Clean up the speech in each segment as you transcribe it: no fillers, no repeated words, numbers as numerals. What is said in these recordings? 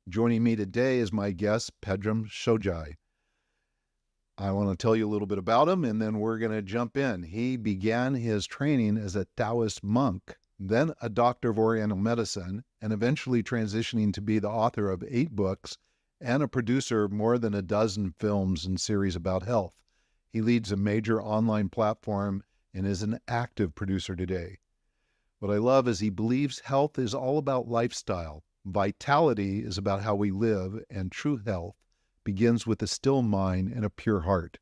Joining me today is my guest, Pedram Shojai. I want to tell you a little bit about him, and then we're going to jump in. He began his training as a Taoist monk, then a doctor of Oriental medicine, and eventually transitioning to be the author of 8 books and a producer of more than a dozen films and series about health. He leads a major online platform and is an active producer today. What I love is he believes health is all about lifestyle. Vitality is about how we live, and true health begins with a still mind and a pure heart.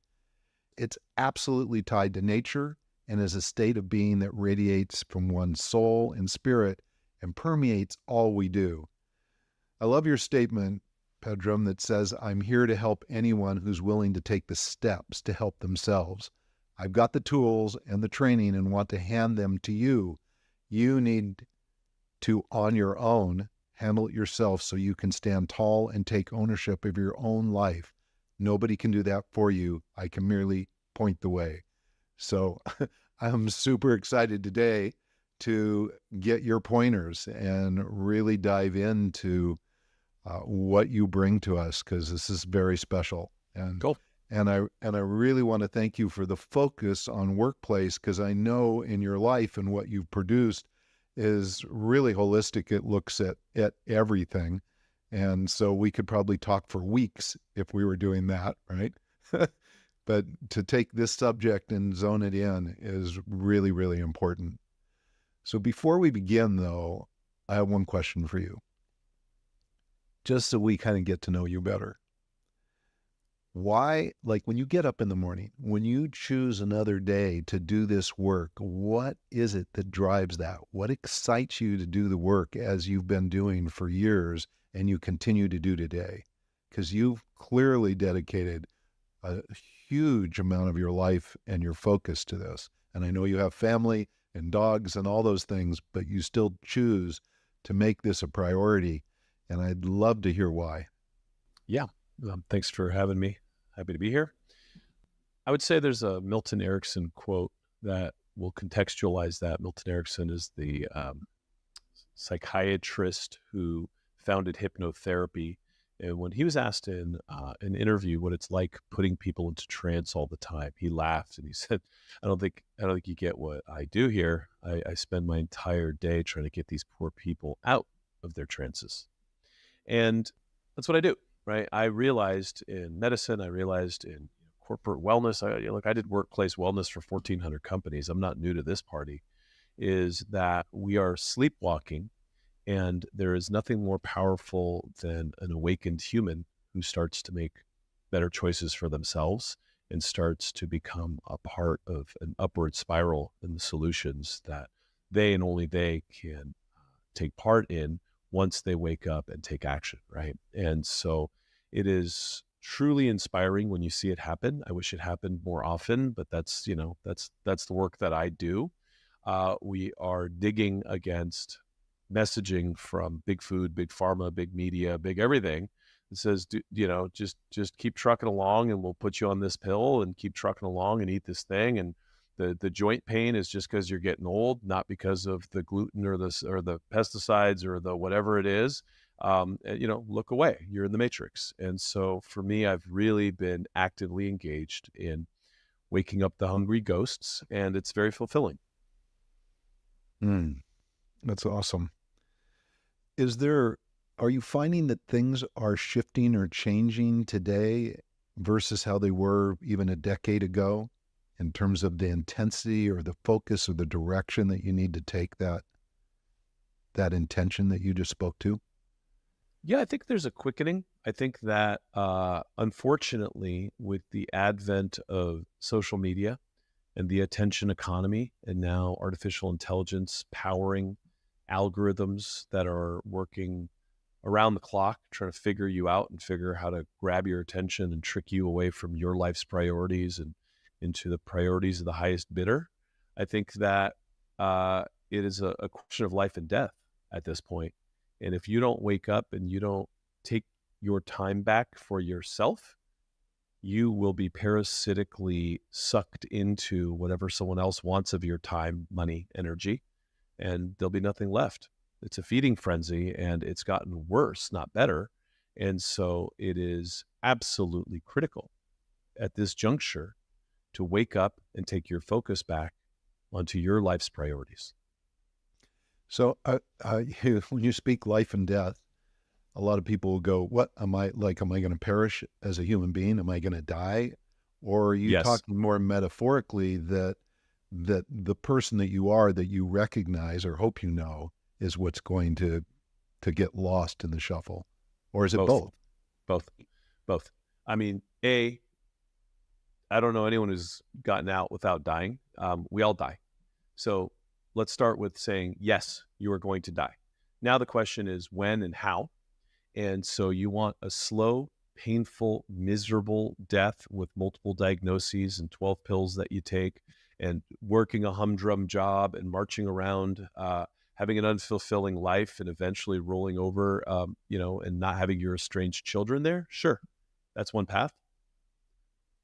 It's absolutely tied to nature and is a state of being that radiates from one's soul and spirit and permeates all we do. I love your statement, Pedram, that says, I'm here to help anyone who's willing to take the steps to help themselves. I've got the tools and the training and want to hand them to you. You need to, on your own, handle it yourself so you can stand tall and take ownership of your own life. Nobody can do that for you. I can merely point the way. So I'm super excited today to get your pointers and really dive into what you bring to us, because this is very special. And Cool. And I really want to thank you for the focus on workplace, because I know in your life and what you've produced is really holistic. It looks at everything. And so we could probably talk for weeks if we were doing that, right? But to take this subject and zone it in is really, really important. So before we begin, though, I have one question for you, just so we kind of get to know you better. Why, like when you get up in the morning, when you choose another day to do this work, what is it that drives that? What excites you to do the work as you've been doing for years and you continue to do today? Because you've clearly dedicated a huge amount of your life and your focus to this. And I know you have family and dogs and all those things, but you still choose to make this a priority. And I'd love to hear why. Yeah. Thanks for having me. Happy to be here. I would say there's a Milton Erickson quote that will contextualize that. Milton Erickson is the psychiatrist who founded hypnotherapy. And when he was asked in an interview what it's like putting people into trance all the time, he laughed and he said, I don't think you get what I do here. I spend my entire day trying to get these poor people out of their trances. And that's what I do. Right. I realized in medicine, I realized in corporate wellness, I did workplace wellness for 1,400 companies. I'm not new to this party, is that we are sleepwalking, and there is nothing more powerful than an awakened human who starts to make better choices for themselves and starts to become a part of an upward spiral in the solutions that they and only they can take part in once they wake up and take action, right? And so it is truly inspiring when you see it happen. I wish it happened more often, but that's the work that I do. We are digging against messaging from big food, big pharma, big media, big everything. It says, just keep trucking along and we'll put you on this pill, and keep trucking along and eat this thing. And the joint pain is just because you're getting old, not because of the gluten or the pesticides or the whatever it is. Look away. You're in the matrix. And so for me, I've really been actively engaged in waking up the hungry ghosts, and it's very fulfilling. That's awesome. Are you finding that things are shifting or changing today versus how they were even a decade ago, in terms of the intensity or the focus or the direction that you need to take that intention that you just spoke to? Yeah, I think there's a quickening. I think that unfortunately, with the advent of social media and the attention economy, and now artificial intelligence powering algorithms that are working around the clock, trying to figure you out and figure how to grab your attention and trick you away from your life's priorities and into the priorities of the highest bidder. I think that it is a question of life and death at this point. And if you don't wake up and you don't take your time back for yourself, you will be parasitically sucked into whatever someone else wants of your time, money, energy, and there'll be nothing left. It's a feeding frenzy, and it's gotten worse, not better. And so it is absolutely critical at this juncture to wake up and take your focus back onto your life's priorities. So when you speak life and death, a lot of people will go, what am I like? Am I going to perish as a human being? Am I going to die? Or are you Yes, talking more metaphorically that the person that you are, that you recognize or hope you know, is what's going to get lost in the shuffle? Or is it both, both? both, both. I mean, I don't know anyone who's gotten out without dying. We all die. So let's start with saying, yes, you are going to die. Now the question is when and how. And so you want a slow, painful, miserable death with multiple diagnoses and 12 pills that you take and working a humdrum job and marching around, having an unfulfilling life and eventually rolling over, and not having your estranged children there. Sure, that's one path.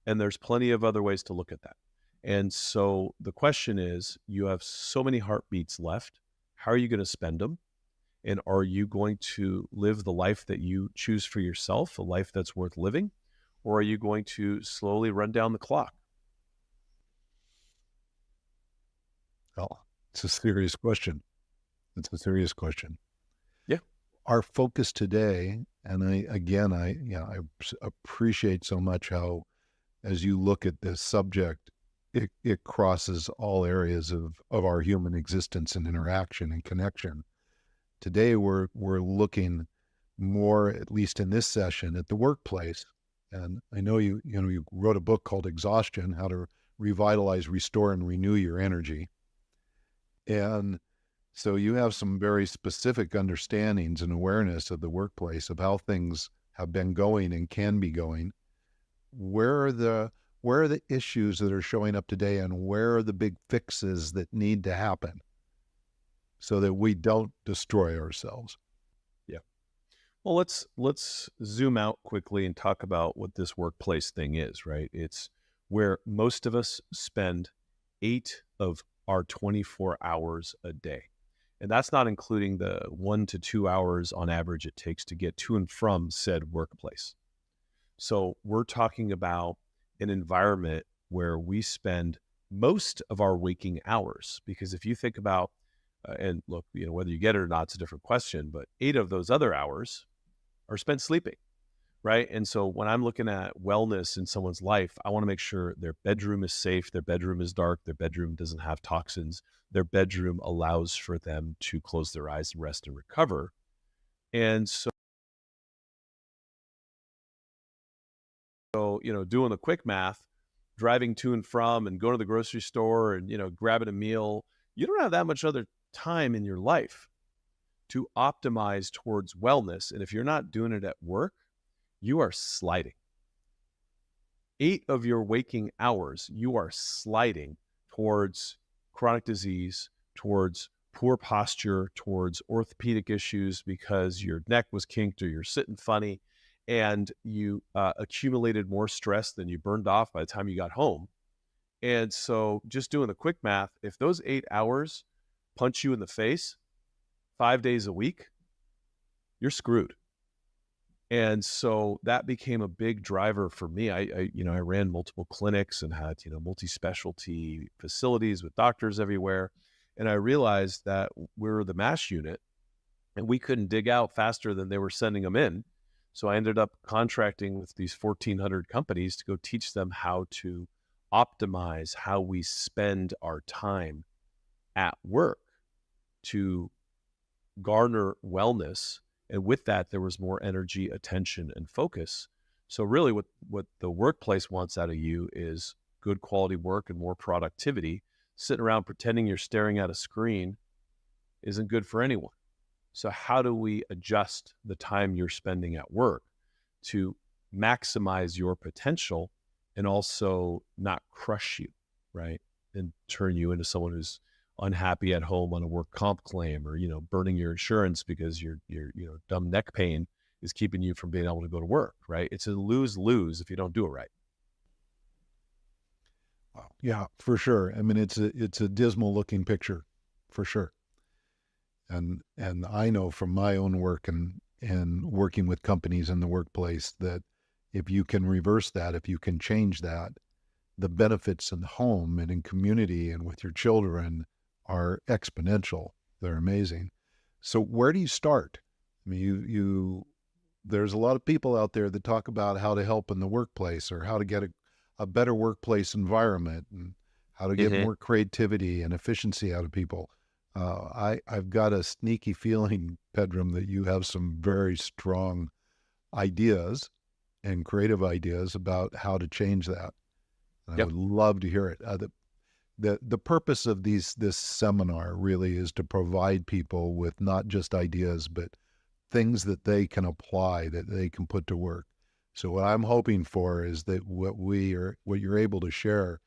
And there's plenty of other ways to look at that. And so the question is, you have so many heartbeats left. How are you going to spend them? And are you going to live the life that you choose for yourself, a life that's worth living? Or are you going to slowly run down the clock? Well, it's a serious question. It's a serious question. Yeah. Our focus today, and I appreciate so much how, as you look at this subject, it crosses all areas of our human existence and interaction and connection. Today, we're looking more, at least in this session, at the workplace. And I know you wrote a book called Exhaustion: How to Revitalize, Restore, and Renew Your Energy. And so you have some very specific understandings and awareness of the workplace, of how things have been going and can be going. Where are the issues that are showing up today, and where are the big fixes that need to happen so that we don't destroy ourselves? Yeah. Well, let's zoom out quickly and talk about what this workplace thing is, right? It's where most of us spend 8 of our 24 hours a day. And that's not including the 1 to 2 hours on average it takes to get to and from said workplace. So we're talking about an environment where we spend most of our waking hours. Because if you think about, and look, whether you get it or not, it's a different question, but 8 of those other hours are spent sleeping, right? And so when I'm looking at wellness in someone's life, I want to make sure their bedroom is safe, their bedroom is dark, their bedroom doesn't have toxins, their bedroom allows for them to close their eyes and rest and recover. And so, doing the quick math, driving to and from and going to the grocery store and, grabbing a meal, you don't have that much other time in your life to optimize towards wellness. And if you're not doing it at work, you are sliding. 8 of your waking hours, you are sliding towards chronic disease, towards poor posture, towards orthopedic issues because your neck was kinked or you're sitting funny, and you accumulated more stress than you burned off by the time you got home. And so just doing the quick math, if those 8 hours punch you in the face 5 days a week, you're screwed. And so that became a big driver for me. I ran multiple clinics and had, multi-specialty facilities with doctors everywhere. And I realized that we were the MASH unit and we couldn't dig out faster than they were sending them in. So I ended up contracting with these 1,400 companies to go teach them how to optimize how we spend our time at work to garner wellness. And with that, there was more energy, attention, and focus. So really what the workplace wants out of you is good quality work and more productivity. Sitting around pretending you're staring at a screen isn't good for anyone. So how do we adjust the time you're spending at work to maximize your potential and also not crush you, right? And turn you into someone who's unhappy at home on a work comp claim, or, burning your insurance because your dumb neck pain is keeping you from being able to go to work, right? It's a lose-lose if you don't do it right. Wow. Yeah, for sure. I mean, it's a dismal looking picture, for sure. And I know from my own work and and working with companies in the workplace, that if you can reverse that, if you can change that, the benefits in home and in community and with your children are exponential. They're amazing. So where do you start? I mean, there's a lot of people out there that talk about how to help in the workplace, or how to get a better workplace environment, and how to get Hmm. more creativity and efficiency out of people. I've got a sneaky feeling, Pedram, that you have some very strong ideas and creative ideas about how to change that. And I Yep. would love to hear it. The purpose of this seminar really is to provide people with not just ideas, but things that they can apply, that they can put to work. So what I'm hoping for is that what you're able to share,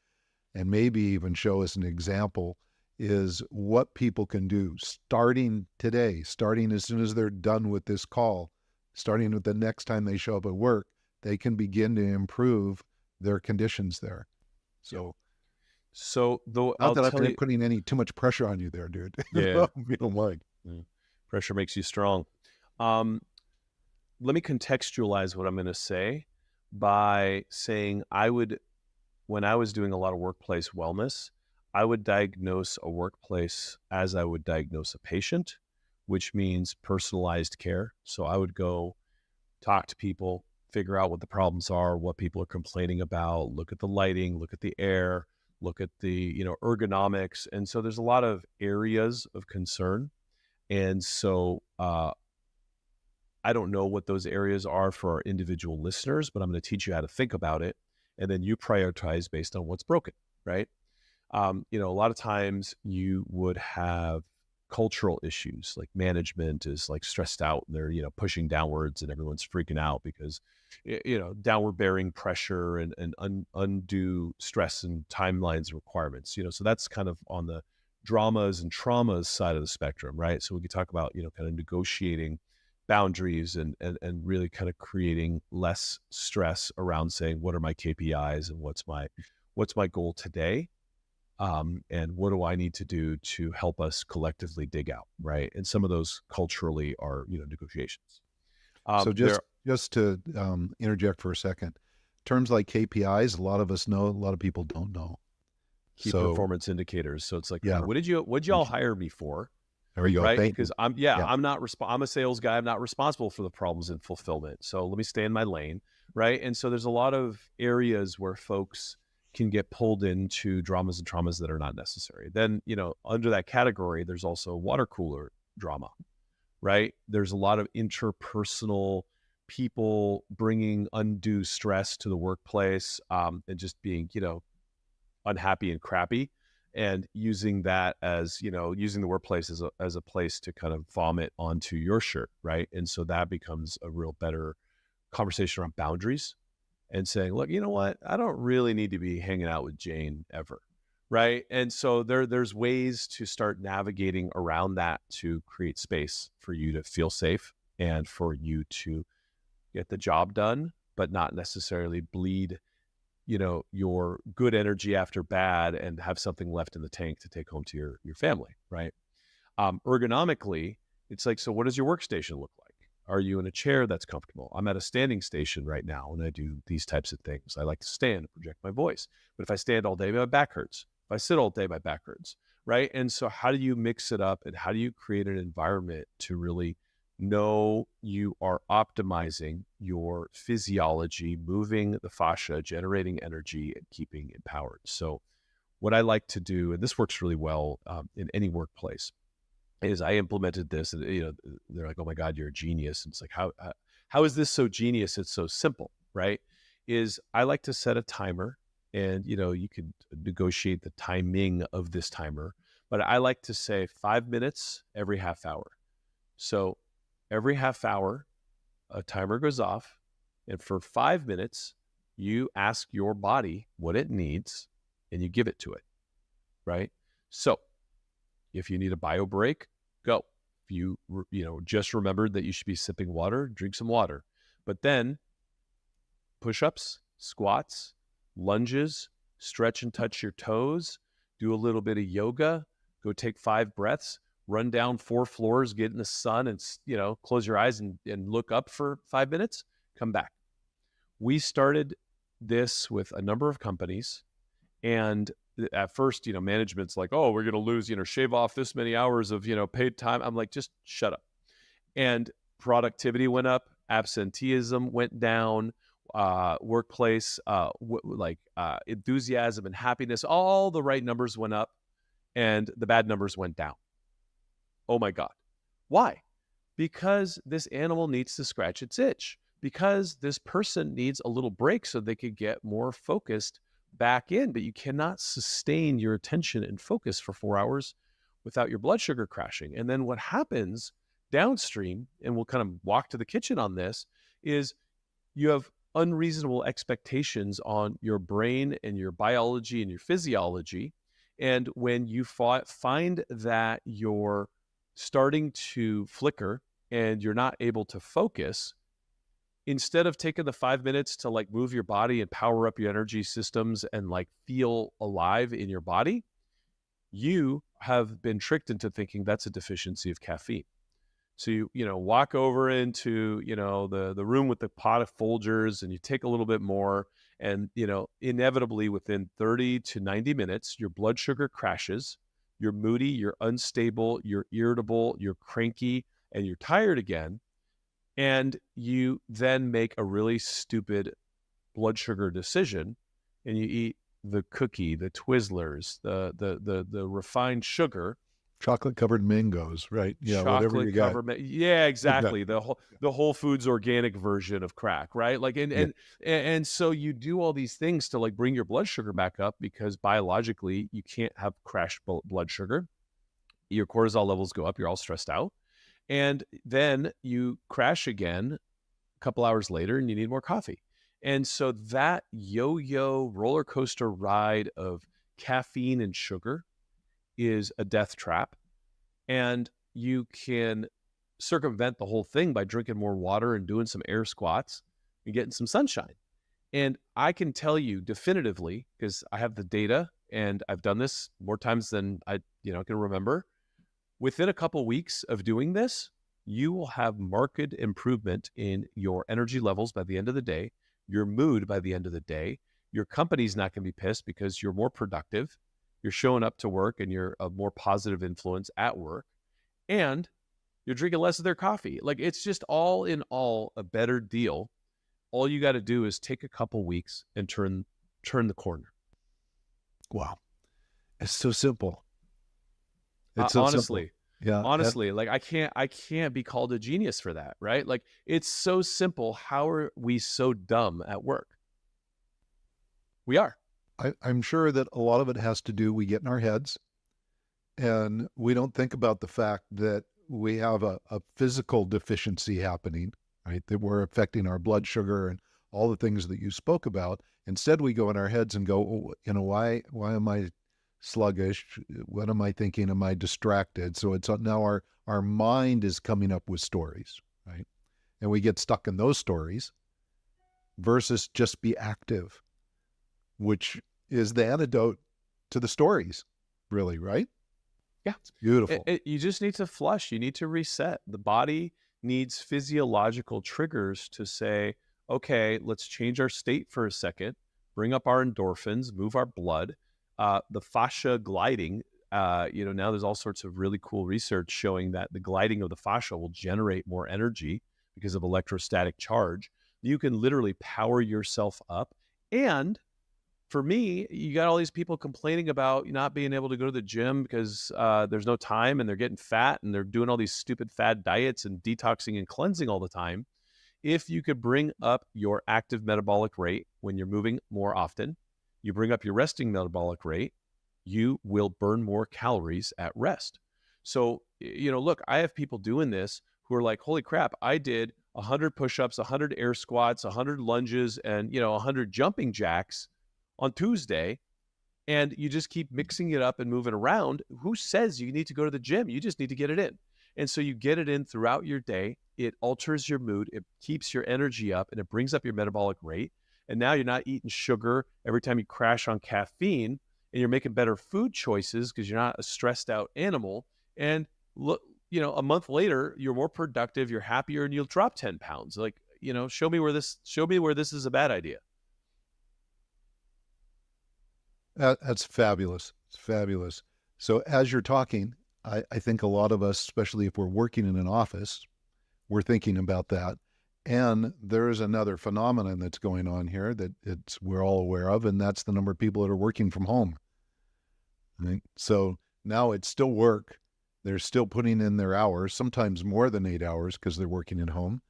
and maybe even show us an example, is what people can do starting today, starting as soon as they're done with this call, starting with the next time they show up at work, they can begin to improve their conditions there. Yep. So So though not I'll that I'm tell you, putting any too much pressure on you there, dude. yeah, If you don't mind. yeah, pressure makes you strong. Um, Let me contextualize what I'm going to say by saying when I was doing a lot of workplace wellness, I would diagnose a workplace as I would diagnose a patient, which means personalized care. So I would go talk to people, figure out what the problems are, what people are complaining about, look at the lighting, look at the air, look at the, ergonomics. And so there's a lot of areas of concern. And so I don't know what those areas are for our individual listeners, but I'm going to teach you how to think about it. And then you prioritize based on what's broken, right? A lot of times you would have cultural issues, like management is like stressed out and they're, pushing downwards and everyone's freaking out because, downward bearing pressure and undue stress and timelines and requirements, so that's kind of on the dramas and traumas side of the spectrum, right? So we could talk about, kind of negotiating boundaries and really kind of creating less stress around saying, what are my KPIs and what's my goal today? And what do I need to do to help us collectively dig out, right? And some of those culturally are, negotiations. So There, just to interject for a second, terms like KPIs, a lot of us know, a lot of people don't know. key So performance indicators. So it's like, okay, yeah, what'd y'all hire me for? there you go. Right? Thank Because you. Yeah. I'm not I'm a sales guy. I'm not responsible for the problems in fulfillment. So let me stay in my lane, right? And so there's a lot of areas where folks can get pulled into dramas and traumas that are not necessary. Then, under that category, there's also water cooler drama, right? There's a lot of interpersonal people bringing undue stress to the workplace, and just being, unhappy and crappy, and using that as, using the workplace as a place to kind of vomit onto your shirt, right? And so that becomes a real better conversation around boundaries and saying, look, you know what, I don't really need to be hanging out with Jane ever, right? And so there's ways to start navigating around that to create space for you to feel safe and for you to get the job done, but not necessarily bleed, your good energy after bad and have something left in the tank to take home to your family, right? Ergonomically, it's like, so what does your workstation look like? Are you in a chair that's comfortable? I'm at a standing station right now when I do these types of things. I like to stand and project my voice. But if I stand all day, my back hurts. If I sit all day, my back hurts, right? And so how do you mix it up and how do you create an environment to really know you are optimizing your physiology, moving the fascia, generating energy, and keeping empowered? So what I like to do, and this works really well in any workplace, is I implemented this, and they're like, "Oh my God, you're a genius!" And it's like, how is this so genius? It's so simple, right? Is I like to set a timer, and you could negotiate the timing of this timer, but I like to say 5 minutes every half hour. So every half hour, a timer goes off, and for 5 minutes, you ask your body what it needs, and you give it to it, right? So if you need a bio break, go. If you just remembered that you should be sipping water, drink some water. But then push-ups, squats, lunges, stretch and touch your toes, do a little bit of yoga, go take 5 breaths. run down 4 floors, get in the sun and, close your eyes and look up for 5 minutes, come back. We started this with a number of companies. And at first, management's like, oh, we're going to lose, shave off this many hours of, paid time. I'm like, just shut up. And productivity went up, absenteeism went down, workplace, enthusiasm and happiness, all the right numbers went up and the bad numbers went down. Oh my God. Why? Because this animal needs to scratch its itch, because this person needs a little break so they could get more focused back in, but you cannot sustain your attention and focus for 4 hours without your blood sugar crashing. And then what happens downstream, and we'll kind of walk to the kitchen on this, is you have unreasonable expectations on your brain and your biology and your physiology. And when you find that you're starting to flicker and you're not able to focus, instead of taking the 5 minutes to like move your body and power up your energy systems and like feel alive in your body, you have been tricked into thinking that's a deficiency of caffeine. So you walk over into, the room with the pot of Folgers and you take a little bit more and, inevitably within 30 to 90 minutes, your blood sugar crashes, you're moody, you're unstable, you're irritable, you're cranky, and you're tired again. And you then make a really stupid blood sugar decision and you eat the cookie, the Twizzlers, the refined sugar. Chocolate covered mangoes, right? Yeah, whatever you got. Yeah, exactly. The Whole Foods organic version of crack, right? Like, and so you do all these things to like bring your blood sugar back up because biologically you can't have crashed blood sugar. Your cortisol levels go up. You're all stressed out. And then you crash again a couple hours later and you need more coffee. And so that yo-yo roller coaster ride of caffeine and sugar is a death trap. And you can circumvent the whole thing by drinking more water and doing some air squats and getting some sunshine. And I can tell you definitively, because I have the data and I've done this more times than I can remember, within a couple weeks of doing this, you will have marked improvement in your energy levels by the end of the day, your mood by the end of the day. Your company's not going to be pissed because you're more productive. You're showing up to work and you're a more positive influence at work. And you're drinking less of their coffee. Like, it's just all in all a better deal. All you got to do is take a couple weeks and turn the corner. Wow. It's so simple. It's so honestly. simple. Yeah. Honestly, like I can't be called a genius for that, right? Like, it's so simple. How are we so dumb at work? We are. I'm sure that a lot of it has to do, we get in our heads and we don't think about the fact that we have a physical deficiency happening, right? That we're affecting our blood sugar and all the things that you spoke about. Instead, we go in our heads and go, why am I sluggish? What am I thinking? Am I distracted? So it's now our mind is coming up with stories, right? And we get stuck in those stories versus just be active, which is the antidote to the stories, really, right? Yeah. It's beautiful. You just need to flush. You need to reset. The body needs physiological triggers to say, okay, let's change our state for a second, bring up our endorphins, move our blood. The fascia gliding, now there's all sorts of really cool research showing that the gliding of the fascia will generate more energy because of electrostatic charge. You can literally power yourself up. And for me, you got all these people complaining about not being able to go to the gym because there's no time and they're getting fat and they're doing all these stupid fad diets and detoxing and cleansing all the time. If you could bring up your active metabolic rate when you're moving more often, you bring up your resting metabolic rate, you will burn more calories at rest. So, look, I have people doing this who are like, holy crap, I did 100 push-ups, 100 air squats, 100 lunges, and, 100 jumping jacks on Tuesday, and you just keep mixing it up and moving around. Who says you need to go to the gym? You just need to get it in. And so you get it in throughout your day. It alters your mood. It keeps your energy up, and it brings up your metabolic rate. And now you're not eating sugar every time you crash on caffeine, and you're making better food choices because you're not a stressed out animal. And Look, a month later, you're more productive, you're happier, and you'll drop 10 pounds. Like, show me where this is a bad idea. That's fabulous. It's fabulous. So as you're talking, I think a lot of us, especially if we're working in an office, we're thinking about that. And there's another phenomenon that's going on here that we're all aware of, and that's the number of people that are working from home. Right? So now it's still work. They're still putting in their hours, sometimes more than 8 hours because they're working at home.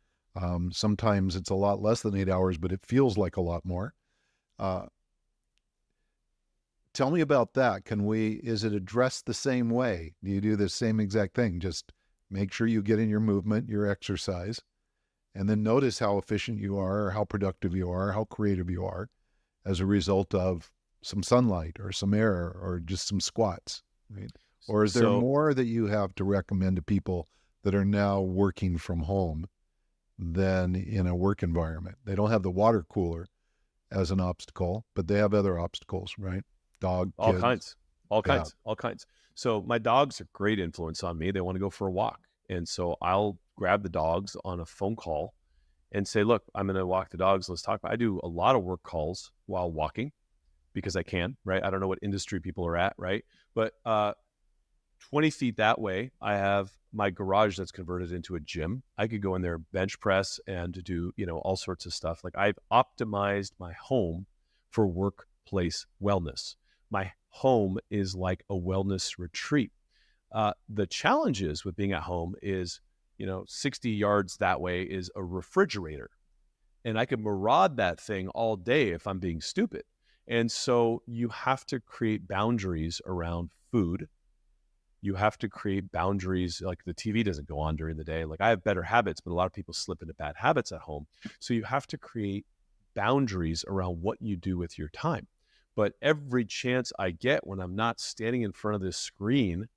Sometimes it's a lot less than 8 hours, but it feels like a lot more. Tell me about that. Is it addressed the same way? Do you do the same exact thing? Just make sure you get in your movement, your exercise, and then notice how efficient you are, or how productive you are, how creative you are as a result of some sunlight or some air or just some squats, right? Or is there more that you have to recommend to people that are now working from home than in a work environment? They don't have the water cooler as an obstacle, but they have other obstacles, right? Dog, kids. All kinds. So my dogs are great influence on me. They want to go for a walk. And so I'll grab the dogs on a phone call and say, look, I'm going to walk the dogs. Let's talk. I do a lot of work calls while walking because I can, right? I don't know what industry people are at, right? But 20 feet that way, I have my garage that's converted into a gym. I could go in there, bench press, and do, all sorts of stuff. Like, I've optimized my home for workplace wellness. My home is like a wellness retreat. The challenges with being at home is, 60 yards that way is a refrigerator. And I could maraud that thing all day if I'm being stupid. And so you have to create boundaries around food. You have to create boundaries, like the TV doesn't go on during the day. Like, I have better habits, but a lot of people slip into bad habits at home. So you have to create boundaries around what you do with your time. But every chance I get when I'm not standing in front of this screen,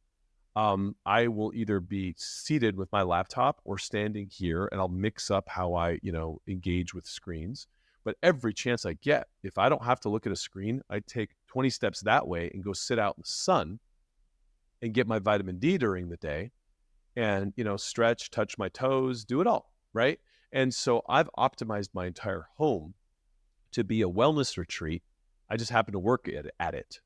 I will either be seated with my laptop or standing here, and I'll mix up how I, engage with screens. But every chance I get, if I don't have to look at a screen, I take 20 steps that way and go sit out in the sun and get my vitamin D during the day and, stretch, touch my toes, do it all, right? And so I've optimized my entire home to be a wellness retreat. I just happen to work at it.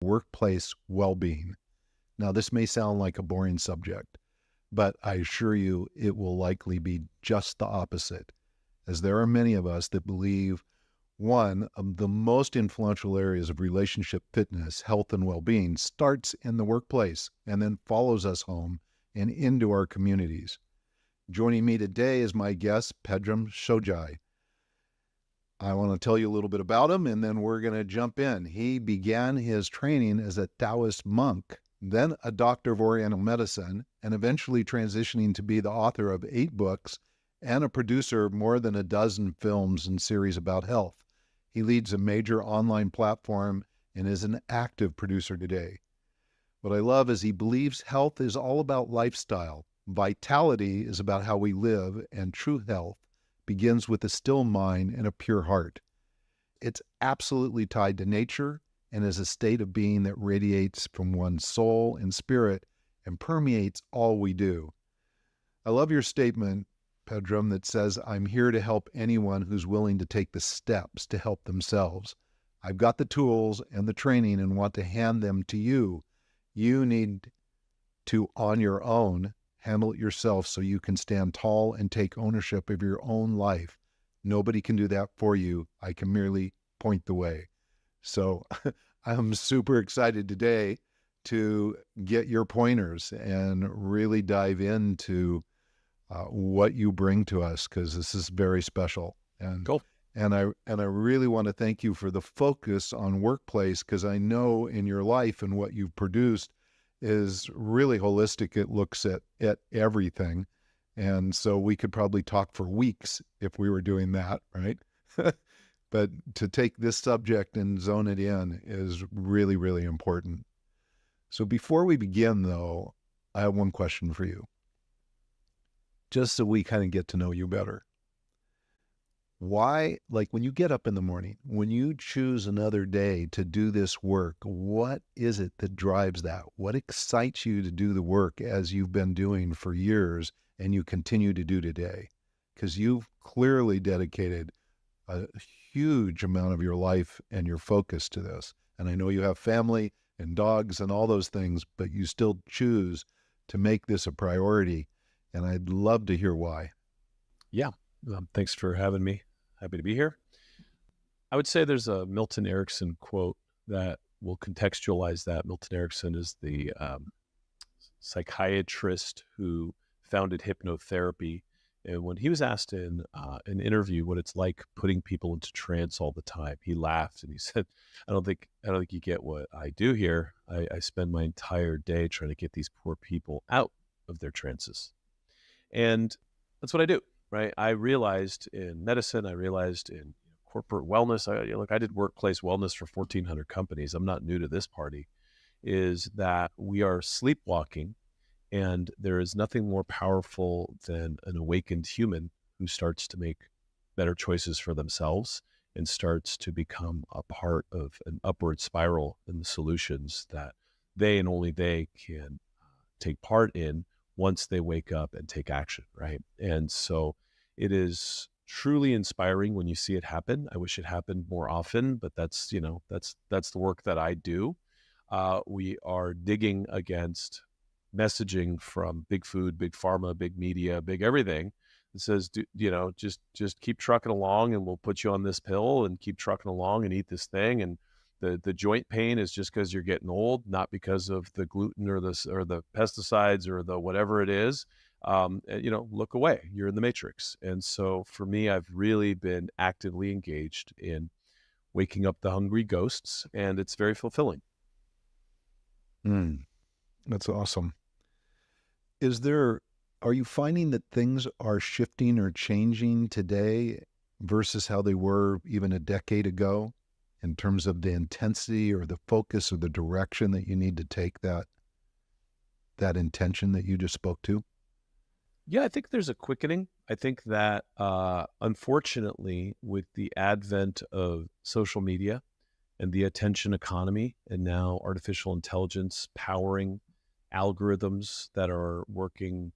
Workplace well-being. Now, this may sound like a boring subject, but I assure you it will likely be just the opposite, as there are many of us that believe one of the most influential areas of relationship fitness, health, and well-being starts in the workplace and then follows us home and into our communities. Joining me today is my guest, Pedram Shojai. I want to tell you a little bit about him, and then we're going to jump in. He began his training as a Taoist monk, then a doctor of Oriental medicine, and eventually transitioning to be the author of 8 books and a producer of more than a dozen films and series about health. He leads a major online platform and is an active producer today. What I love is he believes health is all about lifestyle. Vitality is about how we live, and true health begins with a still mind and a pure heart. It's absolutely tied to nature and is a state of being that radiates from one's soul and spirit and permeates all we do. I love your statement, Pedram, that says, I'm here to help anyone who's willing to take the steps to help themselves. I've got the tools and the training and want to hand them to you. You need to, on your own, handle it yourself so you can stand tall and take ownership of your own life. Nobody can do that for you. I can merely point the way. So I'm super excited today to get your pointers and really dive into what you bring to us, because this is very special. And Cool. And I really want to thank you for the focus on workplace, because I know in your life and what you've produced is really holistic. It looks at everything. And so we could probably talk for weeks if we were doing that, right? But to take this subject and zone it in is really, really important. So before we begin, though, I have one question for you. just so we kind of get to know you better. Why, like when you get up in the morning, when you choose another day to do this work, what is it that drives that? What excites you to do the work as you've been doing for years and you continue to do today? Because you've clearly dedicated a huge amount of your life and your focus to this. And I know you have family and dogs and all those things, but you still choose to make this a priority. And I'd love to hear why. Yeah. Thanks for having me. Happy to be here. I would say there's a Milton Erickson quote that will contextualize that. Milton Erickson is the psychiatrist who founded hypnotherapy. And when he was asked in an interview what it's like putting people into trance all the time, he laughed and he said, I don't think you get what I do here. I spend my entire day trying to get these poor people out of their trances. And that's what I do. Right. I realized in medicine, I realized in corporate wellness, I did workplace wellness for 1,400 companies. I'm not new to this party, is that we are sleepwalking, and there is nothing more powerful than an awakened human who starts to make better choices for themselves and starts to become a part of an upward spiral in the solutions that they and only they can take part in once they wake up and take action, right? And so it is truly inspiring when you see it happen. I wish it happened more often, but that's the work that I do. We are digging against messaging from big food, big pharma, big media, big everything. It says, just keep trucking along and we'll put you on this pill and keep trucking along and eat this thing. And the joint pain is just because you're getting old, not because of the gluten or the pesticides or the whatever it is. Look away. You're in the matrix. And so for me, I've really been actively engaged in waking up the hungry ghosts, and it's very fulfilling. That's awesome. Are you finding that things are shifting or changing today versus how they were even a decade ago in terms of the intensity or the focus or the direction that you need to take that intention that you just spoke to? Yeah, I think there's a quickening. I think that unfortunately, with the advent of social media and the attention economy, and now artificial intelligence powering algorithms that are working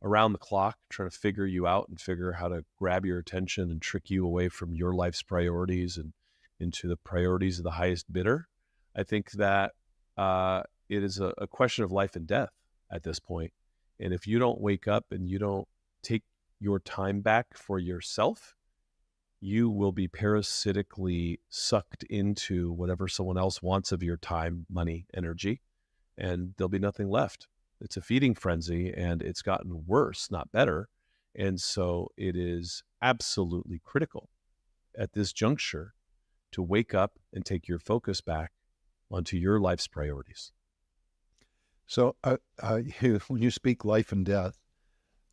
around the clock, trying to figure you out and figure how to grab your attention and trick you away from your life's priorities and into the priorities of the highest bidder. I think that it is a question of life and death at this point. And if you don't wake up and you don't take your time back for yourself, you will be parasitically sucked into whatever someone else wants of your time, money, energy, and there'll be nothing left. It's a feeding frenzy, and it's gotten worse, not better. And so it is absolutely critical at this juncture to wake up and take your focus back onto your life's priorities. So when you speak life and death,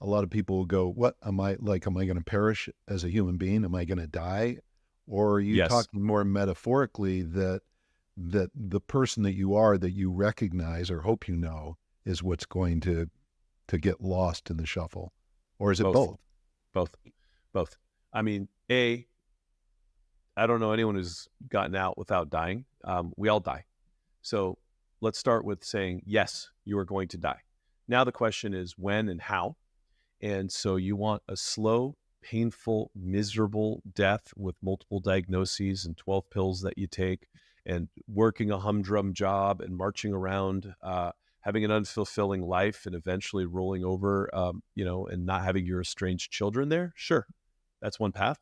a lot of people will go, what am I like? Am I going to perish as a human being? Am I going to die? Or are you Yes. talking more metaphorically that the person that you are, that you recognize or hope you know, is what's going to get lost in the shuffle? Or is it both? Both. I mean, I don't know anyone who's gotten out without dying. We all die. So let's start with saying, yes, you are going to die. Now the question is when and how. And so you want a slow, painful, miserable death with multiple diagnoses and 12 pills that you take and working a humdrum job and marching around, having an unfulfilling life and eventually rolling over, and not having your estranged children there. Sure. That's one path.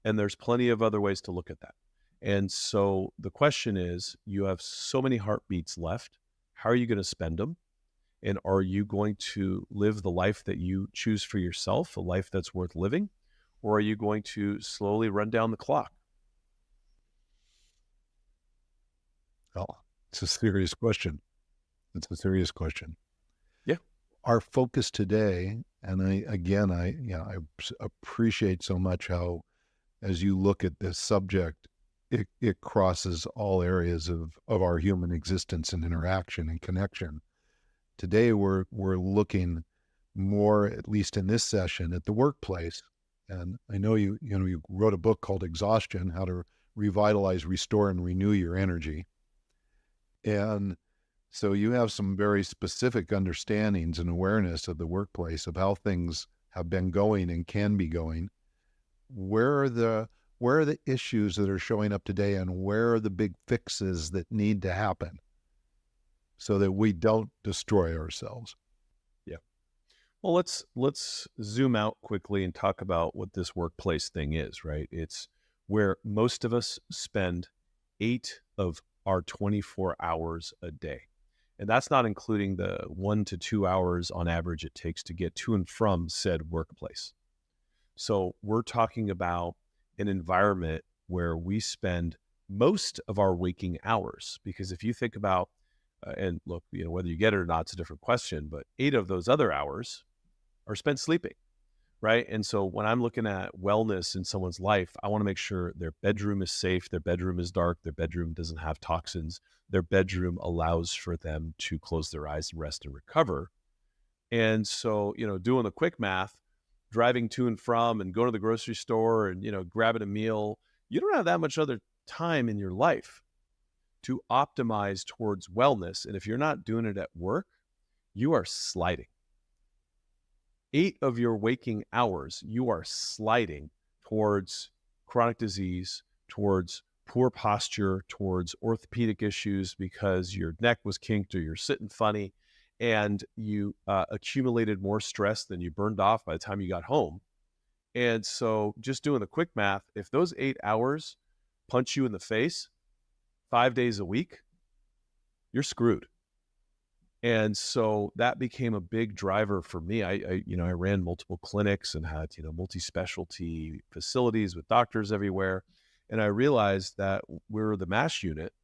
And there's plenty of other ways to look at that. And so the question is, you have so many heartbeats left. How are you going to spend them? And are you going to live the life that you choose for yourself, a life that's worth living? Or are you going to slowly run down the clock? Oh, it's a serious question. It's a serious question. Yeah. Our focus today, and I appreciate so much how, as you look at this subject, it crosses all areas of our human existence and interaction and connection. Today, we're looking more, at least in this session, at the workplace. And I know you wrote a book called Exhaustion: How to Revitalize, Restore, and Renew Your Energy. And so you have some very specific understandings and awareness of the workplace, of how things have been going and can be going. Where are the issues that are showing up today, and where are the big fixes that need to happen so that we don't destroy ourselves? Yeah. Well, let's zoom out quickly and talk about what this workplace thing is, right? It's where most of us spend 8 of our 24 hours a day. And that's not including the 1 to 2 hours on average it takes to get to and from said workplace. So we're talking about an environment where we spend most of our waking hours. Because if you think about, and look, whether you get it or not, it's a different question, but 8 of those other hours are spent sleeping, right? And so when I'm looking at wellness in someone's life, I want to make sure their bedroom is safe, their bedroom is dark, their bedroom doesn't have toxins, their bedroom allows for them to close their eyes and rest and recover. And so, doing the quick math, driving to and from and going to the grocery store and, grabbing a meal, you don't have that much other time in your life to optimize towards wellness. And if you're not doing it at work, you are sliding. 8 of your waking hours, you are sliding towards chronic disease, towards poor posture, towards orthopedic issues because your neck was kinked or you're sitting funny, and you accumulated more stress than you burned off by the time you got home. And so just doing the quick math, if those 8 hours punch you in the face 5 days a week, you're screwed. And so that became a big driver for me. I ran multiple clinics and had, multi-specialty facilities with doctors everywhere. And I realized that we're the MASH unit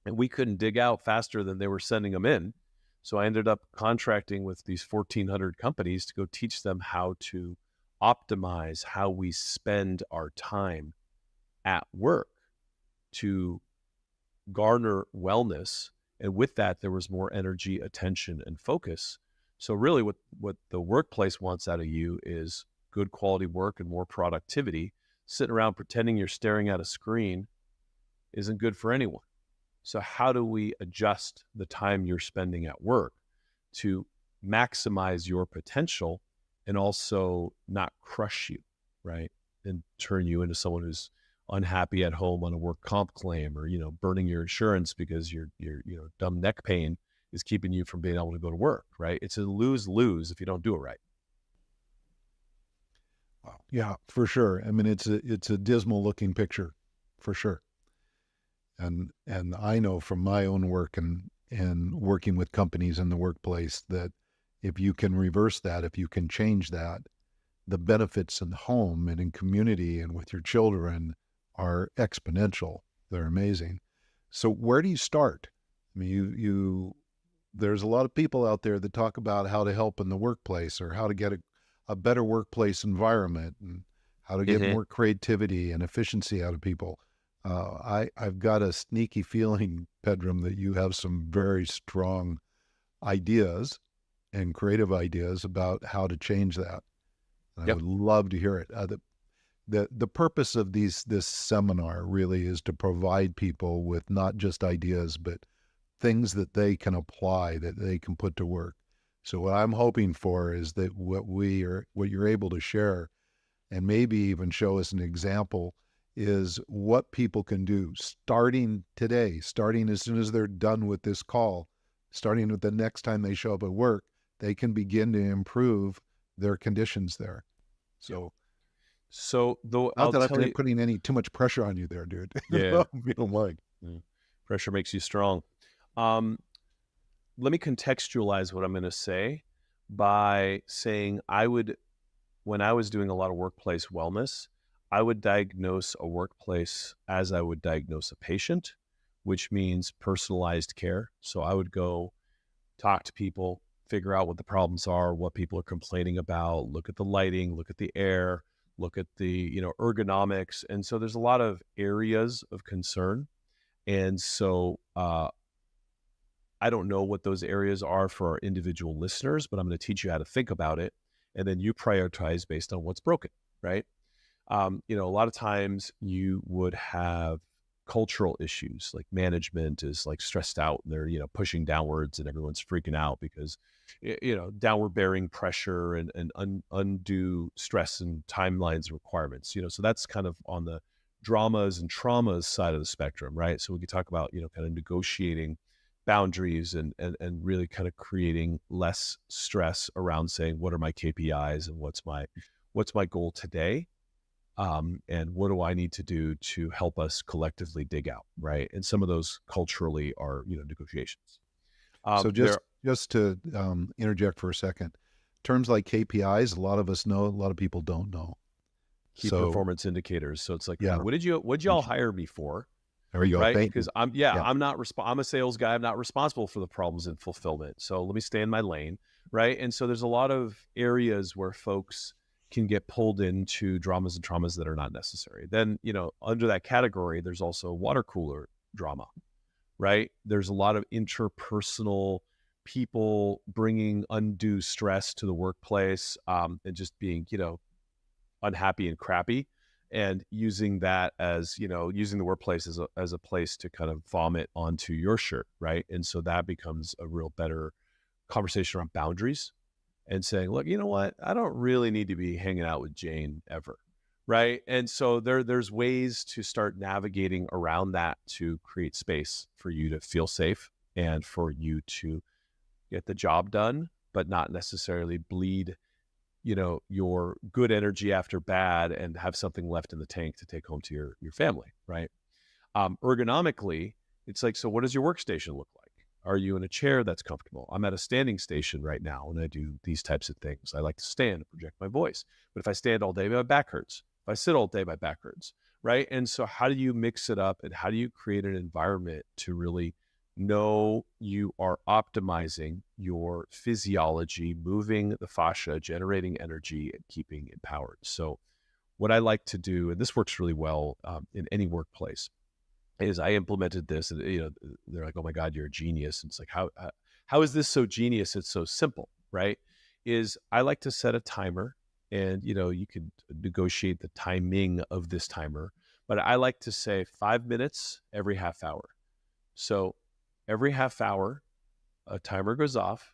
and we couldn't dig out faster than they were sending them in. So I ended up contracting with these 1,400 companies to go teach them how to optimize how we spend our time at work to garner wellness. And with that, there was more energy, attention, and focus. So really what the workplace wants out of you is good quality work and more productivity. Sitting around pretending you're staring at a screen isn't good for anyone. So how do we adjust the time you're spending at work to maximize your potential and also not crush you, right? And turn you into someone who's unhappy at home on a work comp claim, or, burning your insurance because your dumb neck pain is keeping you from being able to go to work, right? It's a lose-lose if you don't do it right. Wow. Yeah, for sure. I mean, it's a dismal looking picture, for sure. And I know from my own work and working with companies in the workplace that if you can reverse that, if you can change that, the benefits in the home and in community and with your children are exponential. They're amazing. So where do you start? I mean, there's a lot of people out there that talk about how to help in the workplace, or how to get a better workplace environment, and how to get more creativity and efficiency out of people. I've got a sneaky feeling, Pedram, that you have some very strong ideas and creative ideas about how to change that. And I would love to hear it. The purpose of this seminar really is to provide people with not just ideas, but things that they can apply, that they can put to work. So what I'm hoping for is that what you're able to share, and maybe even show us an example, is what people can do starting today, starting as soon as they're done with this call, starting with the next time they show up at work, they can begin to improve their conditions there. So though, not that I'm putting too much pressure on you there, dude. Yeah. You don't mind. Pressure makes you strong. Let me contextualize what I'm going to say by saying when I was doing a lot of workplace wellness, I would diagnose a workplace as I would diagnose a patient, which means personalized care. So I would go talk to people, figure out what the problems are, what people are complaining about, look at the lighting, look at the air, look at the, ergonomics. And so there's a lot of areas of concern. And so I don't know what those areas are for our individual listeners, but I'm going to teach you how to think about it. And then you prioritize based on what's broken, right? A lot of times you would have cultural issues, like management is like stressed out and they're, pushing downwards and everyone's freaking out because, downward bearing pressure and undue stress and timelines and requirements, so that's kind of on the dramas and traumas side of the spectrum, right? So we could talk about, kind of negotiating boundaries and really kind of creating less stress around saying, what are my KPIs and what's my goal today? And what do I need to do to help us collectively dig out, right? And some of those culturally are, negotiations. So just to interject for a second, terms like KPIs, a lot of us know, a lot of people don't know. Key performance indicators. So it's like, yeah, what'd y'all hire me for? There you go. Right? Thank Because you. I'm a sales guy. I'm not responsible for the problems and fulfillment. So let me stay in my lane, right? And so there's a lot of areas where folks can get pulled into dramas and traumas that are not necessary. Then, under that category, there's also water cooler drama, right? There's a lot of interpersonal people bringing undue stress to the workplace, and just being, unhappy and crappy, and using that as, using the workplace as a place to kind of vomit onto your shirt, right? And so that becomes a real better conversation around boundaries and saying, look, you know what? I don't really need to be hanging out with Jane ever, right? And so there's ways to start navigating around that to create space for you to feel safe and for you to get the job done, but not necessarily bleed, your good energy after bad and have something left in the tank to take home to your family, right? Ergonomically, it's like, so what does your workstation look like? Are you in a chair that's comfortable? I'm at a standing station right now and I do these types of things. I like to stand and project my voice. But if I stand all day, my back hurts. If I sit all day, my back hurts, right? And so how do you mix it up and how do you create an environment to really know you are optimizing your physiology, moving the fascia, generating energy, and keeping empowered? So what I like to do, and this works really well in any workplace, is I implemented this, and they're like, "Oh my God, you're a genius!" And it's like, how is this so genius? It's so simple, right? Is I like to set a timer, and you could negotiate the timing of this timer, but I like to say 5 minutes every half hour. So every half hour, a timer goes off,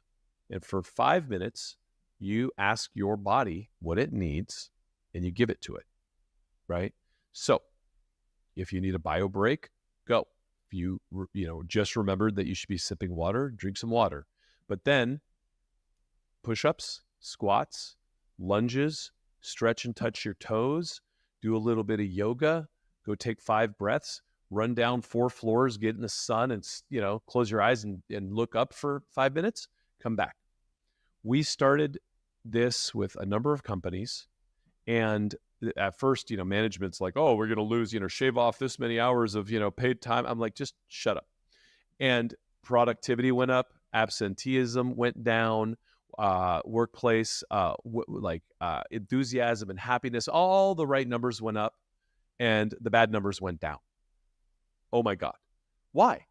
and for 5 minutes, you ask your body what it needs, and you give it to it, right? So if you need a bio break, go. If you just remembered that you should be sipping water, drink some water. But then push-ups, squats, lunges, stretch and touch your toes, do a little bit of yoga, go take 5 breaths, run down 4 floors, get in the sun and, close your eyes and look up for 5 minutes, come back. We started this with a number of companies, and at first, management's like, oh, we're going to lose, shave off this many hours of, paid time. I'm like, just shut up. And productivity went up, absenteeism went down, workplace, enthusiasm and happiness, all the right numbers went up and the bad numbers went down. Oh my God. Why?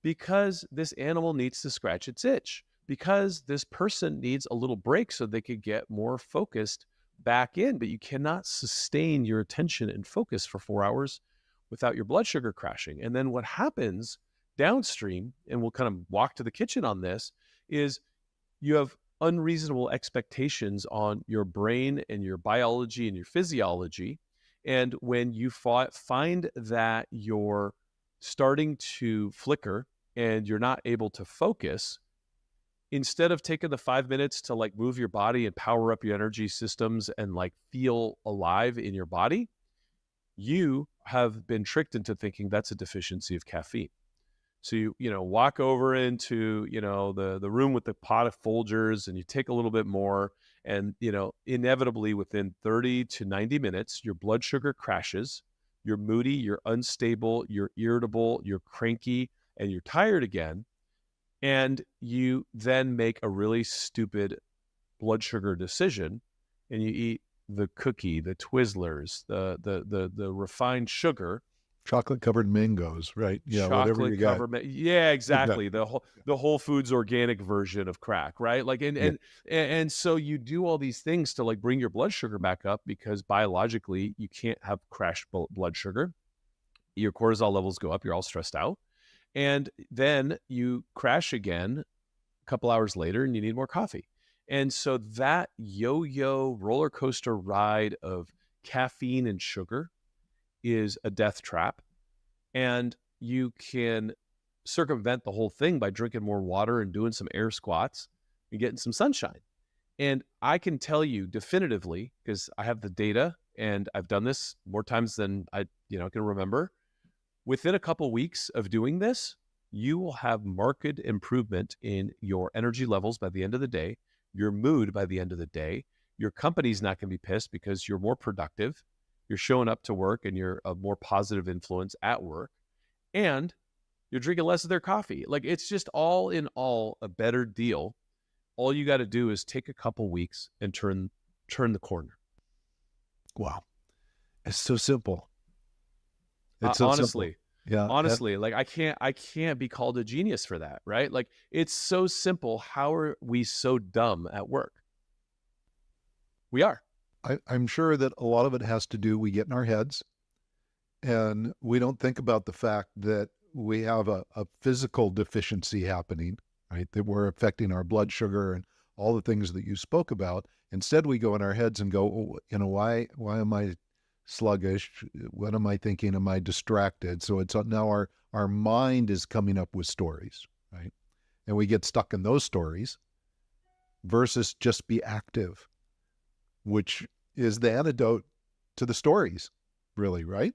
Because this animal needs to scratch its itch, because this person needs a little break so they could get more focused back in, but you cannot sustain your attention and focus for 4 hours without your blood sugar crashing. And then what happens downstream, and we'll kind of walk to the kitchen on this, is you have unreasonable expectations on your brain and your biology and your physiology. And when you find that you're starting to flicker and you're not able to focus, instead of taking the 5 minutes to like move your body and power up your energy systems and like feel alive in your body, you have been tricked into thinking that's a deficiency of caffeine. So you walk over into, the room with the pot of Folgers and you take a little bit more, and, inevitably within 30 to 90 minutes, your blood sugar crashes, you're moody, you're unstable, you're irritable, you're cranky, and you're tired again. And you then make a really stupid blood sugar decision, and you eat the cookie, the Twizzlers, the refined sugar, Chocolate covered mangoes, right? Yeah, whatever you Chocolate got. covered. Yeah, exactly. Exactly. The Whole Foods organic version of crack, right? Like, Yeah. and so you do all these things to like bring your blood sugar back up because biologically you can't have crashed blood sugar. Your cortisol levels go up. You're all stressed out, and then you crash again a couple hours later, and you need more coffee. And so that yo-yo roller coaster ride of caffeine and sugar is a death trap. And you can circumvent the whole thing by drinking more water and doing some air squats and getting some sunshine. And I can tell you definitively, because I have the data and I've done this more times than I can remember, within a couple weeks of doing this, you will have marked improvement in your energy levels by the end of the day, your mood by the end of the day. Your company's not going to be pissed because you're more productive. You're showing up to work and you're a more positive influence at work, and you're drinking less of their coffee. Like, it's just all in all a better deal. All you got to do is take a couple weeks and turn the corner. Wow. It's so simple. It's so Honestly. simple. Yeah. Honestly, like I can't be called a genius for that, right? Like, it's so simple. How are we so dumb at work? We are. I'm sure that a lot of it has to do, we get in our heads and we don't think about the fact that we have a physical deficiency happening, right? That we're affecting our blood sugar and all the things that you spoke about. Instead, we go in our heads and go, oh, why am I sluggish? What am I thinking? Am I distracted? So it's now our mind is coming up with stories, right? And we get stuck in those stories versus just be active, which is the antidote to the stories, really, right?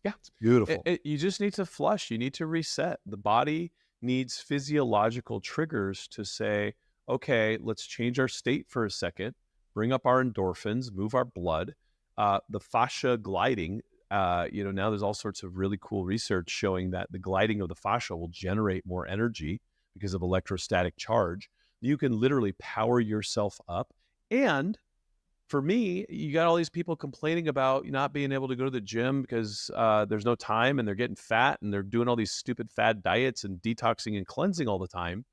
Yeah. It's beautiful. You just need to flush. You need to reset. The body needs physiological triggers to say, okay, let's change our state for a second, bring up our endorphins, move our blood. The fascia gliding, now there's all sorts of really cool research showing that the gliding of the fascia will generate more energy because of electrostatic charge. You can literally power yourself up. And for me, you got all these people complaining about not being able to go to the gym because there's no time and they're getting fat and they're doing all these stupid fad diets and detoxing and cleansing all the time.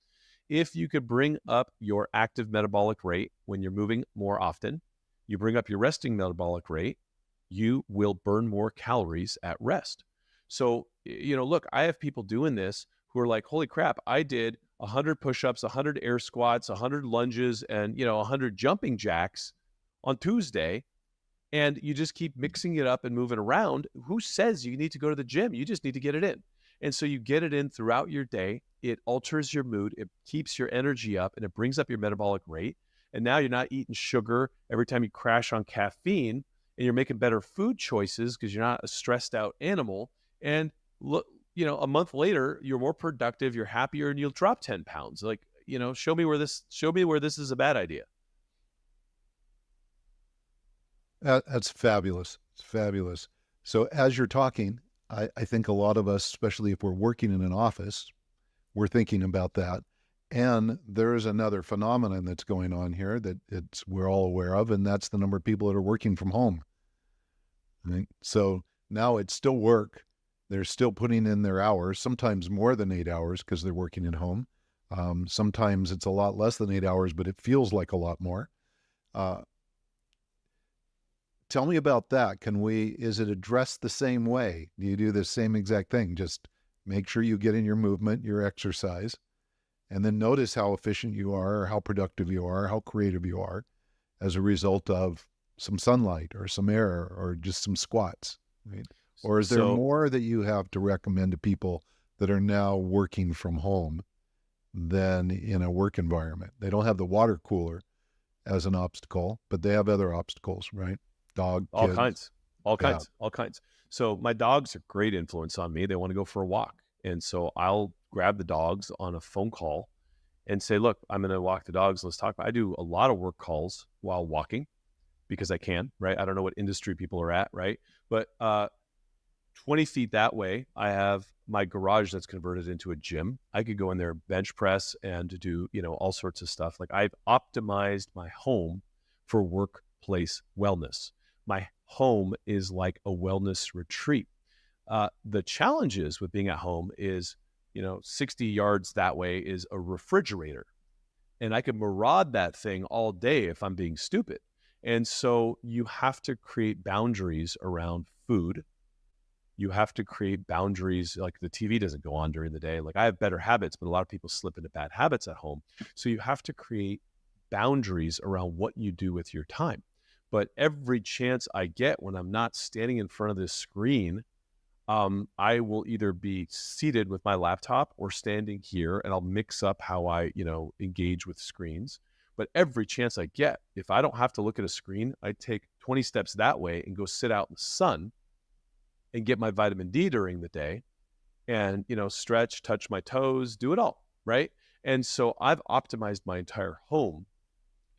If you could bring up your active metabolic rate when you're moving more often, you bring up your resting metabolic rate, you will burn more calories at rest. So, look, I have people doing this who are like, holy crap, I did 100 push-ups, 100 air squats, 100 lunges, and, 100 jumping jacks on Tuesday, and you just keep mixing it up and moving around. Who says you need to go to the gym? You just need to get it in. And so you get it in throughout your day. It alters your mood. It keeps your energy up, and it brings up your metabolic rate. And now you're not eating sugar every time you crash on caffeine, and you're making better food choices because you're not a stressed out animal. And look, a month later, you're more productive, you're happier, and you'll drop 10 pounds. Like, show me where this is a bad idea. That's fabulous. It's fabulous. So as you're talking, I think a lot of us, especially if we're working in an office, we're thinking about that. And there is another phenomenon that's going on here that we're all aware of, and that's the number of people that are working from home. Right? So now it's still work. They're still putting in their hours, sometimes more than 8 hours because they're working at home. Sometimes it's a lot less than 8 hours, but it feels like a lot more. Tell me about that. Is it addressed the same way? Do you do the same exact thing? Just make sure you get in your movement, your exercise, and then notice how efficient you are, or how productive you are, how creative you are as a result of some sunlight or some air or just some squats, right? Or is there more that you have to recommend to people that are now working from home than in a work environment? They don't have the water cooler as an obstacle, but they have other obstacles, right? Dog, all kids. kinds. So my dogs are great influence on me. They want to go for a walk. And so I'll grab the dogs on a phone call and say, look, I'm going to walk the dogs. Let's talk. I do a lot of work calls while walking because I can, right? I don't know what industry people are at, right? But 20 feet that way, I have my garage that's converted into a gym. I could go in there, bench press, and do, all sorts of stuff. Like, I've optimized my home for workplace wellness. My home is like a wellness retreat. The challenges with being at home is, 60 yards that way is a refrigerator, and I could maraud that thing all day if I'm being stupid. And so you have to create boundaries around food. You have to create boundaries, like the TV doesn't go on during the day. Like, I have better habits, but a lot of people slip into bad habits at home. So you have to create boundaries around what you do with your time. But every chance I get when I'm not standing in front of this screen, I will either be seated with my laptop or standing here, and I'll mix up how I, engage with screens. But every chance I get, if I don't have to look at a screen, I take 20 steps that way and go sit out in the sun and get my vitamin D during the day and, stretch, touch my toes, do it all, right? And so I've optimized my entire home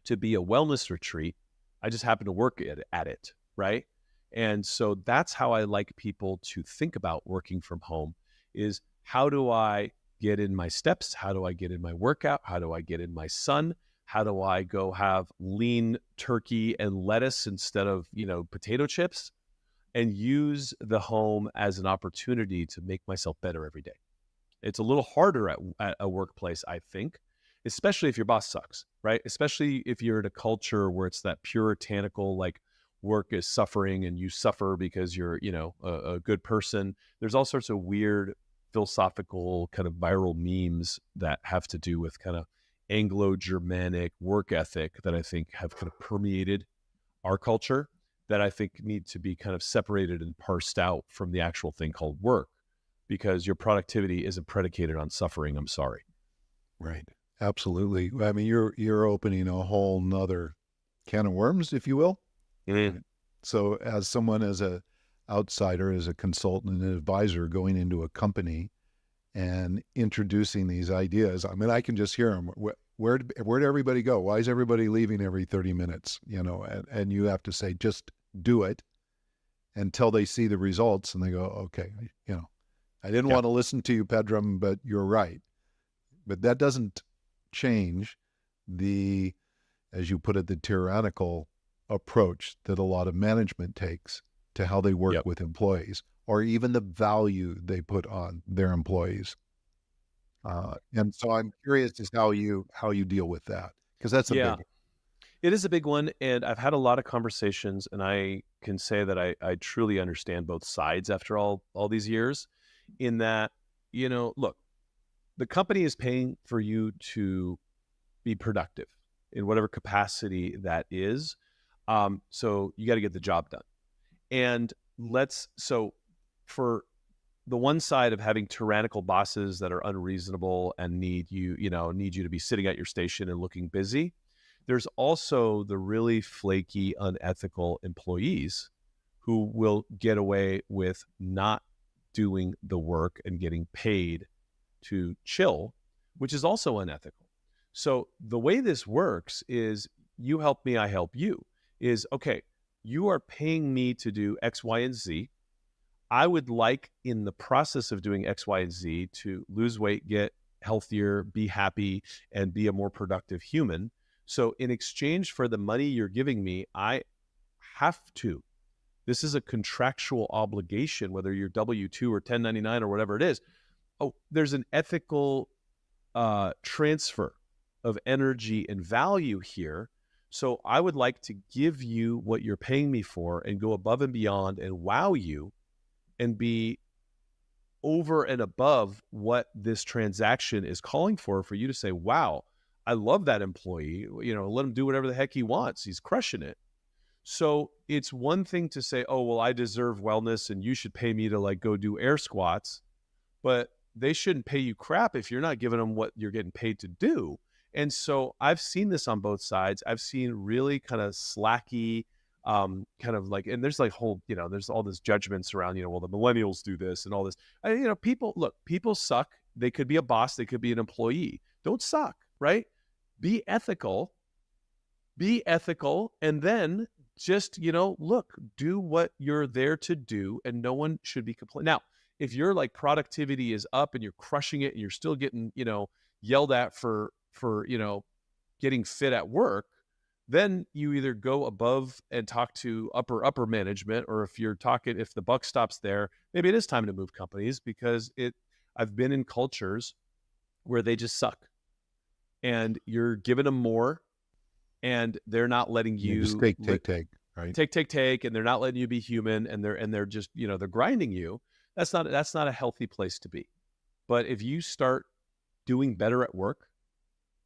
to be a wellness retreat. I just happen to work at it, right? And so that's how I like people to think about working from home is, how do I get in my steps? How do I get in my workout? How do I get in my sun? How do I go have lean turkey and lettuce instead of, potato chips, and use the home as an opportunity to make myself better every day? It's a little harder at a workplace, I think, especially if your boss sucks, right? Especially if you're in a culture where it's that puritanical, like, work is suffering and you suffer because you're, a good person. There's all sorts of weird philosophical kind of viral memes that have to do with kind of Anglo-Germanic work ethic that I think have kind of permeated our culture, that I think need to be kind of separated and parsed out from the actual thing called work, because your productivity isn't predicated on suffering. I'm sorry. Right. Absolutely. I mean, you're opening a whole nother can of worms, if you will. Mm. So as someone, as a outsider, as a consultant and advisor going into a company and introducing these ideas, I mean, I can just hear them. Where'd everybody go? Why is everybody leaving every 30 minutes? And you have to say, just do it until they see the results and they go, okay, I didn't want to listen to you, Pedram, but you're right. But that doesn't change the, as you put it, the tyrannical approach that a lot of management takes to how they work with employees, or even the value they put on their employees. And so I'm curious as how you deal with that, because that's a big one. It is a big one, and I've had a lot of conversations, and I can say that I truly understand both sides after all these years, in that, look, the company is paying for you to be productive in whatever capacity that is. So you got to get the job done. And so for the one side of having tyrannical bosses that are unreasonable and need you to be sitting at your station and looking busy, there's also the really flaky, unethical employees who will get away with not doing the work and getting paid to chill, which is also unethical. So the way this works is, you help me, I help you. Is, okay, you are paying me to do X, Y, and Z. I would like, in the process of doing X, Y, and Z, to lose weight, get healthier, be happy, and be a more productive human. So in exchange for the money you're giving me, I have to. This is a contractual obligation, whether you're W-2 or 1099 or whatever it is. Oh, there's an ethical transfer of energy and value here. So I would like to give you what you're paying me for and go above and beyond and wow you and be over and above what this transaction is calling for you to say, wow, I love that employee. Let him do whatever the heck he wants. He's crushing it. So it's one thing to say, oh, well, I deserve wellness and you should pay me to go do air squats, but they shouldn't pay you crap if you're not giving them what you're getting paid to do. And so I've seen this on both sides. I've seen really kind of slacky, kind of and there's there's all this judgments around, well, the millennials do this and all this. People suck. They could be a boss. They could be an employee. Don't suck, right? Be ethical. And then just, do what you're there to do, and no one should be complaining. Now, if your productivity is up and you're crushing it and you're still getting, yelled at for getting fit at work, Then you either go above and talk to upper management, or if the buck stops there, maybe it is time to move companies, because I've been in cultures where they just suck, and you're giving them more, and they're not letting You just you take, right? take, and they're not letting you be human, and they're just, they're grinding you. That's not a healthy place to be. But if you start doing better at work,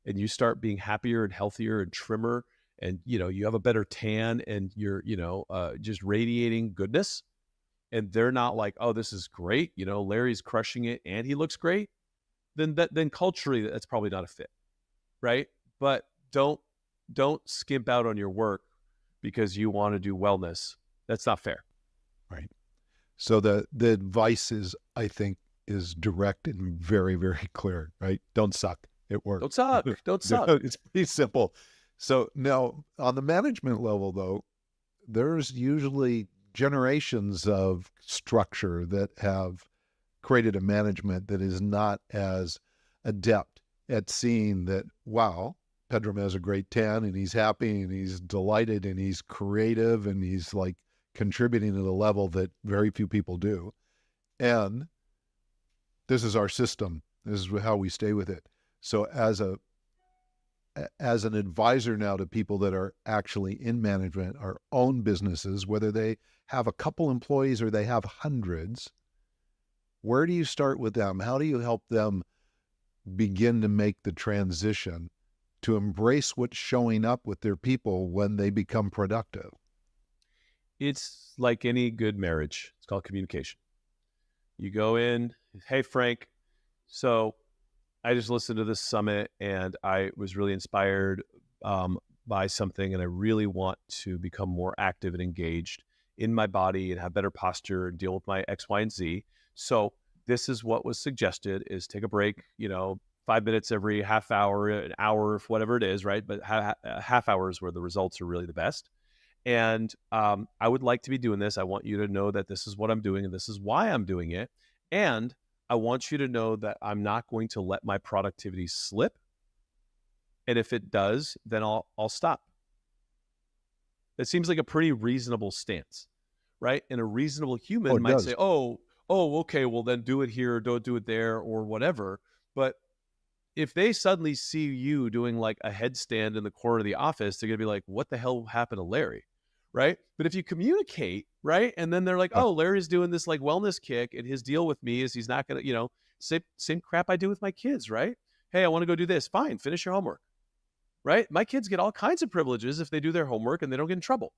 and you start being happier and healthier and trimmer, and you have a better tan, and you're just radiating goodness, and they're not like, oh, this is great, Larry's crushing it and he looks great, then culturally that's probably not a fit, right? But don't skimp out on your work because you want to do wellness. That's not fair. Right. So the advice is, I think, is direct and very, very clear, right? Don't suck at work. Don't suck. Don't suck. It's pretty simple. So now on the management level, though, there's usually generations of structure that have created a management that is not as adept at seeing that, wow, Pedram has a great tan and he's happy and he's delighted and he's creative and he's like contributing at a level that very few people do. And this is our system. This is how we stay with it. So as an advisor now to people that are actually in management, our own businesses, whether they have a couple employees or they have hundreds, where do you start with them? How do you help them begin to make the transition to embrace what's showing up with their people when they become productive? It's like any good marriage. It's called communication. You go in, hey, Frank, so I just listened to this summit and I was really inspired by something, and I really want to become more active and engaged in my body and have better posture and deal with my X, Y, and Z. So this is what was suggested: is take a break, 5 minutes every half hour, an hour, whatever it is, right? But half hours where the results are really the best. And I would like to be doing this. I want you to know that this is what I'm doing and this is why I'm doing it. And I want you to know that I'm not going to let my productivity slip. And if it does, then I'll stop. That seems like a pretty reasonable stance, right? And a reasonable human might say, oh, okay, well then do it here, or don't do it there, or whatever. But if they suddenly see you doing like a headstand in the corner of the office, they're going to be like, what the hell happened to Larry? Right? But if you communicate, right, and then they're like, oh, Larry's doing this like wellness kick, and his deal with me is he's not going to, same crap I do with my kids, right? Hey, I want to go do this. Fine, finish your homework, right? My kids get all kinds of privileges if they do their homework and they don't get in trouble.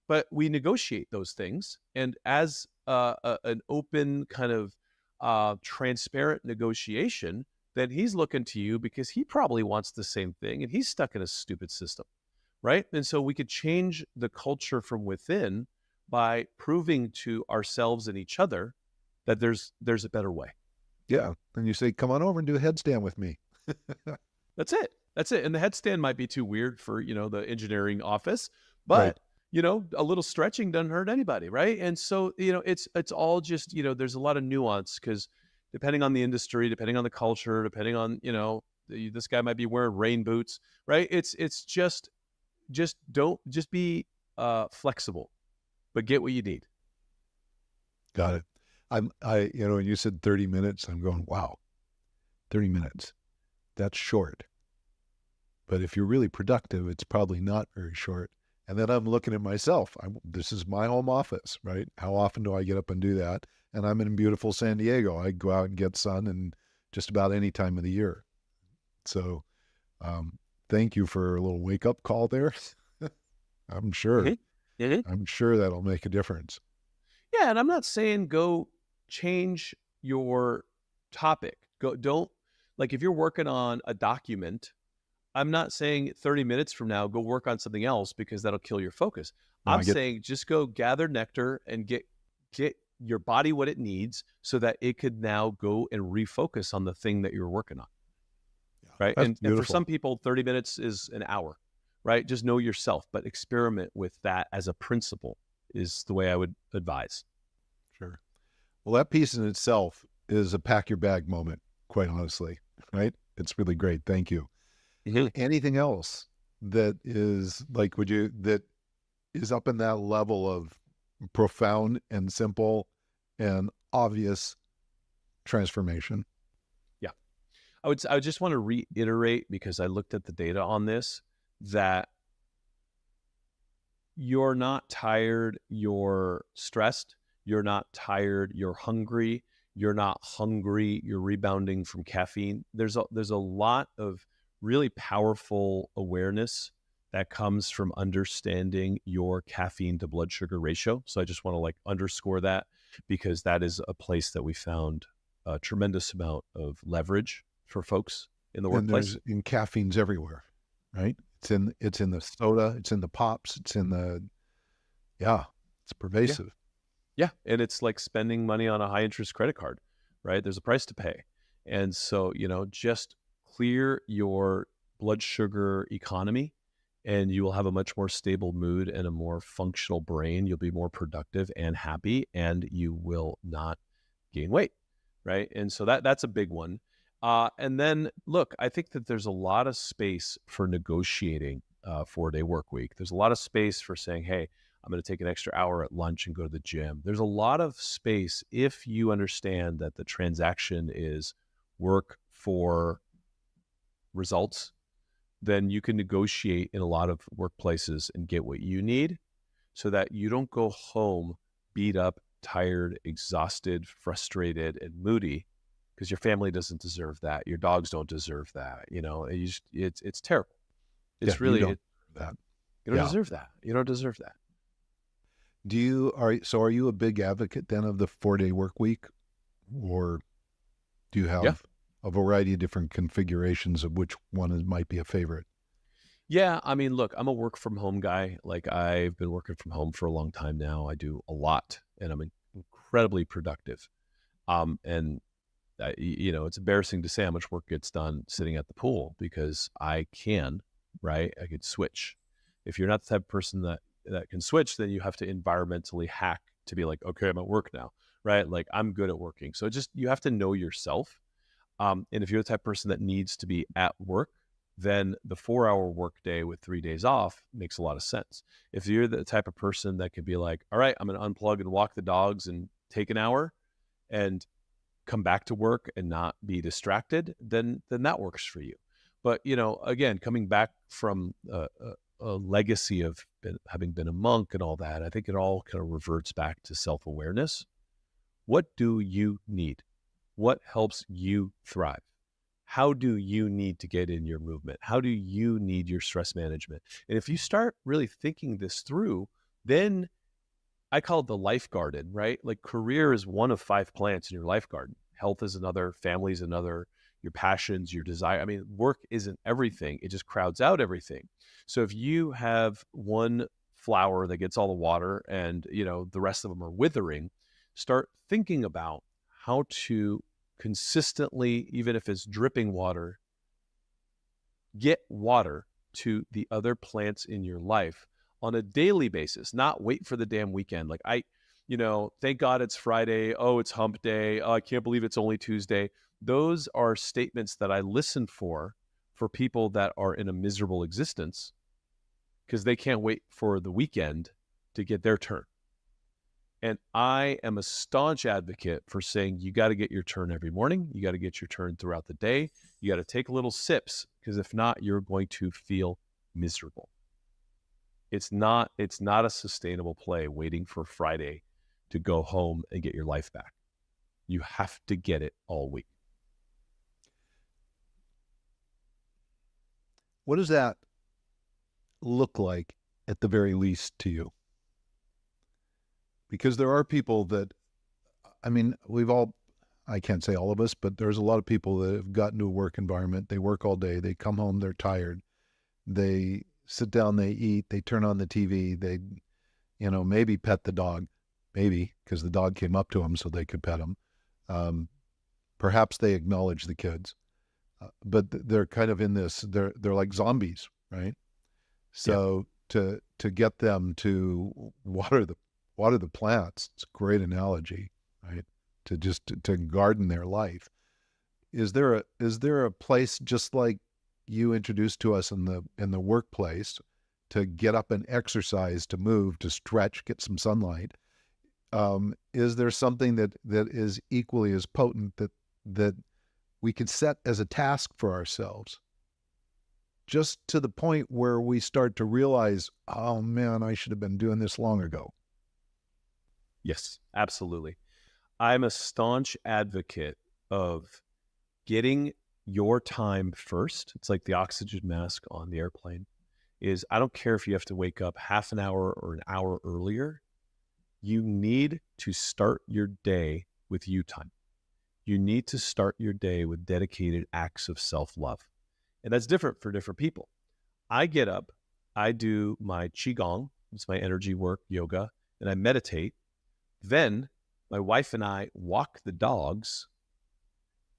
But we negotiate those things, and as an open kind of transparent negotiation, then he's looking to you because he probably wants the same thing, and he's stuck in a stupid system. Right? And so we could change the culture from within by proving to ourselves and each other that there's a better way. Yeah. And you say, come on over and do a headstand with me. That's it. And the headstand might be too weird for, the engineering office, but, right, a little stretching doesn't hurt anybody. Right. And so, it's all just, there's a lot of nuance, because depending on the industry, depending on the culture, depending on, this guy might be wearing rain boots, right? It's just be flexible, but get what you need. Got it. When you said 30 minutes, I'm going, wow, 30 minutes. That's short. But if you're really productive, it's probably not very short. And then I'm looking at myself. This is my home office, right? How often do I get up and do that? And I'm in beautiful San Diego. I go out and get sun in just about any time of the year. So thank you for a little wake-up call there. I'm sure. Mm-hmm. Mm-hmm. I'm sure that'll make a difference. Yeah, and I'm not saying go change your topic. Don't, like, if you're working on a document, I'm not saying 30 minutes from now, go work on something else, because that'll kill your focus. I'm saying just go gather nectar and get your body what it needs so that it could now go and refocus on the thing that you're working on. Yeah, right. And for some people, 30 minutes is an hour, right? Just know yourself, but experiment with that as a principle is the way I would advise. Sure. Well, that piece in itself is a pack your bag moment, quite honestly, right? It's really great. Thank you. Mm-hmm. Anything else that is like, that is up in that level of profound and simple and obvious transformation? Yeah. I would just want to reiterate, because I looked at the data on this, that you're not tired, you're stressed, you're not tired, you're hungry, you're not hungry, you're rebounding from caffeine. There's a lot of really powerful awareness that comes from understanding your caffeine to blood sugar ratio. So I just want to like underscore that, because that is a place that we found a tremendous amount of leverage for folks in the And workplace. caffeine's everywhere, right? It's in the soda, it's in the pops, it's in the, yeah, it's Yeah. pervasive. Yeah. And it's like spending money on a high interest credit card, right? There's a price to pay. And so, just clear your blood sugar economy, and you will have a much more stable mood and a more functional brain. You'll be more productive and happy, and you will not gain weight, right? And so that's a big one. And then look, I think that there's a lot of space for negotiating 4-day work week. There's a lot of space for saying, hey, I'm going to take an extra hour at lunch and go to the gym. There's a lot of space if you understand that the transaction is work for results. Then you can negotiate in a lot of workplaces and get what you need, so that you don't go home beat up, tired, exhausted, frustrated, and moody, because your family doesn't deserve that. Your dogs don't deserve that. It's terrible. Yeah, It's you really, don't that. you don't Yeah. deserve that. You don't deserve that. Are you a big advocate then of the 4-day work week, or do you Yeah. have a variety of different configurations of which one might be a favorite? Yeah. I mean, look, I'm a work from home guy. Like, I've been working from home for a long time now. I do a lot, and I'm incredibly productive. And it's embarrassing to say how much work gets done sitting at the pool, because I can, right? I could switch. If you're not the type of person that can switch, then you have to environmentally hack to be like, okay, I'm at work now, right? Like, I'm good at working. So you have to know yourself. And if you're the type of person that needs to be at work, then the 4-hour workday with 3 days off makes a lot of sense. If you're the type of person that could be like, all right, I'm going to unplug and walk the dogs and take an hour and come back to work and not be distracted, then that works for you. But, again, coming back from a legacy of having been a monk and all that, I think it all kind of reverts back to self-awareness. What do you need? What helps you thrive? How do you need to get in your movement? How do you need your stress management? And if you start really thinking this through, then I call it the life garden, right? Like, career is one of 5 plants in your life garden. Health is another, family is another, your passions, your desire. I mean, work isn't everything. It just crowds out everything. So if you have one flower that gets all the water and, the rest of them are withering, start thinking about how to consistently, even if it's dripping water, get water to the other plants in your life on a daily basis, not wait for the damn weekend. Like, thank God it's Friday. Oh, it's hump day. Oh, I can't believe it's only Tuesday. Those are statements that I listen for people that are in a miserable existence, because they can't wait for the weekend to get their turn. And I am a staunch advocate for saying you got to get your turn every morning. You got to get your turn throughout the day. You got to take little sips, because if not, you're going to feel miserable. It's not a sustainable play waiting for Friday to go home and get your life back. You have to get it all week. What does that look like at the very least to you? Because there are people that, I mean, I can't say all of us, but there's a lot of people that have gotten to a work environment. They work all day. They come home, they're tired. They sit down, they eat, they turn on the TV. They, maybe pet the dog, maybe because the dog came up to them so they could pet him. Perhaps they acknowledge the kids, but they're kind of in this, they're like zombies, right? So to get them to water the plants, it's a great analogy, right? To garden their life. Is there a place just like you introduced to us in the workplace to get up and exercise, to move, to stretch, get some sunlight. Is there something that is equally as potent that we could set as a task for ourselves, just to the point where we start to realize, oh man, I should have been doing this long ago? Yes, absolutely. I'm a staunch advocate of getting your time first. It's like the oxygen mask on the airplane. Is I don't care if you have to wake up half an hour or an hour earlier. You need to start your day with you time. You need to start your day with dedicated acts of self-love. And that's different for different people. I get up, I do my Qigong, it's my energy work, yoga, and I meditate. Then my wife and I walk the dogs.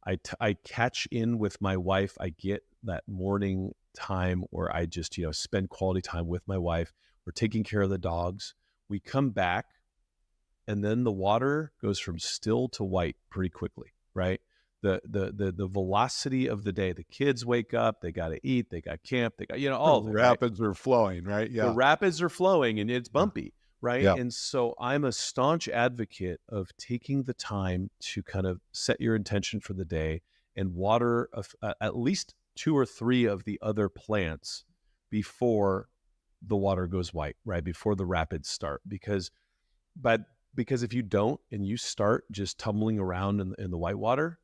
I catch in with my wife. I get that morning time where I just, spend quality time with my wife. We're taking care of the dogs. We come back, and then the water goes from still to white pretty quickly, right? The velocity of the day. The kids wake up, they got to eat, they got camp, they got, all of The it, right? rapids are flowing, right? The Yeah. rapids are flowing and it's bumpy, right? Yeah. And so I'm a staunch advocate of taking the time to kind of set your intention for the day and water at least 2 or 3 of the other plants before the water goes white, right? Before the rapids start. Because if you don't and you start just tumbling around in the white water,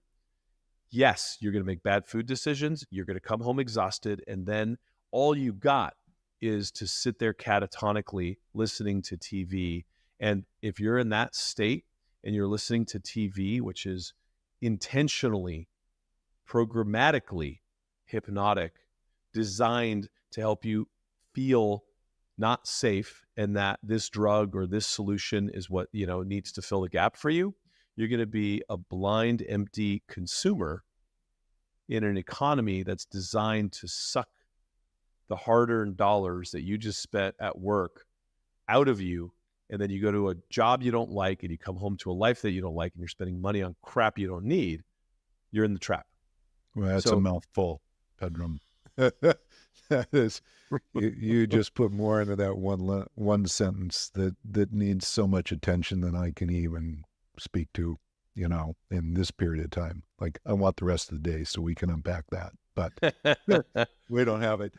yes, you're going to make bad food decisions. You're going to come home exhausted. And then all you got is to sit there catatonically listening to TV. And if you're in that state and you're listening to TV, which is intentionally, programmatically hypnotic, designed to help you feel not safe and that this drug or this solution is what, needs to fill the gap for you, you're going to be a blind, empty consumer in an economy that's designed to suck the hard-earned dollars that you just spent at work out of you. And then you go to a job you don't like and you come home to a life that you don't like and you're spending money on crap you don't need. You're in the trap. Well, that's a mouthful, Pedram. That is, you just put more into that one sentence that needs so much attention than I can even speak to, in this period of time. Like, I want the rest of the day so we can unpack that, but we don't have it.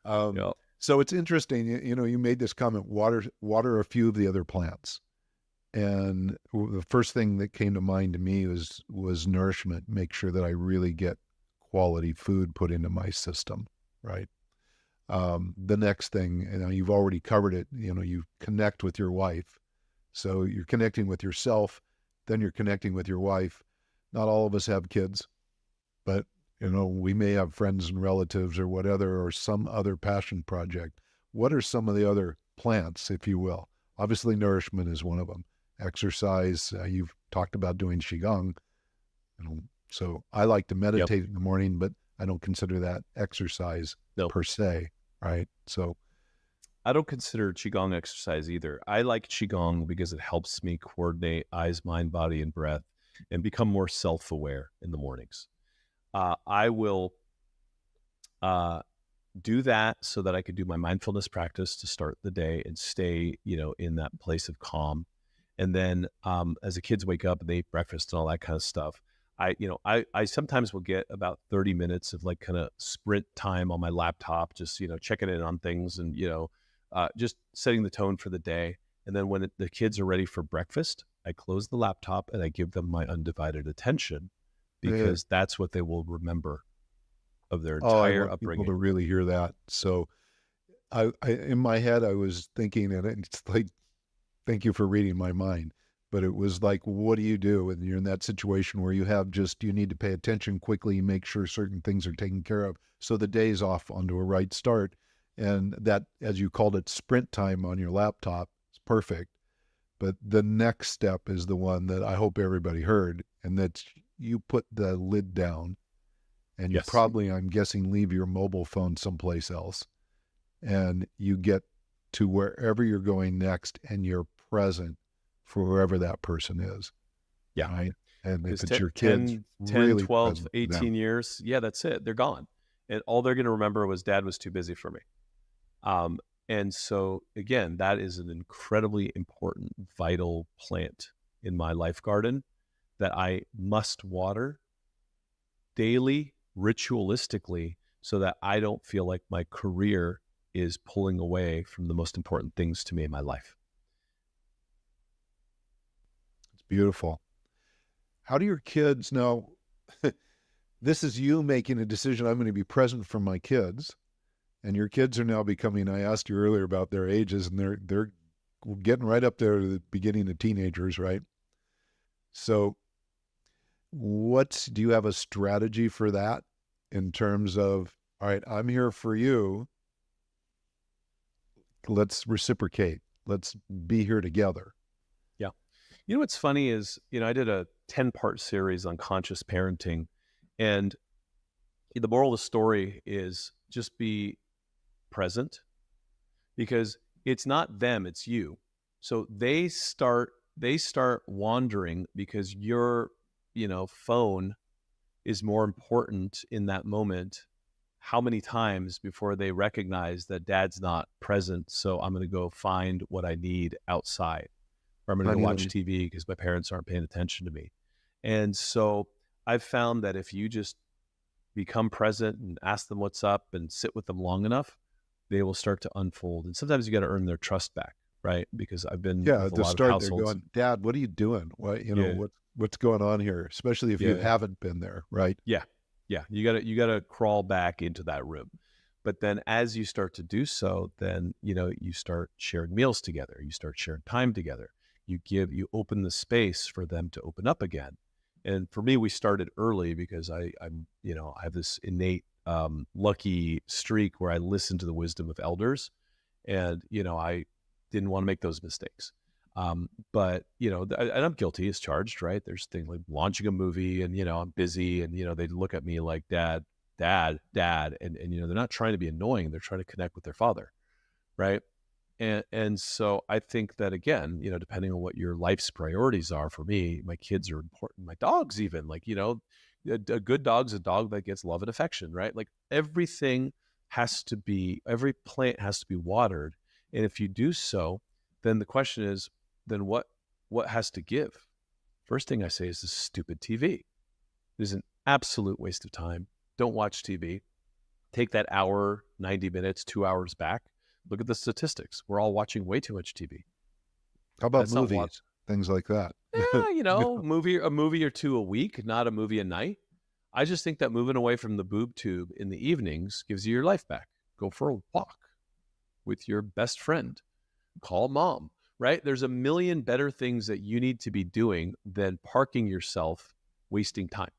Yep. So it's interesting, you made this comment, water a few of the other plants. And the first thing that came to mind to me was nourishment. Make sure that I really get quality food put into my system, right? The next thing, you've already covered it, you connect with your wife. So you're connecting with yourself, then you're connecting with your wife. Not all of us have kids, but we may have friends and relatives or whatever, or some other passion project. What are some of the other plants, if you will? Obviously, nourishment is one of them. Exercise, you've talked about doing Qigong. So I like to meditate in the morning, but I don't consider that exercise per se, right? So I don't consider Qigong exercise either. I like Qigong because it helps me coordinate eyes, mind, body, and breath and become more self-aware in the mornings. I will do that so that I could do my mindfulness practice to start the day and stay, in that place of calm. And then as the kids wake up and they eat breakfast and all that kind of stuff, I sometimes will get about 30 minutes of like kind of sprint time on my laptop, just, checking in on things and, just setting the tone for the day. And then when the kids are ready for breakfast, I close the laptop and I give them my undivided attention because that's what they will remember of their entire I want upbringing. people to really hear that. So I in my head, I was thinking, and it's like, thank you for reading my mind. But it was like, what do you do when you're in that situation where you need to pay attention quickly, make sure certain things are taken care of, so the day's off onto a right start. And that, as you called it, sprint time on your laptop is perfect. But the next step is the one that I hope everybody heard, and that's you put the lid down and you probably, I'm guessing, leave your mobile phone someplace else, and you get to wherever you're going next and you're present for whoever that person is. Yeah. Right. And if it's your kids, 10, really 12, 18 years, that's it. They're gone. and all they're going to remember was dad was too busy for me. Um, and so again, that is an incredibly important, vital plant in my life garden that I must water daily, ritualistically, so that I don't feel like my career is pulling away from the most important things to me in my life. It's beautiful. How do your kids know? This is you making a decision. I'm going to be present for my kids, and your kids are now becoming. I asked you earlier about their ages, and they're getting right up there to the beginning of teenagers, right? So, do you have a strategy for that in terms of, all right, I'm here for you. Let's reciprocate. Let's be here together. Yeah. You know what's funny is, I did a 10-part series on conscious parenting, and the moral of the story is just be present, because it's not them, it's you. So they start wandering because your, phone is more important in that moment. How many times before they recognize that dad's not present, so I'm going to go find what I need outside, or I'm going to go watch TV because my parents aren't paying attention to me. And so I've found that if you just become present and ask them what's up and sit with them long enough, they will start to unfold. And sometimes you got to earn their trust back, right? Because I've been with a lot of households. They're going, Dad, what are you doing? What, what's going on here? Especially if you haven't been there, right? Yeah. You gotta crawl back into that room. But then as you start to do so, then, you start sharing meals together. You start sharing time together. You open the space for them to open up again. And for me, we started early because I have this innate lucky streak where I listen to the wisdom of elders, and I didn't want to make those mistakes. But and I'm guilty as charged, right? There's things like launching a movie, and I'm busy, and they look at me like dad, and they're not trying to be annoying, they're trying to connect with their father, right? And so I think that, again, depending on what your life's priorities are, for me, my kids are important. My dogs, even, like, a good dog's a dog that gets love and affection, right? Like every plant has to be watered. And if you do so, then the question is, then what has to give? First thing I say is this stupid TV. It is an absolute waste of time. Don't watch TV. Take that hour, 90 minutes, 2 hours back. Look at the statistics. We're all watching way too much TV. How about movies? Things like that. A movie or two a week, not a movie a night. I just think that moving away from the boob tube in the evenings gives you your life back. Go for a walk with your best friend. Call mom, right? There's a million better things that you need to be doing than parking yourself, wasting time.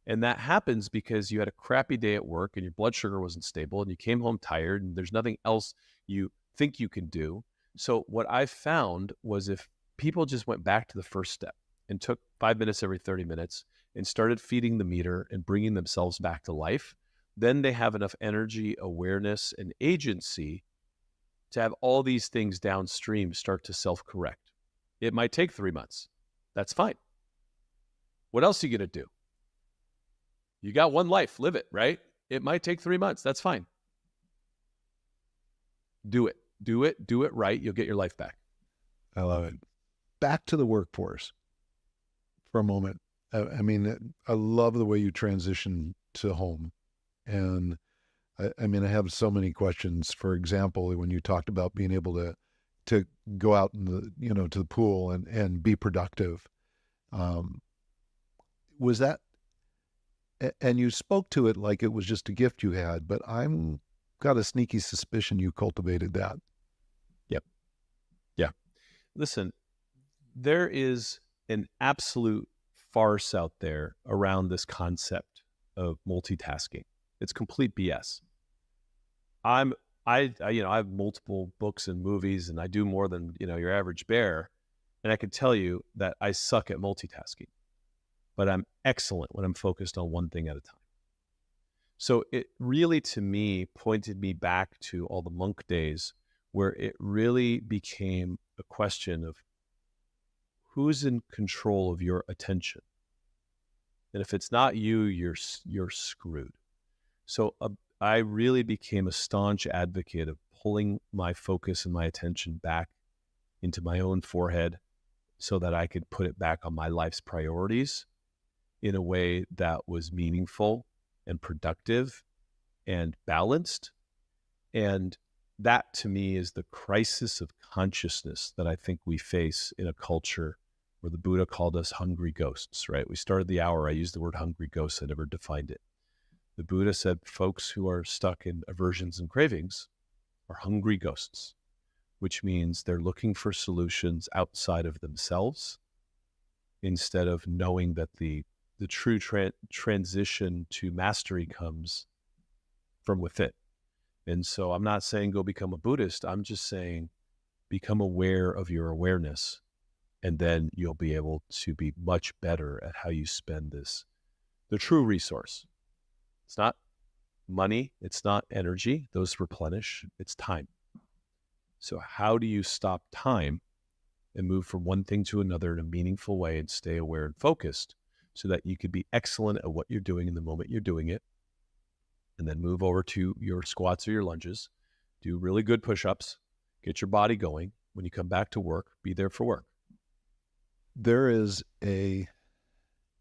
And that happens because you had a crappy day at work and your blood sugar wasn't stable and you came home tired and there's nothing else you think you can do. So what I found was, if people just went back to the first step and took 5 minutes every 30 minutes and started feeding the meter and bringing themselves back to life, then they have enough energy, awareness, and agency to have all these things downstream start to self-correct. It might take 3 months. That's fine. What else are you going to do? You got one life, live it, right? It might take 3 months. That's fine. Do it right. You'll get your life back. I love it. Back to the workforce for a moment. I mean, I love the way you transition to home. And I mean, I have so many questions. For example, when you talked about being able to go out in the, to the pool and be productive, was that, and you spoke to it like it was just a gift you had, but I'm got a sneaky suspicion you cultivated that. Yep. Yeah. Listen, there is an absolute farce out there around this concept of multitasking. It's complete BS. I have multiple books and movies, and I do more than, your average bear. And I can tell you that I suck at multitasking, but I'm excellent when I'm focused on one thing at a time. So it really, to me, pointed me back to all the monk days, where it really became a question of who's in control of your attention. And if it's not you, you're screwed. So I really became a staunch advocate of pulling my focus and my attention back into my own forehead so that I could put it back on my life's priorities in a way that was meaningful and productive and balanced. And that to me is the crisis of consciousness that I think we face in a culture where the Buddha called us hungry ghosts, right? We started the hour, I used the word hungry ghosts, I never defined it. The Buddha said folks who are stuck in aversions and cravings are hungry ghosts, which means they're looking for solutions outside of themselves instead of knowing that the true transition to mastery comes from within. And so I'm not saying go become a Buddhist. I'm just saying become aware of your awareness, and then you'll be able to be much better at how you spend the true resource. It's not money. It's not energy. Those replenish. It's time. So how do you stop time and move from one thing to another in a meaningful way and stay aware and focused so that you could be excellent at what you're doing in the moment you're doing it, and then move over to your squats or your lunges, do really good push-ups, get your body going. When you come back to work, be there for work. There is a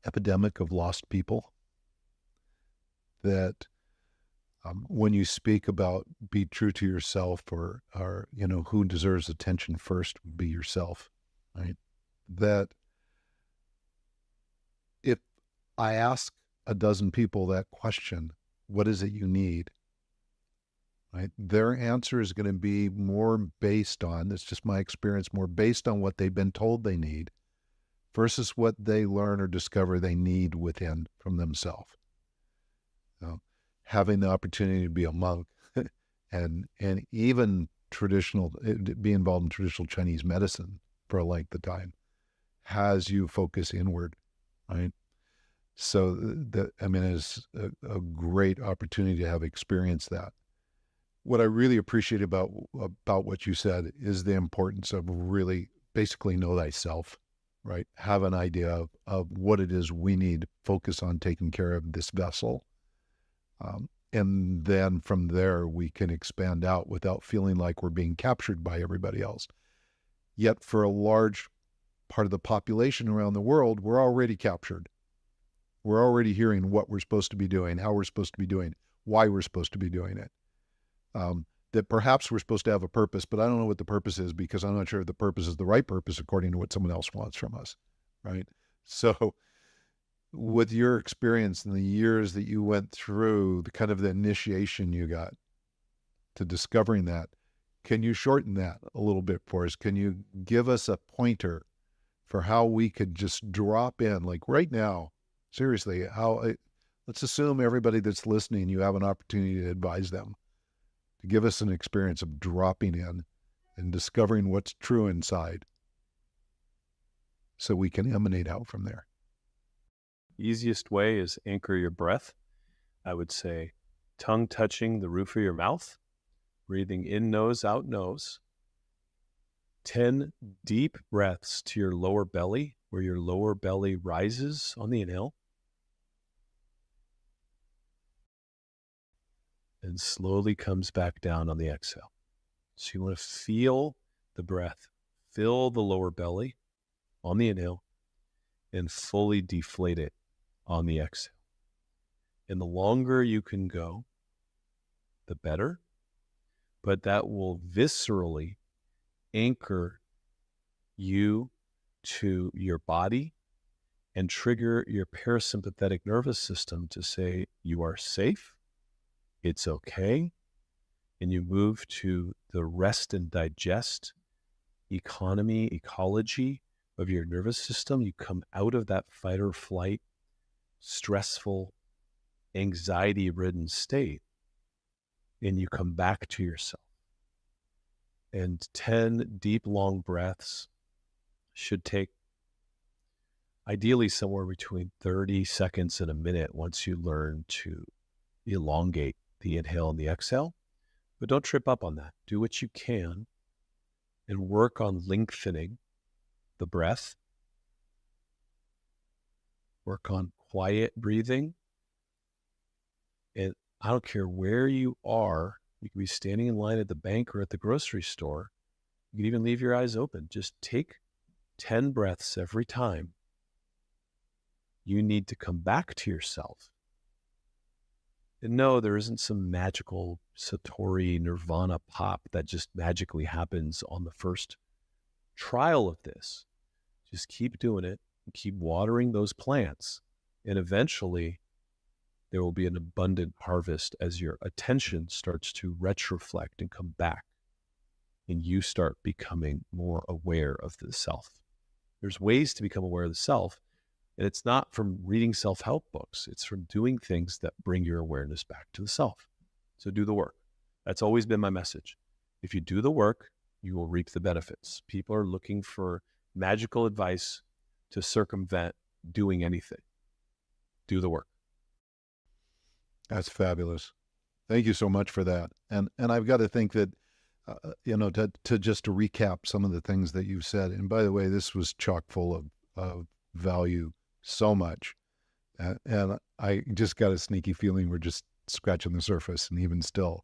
epidemic of lost people that when you speak about be true to yourself, or who deserves attention first would be yourself, right? That if I ask a dozen people that question, what is it you need? Right? Their answer is going to be more based on, it's just my experience, more based on what they've been told they need versus what they learn or discover they need within from themselves. Having the opportunity to be a monk and even be involved in traditional Chinese medicine for a length of time has you focus inward, right? So it's a great opportunity to have experienced that. What I really appreciate about what you said is the importance of really basically know thyself, right? Have an idea of what it is we need, focus on taking care of this vessel. And then from there, we can expand out without feeling like we're being captured by everybody else. Yet for a large part of the population around the world, we're already captured. We're already hearing what we're supposed to be doing, how we're supposed to be doing, why we're supposed to be doing it. That perhaps we're supposed to have a purpose, but I don't know what the purpose is because I'm not sure if the purpose is the right purpose according to what someone else wants from us, right? So with your experience and the years that you went through, the initiation you got to discovering that, can you shorten that a little bit for us? Can you give us a pointer for how we could just drop in, like right now, seriously, let's assume everybody that's listening, you have an opportunity to advise them, to give us an experience of dropping in and discovering what's true inside so we can emanate out from there. Easiest way is anchor your breath. I would say tongue touching the roof of your mouth, breathing in nose, out nose. 10 deep breaths to your lower belly, where your lower belly rises on the inhale. And slowly comes back down on the exhale. So you want to feel the breath, fill the lower belly on the inhale, and fully deflate it on the exhale. And the longer you can go, the better. But that will viscerally anchor you to your body and trigger your parasympathetic nervous system to say you are safe, it's okay, and you move to the rest and digest ecology of your nervous system. You come out of that fight or flight, stressful, anxiety-ridden state, and you come back to yourself. And 10 deep, long breaths should take ideally somewhere between 30 seconds and a minute once you learn to elongate the inhale and the exhale. But don't trip up on that. Do what you can and work on lengthening the breath. Work on quiet breathing. And I don't care where you are. You can be standing in line at the bank or at the grocery store. You can even leave your eyes open. Just take 10 breaths every time you need to come back to yourself. And no, there isn't some magical Satori Nirvana pop that just magically happens on the first trial of this. Just keep doing it and keep watering those plants. And eventually there will be an abundant harvest as your attention starts to retroflect and come back. And you start becoming more aware of the self. There's ways to become aware of the self. And it's not from reading self-help books. It's from doing things that bring your awareness back to the self. So do the work. That's always been my message. If you do the work, you will reap the benefits. People are looking for magical advice to circumvent doing anything. Do the work. That's fabulous. Thank you so much for that. And I've got to think that, to just to recap some of the things that you've said. And by the way, this was chock full of value, so much. And I just got a sneaky feeling we're just scratching the surface, and even still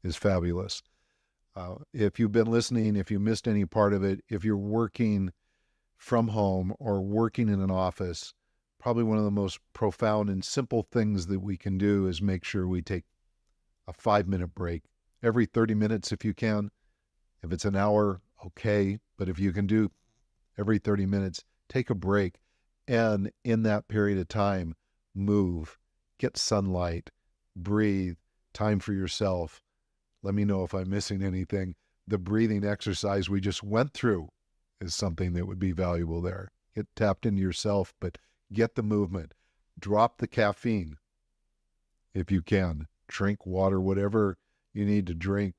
is fabulous. If you've been listening, if you missed any part of it, if you're working from home or working in an office, probably one of the most profound and simple things that we can do is make sure we take a 5-minute break every 30 minutes if you can. If it's an hour, okay. But if you can do every 30 minutes, take a break. And in that period of time, move, get sunlight, breathe, time for yourself. Let me know if I'm missing anything. The breathing exercise we just went through is something that would be valuable there. Get tapped into yourself, but get the movement. Drop the caffeine if you can. Drink water, whatever you need to drink,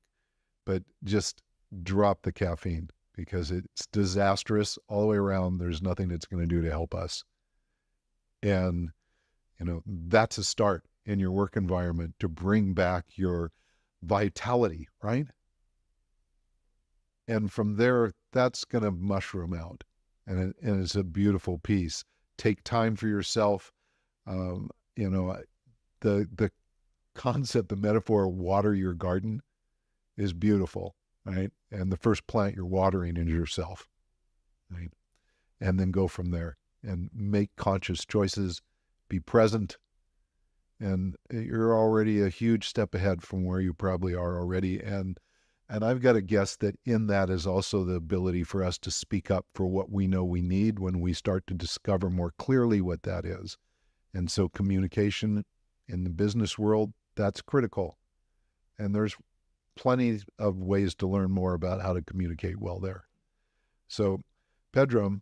but just drop the caffeine because it's disastrous all the way around. There's nothing it's going to do to help us. And, that's a start in your work environment to bring back your vitality, right? And from there, that's going to mushroom out. And it's a beautiful piece. Take time for yourself. The concept, the metaphor of water your garden is beautiful, right? And the first plant you're watering is yourself, right? And then go from there and make conscious choices, be present. And you're already a huge step ahead from where you probably are already. And I've got to guess that in that is also the ability for us to speak up for what we know we need when we start to discover more clearly what that is. And so communication in the business world, that's critical. And there's plenty of ways to learn more about how to communicate well there. So, Pedram,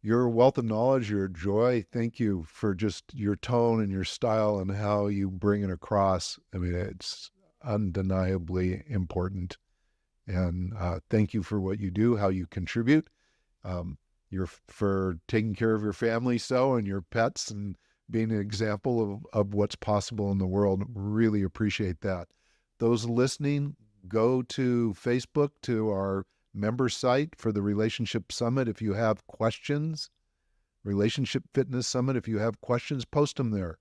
your wealth of knowledge, your joy, thank you for just your tone and your style and how you bring it across. I mean, it's undeniably important. And thank you for what you do, how you contribute. You're for taking care of your family and your pets and being an example of what's possible in the world. Really appreciate that. Those listening, go to Facebook, to our member site for the Relationship Summit. If you have questions, Relationship Fitness Summit, if you have questions, post them there.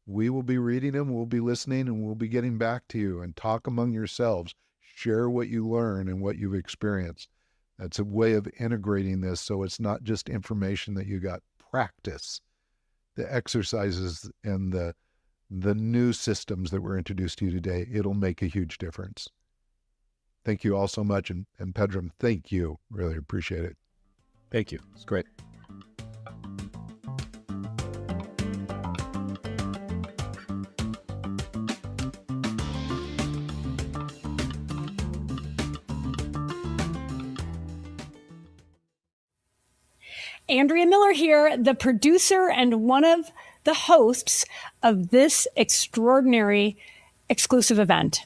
We will be reading them, we'll be listening, and we'll be getting back to you. And talk among yourselves. Share what you learn and what you've experienced. That's a way of integrating this so it's not just information that you got. Practice the exercises and the new systems that were introduced to you today. It'll make a huge difference. Thank you all so much. And Pedram, thank you. Really appreciate it. Thank you. It's great. Andrea Miller here, the producer and one of the hosts of this extraordinary exclusive event.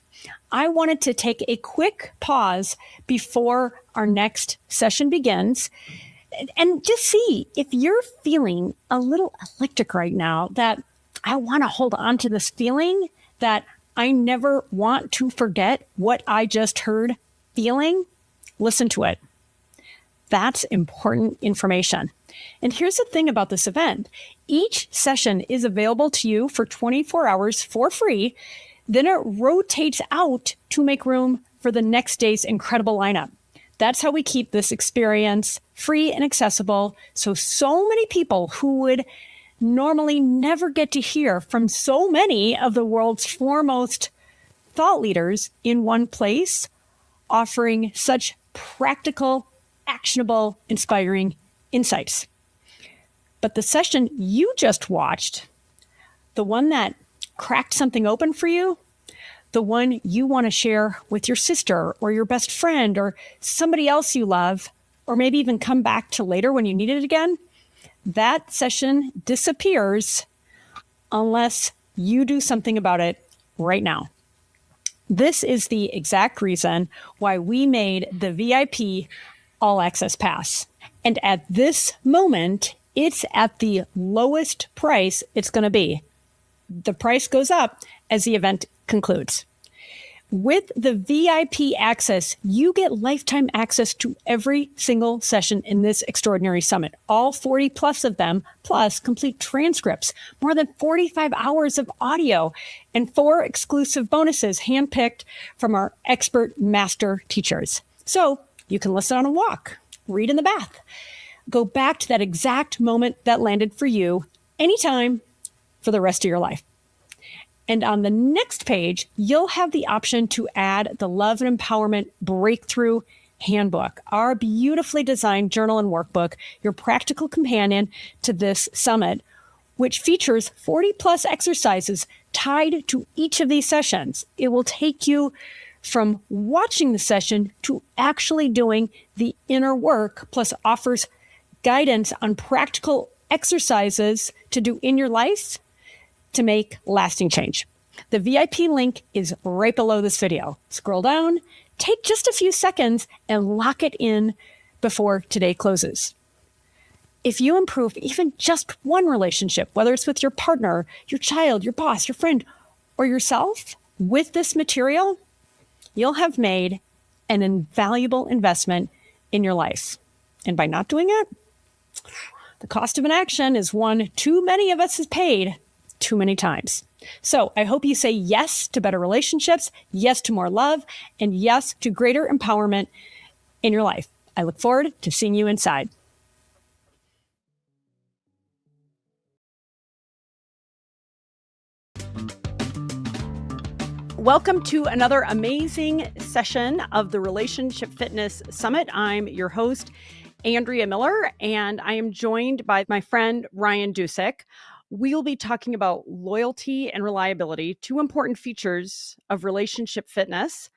I wanted to take a quick pause before our next session begins and just see if you're feeling a little electric right now, that I want to hold on to this feeling, that I never want to forget what I just heard feeling. Listen to it. That's important information. And here's the thing about this event. Each session is available to you for 24 hours for free. Then it rotates out to make room for the next day's incredible lineup. That's how we keep this experience free and accessible. So many people who would normally never get to hear from so many of the world's foremost thought leaders in one place, offering such practical, actionable, inspiring insights. But the session you just watched, the one that cracked something open for you, the one you want to share with your sister or your best friend or somebody else you love, or maybe even come back to later when you need it again, that session disappears unless you do something about it right now. This is the exact reason why we made the VIP All Access Pass. And at this moment, it's at the lowest price it's going to be. The price goes up as the event concludes. With the VIP access, you get lifetime access to every single session in this extraordinary summit, all 40 plus of them, plus complete transcripts, more than 45 hours of audio, and 4 exclusive bonuses handpicked from our expert master teachers. So you can listen on a walk, read in the bath, go back to that exact moment that landed for you anytime for the rest of your life. And on the next page, you'll have the option to add the Love and Empowerment Breakthrough Handbook, our beautifully designed journal and workbook, your practical companion to this summit, which features 40 plus exercises tied to each of these sessions. It will take you from watching the session to actually doing the inner work, plus offers guidance on practical exercises to do in your life to make lasting change. The VIP link is right below this video. Scroll down, take just a few seconds, and lock it in before today closes. If you improve even just one relationship, whether it's with your partner, your child, your boss, your friend, or yourself, with this material, you'll have made an invaluable investment in your life. And by not doing it, the cost of inaction is one too many of us has paid too many times. So I hope you say yes to better relationships, yes to more love, and yes to greater empowerment in your life. I look forward to seeing you inside. Welcome to another amazing session of the Relationship Fitness Summit. I'm your host, Andrea Miller, and I am joined by my friend, Ryan Dusick. We'll be talking about loyalty and reliability, 2 important features of relationship fitness,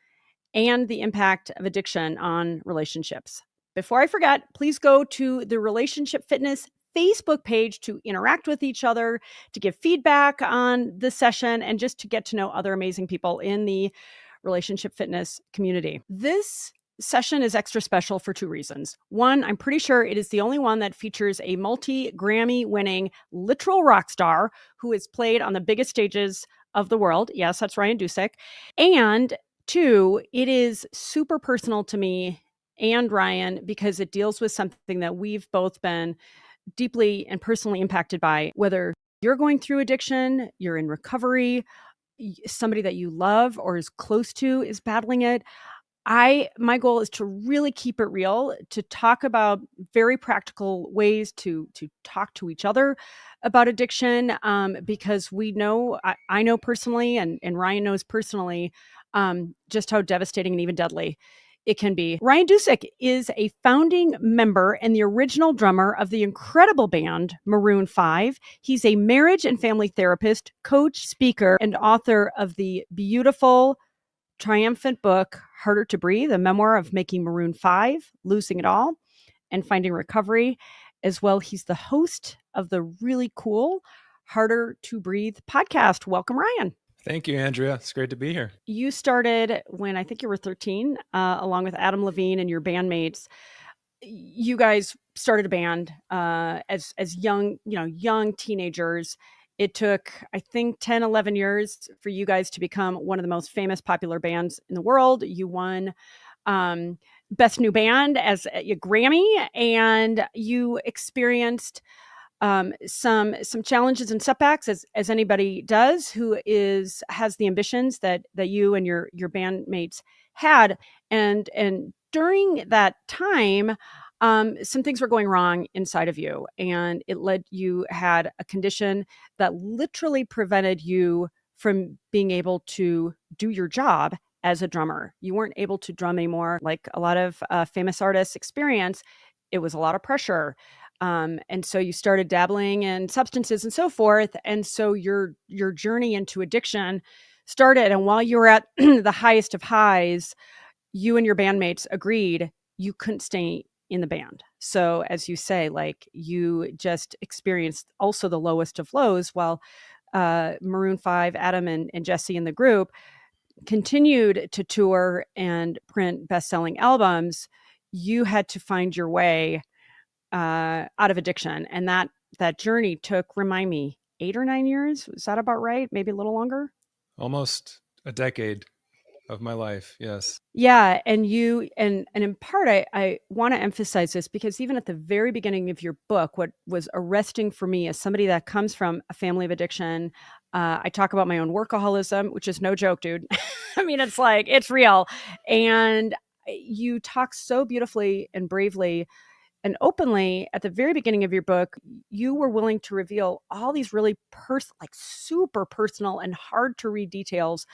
and the impact of addiction on relationships. Before I forget, please go to the Relationship Fitness Facebook page to interact with each other, to give feedback on the session, and just to get to know other amazing people in the relationship fitness community. This session is extra special for 2 reasons. One, I'm pretty sure it is the only one that features a multi-Grammy winning literal rock star who has played on the biggest stages of the world. Yes, that's Ryan Dusick. And 2, it is super personal to me and Ryan because it deals with something that we've both been deeply and personally impacted by, whether you're going through addiction, you're in recovery, somebody that you love or is close to is battling it. My goal is to really keep it real, to talk about very practical ways to talk to each other about addiction, because we know, I know personally, and Ryan knows personally, just how devastating and even deadly it can be. Ryan Dusick is a founding member and the original drummer of the incredible band Maroon 5. He's a marriage and family therapist, coach, speaker, and author of the beautiful, triumphant book, Harder to Breathe, a memoir of making Maroon 5, losing it all, and finding recovery. As well, he's the host of the really cool Harder to Breathe podcast. Welcome, Ryan. Thank you, Andrea. It's great to be here. You started when I think you were 13, along with Adam Levine and your bandmates. You guys started a band as young teenagers. It took, I think, 10, 11 years for you guys to become one of the most famous, popular bands in the world. You won Best New Band as a Grammy, and you experienced some challenges and setbacks, as anybody does who has the ambitions that you and your bandmates had, and during that time, some things were going wrong inside of you, and you had a condition that literally prevented you from being able to do your job as a drummer. You weren't able to drum anymore, like a lot of famous artists experience. It was a lot of pressure. And so you started dabbling in substances and so forth. And so your journey into addiction started. And while you were at the highest of highs, you and your bandmates agreed you couldn't stay in the band. So as you say, like, you just experienced also the lowest of lows while Maroon 5, Adam and Jesse in the group continued to tour and print best-selling albums. You had to find your way out of addiction. And that journey took, remind me, 8 or 9 years. Was that about right? Maybe a little longer? Almost a decade of my life. Yes. Yeah. And in part, I want to emphasize this because even at the very beginning of your book, what was arresting for me as somebody that comes from a family of addiction, I talk about my own workaholism, which is no joke, dude. I mean, it's like, it's real. And you talk so beautifully and bravely and openly at the very beginning of your book. You were willing to reveal all these really super personal and hard to read details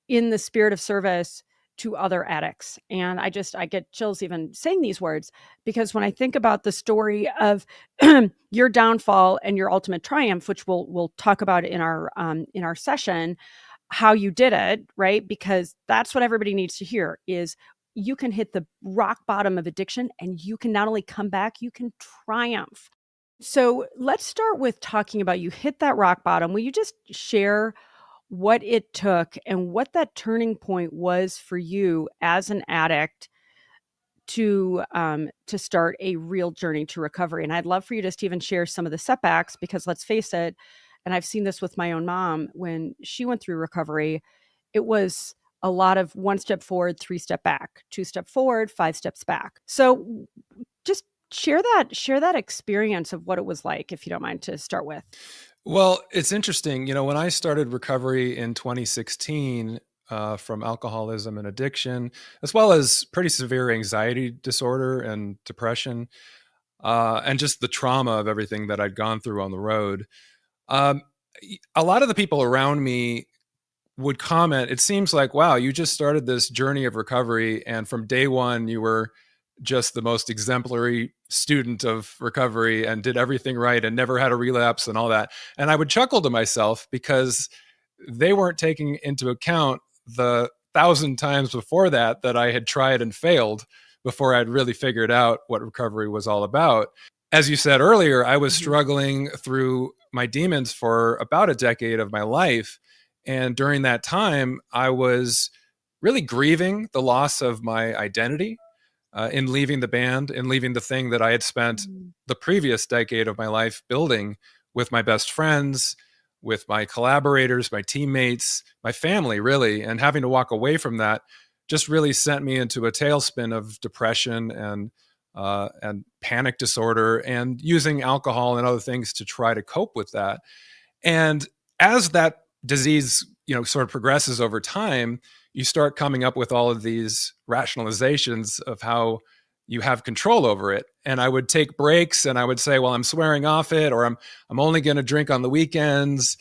in the spirit of service to other addicts. And I get chills even saying these words, because when I think about the story of your downfall and your ultimate triumph, which we'll talk about in our session, how you did it, right? Because that's what everybody needs to hear is you can hit the rock bottom of addiction and you can not only come back, you can triumph. So let's start with talking about, you hit that rock bottom. Will you just share what it took and what that turning point was for you as an addict to start a real journey to recovery? And I'd love for you just to even share some of the setbacks, because let's face it, and I've seen this with my own mom, when she went through recovery, it was a lot of 1 step forward, 3 step back, 2 step forward, 5 steps back. So just share that experience of what it was like, if you don't mind to start with. Well, it's interesting. When I started recovery in 2016 from alcoholism and addiction, as well as pretty severe anxiety disorder and depression, and just the trauma of everything that I'd gone through on the road, a lot of the people around me would comment, it seems like, wow, you just started this journey of recovery, and from day one, you were just the most exemplary student of recovery and did everything right and never had a relapse and all that. And I would chuckle to myself because they weren't taking into account the 1,000 times before that I had tried and failed before I'd really figured out what recovery was all about. As you said earlier, I was struggling through my demons for about a decade of my life. And during that time, I was really grieving the loss of my identity in leaving the band and leaving the thing that I had spent the previous decade of my life building with my best friends, with my collaborators, my teammates, my family, really. And having to walk away from that just really sent me into a tailspin of depression and panic disorder, and using alcohol and other things to try to cope with that. And as that disease, sort of progresses over time, you start coming up with all of these rationalizations of how you have control over it. And I would take breaks and I would say, well, I'm swearing off it, or I'm only going to drink on the weekends.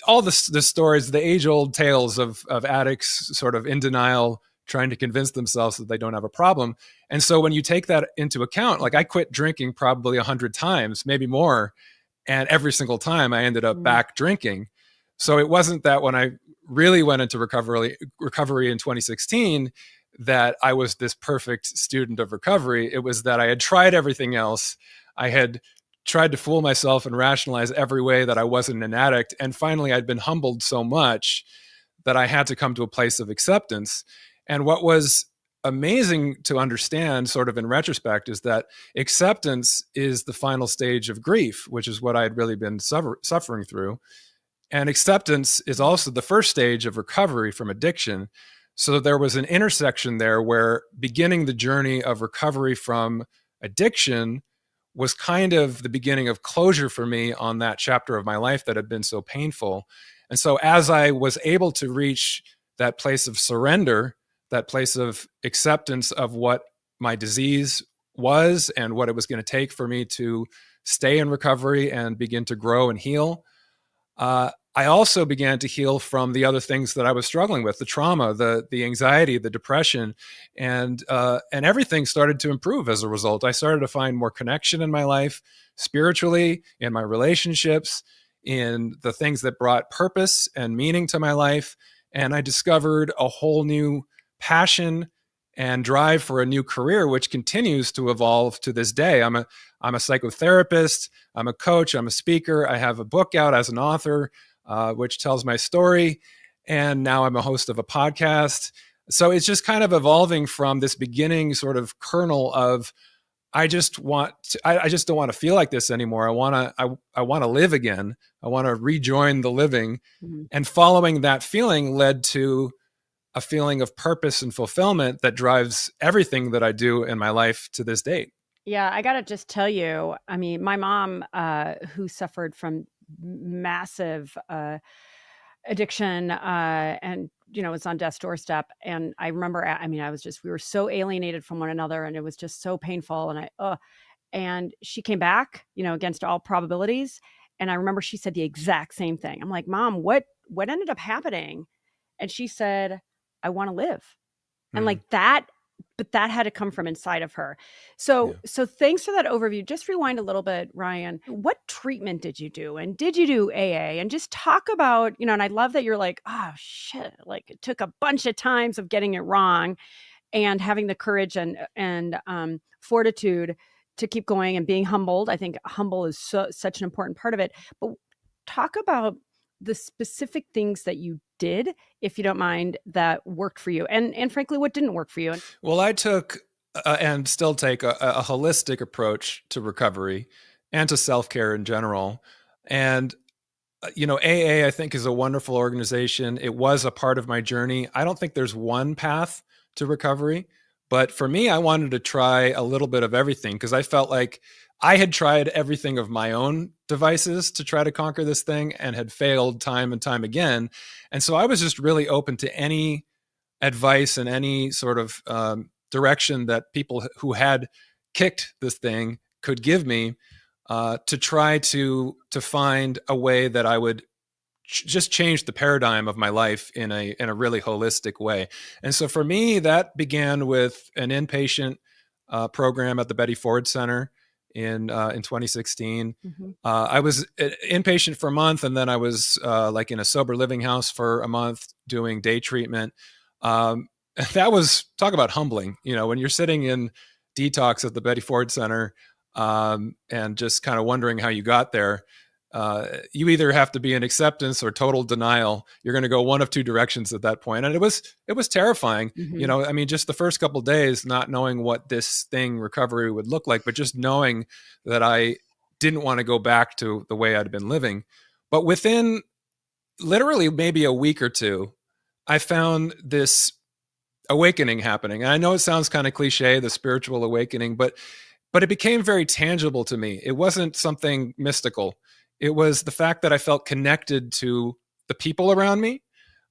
All the stories, the age-old tales of addicts sort of in denial, trying to convince themselves that they don't have a problem. And so when you take that into account, like, I quit drinking probably 100 times, maybe more. And every single time I ended up back drinking. So it wasn't that when I really went into recovery in 2016 that I was this perfect student of recovery. It was that I had tried everything else. I had tried to fool myself and rationalize every way that I wasn't an addict. And finally, I'd been humbled so much that I had to come to a place of acceptance. And what was amazing to understand, sort of in retrospect, is that acceptance is the final stage of grief, which is what I had really been suffering through. And acceptance is also the first stage of recovery from addiction. So there was an intersection there where beginning the journey of recovery from addiction was kind of the beginning of closure for me on that chapter of my life that had been so painful. And so as I was able to reach that place of surrender, that place of acceptance of what my disease was and what it was going to take for me to stay in recovery and begin to grow and heal, I also began to heal from the other things that I was struggling with, the trauma, the anxiety, the depression, and everything started to improve as a result. I started to find more connection in my life, spiritually, in my relationships, in the things that brought purpose and meaning to my life. And I discovered a whole new passion and drive for a new career, which continues to evolve to this day. I'm a psychotherapist, I'm a coach, I'm a speaker. I have a book out as an author, which tells my story. And now I'm a host of a podcast. So it's just kind of evolving from this beginning sort of kernel of, I just don't want to feel like this anymore. I want to live again. I want to rejoin the living. Mm-hmm. And following that feeling led to a feeling of purpose and fulfillment that drives everything that I do in my life to this date. Yeah, I got to just tell you, I mean, my mom, who suffered from massive addiction and, was on death's doorstep. And I remember, we were so alienated from one another, and it was just so painful. And she came back, against all probabilities. And I remember she said the exact same thing. I'm like, Mom, what ended up happening? And she said, I want to live. And like that, but that had to come from inside of her. So thanks for that overview. Just rewind a little bit, Ryan. What treatment did you do? And did you do AA? And just talk about, and I love that you're like, oh shit, like it took a bunch of times of getting it wrong and having the courage and fortitude to keep going and being humbled. I think humble is such an important part of it. But talk about the specific things that you did, if you don't mind, that worked for you, and frankly, what didn't work for you. Well, I took and still take a holistic approach to recovery and to self-care in general. And, AA, I think, is a wonderful organization. It was a part of my journey. I don't think there's one path to recovery, but for me, I wanted to try a little bit of everything because I felt like I had tried everything of my own devices to try to conquer this thing and had failed time and time again. And so I was just really open to any advice and any sort of direction that people who had kicked this thing could give me to try to find a way that I would just change the paradigm of my life in a really holistic way. And so for me, that began with an inpatient program at the Betty Ford Center in 2016. Mm-hmm. I was inpatient for a month, and then I was like in a sober living house for a month doing day treatment. That was, talk about humbling, when you're sitting in detox at the Betty Ford Center and just kind of wondering how you got there. You either have to be in acceptance or total denial. You're going to go one of two directions at that point. And it was terrifying. Mm-hmm. Just the first couple of days, not knowing what this thing recovery would look like, but just knowing that I didn't want to go back to the way I'd been living. But within literally maybe a week or two, I found this awakening happening. And I know it sounds kind of cliche, the spiritual awakening, but it became very tangible to me. It wasn't something mystical. It was the fact that I felt connected to the people around me.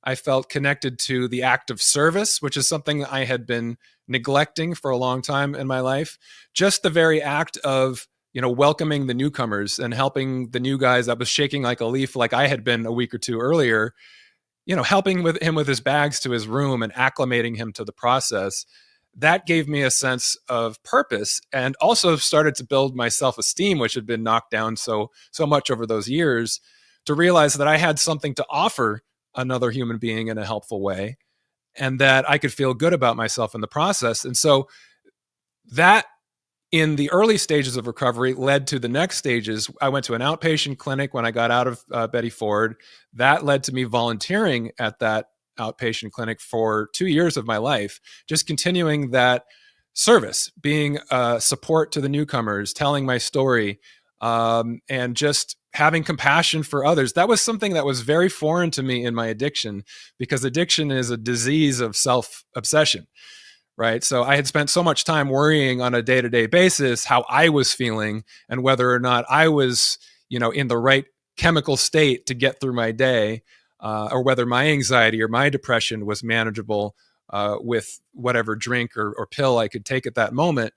I felt connected to the act of service, which is something I had been neglecting for a long time in my life. Just the very act of, welcoming the newcomers and helping the new guys that was shaking like a leaf, like I had been a week or two earlier, helping with him with his bags to his room and acclimating him to the process. That gave me a sense of purpose and also started to build my self-esteem, which had been knocked down so much over those years, to realize that I had something to offer another human being in a helpful way and that I could feel good about myself in the process. And so that, in the early stages of recovery, led to the next stages. I went to an outpatient clinic when I got out of Betty Ford. That led to me volunteering at that outpatient clinic for 2 years of my life, just continuing that service, being support to the newcomers, telling my story, and just having compassion for others. That was something that was very foreign to me in my addiction, because addiction is a disease of self-obsession, right? So I had spent so much time worrying on a day-to-day basis how I was feeling and whether or not I was, in the right chemical state to get through my day, or whether my anxiety or my depression was manageable with whatever drink or pill I could take at that moment,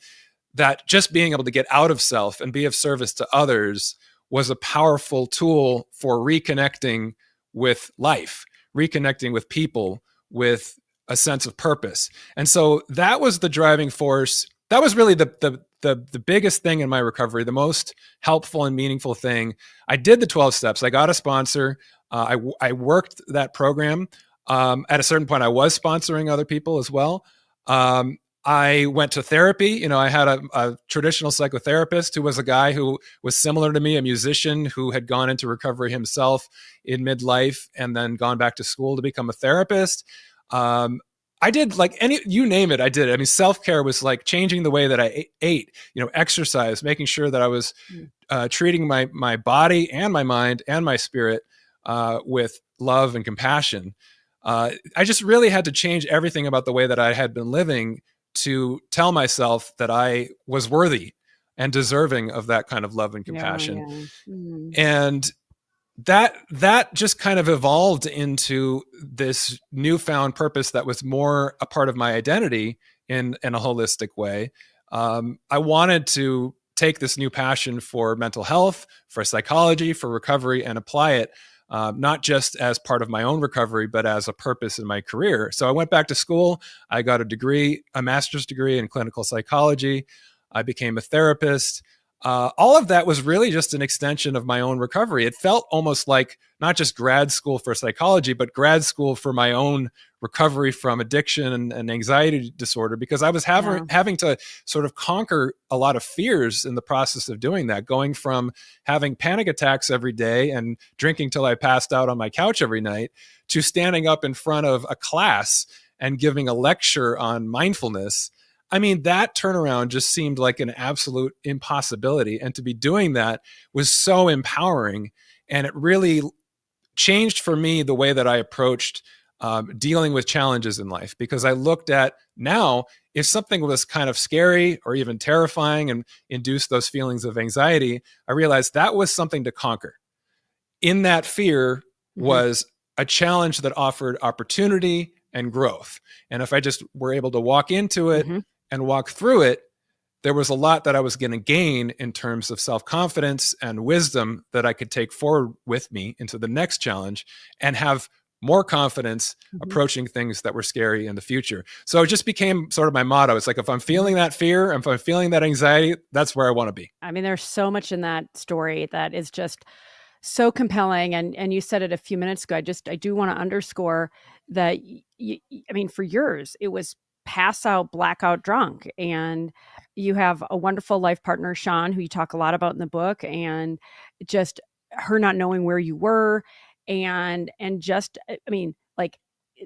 that just being able to get out of self and be of service to others was a powerful tool for reconnecting with life, reconnecting with people, with a sense of purpose. And so that was the driving force. That was really the biggest thing in my recovery, the most helpful and meaningful thing. I did the 12 steps. I got a sponsor. I worked that program. At a certain point, I was sponsoring other people as well. I went to therapy. I had a traditional psychotherapist who was a guy who was similar to me, a musician who had gone into recovery himself in midlife and then gone back to school to become a therapist. I did you name it, I did it. I mean, self-care was like changing the way that I ate, exercise, making sure that I was treating my body and my mind and my spirit with love and compassion. I just really had to change everything about the way that I had been living to tell myself that I was worthy and deserving of that kind of love and compassion. Yeah. Mm-hmm. And that just kind of evolved into this newfound purpose that was more a part of my identity in a holistic way. I wanted to take this new passion for mental health, for psychology, for recovery, and apply it not just as part of my own recovery, but as a purpose in my career. So I went back to school. I got a master's degree in clinical psychology. I became a therapist. All of that was really just an extension of my own recovery. It felt almost like not just grad school for psychology, but grad school for my own recovery from addiction and anxiety disorder, because I was having to sort of conquer a lot of fears in the process of doing that, going from having panic attacks every day and drinking till I passed out on my couch every night to standing up in front of a class and giving a lecture on mindfulness. I mean, that turnaround just seemed like an absolute impossibility. And to be doing that was so empowering. And it really changed for me the way that I approached dealing with challenges in life, because I looked at now, if something was kind of scary or even terrifying and induced those feelings of anxiety, I realized that was something to conquer. In that fear was a challenge that offered opportunity and growth. And if I just were able to walk into it and walk through it, there was a lot that I was going to gain in terms of self-confidence and wisdom that I could take forward with me into the next challenge and have more confidence approaching things that were scary in the future. So it just became sort of my motto. It's like, if I'm feeling that fear, if I'm feeling that anxiety, that's where I want to be. I mean, there's so much in that story that is just so compelling. And you said it a few minutes ago. I do want to underscore that, for yours, it was pass out, blackout drunk. And you have a wonderful life partner, Sean, who you talk a lot about in the book, and just her not knowing where you were and just, like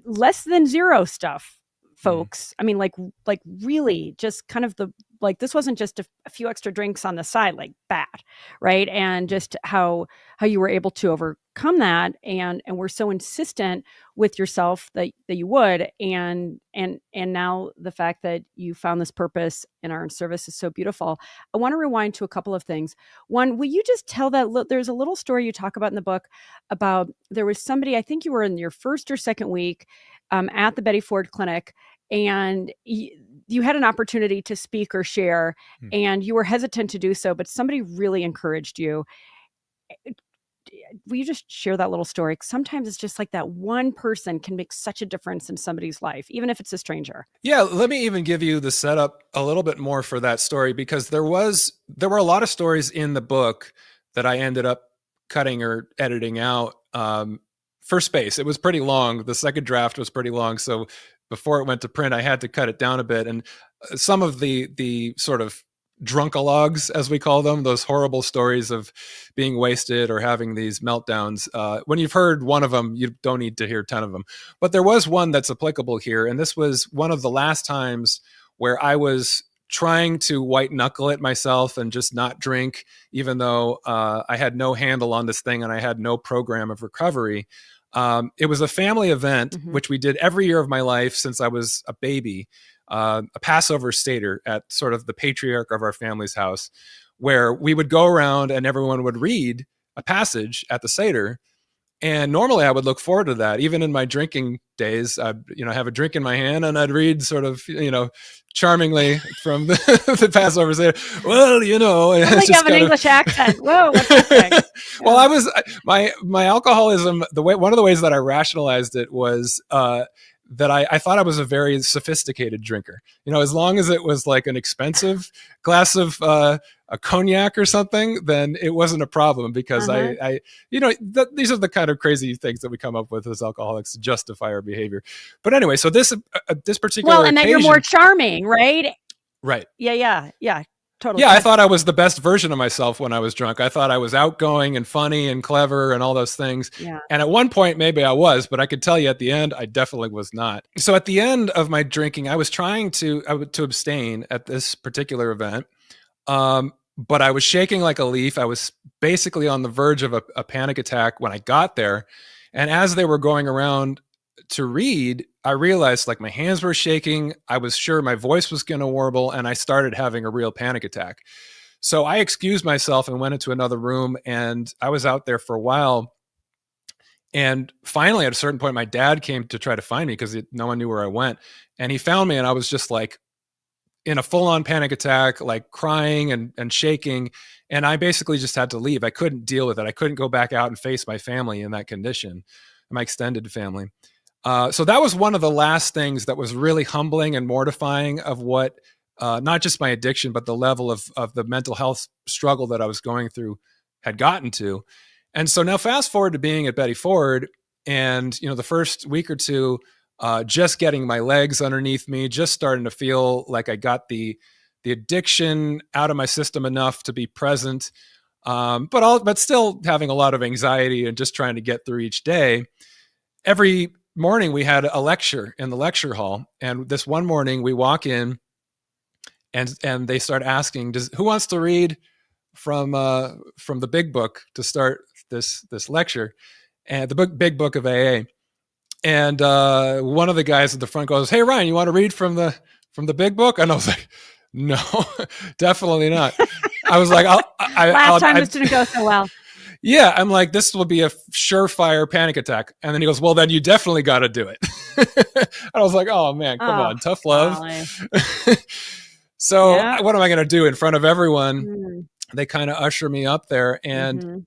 less than zero stuff, folks. Like really just kind of this wasn't just a few extra drinks on the side, like bad, right? And just how you were able to overcome that and were so insistent with yourself that you would, and now the fact that you found this purpose and are in service is so beautiful. I want to rewind to a couple of things. One, will you just tell there's a little story you talk about in the book about there was somebody, I think you were in your first or second week at the Betty Ford Clinic, and you had an opportunity to speak or share, and you were hesitant to do so, but somebody really encouraged you. Will you just share that little story? Sometimes it's just like that one person can make such a difference in somebody's life, even if it's a stranger. Yeah, let me even give you the setup a little bit more for that story, because there were a lot of stories in the book that I ended up cutting or editing out for space. It was pretty long. The second draft was pretty long. So before it went to print, I had to cut it down a bit. And some of the sort of drunkalogs, as we call them, those horrible stories of being wasted or having these meltdowns. When you've heard one of them, you don't need to hear 10 of them. But there was one that's applicable here. And this was one of the last times where I was trying to white knuckle it myself and just not drink, even though I had no handle on this thing and I had no program of recovery. It was a family event, which we did every year of my life since I was a baby, a Passover Seder at sort of the patriarch of our family's house, where we would go around and everyone would read a passage at the Seder. And normally I would look forward to that. Even in my drinking days, I'd, have a drink in my hand and I'd read sort of, charmingly from the Passover Seder. Well, Sounds like you have an English accent. Whoa, what's happening? Yeah. Well, I was my alcoholism. One of the ways that I rationalized it was that I thought I was a very sophisticated drinker. As long as it was like an expensive glass of a cognac or something, then it wasn't a problem because these are the kind of crazy things that we come up with as alcoholics to justify our behavior. But anyway, so this particular and that you're more charming, right? Right. Yeah. Totally. Yeah, I thought I was the best version of myself when I was drunk. I thought I was outgoing and funny and clever and all those things. Yeah. And at one point, maybe I was, but I could tell you at the end, I definitely was not. So at the end of my drinking, I was trying to abstain at this particular event. But I was shaking like a leaf. I was basically on the verge of a panic attack when I got there. And as they were going around to read, I realized like my hands were shaking. I was sure my voice was going to warble, and I started having a real panic attack. So I excused myself and went into another room, and I was out there for a while. And finally, at a certain point, my dad came to try to find me because no one knew where I went. And he found me, and I was just like in a full-on panic attack, like crying and shaking. And I basically just had to leave. I couldn't deal with it. I couldn't go back out and face my family in that condition, my extended family. So that was one of the last things that was really humbling and mortifying of what, not just my addiction, but the level of the mental health struggle that I was going through had gotten to. And so now fast forward to being at Betty Ford, and, the first week or two, just getting my legs underneath me, just starting to feel like I got the addiction out of my system enough to be present, but still having a lot of anxiety and just trying to get through each day. Every morning we had a lecture in the lecture hall, and this one morning we walk in, and they start asking, who wants to read from the big book to start this lecture, and the big book of AA. And one of the guys at the front goes, "Hey, Ryan, you want to read from the big book?" And I was like, "No, definitely not." I was like, last time this didn't go so well. Yeah, I'm like, this will be a surefire panic attack. And then he goes, "Well, then you definitely got to do it." And I was like, "Oh man, come on, tough love." So what am I going to do in front of everyone? They kind of usher me up there, and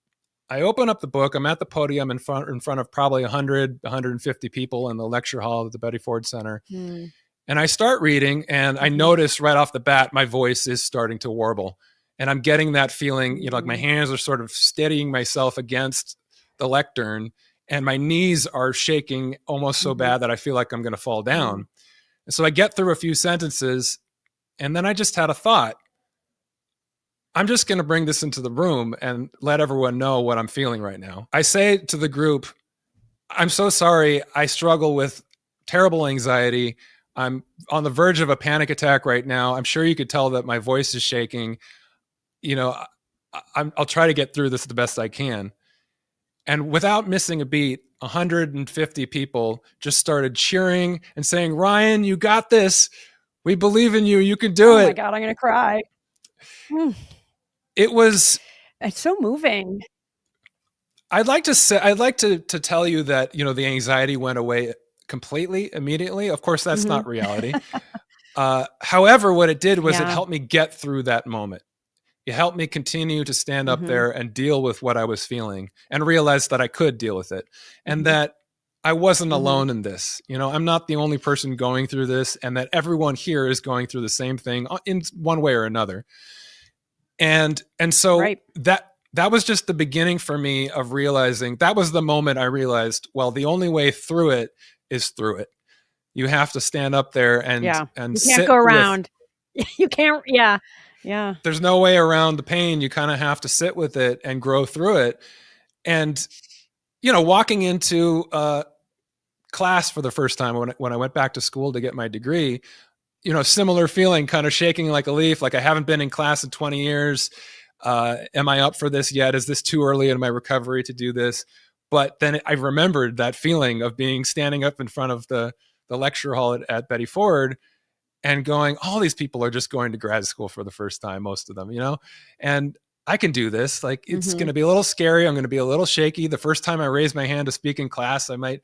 I open up the book. I'm at the podium in front of probably 100, 150 people in the lecture hall at the Betty Ford Center. And I start reading, and I notice right off the bat, my voice is starting to warble. And I'm getting that feeling, like my hands are sort of steadying myself against the lectern, and my knees are shaking almost so bad that I feel like I'm going to fall down. And so I get through a few sentences, and then I just had a thought. I'm just going to bring this into the room and let everyone know what I'm feeling right now. I say to the group, "I'm so sorry. I struggle with terrible anxiety. I'm on the verge of a panic attack right now. I'm sure you could tell that my voice is shaking. I'll try to get through this the best I can." And without missing a beat, 150 people just started cheering and saying, "Ryan, you got this. We believe in you. You can do it." Oh my God, I'm going to cry. It's so moving. I'd like to tell you that, the anxiety went away completely, immediately. Of course, that's not reality. However, what it did was it helped me get through that moment. It helped me continue to stand up there and deal with what I was feeling, and realize that I could deal with it, and that I wasn't alone in this. I'm not the only person going through this, and that everyone here is going through the same thing in one way or another. And so that was just the beginning for me of realizing, that was the moment I realized, well, the only way through it is through it. You have to stand up there and you can't sit go around. You can't. Yeah. There's no way around the pain. You kind of have to sit with it and grow through it. And, walking into class for the first time when I went back to school to get my degree, similar feeling, kind of shaking like a leaf, like I haven't been in class in 20 years. Am I up for this yet? Is this too early in my recovery to do this? But then I remembered that feeling of standing up in front of the lecture hall at Betty Ford and going, all these people are just going to grad school for the first time, most of them, and I can do this. Like, it's going to be a little scary. I'm going to be a little shaky. The first time I raise my hand to speak in class, I might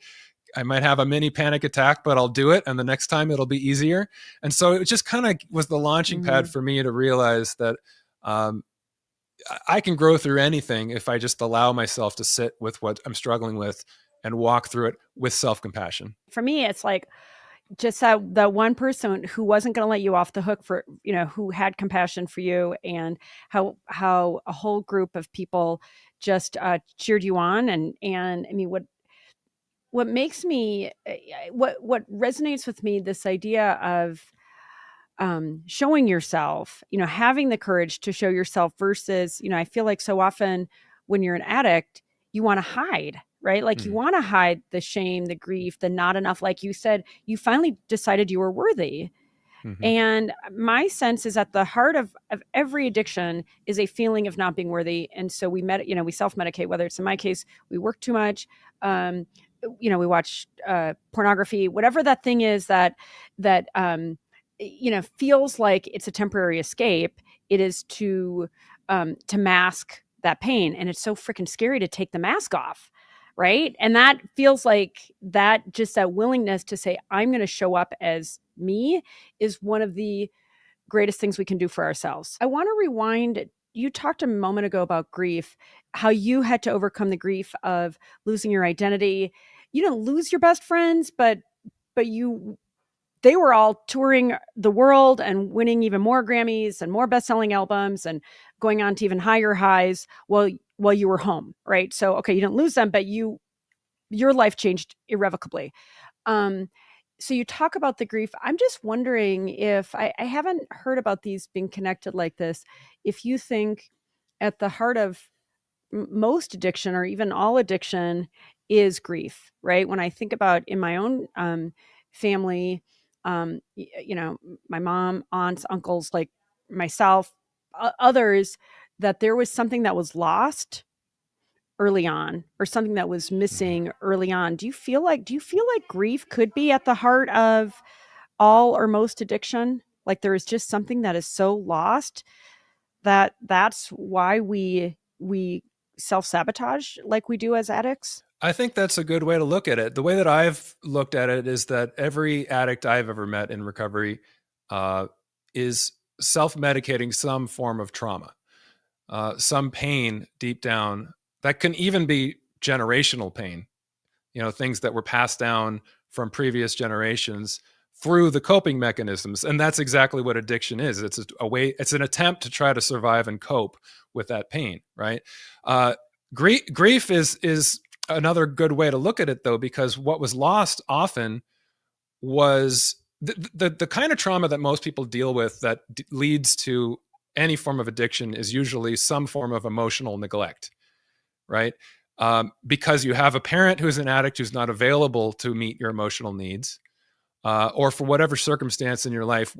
have a mini panic attack, but I'll do it. And the next time it'll be easier. And so it just kind of was the launching pad for me to realize that I can grow through anything if I just allow myself to sit with what I'm struggling with and walk through it with self-compassion. For me, it's like just that one person who wasn't going to let you off the hook for, who had compassion for you, and how a whole group of people just cheered you on. And I mean, what makes me, what resonates with me, this idea of showing yourself, having the courage to show yourself versus, I feel like so often when you're an addict, you want to hide, right? Like you want to hide the shame, the grief, the not enough. Like you said, you finally decided you were worthy. And my sense is at the heart of every addiction is a feeling of not being worthy. And so we self-medicate, whether it's, in my case, we work too much, we watch pornography, whatever that thing is that feels like it's a temporary escape. It is to mask that pain. And it's so freaking scary to take the mask off. Right. And that feels like that willingness to say, I'm going to show up as me, is one of the greatest things we can do for ourselves. I want to rewind. You talked a moment ago about grief, how you had to overcome the grief of losing your identity. You didn't lose your best friends, but they were all touring the world and winning even more Grammys and more best-selling albums and going on to even higher highs while you were home, right? So, okay, you didn't lose them, but your life changed irrevocably. So you talk about the grief. I'm just wondering if I haven't heard about these being connected like this. If you think at the heart of most addiction, or even all addiction, is grief, right? When I think about in my own family, my mom, aunts, uncles, like myself, others, that there was something that was lost early on, or something that was missing early on. Do you feel like grief could be at the heart of all or most addiction? Like there is just something that is so lost that's why we self-sabotage like we do as addicts? I think that's a good way to look at it. The way that I've looked at it is that every addict I've ever met in recovery is self-medicating some form of trauma, some pain deep down that can even be generational pain, things that were passed down from previous generations through the coping mechanisms. And that's exactly what addiction is. It's it's an attempt to try to survive and cope with that pain, right? Grief is another good way to look at it, though, because what was lost often was the kind of trauma that most people deal with that leads to any form of addiction is usually some form of emotional neglect, right? Because you have a parent who's an addict who's not available to meet your emotional needs, or for whatever circumstance in your life,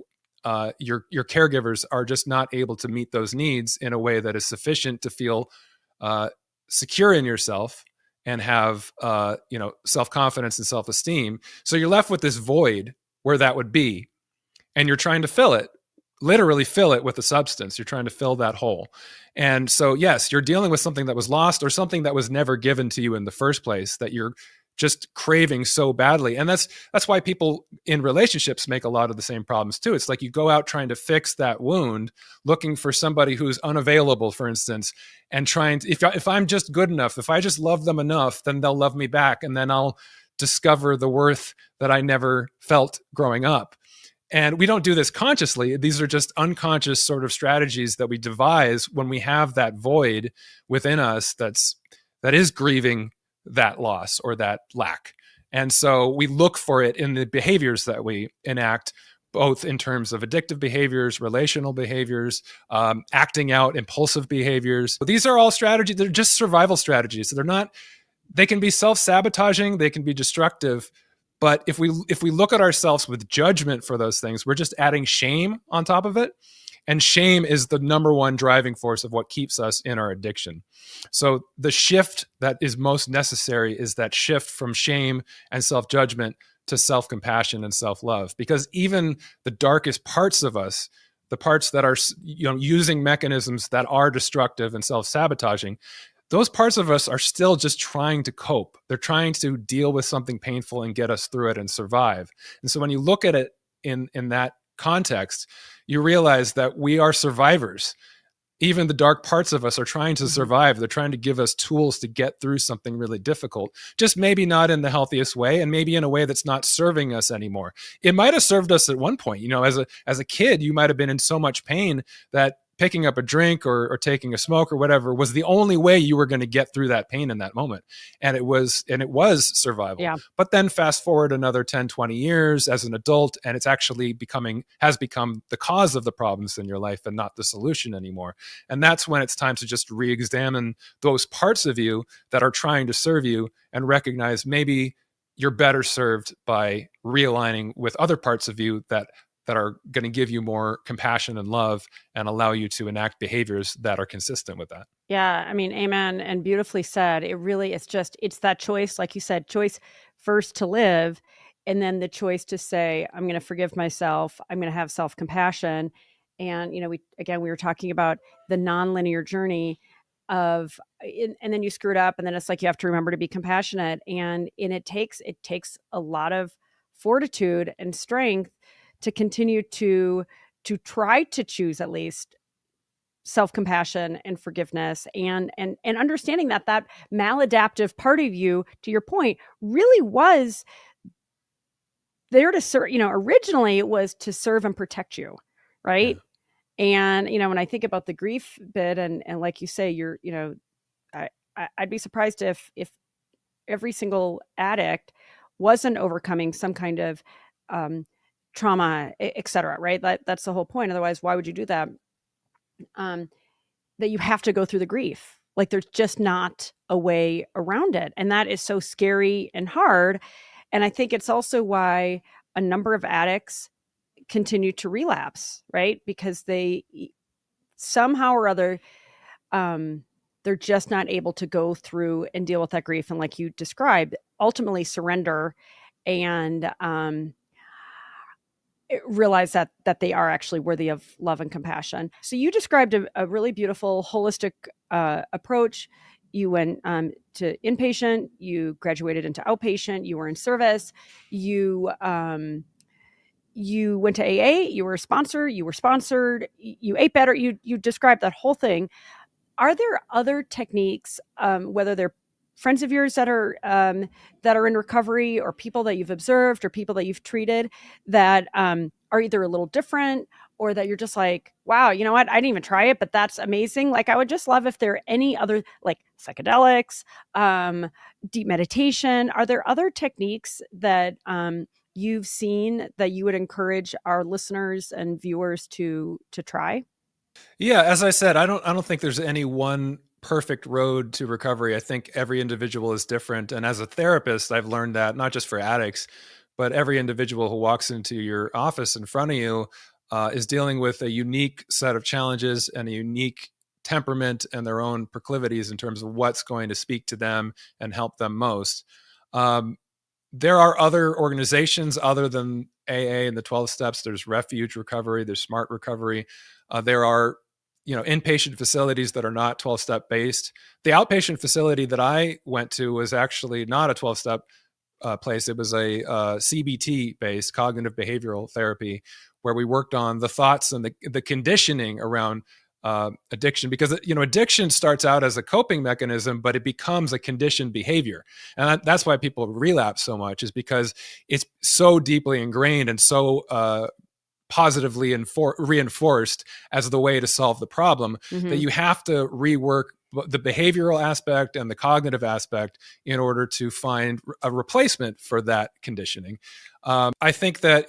your caregivers are just not able to meet those needs in a way that is sufficient to feel secure in yourself and have self-confidence and self-esteem. So you're left with this void where that would be, and you're trying to fill it, literally fill it with a substance. You're trying to fill that hole. And so, yes, you're dealing with something that was lost, or something that was never given to you in the first place, that you're just craving so badly. And that's why people in relationships make a lot of the same problems too. It's like you go out trying to fix that wound, looking for somebody who's unavailable, for instance, and trying to, if I'm just good enough, if I just love them enough, then they'll love me back. And then I'll discover the worth that I never felt growing up. And we don't do this consciously. These are just unconscious sort of strategies that we devise when we have that void within us that is grieving that loss or that lack. And so we look for it in the behaviors that we enact, both in terms of addictive behaviors, relational behaviors, acting out impulsive behaviors. These are all strategies. They're just survival strategies. They can be self-sabotaging. They can be destructive. But if we look at ourselves with judgment for those things, we're just adding shame on top of it. And shame is the number one driving force of what keeps us in our addiction. So the shift that is most necessary is that shift from shame and self-judgment to self-compassion and self-love. Because even the darkest parts of us, the parts that are, using mechanisms that are destructive and self-sabotaging, those parts of us are still just trying to cope. They're trying to deal with something painful and get us through it and survive. And so when you look at it in that context, you realize that we are survivors. Even the dark parts of us are trying to survive. They're trying to give us tools to get through something really difficult, just maybe not in the healthiest way, and maybe in a way that's not serving us anymore. It might have served us at one point. As a kid, you might have been in so much pain that picking up a drink or taking a smoke or whatever was the only way you were going to get through that pain in that moment. And it was survival. Yeah. But then fast forward another 10, 20 years as an adult, and it's actually has become the cause of the problems in your life and not the solution anymore. And that's when it's time to just re-examine those parts of you that are trying to serve you and recognize maybe you're better served by realigning with other parts of you that are going to give you more compassion and love and allow you to enact behaviors that are consistent with that. Yeah, I mean, amen, and beautifully said. It really, it's that choice, like you said, choice first to live, and then the choice to say, I'm going to forgive myself, I'm going to have self-compassion. And, we were talking about the nonlinear journey of, and then you screw it up, and then it's like you have to remember to be compassionate. And it takes a lot of fortitude and strength to continue to try to choose at least self-compassion and forgiveness, and understanding that maladaptive part of you, to your point, really was there to serve. Originally it was to serve and protect you, right? Yeah. And when I think about the grief bit, and like you say, I'd be surprised if every single addict wasn't overcoming some kind of trauma, et cetera, right? That's the whole point. Otherwise, why would you do that? That you have to go through the grief. Like, there's just not a way around it. And that is so scary and hard. And I think it's also why a number of addicts continue to relapse, right? Because they somehow or other, they're just not able to go through and deal with that grief. And like you described, ultimately surrender and realize that they are actually worthy of love and compassion. So you described a really beautiful holistic approach. You went to inpatient, you graduated into outpatient, you were in service, you went to AA, you were sponsored, you ate better, you described that whole thing. Are there other techniques, whether they're friends of yours that are in recovery, or people that you've observed, or people that you've treated, that are either a little different, or that you're just like, wow, you know what? I didn't even try it, but that's amazing. Like, I would just love if there are any other, like psychedelics, deep meditation. Are there other techniques that you've seen that you would encourage our listeners and viewers to try? Yeah, as I said, I don't think there's any one perfect road to recovery. I think every individual is different. And as a therapist, I've learned that not just for addicts, but every individual who walks into your office in front of you is dealing with a unique set of challenges and a unique temperament and their own proclivities in terms of what's going to speak to them and help them most. There are other organizations other than AA and the 12 steps. There's Refuge Recovery, there's Smart Recovery. There are inpatient facilities that are not 12-step based. The outpatient facility that I went to was actually not a 12-step place. It was a CBT based, cognitive behavioral therapy, where we worked on the thoughts and the conditioning around addiction, because addiction starts out as a coping mechanism, but it becomes a conditioned behavior. And that's why people relapse so much, is because it's so deeply ingrained and so positively reinforced as the way to solve the problem, that you have to rework the behavioral aspect and the cognitive aspect in order to find a replacement for that conditioning. I think that,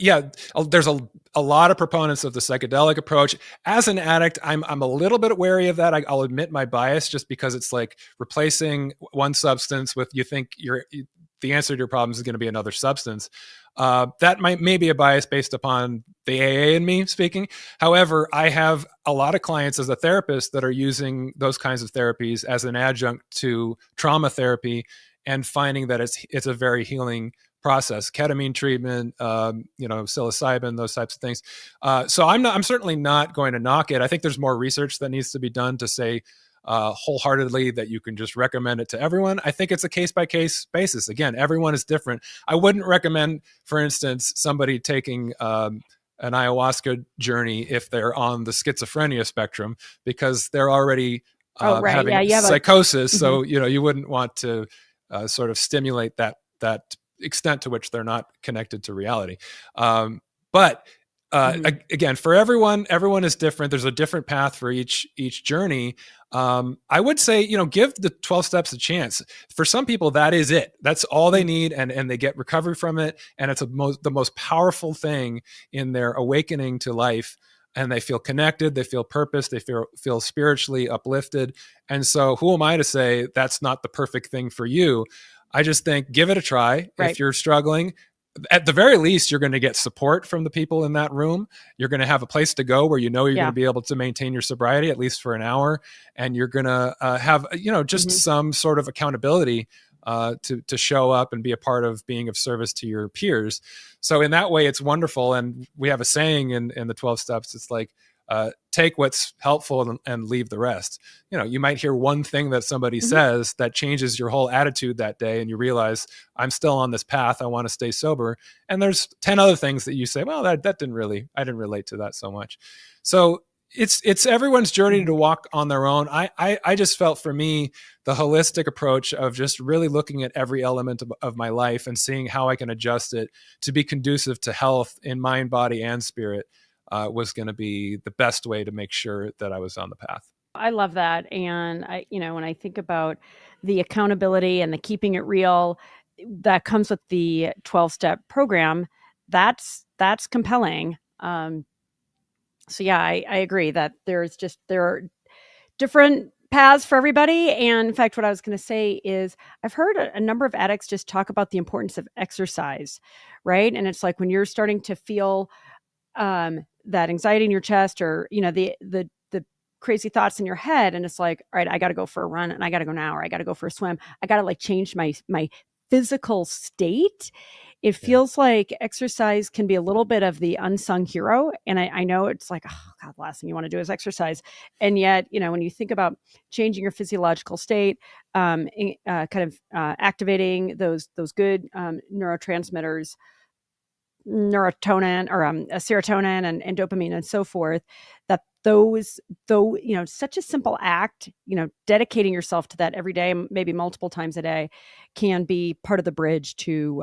there's a lot of proponents of the psychedelic approach. As an addict, I'm a little bit wary of that. I'll admit my bias, just because it's like replacing one substance with, you think the answer to your problems is going to be another substance. That may be a bias based upon the AA in me speaking. However, I have a lot of clients as a therapist that are using those kinds of therapies as an adjunct to trauma therapy and finding that it's a very healing process. Ketamine treatment, psilocybin, those types of things. So I'm certainly not going to knock it. I think there's more research that needs to be done to say wholeheartedly that you can just recommend it to everyone. I think it's a case-by-case basis. Again, everyone is different. I wouldn't recommend, for instance, somebody taking an ayahuasca journey if they're on the schizophrenia spectrum, because they're already having psychosis. So, you wouldn't want to sort of stimulate that extent to which they're not connected to reality. Again, for everyone is different. There's a different path for each journey. I would say, give the 12 steps a chance. For some people, that is it. That's all they need, and they get recovery from it. And it's the most powerful thing in their awakening to life. And they feel connected, they feel purpose, they feel spiritually uplifted. And so who am I to say that's not the perfect thing for you? I just think give it a try. Right. If you're struggling, at the very least, you're going to get support from the people in that room. You're going to have a place to go where you're going to be able to maintain your sobriety, at least for an hour. And you're going to have, just some sort of accountability to show up and be a part of being of service to your peers. So in that way, it's wonderful. And we have a saying in the 12 steps. It's like, take what's helpful and leave the rest. You might hear one thing that somebody says that changes your whole attitude that day, and you realize, I'm still on this path. I want to stay sober. And there's 10 other things that you say, well, I didn't relate to that so much. So it's everyone's journey to walk on their own. I just felt, for me, the holistic approach of just really looking at every element of my life and seeing how I can adjust it to be conducive to health in mind, body, and spirit was going to be the best way to make sure that I was on the path. I love that. And when I think about the accountability and the keeping it real that comes with the 12-step program, that's compelling. So yeah, I agree that there are different paths for everybody. And in fact, what I was going to say is I've heard a number of addicts just talk about the importance of exercise, right? And it's like when you're starting to feel that anxiety in your chest, or the crazy thoughts in your head, and it's like, all right, I got to go for a run, and I got to go now, or I got to go for a swim. I got to change my physical state. It feels like exercise can be a little bit of the unsung hero. And I know it's like, oh God, the last thing you want to do is exercise. And yet, when you think about changing your physiological state, activating those good neurotransmitters, serotonin and dopamine and so forth, that such a simple act, dedicating yourself to that every day, maybe multiple times a day, can be part of the bridge to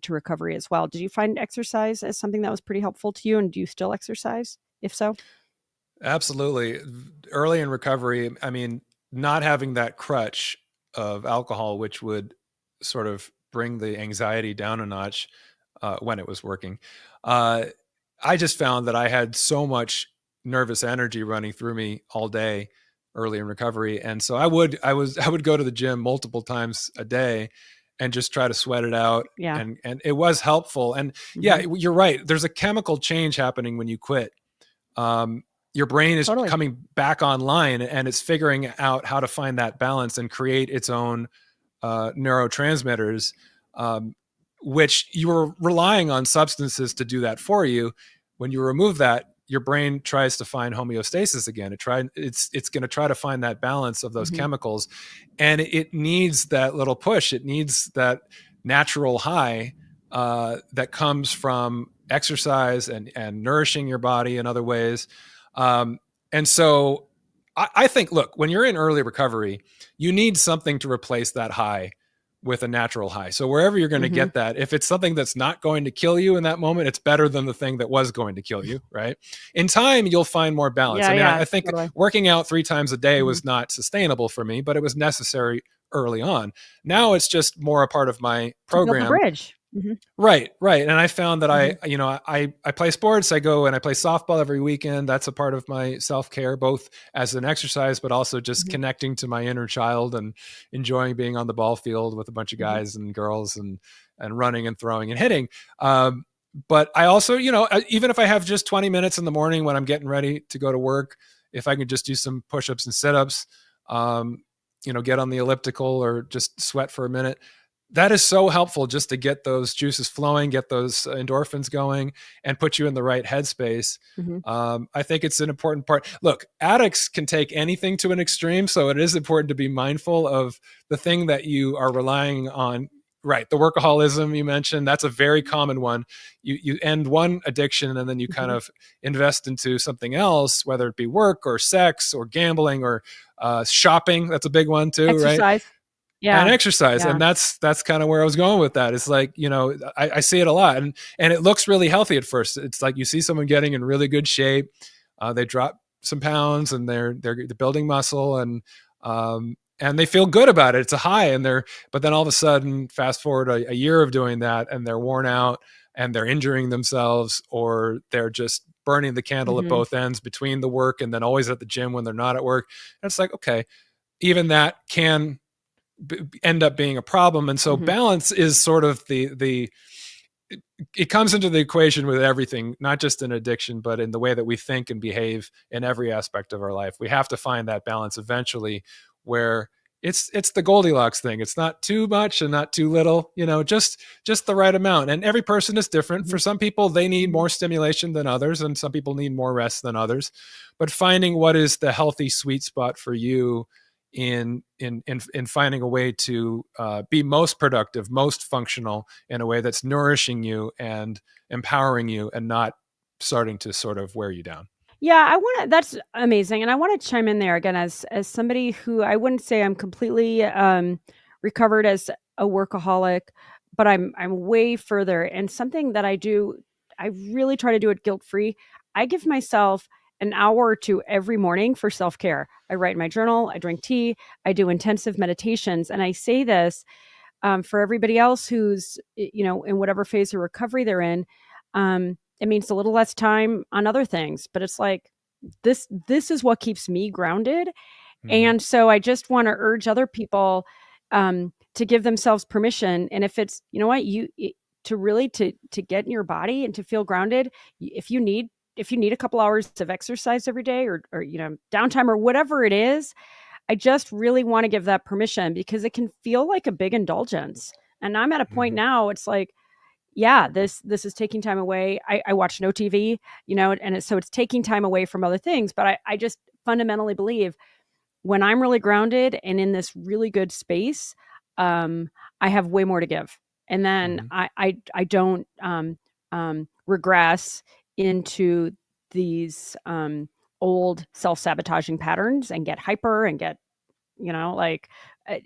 recovery as well. Did you find exercise as something that was pretty helpful to you? And do you still exercise? If so? Absolutely. Early in recovery, not having that crutch of alcohol, which would sort of bring the anxiety down a notch, when it was working. I just found that I had so much nervous energy running through me all day early in recovery. And so I would go to the gym multiple times a day and just try to sweat it out. Yeah. And it was helpful. And you're right. There's a chemical change happening when you quit. Your brain is coming back online, and it's figuring out how to find that balance and create its own neurotransmitters, which you were relying on substances to do that for you. When you remove that, your brain tries to find homeostasis again. It's going to try to find that balance of those chemicals, and it needs that little push. It needs that natural high that comes from exercise and nourishing your body in other ways. And so I think, look, when you're in early recovery, you need something to replace that high with a natural high. So wherever you're going to get that, if it's something that's not going to kill you in that moment, it's better than the thing that was going to kill you, right? In time, you'll find more balance. I think working out 3 times a day was not sustainable for me, but it was necessary early on. Now it's just more a part of my program. Bridge. Right. And I found that I play sports. I go and I play softball every weekend. That's a part of my self-care, both as an exercise, but also just connecting to my inner child and enjoying being on the ball field with a bunch of guys and girls and running and throwing and hitting. But I also, even if I have just 20 minutes in the morning when I'm getting ready to go to work, if I can just do some push-ups and sit-ups, get on the elliptical or just sweat for a minute, that is so helpful just to get those juices flowing, get those endorphins going, and put you in the right headspace. I think it's an important part. Look, addicts can take anything to an extreme, so it is important to be mindful of the thing that you are relying on. Right, the workaholism you mentioned, that's a very common one. You end one addiction and then you kind of invest into something else, whether it be work or sex or gambling or shopping. That's a big one too, Exercise. right? Yeah. And exercise. Yeah. And that's kind of where I was going with that. It's like, I see it a lot and it looks really healthy at first. It's like you see someone getting in really good shape. They drop some pounds and they're building muscle and they feel good about it. It's a high but then all of a sudden, fast forward a year of doing that and they're worn out and they're injuring themselves or they're just burning the candle at both ends between the work and then always at the gym when they're not at work. And it's like, okay, even that can end up being a problem. And so balance is sort of it comes into the equation with everything, not just in addiction, but in the way that we think and behave in every aspect of our life. We have to find that balance eventually where it's the Goldilocks thing. It's not too much and not too little, just the right amount. And every person is different. For some people, they need more stimulation than others, and some people need more rest than others. But finding what is the healthy sweet spot for you in finding a way to be most productive, most functional in a way that's nourishing you and empowering you and not starting to sort of wear you down. Yeah, that's amazing. And I want to chime in there again as somebody who I wouldn't say I'm completely recovered as a workaholic, but I'm way further. And something that I do, I really try to do it guilt-free. I give myself an hour or two every morning for self-care. I write in my journal, I drink tea, I do intensive meditations. And I say this for everybody else who's, in whatever phase of recovery they're in. It means a little less time on other things, but it's like, this is what keeps me grounded. And so I just want to urge other people to give themselves permission. And if it's, to get in your body and to feel grounded, if you need a couple hours of exercise every day or downtime or whatever it is, I just really want to give that permission because it can feel like a big indulgence. And I'm at a point now, it's like, yeah, this is taking time away. I watch no TV, so it's taking time away from other things. But I just fundamentally believe when I'm really grounded and in this really good space, I have way more to give. And then I don't regress into these old self-sabotaging patterns and get hyper and get,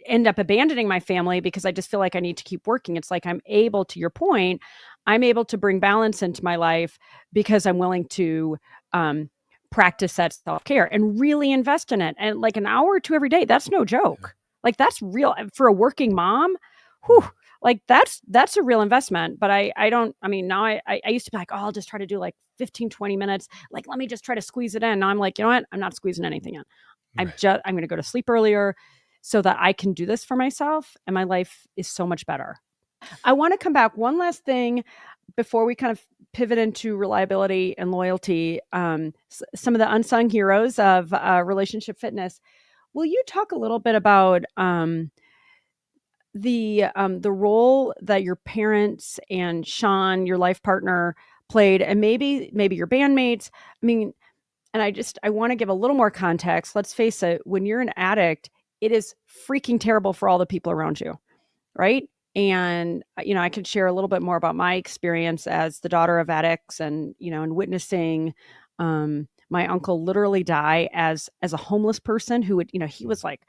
end up abandoning my family because I just feel like I need to keep working. It's like I'm able to bring balance into my life because I'm willing to practice that self-care and really invest in it. And like an hour or two every day, that's no joke. Like that's real for a working mom. Whew, like that's a real investment. But now I used to be like, oh, I'll just try to do like 15, 20 minutes. Like, let me just try to squeeze it in. Now I'm like, you know what? I'm not squeezing anything in. I'm going to go to sleep earlier so that I can do this for myself. And my life is so much better. I want to come back. One last thing before we kind of pivot into reliability and loyalty. Some of the unsung heroes of relationship fitness. Will you talk a little bit about the role that your parents and Sean, your life partner, played, and maybe your bandmates? I mean, and I want to give a little more context. Let's face it, when you're an addict, it is freaking terrible for all the people around you, right? And, I could share a little bit more about my experience as the daughter of addicts and, and witnessing my uncle literally die as a homeless person who would, he was like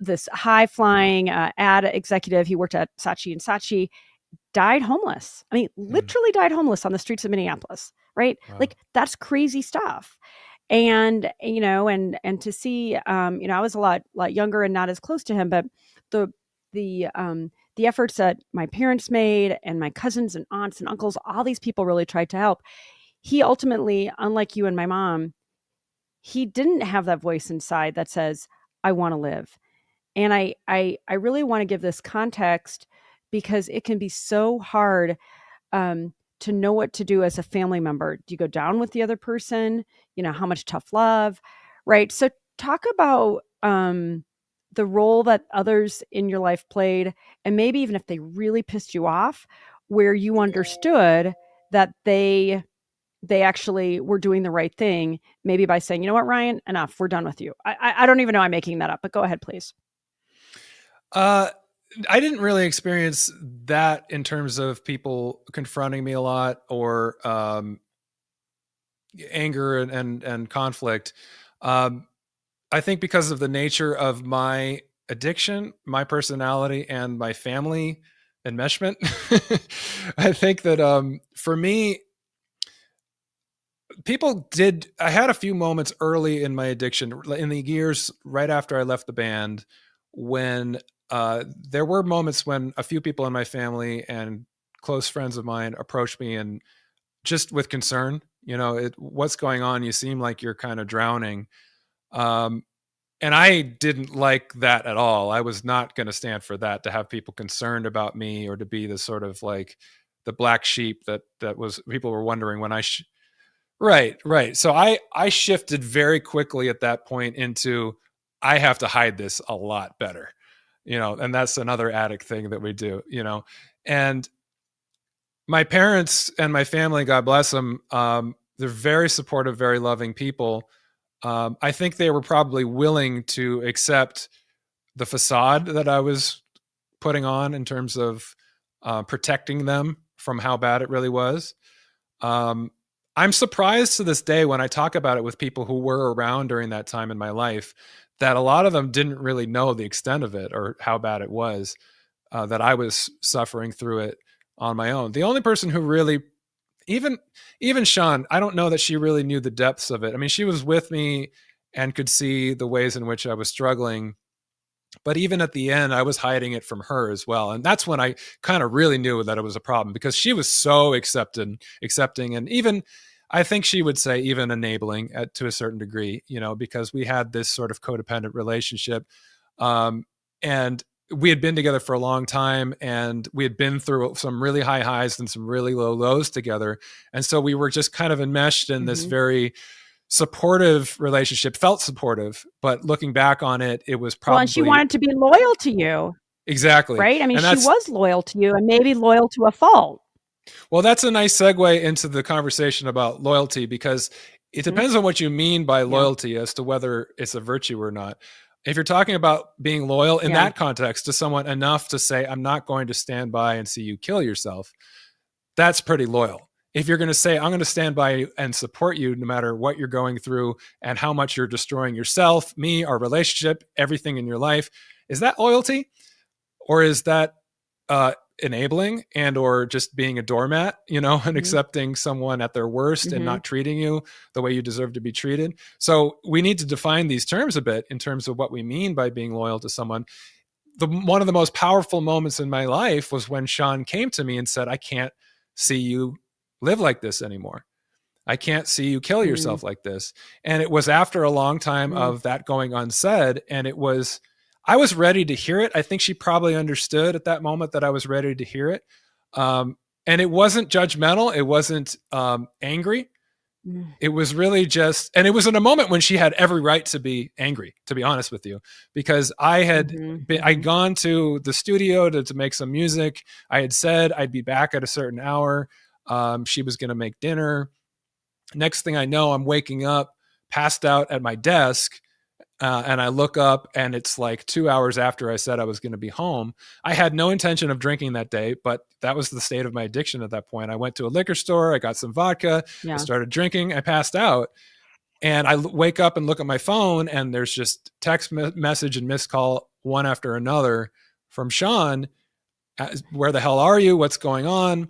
this high flying ad executive. He worked at Saatchi and Saatchi, died homeless. I mean, literally died homeless on the streets of Minneapolis, right? Wow. Like that's crazy stuff. And, and to see, I was a lot younger and not as close to him, but the the efforts that my parents made and my cousins and aunts and uncles, all these people really tried to help. He ultimately, unlike you and my mom, he didn't have that voice inside that says, I want to live. And I really want to give this context because it can be so hard to know what to do as a family member. Do you go down with the other person? How much tough love, right? So talk about the role that others in your life played, and maybe even if they really pissed you off, where you understood that they actually were doing the right thing, maybe by saying, you know what, Ryan, enough, we're done with you. I don't even know I'm making that up, but go ahead, please. I didn't really experience that in terms of people confronting me a lot or anger and conflict. I think because of the nature of my addiction, my personality, and my family enmeshment, I think that for me, I had a few moments early in my addiction, in the years right after I left the band, when there were moments when a few people in my family and close friends of mine approached me and just with concern, what's going on? You seem like you're kind of drowning. And I didn't like that at all. I was not going to stand for that, to have people concerned about me or to be the sort of like the black sheep that was, people were wondering when Right. So I shifted very quickly at that point into, I have to hide this a lot better, and that's another addict thing that we do, and my parents and my family, God bless them, they're very supportive, very loving people. I think they were probably willing to accept the facade that I was putting on in terms of protecting them from how bad it really was. I'm surprised to this day when I talk about it with people who were around during that time in my life, that a lot of them didn't really know the extent of it or how bad it was, that I was suffering through it on my own. The only person who really, even Sean, I don't know that she really knew the depths of it. I mean, she was with me and could see the ways in which I was struggling. But even at the end, I was hiding it from her as well. And that's when I kind of really knew that it was a problem, because she was so accepting, and even, I think she would say, even enabling to a certain degree, because we had this sort of codependent relationship. And we had been together for a long time, and we had been through some really high highs and some really low lows together. And so we were just kind of enmeshed in this very supportive relationship. Felt supportive, but looking back on it, it was probably... Well, and she wanted to be loyal to you. Exactly. Right? I mean, she was loyal to you, and maybe loyal to a fault. Well, that's a nice segue into the conversation about loyalty, because it depends on what you mean by loyalty as to whether it's a virtue or not. If you're talking about being loyal in that context to someone enough to say, I'm not going to stand by and see you kill yourself, that's pretty loyal. If you're going to say, I'm going to stand by you and support you no matter what you're going through and how much you're destroying yourself, me, our relationship, everything in your life, is that loyalty? Or is that enabling and or just being a doormat, and accepting someone at their worst and not treating you the way you deserve to be treated? So we need to define these terms a bit in terms of what we mean by being loyal to someone. One of the most powerful moments in my life was when Sean came to me and said, I can't see you live like this anymore. I can't see you kill yourself like this. And it was after a long time of that going unsaid. And I was ready to hear it. I think she probably understood at that moment that I was ready to hear it. And it wasn't judgmental. It wasn't angry. It was really just, and it was in a moment when she had every right to be angry, to be honest with you, because I had I'd gone to the studio to make some music. I had said I'd be back at a certain hour. She was going to make dinner. Next thing I know, I'm waking up, passed out at my desk. And I look up and it's like 2 hours after I said I was going to be home. I had no intention of drinking that day, but that was the state of my addiction at that point. I went to a liquor store. I got some vodka. I started drinking. I passed out. And I wake up and look at my phone and there's just text message and missed call one after another from Sean. Where the hell are you? What's going on?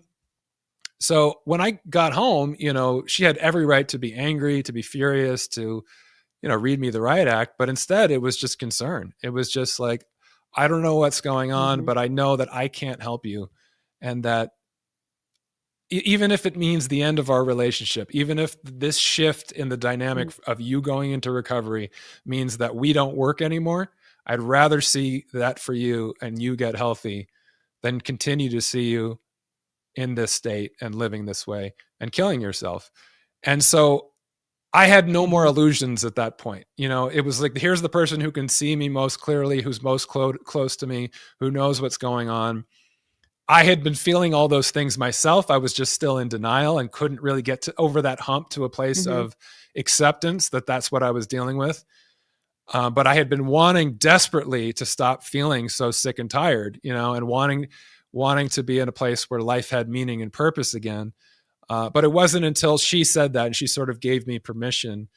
So when I got home, she had every right to be angry, to be furious, to read me the riot act, but instead it was just concern. It was just like, I don't know what's going on, but I know that I can't help you. And that even if it means the end of our relationship, even if this shift in the dynamic of you going into recovery means that we don't work anymore, I'd rather see that for you and you get healthy than continue to see you in this state and living this way and killing yourself. And so I had no more illusions at that point. You know, it was like, here's the person who can see me most clearly, who's most close to me, who knows what's going on. I had been feeling all those things myself. I was just still in denial and couldn't really get over that hump to a place of acceptance that that's what I was dealing with. But I had been wanting desperately to stop feeling so sick and tired, you know, and wanting to be in a place where life had meaning and purpose again. But it wasn't until she said that and she sort of gave me permission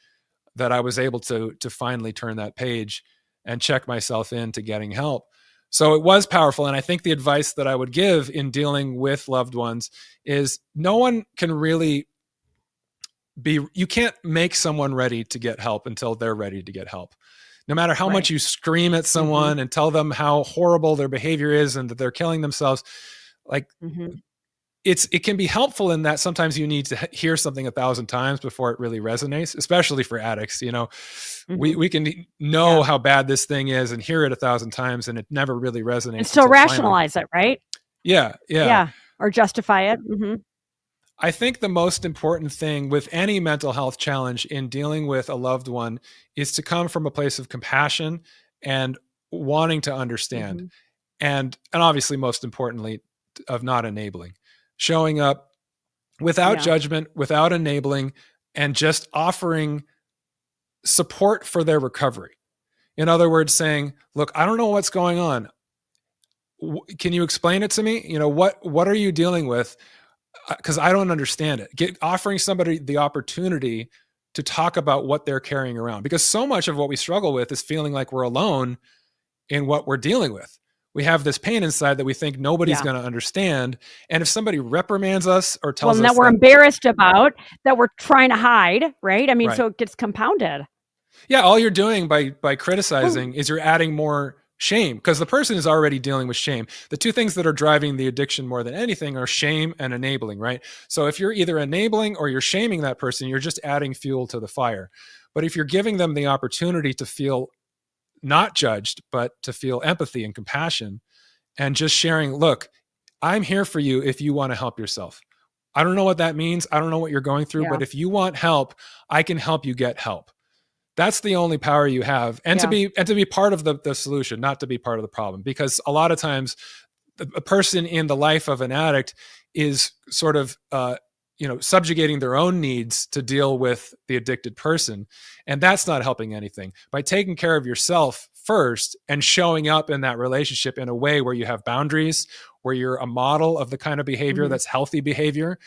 that I was able to finally turn that page and check myself into getting help. So it was powerful. And I think the advice that I would give in dealing with loved ones is no one can really you can't make someone ready to get help until they're ready to get help. No matter how much you scream at someone and tell them how horrible their behavior is and that they're killing themselves, like it can be helpful in that sometimes you need to hear something 1,000 times before it really resonates, especially for addicts. You know, we can know how bad this thing is and hear it 1,000 times and it never really resonates. And still rationalize it, right? Yeah. Or justify it. I think the most important thing with any mental health challenge in dealing with a loved one is to come from a place of compassion and wanting to understand. And obviously, most importantly, of not enabling, showing up without judgment, without enabling, and just offering support for their recovery. In other words, saying, look, I don't know what's going on. Can you explain it to me? You know, what are you dealing with? Because I don't understand it. Offering somebody the opportunity to talk about what they're carrying around. Because so much of what we struggle with is feeling like we're alone in what we're dealing with. We have this pain inside that we think nobody's going to understand. And if somebody reprimands us or tells us that we're embarrassed about, that we're trying to hide, right? I mean, so it gets compounded. Yeah, all you're doing by criticizing is you're adding more shame, because the person is already dealing with shame. The two things that are driving the addiction more than anything are shame and enabling, right? So if you're either enabling or you're shaming that person, you're just adding fuel to the fire. But if you're giving them the opportunity to feel not judged, but to feel empathy and compassion and just sharing, look, I'm here for you if you want to help yourself. I don't know what that means. I don't know what you're going through, but if you want help, I can help you get help. That's the only power you have, and to be part of the solution, not to be part of the problem. Because a lot of times, a person in the life of an addict is sort of, subjugating their own needs to deal with the addicted person, and that's not helping anything. By taking care of yourself first and showing up in that relationship in a way where you have boundaries, where you're a model of the kind of behavior that's healthy behavior,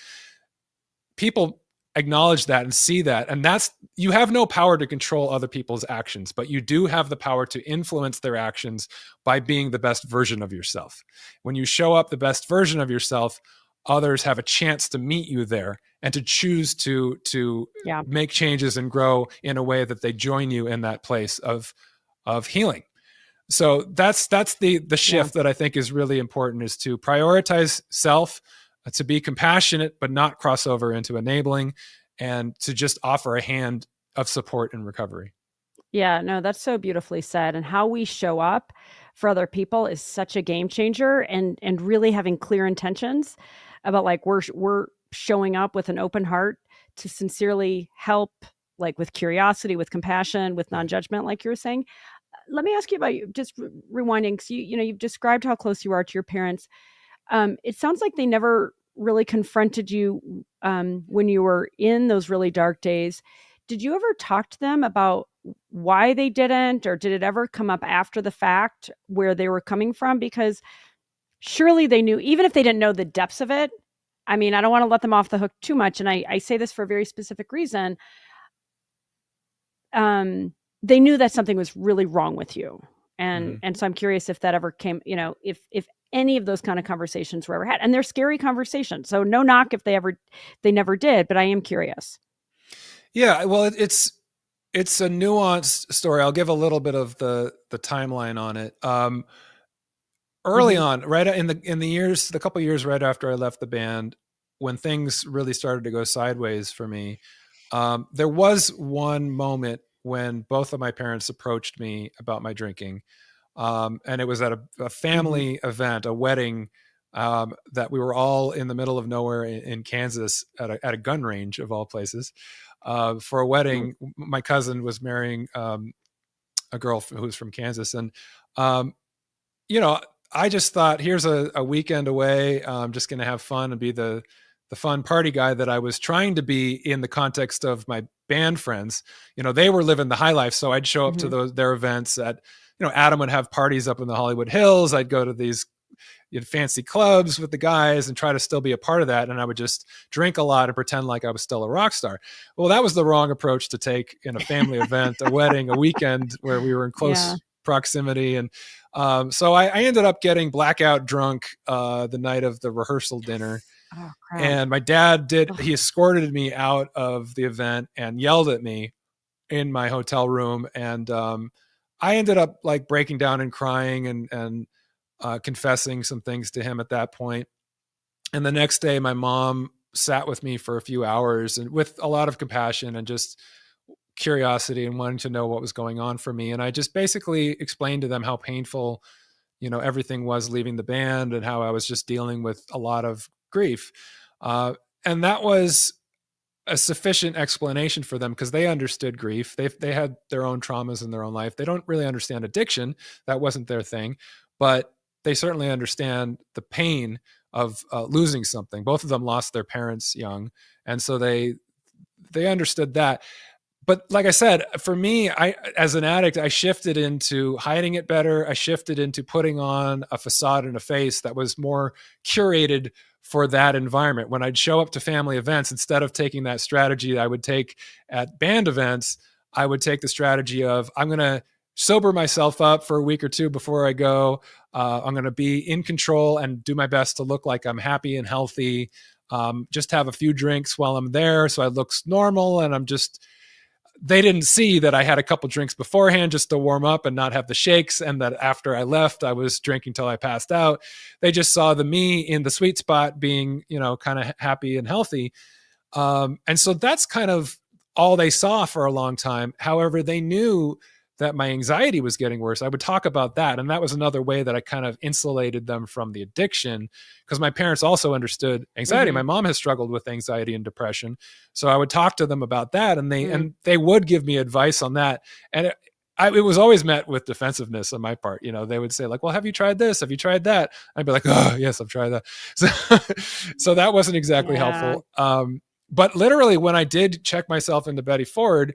people acknowledge that and see that. And you have no power to control other people's actions, but you do have the power to influence their actions by being the best version of yourself. When you show up the best version of yourself, others have a chance to meet you there and to choose to make changes and grow in a way that they join you in that place of healing. So that's the shift that I think is really important, is to prioritize self, to be compassionate, but not cross over into enabling, and to just offer a hand of support in recovery. Yeah, no, that's so beautifully said. And how we show up for other people is such a game changer, and really having clear intentions about, like, we're showing up with an open heart to sincerely help, like with curiosity, with compassion, with non-judgment, like you were saying. Let me ask you about, just rewinding, because you've described how close you are to your parents. It sounds like they never really confronted you when you were in those really dark days. Did you ever talk to them about why they didn't, or did it ever come up after the fact where they were coming from? Because surely they knew, even if they didn't know the depths of it. I mean, I don't want to let them off the hook too much. And I say this for a very specific reason. They knew that something was really wrong with you. And so I'm curious if that ever came, if any of those kind of conversations were ever had. And they're scary conversations. So no knock if they never did, but I am curious. Yeah, well, it's a nuanced story. I'll give a little bit of the timeline on it. early on, right in the years, the couple years right after I left the band, when things really started to go sideways for me, there was one moment when both of my parents approached me about my drinking. And it was at a family event, a wedding, that we were all in the middle of nowhere in Kansas at a gun range of all places, for a wedding. My cousin was marrying a girl who was from Kansas. And, you know, I just thought, here's a weekend away. I'm just going to have fun and be the fun party guy that I was trying to be in the context of my band friends. You know, they were living the high life. So I'd show up to their events at, you know, Adam would have parties up in the Hollywood Hills. I'd go to these fancy clubs with the guys and try to still be a part of that. And I would just drink a lot and pretend like I was still a rock star. Well, that was the wrong approach to take in a family event, a wedding, a weekend where we were in close proximity. And so I ended up getting blackout drunk the night of the rehearsal dinner. Oh, crap. And my dad he escorted me out of the event and yelled at me in my hotel room. And I ended up like breaking down and crying and confessing some things to him at that point. And the next day, my mom sat with me for a few hours and with a lot of compassion and just curiosity and wanting to know what was going on for me. And I just basically explained to them how painful, you know, everything was leaving the band and how I was just dealing with a lot of grief. And that was a sufficient explanation for them because they understood grief. They had their own traumas in their own life. They don't really understand addiction. That wasn't their thing, but they certainly understand the pain of losing something. Both of them lost their parents young. And so they understood that. But like I said, for me, as an addict, I shifted into hiding it better. I shifted into putting on a facade and a face that was more curated for that environment. When I'd show up to family events, instead of taking that strategy I would take at band events, I would take the strategy of, I'm going to sober myself up for a week or two before I go. I'm going to be in control and do my best to look like I'm happy and healthy. Just have a few drinks while I'm there so I look normal. And they didn't see that I had a couple drinks beforehand just to warm up and not have the shakes. And that after I left, I was drinking till I passed out. They just saw the me in the sweet spot being, you know, kind of happy and healthy. And so that's kind of all they saw for a long time. However, they knew that my anxiety was getting worse. I would talk about that. And that was another way that I kind of insulated them from the addiction, because my parents also understood anxiety. My mom has struggled with anxiety and depression. So I would talk to them about that, and they would give me advice on that. And it was always met with defensive-ness on my part. You know, they would say like, well, have you tried this? Have you tried that? I'd be like, oh yes, I've tried that. So that wasn't exactly helpful. But literally when I did check myself into Betty Ford,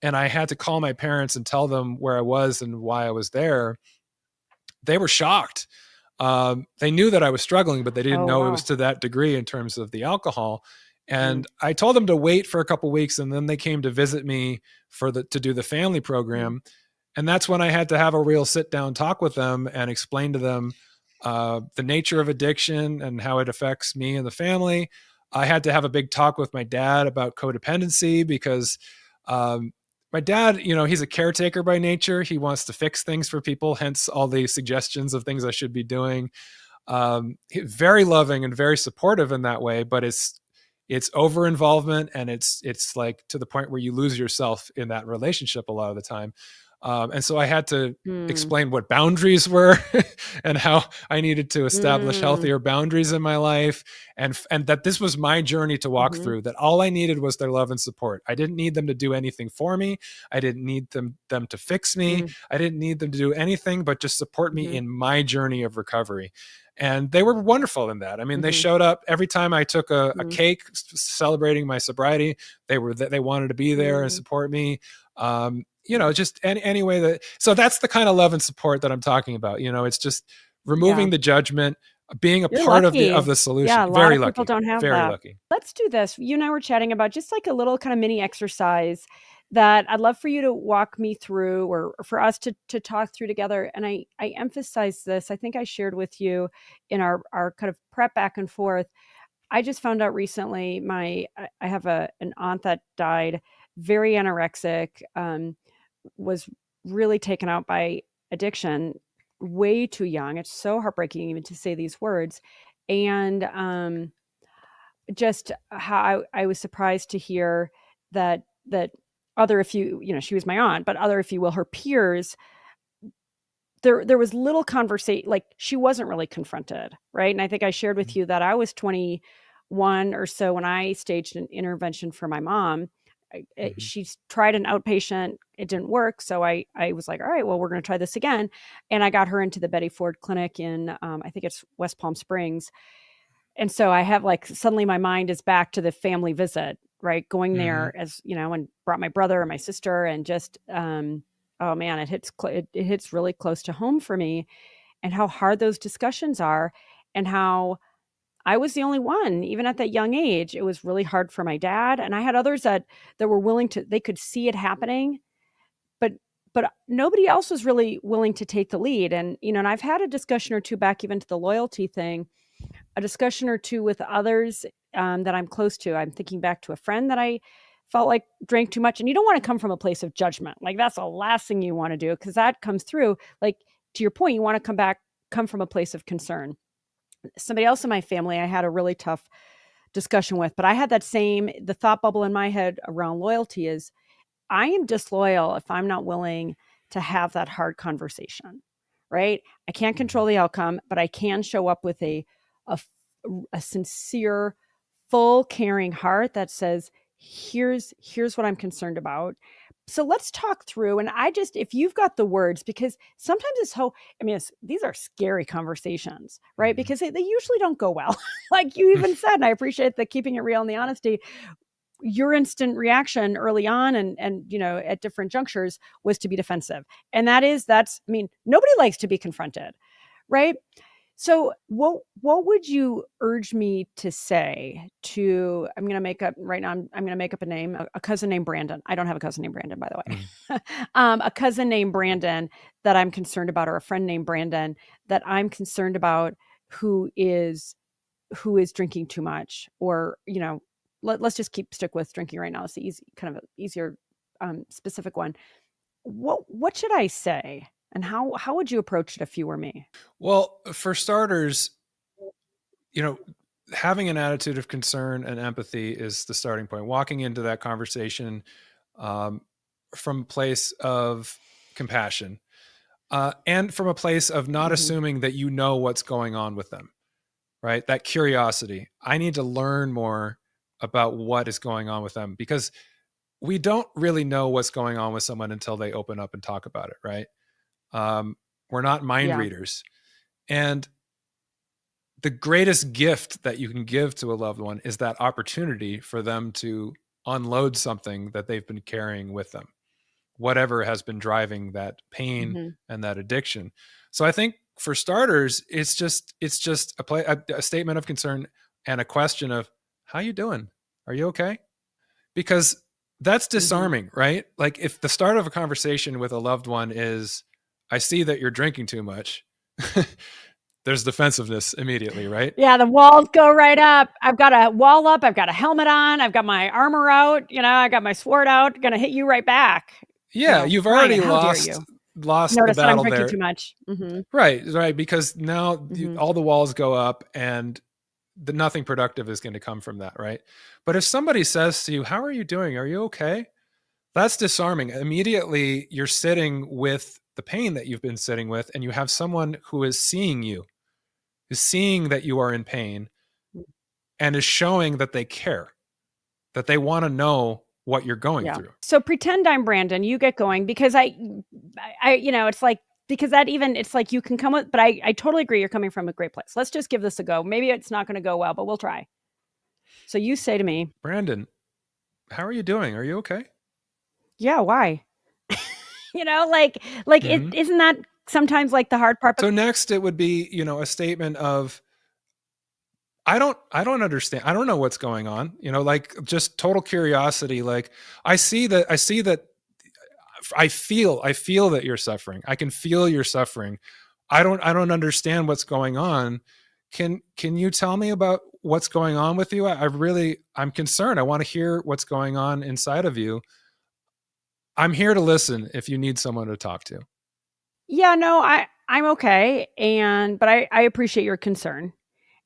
and I had to call my parents and tell them where I was and why I was there, they were shocked. They knew that I was struggling, but they didn't know it was to that degree in terms of the alcohol. And I told them to wait for a couple of weeks, and then they came to visit me to do the family program. And that's when I had to have a real sit down talk with them and explain to them the nature of addiction and how it affects me and the family. I had to have a big talk with my dad about codependency because my dad, you know, he's a caretaker by nature. He wants to fix things for people, hence all the suggestions of things I should be doing. Very loving and very supportive in that way, but it's over involvement, and it's like to the point where you lose yourself in that relationship a lot of the time. And so I had to explain what boundaries were and how I needed to establish healthier boundaries in my life, and that this was my journey to walk through, that all I needed was their love and support. I didn't need them to do anything for me. I didn't need them to fix me. I didn't need them to do anything but just support me in my journey of recovery. And they were wonderful in that. I mean, they showed up every time I took a cake celebrating my sobriety. They wanted to be there and support me. You know, just any way that, so that's the kind of love and support that I'm talking about. You know, it's just removing the judgment, being a part of the solution. Yeah, a lot very of lucky. people don't have very that. lucky. Let's do this. You and I were chatting about just like a little kind of mini exercise that I'd love for you to walk me through, or for us to talk through together. And I emphasize this. I think I shared with you in our kind of prep back and forth. I just found out recently, I have an aunt that died, very anorexic, was really taken out by addiction way too young. It's so heartbreaking even to say these words. And just how I was surprised to hear that other, if you know, she was my aunt, but other, if you will, her peers, there was little conversation, like she wasn't really confronted, right? And I think I shared with you that I was 21 or so when I staged an intervention for my mom. She tried an outpatient, it didn't work. So I was like, all right, well, we're going to try this again. And I got her into the Betty Ford Clinic in, I think it's West Palm Springs. And so I have like, suddenly my mind is back to the family visit, right? Going there as, you know, and brought my brother and my sister and just, oh man, it hits really close to home for me, and how hard those discussions are, and how I was the only one, even at that young age. It was really hard for my dad. And I had others that were willing to, they could see it happening, but nobody else was really willing to take the lead. And, you know, and I've had a discussion or two back even to the loyalty thing, a discussion or two with others that I'm close to. I'm thinking back to a friend that I felt like drank too much. And you don't want to come from a place of judgment. Like that's the last thing you want to do, because that comes through. Like to your point, you want to come from a place of concern. Somebody else in my family, I had a really tough discussion with, but I had the thought bubble in my head around loyalty is, I am disloyal if I'm not willing to have that hard conversation, right? I can't control the outcome, but I can show up with a sincere, full, caring heart that says, here's what I'm concerned about. So let's talk through. And if you've got the words, because sometimes these are scary conversations, right? Because they usually don't go well. Like you even said, and I appreciate the keeping it real and the honesty. Your instant reaction early on and you know, at different junctures was to be defensive. And nobody likes to be confronted, right? So what would you urge me to say to, I'm going to make up right now, I'm going to make up a name, a cousin named Brandon. I don't have a cousin named Brandon, by the way. A cousin named Brandon that I'm concerned about, or a friend named Brandon that I'm concerned about, who is drinking too much, or, you know, let's just stick with drinking right now. It's the kind of easier specific one. What should I say? And how would you approach it if you were me? Well, for starters, you know, having an attitude of concern and empathy is the starting point. Walking into that conversation from a place of compassion and from a place of not assuming that you know what's going on with them, right? That curiosity. I need to learn more about what is going on with them, because we don't really know what's going on with someone until they open up and talk about it, right? We're not mind readers. And the greatest gift that you can give to a loved one is that opportunity for them to unload something that they've been carrying with them, whatever has been driving that pain and that addiction. So I think for starters, it's just a statement of concern and a question of, how you doing? Are you okay? Because that's disarming, right? Like if the start of a conversation with a loved one is, I see that you're drinking too much, there's defensiveness immediately, right? Yeah, the walls go right up. I've got a wall up. I've got a helmet on. I've got my armor out. You know, I got my sword out. Going to hit you right back. Yeah, you've already lost the battle there. Too much. Right. Because now all the walls go up, and nothing productive is going to come from that, right? But if somebody says to you, how are you doing? Are you okay? That's disarming. Immediately, you're sitting with the pain that you've been sitting with, and you have someone who is seeing you, is seeing that you are in pain, and is showing that they care, that they want to know what you're going through. So pretend I'm Brandon, you get going, because I, you know, it's like, because it's like you can come with, but I totally agree. You're coming from a great place. Let's just give this a go. Maybe it's not going to go well, but we'll try. So you say to me, Brandon, how are you doing? Are you okay? Yeah. Why? You know, isn't that sometimes like the hard part? So next it would be, you know, a statement of, I don't understand. I don't know what's going on. You know, like just total curiosity. Like I see that I feel that you're suffering. I can feel your suffering. I don't understand what's going on. Can you tell me about what's going on with you? I'm concerned. I want to hear what's going on inside of you. I'm here to listen if you need someone to talk to. Yeah, no, I'm okay. But I appreciate your concern.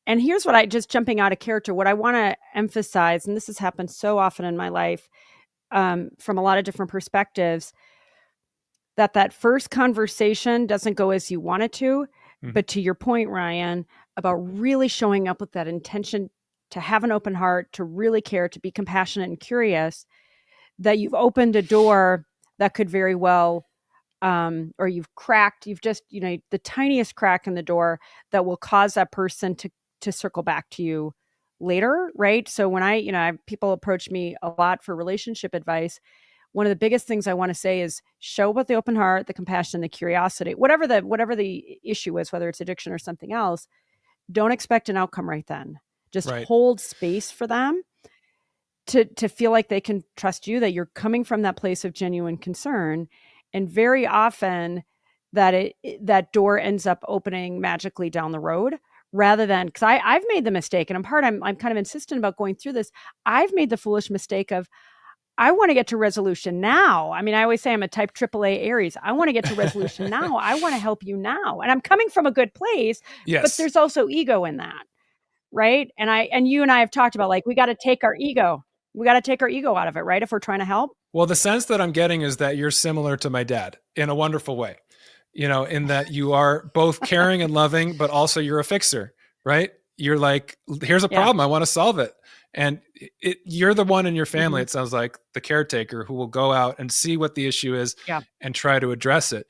And here's what just jumping out of character, what I want to emphasize, and this has happened so often in my life, from a lot of different perspectives, that first conversation doesn't go as you want it to. Mhm. But to your point, Ryan, about really showing up with that intention to have an open heart, to really care, to be compassionate and curious, that you've opened a door that could very well, or you've just, the tiniest crack in the door that will cause that person to circle back to you later. Right. So when people approach me a lot for relationship advice, one of the biggest things I want to say is show with the open heart, the compassion, the curiosity, whatever the issue is, whether it's addiction or something else. Don't expect an outcome right then. Just Right. hold space for them to feel like they can trust you, that you're coming from that place of genuine concern. And very often that door ends up opening magically down the road, rather than, because I've made the mistake, and I'm kind of insistent about going through this. I've made the foolish mistake of, I want to get to resolution now. I mean, I always say I'm a type AAA Aries. I want to get to resolution now. I want to help you now. And I'm coming from a good place, Yes. but there's also ego in that. Right. And you and I have talked about, like, we got to take our ego out of it, right? If we're trying to help. Well, the sense that I'm getting is that you're similar to my dad in a wonderful way, in that you are both caring and loving, but also you're a fixer, right? You're like, here's a problem. I want to solve it. And you're the one in your family, it sounds like, the caretaker who will go out and see what the issue is and try to address it.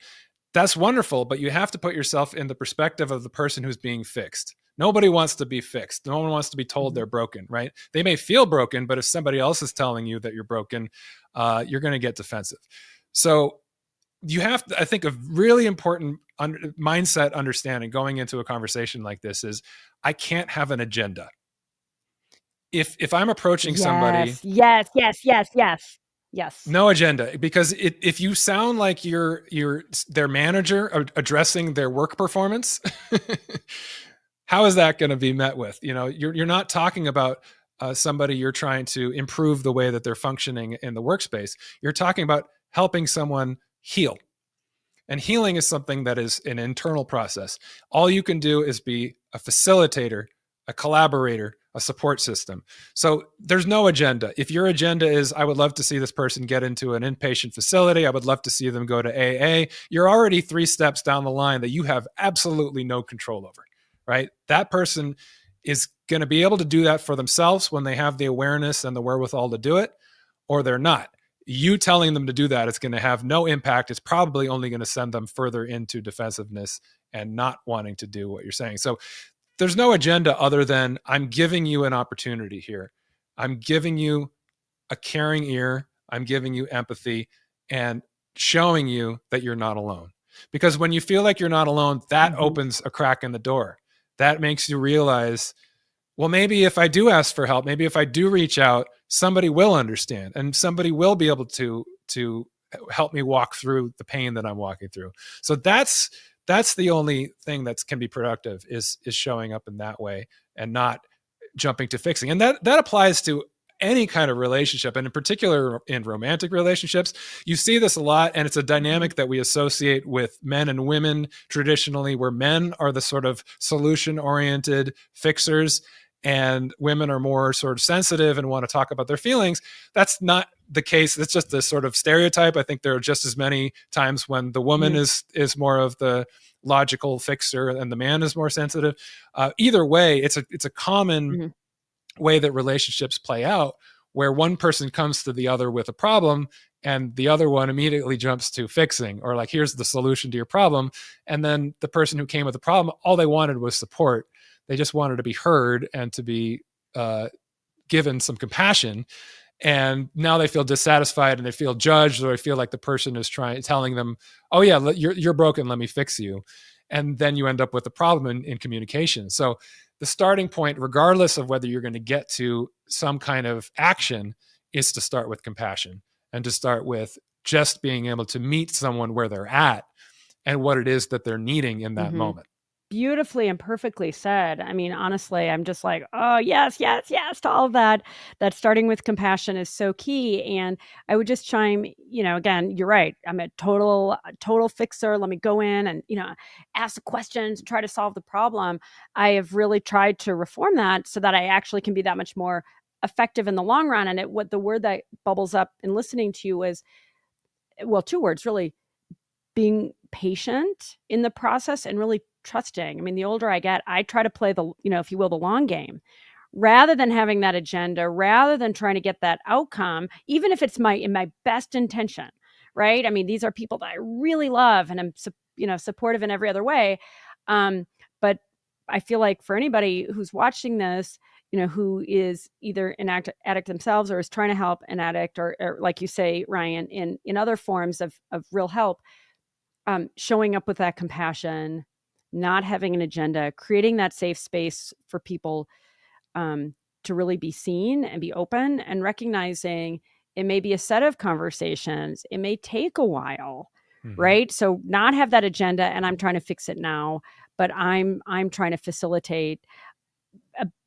That's wonderful, but you have to put yourself in the perspective of the person who's being fixed. Nobody wants to be fixed. No one wants to be told they're broken, right? They may feel broken, but if somebody else is telling you that you're broken, you're going to get defensive. So you have to, I think, a really important mindset understanding going into a conversation like this is, I can't have an agenda. If I'm approaching somebody, yes, no agenda, because if you sound like you're their manager addressing their work performance, how is that going to be met with? You're not talking about somebody you're trying to improve the way that they're functioning in the workspace. You're talking about helping someone heal. And healing is something that is an internal process. All you can do is be a facilitator, a collaborator, a support system. So there's no agenda. If your agenda is, I would love to see this person get into an inpatient facility, I would love to see them go to AA, you're already 3 steps down the line that you have absolutely no control over, right? That person is going to be able to do that for themselves when they have the awareness and the wherewithal to do it, or they're not. You telling them to do that is going to have no impact. It's probably only going to send them further into defensiveness and not wanting to do what you're saying. So there's no agenda other than, I'm giving you an opportunity here. I'm giving you a caring ear. I'm giving you empathy and showing you that you're not alone. Because when you feel like you're not alone, that opens a crack in the door. That makes you realize, well, maybe if I do ask for help, maybe if I do reach out, somebody will understand and somebody will be able to help me walk through the pain that I'm walking through. So that's the only thing that can be productive is showing up in that way and not jumping to fixing. And that applies to any kind of relationship, and in particular in romantic relationships. You see this a lot, and it's a dynamic that we associate with men and women traditionally, where men are the sort of solution-oriented fixers and women are more sort of sensitive and want to talk about their feelings. That's not the case. It's just a sort of stereotype. I think there are just as many times when the woman is more of the logical fixer and the man is more sensitive. Either way, it's a common way that relationships play out, where one person comes to the other with a problem and the other one immediately jumps to fixing, or like, here's the solution to your problem. And then the person who came with the problem, all they wanted was support. They just wanted to be heard and to be given some compassion. And now they feel dissatisfied and they feel judged, or they feel like the person is telling them, oh yeah, you're broken, let me fix you. And then you end up with a problem in communication. So the starting point, regardless of whether you're going to get to some kind of action, is to start with compassion and to start with just being able to meet someone where they're at and what it is that they're needing in that moment. beautifully and perfectly said. I mean, honestly, I'm just like, oh, yes, yes, yes to all of that. That starting with compassion is so key. And I would just chime, again, you're right. I'm a total fixer. Let me go in and, ask the questions and try to solve the problem. I have really tried to reform that so that I actually can be that much more effective in the long run. And what the word that bubbles up in listening to you is, well, two words really: being patient in the process and really trusting. I mean, the older I get, I try to play the, if you will, the long game rather than having that agenda, rather than trying to get that outcome, even if it's in my best intention, right? I mean, these are people that I really love and I'm, supportive in every other way. But I feel like for anybody who's watching this, who is either an addict themselves or is trying to help an addict or like you say, Ryan, in other forms of real help, showing up with that compassion, not having an agenda, creating that safe space for people to really be seen and be open, and recognizing it may be a set of conversations. It may take a while, right? So not have that agenda and I'm trying to fix it now, but I'm trying to facilitate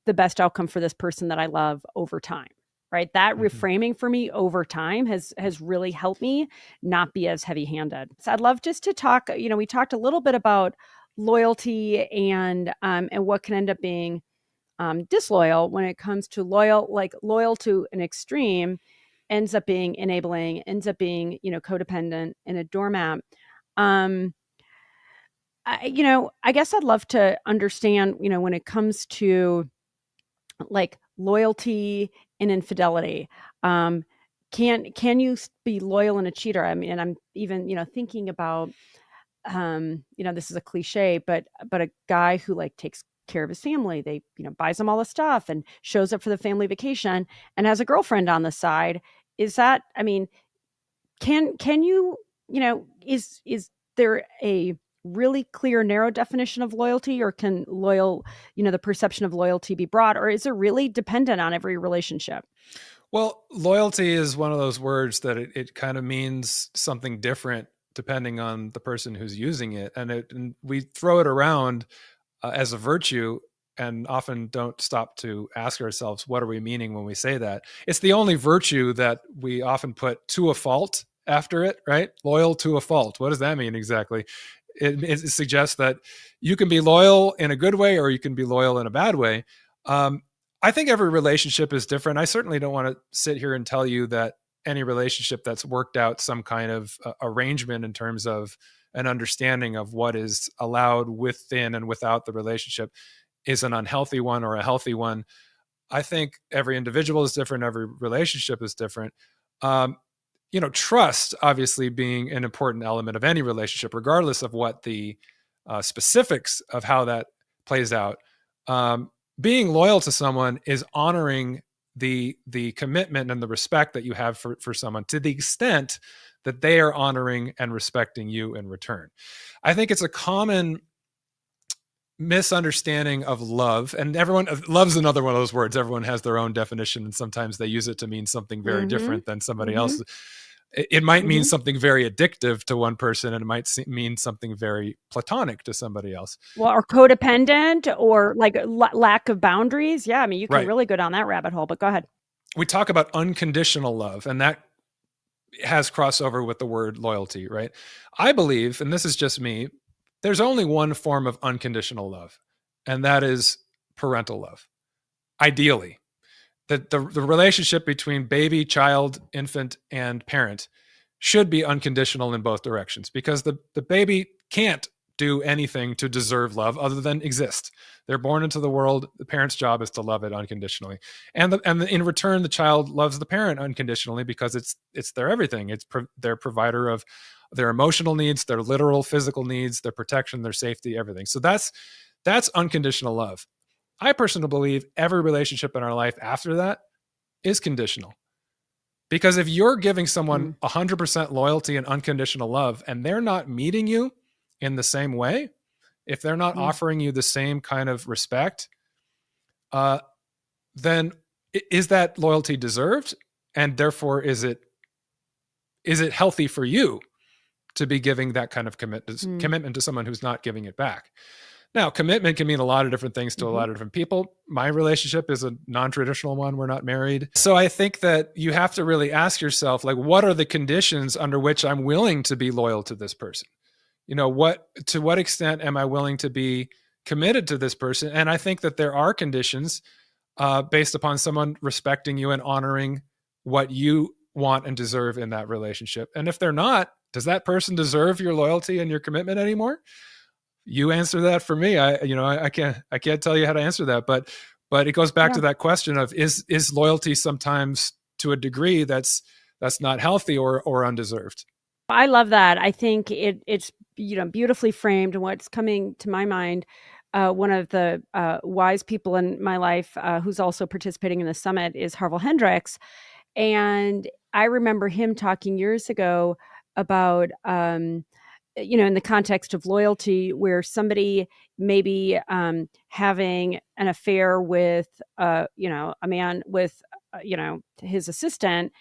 the best outcome for this person that I love over time. Right. That reframing for me over time has really helped me not be as heavy handed. So I'd love just to talk, we talked a little bit about loyalty and what can end up being disloyal when it comes to loyal to an extreme ends up being enabling, ends up being, codependent and a doormat. I guess I'd love to understand, when it comes to like loyalty and infidelity. Can you be loyal and a cheater? I mean, and I'm even, thinking about, this is a cliche, but a guy who like takes care of his family, they, buys them all the stuff and shows up for the family vacation and has a girlfriend on the side. Is that, I mean, can you, is there a really clear, narrow definition of loyalty, or can the perception of loyalty be broad, or is it really dependent on every relationship? Well, loyalty is one of those words that it kind of means something different depending on the person who's using it. And we throw it around as a virtue and often don't stop to ask ourselves, what are we meaning when we say that? It's the only virtue that we often put to a fault after it, right? Loyal to a fault. What does that mean exactly? It suggests that you can be loyal in a good way or you can be loyal in a bad way. I think every relationship is different. I certainly don't want to sit here and tell you that any relationship that's worked out some kind of arrangement in terms of an understanding of what is allowed within and without the relationship is an unhealthy one or a healthy one. I think every individual is different. Every relationship is different. Trust obviously being an important element of any relationship, regardless of what the specifics of how that plays out. Being loyal to someone is honoring the commitment and the respect that you have for someone to the extent that they are honoring and respecting you in return. I think it's a common misunderstanding of love, and everyone love's another one of those words. Everyone has their own definition, and sometimes they use it to mean something very different than somebody else. It might mean something very addictive to one person, and it might mean something very platonic to somebody else. Well, or codependent, or like lack of boundaries. Yeah, I mean, you can really go down that rabbit hole, but go ahead. We talk about unconditional love, and that has crossover with the word loyalty, right? I believe, and this is just me, there's only one form of unconditional love, and that is parental love. Ideally, the relationship between baby, child, infant, and parent should be unconditional in both directions, because the baby can't do anything to deserve love other than exist. They're born into the world. The parent's job is to love it unconditionally. And in return, the child loves the parent unconditionally because it's their everything. It's their provider of their emotional needs, their literal physical needs, their protection, their safety, everything. So that's unconditional love. I personally believe every relationship in our life after that is conditional. Because if you're giving someone 100% loyalty and unconditional love, and they're not meeting you in the same way, if they're not offering you the same kind of respect, then is that loyalty deserved? And therefore, is it healthy for you to be giving that kind of commitment to someone who's not giving it back? Now, commitment can mean a lot of different things to a Mhm. lot of different people. My relationship is a non-traditional one. We're not married. So I think that you have to really ask yourself, like, what are the conditions under which I'm willing to be loyal to this person? To what extent am I willing to be committed to this person? And I think that there are conditions based upon someone respecting you and honoring what you want and deserve in that relationship. And if they're not, does that person deserve your loyalty and your commitment anymore? You answer that for me. I can't tell you how to answer that, but it goes back Yeah. to that question of is loyalty sometimes to a degree that's not healthy or undeserved. I love that. I think it's beautifully framed. And what's coming to my mind, one of the wise people in my life who's also participating in the summit is Harville Hendricks, and I remember him talking years ago about in the context of loyalty, where somebody maybe having an affair with a man with his assistant,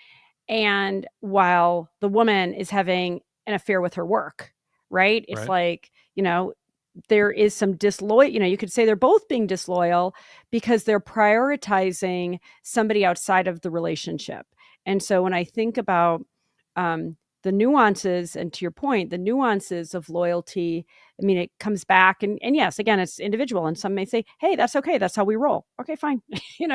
and while the woman is having an affair with her work, right? It's Right. like, there is some disloyal, you could say they're both being disloyal because they're prioritizing somebody outside of the relationship. And so when I think about the nuances, and to your point, the nuances of loyalty, I mean, it comes back and yes, again, it's individual. And some may say, hey, that's okay. That's how we roll. Okay, fine.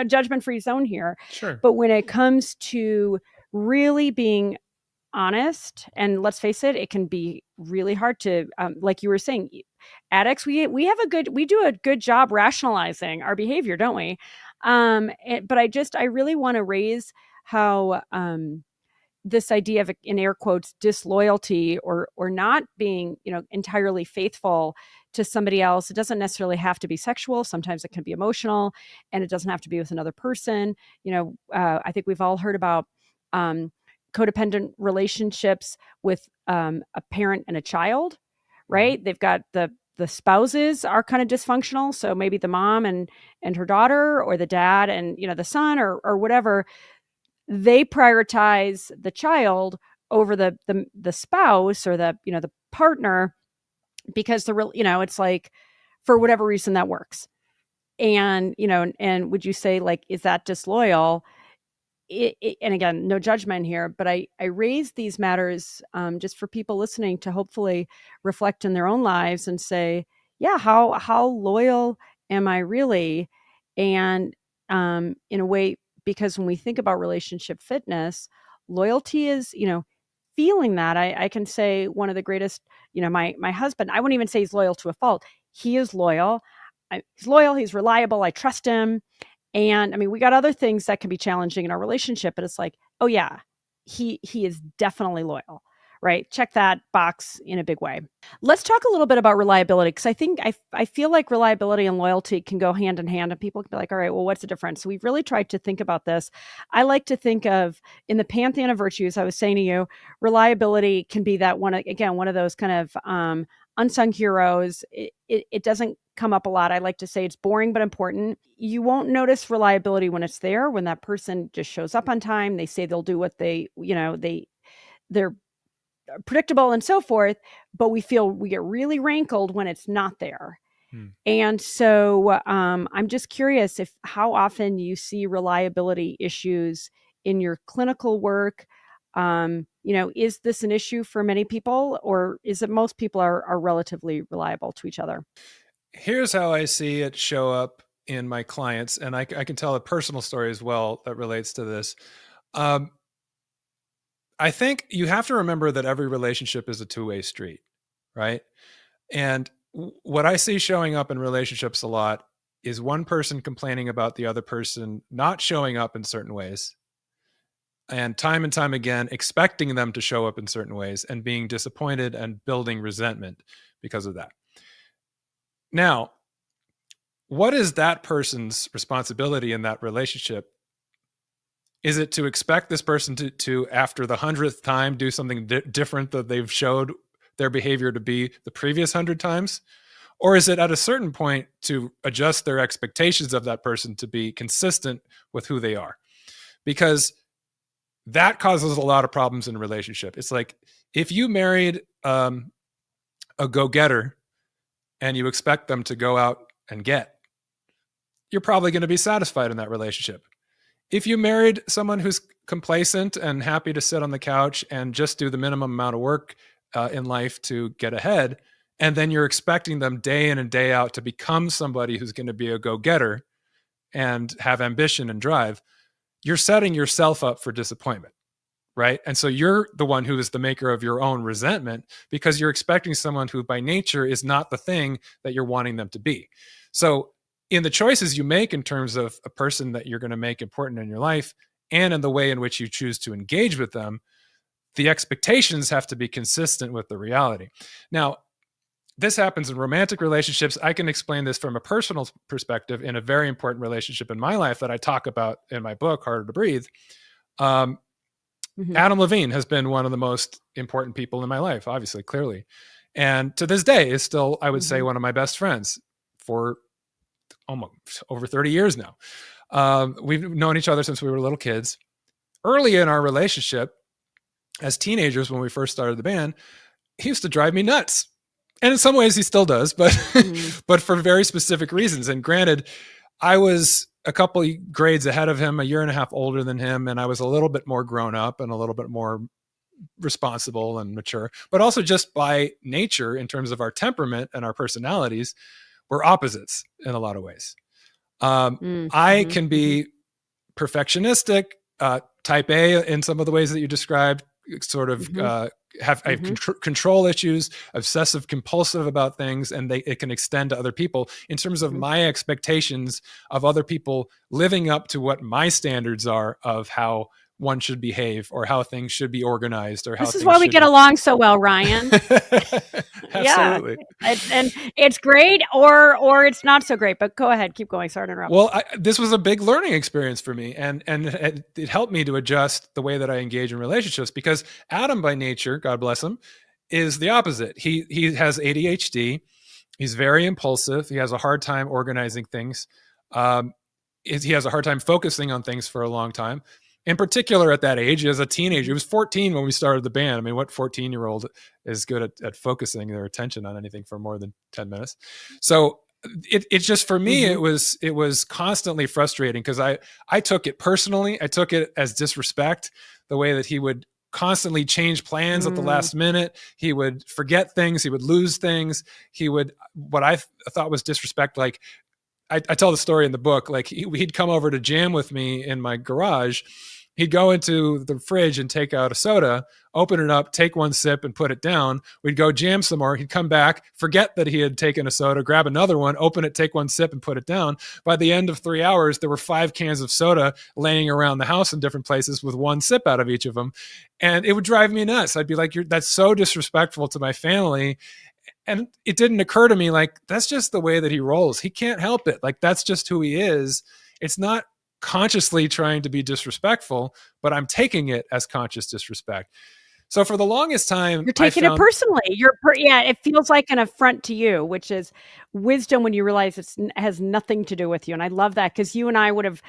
Judgment-free zone here. Sure. But when it comes to really being honest, and let's face it, it can be really hard to, like you were saying, addicts, we do a good job rationalizing our behavior, don't we? But I really want to raise how this idea of, in air quotes, disloyalty or not being entirely faithful to somebody else. It doesn't necessarily have to be sexual. Sometimes it can be emotional, and it doesn't have to be with another person. I think we've all heard about codependent relationships with a parent and a child, right? They've got the spouses are kind of dysfunctional. So maybe the mom and her daughter, or the dad and the son, or whatever, they prioritize the child over the spouse or the partner, because it's like, for whatever reason that works. And and would you say, like, is that disloyal? And again, no judgment here, but I raise these matters just for people listening to hopefully reflect in their own lives and say, yeah, how loyal am I really? And in a way, because when we think about relationship fitness, loyalty is, feeling that. I can say one of the greatest, my husband, I wouldn't even say he's loyal to a fault. He is loyal. He's loyal. He's reliable. I trust him. And I mean, we got other things that can be challenging in our relationship, but it's like, oh yeah, he is definitely loyal, right? Check that box in a big way. Let's talk a little bit about reliability, because I think I feel like reliability and loyalty can go hand in hand, and people can be like, all right, well, what's the difference? So we've really tried to think about this. I like to think of, in the pantheon of virtues, I was saying to you, reliability can be that one of those kind of unsung heroes. It doesn't come up a lot. I like to say it's boring but important. You won't notice reliability when it's there, when that person just shows up on time. They say they'll do what they're predictable and so forth, but we get really rankled when it's not there. And so I'm just curious how often you see reliability issues in your clinical work. Is this an issue for many people, or is it most people are relatively reliable to each other? Here's how I see it show up in my clients, and I can tell a personal story as well that relates to this. I think you have to remember that every relationship is a two-way street, right? And what I see showing up in relationships a lot is one person complaining about the other person not showing up in certain ways, and time again expecting them to show up in certain ways and being disappointed and building resentment because of that. Now, what is that person's responsibility in that relationship? Is it to expect this person to after the 100th time, do something different that they've showed their behavior to be the previous 100 times? Or is it at a certain point to adjust their expectations of that person to be consistent with who they are? Because that causes a lot of problems in a relationship. It's like, if you married a go-getter and you expect them to go out and get, you're probably going to be satisfied in that relationship. If you married someone who's complacent and happy to sit on the couch and just do the minimum amount of work in life to get ahead, and then you're expecting them day in and day out to become somebody who's going to be a go-getter and have ambition and drive, you're setting yourself up for disappointment, right? And so you're the one who is the maker of your own resentment because you're expecting someone who by nature is not the thing that you're wanting them to be. So in the choices you make in terms of a person that you're going to make important in your life and in the way in which you choose to engage with them, the expectations have to be consistent with the reality. Now, this happens in romantic relationships. I can explain this from a personal perspective in a very important relationship in my life that I talk about in my book, Harder to Breathe. Adam Levine has been one of the most important people in my life, obviously, clearly. And to this day is still, I would say, one of my best friends for almost over 30 years now. We've known each other since we were little kids. Early in our relationship, as teenagers, when we first started the band, he used to drive me nuts. And in some ways he still does, but but for very specific reasons. And granted, I was a couple grades ahead of him, a year and a half older than him, and I was a little bit more grown up and a little bit more responsible and mature, but also just by nature, in terms of our temperament and our personalities, we're opposites in a lot of ways. I can be perfectionistic, type A in some of the ways that you described, sort of I have control issues, obsessive compulsive about things, and it can extend to other people in terms of my expectations of other people living up to what my standards are of how one should behave or how things should be organized or how this is why we get along so well, Ryan. Absolutely. Yeah. And it's great or it's not so great, but go ahead, keep going. Sorry to interrupt. Well, this was a big learning experience for me, and it helped me to adjust the way that I engage in relationships, because Adam by nature, God bless him, is the opposite. He has ADHD. He's very impulsive. He has a hard time organizing things. He has a hard time focusing on things for a long time. In particular, at that age, as a teenager, he was 14 when we started the band. I mean, what 14-year-old is good at focusing their attention on anything for more than 10 minutes? So it just, for me, it was constantly frustrating because I took it personally. I took it as disrespect, the way that he would constantly change plans at the last minute. He would forget things. He would lose things. He would, what I thought was disrespect, like, I tell the story in the book, like he'd come over to jam with me in my garage. He'd go into the fridge and take out a soda, open it up, take one sip and put it down. We'd go jam some more. He'd come back, forget that he had taken a soda, grab another one, open it, take one sip and put it down. By the end of 3 hours, there were 5 cans of soda laying around the house in different places with one sip out of each of them. And it would drive me nuts. I'd be like, that's so disrespectful to my family. And it didn't occur to me, like, that's just the way that he rolls. He can't help it. Like, that's just who he is. It's not consciously trying to be disrespectful, but I'm taking it as conscious disrespect. So for the longest time, you're taking it personally. It feels like an affront to you, which is wisdom when you realize it has nothing to do with you. And I love that, because you and I would have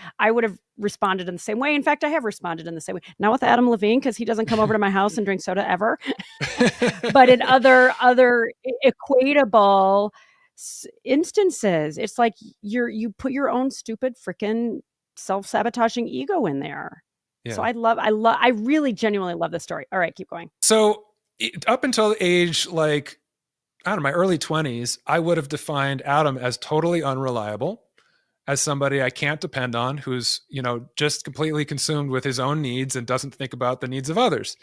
responded in the same way. In fact, I have responded in the same way. Not with Adam Levine, because he doesn't come over to my house and drink soda ever, but in other equatable instances, it's like you put your own stupid freaking self-sabotaging ego in there. Yeah. So I really genuinely love this story. All right, keep going. So up until the age, like, I don't know, my early 20s, I would have defined Adam as totally unreliable, as somebody I can't depend on, who's, just completely consumed with his own needs and doesn't think about the needs of others.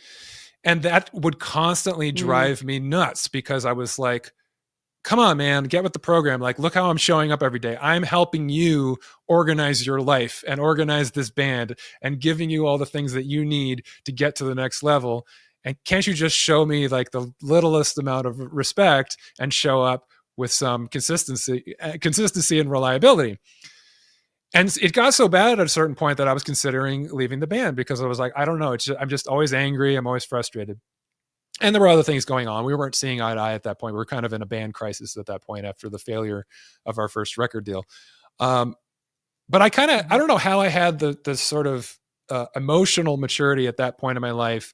And that would constantly drive me nuts, because I was like, come on, man, get with the program. Like, look how I'm showing up every day. I'm helping you organize your life and organize this band and giving you all the things that you need to get to the next level. And can't you just show me, like, the littlest amount of respect and show up with some consistency and reliability? And it got so bad at a certain point that I was considering leaving the band, because I was like, I don't know. I'm just always angry. I'm always frustrated. And there were other things going on. We weren't seeing eye to eye at that point. We were kind of in a band crisis at that point after the failure of our first record deal. But I don't know how I had the sort of emotional maturity at that point in my life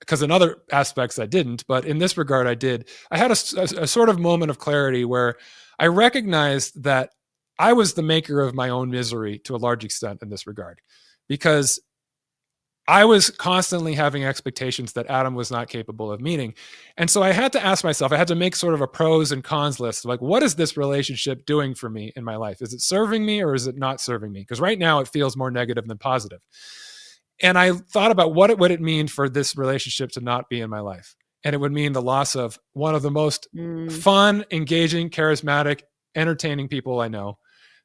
because in other aspects I didn't, but in this regard I did. I had a sort of moment of clarity where I recognized that I was the maker of my own misery to a large extent in this regard, because I was constantly having expectations that Adam was not capable of meeting. And so I had to ask myself, I had to make sort of a pros and cons list. Like, what is this relationship doing for me in my life? Is it serving me or is it not serving me? Because right now it feels more negative than positive. And I thought about what would it mean for this relationship to not be in my life. And it would mean the loss of one of the most fun, engaging, charismatic, entertaining people I know.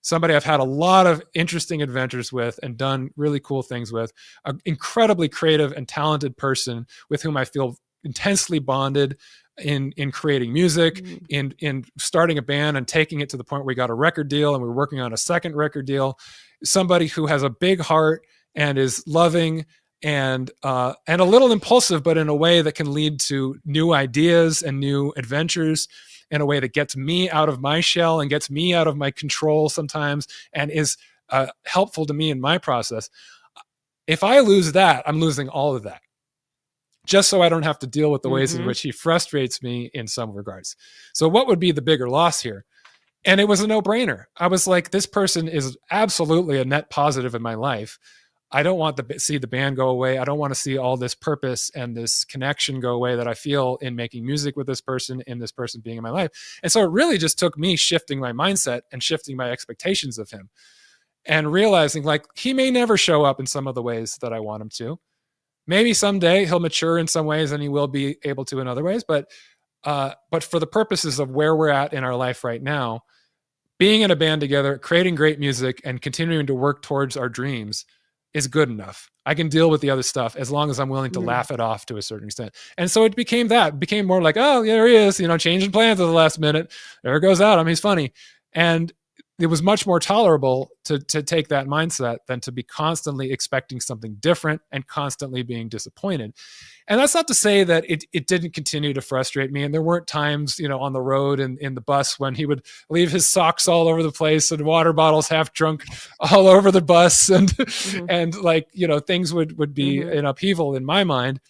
Somebody I've had a lot of interesting adventures with and done really cool things with, an incredibly creative and talented person with whom I feel intensely bonded in creating music, in starting a band and taking it to the point where we got a record deal and we're working on a second record deal. Somebody who has a big heart and is loving and a little impulsive, but in a way that can lead to new ideas and new adventures, in a way that gets me out of my shell and gets me out of my control sometimes, and is helpful to me in my process. If I lose that, I'm losing all of that, just so I don't have to deal with the ways in which he frustrates me in some regards. So what would be the bigger loss here? And it was a no-brainer. I was like, this person is absolutely a net positive in my life. I don't want to see the band go away. I don't want to see all this purpose and this connection go away that I feel in making music with this person, in this person being in my life. And so it really just took me shifting my mindset and shifting my expectations of him and realizing, like, he may never show up in some of the ways that I want him to. Maybe someday he'll mature in some ways and he will be able to in other ways. But for the purposes of where we're at in our life right now, being in a band together, creating great music and continuing to work towards our dreams is good enough. I can deal with the other stuff as long as I'm willing to laugh it off to a certain extent. And so it became more like, oh, yeah, there he is, changing plans at the last minute. There goes Adam. He's funny. And it was much more tolerable to take that mindset than to be constantly expecting something different and constantly being disappointed. And that's not to say that it didn't continue to frustrate me. And there weren't times, on the road and in the bus when he would leave his socks all over the place and water bottles half drunk all over the bus. And, and things would be in upheaval in my mind.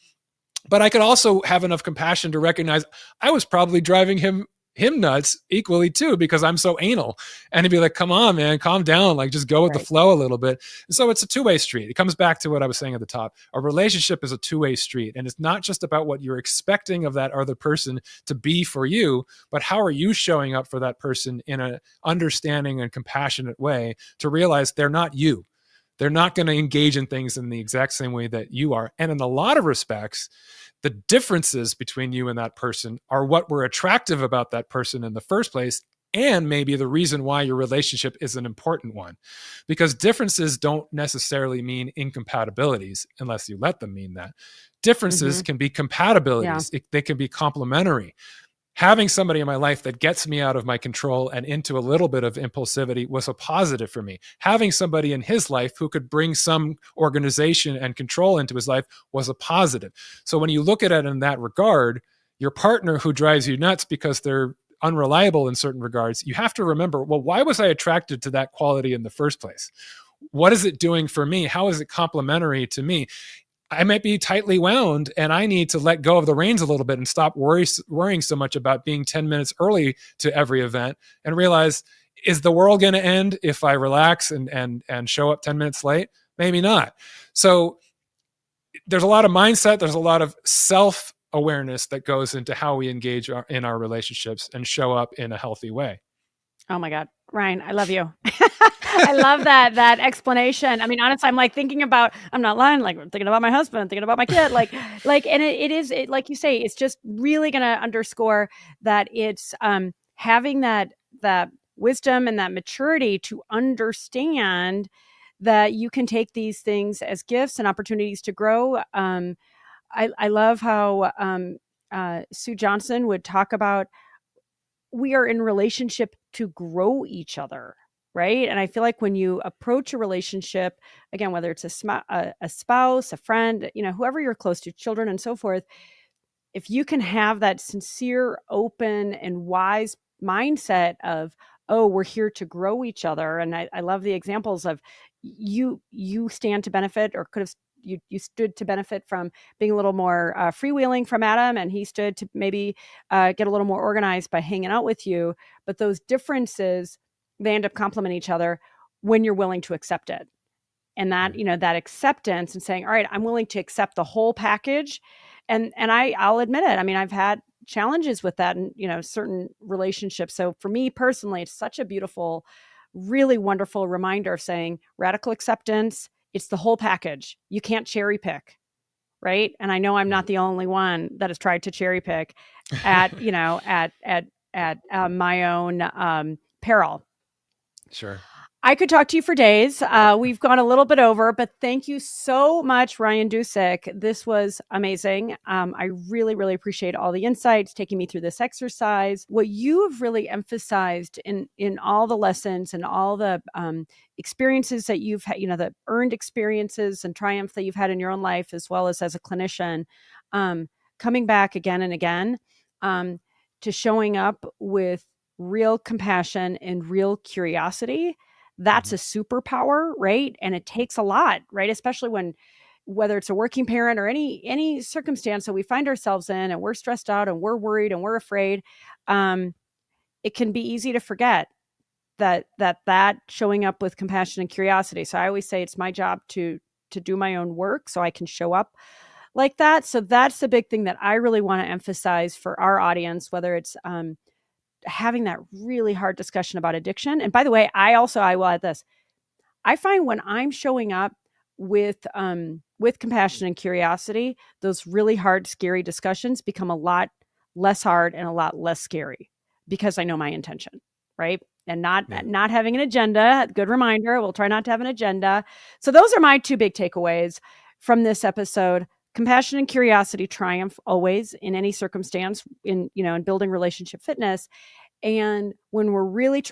But I could also have enough compassion to recognize I was probably driving him nuts equally too, because I'm so anal. And he'd be like, come on, man, calm down. Like, just go with the flow a little bit. And so it's a two-way street. It comes back to what I was saying at the top. A relationship is a two-way street. And it's not just about what you're expecting of that other person to be for you, but how are you showing up for that person in an understanding and compassionate way to realize they're not you. They're not going to engage in things in the exact same way that you are. And in a lot of respects, the differences between you and that person are what were attractive about that person in the first place, and maybe the reason why your relationship is an important one. Because differences don't necessarily mean incompatibilities unless you let them mean that. Differences can be compatibilities. They can be complementary. Having somebody in my life that gets me out of my control and into a little bit of impulsivity was a positive for me. Having somebody in his life who could bring some organization and control into his life was a positive. So when you look at it in that regard, your partner who drives you nuts because they're unreliable in certain regards, you have to remember, well, why was I attracted to that quality in the first place? What is it doing for me? How is it complementary to me? I might be tightly wound and I need to let go of the reins a little bit and stop worrying so much about being 10 minutes early to every event and realize, is the world going to end if I relax and show up 10 minutes late? Maybe not. So there's a lot of mindset. There's a lot of self-awareness that goes into how we engage in our relationships and show up in a healthy way. Oh my God, Ryan, I love you. I love that explanation. I mean, honestly, I'm like thinking about, I'm not lying, like I'm thinking about my husband, I'm thinking about my kid, and it is, like you say, it's just really going to underscore that it's having that wisdom and that maturity to understand that you can take these things as gifts and opportunities to grow. I love how Sue Johnson would talk about, we are in relationship to grow each other, right? And I feel like when you approach a relationship, again, whether it's a spouse, a friend, whoever you're close to, children and so forth, if you can have that sincere, open, and wise mindset of, oh, we're here to grow each other. And I love the examples of you stand to benefit or could have you stood to benefit from being a little more freewheeling from Adam, and he stood to maybe get a little more organized by hanging out with you. But those differences, they end up complementing each other when you're willing to accept it. And that, that acceptance and saying, all right, I'm willing to accept the whole package. And I'll admit it. I mean, I've had challenges with that in, certain relationships. So for me personally, it's such a beautiful, really wonderful reminder of saying radical acceptance. It's the whole package. You can't cherry pick. Right. And I know I'm not the only one that has tried to cherry pick at, at my own peril. Sure. I could talk to you for days. We've gone a little bit over, but thank you so much, Ryan Dusick. This was amazing. I really, really appreciate all the insights, taking me through this exercise. What you have really emphasized in all the lessons and all the experiences that you've had, the earned experiences and triumph that you've had in your own life, as well as a clinician, coming back again and again to showing up with real compassion and real curiosity. That's a superpower, right? And it takes a lot, right? Especially whether it's a working parent or any circumstance that we find ourselves in, and we're stressed out and we're worried and we're afraid. It can be easy to forget that showing up with compassion and curiosity. So I always say it's my job to do my own work so I can show up like that. So that's the big thing that I really want to emphasize for our audience, whether it's having that really hard discussion about addiction. And by the way, I will add this. I find when I'm showing up with compassion and curiosity, those really hard, scary discussions become a lot less hard and a lot less scary because I know my intention, right? And not having an agenda. Good reminder. We'll try not to have an agenda. So those are my two big takeaways from this episode. Compassion and curiosity triumph always in any circumstance in building relationship fitness. And when we're really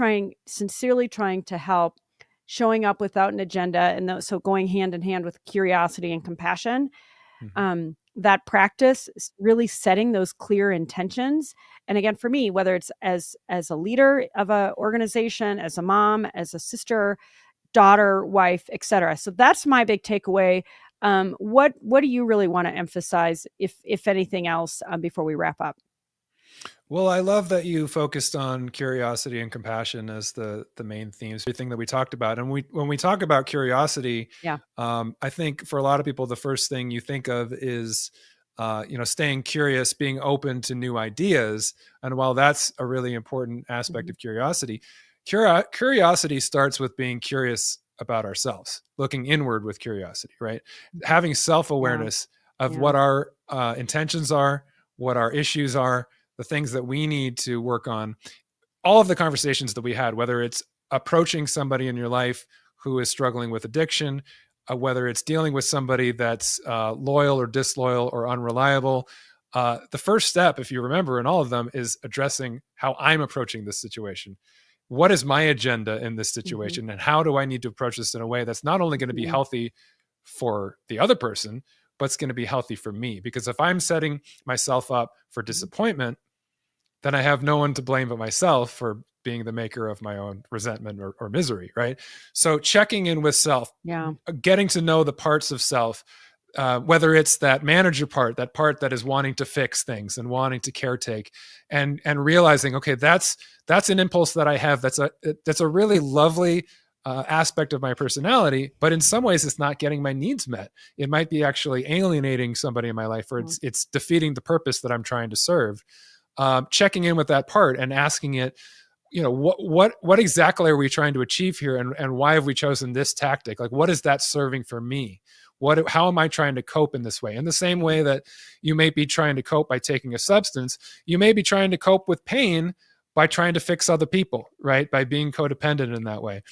sincerely trying to help, showing up without an agenda, and so going hand in hand with curiosity and compassion, that practice is really setting those clear intentions. And again, for me, whether it's as a leader of an organization, as a mom, as a sister, daughter, wife, etc. So that's my big takeaway. What do you really want to emphasize, if anything else, before we wrap up? Well, I love that you focused on curiosity and compassion as the main themes, everything that we talked about. And when we talk about curiosity, I think for a lot of people, the first thing you think of is, staying curious, being open to new ideas. And while that's a really important aspect of curiosity, curiosity starts with being curious about ourselves, looking inward with curiosity, right? Having self-awareness of what our intentions are, what our issues are, the things that we need to work on. All of the conversations that we had, whether it's approaching somebody in your life who is struggling with addiction, whether it's dealing with somebody that's loyal or disloyal or unreliable, the first step, if you remember in all of them, is addressing how I'm approaching this situation. What is my agenda in this situation? And how do I need to approach this in a way that's not only going to be healthy for the other person, but it's going to be healthy for me? Because if I'm setting myself up for disappointment, then I have no one to blame but myself for being the maker of my own resentment or misery, right? So checking in with self, getting to know the parts of self, whether it's that manager part, that part that is wanting to fix things and wanting to caretake, and realizing, okay, that's an impulse that I have. That's a really lovely aspect of my personality, but in some ways it's not getting my needs met. It might be actually alienating somebody in my life, or it's defeating the purpose that I'm trying to serve. Checking in with that part and asking it, what exactly are we trying to achieve here, and why have we chosen this tactic? Like, what is that serving for me? How am I trying to cope in this way? In the same way that you may be trying to cope by taking a substance, you may be trying to cope with pain by trying to fix other people, right? By being codependent in that way.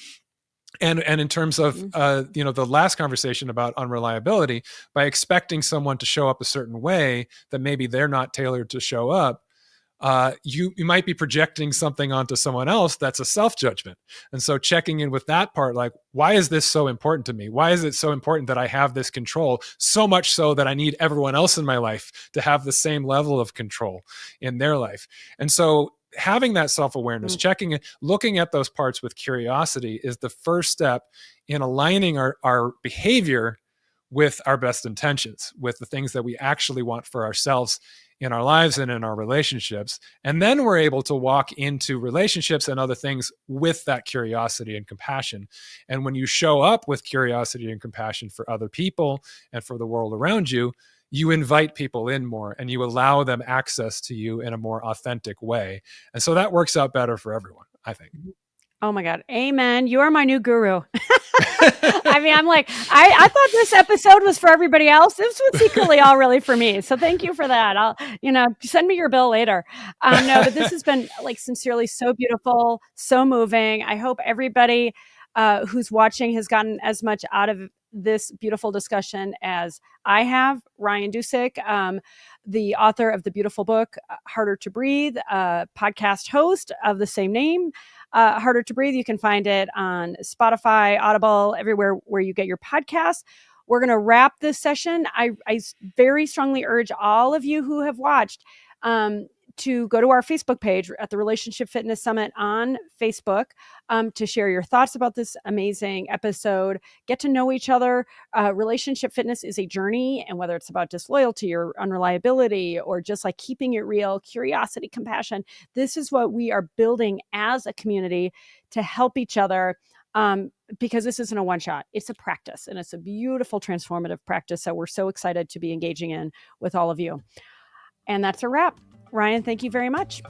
And in terms of the last conversation about unreliability, by expecting someone to show up a certain way that maybe they're not tailored to show up, you might be projecting something onto someone else that's a self-judgment. And so checking in with that part, like, why is this so important to me? Why is it so important that I have this control? So much so that I need everyone else in my life to have the same level of control in their life. And so having that self-awareness, checking, looking at those parts with curiosity is the first step in aligning our behavior with our best intentions, with the things that we actually want for ourselves in our lives and in our relationships. And then we're able to walk into relationships and other things with that curiosity and compassion. And when you show up with curiosity and compassion for other people and for the world around you, you invite people in more and you allow them access to you in a more authentic way. And so that works out better for everyone, I think. Oh my God. Amen. You are my new guru. I mean, I'm like, I thought this episode was for everybody else. This was secretly all really for me. So thank you for that. I'll, send me your bill later. No, but this has been like sincerely so beautiful, so moving. I hope everybody who's watching has gotten as much out of this beautiful discussion as I have. Ryan Dusick, the author of the beautiful book, Harder to Breathe, podcast host of the same name. Harder to Breathe. You can find it on Spotify, Audible, everywhere where you get your podcasts. We're going to wrap this session. I very strongly urge all of you who have watched to go to our Facebook page at the Relationship Fitness Summit on Facebook to share your thoughts about this amazing episode. Get to know each other. Relationship fitness is a journey, and whether it's about disloyalty or unreliability or just like keeping it real, curiosity, compassion, this is what we are building as a community to help each other. Because this isn't a one shot, it's a practice, and it's a beautiful transformative practice that we're so excited to be engaging in with all of you. And that's a wrap. Ryan, thank you very much.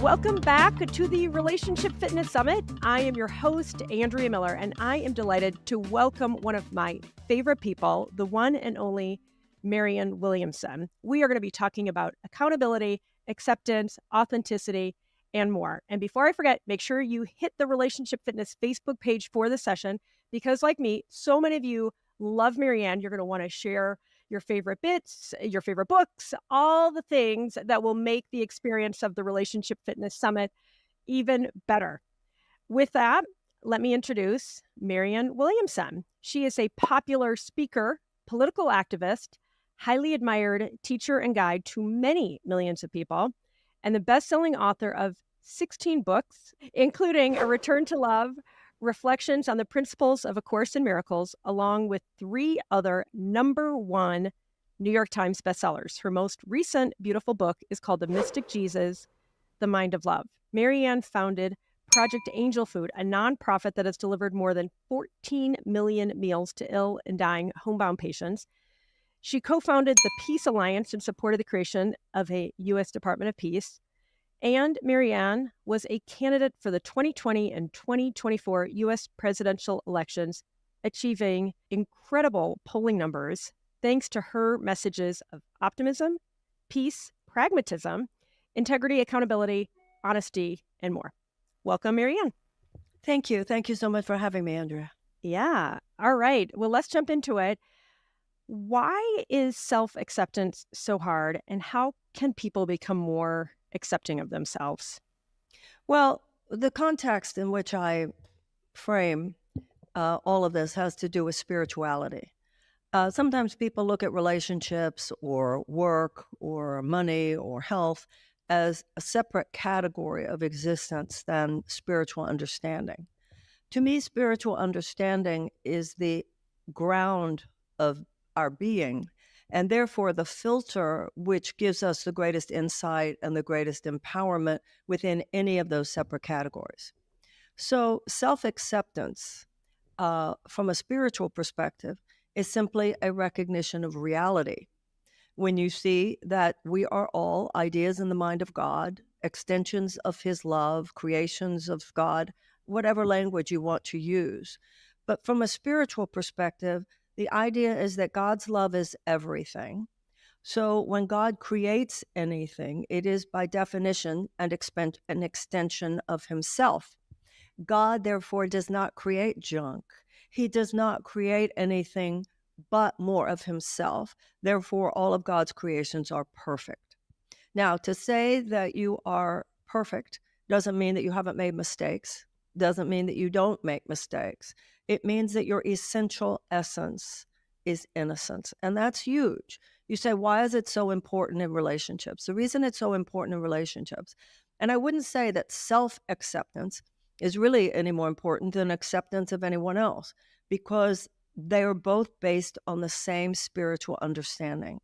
Welcome back to the Relationship Fitness Summit. I am your host, Andrea Miller, and I am delighted to welcome one of my favorite people, the one and only Marianne Williamson. We are going to be talking about accountability, acceptance, authenticity, and more. And before I forget, make sure you hit the Relationship Fitness Facebook page for the session, because like me, so many of you love Marianne. You're going to want to share your favorite bits, your favorite books, all the things that will make the experience of the Relationship Fitness Summit even better. With that, let me introduce Marianne Williamson. She is a popular speaker, political activist, highly admired teacher and guide to many millions of people, and the best-selling author of 16 books, including A Return to Love, Reflections on the Principles of A Course in Miracles, along with 3 other #1 New York Times bestsellers. Her most recent beautiful book is called The Mystic Jesus, The Mind of Love. Marianne founded Project Angel Food, a nonprofit that has delivered more than 14 million meals to ill and dying homebound patients. She co-founded the Peace Alliance and supported the creation of a U.S. Department of Peace. And Marianne was a candidate for the 2020 and 2024 U.S. presidential elections, achieving incredible polling numbers thanks to her messages of optimism, peace, pragmatism, integrity, accountability, honesty, and more. Welcome, Marianne. Thank you. Thank you so much for having me, Andrea. Yeah. All right. Well, let's jump into it. Why is self-acceptance so hard, and how can people become more accepting of themselves? Well, the context in which I frame all of this has to do with spirituality. Sometimes people look at relationships or work or money or health as a separate category of existence than spiritual understanding. To me, spiritual understanding is the ground of our being, and therefore the filter which gives us the greatest insight and the greatest empowerment within any of those separate categories. So self-acceptance, from a spiritual perspective, is simply a recognition of reality. When you see that we are all ideas in the mind of God, extensions of His love, creations of God, whatever language you want to use. But from a spiritual perspective, The idea is that God's love is everything. So when God creates anything, it is by definition an extension of himself. God, therefore, does not create junk. He does not create anything but more of himself. Therefore, all of God's creations are perfect. Now, to say that you are perfect doesn't mean that you haven't made mistakes, doesn't mean that you don't make mistakes. It means that your essential essence is innocence. And that's huge. You say, why is it so important in relationships? The reason it's so important in relationships, and I wouldn't say that self-acceptance is really any more important than acceptance of anyone else, because they are both based on the same spiritual understanding.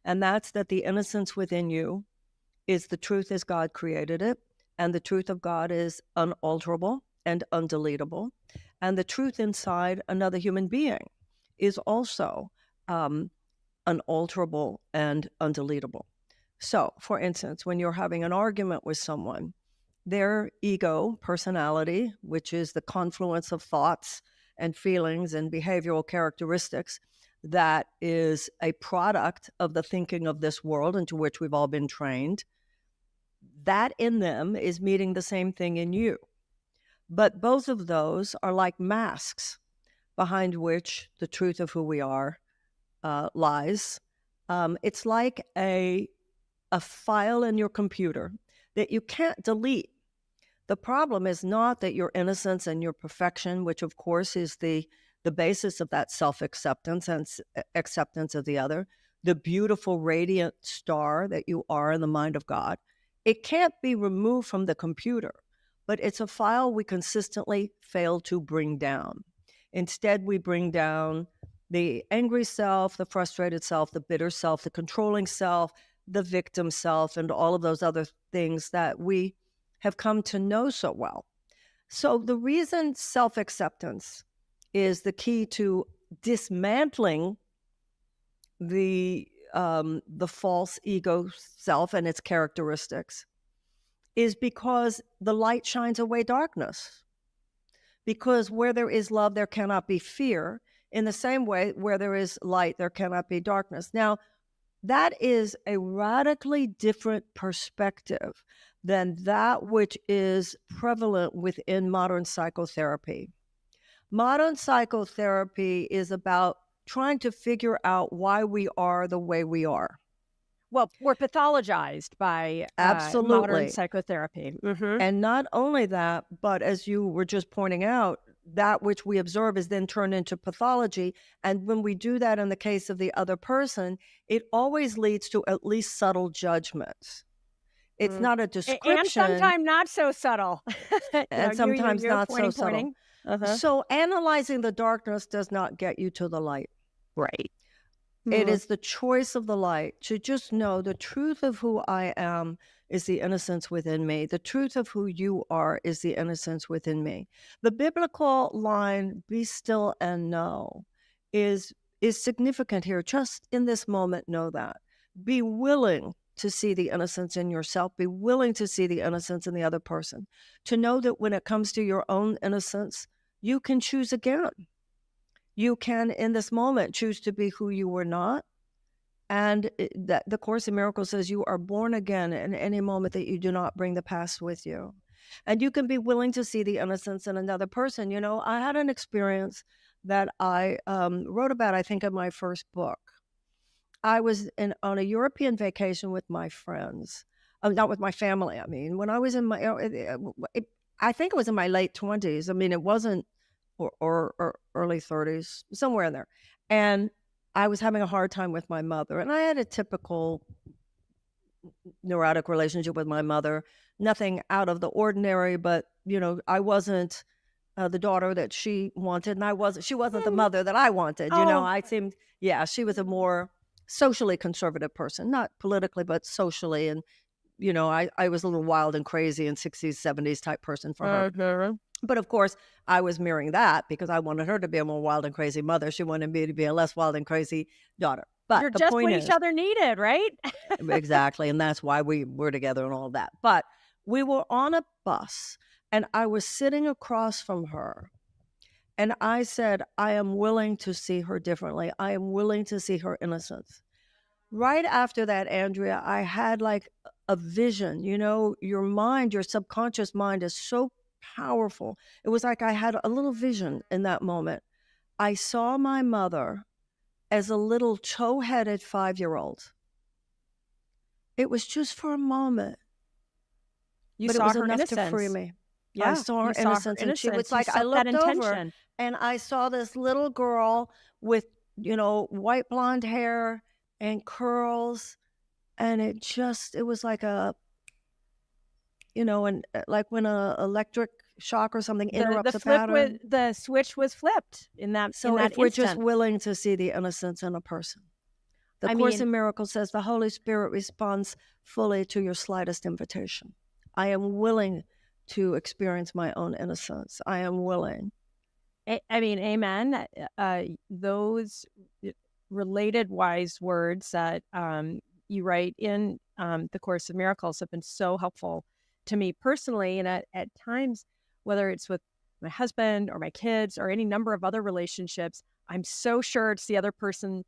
And that's that the innocence within you is the truth as God created it, and the truth of God is unalterable and undeletable. And the truth inside another human being is also unalterable and undeletable. So, for instance, when you're having an argument with someone, their ego, personality, which is the confluence of thoughts and feelings and behavioral characteristics, that is a product of the thinking of this world into which we've all been trained, that in them is meeting the same thing in you. But both of those are like masks behind which the truth of who we are lies. It's like a file in your computer that you can't delete. The problem is not that your innocence and your perfection, which of course is the basis of that self-acceptance and acceptance of the other, the beautiful radiant star that you are in the mind of God, it can't be removed from the computer, but it's a file we consistently fail to bring down. Instead, we bring down the angry self, the frustrated self, the bitter self, the controlling self, the victim self, and all of those other things that we have come to know so well. So the reason self-acceptance is the key to dismantling the false ego self and its characteristics is because the light shines away darkness. Because where there is love, there cannot be fear. In the same way, where there is light, there cannot be darkness. Now, that is a radically different perspective than that which is prevalent within modern psychotherapy. Modern psychotherapy is about trying to figure out why we are the way we are. Well, we're pathologized by Absolutely. modern psychotherapy. Mm-hmm. And not only that, but as you were just pointing out, that which we observe is then turned into pathology. And when we do that in the case of the other person, it always leads to at least subtle judgments. It's not a description. And sometimes not so subtle. And sometimes not so subtle. Pointing. Uh-huh. So analyzing the darkness does not get you to the light. Right. It is the choice of the light to just know the truth of who I am is the innocence within me. The truth of who you are is the innocence within me. The biblical line, be still and know, is significant here. Just in this moment, know that. Be willing to see the innocence in yourself. Be willing to see the innocence in the other person. To know that when it comes to your own innocence, you can choose again. You can, in this moment, choose to be who you were not. And that the Course in Miracles says you are born again in any moment that you do not bring the past with you. And you can be willing to see the innocence in another person. You know, I had an experience that I wrote about, I think, in my first book. I was on a European vacation with my friends, not with my family. I mean, when I was in I think it was in my late 20s. I mean, it wasn't, or early 30s, somewhere in there. And I was having a hard time with my mother. And I had a typical neurotic relationship with my mother. Nothing out of the ordinary, but, you know, I wasn't the daughter that she wanted. And she wasn't the mother that I wanted. You know, she was a more socially conservative person, not politically, but socially. And, you know, I was a little wild and crazy and 60s, 70s type person for her. But of course, I was mirroring that because I wanted her to be a more wild and crazy mother. She wanted me to be a less wild and crazy daughter. But you're just what each other needed, right? Exactly. And that's why we were together and all that. But we were on a bus and I was sitting across from her. And I said, I am willing to see her differently. I am willing to see her innocence. Right after that, Andrea, I had like a vision. You know, your mind, your subconscious mind is so powerful. It was like I had a little vision in that moment. I saw my mother as a little tow-headed 5-year-old. It was just for a moment, You but it saw was her enough innocence. to free me. Yeah, I saw her you saw her innocence, and she was innocence. You like, I set that looked over intention. and I saw this little girl with, you know, white blonde hair and curls, and it was like a, you know, and like when a electric shock or something interrupts a pattern. The switch was flipped in that So in that if we're just instant. willing to see the innocence in a person, the I Course mean- in Miracles says the Holy Spirit responds fully to your slightest invitation. I am willing to experience my own innocence. I am willing. I mean, amen. Those related wise words that you write in the Course of Miracles have been so helpful to me personally. And at times, whether it's with my husband or my kids or any number of other relationships, I'm so sure it's the other person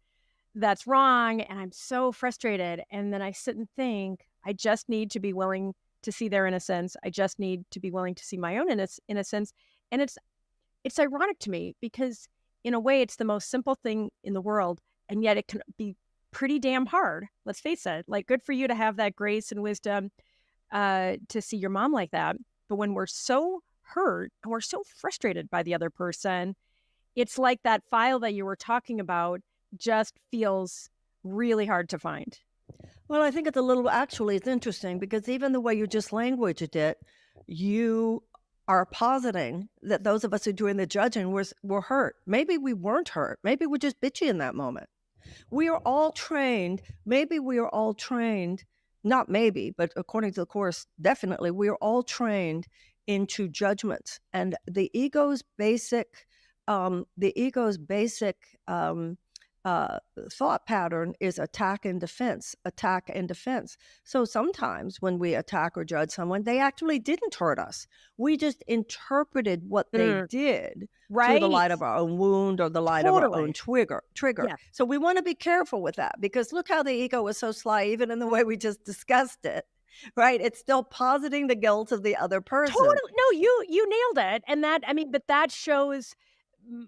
that's wrong. And I'm so frustrated. And then I sit and think, I just need to be willing to see their innocence. I just need to be willing to see my own innocence. And it's ironic to me because in a way it's the most simple thing in the world, and yet it can be pretty damn hard. Let's face it. Like, good for you to have that grace and wisdom to see your mom like that. But when we're so hurt and we're so frustrated by the other person, it's like that file that you were talking about just feels really hard to find. Well, I think it's interesting because even the way you just languaged it, you are positing that those of us who are doing the judging were hurt. Maybe we weren't hurt. Maybe we're just bitchy in that moment. We are all trained. Maybe we are all trained, not maybe, but according to the Course, definitely, we are all trained into judgment. And the ego's basic thought pattern is attack and defense. So sometimes when we attack or judge someone, they actually didn't hurt us. We just interpreted what they did through the light of our own wound or the light of our own trigger. Yeah. So we want to be careful with that, because look how the ego is so sly, even in the way we just discussed it. Right? It's still positing the guilt of the other person. Totally. No, you nailed it. And that, I mean, but that shows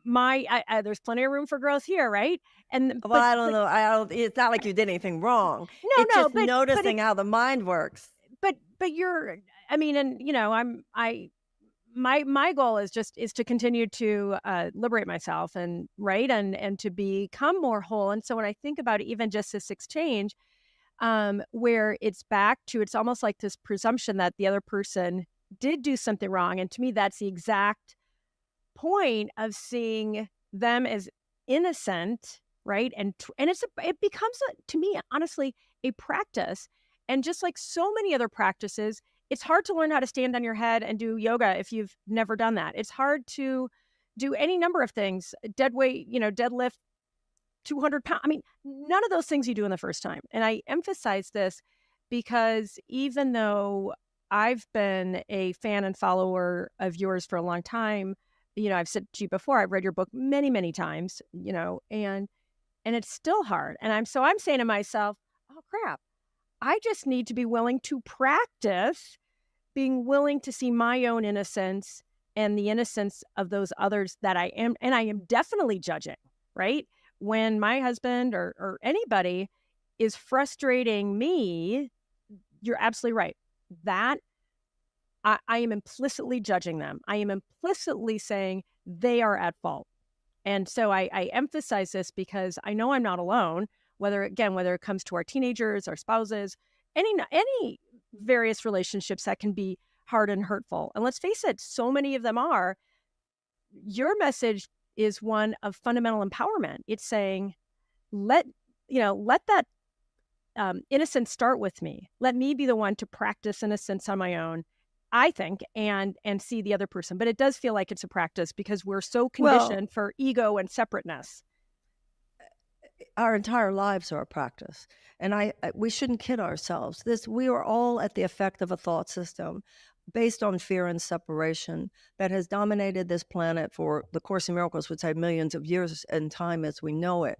there's plenty of room for growth here, right? And well, I don't know. It's not like you did anything wrong. It's just noticing how the mind works. But you're, I mean, and you know, my goal is to continue to liberate myself and to become more whole. And so when I think about even just this exchange, where it's almost like this presumption that the other person did do something wrong, and to me, that's the exact point of seeing them as innocent, right? And it becomes to me, honestly, a practice. And just like so many other practices, it's hard to learn how to stand on your head and do yoga if you've never done that. It's hard to do any number of things, deadlift 200 pounds. I mean, none of those things you do in the first time. And I emphasize this because even though I've been a fan and follower of yours for a long time, I've said to you before, I've read your book many, many times, and it's still hard. And I'm saying to myself, oh crap, I just need to be willing to practice being willing to see my own innocence and the innocence of those others that I am. And I am definitely judging, right? When my husband or anybody is frustrating me, you're absolutely right. That I am implicitly judging them. I am implicitly saying they are at fault. And so I emphasize this because I know I'm not alone, whether it comes to our teenagers, our spouses, any various relationships that can be hard and hurtful. And let's face it, so many of them are. Your message is one of fundamental empowerment. It's saying, let that innocence start with me. Let me be the one to practice innocence on my own, I think, and see the other person. But it does feel like it's a practice because we're so conditioned for ego and separateness. Our entire lives are a practice. And we shouldn't kid ourselves. We are all at the effect of a thought system. based on fear and separation that has dominated this planet for, the Course in Miracles would say, millions of years in time as we know it.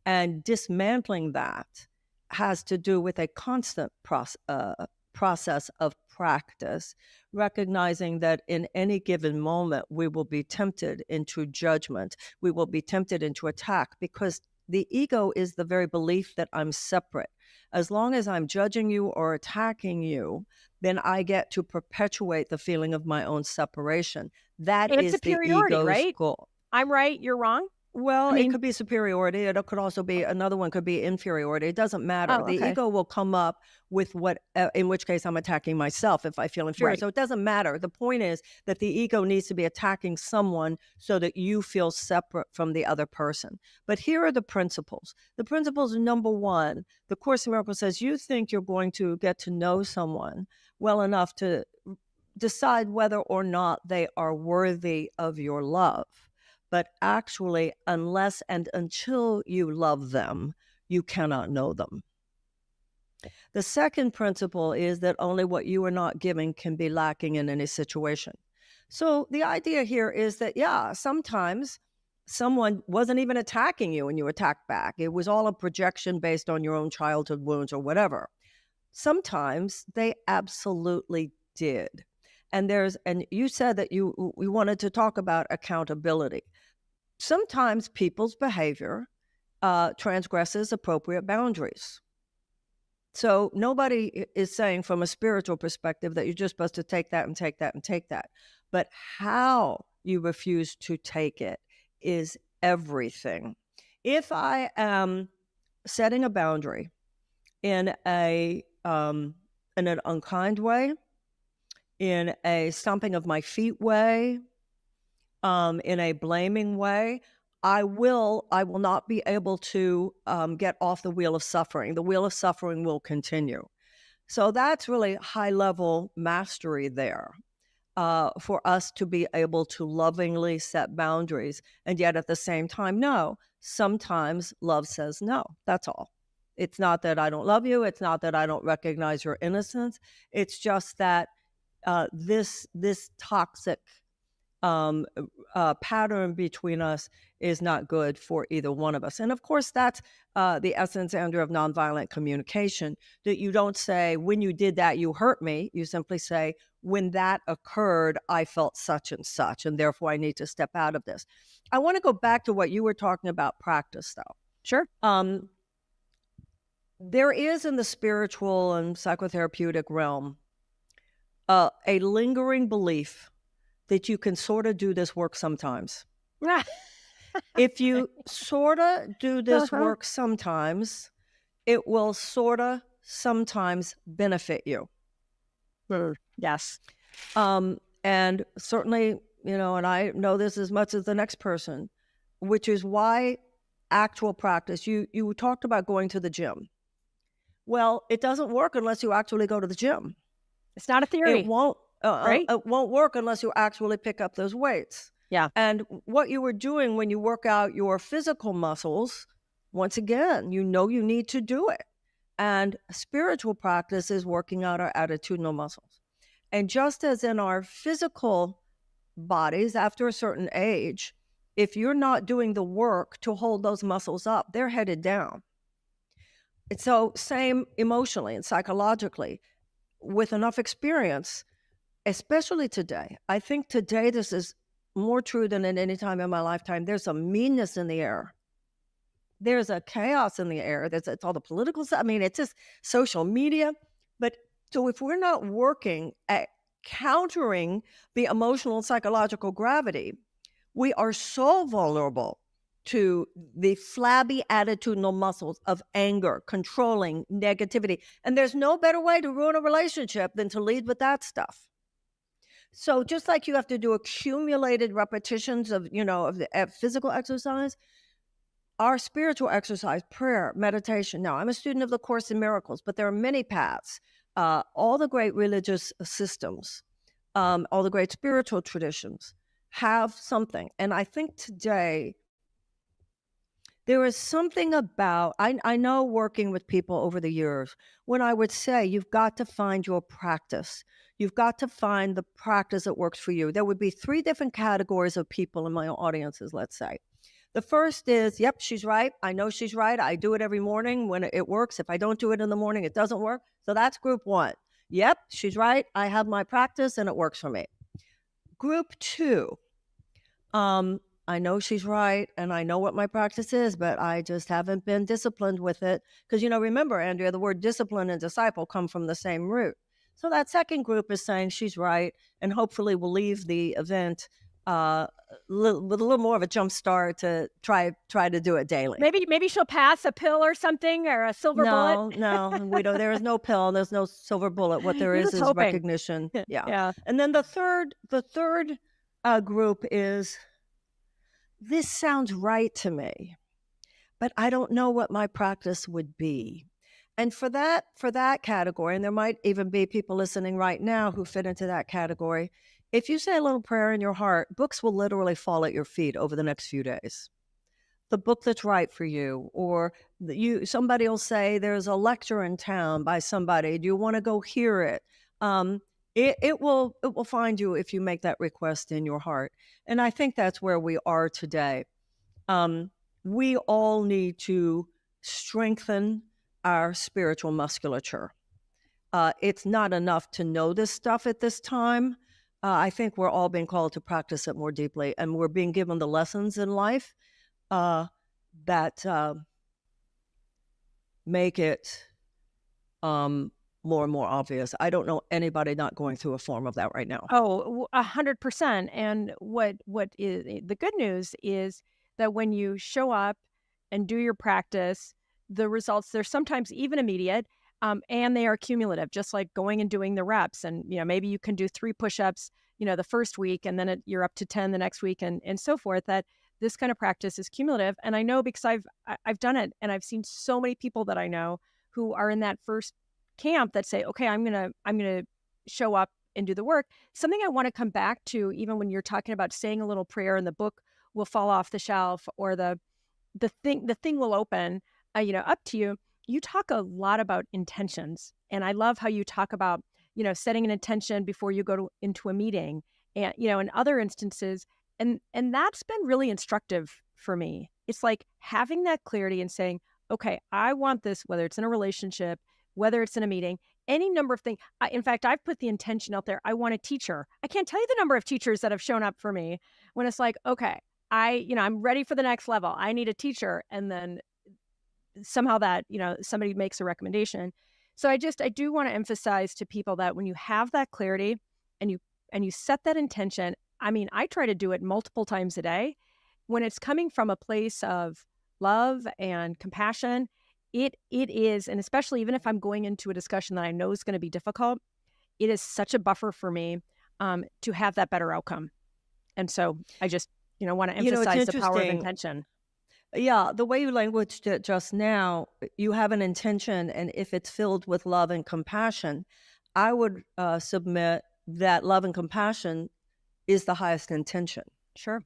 And dismantling that has to do with a constant process of practice, recognizing that in any given moment, we will be tempted into judgment. We will be tempted into attack, because the ego is the very belief that I'm separate. As long as I'm judging you or attacking you, then I get to perpetuate the feeling of my own separation. That And is the superiority, ego's right? goal. I'm right, you're wrong. Well, I mean- it could be superiority. It could also be, another one could be inferiority. It doesn't matter. Oh, The okay. ego will come up with what, in which case I'm attacking myself if I feel inferior. Right. So it doesn't matter. The point is that the ego needs to be attacking someone so that you feel separate from the other person. But here are the principles. The principles, number one, the Course in Miracles says you think you're going to get to know someone well enough to decide whether or not they are worthy of your love. But actually, unless and until you love them, you cannot know them. The second principle is that only what you are not giving can be lacking in any situation. So the idea here is that, yeah, sometimes someone wasn't even attacking you and you attacked back. It was all a projection based on your own childhood wounds or whatever. Sometimes they absolutely did. And you said that we wanted to talk about accountability. Sometimes people's behavior transgresses appropriate boundaries. So nobody is saying from a spiritual perspective that you're just supposed to take that and take that and take that. But how you refuse to take it is everything. If I am setting a boundary in an unkind way, in a stomping of my feet way, in a blaming way, I will not be able to get off the wheel of suffering. The wheel of suffering will continue. So that's really high-level mastery there, for us to be able to lovingly set boundaries. And yet at the same time, no, sometimes love says no. That's all. It's not that I don't love you. It's not that I don't recognize your innocence. It's just that this toxic pattern between us is not good for either one of us. And of course, that's the essence, Andrew, of nonviolent communication, that you don't say, when you did that, you hurt me. You simply say, when that occurred, I felt such and such, and therefore I need to step out of this. I want to go back to what you were talking about, practice, though. Sure. There is, in the spiritual and psychotherapeutic realm, a lingering belief that you can sort of do this work sometimes. If you sort of do this work sometimes, it will sort of sometimes benefit you. Yes. And certainly, and I know this as much as the next person, which is why actual practice, you talked about going to the gym. Well, it doesn't work unless you actually go to the gym. It's not a theory. It won't. Right? It won't work unless you actually pick up those weights. Yeah. And what you were doing when you work out your physical muscles, once again, you need to do it. And spiritual practice is working out our attitudinal muscles. And just as in our physical bodies, after a certain age, if you're not doing the work to hold those muscles up, they're headed down. And so same emotionally and psychologically, with enough experience, especially today. I think today this is more true than at any time in my lifetime. There's a meanness in the air. There's a chaos in the air. It's all the political stuff. I mean, it's just social media. But so if we're not working at countering the emotional and psychological gravity, we are so vulnerable to the flabby attitudinal muscles of anger, controlling, negativity. And there's no better way to ruin a relationship than to lead with that stuff. So just like you have to do accumulated repetitions of the physical exercise, our spiritual exercise, prayer, meditation. Now, I'm a student of the Course in Miracles, but there are many paths. All the great religious systems, all the great spiritual traditions have something. And I think today, there is something about, I know working with people over the years, when I would say, you've got to find your practice. You've got to find the practice that works for you. There would be 3 different categories of people in my audiences, let's say. The first is, yep, she's right. I know she's right. I do it every morning when it works. If I don't do it in the morning, it doesn't work. So that's group 1. Yep, she's right. I have my practice and it works for me. Group 2, I know she's right and I know what my practice is, but I just haven't been disciplined with it. Because, remember, Andrea, the word discipline and disciple come from the same root. So that second group is saying she's right and hopefully will leave the event with a little more of a jump start to try to do it daily. Maybe she'll pass a pill or something, or a silver bullet. No, we don't. There is no pill. There's no silver bullet. What there is hoping. recognition. Yeah. Yeah. And then the third group is, this sounds right to me, but I don't know what my practice would be. And for that category, and there might even be people listening right now who fit into that category, if you say a little prayer in your heart, books will literally fall at your feet over the next few days. The book that's right for you, or somebody will say there's a lecture in town by somebody. Do you want to go hear it? It will find you if you make that request in your heart. And I think that's where we are today. We all need to strengthen our spiritual musculature. It's not enough to know this stuff at this time. I think we're all being called to practice it more deeply, and we're being given the lessons in life that make it more and more obvious. I don't know anybody not going through a form of that right now. Oh, 100%. And what is the good news is that when you show up and do your practice, the results, they're sometimes even immediate, and they are cumulative, just like going and doing the reps. And, maybe you can do 3 push-ups, the first week, and then you're up to 10 the next week, and so forth, that this kind of practice is cumulative. And I know because I've done it, and I've seen so many people that I know who are in that first camp that say, okay, I'm gonna show up and do the work. Something I want to come back to, even when you're talking about saying a little prayer and the book will fall off the shelf, or the thing will open, up to you. You talk a lot about intentions, and I love how you talk about, setting an intention before you go into a meeting, and in other instances, and that's been really instructive for me. It's like having that clarity and saying, okay, I want this, whether it's in a relationship, whether it's in a meeting, any number of things. In fact, I've put the intention out there. I want a teacher. I can't tell you the number of teachers that have shown up for me when it's like, okay, I'm ready for the next level. I need a teacher. And then somehow that, somebody makes a recommendation. So I do want to emphasize to people that when you have that clarity and you set that intention, I try to do it multiple times a day. When it's coming from a place of love and compassion, it is, and especially even if I'm going into a discussion that I know is going to be difficult, it is such a buffer for me to have that better outcome. And so I just, want to emphasize the power of intention. Yeah, the way you languaged it just now, you have an intention, and if it's filled with love and compassion, I would submit that love and compassion is the highest intention. Sure.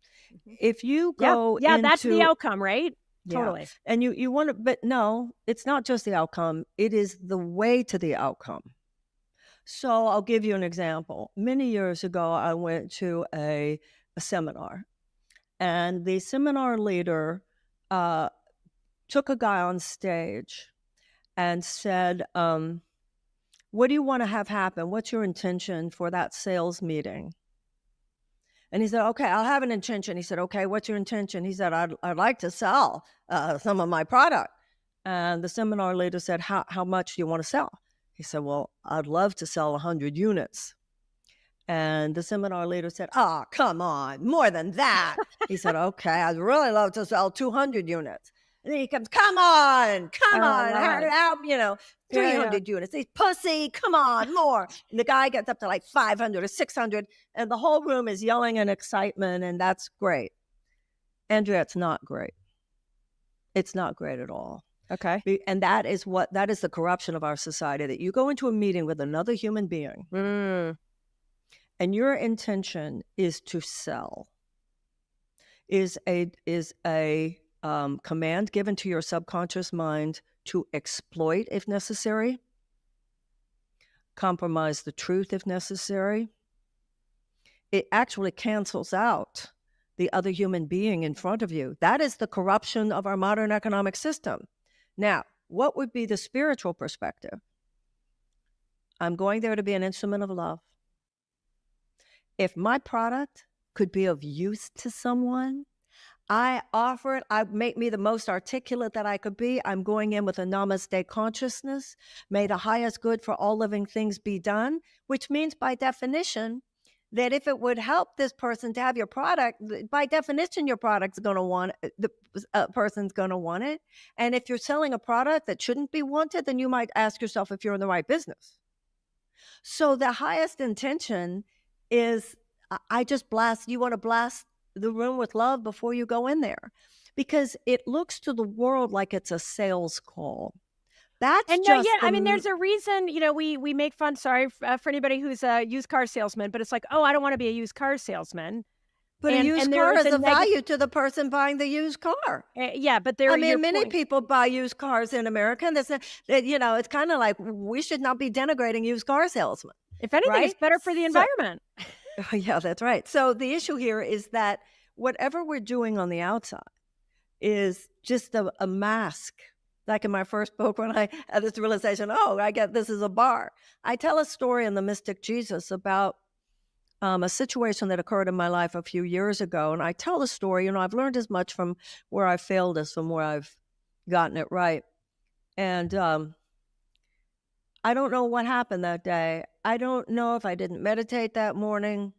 If you go that's the outcome, right? Yeah. Totally. And you want to, but no, it's not just the outcome. It is the way to the outcome. So I'll give you an example. Many years ago, I went to a seminar, and the seminar leader took a guy on stage and said, what do you want to have happen? What's your intention for that sales meeting? And he said, okay, I'll have an intention. He said, okay, what's your intention? He said, I'd like to sell some of my product. And the seminar leader said, how much do you want to sell? He said, well, I'd love to sell 100 units. And the seminar leader said, oh, come on, more than that. He said, okay, I'd really love to sell 200 units. And then he comes, come on, how, 300 units. He's pussy, come on, more. And the guy gets up to like 500 or 600, and the whole room is yelling in excitement, and that's great. Andrea, it's not great. It's not great at all. Okay. And that is the corruption of our society, that you go into a meeting with another human being, and your intention is to sell, is a command given to your subconscious mind to exploit if necessary. compromise the truth if necessary. It actually cancels out the other human being in front of you. That is the corruption of our modern economic system. Now, what would be the spiritual perspective? I'm going there to be an instrument of love. If my product could be of use to someone, I offer it. I make me the most articulate that I could be. I'm going in with a namaste consciousness. May the highest good for all living things be done, which means by definition that if it would help this person to have your product, by definition, your product's going to want it, the person's going to want it. And if you're selling a product that shouldn't be wanted, then you might ask yourself if you're in the right business. So the highest intention is, I just blast, you want to blast the room with love before you go in there, because it looks to the world like it's a sales call. That's And just I mean, there's a reason, we make fun, sorry, for anybody who's a used car salesman, but it's like, oh, I don't want to be a used car salesman. But a used car is a value to the person buying the used car. Yeah, but there. I mean, many people buy used cars in America, and it's kind of like we should not be denigrating used car salesmen. If anything, right? It's better for the environment. Yeah, that's right. So the issue here is that whatever we're doing on the outside is just a mask. Like in my first book, when I had this realization, I get this is a bar. I tell a story in The Mystic Jesus about a situation that occurred in my life a few years ago. And I tell the story, I've learned as much from where I failed as from where I've gotten it right. And I don't know what happened that day. I don't know if I didn't meditate that morning.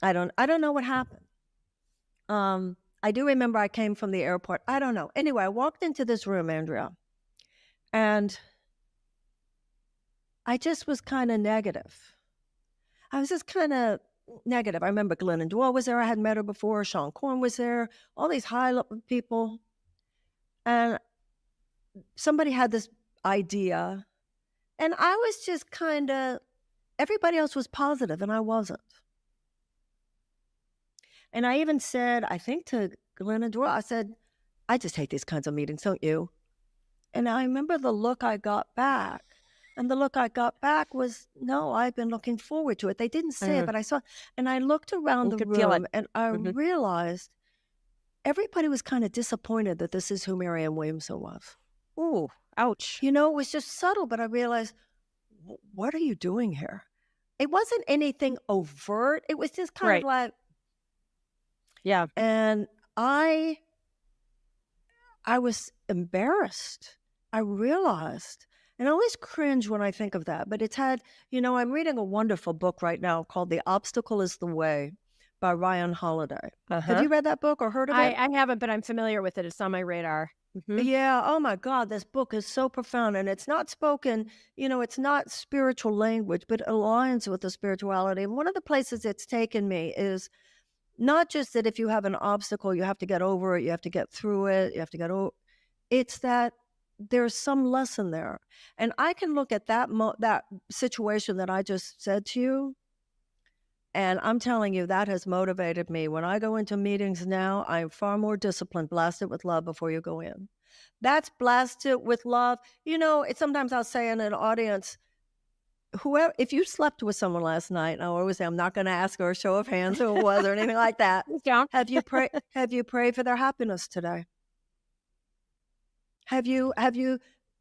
I don't know what happened. I do remember I came from the airport. I don't know. Anyway, I walked into this room, Andrea, and I just was kind of negative. I was just kind of negative. I remember Glennon Doyle was there. I hadn't met her before. Sean Corn was there. All these high-level people. And somebody had this idea, and I was just everybody else was positive, and I wasn't. And I even said, I think to Glennon Doyle, I said, I just hate these kinds of meetings, don't you? And I remember the look I got back. And the look I got back was, no, I've been looking forward to it. They didn't say it, but I saw. And I looked around the room, and I realized everybody was kind of disappointed that this is who Marianne Williamson was. Ooh, ouch. It was just subtle, but I realized, what are you doing here? It wasn't anything overt. It was just kind of like, yeah. And I was embarrassed. I realized, and I always cringe when I think of that, but it's had, I'm reading a wonderful book right now called The Obstacle is the Way by Ryan Holiday. Have you read that book or heard of it? I haven't, but I'm familiar with it. It's on my radar. Mm-hmm. Yeah. Oh my God, this book is so profound, and it's not spoken, it's not spiritual language, but it aligns with the spirituality. And one of the places it's taken me is not just that if you have an obstacle, you have to get over it, you have to get through it, you have to get over. It's that there's some lesson there. And I can look at that situation that I just said to you, and I'm telling you, that has motivated me. When I go into meetings now, I'm far more disciplined. Blast it with love before you go in. That's blast it with love. Sometimes I'll say in an audience, whoever, if you slept with someone last night, and I always say, I'm not going to ask her a show of hands who it was or anything like that. Have you prayed for their happiness today? Have you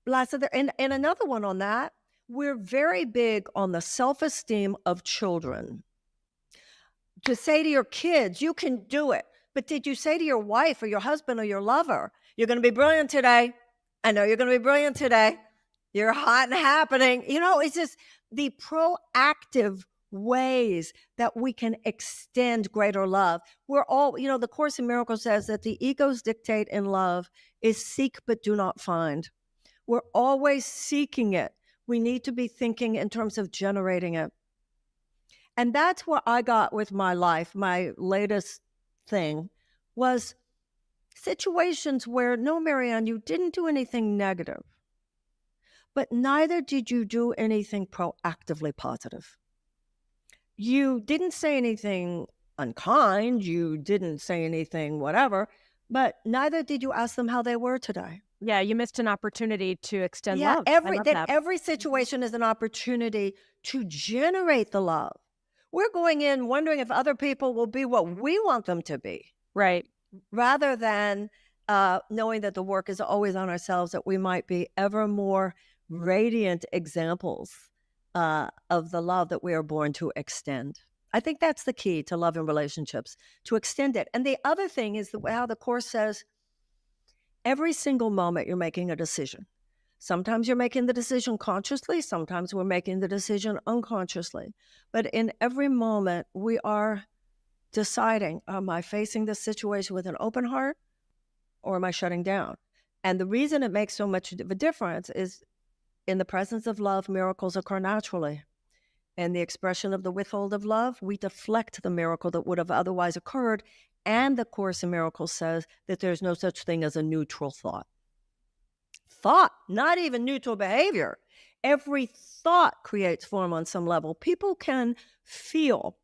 blasted their, and another one on that, we're very big on the self-esteem of children. To say to your kids, you can do it. But did you say to your wife or your husband or your lover, you're going to be brilliant today. I know you're going to be brilliant today. You're hot and happening. It's just the proactive ways that we can extend greater love. We're all, the Course in Miracles says that the ego's dictate in love is seek but do not find. We're always seeking it. We need to be thinking in terms of generating it. And that's what I got with my life. My latest thing was situations where, no, Marianne, you didn't do anything negative, but neither did you do anything proactively positive. You didn't say anything unkind. You didn't say anything whatever, but neither did you ask them how they were today. Yeah, you missed an opportunity to extend Yeah, love. I love that. every situation is an opportunity to generate the love. We're going in wondering if other people will be what we want them to be, Right. rather than knowing that the work is always on ourselves, that we might be ever more radiant examples of the love that we are born to extend. I think that's the key to love and relationships, to extend it. And the other thing is how the Course says, every single moment you're making a decision. Sometimes you're making the decision consciously, sometimes we're making the decision unconsciously. But in every moment, we are deciding, am I facing this situation with an open heart or am I shutting down? And the reason it makes so much of a difference is, in the presence of love, miracles occur naturally. In the expression of the withhold of love, we deflect the miracle that would have otherwise occurred. And the Course in Miracles says that there's no such thing as a neutral thought. Thought, not even neutral behavior. Every thought creates form on some level. People can feel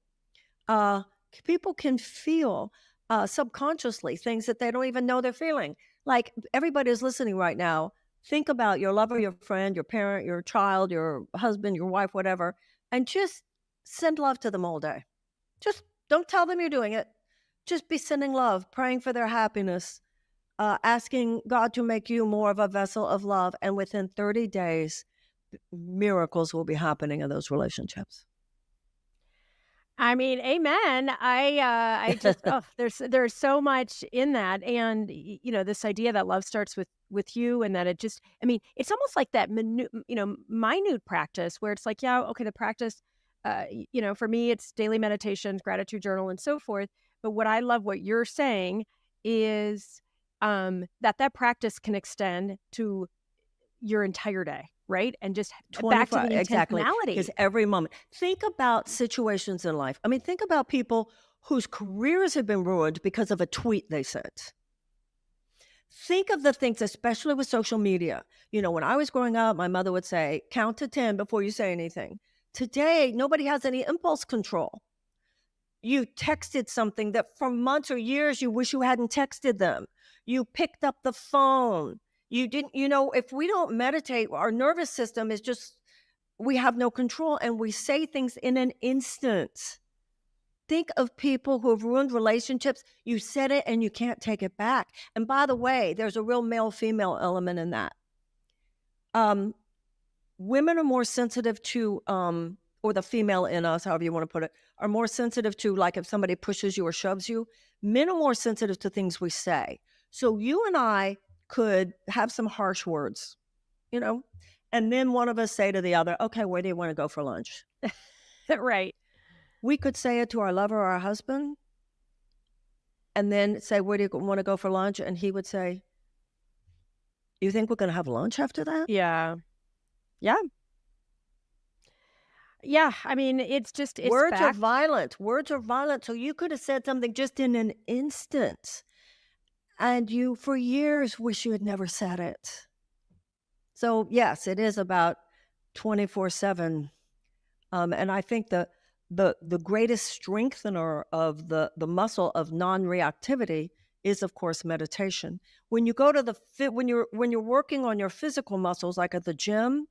subconsciously things that they don't even know they're feeling. Like, everybody's listening right now. Think about your lover, your friend, your parent, your child, your husband, your wife, whatever, and just send love to them all day. Just don't tell them you're doing it. Just be sending love, praying for their happiness, asking God to make you more of a vessel of love. And within 30 days, miracles will be happening in those relationships. I mean, amen. I just, there's so much in that. And, this idea that love starts with you, and that it just, I mean, it's almost like that, minute practice where it's like, yeah, okay, the practice, for me, it's daily meditations, gratitude journal, and so forth. But what I love what you're saying is that practice can extend to your entire day, right? And just back to the exactly, intentionality. because every moment. Think about situations in life. I mean, think about people whose careers have been ruined because of a tweet they sent. Think of the things, especially with social media. When I was growing up, my mother would say, count to 10 before you say anything. Today, nobody has any impulse control. You texted something that for months or years you wish you hadn't texted them. You picked up the phone. You didn't, if we don't meditate, our nervous system is just, we have no control, and we say things in an instant. Think of people who have ruined relationships. You said it and you can't take it back. And by the way, there's a real male-female element in that. Women are more sensitive to, or the female in us, however you want to put it, are more sensitive to, like, if somebody pushes you or shoves you. Men are more sensitive to things we say. So you and I could have some harsh words, and then one of us say to the other, okay, where do you want to go for lunch? Right. We could say it to our lover or our husband, and then say, where do you want to go for lunch? And he would say, you think we're going to have lunch after that? Yeah. Yeah. Yeah. I mean, it's Words are fact. violent. Words are violent. So you could have said something just in an instant, and you, for years, wish you had never said it. So yes, it is about 24/7. And I think the greatest strengthener of the muscle of non-reactivity is, of course, meditation. When you go to when you're working on your physical muscles, like at the gym,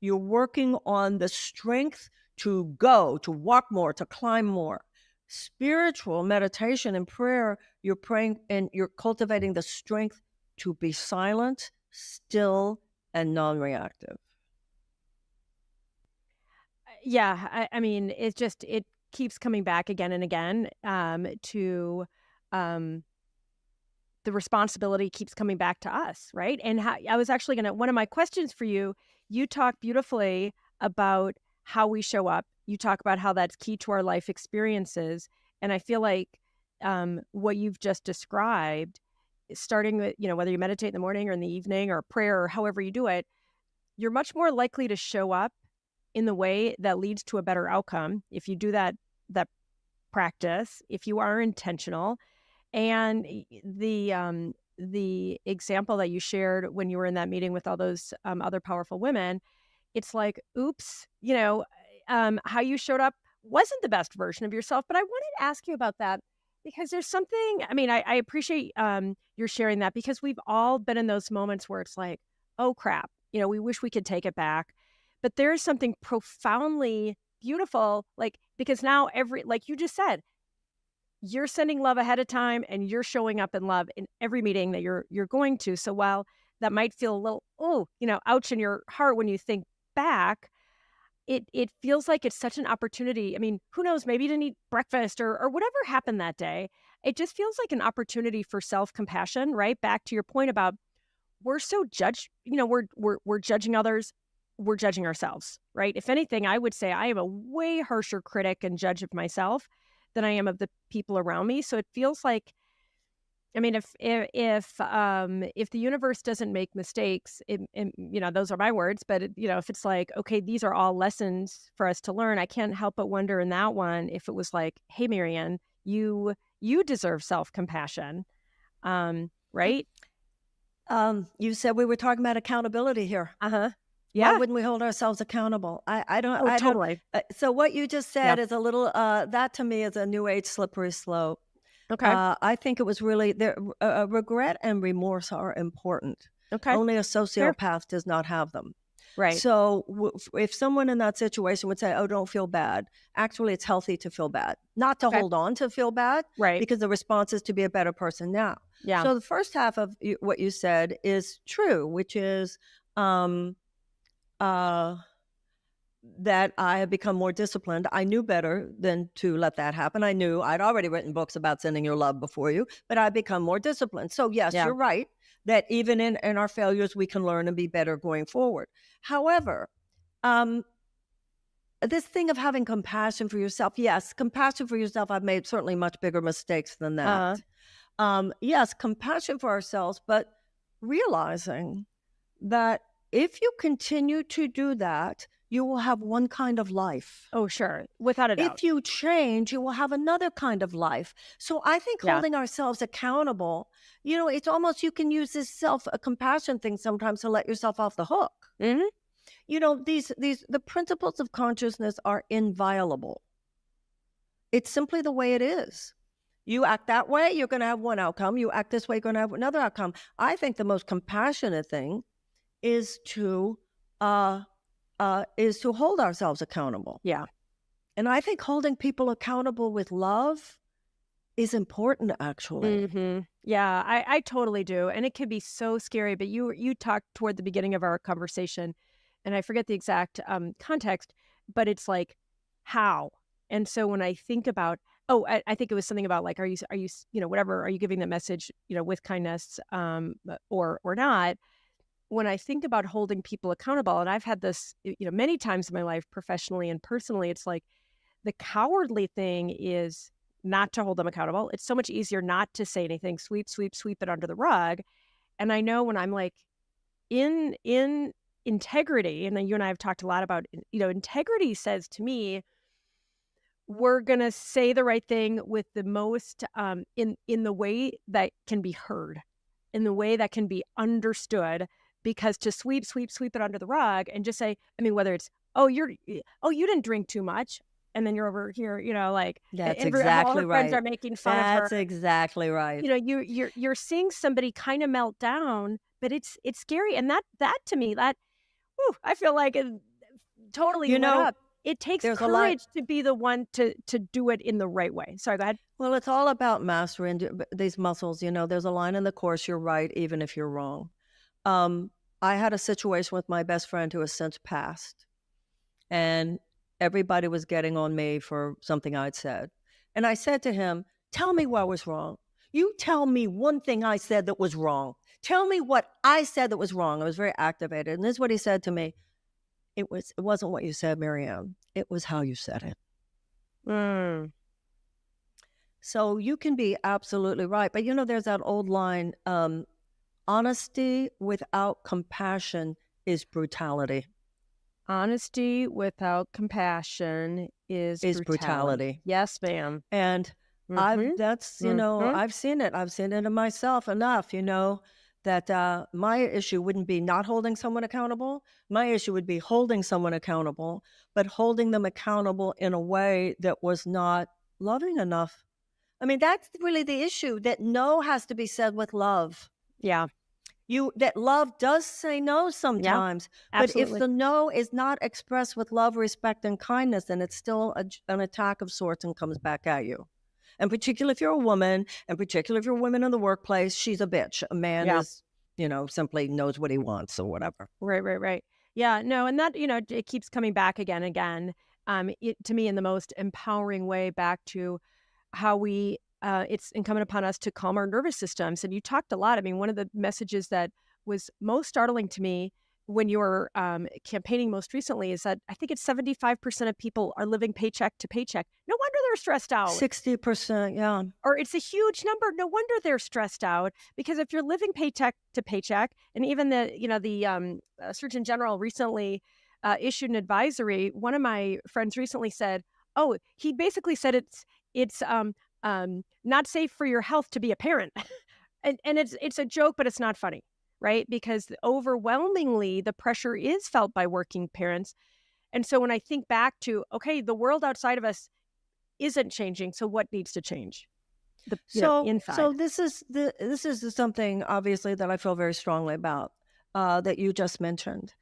you're working on the strength to go, to walk more, to climb more. Spiritual meditation and prayer, you're praying and you're cultivating the strength to be silent, still, and non-reactive. Yeah. I mean, it keeps coming back again and again to the responsibility keeps coming back to us, right? And I was actually one of my questions for you, you talk beautifully about how we show up. You talk about how that's key to our life experiences. And I feel like what you've just described, starting with, whether you meditate in the morning or in the evening or prayer or however you do it, you're much more likely to show up in the way that leads to a better outcome if you do that practice, if you are intentional. And the example that you shared when you were in that meeting with all those other powerful women, it's like, oops, how you showed up wasn't the best version of yourself. But I wanted to ask you about that Because there's something, I mean, I appreciate your sharing that, because we've all been in those moments where it's like, oh crap, we wish we could take it back. But there's something profoundly beautiful, like, because now like you just said, you're sending love ahead of time and you're showing up in love in every meeting that you're going to. So while that might feel a little, ouch in your heart when you think back, it feels like it's such an opportunity. I mean, who knows, maybe you didn't eat breakfast or whatever happened that day. It just feels like an opportunity for self-compassion, right? Back to your point about we're so we're judging others, we're judging ourselves, right? If anything, I would say I am a way harsher critic and judge of myself than I am of the people around me. So it feels like, I mean, if the universe doesn't make mistakes, those are my words, but if it's like, okay, these are all lessons for us to learn, I can't help but wonder in that one if it was like, hey, Marianne, you deserve self-compassion, right? You said we were talking about accountability here. Yeah. Why wouldn't we hold ourselves accountable? I don't. Oh, totally. So what you just said is a little. That to me is a new age slippery slope. Okay. I think it was really there. Regret and remorse are important. Okay. Only a sociopath does not have them. Right. So if someone in that situation would say, "Oh, don't feel bad," actually, it's healthy to feel bad, not to hold on to feel bad, right? Because the response is to be a better person now. Yeah. So the first half of what you said is true, which is that I have become more disciplined. I knew better than to let that happen. I knew I'd already written books about sending your love before you, but I've become more disciplined. So yes, you're right that even in our failures, we can learn and be better going forward. However, this thing of having compassion for yourself, yes, compassion for yourself, I've made certainly much bigger mistakes than that. Yes, compassion for ourselves, but realizing that if you continue to do that, you will have one kind of life. Oh, sure. Without a doubt. If you change, you will have another kind of life. So I think holding ourselves accountable, it's almost, you can use this self-compassion thing sometimes to let yourself off the hook. Mm-hmm. The principles of consciousness are inviolable. It's simply the way it is. You act that way, you're going to have one outcome. You act this way, you're going to have another outcome. I think the most compassionate thing is to hold ourselves accountable. Yeah. And I think holding people accountable with love is important, actually. Mm-hmm. Yeah, I totally do. And it can be so scary, but you talked toward the beginning of our conversation, and I forget the exact context, but it's like, how? And so when I think about, I think it was something about like, are you whatever, are you giving the message, with kindness or not? When I think about holding people accountable, and I've had this, many times in my life, professionally and personally, it's like the cowardly thing is not to hold them accountable. It's so much easier not to say anything, sweep it under the rug. And I know when I'm like in integrity, and then you and I have talked a lot about, integrity says to me, we're going to say the right thing with the most, in the way that can be heard, in the way that can be understood. Because to sweep it under the rug and just say, I mean, whether it's, you didn't drink too much, and then you're over here, like that's exactly all her right. friends are making fun of her. That's exactly right. You're seeing somebody kind of melt down, but it's scary, and that to me, I feel like it totally lit up. It takes courage to be the one to do it in the right way. Sorry, go ahead. Well, it's all about mastering these muscles. There's a line in the Course: you're right, even if you're wrong. I had a situation with my best friend who has since passed, and everybody was getting on me for something I'd said. And I said to him, tell me what was wrong. You tell me one thing I said that was wrong. Tell me what I said that was wrong. I was very activated. And this is what he said to me. It wasn't what you said, Marianne. It was how you said it. So you can be absolutely right. But there's that old line, honesty without compassion is brutality. Honesty without compassion is brutality. Yes, ma'am. And I've seen it. I've seen it in myself enough, that my issue wouldn't be not holding someone accountable. My issue would be holding someone accountable, but holding them accountable in a way that was not loving enough. I mean, that's really the issue, that no has to be said with love. Yeah. That love does say no sometimes, but if Absolutely. the no is not expressed with love, respect, and kindness, then it's still an attack of sorts and comes back at you. And particularly if you're a woman, and particularly if you're a woman in the workplace, she's a bitch. A man Yeah. is, simply knows what he wants or whatever. Right. Yeah, no, and that, it keeps coming back again and again, to me in the most empowering way back to how it's incumbent upon us to calm our nervous systems. And you talked a lot. I mean, one of the messages that was most startling to me when you were campaigning most recently is that I think it's 75% of people are living paycheck to paycheck. No wonder they're stressed out. 60%, yeah. Or it's a huge number. No wonder they're stressed out, because if you're living paycheck to paycheck, and even the Surgeon General recently issued an advisory. One of my friends recently said, "Oh, he basically said it's not safe for your health to be a parent," and it's a joke, but it's not funny, right? Because overwhelmingly the pressure is felt by working parents, and so when I think back to, okay, the world outside of us isn't changing, so what needs to change? Inside. So this is something obviously that I feel very strongly about, that you just mentioned.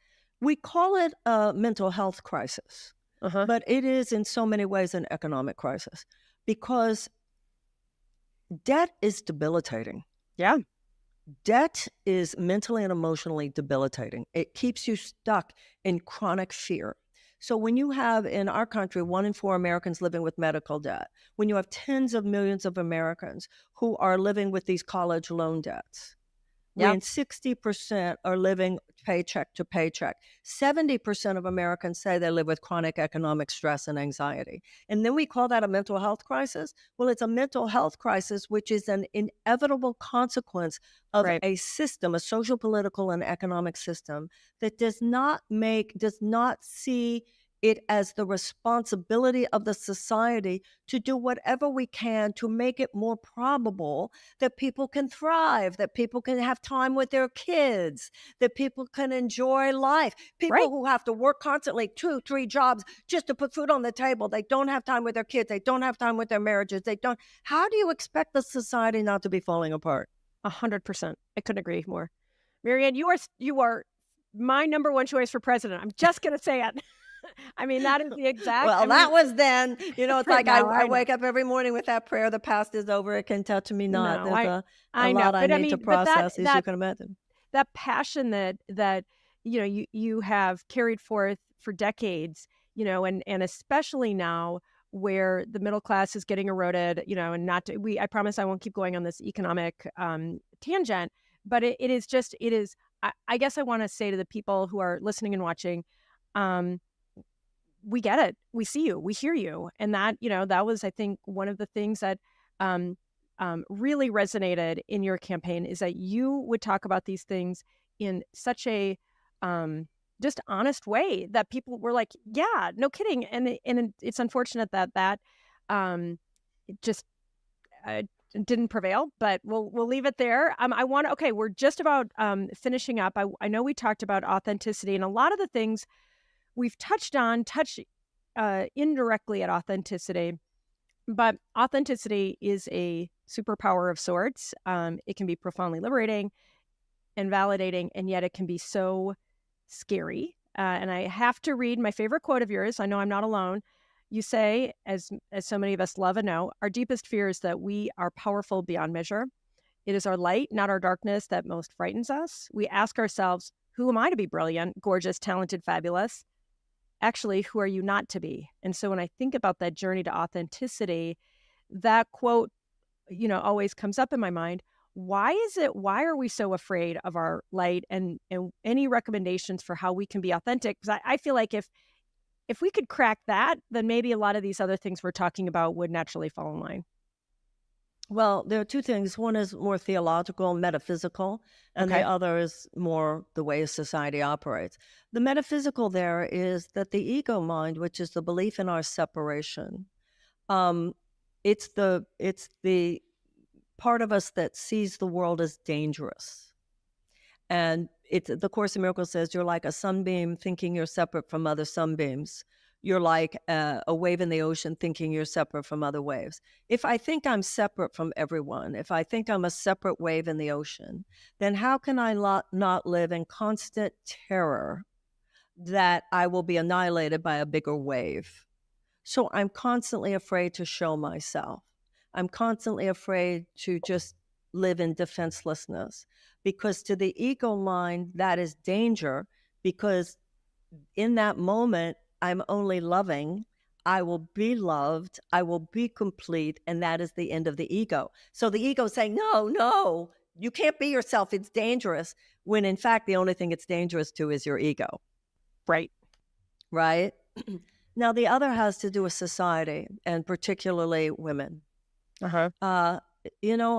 We call it a mental health crisis, but it is in so many ways an economic crisis, because debt is debilitating. Yeah. Debt is mentally and emotionally debilitating. It keeps you stuck in chronic fear. So when you have in our country 1 in 4 Americans living with medical debt, when you have tens of millions of Americans who are living with these college loan debts, when 60% are living paycheck to paycheck, 70% of Americans say they live with chronic economic stress and anxiety. And then we call that a mental health crisis. Well, it's a mental health crisis, which is an inevitable consequence of a system, a social, political, and economic system that does not see it as the responsibility of the society to do whatever we can to make it more probable that people can thrive, that people can have time with their kids, that people can enjoy life. People who have to work constantly 2, 3 jobs just to put food on the table, they don't have time with their kids, they don't have time with their marriages, how do you expect the society not to be falling apart? 100%. I couldn't agree more. Marianne, you are my number one choice for president. I'm just going to say it. I mean, that is the exact. Well, that was then. It's like I wake up every morning with that prayer: "The past is over; it can touch me not." No, There's I know, lot but I need to process, as you can imagine. That passion that you have carried forth for decades, and especially now where the middle class is getting eroded, and I promise I won't keep going on this economic tangent, but it is. I guess I want to say to the people who are listening and watching, we get it. We see you. We hear you. And that was, I think, one of the things that really resonated in your campaign, is that you would talk about these things in such a just honest way that people were like, yeah, no kidding. And it's unfortunate that just didn't prevail, but we'll leave it there. We're just about finishing up. I know we talked about authenticity, and a lot of the things we've touched indirectly at authenticity, but authenticity is a superpower of sorts. It can be profoundly liberating and validating, and yet it can be so scary. And I have to read my favorite quote of yours. I know I'm not alone. You say, as so many of us love and know, our deepest fear is that we are powerful beyond measure. It is our light, not our darkness, that most frightens us. We ask ourselves, who am I to be brilliant, gorgeous, talented, fabulous? Actually, who are you not to be? And so when I think about that journey to authenticity, that quote, always comes up in my mind. Why are we so afraid of our light, and any recommendations for how we can be authentic? Because I feel like if we could crack that, then maybe a lot of these other things we're talking about would naturally fall in line. Well, there are two things. One is more theological, metaphysical, and the other is more the way society operates. The metaphysical there is that the ego mind, which is the belief in our separation, it's the part of us that sees the world as dangerous. And the Course in Miracles says you're like a sunbeam thinking you're separate from other sunbeams. you're like a wave in the ocean thinking you're separate from other waves. If I think I'm separate from everyone, if I think I'm a separate wave in the ocean, then how can I not live in constant terror that I will be annihilated by a bigger wave? So I'm constantly afraid to show myself. I'm constantly afraid to just live in defenselessness, because to the ego mind, that is danger, because in that moment, I'm only loving. I will be loved. I will be complete. And that is the end of the ego. So the ego is saying, no, you can't be yourself. It's dangerous. When in fact, the only thing it's dangerous to is your ego. Right. Right? Now, the other has to do with society, and particularly women. I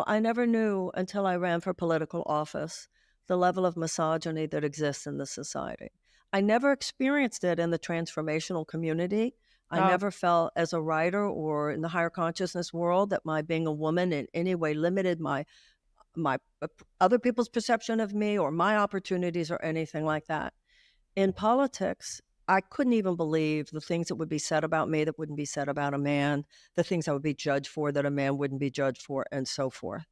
never knew until I ran for political office the level of misogyny that exists in the society. I never experienced it in the transformational community. I never felt as a writer or in the higher consciousness world that my being a woman in any way limited my other people's perception of me or my opportunities or anything like that. In politics, I couldn't even believe the things that would be said about me that wouldn't be said about a man, the things I would be judged for that a man wouldn't be judged for, and so forth.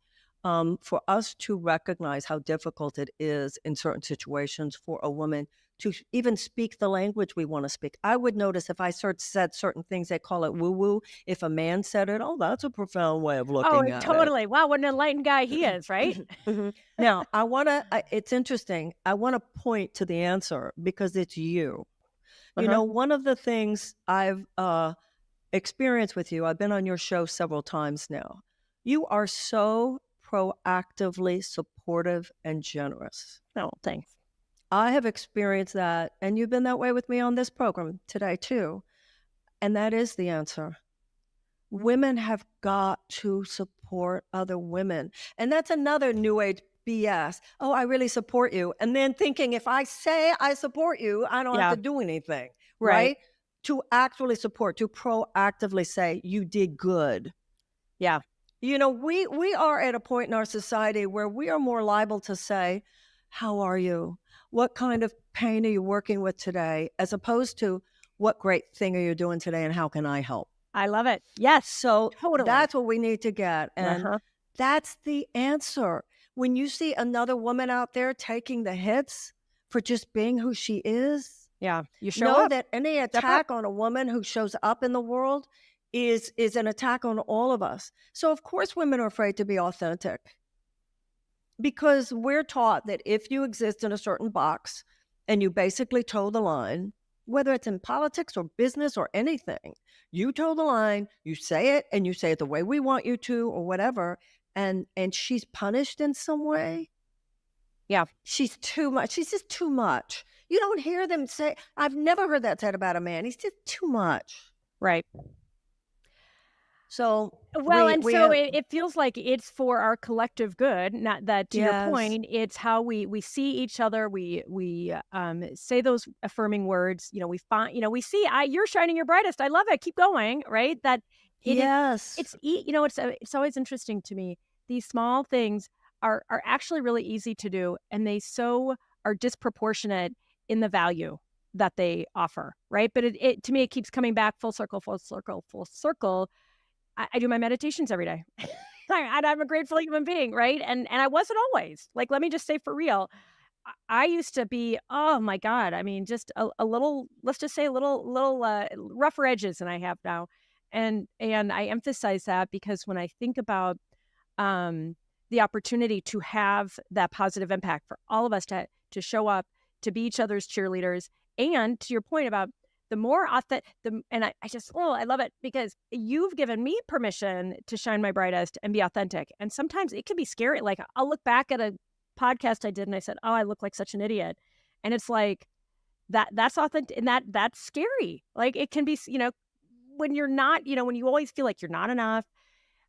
For us to recognize how difficult it is in certain situations for a woman to even speak the language we want to speak. I would notice if I said certain things, they call it woo-woo. If a man said it, that's a profound way of looking at totally. it. Wow, what an enlightened guy he is, right? Now, it's interesting. I want to point to the answer because it's you. One of the things I've experienced with you, I've been on your show several times now. You are so proactively supportive and generous. Oh, thanks. I have experienced that, and you've been that way with me on this program today too. And that is the answer. Women have got to support other women. And that's another new age BS. Oh, I really support you. And then thinking if I say I support you, I don't have to do anything, right? To actually support, to proactively say you did good. Yeah. We are at a point in our society where we are more liable to say, how are you? What kind of pain are you working with today? As opposed to what great thing are you doing today and how can I help? I love it. Yes. So totally. That's what we need to get. And that's the answer. When you see another woman out there taking the hits for just being who she is, you show know up. that any attack on a woman who shows up in the world is an attack on all of us. So of course women are afraid to be authentic, because we're taught that if you exist in a certain box and you basically toe the line, whether it's in politics or business or anything, you toe the line, you say it, and you say it the way we want you to or whatever, and she's punished in some way. Yeah. She's too much. She's just too much. You don't hear them say, I've never heard that said about a man. He's just too much. Right. So it feels like it's for our collective good. Not that, to your point, it's how we see each other. We say those affirming words. We find, we see, you're shining your brightest. I love it. Keep going. Right. That. It's always interesting to me. These small things are actually really easy to do, and they so are disproportionate in the value that they offer. Right. But it to me, it keeps coming back full circle, full circle, full circle. I do my meditations every day. And I'm a grateful human being, right? And I wasn't always. Like, let me just say for real, I used to be, oh my God, I mean, just a little, let's just say a little rougher edges than I have now. And I emphasize that because when I think about the opportunity to have that positive impact for all of us to show up, to be each other's cheerleaders, and to your point about the more authentic, I love it because you've given me permission to shine my brightest and be authentic. And sometimes it can be scary. Like, I'll look back at a podcast I did and I said, oh, I look like such an idiot. And it's like, that's authentic, and that's scary. Like, it can be, when you're not, when you always feel like you're not enough,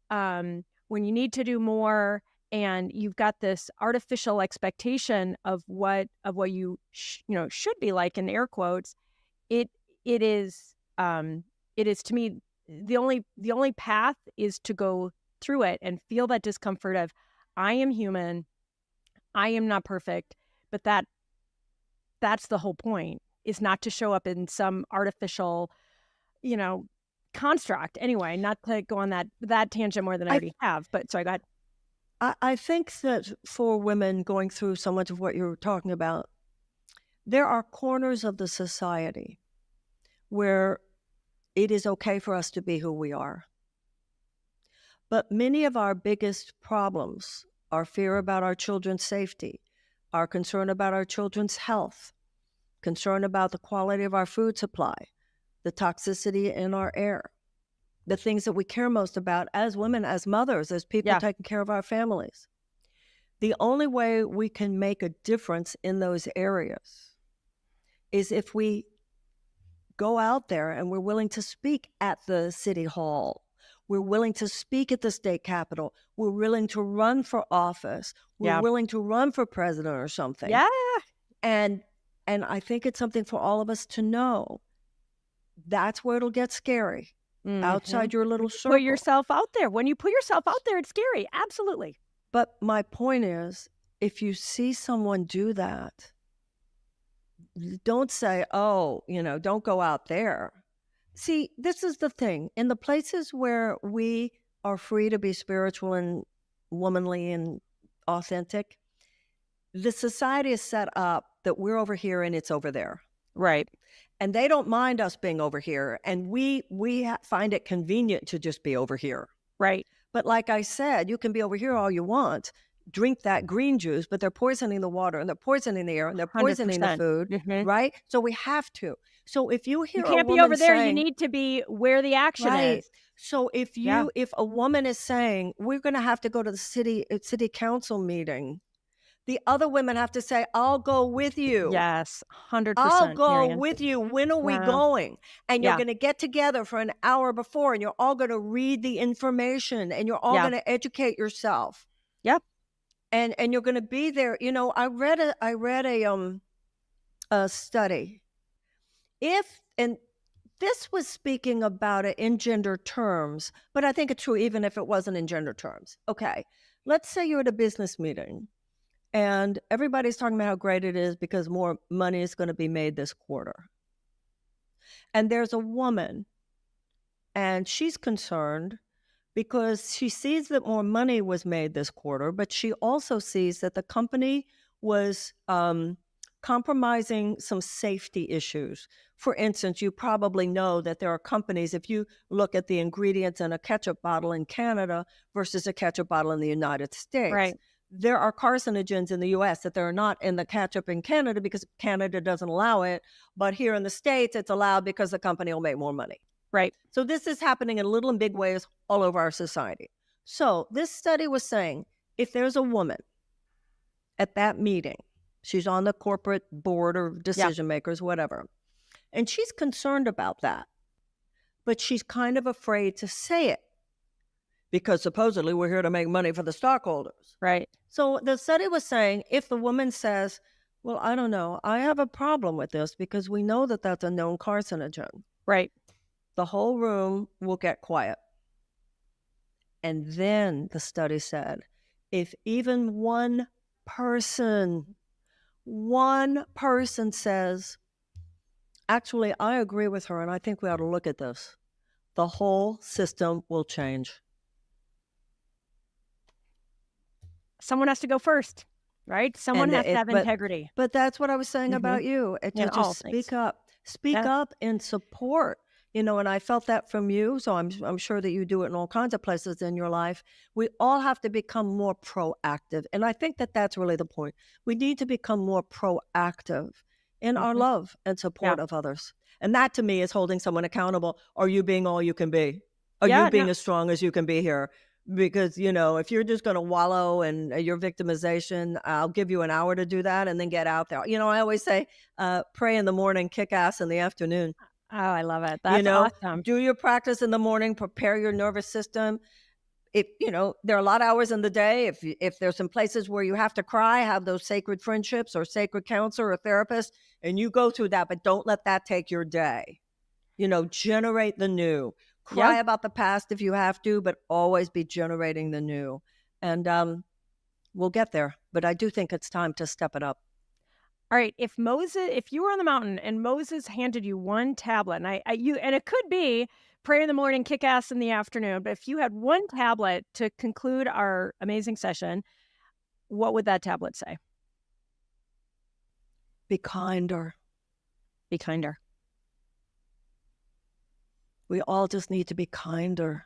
when you need to do more, and you've got this artificial expectation of what you should be like, in air quotes. It is to me the only path is to go through it and feel that discomfort of, I am human, I am not perfect, but that's the whole point, is not to show up in some artificial construct. Anyway, not to go on that tangent more than I already have, but sorry, go ahead. I think that for women going through so much of what you're talking about, there are corners of the society where it is okay for us to be who we are. But many of our biggest problems, our fear about our children's safety, our concern about our children's health, concern about the quality of our food supply, the toxicity in our air, the things that we care most about as women, as mothers, as people taking care of our families. The only way we can make a difference in those areas is if we go out there and we're willing to speak at the city hall. We're willing to speak at the state capitol. We're willing to run for office. We're willing to run for president or something. Yeah. And I think it's something for all of us to know. That's where it'll get scary. Outside your little circle. Put yourself out there. When you put yourself out there, it's scary. Absolutely. But my point is, if you see someone do that, don't say, oh, don't go out there. See, this is the thing. In the places where we are free to be spiritual and womanly and authentic, the society is set up that we're over here and it's over there. Right. And they don't mind us being over here. And we find it convenient to just be over here. Right. But like I said, you can be over here all you want, drink that green juice, but they're poisoning the water and they're poisoning the air and they're poisoning 100%. the food, right? So we have to. So if you hear you can't be over there, you need to be where the action is. So if a woman is saying, we're going to have to go to the city council meeting, the other women have to say, I'll go with you. Yes, 100%. I'll go Marianne. with you. When are we going? And you're going to get together for an hour before and you're all going to read the information and you're all going to educate yourself. Yep. And you're going to be there. I read a study. And this was speaking about it in gender terms, but I think it's true even if it wasn't in gender terms. Okay, let's say you're at a business meeting and everybody's talking about how great it is because more money is going to be made this quarter. And there's a woman and she's concerned because she sees that more money was made this quarter, but she also sees that the company was compromising some safety issues. For instance, you probably know that there are companies, if you look at the ingredients in a ketchup bottle in Canada versus a ketchup bottle in the United States, right, there are carcinogens in the U.S. that they're not in the ketchup in Canada because Canada doesn't allow it, but here in the States, it's allowed because the company will make more money. Right. So this is happening in little and big ways all over our society. So this study was saying, if there's a woman at that meeting, she's on the corporate board or decision makers, whatever, and she's concerned about that, but she's kind of afraid to say it because supposedly we're here to make money for the stockholders. Right. So the study was saying, if the woman says, well, I don't know, I have a problem with this because we know that that's a known carcinogen. Right. The whole room will get quiet. And then the study said, if even one person says, actually, I agree with her and I think we ought to look at this, the whole system will change. Someone has to go first, right? Someone has to have integrity. But that's what I was saying about you. Just speak up. Speak up in support. And I felt that from you, so I'm sure that you do it in all kinds of places in your life. We all have to become more proactive, and I think that that's really the point. We need to become more proactive in our love and support of others, and that to me is holding someone accountable. Are you being all you can be? Are you being as strong as you can be here? Because if you're just going to wallow in your victimization, I'll give you an hour to do that, and then get out there. I always say, pray in the morning, kick ass in the afternoon. Oh, I love it. That's awesome. Do your practice in the morning, prepare your nervous system. If there are a lot of hours in the day. If there's some places where you have to cry, have those sacred friendships or sacred counselor or therapist, and you go through that, but don't let that take your day. Generate the new. Cry about the past if you have to, but always be generating the new. And we'll get there. But I do think it's time to step it up. All right, if you were on the mountain and Moses handed you one tablet, and and it could be pray in the morning, kick ass in the afternoon, but if you had one tablet to conclude our amazing session, what would that tablet say? Be kinder. Be kinder. We all just need to be kinder.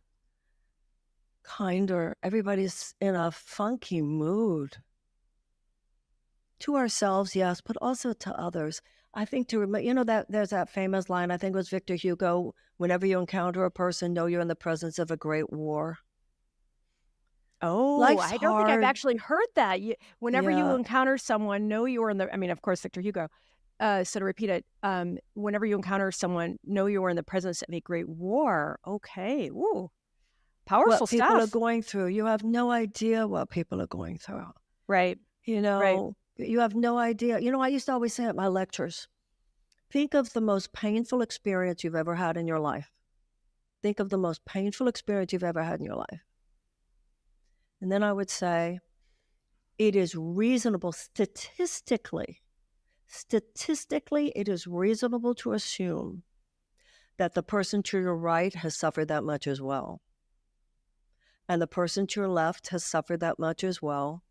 Kinder. Everybody's in a funky mood. To ourselves, yes, but also to others. I think that there's that famous line, I think it was Victor Hugo, whenever you encounter a person, know you're in the presence of a great war. Oh, Life's I don't think I've hard. actually heard that. Whenever you Yeah. encounter someone, know you're in the, of course, Victor Hugo. So to repeat it, whenever you encounter someone, know you are in the presence of a great war. Okay. Ooh, powerful What people are stuff. going through. You have no idea what people are going through. Right. You have no idea. I used to always say at my lectures, think of the most painful experience you've ever had in your life. Think of the most painful experience you've ever had in your life. And then I would say, it is reasonable statistically, it is reasonable to assume that the person to your right has suffered that much as well. And the person to your left has suffered that much as well.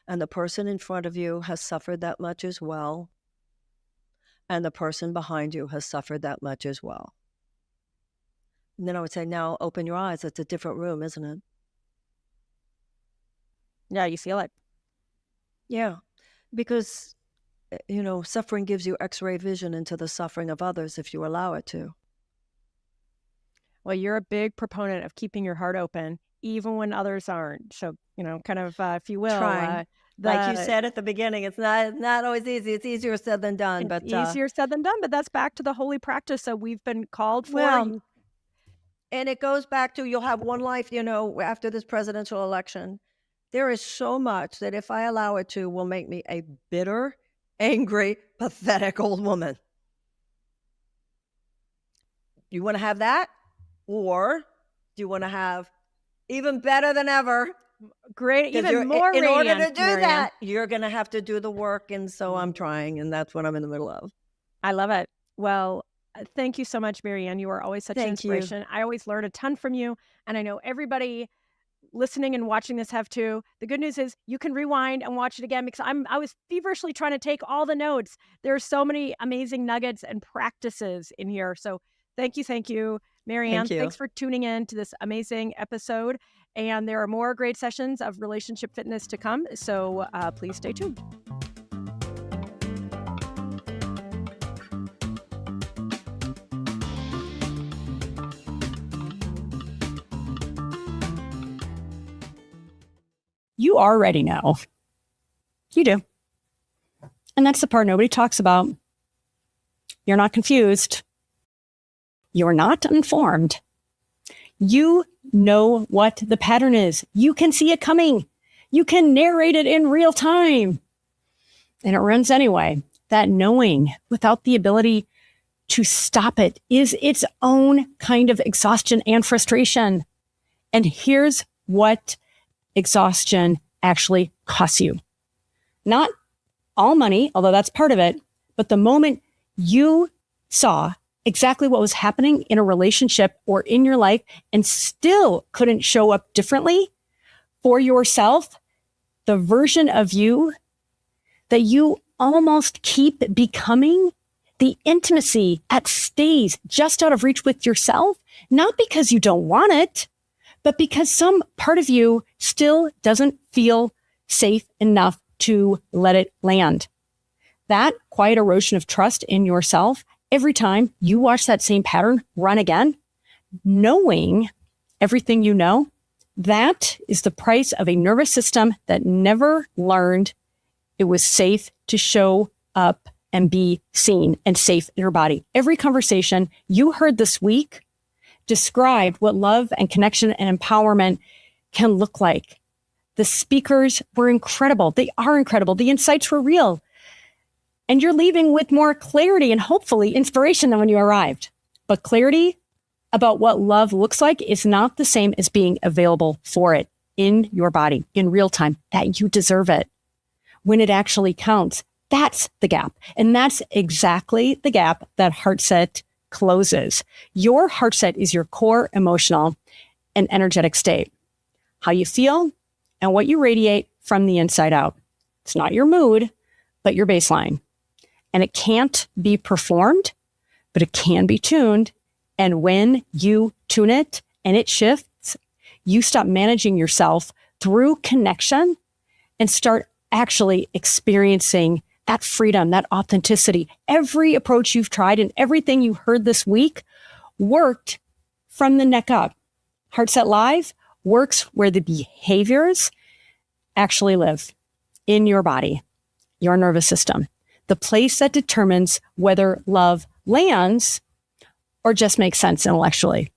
And the person in front of you has suffered that much as well. And the person behind you has suffered that much as well. And then I would say, now open your eyes. It's a different room, isn't it? Yeah, you feel it. Yeah, because, suffering gives you X-ray vision into the suffering of others if you allow it to. Well, you're a big proponent of keeping your heart open, even when others aren't. So, if you will. Trying. Like you said at the beginning, it's not always easy. It's easier said than done. But easier said than done. But that's back to the holy practice that we've been called for. Well, and it goes back to, you'll have one life, after this presidential election. There is so much that if I allow it to, will make me a bitter, angry, pathetic old woman. You want to have that? Or do you want to have even better than ever? Great, even more in order to radiant, do Marianne. that, you're going to have to do the work. And so I'm trying, and that's what I'm in the middle of. I love it. Well, thank you so much, Marianne. You are always such an inspiration. I always learn a ton from you. And I know everybody listening and watching this have too. The good news is you can rewind and watch it again, because I was feverishly trying to take all the notes. There are so many amazing nuggets and practices in here. So thank you, Marianne. Thank you. Thanks for tuning in to this amazing episode. And there are more great sessions of relationship fitness to come. So please stay tuned. You already know. You do. And that's the part nobody talks about. You're not confused. You're not informed. You know what the pattern is. You can see it coming. You can narrate it in real time. And it runs anyway. That knowing without the ability to stop it is its own kind of exhaustion and frustration. And here's what exhaustion actually costs you. Not all money, although that's part of it, but the moment you saw exactly what was happening in a relationship or in your life and still couldn't show up differently for yourself, the version of you that you almost keep becoming, the intimacy that stays just out of reach with yourself, not because you don't want it, but because some part of you still doesn't feel safe enough to let it land. That quiet erosion of trust in yourself, every time you watch that same pattern run again, knowing everything you know, that is the price of a nervous system that never learned it was safe to show up and be seen and safe in your body. Every conversation you heard this week described what love and connection and empowerment can look like. The speakers were incredible. They are incredible. The insights were real. And you're leaving with more clarity and hopefully inspiration than when you arrived. But clarity about what love looks like is not the same as being available for it in your body in real time, that you deserve it when it actually counts. That's the gap. And that's exactly the gap that HeartSet closes. Your HeartSet is your core emotional and energetic state, how you feel and what you radiate from the inside out. It's not your mood, but your baseline. And it can't be performed, but it can be tuned. And when you tune it and it shifts, you stop managing yourself through connection and start actually experiencing that freedom, that authenticity. Every approach you've tried and everything you heard this week worked from the neck up. HeartSet Live works where the behaviors actually live in your body, your nervous system, the place that determines whether love lands or just makes sense intellectually.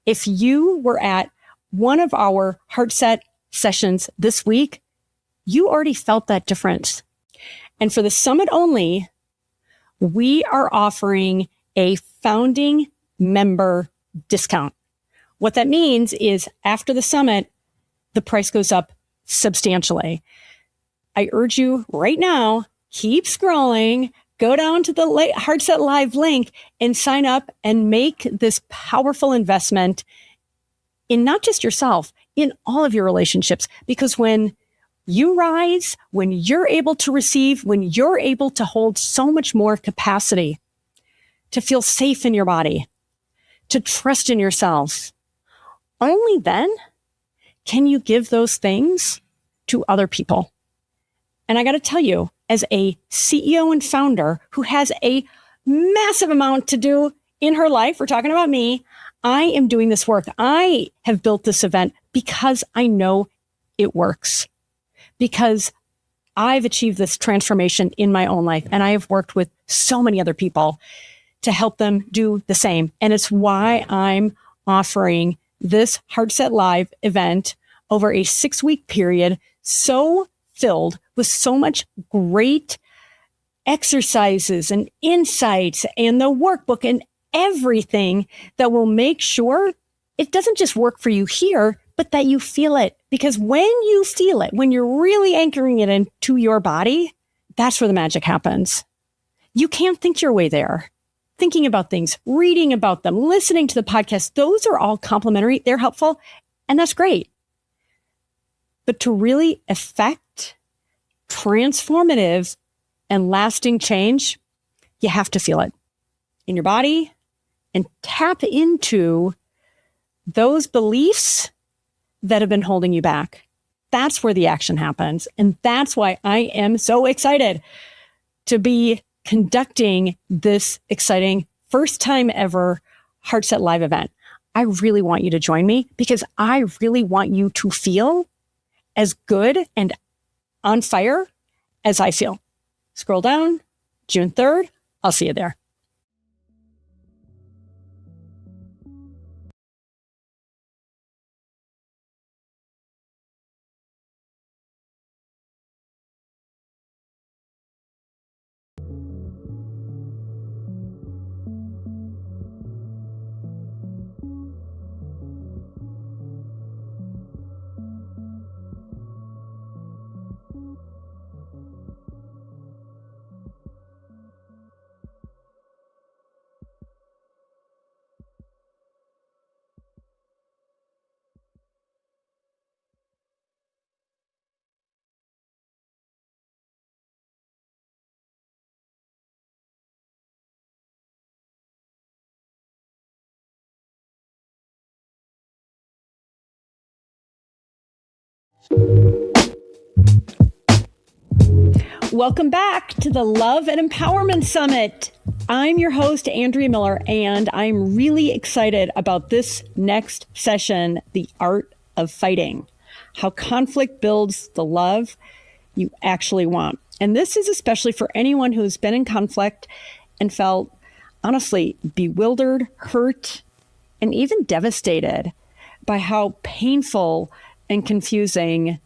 If you were at one of our HeartSet sessions this week, you already felt that difference. And for the summit only, we are offering a founding member discount. What that means is after the summit, the price goes up substantially. I urge you right now, keep scrolling, go down to the HeartSet Live link and sign up and make this powerful investment in not just yourself, in all of your relationships. Because when you rise, when you're able to receive, when you're able to hold so much more capacity to feel safe in your body, to trust in yourself, only then can you give those things to other people. And I got to tell you, as a CEO and founder who has a massive amount to do in her life, we're talking about me, I am doing this work. I have built this event because I know it works. Because I've achieved this transformation in my own life, and I have worked with so many other people to help them do the same. And it's why I'm offering this HeartSet Live event over a 6-week period, so filled with so much great exercises and insights and the workbook and everything that will make sure it doesn't just work for you here, but that you feel it. Because when you feel it, when you're really anchoring it into your body, that's where the magic happens. You can't think your way there. Thinking about things, reading about them, listening to the podcast, those are all complementary. They're helpful, and that's great. But to really affect transformative and lasting change, you have to feel it in your body and tap into those beliefs that have been holding you back. That's where the action happens. And that's why I am so excited to be conducting this exciting first time ever HeartSet Live event. I really want you to join me because I really want you to feel as good and on fire as I feel. Scroll down, June 3rd. I'll see you there. Welcome back to the Love and Empowerment Summit. I'm your host, Andrea Miller, and I'm really excited about this next session, The Art of Fighting, how conflict builds the love you actually want. And this is especially for anyone who's been in conflict and felt, honestly, bewildered, hurt, and even devastated by how painful and confusing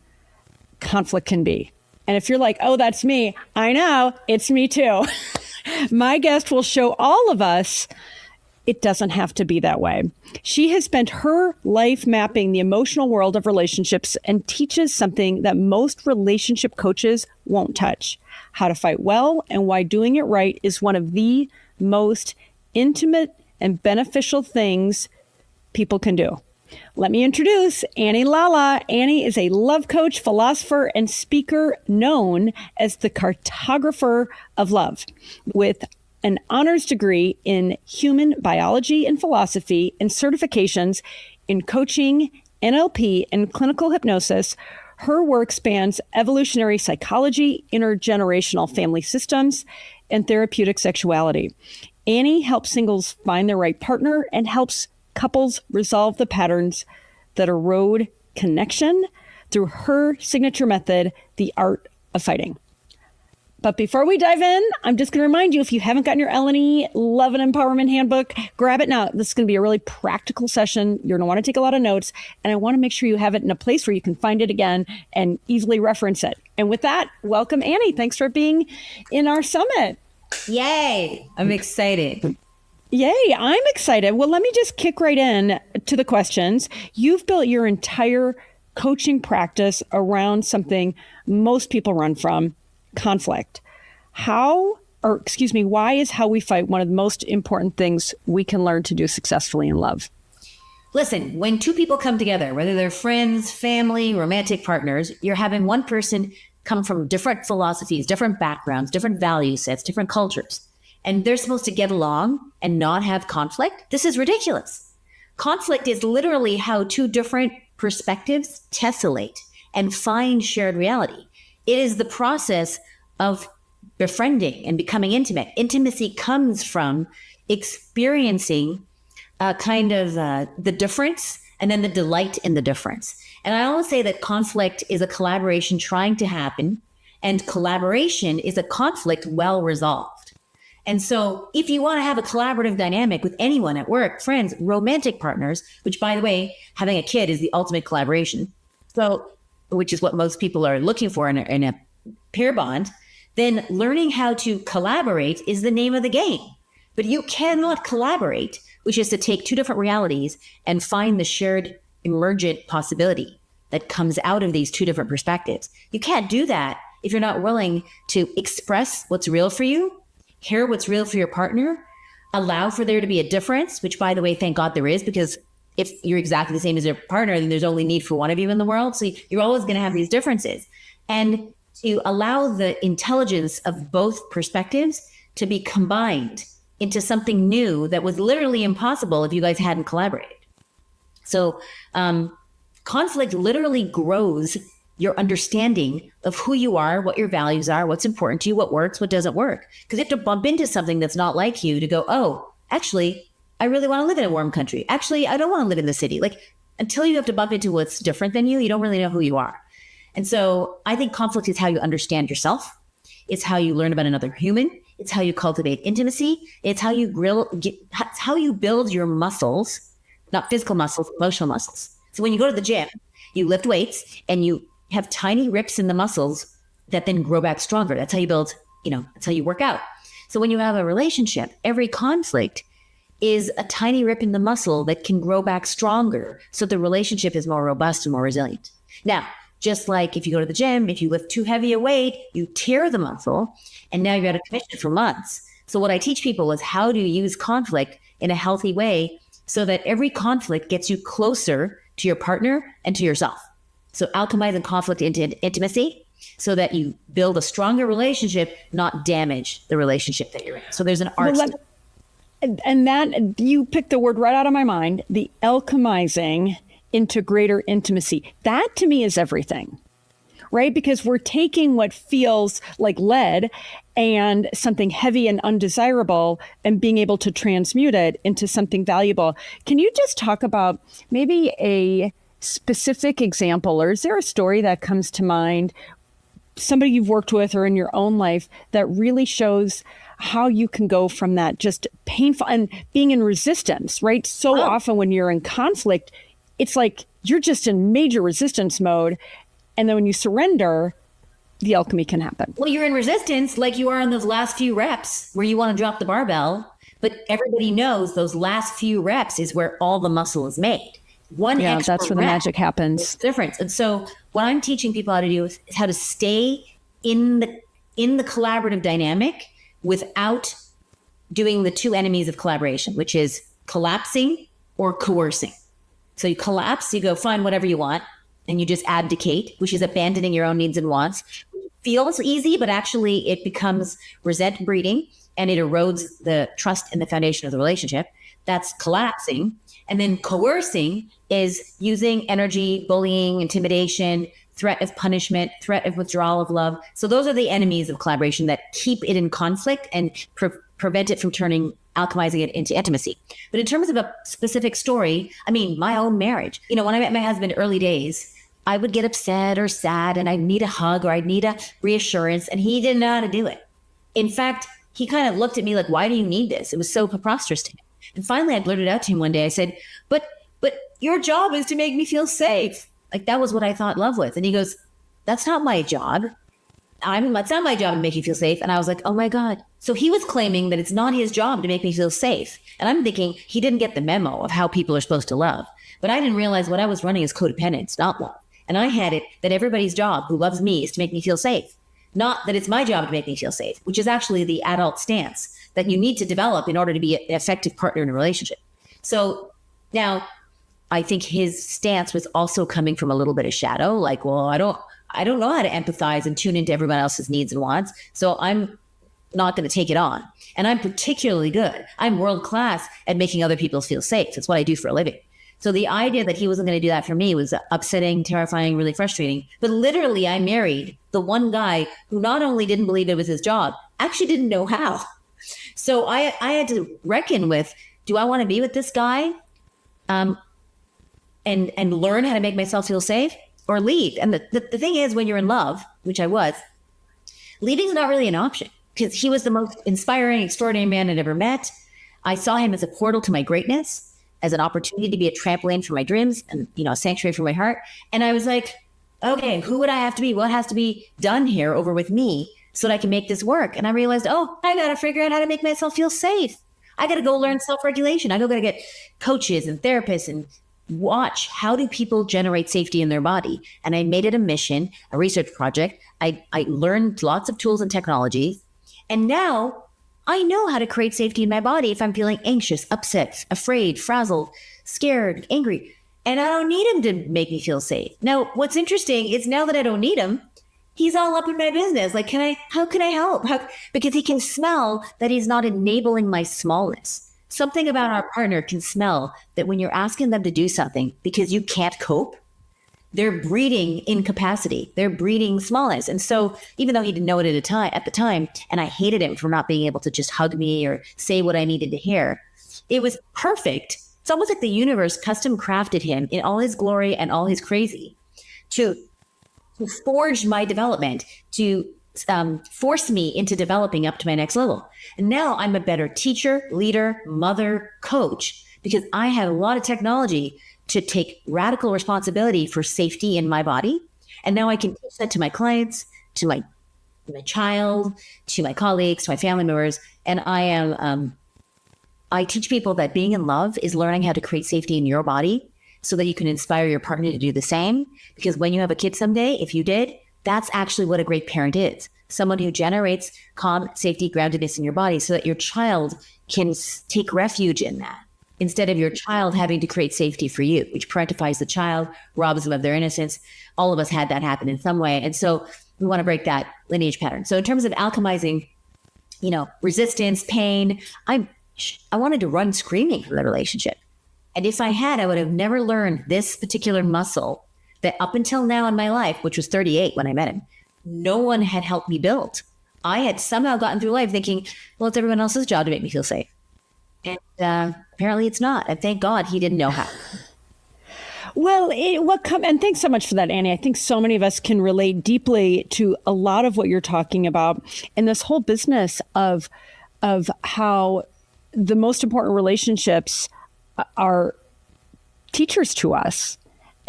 conflict can be. And if you're like, oh, that's me, I know, it's me too. My guest will show all of us it doesn't have to be that way. She has spent her life mapping the emotional world of relationships and teaches something that most relationship coaches won't touch: how to fight well and why doing it right is one of the most intimate and beneficial things people can do. Let me introduce Annie Lalla. Annie is a love coach, philosopher, and speaker known as the cartographer of love, with an honors degree in human biology and philosophy and certifications in coaching, NLP, and clinical hypnosis. Her work spans evolutionary psychology, intergenerational family systems, and therapeutic sexuality. Annie helps singles find their right partner and helps couples resolve the patterns that erode connection through her signature method, the art of fighting. But before we dive in, I'm just going to remind you, if you haven't gotten your L&E Love and Empowerment Handbook, grab it now. This is going to be a really practical session. You're going to want to take a lot of notes, and I want to make sure you have it in a place where you can find it again and easily reference it. And with that, welcome, Annie. Thanks for being in our summit. Yay! I'm excited. Yay, I'm excited. Well, let me just kick right in to the questions. You've built your entire coaching practice around something most people run from: conflict. Why is how we fight one of the most important things we can learn to do successfully in love? Listen, when two people come together, whether they're friends, family, romantic partners, you're having one person come from different philosophies, different backgrounds, different value sets, different cultures, and they're supposed to get along and not have conflict. This is ridiculous. Conflict is literally how two different perspectives tessellate and find shared reality. It is the process of befriending and becoming intimate. Intimacy comes from experiencing the difference and then the delight in the difference. And I always say that conflict is a collaboration trying to happen, and collaboration is a conflict well resolved. And so if you want to have a collaborative dynamic with anyone at work, friends, romantic partners, which, by the way, having a kid is the ultimate collaboration, so which is what most people are looking for in a pair bond, then learning how to collaborate is the name of the game. But you cannot collaborate, which is to take two different realities and find the shared emergent possibility that comes out of these two different perspectives. You can't do that if you're not willing to express what's real for you, hear what's real for your partner, allow for there to be a difference, which, by the way, thank God there is, because if you're exactly the same as your partner, then there's only need for one of you in the world. So you're always going to have these differences. And to allow the intelligence of both perspectives to be combined into something new that was literally impossible if you guys hadn't collaborated. So conflict literally grows your understanding of who you are, what your values are, what's important to you, what works, what doesn't work. Because you have to bump into something that's not like you to go, oh, actually, I really want to live in a warm country. Actually, I don't want to live in the city. Like, until you have to bump into what's different than you don't really know who you are. And so I think conflict is how you understand yourself. It's how you learn about another human. It's how you cultivate intimacy. It's how you how you build your muscles, not physical muscles, emotional muscles. So when you go to the gym, you lift weights and you have tiny rips in the muscles that then grow back stronger. That's how you build, that's how you work out. So when you have a relationship, every conflict is a tiny rip in the muscle that can grow back stronger. So the relationship is more robust and more resilient. Now, just like if you go to the gym, if you lift too heavy a weight, you tear the muscle, and now you're out of commission for months. So what I teach people is how to use conflict in a healthy way so that every conflict gets you closer to your partner and to yourself. So alchemizing conflict into intimacy so that you build a stronger relationship, not damage the relationship that you're in. So there's an art. And that, you picked the word right out of my mind, the alchemizing into greater intimacy. That to me is everything, right? Because we're taking what feels like lead and something heavy and undesirable and being able to transmute it into something valuable. Can you just talk about maybe a specific example, or is there a story that comes to mind, somebody you've worked with or in your own life that really shows how you can go from that just painful and being in resistance, right? So often when you're in conflict, it's like you're just in major resistance mode. And then when you surrender, the alchemy can happen. Well, you're in resistance like you are in those last few reps where you want to drop the barbell, But everybody knows those last few reps is where all the muscle is made. One extra that's where the rep magic happens. makes a difference. And so what I'm teaching people how to do is how to stay in the collaborative dynamic without doing the two enemies of collaboration, which is collapsing or coercing. So you collapse, you go find whatever you want, and you just abdicate, which is abandoning your own needs and wants. Feels easy, but actually it becomes resent breeding, and it erodes the trust and the foundation of the relationship. That's collapsing. And then coercing is using energy, bullying, intimidation, threat of punishment, threat of withdrawal of love. So those are the enemies of collaboration that keep it in conflict and prevent it from alchemizing it into intimacy. But in terms of a specific story, I mean, my own marriage, when I met my husband early days, I would get upset or sad and I'd need a hug or I'd need a reassurance, and he didn't know how to do it. In fact, he kind of looked at me like, why do you need this? It was so preposterous to him. And finally I blurted out to him one day, I said, but your job is to make me feel safe. Like, that was what I thought love was. And he goes, that's not my job. It's not my job to make you feel safe. And I was like, oh my God. So he was claiming that it's not his job to make me feel safe. And I'm thinking he didn't get the memo of how people are supposed to love. But I didn't realize what I was running is codependence, not love. And I had it that everybody's job who loves me is to make me feel safe. Not that it's my job to make me feel safe, which is actually the adult stance that you need to develop in order to be an effective partner in a relationship. So now I think his stance was also coming from a little bit of shadow, like, well, I don't know how to empathize and tune into everyone else's needs and wants, so I'm not going to take it on. And I'm particularly good. I'm world class at making other people feel safe. That's what I do for a living. So the idea that he wasn't going to do that for me was upsetting, terrifying, really frustrating. But literally, I married the one guy who not only didn't believe it was his job, actually didn't know how. So I had to reckon with, do I want to be with this guy? And learn how to make myself feel safe, or leave. And the thing is, when you're in love, which I was, leaving is not really an option, because he was the most inspiring, extraordinary man I'd ever met. I saw him as a portal to my greatness, as an opportunity to be a trampoline for my dreams and, a sanctuary for my heart. And I was like, okay, who would I have to be? What has to be done here over with me so that I can make this work? And I realized, I got to figure out how to make myself feel safe. I got to go learn self-regulation. I got to get coaches and therapists and watch, how do people generate safety in their body? And I made it a mission, a research project. I learned lots of tools and technologies. And now I know how to create safety in my body if I'm feeling anxious, upset, afraid, frazzled, scared, angry. And I don't need him to make me feel safe. Now, what's interesting is, now that I don't need him, he's all up in my business. Like, how can I help? Because he can smell that he's not enabling my smallness. Something about our partner can smell that when you're asking them to do something because you can't cope, they're breeding incapacity. They're breeding smallness. And so even though he didn't know it at the time, and I hated him for not being able to just hug me or say what I needed to hear, it was perfect. It's almost like the universe custom crafted him in all his glory and all his crazy to forge my development, to force me into developing up to my next level. And now I'm a better teacher, leader, mother, coach, because I have a lot of technology to take radical responsibility for safety in my body. And now I can teach that to my clients, to my child, to my colleagues, to my family members. And I teach people that being in love is learning how to create safety in your body so that you can inspire your partner to do the same. Because when you have a kid someday, if you did, that's actually what a great parent is. Someone who generates calm, safety, groundedness in your body so that your child can take refuge in that, instead of your child having to create safety for you, which parentifies the child, robs them of their innocence. All of us had that happen in some way. And so we want to break that lineage pattern. So in terms of alchemizing, resistance, pain, I wanted to run screaming from the relationship. And if I had, I would have never learned this particular muscle that up until now in my life, which was 38 when I met him, no one had helped me build. I had somehow gotten through life thinking, well, it's everyone else's job to make me feel safe. And apparently it's not. And thank God he didn't know how. Well, and thanks so much for that, Annie. I think so many of us can relate deeply to a lot of what you're talking about, and this whole business of how the most important relationships are teachers to us.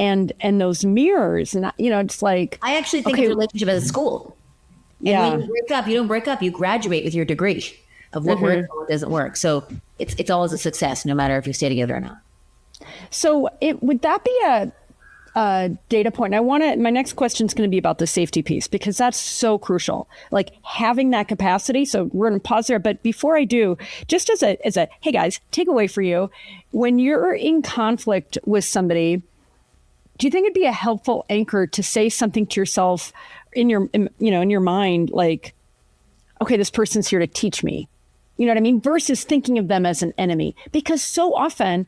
And those mirrors, and it's like, I actually think of a relationship as a school. And when you break up, you don't break up, you graduate with your degree. of what works and what doesn't work. So it's always a success, no matter if you stay together or not. So would that be a data point? My next question is going to be about the safety piece, because that's so crucial, like having that capacity. So we're going to pause there. But before I do, just as a, hey guys, takeaway for you, when you're in conflict with somebody, do you think it'd be a helpful anchor to say something to yourself in your mind, like, okay, this person's here to teach me, you know what I mean? Versus thinking of them as an enemy. Because so often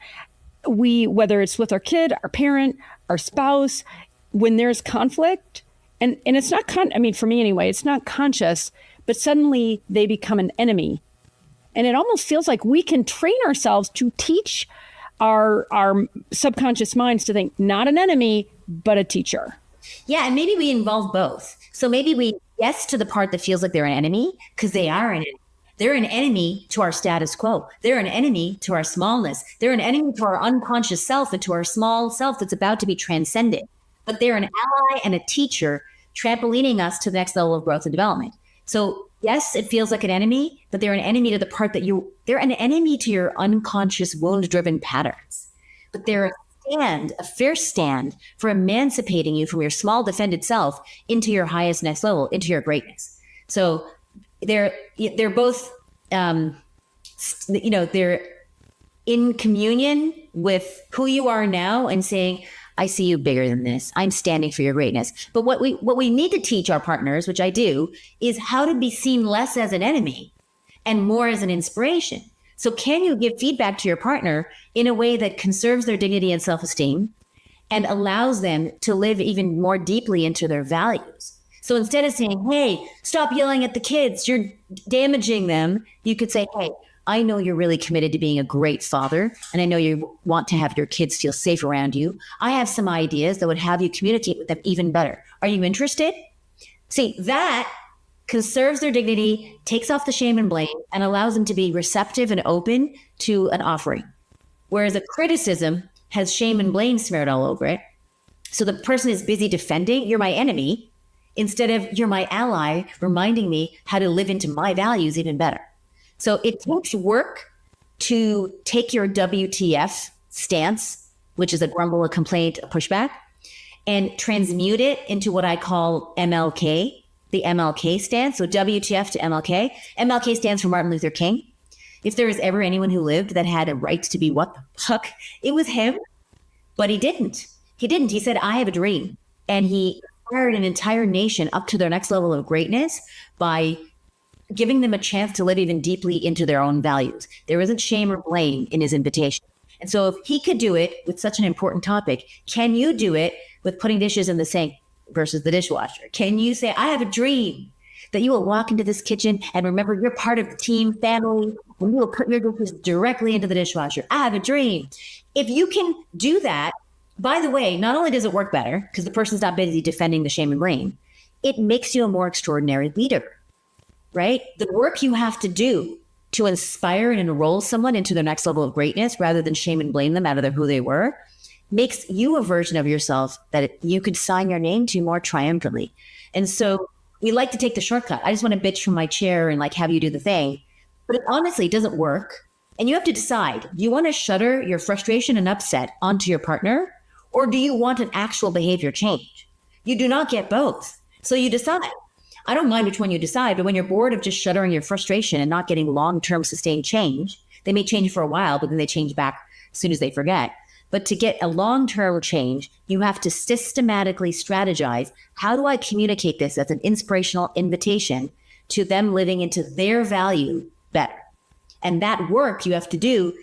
whether it's with our kid, our parent, our spouse, when there's conflict, and it's not, for me anyway, it's not conscious, but suddenly they become an enemy. And it almost feels like we can train ourselves to teach our subconscious minds to think not an enemy, but a teacher. Yeah, and maybe we involve both. So maybe we yes to the part that feels like they're an enemy, because they are an enemy. They're an enemy to our status quo. They're an enemy to our smallness. They're an enemy to our unconscious self and to our small self that's about to be transcended. But they're an ally and a teacher trampolining us to the next level of growth and development. So yes, it feels like an enemy, but they're an enemy to the part that they're an enemy to your unconscious wound-driven patterns. But they're a fierce stand for emancipating you from your small defended self into your highest next level, into your greatness. So they're both, they're in communion with who you are now and saying, I see you bigger than this. I'm standing for your greatness. But what we need to teach our partners, which I do, is how to be seen less as an enemy and more as an inspiration. So can you give feedback to your partner in a way that conserves their dignity and self-esteem and allows them to live even more deeply into their values? So instead of saying, hey, stop yelling at the kids, you're damaging them, you could say, hey, I know you're really committed to being a great father, and I know you want to have your kids feel safe around you. I have some ideas that would have you communicate with them even better. Are you interested? See, that conserves their dignity, takes off the shame and blame, and allows them to be receptive and open to an offering. Whereas a criticism has shame and blame smeared all over it. So the person is busy defending, you're my enemy, instead of you're my ally, reminding me how to live into my values even better. So it takes work to take your WTF stance, which is a grumble, a complaint, a pushback, and transmute it into what I call MLK, the MLK stance. So WTF to MLK. MLK stands for Martin Luther King. If there was ever anyone who lived that had a right to be what the fuck, it was him. But he didn't. He said, I have a dream. And he inspired an entire nation up to their next level of greatness by giving them a chance to live even deeply into their own values. There isn't shame or blame in his invitation. And so if he could do it with such an important topic, can you do it with putting dishes in the sink versus the dishwasher? Can you say, I have a dream that you will walk into this kitchen and remember you're part of the team family and you will put your dishes directly into the dishwasher. I have a dream. If you can do that, by the way, not only does it work better because the person's not busy defending the shame and blame, it makes you a more extraordinary leader. Right? The work you have to do to inspire and enroll someone into their next level of greatness rather than shame and blame them out of who they were makes you a version of yourself that you could sign your name to more triumphantly. And so we like to take the shortcut. I just want to bitch from my chair and like have you do the thing. But it honestly doesn't work. And you have to decide, do you want to shutter your frustration and upset onto your partner? Or do you want an actual behavior change? You do not get both. So you decide. I don't mind which one you decide, but when you're bored of just shuttering your frustration and not getting long-term sustained change, they may change for a while, but then they change back as soon as they forget. But to get a long-term change, you have to systematically strategize. How do I communicate this as an inspirational invitation to them living into their value better? And that work you have to do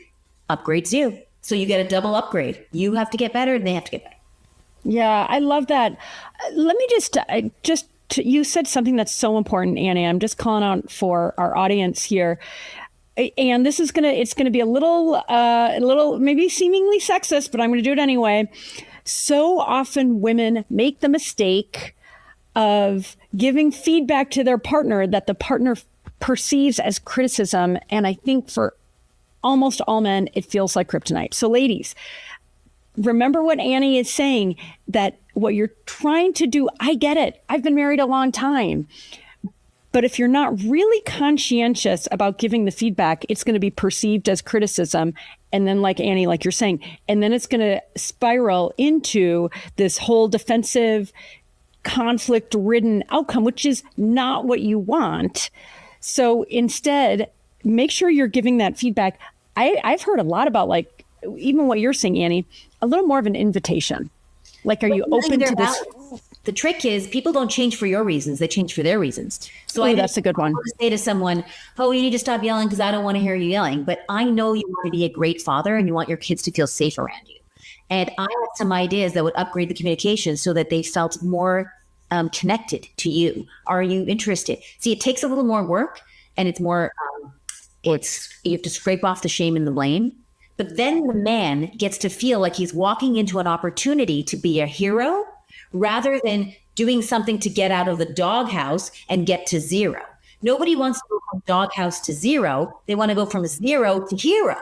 upgrades you. So you get a double upgrade. You have to get better and they have to get better. Yeah, I love that. Let me you said something that's so important, Annie. I'm just calling out for our audience here. And this is it's gonna be a little maybe seemingly sexist, but I'm gonna do it anyway. So often women make the mistake of giving feedback to their partner that the partner perceives as criticism. And I think for almost all men, it feels like kryptonite. So ladies, remember what Annie is saying, that what you're trying to do, I get it. I've been married a long time. But if you're not really conscientious about giving the feedback, it's going to be perceived as criticism. And then, like Annie, like you're saying, and then it's going to spiral into this whole defensive, conflict-ridden outcome, which is not what you want. So instead, make sure you're giving that feedback. I've heard a lot about, like, even what you're saying, Annie, a little more of an invitation. Like, are you open to this? The trick is people don't change for your reasons. They change for their reasons. So that's a good one. I say to someone, oh, you need to stop yelling because I don't want to hear you yelling. But I know you want to be a great father and you want your kids to feel safe around you. And I had some ideas that would upgrade the communication so that they felt more connected to you. Are you interested? See, it takes a little more work and it's more, you have to scrape off the shame and the blame. But then the man gets to feel like he's walking into an opportunity to be a hero rather than doing something to get out of the doghouse and get to zero. Nobody wants to go from doghouse to zero. They want to go from 0 to hero.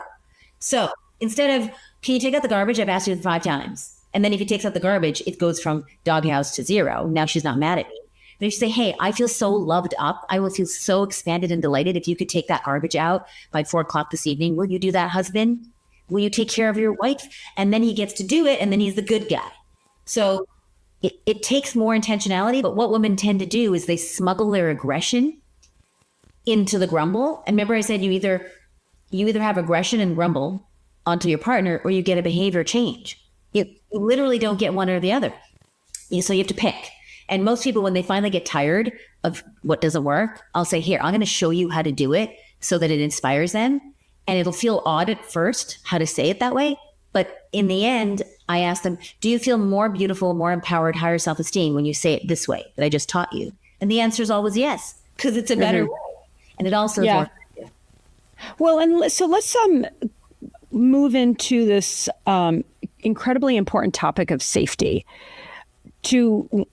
So instead of, can you take out the garbage? I've asked you 5 times. And then if he takes out the garbage, it goes from doghouse to 0. Now she's not mad at me. But if you say, hey, I feel so loved up. I will feel so expanded and delighted if you could take that garbage out by 4 o'clock this evening. Will you do that, husband? Will you take care of your wife? And then he gets to do it, and then he's the good guy. So it takes more intentionality, but what women tend to do is they smuggle their aggression into the grumble. And remember I said you either have aggression and grumble onto your partner, or you get a behavior change. You literally don't get one or the other. So you have to pick. And most people, when they finally get tired of what doesn't work, I'll say, here, I'm going to show you how to do it so that it inspires them. And it'll feel odd at first how to say it that way. But in the end, I ask them, do you feel more beautiful, more empowered, higher self-esteem when you say it this way that I just taught you? And the answer is always yes, because it's a better way. And it also is more effective. Well, and so let's move into this incredibly important topic of safety. To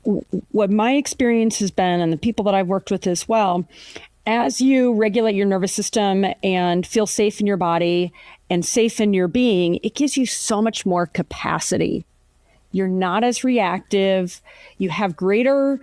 what my experience has been, and the people that I've worked with as well, as you regulate your nervous system and feel safe in your body and safe in your being, it gives you so much more capacity. You're not as reactive. You have greater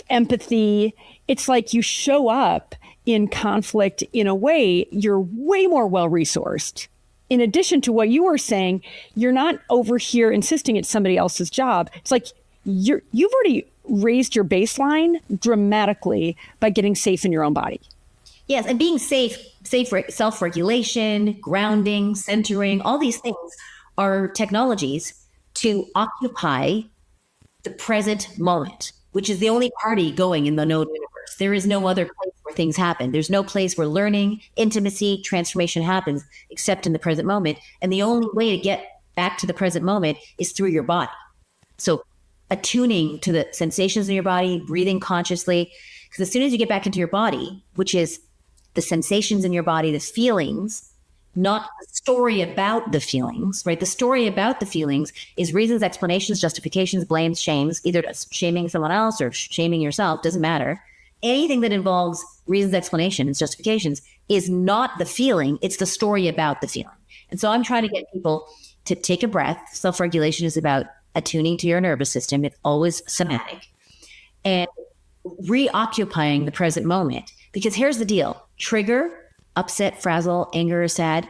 empathy. It's like you show up in conflict in a way, you're way more well-resourced. In addition to what you were saying, you're not over here insisting it's somebody else's job. It's like you've already raised your baseline dramatically by getting safe in your own body. Yes, and being safe for self-regulation, grounding, centering, all these things are technologies to occupy the present moment, which is the only party going in the known universe. There is no other place where things happen. There's no place where learning, intimacy, transformation happens except in the present moment. And the only way to get back to the present moment is through your body. So attuning to the sensations in your body, breathing consciously, because as soon as you get back into your body, which is the sensations in your body, the feelings, not the story about the feelings, right? The story about the feelings is reasons, explanations, justifications, blames, shames, either shaming someone else or shaming yourself, doesn't matter. Anything that involves reasons, explanations, justifications is not the feeling, it's the story about the feeling. And so I'm trying to get people to take a breath. Self-regulation is about attuning to your nervous system. It's always somatic. And reoccupying the present moment. Because here's the deal. Trigger, upset, frazzle, anger, sad.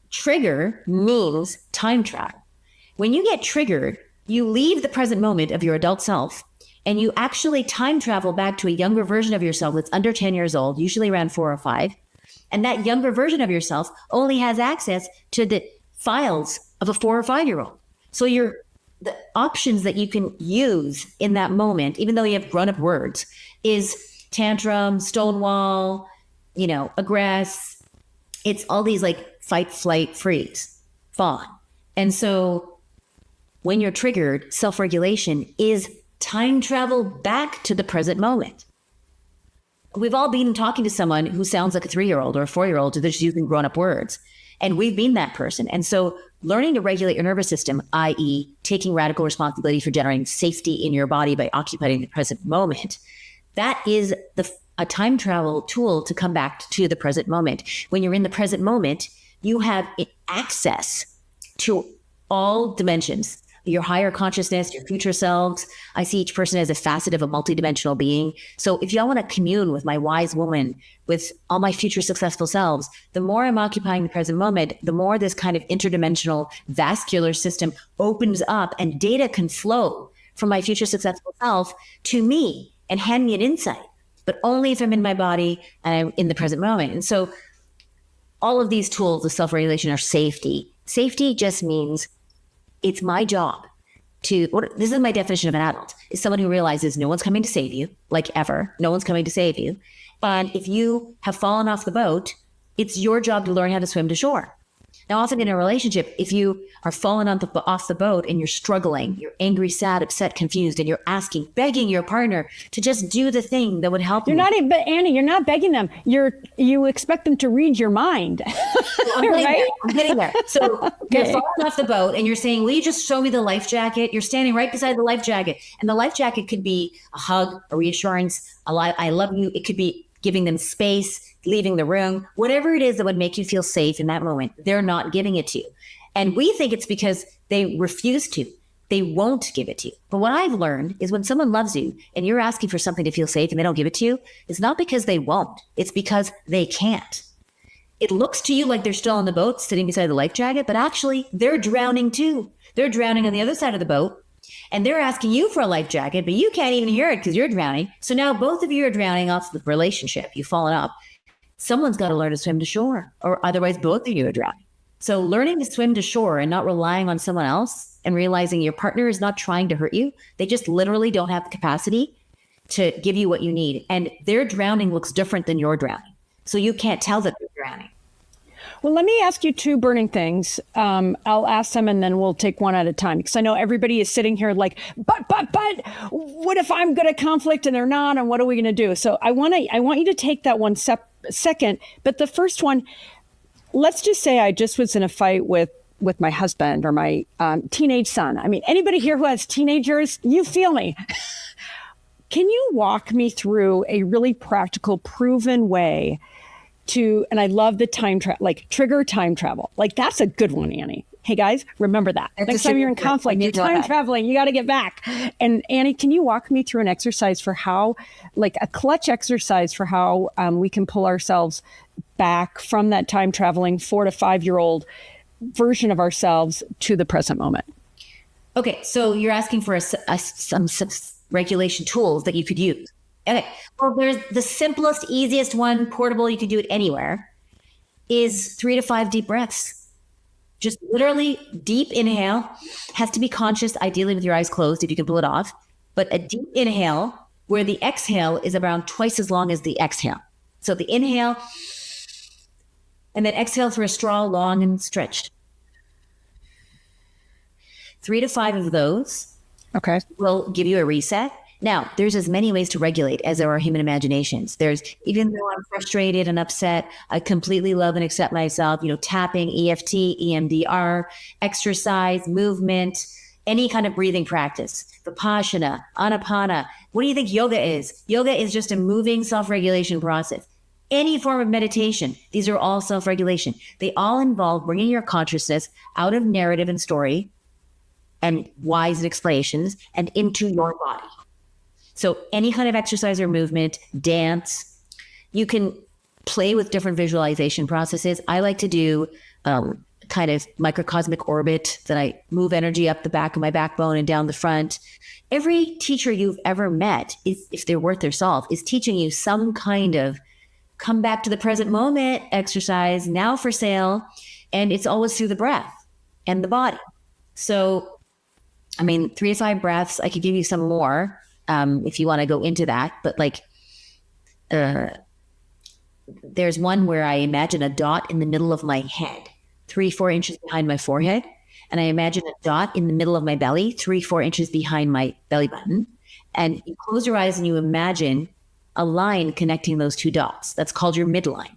Trigger means time travel. When you get triggered, you leave the present moment of your adult self and you actually time travel back to a younger version of yourself that's under 10 years old, usually around 4 or 5. And that younger version of yourself only has access to the files of a 4 or 5-year-old. So the options that you can use in that moment, even though you have grown-up words, is tantrum, stonewall, aggress. It's all these like fight, flight, freeze, fawn. And so when you're triggered, self-regulation is time travel back to the present moment. We've all been talking to someone who sounds like a 3-year-old or a 4-year-old who's just using grown-up words. And we've been that person. And so learning to regulate your nervous system, i.e. taking radical responsibility for generating safety in your body by occupying the present moment, that is a time travel tool to come back to the present moment. When you're in the present moment, you have access to all dimensions your higher consciousness, your future selves. I see each person as a facet of a multidimensional being. So if y'all want to commune with my wise woman, with all my future successful selves, the more I'm occupying the present moment, the more this kind of interdimensional vascular system opens up and data can flow from my future successful self to me and hand me an insight, but only if I'm in my body and I'm in the present moment. And so all of these tools of self-regulation are safety. Safety just means it's my job to, this is my definition of an adult, is someone who realizes no one's coming to save you, like ever. No one's coming to save you. And if you have fallen off the boat, it's your job to learn how to swim to shore. Now, often in a relationship, if you are falling off the boat and you're struggling, you're angry, sad, upset, confused, and you're begging your partner to just do the thing that would help you. But Annie, you're not begging them. You expect them to read your mind. I'm getting there. So you're falling off the boat and you're saying, will you just show me the life jacket? You're standing right beside the life jacket. And the life jacket could be a hug, a reassurance, I love you. It could be giving them space, leaving the room, whatever it is that would make you feel safe in that moment. They're not giving it to you. And we think it's because they refuse to. They won't give it to you. But what I've learned is when someone loves you and you're asking for something to feel safe and they don't give it to you, it's not because they won't. It's because they can't. It looks to you like they're still on the boat sitting beside the life jacket, but actually they're drowning too. They're drowning on the other side of the boat. And they're asking you for a life jacket, but you can't even hear it because you're drowning. So now both of you are drowning off the relationship. You've fallen up. Someone's got to learn to swim to shore, or otherwise both of you are drowning. So learning to swim to shore and not relying on someone else and realizing your partner is not trying to hurt you. They just literally don't have the capacity to give you what you need. And their drowning looks different than your drowning. So you can't tell that they're drowning. Well, let me ask you two burning things. I'll ask them and then we'll take one at a time, because I know everybody is sitting here like, but, what if I'm going to conflict and they're not, and what are we going to do? So I want you to take that one second. But the first one, let's just say I just was in a fight with my husband or my teenage son. I mean, anybody here who has teenagers, you feel me. Can you walk me through a really practical, proven way and I love the trigger time travel. Like, that's a good one, Annie. Hey guys, remember that. Next time you're in conflict, you're time traveling, you got to get back. And Annie, can you walk me through an exercise for how, like a clutch exercise for how we can pull ourselves back from that time traveling 4 to 5 year old version of ourselves to the present moment? Okay, so you're asking for some regulation tools that you could use. Okay, well, there's the simplest, easiest one, portable, you can do it anywhere, is 3 to 5 deep breaths. Just literally deep inhale, has to be conscious, ideally with your eyes closed if you can pull it off, but a deep inhale where the exhale is around twice as long as the exhale. So the inhale, and then exhale through a straw, long and stretched. 3 to 5 of those will give you a reset. Now, there's as many ways to regulate as there are human imaginations. There's, even though I'm frustrated and upset, I completely love and accept myself, tapping, EFT, EMDR, exercise, movement, any kind of breathing practice, Vipassana, Anapana. What do you think yoga is? Yoga is just a moving self-regulation process. Any form of meditation, these are all self-regulation. They all involve bringing your consciousness out of narrative and story and whys and explanations and into your body. So any kind of exercise or movement, dance, you can play with different visualization processes. I like to do kind of microcosmic orbit that I move energy up the back of my backbone and down the front. Every teacher you've ever met, if they're worth their salt, is teaching you some kind of come back to the present moment exercise, now for sale. And it's always through the breath and the body. So, 3 to 5 breaths, I could give you some more. If you want to go into that, but there's one where I imagine a dot in the middle of my head, 3-4 inches behind my forehead. And I imagine a dot in the middle of my belly, 3-4 inches behind my belly button. And you close your eyes and you imagine a line connecting those two dots. That's called your midline.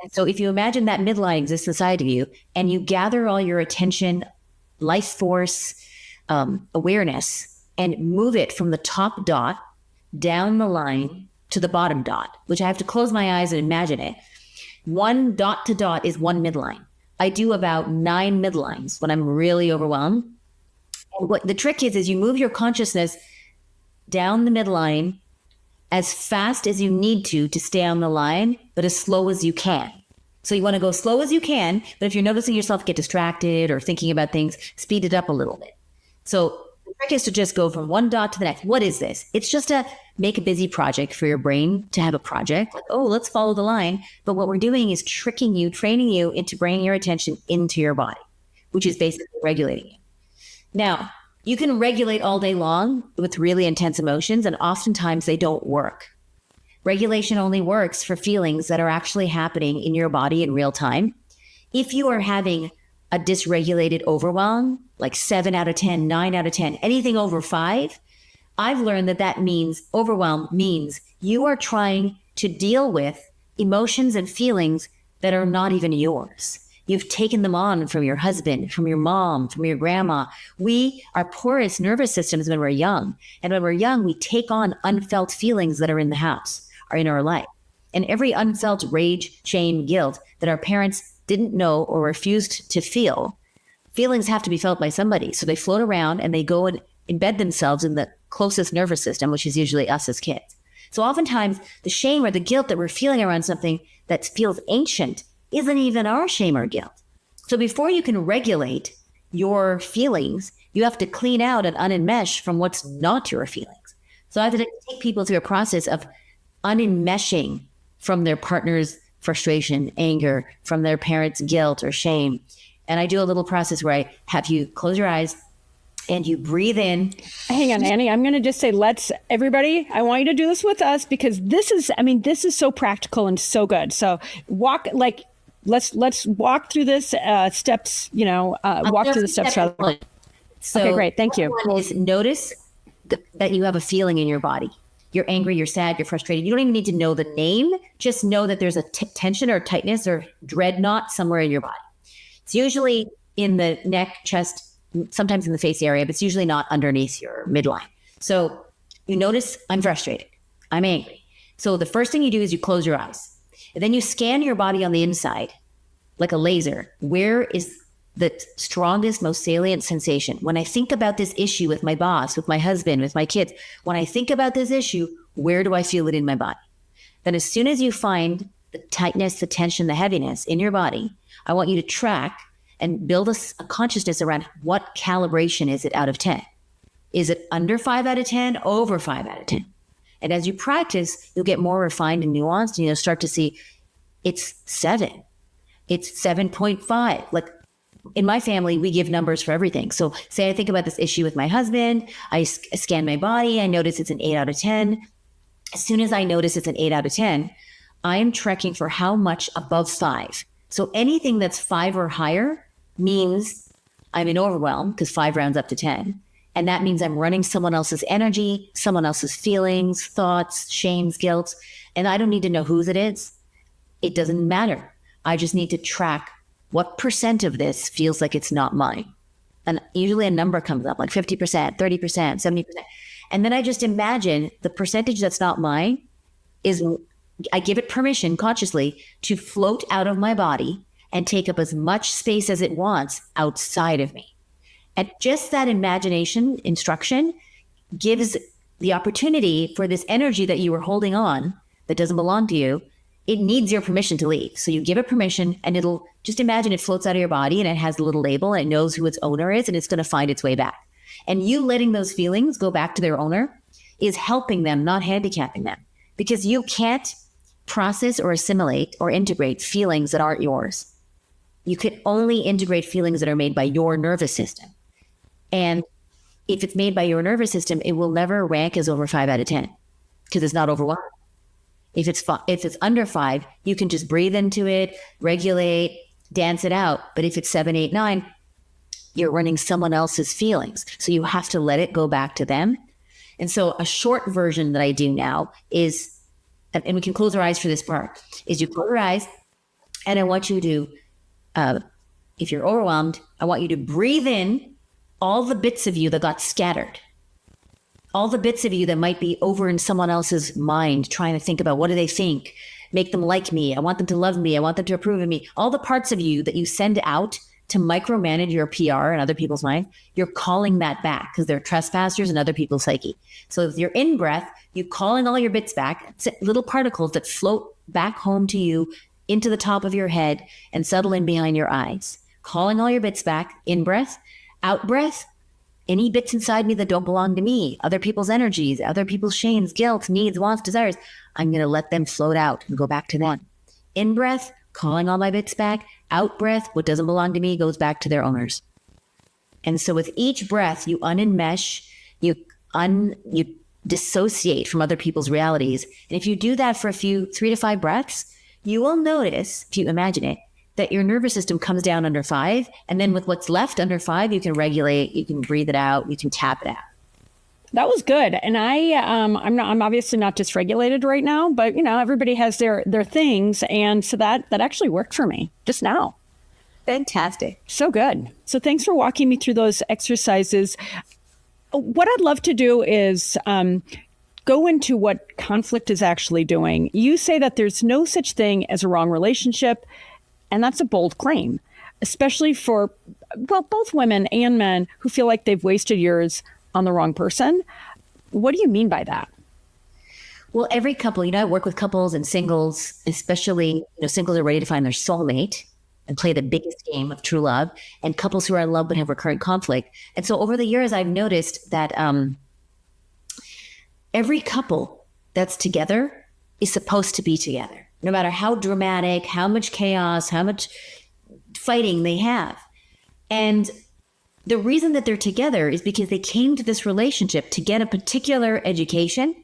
And so if you imagine that midline exists inside of you and you gather all your attention, life force, awareness, and move it from the top dot down the line to the bottom dot, which I have to close my eyes and imagine it. One dot to dot is one midline. I do about 9 midlines when I'm really overwhelmed. And what the trick is you move your consciousness down the midline as fast as you need to stay on the line, but as slow as you can. So you want to go slow as you can, but if you're noticing yourself get distracted or thinking about things, speed it up a little bit. So the trick is to just go from one dot to the next. What is this? It's just a make a busy project for your brain to have a project. Like, oh, let's follow the line. But what we're doing is tricking you, training you into bringing your attention into your body, which is basically regulating you. Now, you can regulate all day long with really intense emotions, and oftentimes they don't work. Regulation only works for feelings that are actually happening in your body in real time. If you are having a dysregulated overwhelm, like 7 out of 10, 9 out of 10, anything over 5, I've learned that means overwhelm means you are trying to deal with emotions and feelings that are not even yours. You've taken them on from your husband, from your mom, from your grandma. Our porous nervous systems when we're young. And when we're young, we take on unfelt feelings that are in the house, are in our life. And every unfelt rage, shame, guilt that our parents didn't know or refused to feel, feelings have to be felt by somebody. So they float around and they go and embed themselves in the closest nervous system, which is usually us as kids. So oftentimes the shame or the guilt that we're feeling around something that feels ancient isn't even our shame or guilt. So before you can regulate your feelings, you have to clean out and unenmesh from what's not your feelings. So I have to take people through a process of unenmeshing from their partner's frustration, anger, from their parents' guilt or shame. And I do a little process where I have you close your eyes and you breathe in. Hang on, Annie. I'm going to just say, everybody, I want you to do this with us because this is so practical and so good. So let's walk through this steps, walk through the steps. So okay, great. Thank you. One is notice that you have a feeling in your body. You're angry, you're sad, you're frustrated. You don't even need to know the name. Just know that there's a tension or tightness or dread knot somewhere in your body. It's usually in the neck, chest, sometimes in the face area, but it's usually not underneath your midline. So you notice I'm frustrated. I'm angry. So the first thing you do is you close your eyes. And then you scan your body on the inside like a laser. Where is the strongest, most salient sensation? When I think about this issue with my boss, with my husband, with my kids, when I think about this issue, where do I feel it in my body? Then as soon as you find the tightness, the tension, the heaviness in your body, I want you to track and build a consciousness around what calibration is it out of 10. Is it under 5 out of 10, over 5 out of 10? And as you practice, you'll get more refined and nuanced, and you'll start to see it's 7. It's 7.5. Like in my family, we give numbers for everything. So say I think about this issue with my husband, I scan my body, I notice it's an 8 out of 10. As soon as I notice it's an 8 out of 10, I am tracking for how much above 5. So anything that's 5 or higher means I'm in overwhelm because 5 rounds up to 10. And that means I'm running someone else's energy, someone else's feelings, thoughts, shames, guilt. And I don't need to know whose it is. It doesn't matter. I just need to track what percent of this feels like it's not mine. And usually a number comes up like 50%, 30%, 70%. And then I just imagine the percentage that's not mine is, I give it permission consciously to float out of my body and take up as much space as it wants outside of me. And just that imagination instruction gives the opportunity for this energy that you were holding on that doesn't belong to you. It needs your permission to leave. So you give it permission and it'll just imagine it floats out of your body and it has a little label and it knows who its owner is and it's going to find its way back. And you letting those feelings go back to their owner is helping them, not handicapping them, because you can't process or assimilate or integrate feelings that aren't yours. You can only integrate feelings that are made by your nervous system. And if it's made by your nervous system, it will never rank as over 5 out of 10 because it's not overwhelming. If it's under 5, you can just breathe into it, regulate, dance it out. But if it's 7, 8, 9, you're running someone else's feelings. So you have to let it go back to them. And so a short version that I do now is, and we can close our eyes for this part, is you close your eyes and I want you to, if you're overwhelmed, I want you to breathe in all the bits of you that got scattered. All the bits of you that might be over in someone else's mind, trying to think about what do they think, make them like me. I want them to love me. I want them to approve of me. All the parts of you that you send out to micromanage your PR and other people's mind, you're calling that back because they're trespassers in other people's psyche. So if you're in breath, you're calling all your bits back, little particles that float back home to you into the top of your head and settle in behind your eyes. Calling all your bits back, in breath, out breath, any bits inside me that don't belong to me, other people's energies, other people's shames, guilt, needs, wants, desires, I'm going to let them float out and go back to them. In breath, calling all my bits back. Out breath, what doesn't belong to me goes back to their owners. And so with each breath, you unenmesh, you dissociate from other people's realities. And if you do that for 3 to 5 breaths, you will notice, if you imagine it, that your nervous system comes down under 5. And then with what's left under 5, you can regulate, you can breathe it out, you can tap it out. That was good. And I'm obviously not dysregulated right now, but everybody has their things. And so that actually worked for me just now. Fantastic. So good. So thanks for walking me through those exercises. What I'd love to do is go into what conflict is actually doing. You say that there's no such thing as a wrong relationship, and that's a bold claim, especially for, both women and men who feel like they've wasted years on the wrong person. What do you mean by that? Well, every couple, I work with couples and singles, especially, singles are ready to find their soulmate and play the biggest game of true love, and couples who are in love but have recurrent conflict. And so over the years, I've noticed that every couple that's together is supposed to be together, no matter how dramatic, how much chaos, how much fighting they have. And the reason that they're together is because they came to this relationship to get a particular education,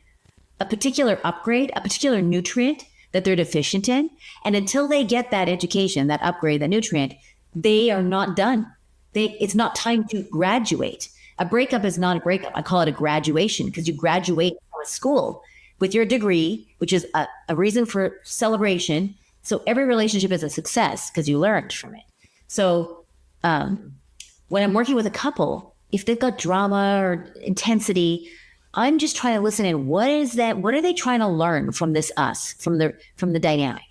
a particular upgrade, a particular nutrient that they're deficient in. And until they get that education, that upgrade, that nutrient, they are not done. It's not time to graduate. A breakup is not a breakup. I call it a graduation, because you graduate from a school with your degree, which is a reason for celebration. So every relationship is a success because you learned from it. So when I'm working with a couple, if they've got drama or intensity, I'm just trying to listen in. What is that? What are they trying to learn from this from the dynamic?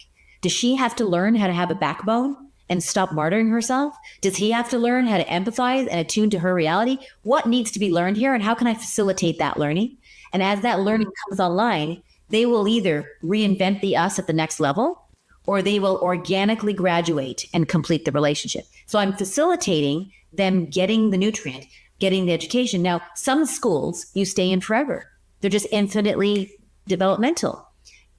Does she have to learn how to have a backbone and stop martyring herself? Does he have to learn how to empathize and attune to her reality? What needs to be learned here, and how can I facilitate that learning? And as that learning comes online, they will either reinvent the us at the next level, or they will organically graduate and complete the relationship. So I'm facilitating them getting the nutrient, getting the education. Now, some schools you stay in forever. They're just infinitely developmental.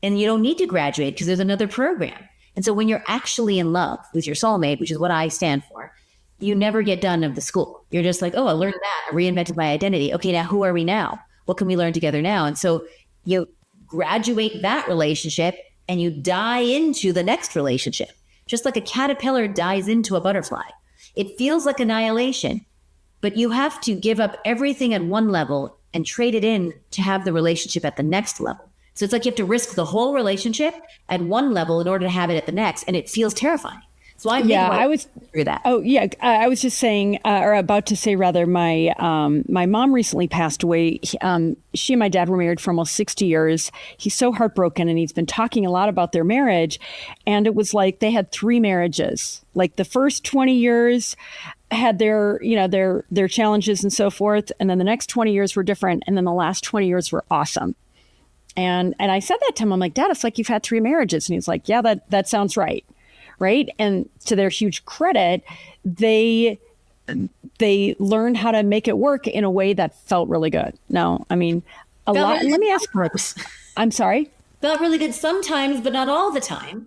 And you don't need to graduate because there's another program. And so when you're actually in love with your soulmate, which is what I stand for, you never get done of the school. You're just like, oh, I learned that. I reinvented my identity. Okay, now who are we now? What can we learn together now? And so you graduate that relationship and you die into the next relationship, just like a caterpillar dies into a butterfly. It feels like annihilation, but you have to give up everything at one level and trade it in to have the relationship at the next level. So it's like you have to risk the whole relationship at one level in order to have it at the next, and it feels terrifying. So I was through that. Oh yeah, I was just saying, or about to say rather, my mom recently passed away. She and my dad were married for almost 60 years. He's so heartbroken, and he's been talking a lot about their marriage. And it was like they had 3 marriages. Like the first 20 years had their challenges and so forth, and then the next 20 years were different, and then the last 20 years were awesome. And I said that to him. I'm like, Dad, it's like you've had 3 marriages. And he's like, yeah, that sounds right. Right. And to their huge credit, they learned how to make it work in a way that felt really good. No, I mean, a lot. Really, let me ask. I'm sorry. Felt really good sometimes, but not all the time.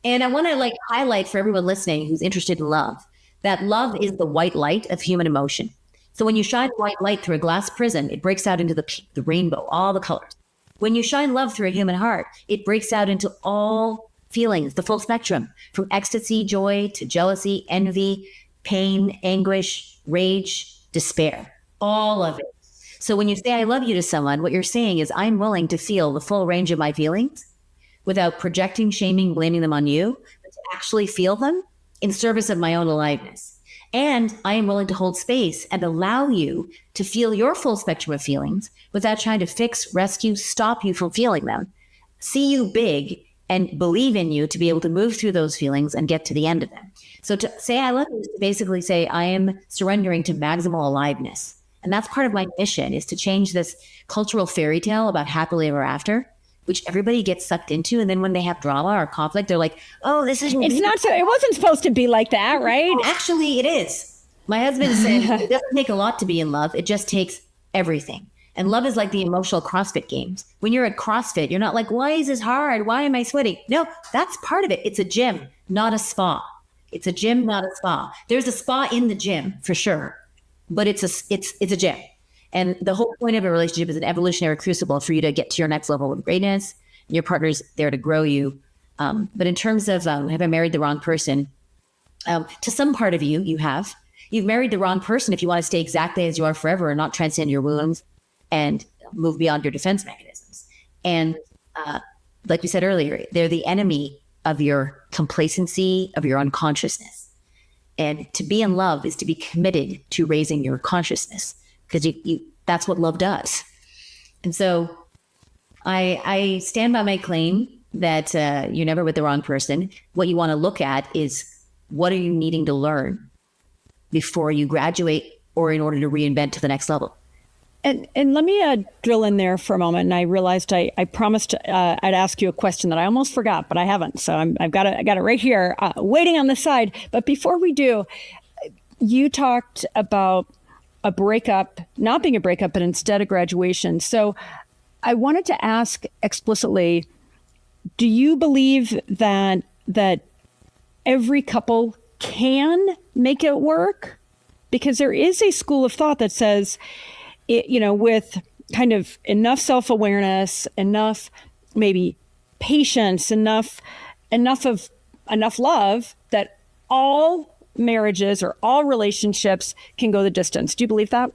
And I want to highlight for everyone listening who's interested in love, that love is the white light of human emotion. So when you shine white light through a glass prism, it breaks out into the rainbow, all the colors. When you shine love through a human heart, it breaks out into all feelings, the full spectrum, from ecstasy, joy, to jealousy, envy, pain, anguish, rage, despair, all of it. So when you say I love you to someone, what you're saying is I'm willing to feel the full range of my feelings without projecting, shaming, blaming them on you, but to actually feel them in service of my own aliveness. And I am willing to hold space and allow you to feel your full spectrum of feelings without trying to fix, rescue, stop you from feeling them. See you big and believe in you to be able to move through those feelings and get to the end of them. So to say I love you is to basically say I am surrendering to maximal aliveness. And that's part of my mission, is to change this cultural fairy tale about happily ever after, which everybody gets sucked into. And then when they have drama or conflict, they're like, oh, this isn't. It's not so, it wasn't supposed to be like that, right? Actually, it is. My husband said it doesn't take a lot to be in love. It just takes everything. And love is like the emotional CrossFit games. When you're at CrossFit, you're not like, why is this hard? Why am I sweating? No, that's part of it. It's a gym, not a spa. It's a gym, not a spa. There's a spa in the gym for sure, but it's a gym. And the whole point of a relationship is an evolutionary crucible for you to get to your next level of greatness. And your partner's there to grow you. But in terms of have I married the wrong person? To some part of you, you've married the wrong person if you want to stay exactly as you are forever and not transcend your wounds and move beyond your defense mechanisms. And like we said earlier, they're the enemy of your complacency, of your unconsciousness. And to be in love is to be committed to raising your consciousness, because that's what love does. And so I stand by my claim that you're never with the wrong person. What you want to look at is, what are you needing to learn before you graduate or in order to reinvent to the next level? And let me drill in there for a moment. And I realized I promised I'd ask you a question that I almost forgot, but I haven't. So I got it right here, waiting on the side. But before we do, you talked about a breakup not being a breakup, but instead a graduation. So I wanted to ask explicitly: do you believe that every couple can make it work? Because there is a school of thought that says, with kind of enough self-awareness, enough maybe patience, enough love, that all marriages or all relationships can go the distance. Do you believe that?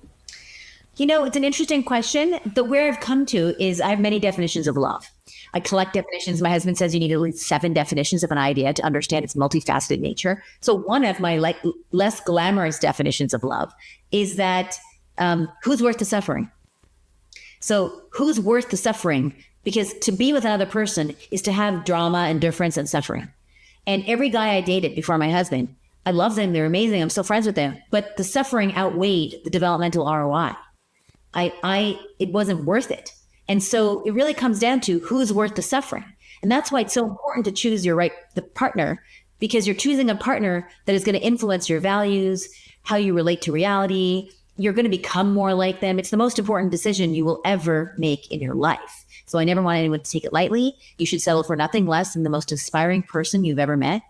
It's an interesting question. Where I've come to is I have many definitions of love. I collect definitions. My husband says you need at least 7 definitions of an idea to understand its multifaceted nature. So one of my less glamorous definitions of love is that who's worth the suffering? So who's worth the suffering? Because to be with another person is to have drama and difference and suffering. And every guy I dated before my husband, I love them. They're amazing. I'm still friends with them. But the suffering outweighed the developmental ROI. It wasn't worth it. And so it really comes down to who's worth the suffering. And that's why it's so important to choose the partner, because you're choosing a partner that is going to influence your values, how you relate to reality. You're going to become more like them. It's the most important decision you will ever make in your life. So I never want anyone to take it lightly. You should settle for nothing less than the most inspiring person you've ever met.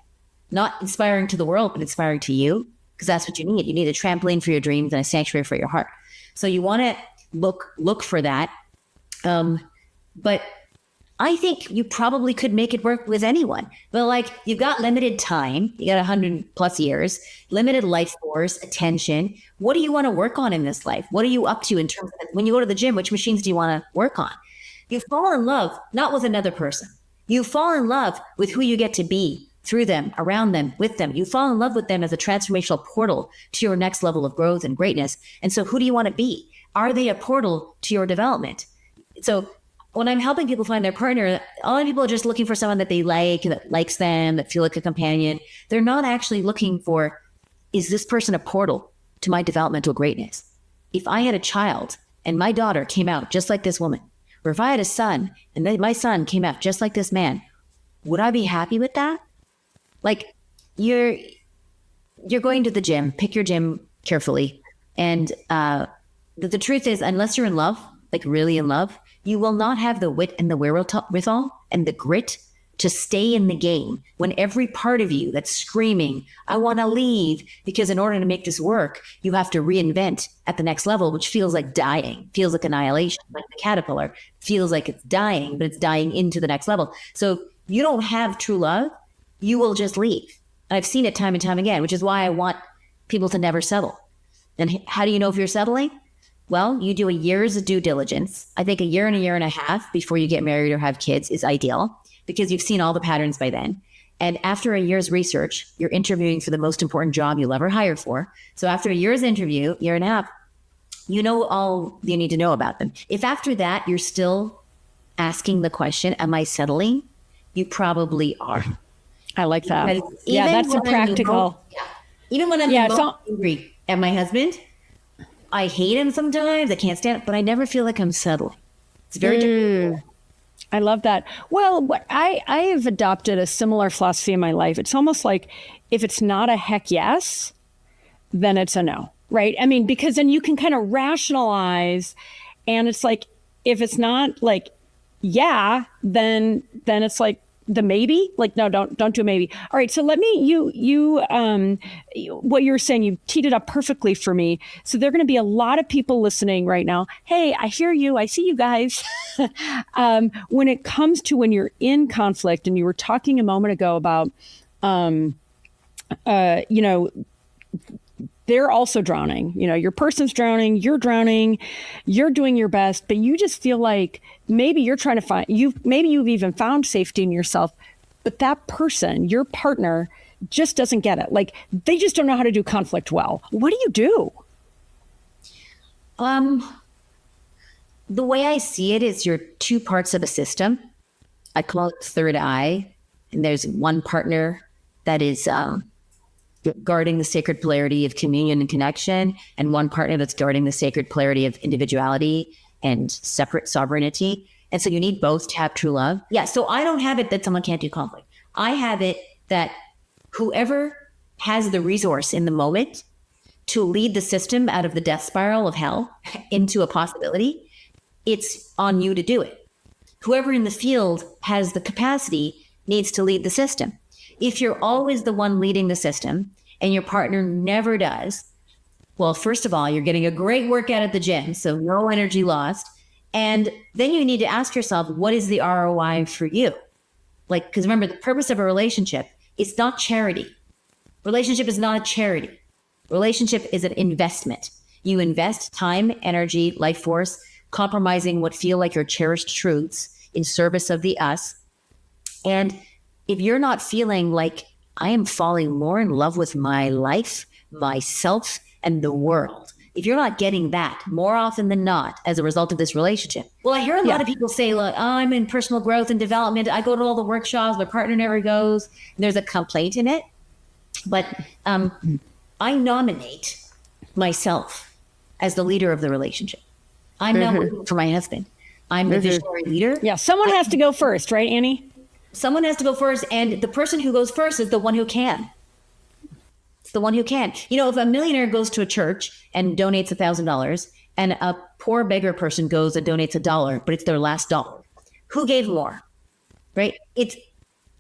Not inspiring to the world, but inspiring to you, because that's what you need. You need a trampoline for your dreams and a sanctuary for your heart. So you want to look for that. But I think you probably could make it work with anyone. But you've got limited time, you got 100+ years, limited life force, attention. What do you want to work on in this life? What are you up to in terms of when you go to the gym? Which machines do you want to work on? You fall in love not with another person. You fall in love with who you get to be through them, around them, with them. You fall in love with them as a transformational portal to your next level of growth and greatness. And so who do you want to be? Are they a portal to your development? So when I'm helping people find their partner, a lot of people are just looking for someone that they like, that likes them, that feel like a companion. They're not actually looking for, is this person a portal to my developmental greatness? If I had a child and my daughter came out just like this woman, or if I had a son and then my son came out just like this man, would I be happy with that? You're going to the gym, pick your gym carefully. And the truth is, unless you're in love, really in love, you will not have the wit and the wherewithal and the grit to stay in the game when every part of you that's screaming, I want to leave, because in order to make this work, you have to reinvent at the next level, which feels like dying, feels like annihilation, like the caterpillar, feels like it's dying, but it's dying into the next level. So you don't have true love, you will just leave. And I've seen it time and time again, which is why I want people to never settle. And how do you know if you're settling? Well, you do a year's of due diligence. I think a year and a half before you get married or have kids is ideal, because you've seen all the patterns by then. And after a year's research, you're interviewing for the most important job you'll ever hire for. So after a year's interview, year and a half, you know all you need to know about them. If after that, you're still asking the question, am I settling? you probably are. I like that. Because Yeah, even that's some when I'm practical. Even when I'm Yeah, it's most angry at my husband, I hate him sometimes. I can't stand it, but I never feel like I'm settling. It's very different. I love that. Well, what I have adopted a similar philosophy in my life. It's almost like if it's not a heck yes, then it's a no, right? I mean, because then you can kind of rationalize, and it's like if it's not like yeah, then it's like the maybe. Like no, don't do maybe. All right, so let me what you're saying, you teed it up perfectly for me. So there are going to be a lot of people listening right now. Hey, I hear you. I see you guys. When it comes to when you're in conflict, and you were talking a moment ago about, they're also drowning. Your person's drowning, you're doing your best, but you just feel like maybe you're trying to maybe you've even found safety in yourself, but that person, your partner, just doesn't get it. Like they just don't know how to do conflict well. What do you do? The way I see it is you're two parts of a system. I call it third eye. And there's one partner that is guarding the sacred polarity of communion and connection, and one partner that's guarding the sacred polarity of individuality and separate sovereignty. And so you need both to have true love. Yeah, so I don't have it that someone can't do conflict. I have it that whoever has the resource in the moment to lead the system out of the death spiral of hell into a possibility, it's on you to do it. Whoever in the field has the capacity needs to lead the system. If you're always the one leading the system and your partner never does, well, first of all, you're getting a great workout at the gym, so no energy lost. And then you need to ask yourself, what is the ROI for you? Like, because remember, the purpose of a relationship, it's not charity. Relationship is not a charity. Relationship is an investment. You invest time, energy, life force, compromising what feel like your cherished truths in service of the us. And if you're not feeling like I am falling more in love with my life, myself, and the world, if you're not getting that more often than not as a result of this relationship. Well, I hear a lot of people say, like, oh, I'm in personal growth and development. I go to all the workshops. My partner never goes. And there's a complaint in it. But I nominate myself as the leader of the relationship. I'm not waiting for my husband. I'm the visionary leader. Yeah, someone has to go first, right, Annie? Someone has to go first, and the person who goes first is the one who can. It's the one who can. If a millionaire goes to a church and donates $1,000, and a poor beggar person goes and donates $1, but it's their last dollar, who gave more, right?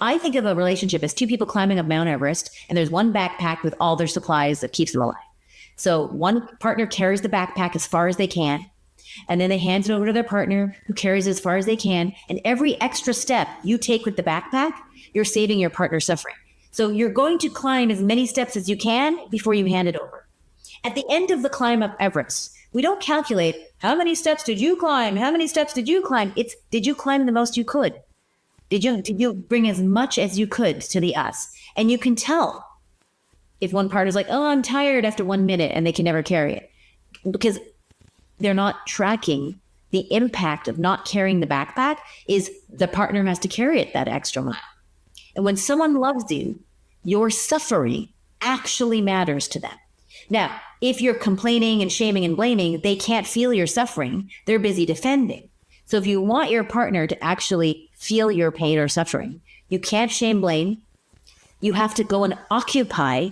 I think of a relationship as two people climbing up Mount Everest, and there's one backpack with all their supplies that keeps them alive. So one partner carries the backpack as far as they can, and then they hand it over to their partner who carries it as far as they can. And every extra step you take with the backpack, you're saving your partner suffering. So you're going to climb as many steps as you can before you hand it over. At the end of the climb up Everest, we don't calculate how many steps did you climb? How many steps did you climb? It's did you climb the most you could? Did you bring as much as you could to the us? And you can tell if one partner's like, oh, I'm tired after 1 minute, and they can never carry it. Because they're not tracking the impact of not carrying the backpack is the partner has to carry it that extra mile. And when someone loves you, your suffering actually matters to them. Now, if you're complaining and shaming and blaming, they can't feel your suffering. They're busy defending. So if you want your partner to actually feel your pain or suffering, you can't shame, blame. You have to go and occupy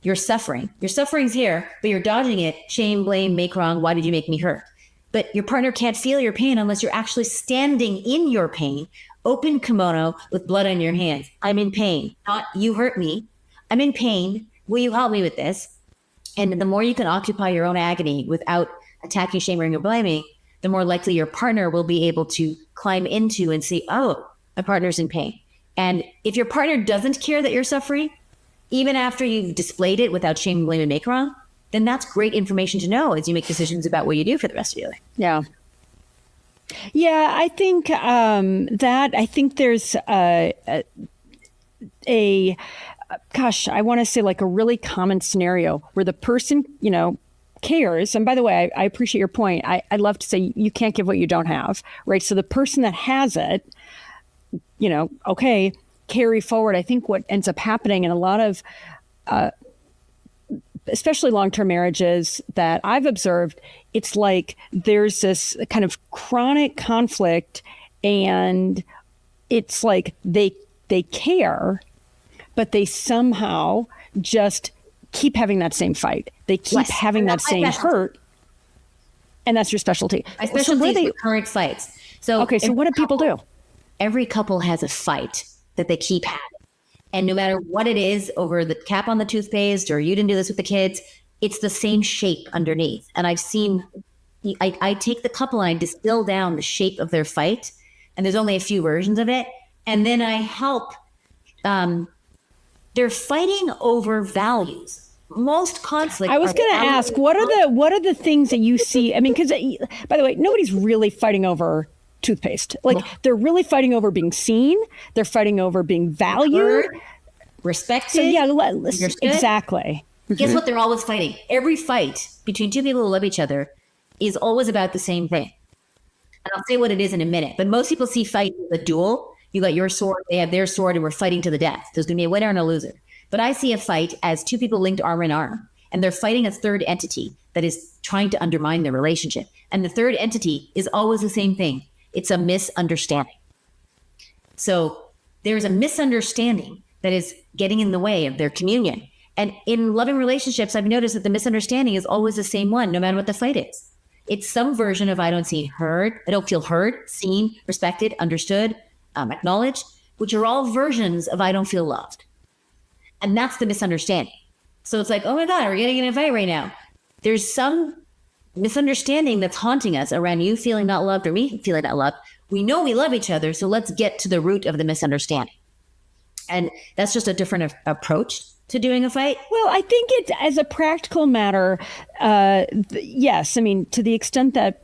your suffering. Your suffering's here, but you're dodging it. Shame, blame, make wrong. Why did you make me hurt? But your partner can't feel your pain unless you're actually standing in your pain, open kimono with blood on your hands. I'm in pain. Not you hurt me. I'm in pain. Will you help me with this? And the more you can occupy your own agony without attacking, shaming, or blaming, the more likely your partner will be able to climb into and see, oh, my partner's in pain. And if your partner doesn't care that you're suffering, even after you've displayed it without shame, blame, and make wrong, then that's great information to know as you make decisions about what you do for the rest of your life. Yeah. Yeah, I think I think there's I want to say like a really common scenario where the person, cares. And by the way, I appreciate your point. I love to say you can't give what you don't have, right? So the person that has it, okay, carry forward. I think what ends up happening in a lot of, especially long-term marriages that I've observed, it's like there's this kind of chronic conflict, and it's like they care, but they somehow just keep having that same fight. They keep having that same hurt. And that's your specialty. My specialty is recurrent fights. So what do people do? Every couple has a fight that they keep having. And no matter what it is, over the cap on the toothpaste, or you didn't do this with the kids, it's the same shape underneath. And I've seen, I take the couple and I distill down the shape of their fight, and there's only a few versions of it. And then I help, they're fighting over values. Most conflict. I was going to ask, what are the things that you see? I mean, because by the way, nobody's really fighting over toothpaste. Like, they're really fighting over being seen. They're fighting over being valued, respected. So exactly. Guess what? They're always fighting. Every fight between two people who love each other is always about the same thing. And I'll say what it is in a minute. But most people see fight as a duel. You got your sword, they have their sword, and we're fighting to the death. There's going to be a winner and a loser. But I see a fight as two people linked arm in arm, and they're fighting a third entity that is trying to undermine their relationship. And the third entity is always the same thing. It's a misunderstanding. So there's a misunderstanding that is getting in the way of their communion. And in loving relationships, I've noticed that the misunderstanding is always the same one, no matter what the fight is. It's some version of I don't feel heard, seen, respected, understood, acknowledged, which are all versions of I don't feel loved. And that's the misunderstanding. So it's like, oh my God, we're getting in a fight right now. There's some misunderstanding that's haunting us around you feeling not loved or me feeling not loved. We know we love each other, so let's get to the root of the misunderstanding. And that's just a different approach to doing a fight. Well, I think it's, as a practical matter, yes. I mean, to the extent that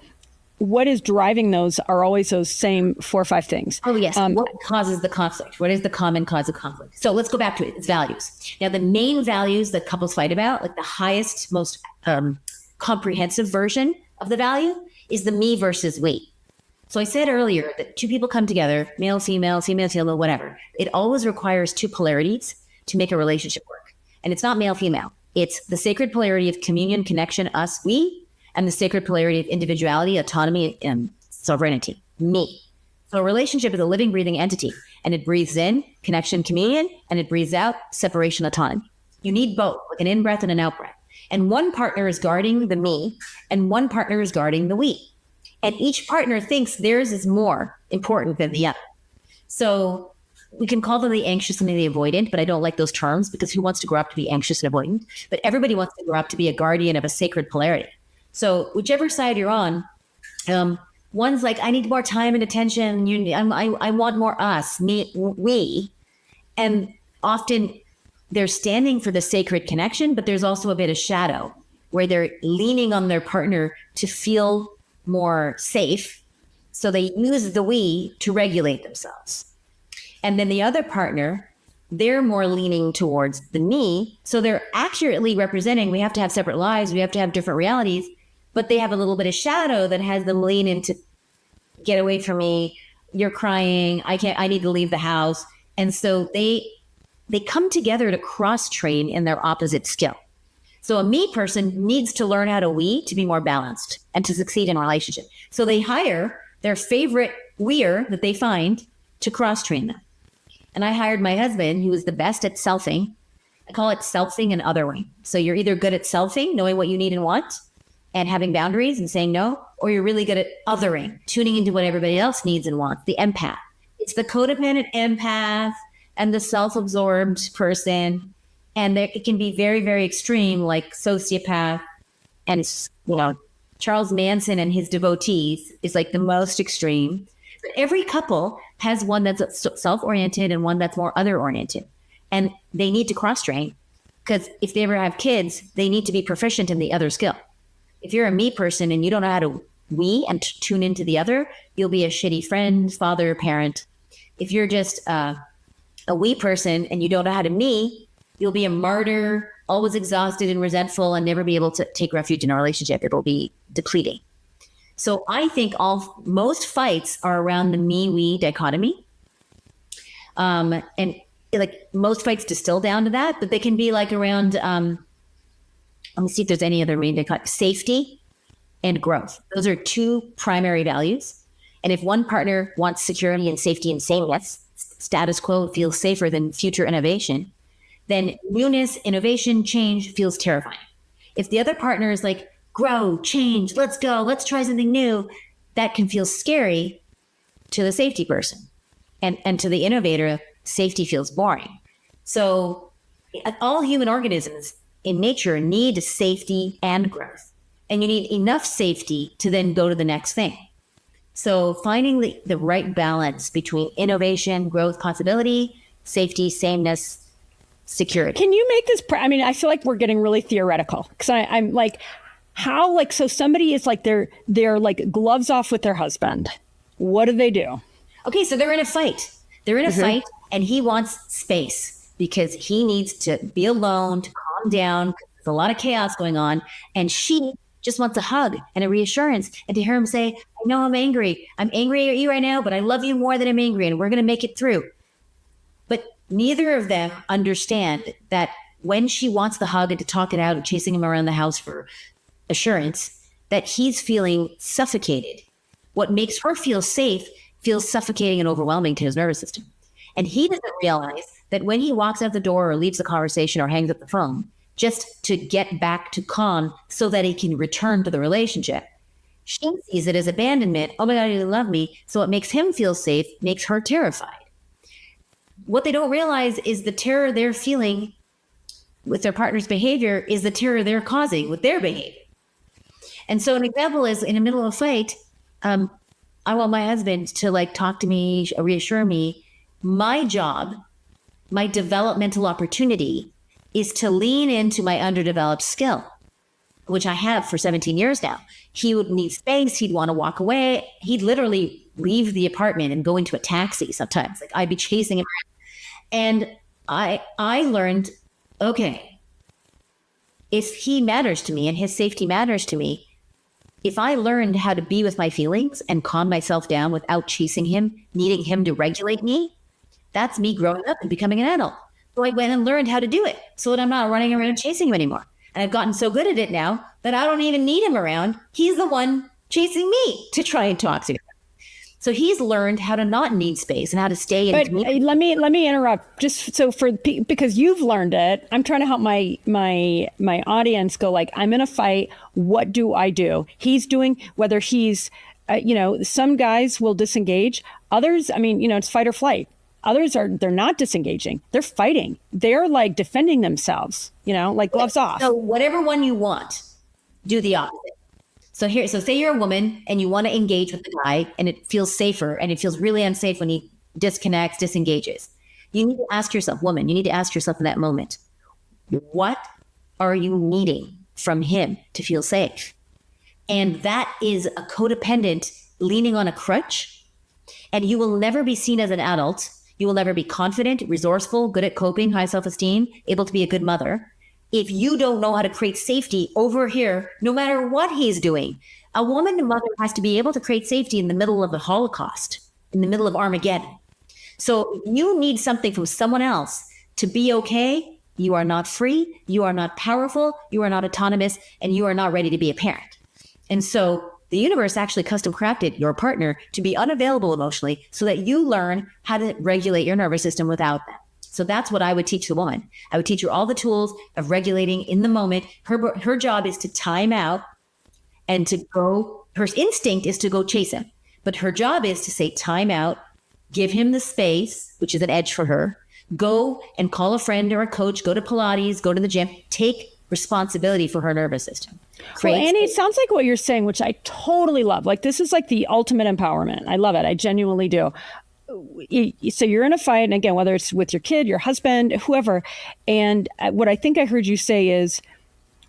what is driving those are always those same 4 or 5 things. Oh, yes. What causes the conflict? What is the common cause of conflict? So let's go back to it. It's values. Now, the main values that couples fight about, like the highest, most comprehensive version of the value, is the me versus we. So I said earlier that two people come together, male, female, whatever. It always requires 2 polarities to make a relationship work. And it's not male, female. It's the sacred polarity of communion, connection, us, we, and the sacred polarity of individuality, autonomy, and sovereignty, me. So a relationship is a living, breathing entity, and it breathes in connection, communion, and it breathes out separation, autonomy. You need both, like an in-breath and an out-breath. And one partner is guarding the me, and one partner is guarding the we. And each partner thinks theirs is more important than the other. So we can call them the anxious and the avoidant, but I don't like those terms, because who wants to grow up to be anxious and avoidant? But everybody wants to grow up to be a guardian of a sacred polarity. So whichever side you're on, one's like, I need more time and attention. I want more us, me, we. And often they're standing for the sacred connection, but there's also a bit of shadow where they're leaning on their partner to feel more safe. So they use the we to regulate themselves. And then the other partner, they're more leaning towards the me. So they're accurately representing, we have to have separate lives, we have to have different realities, but they have a little bit of shadow that has them lean into, get away from me, you're crying, I need to leave the house. And so they come together to cross-train in their opposite skill. So a me person needs to learn how to we to be more balanced and to succeed in a relationship. So they hire their favorite weir that they find to cross-train them. And I hired my husband, who is the best at selfing. I call it selfing and othering. So you're either good at selfing, knowing what you need and want, and having boundaries and saying no, or you're really good at othering, tuning into what everybody else needs and wants, the empath. It's the codependent empath and the self-absorbed person. And it can be very, very extreme, like sociopath. And, Charles Manson and his devotees is like the most extreme. But every couple has one that's self-oriented and one that's more other-oriented. And they need to cross-train, because if they ever have kids, they need to be proficient in the other skill. If you're a me person and you don't know how to we and tune into the other, you'll be a shitty friend, father, parent. If you're just a we person and you don't know how to me, you'll be a martyr, always exhausted and resentful, and never be able to take refuge in a relationship. It'll be depleting. So I think most fights are around the me-we dichotomy. And like most fights distill down to that, but they can be like around, let me see if there's any other main safety and growth. Those are two primary values. And if one partner wants security and safety and sameness, status quo feels safer than future innovation, then newness, innovation, change feels terrifying. If the other partner is like, grow, change, let's go, let's try something new, that can feel scary to the safety person. And to the innovator, safety feels boring. So all human organisms in nature need safety and growth. And you need enough safety to then go to the next thing. So finding the right balance between innovation, growth, possibility, safety, sameness, security. Can you make this? I mean, I feel like we're getting really theoretical because I'm like, how, like, so somebody is like, they're like gloves off with their husband. What do they do? Okay, so they're in a fight. They're in a fight and he wants space because he needs to be alone, to calm down. There's a lot of chaos going on. And she just wants a hug and a reassurance and to hear him say, I know I'm angry. I'm angry at you right now, but I love you more than I'm angry and we're going to make it through. But neither of them understand that when she wants the hug and to talk it out and chasing him around the house for assurance, that he's feeling suffocated. What makes her feel safe feels suffocating and overwhelming to his nervous system. And he doesn't realize that when he walks out the door or leaves the conversation or hangs up the phone, just to get back to calm so that he can return to the relationship, she sees it as abandonment. Oh my God, you love me. So it makes him feel safe, makes her terrified. What they don't realize is the terror they're feeling with their partner's behavior is the terror they're causing with their behavior. And so an example is in the middle of a fight, I want my husband to like talk to me, reassure me. My job, my developmental opportunity is to lean into my underdeveloped skill, which I have for 17 years now. He would need space. He'd want to walk away. He'd literally leave the apartment and go into a taxi sometimes. Like I'd be chasing him. And I learned, okay, if he matters to me and his safety matters to me, if I learned how to be with my feelings and calm myself down without chasing him, needing him to regulate me, that's me growing up and becoming an adult. So I went and learned how to do it so that I'm not running around chasing him anymore. And I've gotten so good at it now that I don't even need him around. He's the one chasing me to try and talk to him. So he's learned how to not need space and how to stay in community. Let me interrupt just so because you've learned it. I'm trying to help my audience go like, I'm in a fight. What do I do? He's doing, whether he's, some guys will disengage. Others, it's fight or flight. Others they're not disengaging. They're fighting. They're like defending themselves, like gloves off. So whatever one you want, do the opposite. So say you're a woman and you want to engage with the guy and it feels safer and it feels really unsafe when he disengages. You need to ask yourself, woman, you need to ask yourself in that moment, what are you needing from him to feel safe? And that is a codependent leaning on a crutch. And you will never be seen as an adult. You will never be confident, resourceful, good at coping, high self-esteem, able to be a good mother, if you don't know how to create safety over here, no matter what he's doing. A woman and mother has to be able to create safety in the middle of the Holocaust, in the middle of Armageddon. So you need something from someone else to be okay. You are not free. You are not powerful. You are not autonomous, and you are not ready to be a parent. And so the universe actually custom crafted your partner to be unavailable emotionally so that you learn how to regulate your nervous system without them. So that's what I would teach the woman. I would teach her all the tools of regulating in the moment. Her job is to time out and to go. Her instinct is to go chase him. But her job is to say time out, give him the space, which is an edge for her. Go and call a friend or a coach, go to Pilates, go to the gym, take responsibility for her nervous system. Well, Annie, it sounds like what you're saying, which I totally love. Like this is like the ultimate empowerment. I love it. I genuinely do. So you're in a fight, and again, whether it's with your kid, your husband, whoever, and what I think I heard you say is,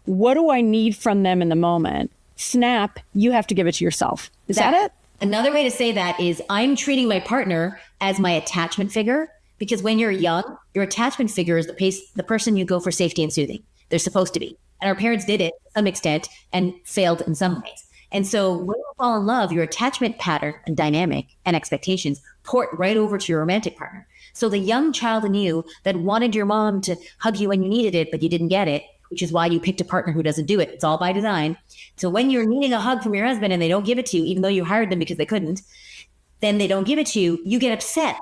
what do I need from them in the moment? Snap, you have to give it to yourself. Is that it? Another way to say that is I'm treating my partner as my attachment figure, because when you're young, your attachment figure is the person you go for safety and soothing. They're supposed to be. And our parents did it to some extent and failed in some ways. And so when you fall in love, your attachment pattern and dynamic and expectations port right over to your romantic partner. So the young child in you that wanted your mom to hug you when you needed it, but you didn't get it, which is why you picked a partner who doesn't do it. It's all by design. So when you're needing a hug from your husband and they don't give it to you, even though you hired them because they couldn't, then they don't give it to you, you get upset.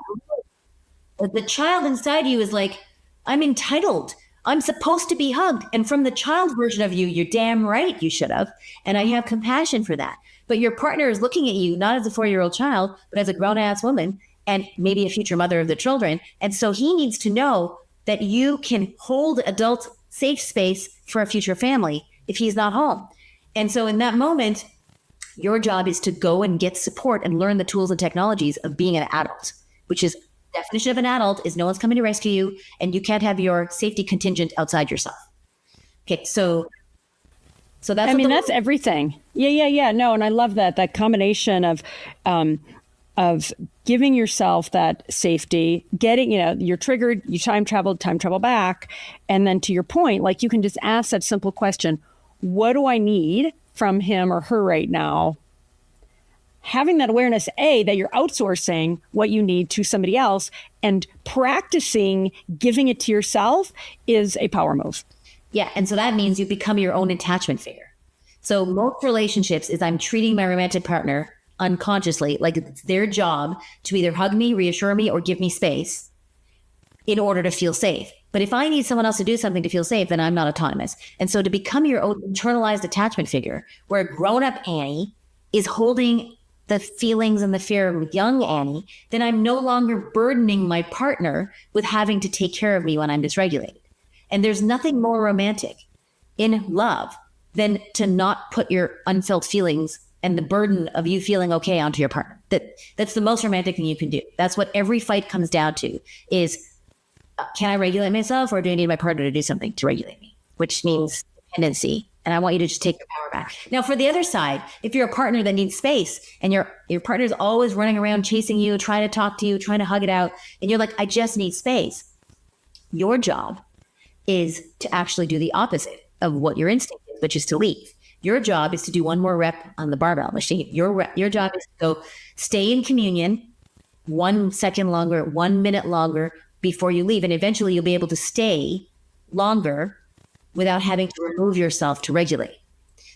The child inside you is like, I'm entitled. I'm supposed to be hugged. And from the child version of you, you're damn right you should have. And I have compassion for that. But your partner is looking at you, not as a 4-year-old child, but as a grown-ass woman and maybe a future mother of the children. And so he needs to know that you can hold adult safe space for a future family if he's not home. And so in that moment, your job is to go and get support and learn the tools and technologies of being an adult, which is definition of an adult is no one's coming to rescue you and you can't have your safety contingent outside yourself. Okay, so that's that's everything. Yeah. No, and I love that combination of giving yourself that safety, getting, you're triggered, you time travel back. And then to your point, like you can just ask that simple question, what do I need from him or her right now? Having that awareness, that you're outsourcing what you need to somebody else and practicing giving it to yourself is a power move. Yeah. And so that means you become your own attachment figure. So most relationships is I'm treating my romantic partner unconsciously like it's their job to either hug me, reassure me, or give me space in order to feel safe. But if I need someone else to do something to feel safe, then I'm not autonomous. And so to become your own internalized attachment figure, where grown-up Annie is holding the feelings and the fear of young Annie, then I'm no longer burdening my partner with having to take care of me when I'm dysregulated. And there's nothing more romantic in love than to not put your unfelt feelings and the burden of you feeling okay onto your partner. That's the most romantic thing you can do. That's what every fight comes down to is, can I regulate myself or do I need my partner to do something to regulate me? Which means dependency. And I want you to just take your power back. Now, for the other side, if you're a partner that needs space and your partner's always running around chasing you, trying to talk to you, trying to hug it out, and you're like, I just need space. Your job is to actually do the opposite of what your instinct is, which is to leave. Your job is to do one more rep on the barbell machine. Your job is to go stay in communion 1 second longer, 1 minute longer before you leave. And eventually you'll be able to stay longer without having to remove yourself to regulate.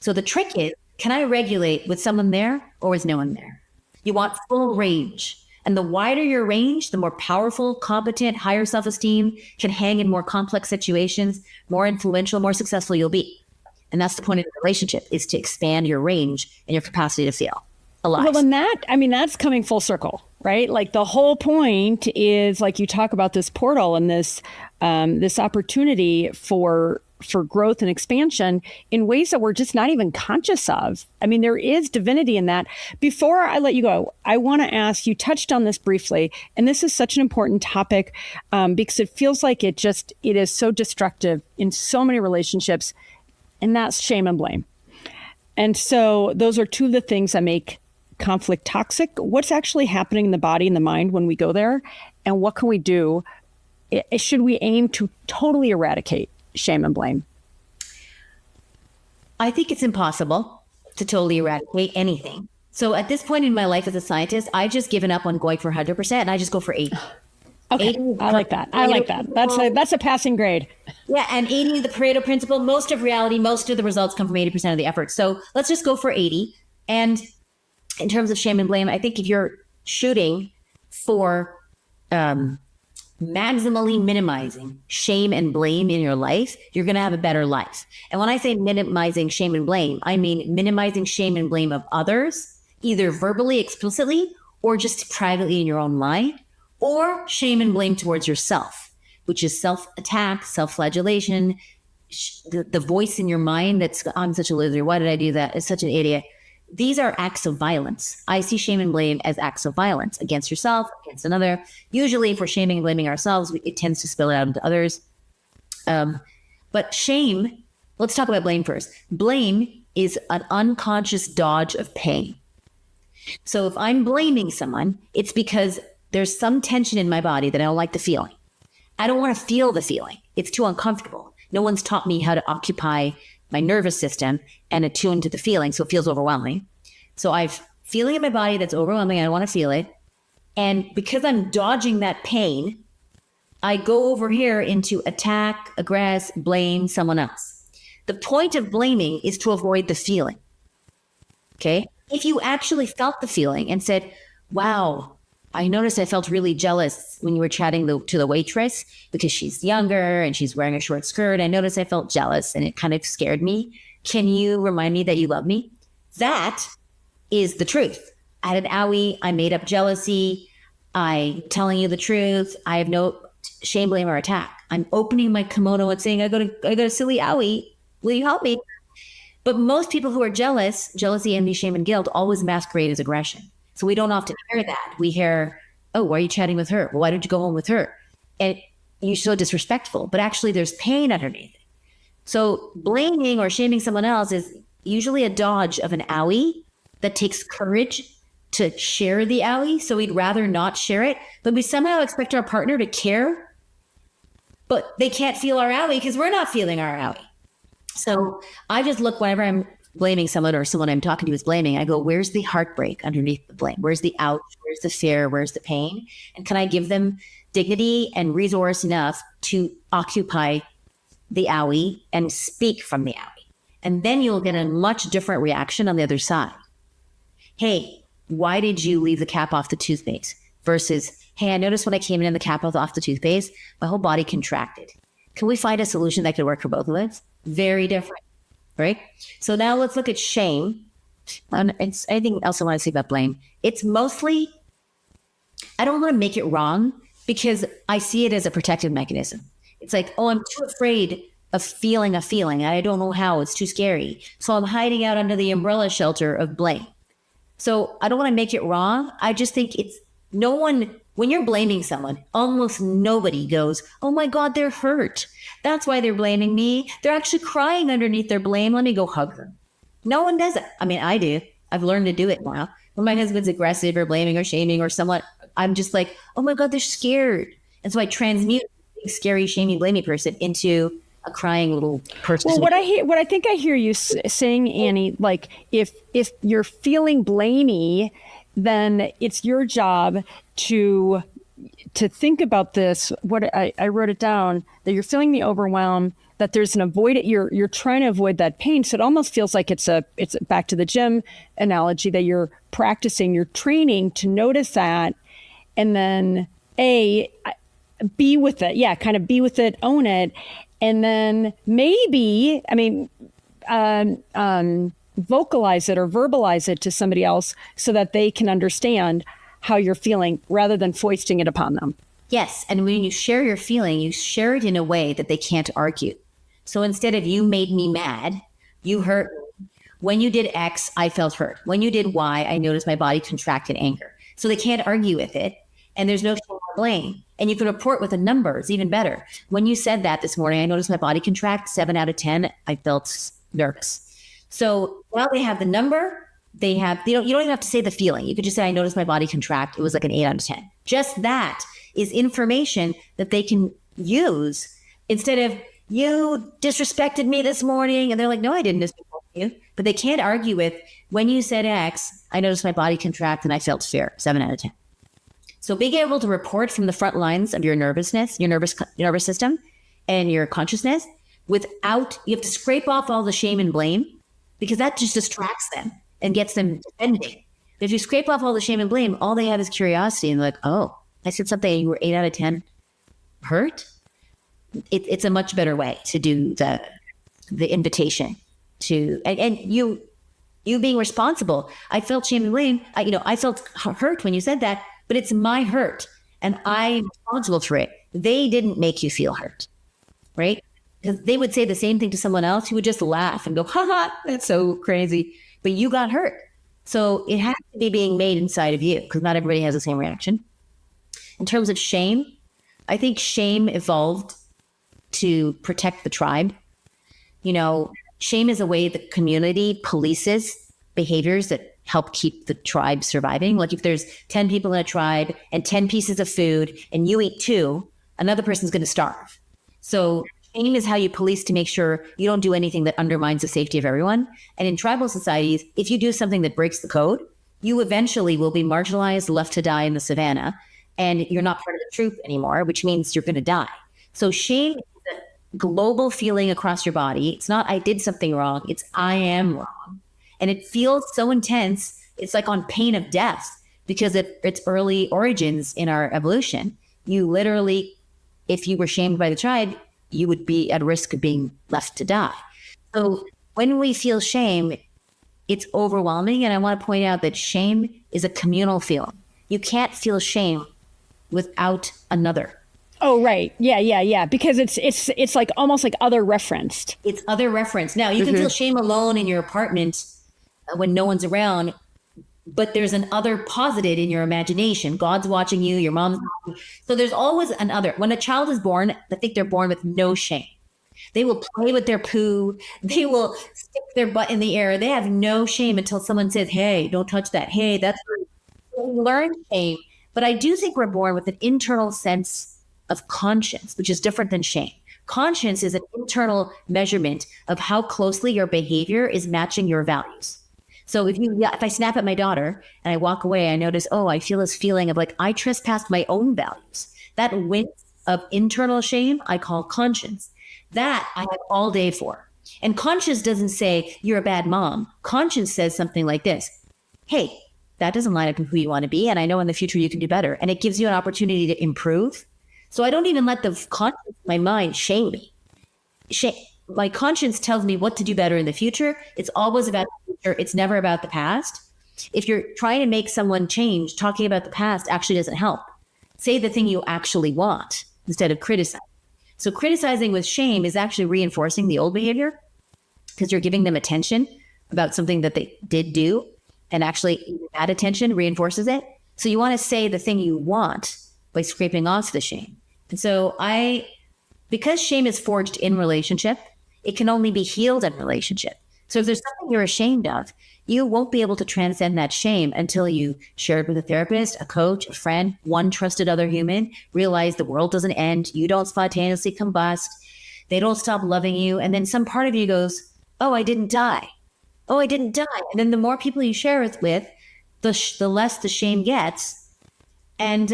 So the trick is, can I regulate with someone there or with no one there? You want full range. And the wider your range, the more powerful, competent, higher self-esteem, can hang in more complex situations, more influential, more successful you'll be. And that's the point of the relationship, is to expand your range and your capacity to feel alive. Well, and that's coming full circle, right? Like the whole point is, like you talk about this portal and this opportunity for growth and expansion in ways that we're just not even conscious of. I mean, there is divinity in that. Before I let you go, I want to ask, you touched on this briefly, and this is such an important topic because it feels like it is so destructive in so many relationships, and that's shame and blame. And so those are two of the things that make conflict toxic. What's actually happening in the body and the mind when we go there? And what can we do? Should we aim to totally eradicate shame and blame? I think it's impossible to totally eradicate anything. So at this point in my life as a scientist, I've just given up on going for 100% and I just go for 80. Okay, 80 I like that. That's a passing grade. Yeah, and 80, the Pareto principle, most of reality, most of the results come from 80% of the effort. So let's just go for 80. And in terms of shame and blame, I think if you're shooting for maximally minimizing shame and blame in your life, you're going to have a better life. And when I say minimizing shame and blame, I mean minimizing shame and blame of others, either verbally, explicitly, or just privately in your own mind, or shame and blame towards yourself, which is self-attack, self-flagellation, the voice in your mind that's, I'm such a loser. Why did I do that? It's such an idiot. These are acts of violence. I see shame and blame as acts of violence against yourself, against another. Usually if we're shaming and blaming ourselves, it tends to spill out into others. But shame, let's talk about blame first. Blame is an unconscious dodge of pain. So if I'm blaming someone, it's because there's some tension in my body that I don't like the feeling. I don't want to feel the feeling. It's too uncomfortable. No one's taught me how to occupy my nervous system and attune to the feeling, so it feels overwhelming. So I've feeling in my body that's overwhelming. I don't want to feel it. And because I'm dodging that pain, I go over here into attack, aggress, blame someone else. The point of blaming is to avoid the feeling. Okay? If you actually felt the feeling and said, wow, I noticed I felt really jealous when you were chatting to the waitress because she's younger and she's wearing a short skirt. I noticed I felt jealous and it kind of scared me. Can you remind me that you love me? That is the truth. I had an owie. I made up jealousy. I'm telling you the truth. I have no shame, blame, or attack. I'm opening my kimono and saying, I got a silly owie. Will you help me? But most people who are jealous, jealousy, envy, shame, and guilt always masquerade as aggression. So we don't often hear that. We hear, oh, why are you chatting with her? Well, why don't you go home with her? And you're so disrespectful. But actually, there's pain underneath it. So blaming or shaming someone else is usually a dodge of an owie that takes courage to share the owie. So we'd rather not share it. But we somehow expect our partner to care. But they can't feel our owie because we're not feeling our owie. So I just look whenever I'm blaming someone or someone I'm talking to is blaming, I go, where's the heartbreak underneath the blame? Where's the ouch? Where's the fear? Where's the pain? And can I give them dignity and resource enough to occupy the owie and speak from the owie? And then you'll get a much different reaction on the other side. Hey, why did you leave the cap off the toothpaste? Versus, hey, I noticed when I came in and the cap was off the toothpaste, my whole body contracted. Can we find a solution that could work for both of us? Very different, right? So now let's look at shame. And it's anything else I want to say about blame. It's mostly, I don't want to make it wrong because I see it as a protective mechanism. It's like, oh, I'm too afraid of feeling a feeling. I don't know how. It's too scary. So I'm hiding out under the umbrella shelter of blame. So I don't want to make it wrong. I just think it's no one, when you're blaming someone, almost nobody goes, oh my God, they're hurt. That's why they're blaming me. They're actually crying underneath their blame. Let me go hug them. No one does it. I mean, I do. I've learned to do it now. When my husband's aggressive or blaming or shaming or someone, I'm just like, oh my God, they're scared. And so I transmute the scary, shaming, blaming person into a crying little person. Well, what I think I hear you saying, Annie, like if you're feeling blamey, then it's your job to think about this. What I wrote it down, that you're feeling the overwhelm, that there's an you're trying to avoid that pain. So it almost feels like it's back to the gym analogy, that you're practicing, you're training to notice that, and then be with it. Yeah, kind of be with it, own it. And then maybe, vocalize it or verbalize it to somebody else so that they can understand how you're feeling rather than foisting it upon them. Yes. And when you share your feeling, you share it in a way that they can't argue. So instead of you made me mad, you hurt me. When you did X, I felt hurt. When you did Y, I noticed my body contract in anger. So they can't argue with it. And there's no shame or blame. And you can report with a number. It's even better. When you said that this morning, I noticed my body contract 7 out of 10. I felt nervous. So now they have the number. You don't even have to say the feeling. You could just say, I noticed my body contract. It was like an 8 out of 10. Just that is information that they can use instead of, you disrespected me this morning. And they're like, no, I didn't disrespect you. But they can't argue with, when you said X, I noticed my body contract and I felt fear, 7 out of 10. So being able to report from the front lines of your nervousness, your nervous system and your consciousness without, you have to scrape off all the shame and blame because that just distracts them and gets them defending. If you scrape off all the shame and blame, all they have is curiosity and they're like, oh, I said something and you were 8 out of 10 hurt. It's a much better way to do the invitation to, and you being responsible. I felt shame and blame. I felt hurt when you said that, but it's my hurt and I'm responsible for it. They didn't make you feel hurt, right? Because they would say the same thing to someone else who would just laugh and go, haha, that's so crazy. But you got hurt. So it has to be being made inside of you because not everybody has the same reaction. In terms of shame, I think shame evolved to protect the tribe. Shame is a way the community polices behaviors that help keep the tribe surviving. Like if there's 10 people in a tribe and 10 pieces of food and you eat 2, another person's going to starve. So shame is how you police to make sure you don't do anything that undermines the safety of everyone. And in tribal societies, if you do something that breaks the code, you eventually will be marginalized, left to die in the savannah. and you're not part of the troop anymore, which means you're going to die. So shame is a global feeling across your body. It's not I did something wrong. It's I am wrong. And it feels so intense. It's like on pain of death because of its early origins in our evolution. You literally, if you were shamed by the tribe, you would be at risk of being left to die. So when we feel shame, it's overwhelming. And I want to point out that shame is a communal feeling. You can't feel shame without another. Oh, right. Yeah. Because it's like almost like other referenced. It's other reference. Now you can feel shame alone in your apartment when no one's around, but there's an other posited in your imagination. God's watching you, your mom's watching you. So there's always an other. When a child is born, I think they're born with no shame. They will play with their poo. They will stick their butt in the air. They have no shame until someone says, hey, don't touch that. Hey, that's we learn shame. But I do think we're born with an internal sense of conscience, which is different than shame. Conscience is an internal measurement of how closely your behavior is matching your values. So if I snap at my daughter and I walk away, I notice, I feel this feeling of like I trespassed my own values. That wince of internal shame, I call conscience. That I have all day for. And conscience doesn't say you're a bad mom. Conscience says something like this. Hey, that doesn't line up with who you want to be. And I know in the future you can do better. And it gives you an opportunity to improve. So I don't even let the conscience, my mind, shame me. My conscience tells me what to do better in the future. It's always about the future. It's never about the past. If you're trying to make someone change, talking about the past actually doesn't help. Say the thing you actually want instead of criticizing. So criticizing with shame is actually reinforcing the old behavior because you're giving them attention about something that they did do, and actually that attention reinforces it. So you want to say the thing you want by scraping off the shame. And so because shame is forged in relationship, it can only be healed in relationship. So if there's something you're ashamed of, you won't be able to transcend that shame until you share it with a therapist, a coach, a friend, one trusted other human, realize the world doesn't end, you don't spontaneously combust, they don't stop loving you, and then some part of you goes, I didn't die. And then the more people you share it with, the less the shame gets. And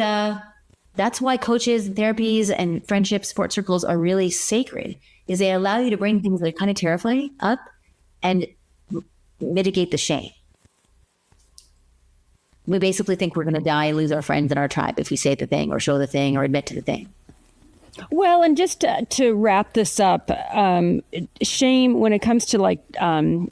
that's why coaches and therapies and friendship support circles are really sacred, is they allow you to bring things that are kind of terrifying up and mitigate the shame. We basically think we're going to die and lose our friends in our tribe if we say the thing or show the thing or admit to the thing. Well, and just to wrap this up, shame, when it comes to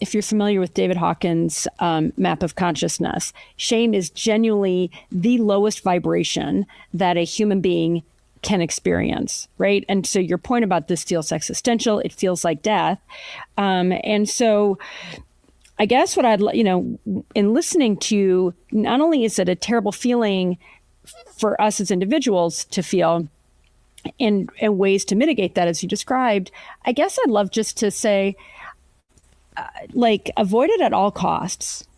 if you're familiar with David Hawkins' map of consciousness, shame is genuinely the lowest vibration that a human being can experience, right? And so your point about this feels existential, it feels like death. And so I guess what in listening to you, not only is it a terrible feeling for us as individuals to feel, and ways to mitigate that, as you described, I guess I'd love just to say, avoid it at all costs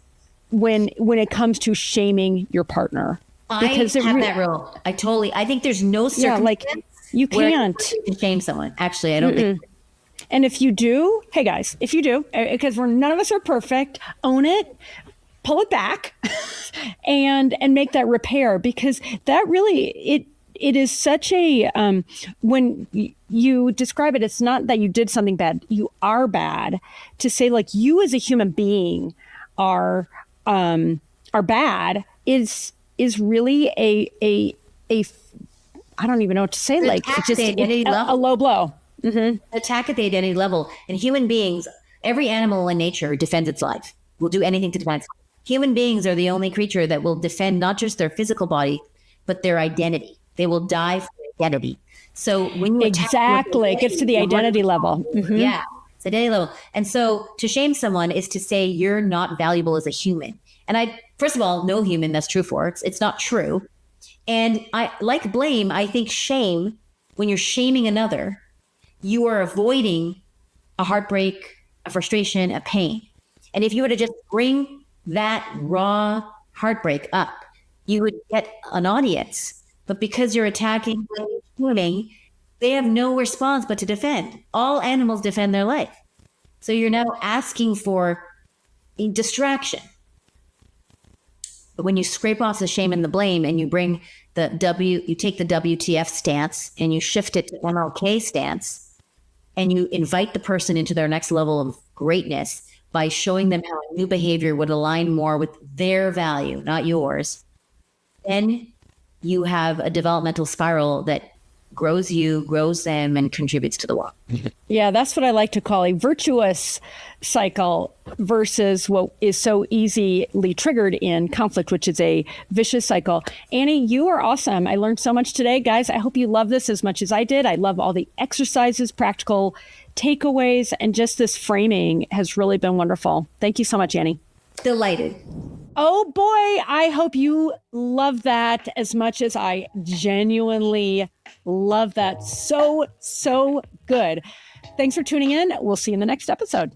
when it comes to shaming your partner. Because I have that rule. I think there's no circumstance you can't you can shame someone. Actually, I don't think. And if you do, hey guys, because none of us are perfect, own it, pull it back, and make that repair, because that really it is such a, when you describe it, it's not that you did something bad, you are bad. To say you as a human being are bad is really a I don't even know what to say. It's just a low blow. Mm-hmm. Attack at the identity level. And human beings, every animal in nature defends its life, will do anything to defend its life. Human beings are the only creature that will defend not just their physical body, but their identity. They will die for identity. So when you exactly, it gets to the identity level. Mm-hmm. Yeah, it's identity level. And so to shame someone is to say you're not valuable as a human. And first of all, no human that's true for. It's not true. And like blame, I think shame, when you're shaming another, you are avoiding a heartbreak, a frustration, a pain. And if you were to just bring that raw heartbreak up, you would get an audience. But because you're attacking, blaming, they have no response but to defend. All animals defend their life. So you're now asking for a distraction. But when you scrape off the shame and the blame and you bring you take the WTF stance and you shift it to MLK stance, and you invite the person into their next level of greatness by showing them how a new behavior would align more with their value, not yours, then you have a developmental spiral that grows you, grows them, and contributes to the world. Yeah, that's what I like to call a virtuous cycle versus what is so easily triggered in conflict, which is a vicious cycle. Annie, you are awesome. I learned so much today. Guys, I hope you love this as much as I did. I love all the exercises, practical takeaways, and just this framing has really been wonderful. Thank you so much, Annie. Delighted. Oh boy, I hope you love that as much as I genuinely love that. So, so good. Thanks for tuning in. We'll see you in the next episode.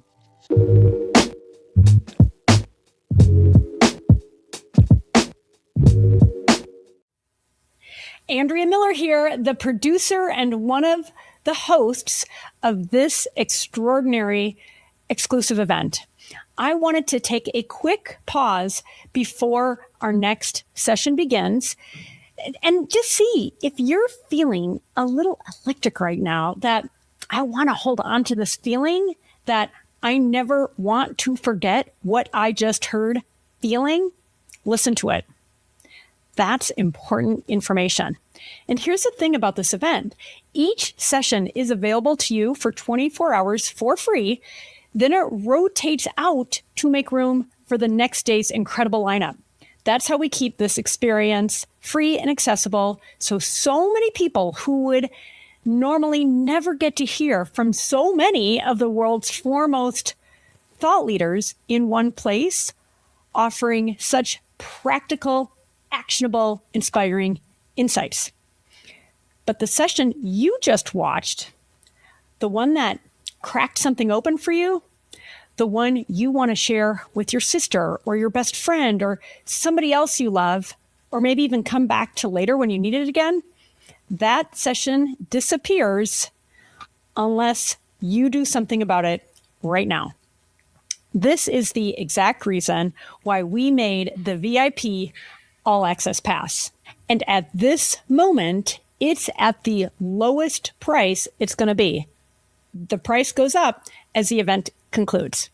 Andrea Miller here, the producer and one of the hosts of this extraordinary exclusive event. I wanted to take a quick pause before our next session begins and just see if you're feeling a little electric right now, that I want to hold on to this feeling, that I never want to forget what I just heard feeling. Listen to it. That's important information. And here's the thing about this event. Each session is available to you for 24 hours for free. Then it rotates out to make room for the next day's incredible lineup. That's how we keep this experience free and accessible. So many people who would normally never get to hear from so many of the world's foremost thought leaders in one place, offering such practical, actionable, inspiring insights. But the session you just watched, the one that cracked something open for you, the one you want to share with your sister or your best friend or somebody else you love, or maybe even come back to later when you need it again, that session disappears unless you do something about it right now. This is the exact reason why we made the VIP All Access Pass. And at this moment, it's at the lowest price it's going to be. The price goes up as the event concludes.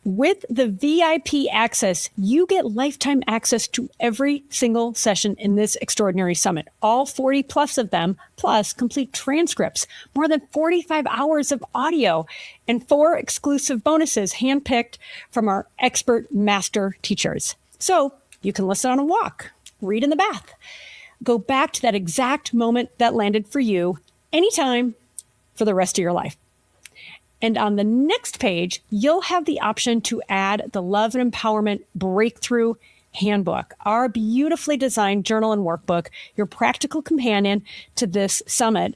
With the VIP access, you get lifetime access to every single session in this extraordinary summit, all 40 plus of them, plus complete transcripts, more than 45 hours of audio, and 4 exclusive bonuses handpicked from our expert master teachers. So you can listen on a walk, read in the bath, go back to that exact moment that landed for you anytime for the rest of your life. And on the next page, you'll have the option to add the Love and Empowerment Breakthrough Handbook, our beautifully designed journal and workbook, your practical companion to this summit,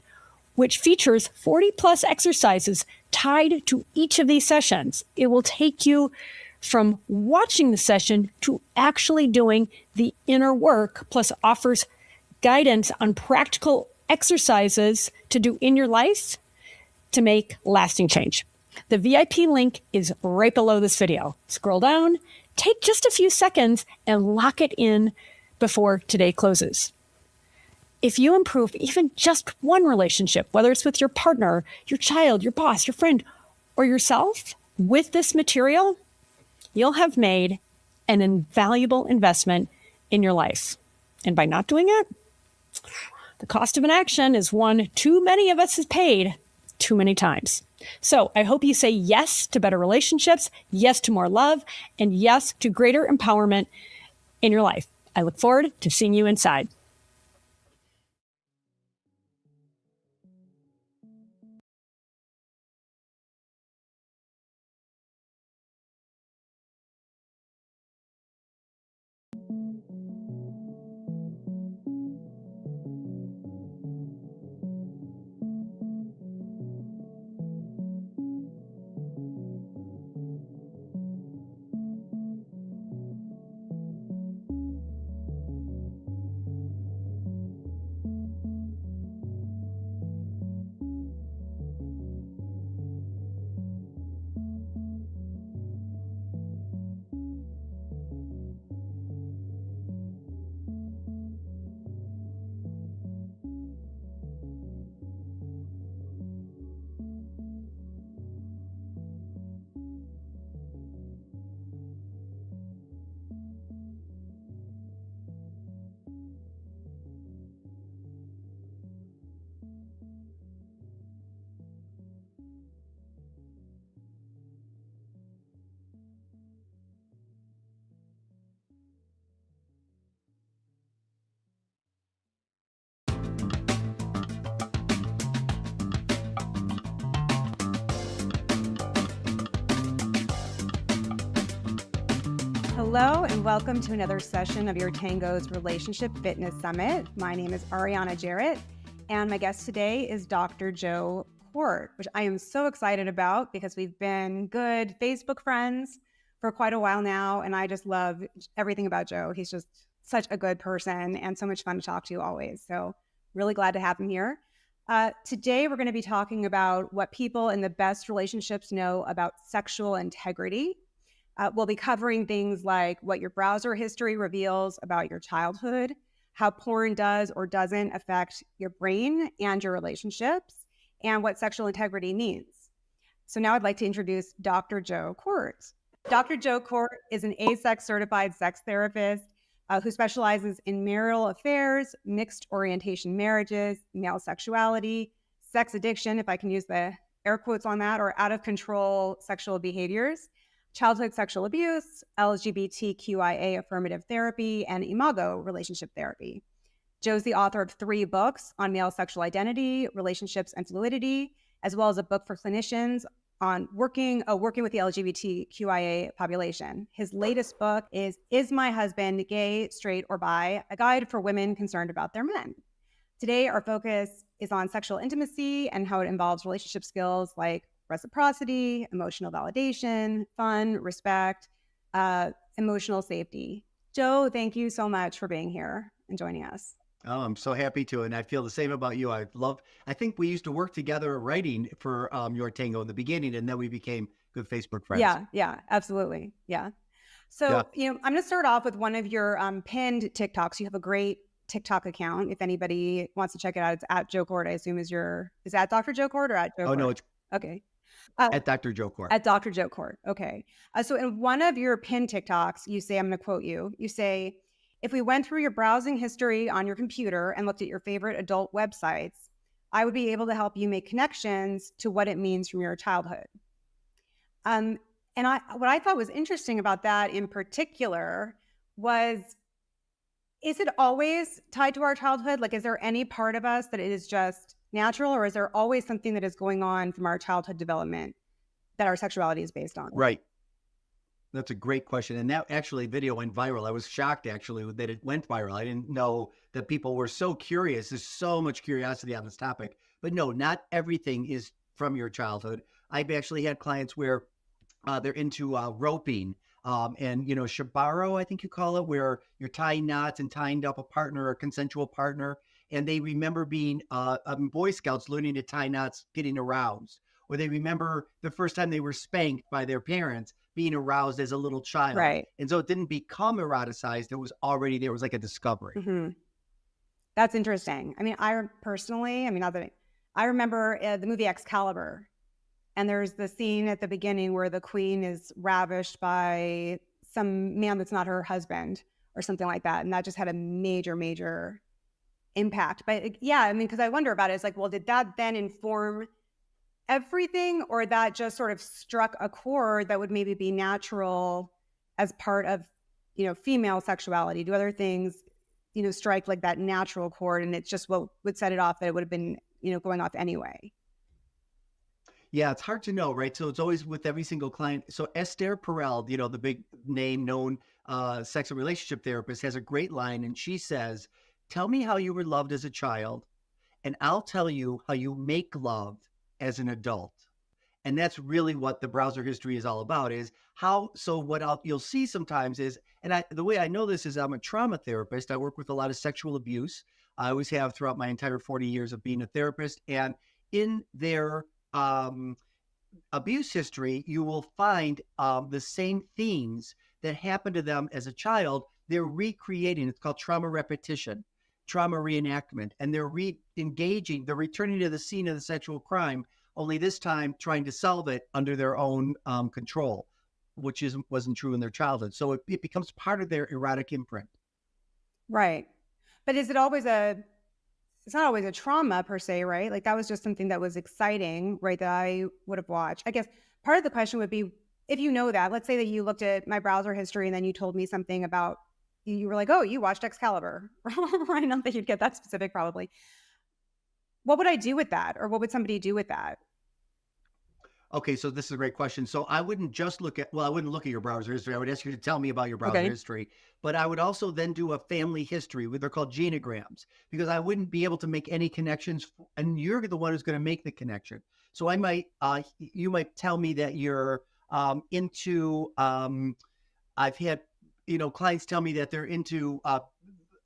which features 40 plus exercises tied to each of these sessions. It will take you from watching the session to actually doing the inner work, plus offers guidance on practical exercises to do in your life to make lasting change. The VIP link is right below this video. Scroll down, take just a few seconds, and lock it in before today closes. If you improve even just one relationship, whether it's with your partner, your child, your boss, your friend, or yourself, with this material, you'll have made an invaluable investment in your life. And by not doing it, the cost of inaction is one too many of us has paid too many times. So I hope you say yes to better relationships, yes to more love, and yes to greater empowerment in your life. I look forward to seeing you inside. Hello, and welcome to another session of your Tango's Relationship Fitness Summit. My name is Ariana Jarrett, and my guest today is Dr. Joe Kort, which I am so excited about because we've been good Facebook friends for quite a while now, and I just love everything about Joe. He's just such a good person and so much fun to talk to always. So really glad to have him here. Today, we're going to be talking about what people in the best relationships know about sexual integrity. We'll be covering things like what your browser history reveals about your childhood, how porn does or doesn't affect your brain and your relationships, and what sexual integrity means. So now I'd like to introduce Dr. Joe Kort. Dr. Joe Kort is an AASECT certified sex therapist who specializes in marital affairs, mixed orientation marriages, male sexuality, sex addiction, if I can use the air quotes on that, or out of control sexual behaviors, childhood sexual abuse, LGBTQIA affirmative therapy, and Imago relationship therapy. Joe's the author of 3 books on male sexual identity, relationships, and fluidity, as well as a book for clinicians on working with the LGBTQIA population. His latest book is My Husband Gay, Straight, or Bi? A Guide for Women Concerned About Their Men. Today, our focus is on sexual intimacy and how it involves relationship skills like reciprocity, emotional validation, fun, respect, emotional safety. Joe, thank you so much for being here and joining us. Oh, I'm so happy to. And I feel the same about you. I think we used to work together writing for Your Tango in the beginning, and then we became good Facebook friends. Yeah, absolutely. Yeah. So, I'm going to start off with one of your pinned TikToks. You have a great TikTok account. If anybody wants to check it out, it's at Joe Kort, I assume is that Dr. Joe Kort or at Joe Kort? Oh, no, it's okay. At Dr. Joe Kort. At Dr. Joe Kort. Okay. So in one of your pinned TikToks, you say, I'm going to quote you, you say, if we went through your browsing history on your computer and looked at your favorite adult websites, I would be able to help you make connections to what it means from your childhood. And what I thought was interesting about that in particular was, is it always tied to our childhood? Like, is there any part of us that it is just natural, or is there always something that is going on from our childhood development that our sexuality is based on? Right. That's a great question. And that actually video went viral. I was shocked actually that it went viral. I didn't know that people were so curious. There's so much curiosity on this topic. But no, not everything is from your childhood. I've actually had clients where they're into roping and, shibaro, I think you call it, where you're tying knots and tying up a partner or a consensual partner. And they remember being Boy Scouts, learning to tie knots, getting aroused. Or they remember the first time they were spanked by their parents, being aroused as a little child. Right. And so it didn't become eroticized. It was already, there was like a discovery. Mm-hmm. That's interesting. I mean, I remember the movie Excalibur. And there's the scene at the beginning where the queen is ravished by some man that's not her husband or something like that. And that just had a major, major impact. But yeah, I mean, because I wonder about it. It's like, well, did that then inform everything, or that just sort of struck a chord that would maybe be natural as part of, female sexuality? Do other things, strike like that natural chord, and it's just what would set it off, that it would have been, going off anyway? Yeah, it's hard to know, right? So it's always with every single client. So Esther Perel, the big name known sex and relationship therapist, has a great line, and she says, tell me how you were loved as a child, and I'll tell you how you make love as an adult. And that's really what the browser history is all about, is how, so what you'll see sometimes is, and the way I know this is I'm a trauma therapist. I work with a lot of sexual abuse. I always have throughout my entire 40 years of being a therapist. And in their abuse history, you will find the same themes that happened to them as a child. They're recreating, it's called trauma repetition, trauma reenactment, and they're re-engaging, they're returning to the scene of the sexual crime, only this time trying to solve it under their own control, which wasn't true in their childhood. So it becomes part of their erotic imprint. Right. But is it always it's not always a trauma per se, right? Like, that was just something that was exciting, right, that I would have watched. I guess part of the question would be, if you know that, let's say that you looked at my browser history and then you told me something about, you were like, oh, you watched Excalibur, right? Not that you'd get that specific probably. What would I do with that? Or what would somebody do with that? Okay, so this is a great question. So I wouldn't just look at, well, I wouldn't look at your browser history. I would ask you to tell me about your browser Okay. history, but I would also then do a family history, they're called genograms, because I wouldn't be able to make any connections, and you're the one who's going to make the connection. So I might, you might tell me that you're into, I've had, clients tell me that they're into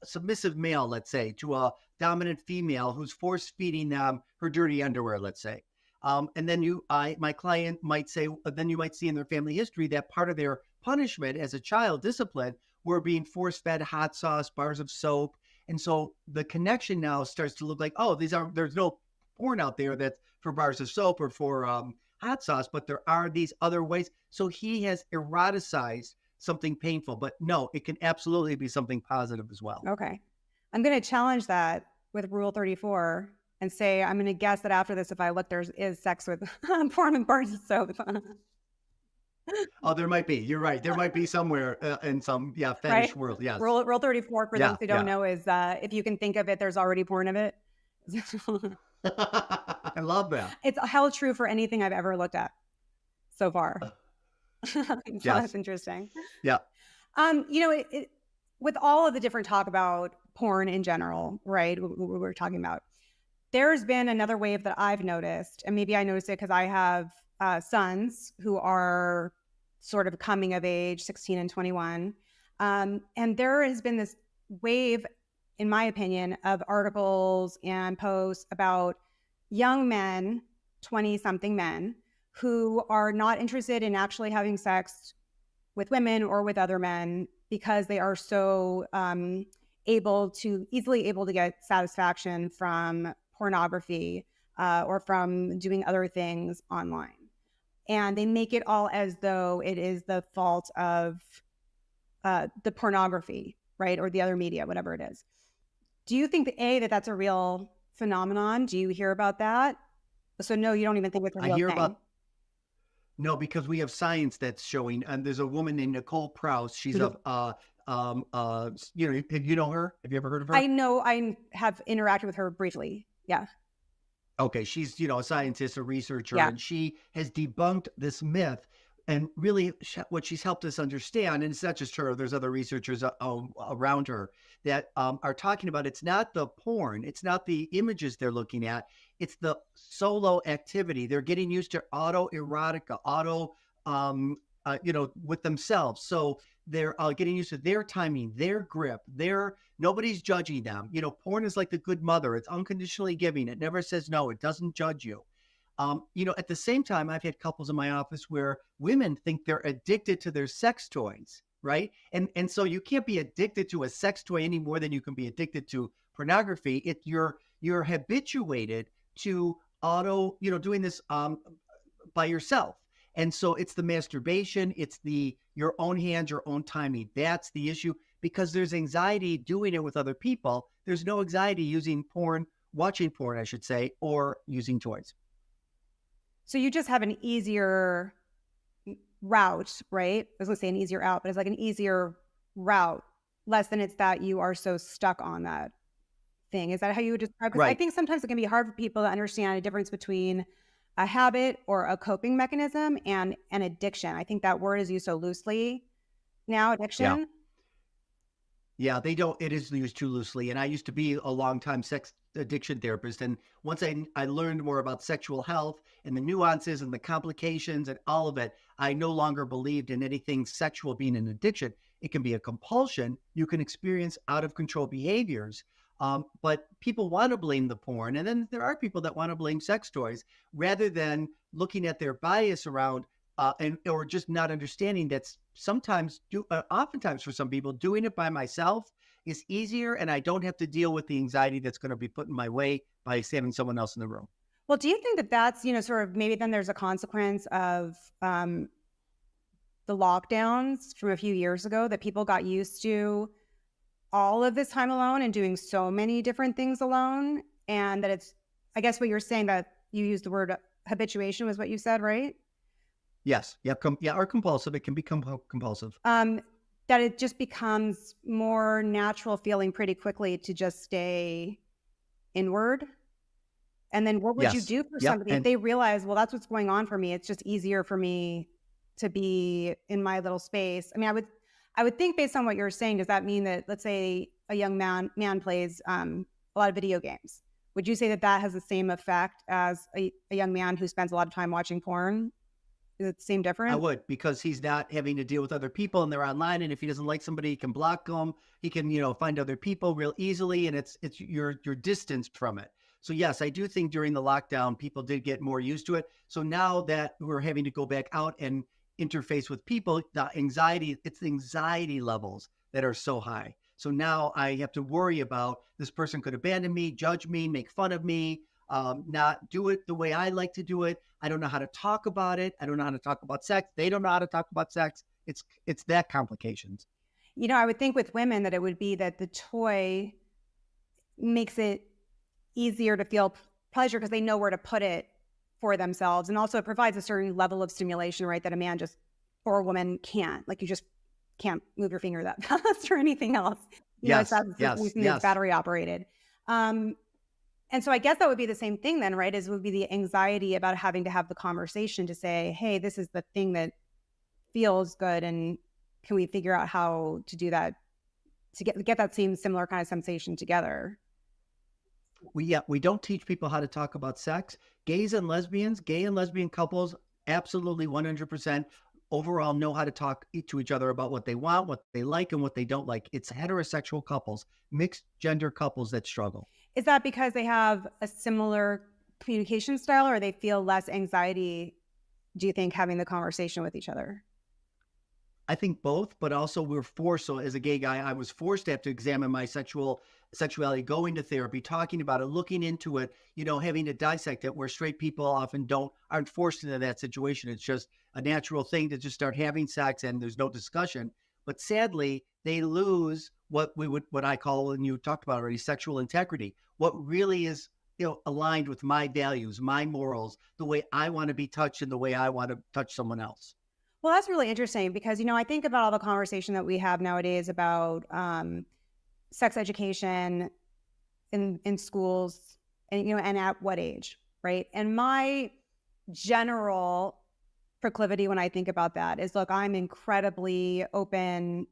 submissive male, let's say, to a dominant female who's force feeding them her dirty underwear, let's say. And then my client might say, then you might see in their family history that part of their punishment as a child discipline were being force fed hot sauce, bars of soap. And so the connection now starts to look like, oh, there's no porn out there that's for bars of soap or for hot sauce, but there are these other ways. So he has eroticized something painful, but no, it can absolutely be something positive as well. Okay. I'm going to challenge that with Rule 34 and say, I'm going to guess that after this, if I look, there is sex with porn and bars of soap. Oh, there might be. You're right. There might be somewhere in some, fetish Right? world. Yes. Rule 34, for Yeah, those who don't know, is if you can think of it, there's already porn of it. I love that. It's held true for anything I've ever looked at so far. So Yes. that's interesting. Yeah. With all of the different talk about porn in general, right? We're talking about. There's been another wave that I've noticed, and maybe I noticed it because I have sons who are sort of coming of age, 16 and 21. And there has been this wave, in my opinion, of articles and posts about young men, 20-something men, who are not interested in actually having sex with women or with other men because they are so easily able to get satisfaction from pornography or from doing other things online. And they make it all as though it is the fault of the pornography, right? Or the other media, whatever it is. Do you think that that's a real phenomenon? Do you hear about that? So no, you don't even think it's a real I hear thing. No, because we have science that's showing, and there's a woman named Nicole Prouse. She's you know her? Have you ever heard of her? I know, I have interacted with her briefly. Yeah. Okay, she's, a scientist, a researcher, Yeah. and she has debunked this myth. And really what she's helped us understand, and it's not just her, there's other researchers around her that are talking about, it's not the porn, it's not the images they're looking at, it's the solo activity. They're getting used to autoerotica, with themselves. So they're getting used to their timing, their grip, nobody's judging them. Porn is like the good mother. It's unconditionally giving. It never says no. It doesn't judge you. At the same time, I've had couples in my office where women think they're addicted to their sex toys, right? And so you can't be addicted to a sex toy any more than you can be addicted to pornography. You're habituated to doing this by yourself. And so it's the masturbation, it's your own hands, your own timing. That's the issue, because there's anxiety doing it with other people. There's no anxiety watching porn, I should say, or using toys. So you just have an easier route, right? I was going to say an easier out, but it's like an easier route, less than it's that you are so stuck on that thing. Is that how you would describe it? Because I Right. think sometimes it can be hard for people to understand a difference between a habit or a coping mechanism and an addiction. I think that word is used so loosely now, addiction. Yeah, it is used too loosely. And I used to be a long-time sex addiction therapist. And once I learned more about sexual health and the nuances and the complications and all of it, I no longer believed in anything sexual being an addiction. It can be a compulsion. You can experience out of control behaviors. But people want to blame the porn. And then there are people that want to blame sex toys rather than looking at their bias around or just not understanding that oftentimes for some people, doing it by myself is easier, and I don't have to deal with the anxiety that's going to be put in my way by having someone else in the room. Well, do you think that that's, sort of maybe then there's a consequence of the lockdowns from a few years ago, that people got used to all of this time alone and doing so many different things alone, and that it's, I guess what you're saying, that you used the word habituation was what you said, right? Yes. Yeah. Or compulsive. It can become compulsive. That it just becomes more natural feeling pretty quickly to just stay inward. And then what would you Yes. do for Yep. somebody if And they realize, well, that's what's going on for me. It's just easier for me to be in my little space. I mean, I would think based on what you're saying, does that mean that, let's say a young man plays a lot of video games? Would you say that that has the same effect as a young man who spends a lot of time watching porn? Is it the same I difference? would, because he's not having to deal with other people and they're online. And if he doesn't like somebody, he can block them. He can, find other people real easily. And you're distanced from it. So yes, I do think during the lockdown, people did get more used to it. So now that we're having to go back out and interface with people, it's the anxiety levels that are so high. So now I have to worry about this person could abandon me, judge me, make fun of me, not do it the way I like to do it. I don't know how to talk about it. I don't know how to talk about sex. They don't know how to talk about sex. It's that complications. I would think with women that it would be that the toy makes it easier to feel pleasure because they know where to put it for themselves. And also it provides a certain level of stimulation, right, that a man or a woman can't. Like you just can't move your finger that fast or anything else. Yes, It's battery operated. And so I guess that would be the same thing then, right? Would be the anxiety about having to have the conversation to say, hey, this is the thing that feels good. And can we figure out how to do that to get that same similar kind of sensation together? We don't teach people how to talk about sex. Gay and lesbian couples, absolutely 100% overall know how to talk to each other about what they want, what they like, and what they don't like. It's heterosexual couples, mixed gender couples that struggle. Is that because they have a similar communication style or they feel less anxiety, do you think, having the conversation with each other? I think both, but also we're forced. So as a gay guy, I was forced to have to examine my sexuality, going to therapy, talking about it, looking into it, having to dissect it, where straight people often aren't forced into that situation. It's just a natural thing to just start having sex and there's no discussion. But sadly, they lose what I call, and you talked about already, sexual integrity. What really is aligned with my values, my morals, the way I want to be touched and the way I want to touch someone else. Well, that's really interesting because, I think about all the conversation that we have nowadays about sex education in schools and, and at what age, right? And my general proclivity when I think about that is, look, I'm incredibly open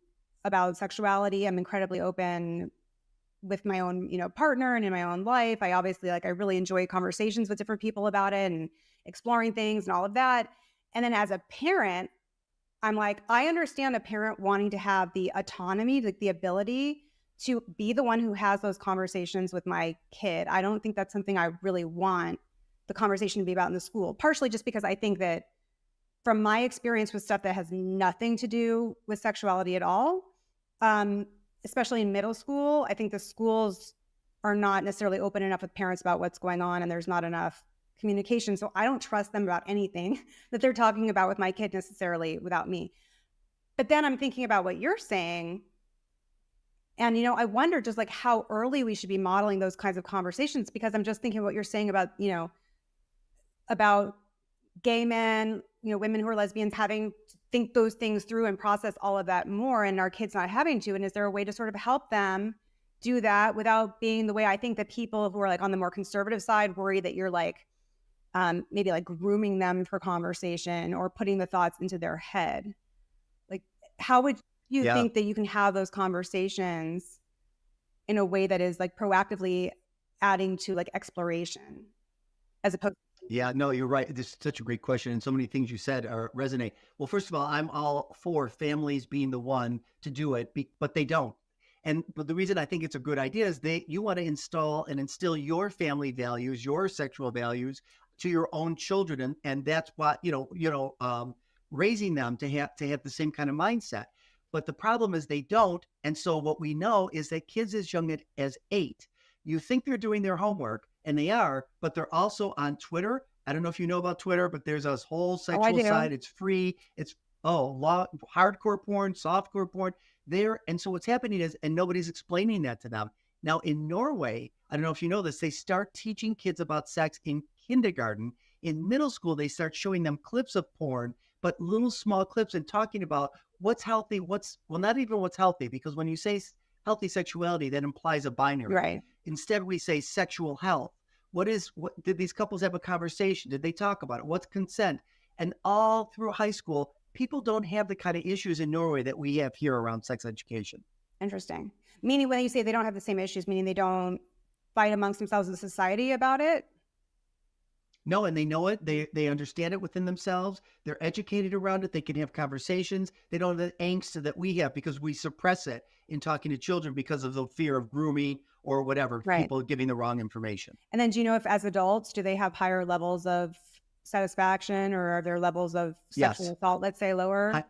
about sexuality. I'm incredibly open with my own, partner and in my own life. I obviously I really enjoy conversations with different people about it and exploring things and all of that. And then as a parent, I'm like, I understand a parent wanting to have the autonomy, the ability to be the one who has those conversations with my kid. I don't think that's something I really want the conversation to be about in the school, partially just because I think that from my experience with stuff that has nothing to do with sexuality at all, especially in middle school, I think the schools are not necessarily open enough with parents about what's going on and there's not enough communication. So I don't trust them about anything that they're talking about with my kid necessarily without me. But then I'm thinking about what you're saying. And, I wonder just how early we should be modeling those kinds of conversations, because I'm just thinking what you're saying about, about gay men, women who are lesbians having to think those things through and process all of that more, and our kids not having to. And is there a way to sort of help them do that without being the way I think that people who are on the more conservative side worry that you're maybe grooming them for conversation or putting the thoughts into their head? How would you think that you can have those conversations in a way that is proactively adding to exploration as opposed to... Yeah, no, you're right. This is such a great question. And so many things you said resonate. Well, first of all, I'm all for families being the one to do it, but they don't. But the reason I think it's a good idea is you want to instill your family values, your sexual values to your own children. And that's what, raising them to have the same kind of mindset. But the problem is they don't. And so what we know is that kids as young as 8, you think they're doing their homework, and they are, but they're also on Twitter. I don't know if you know about Twitter, but there's a whole sexual side. It's free. It's hardcore porn, softcore porn there. And so what's happening is, and nobody's explaining that to them. Now in Norway, I don't know if you know this, they start teaching kids about sex in kindergarten. In middle school, they start showing them clips of porn, but little small clips, and talking about what's healthy, not even what's healthy, because when you say healthy sexuality, that implies a binary. Right. Instead, we say sexual health. What did these couples have a conversation? Did they talk about it? What's consent? And all through high school, people don't have the kind of issues in Norway that we have here around sex education. Interesting. Meaning when you say they don't have the same issues, meaning they don't fight amongst themselves in society about it? No, and they know it. They understand it within themselves. They're educated around it. They can have conversations. They don't have the angst that we have because we suppress it in talking to children because of the fear of grooming or whatever, Right. people giving the wrong information. And then do you know if as adults, do they have higher levels of satisfaction, or are their levels of sexual Yes. assault, let's say, lower?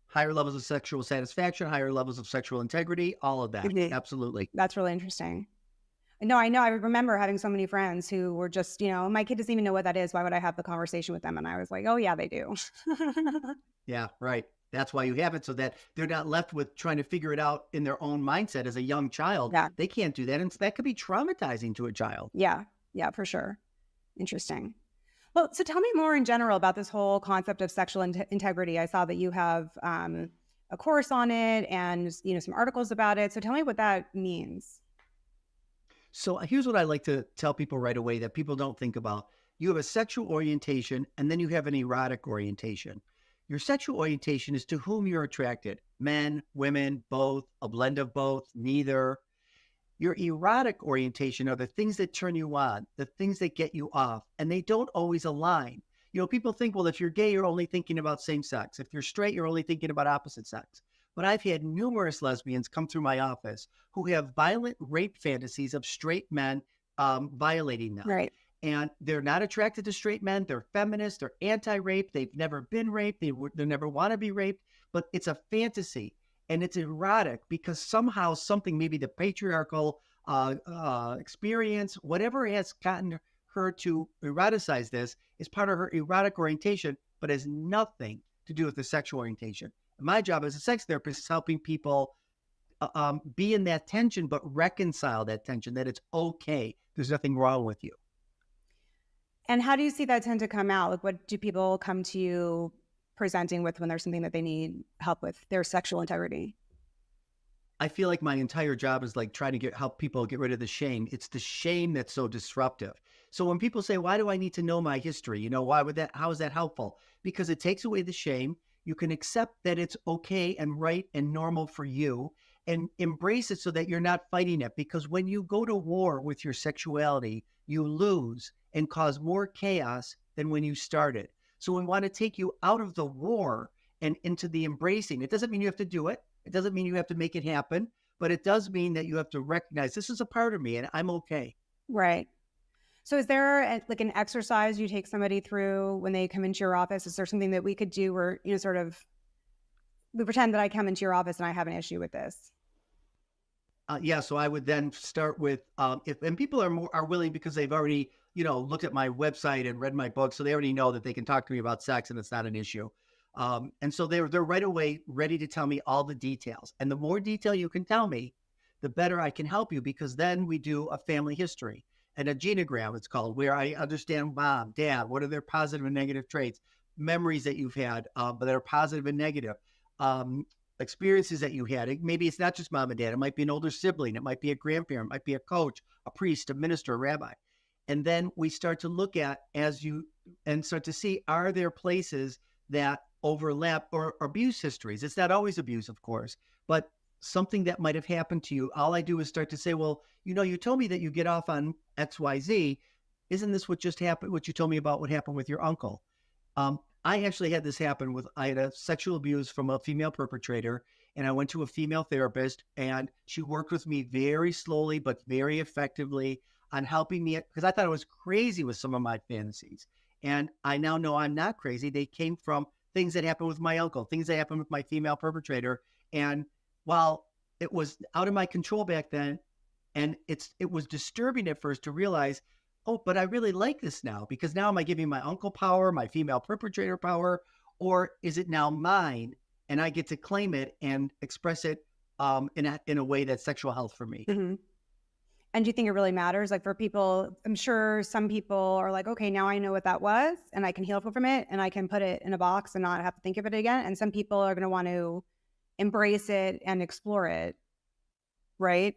Higher levels of sexual satisfaction, higher levels of sexual integrity, all of that. Mhm. Absolutely. That's really interesting. No, I know. I remember having so many friends who were just, my kid doesn't even know what that is. Why would I have the conversation with them? And I was like, oh, yeah, they do. Yeah, right. That's why you have it, so that they're not left with trying to figure it out in their own mindset as a young child. Yeah. They can't do that. And that could be traumatizing to a child. Yeah, for sure. Interesting. Well, so tell me more in general about this whole concept of sexual integrity. I saw that you have a course on it and, some articles about it. So tell me what that means. So here's what I like to tell people right away that people don't think about. You have a sexual orientation, and then you have an erotic orientation. Your sexual orientation is to whom you're attracted. Men, women, both, a blend of both, neither. Your erotic orientation are the things that turn you on, the things that get you off, and they don't always align. People think, well, if you're gay, you're only thinking about same sex. If you're straight, you're only thinking about opposite sex. But I've had numerous lesbians come through my office who have violent rape fantasies of straight men violating them. Right. And they're not attracted to straight men. They're feminists. They're anti-rape. They've never been raped. They never want to be raped. But it's a fantasy. And it's erotic because somehow something, maybe the patriarchal experience, whatever has gotten her to eroticize this, is part of her erotic orientation, but has nothing to do with the sexual orientation. My job as a sex therapist is helping people be in that tension, but reconcile that tension, that it's okay. There's nothing wrong with you. And how do you see that tend to come out? Like, what do people come to you presenting with when there's something that they need help with their sexual integrity? I feel like my entire job is like trying to help people get rid of the shame. It's the shame that's so disruptive. So when people say, why do I need to know my history? How is that helpful? Because it takes away the shame. You can accept that it's okay and right and normal for you and embrace it so that you're not fighting it. Because when you go to war with your sexuality, you lose and cause more chaos than when you started. So we want to take you out of the war and into the embracing. It doesn't mean you have to do it. It doesn't mean you have to make it happen, but it does mean that you have to recognize this is a part of me and I'm okay. Right. So is there an exercise you take somebody through when they come into your office? Is there something that we could do where, we pretend that I come into your office and I have an issue with this? So I would then start with, and people are willing because they've already, looked at my website and read my book. So they already know that they can talk to me about sex and it's not an issue. And so they're right away ready to tell me all the details. And the more detail you can tell me, the better I can help you, because then we do a family history and a genogram, it's called, where I understand mom, dad, what are their positive and negative traits, memories that you've had, but that are positive and negative, experiences that you had. Maybe it's not just mom and dad. It might be an older sibling. It might be a grandparent. It might be a coach, a priest, a minister, a rabbi. And then we start to look at and start to see, are there places that overlap or abuse histories? It's not always abuse, of course, but something that might have happened to you. All I do is start to say, well, you told me that you get off on XYZ. Isn't this what just happened? What you told me about what happened with your uncle? I actually had this happen I had a sexual abuse from a female perpetrator, and I went to a female therapist, and she worked with me very slowly, but very effectively on helping me, because I thought I was crazy with some of my fantasies. And I now know I'm not crazy. They came from things that happened with my uncle, things that happened with my female perpetrator. And while it was out of my control back then, and it was disturbing at first to realize, oh, but I really like this now, because now am I giving my uncle power, my female perpetrator power, or is it now mine and I get to claim it and express it in a way that's sexual health for me? Mm-hmm. And do you think it really matters? Like, for people, I'm sure some people are like, okay, now I know what that was and I can heal from it and I can put it in a box and not have to think of it again. And some people are going to want to embrace it and explore it, right?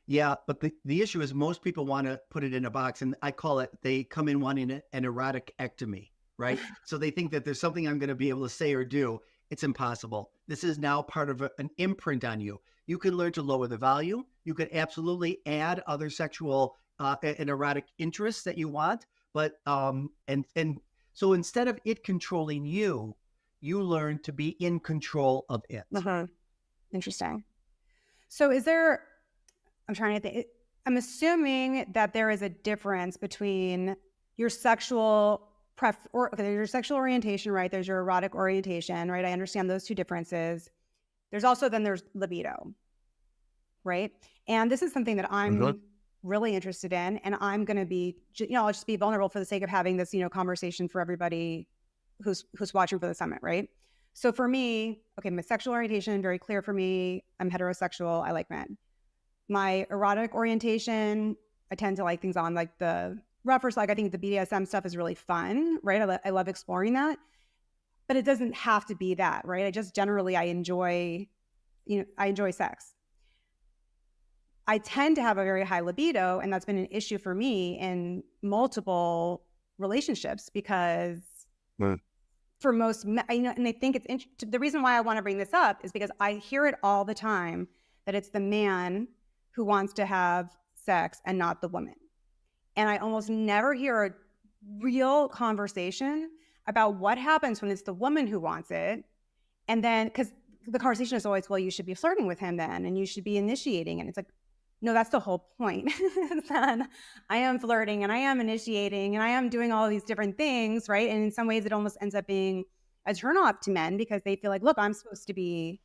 Yeah, but the issue is most people want to put it in a box, and I call it, they come in wanting an erotic ectomy, right? So they think that there's something I'm going to be able to say or do. It's impossible. This is now part of an imprint on you. You can learn to lower the value. You can absolutely add other sexual and erotic interests that you want, but and so instead of it controlling you, you learn to be in control of it. Interesting. So I'm trying to think. I'm assuming that there is a difference between your sexual your sexual orientation, right? There's your erotic orientation, right? I understand those two differences. There's libido, right? And this is something that I'm really interested in, and I'm going to be, I'll just be vulnerable for the sake of having this, conversation for everybody who's watching for the summit, right? So for me, okay, my sexual orientation, very clear for me. I'm heterosexual. I like men. My erotic orientation, I tend to like things on like the rougher side. I think the BDSM stuff is really fun, right? I love exploring that, but it doesn't have to be that, right? I just generally, I enjoy sex. I tend to have a very high libido, and that's been an issue for me in multiple relationships because for most men, and I think the reason why I want to bring this up is because I hear it all the time that it's the man who wants to have sex and not the woman. And I almost never hear a real conversation about what happens when it's the woman who wants it. And then, because the conversation is always, well, you should be flirting with him then, and you should be initiating. And it's like, no, that's the whole point. Then I am flirting and I am initiating and I am doing all these different things, right? And in some ways it almost ends up being a turnoff to men because they feel like, look, I'm supposed to be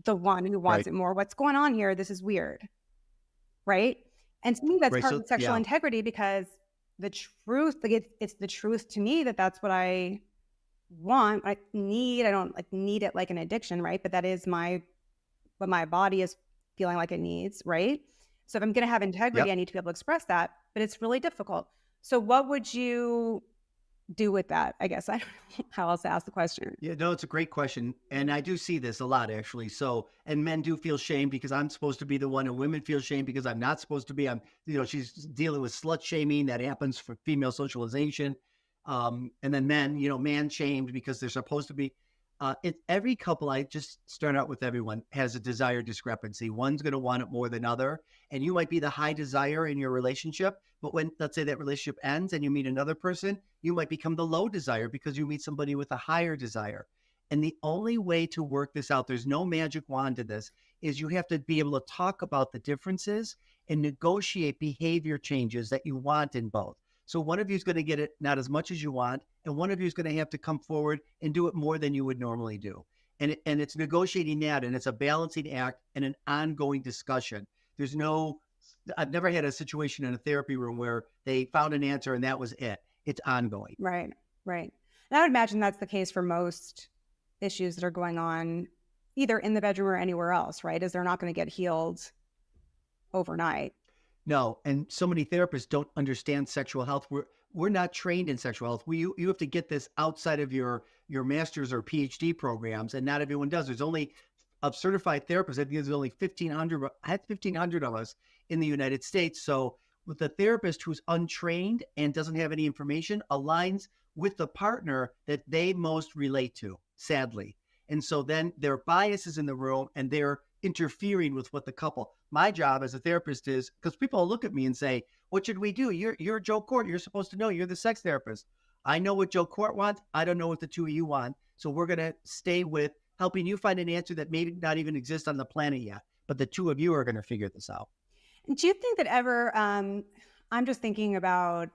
the one who wants it more. What's going on here? This is weird. Right? And to me, that's part of sexual integrity because the truth, like it's the truth to me that's what I want. I don't like need it like an addiction, right? But that is what my body is feeling like it needs, right? So if I'm going to have integrity, I need to be able to express that, but it's really difficult. So what would you do with that? I guess I don't know how else to ask the question. Yeah, no, it's a great question. And I do see this a lot, actually. So, and men do feel shame because I'm supposed to be the one, and women feel shame because I'm not supposed to be. She's dealing with slut shaming that happens for female socialization. And then men, man shamed because they're supposed to be. Every couple, I just start out with everyone, has a desire discrepancy. One's going to want it more than other. And you might be the high desire in your relationship, but when, let's say that relationship ends and you meet another person, you might become the low desire because you meet somebody with a higher desire. And the only way to work this out, there's no magic wand to this, is you have to be able to talk about the differences and negotiate behavior changes that you want in both. So one of you is going to get it not as much as you want, and one of you is going to have to come forward and do it more than you would normally do. And it's negotiating that, and it's a balancing act and an ongoing discussion. I've never had a situation in a therapy room where they found an answer and that was it. It's ongoing. Right. And I would imagine that's the case for most issues that are going on either in the bedroom or anywhere else, right? Is they're not going to get healed overnight. No, and so many therapists don't understand sexual health. We're not trained in sexual health. You have to get this outside of your master's or PhD programs, and not everyone does. There's only of certified therapists. I think there's only 1,500 of us in the United States. So with a therapist who's untrained and doesn't have any information, aligns with the partner that they most relate to, sadly. And so then there are biases in the room and they're interfering with what the couple. My job as a therapist is, because people look at me and say, what should we do? You're Joe Kort. You're supposed to know. You're the sex therapist. I know what Joe Kort wants. I don't know what the two of you want. So we're going to stay with helping you find an answer that may not even exist on the planet yet. But the two of you are going to figure this out. Do you think that ever, I'm just thinking about,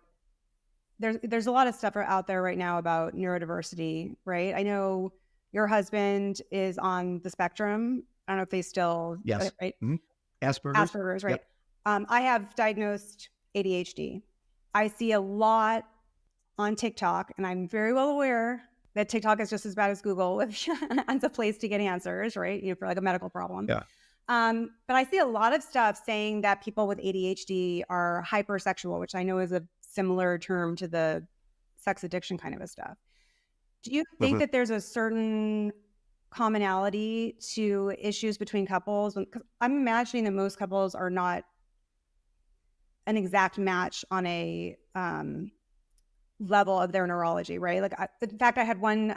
there's a lot of stuff out there right now about neurodiversity, right? I know your husband is on the spectrum. I don't know if they still, yes, right? Mm-hmm. Asperger's, right? Yep. I have diagnosed ADHD. I see a lot on TikTok, and I'm very well aware that TikTok is just as bad as Google as a place to get answers, right? For like a medical problem. Yeah. But I see a lot of stuff saying that people with ADHD are hypersexual, which I know is a similar term to the sex addiction kind of a stuff. Do you think that there's a certain commonality to issues between couples? Because I'm imagining that most couples are not an exact match on a level of their neurology, right? Like, in fact, I had one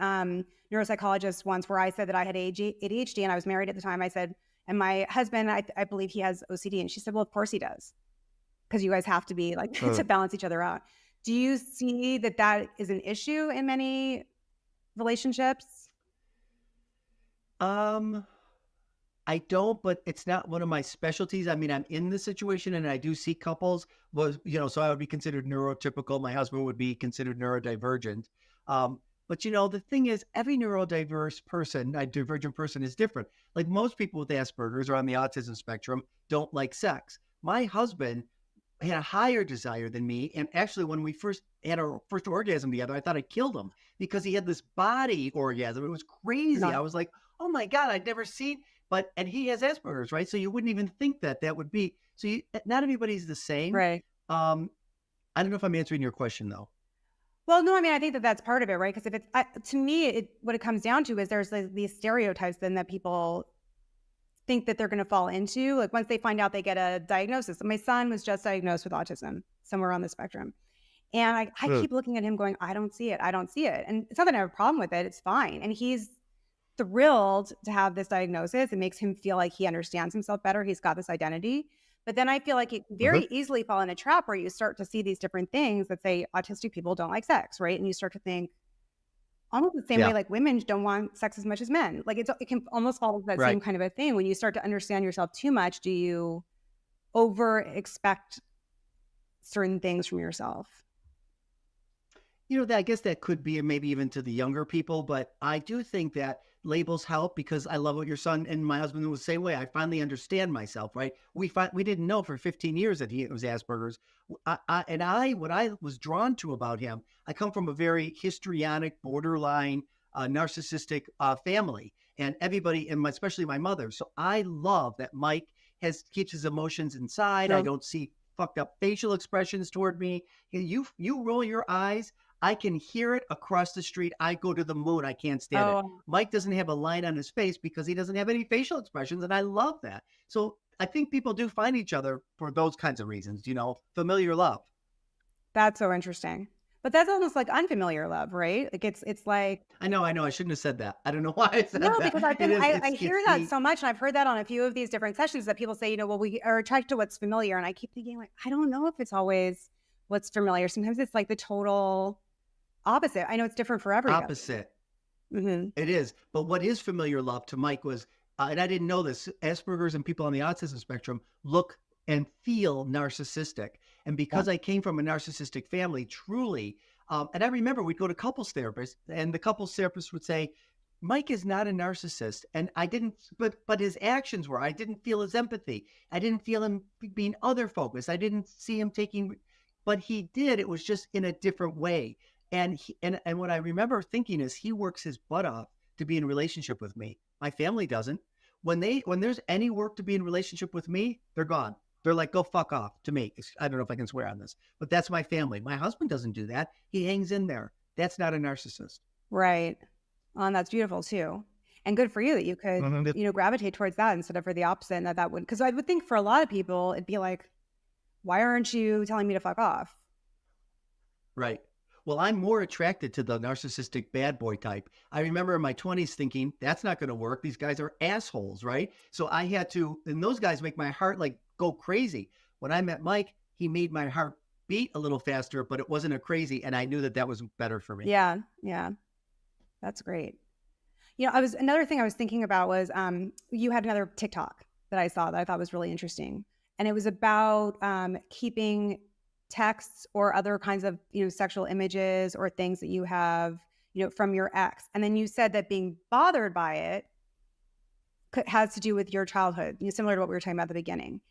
neuropsychologist once where I said that I had ADHD, and I was married at the time. I said, and my husband, I believe he has OCD. And she said, well, of course he does, because you guys have to be like to balance each other out. Do you see that that is an issue in many relationships? I don't, but it's not one of my specialties. I mean, I'm in the situation and I do see couples, so I would be considered neurotypical. My husband would be considered neurodivergent. But the thing is, every neurodivergent person is different. Like most people with Asperger's or on the autism spectrum don't like sex. My husband had a higher desire than me. And actually, when we first had our first orgasm together, I thought I killed him because he had this body orgasm. It was crazy. I was like, oh my God, I'd never seen. And he has Asperger's, right? So you wouldn't even think that would be. So not everybody's the same. Right. I don't know if I'm answering your question though. Well, no, I mean, I think that that's part of it, right? Because if it's, to me, what it comes down to is there's these stereotypes then that people think that they're going to fall into. Like once they find out they get a diagnosis. My son was just diagnosed with autism somewhere on the spectrum. And I keep looking at him going, I don't see it. I don't see it. And it's not that I have a problem with it. It's fine. And he's thrilled to have this diagnosis. It makes him feel like he understands himself better. He's got this identity. But then I feel like it very easily fall in a trap where you start to see these different things that say autistic people don't like sex, right? And you start to think almost the same way like women don't want sex as much as men. Like it can almost fall into that same kind of a thing. When you start to understand yourself too much, do you over expect certain things from yourself? I guess that could be maybe even to the younger people, but I do think that labels help because I love what your son and my husband was the same way. I finally understand myself, right? We didn't know for 15 years that it was Asperger's. What I was drawn to about him, I come from a very histrionic, borderline, narcissistic family, and everybody, and especially my mother. So I love that Mike keeps his emotions inside. I don't see fucked up facial expressions toward me. You roll your eyes, I can hear it across the street. I go to the moon. I can't stand it. Mike doesn't have a line on his face because he doesn't have any facial expressions. And I love that. So I think people do find each other for those kinds of reasons, familiar love. That's so interesting. But that's almost like unfamiliar love, right? Like it's like. I know. I shouldn't have said that. I don't know why I said that. No, because I hear that so much. And I've heard that on a few of these different sessions that people say, well, we are attracted to what's familiar. And I keep thinking like, I don't know if it's always what's familiar. Sometimes it's like the total opposite. I know it's different for everybody. Opposite. It is. But what is familiar love to Mike was, and I didn't know this, Asperger's and people on the autism spectrum look and feel narcissistic. And because I came from a narcissistic family, truly, and I remember we'd go to couples therapists and the couples therapist would say, Mike is not a narcissist. And I didn't, but his actions were, I didn't feel his empathy. I didn't feel him being other focused. I didn't see him but he did. It was just in a different way. And what I remember thinking is he works his butt off to be in a relationship with me. My family doesn't. When there's any work to be in a relationship with me, they're gone. They're like, go fuck off to me. I don't know if I can swear on this, but that's my family. My husband doesn't do that. He hangs in there. That's not a narcissist. Right. And that's beautiful too. And good for you that you could, gravitate towards that instead of for the opposite. And that would, because I would think for a lot of people, it'd be like, why aren't you telling me to fuck off? Right. Well, I'm more attracted to the narcissistic bad boy type. I remember in my 20s thinking, that's not going to work. These guys are assholes, right? So I had to, and those guys make my heart like go crazy. When I met Mike, he made my heart beat a little faster, but it wasn't a crazy. And I knew that was better for me. Yeah. Yeah. That's great. Another thing I was thinking about was you had another TikTok that I saw that I thought was really interesting. And it was about keeping texts or other kinds of, sexual images or things that you have, from your ex. And then you said that being bothered by it has to do with your childhood, similar to what we were talking about at the beginning.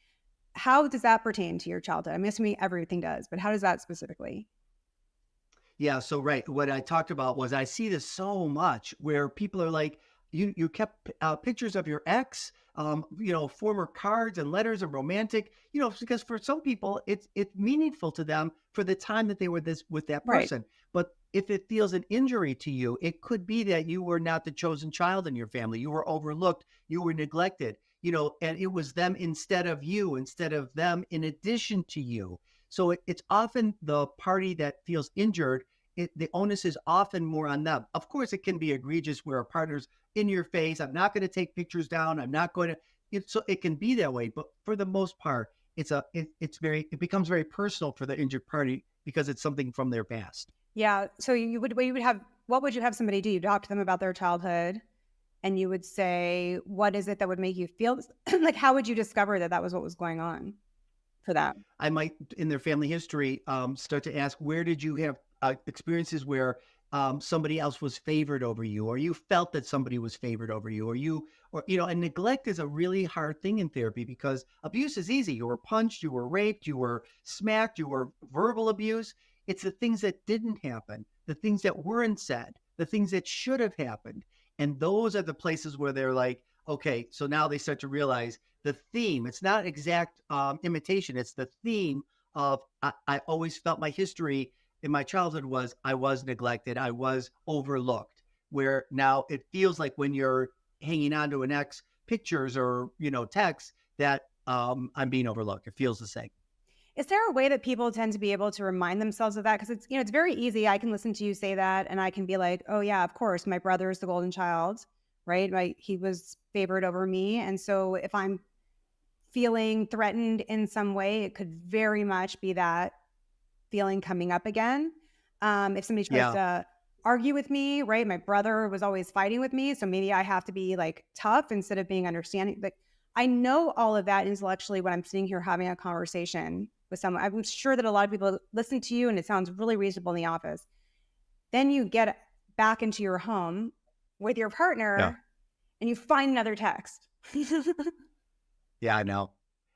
How does that pertain to your childhood? I'm assuming everything does, but how does that specifically? Yeah. So, right. What I talked about was I see this so much where people are like, you kept pictures of your ex, former cards and letters and romantic, because for some people it's meaningful to them for the time that they were with that person. Right. But if it feels an injury to you, it could be that you were not the chosen child in your family. You were overlooked. You were neglected. and it was them instead of you, instead of them in addition to you. So it's often the party that feels injured. The onus is often more on them. Of course, it can be egregious where a partner's in your face. I'm not going to take pictures down. I'm not going to. So it can be that way. But for the most part, it becomes very personal for the injured party because it's something from their past. Yeah. So what would you have somebody do? You talk to them about their childhood, and you would say, what is it that would make you feel this? Like, how would you discover that was what was going on for them? I might, in their family history, start to ask, where did you have experiences where somebody else was favored over you, or you felt that somebody was favored over you, and neglect is a really hard thing in therapy because abuse is easy. You were punched, you were raped, you were smacked, you were verbal abuse. It's the things that didn't happen, the things that weren't said, the things that should have happened. And those are the places where they're like, okay, so now they start to realize the theme. It's not exact imitation. It's the theme of I always felt my history in my childhood was I was neglected. I was overlooked, where now it feels like when you're hanging on to an ex pictures or, texts that I'm being overlooked. It feels the same. Is there a way that people tend to be able to remind themselves of that? Because it's very easy. I can listen to you say that and I can be like, oh yeah, of course, my brother is the golden child, right? He was favored over me. And so if I'm feeling threatened in some way, it could very much be that feeling coming up again. If somebody tries to argue with me, right? My brother was always fighting with me. So maybe I have to be like tough instead of being understanding. Like, I know all of that intellectually when I'm sitting here having a conversation with someone. I'm sure that a lot of people listen to you and it sounds really reasonable in the office. Then you get back into your home with your partner and you find another text. Yeah, I know.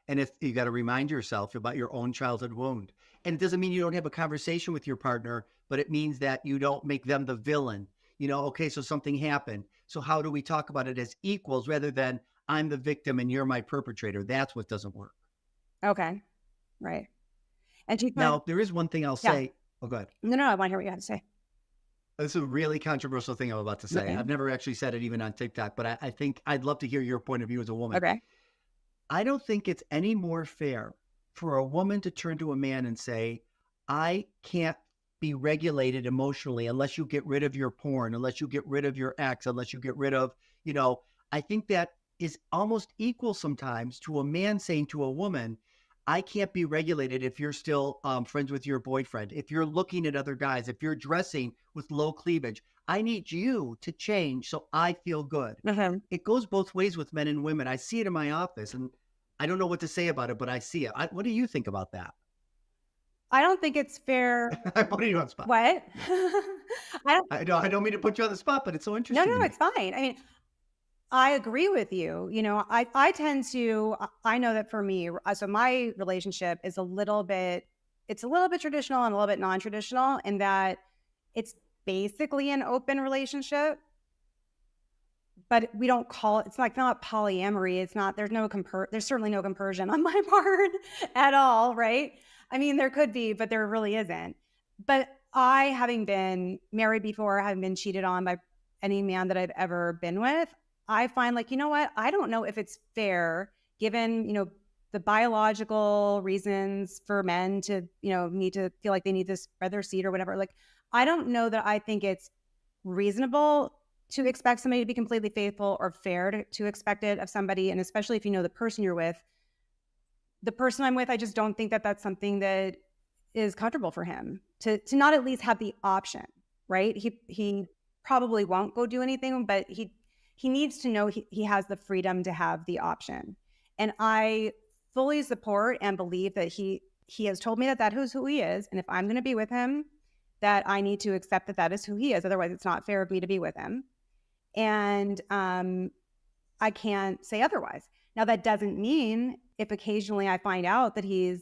And if you got to remind yourself about your own childhood wound. And it doesn't mean you don't have a conversation with your partner, but it means that you don't make them the villain. Okay, so something happened. So how do we talk about it as equals rather than I'm the victim and you're my perpetrator? That's what doesn't work. Okay. Right. And now there is one thing I'll say. Oh, go ahead. No, I want to hear what you have to say. This is a really controversial thing I'm about to say. Okay. I've never actually said it even on TikTok, but I think I'd love to hear your point of view as a woman. Okay. I don't think it's any more fair for a woman to turn to a man and say, I can't be regulated emotionally unless you get rid of your porn, unless you get rid of your ex, unless you get rid of, I think that is almost equal sometimes to a man saying to a woman, I can't be regulated if you're still friends with your boyfriend, if you're looking at other guys, if you're dressing with low cleavage. I need you to change so I feel good. Mm-hmm. It goes both ways with men and women. I see it in my office and I don't know what to say about it, but I see it. What do you think about that? I don't think it's fair. I'm putting you on the spot. What? I don't mean to put you on the spot, but it's so interesting. No, it's fine. I mean, I agree with you. I tend to, I know that for me, so my relationship is a little bit traditional and a little bit non-traditional in that it's basically an open relationship, but we don't call it, it's like not polyamory. It's not, there's certainly no compersion on my part at all, right? I mean, there could be, but there really isn't. But I, having been married before, having been cheated on by any man that I've ever been with, I find like, you know what? I don't know if it's fair given, the biological reasons for men to, need to feel like they need to spread their seed or whatever. Like, I don't know that I think it's reasonable to expect somebody to be completely faithful or fair to expect it of somebody. And especially if you know the person you're with, the person I'm with, I just don't think that that's something that is comfortable for him to not at least have the option, right? He probably won't go do anything, but he needs to know he has the freedom to have the option. And I fully support and believe that he has told me that is who he is. And if I'm going to be with him, that I need to accept that is who he is. Otherwise, it's not fair of me to be with him. And I can't say otherwise. Now, that doesn't mean if occasionally I find out that he's,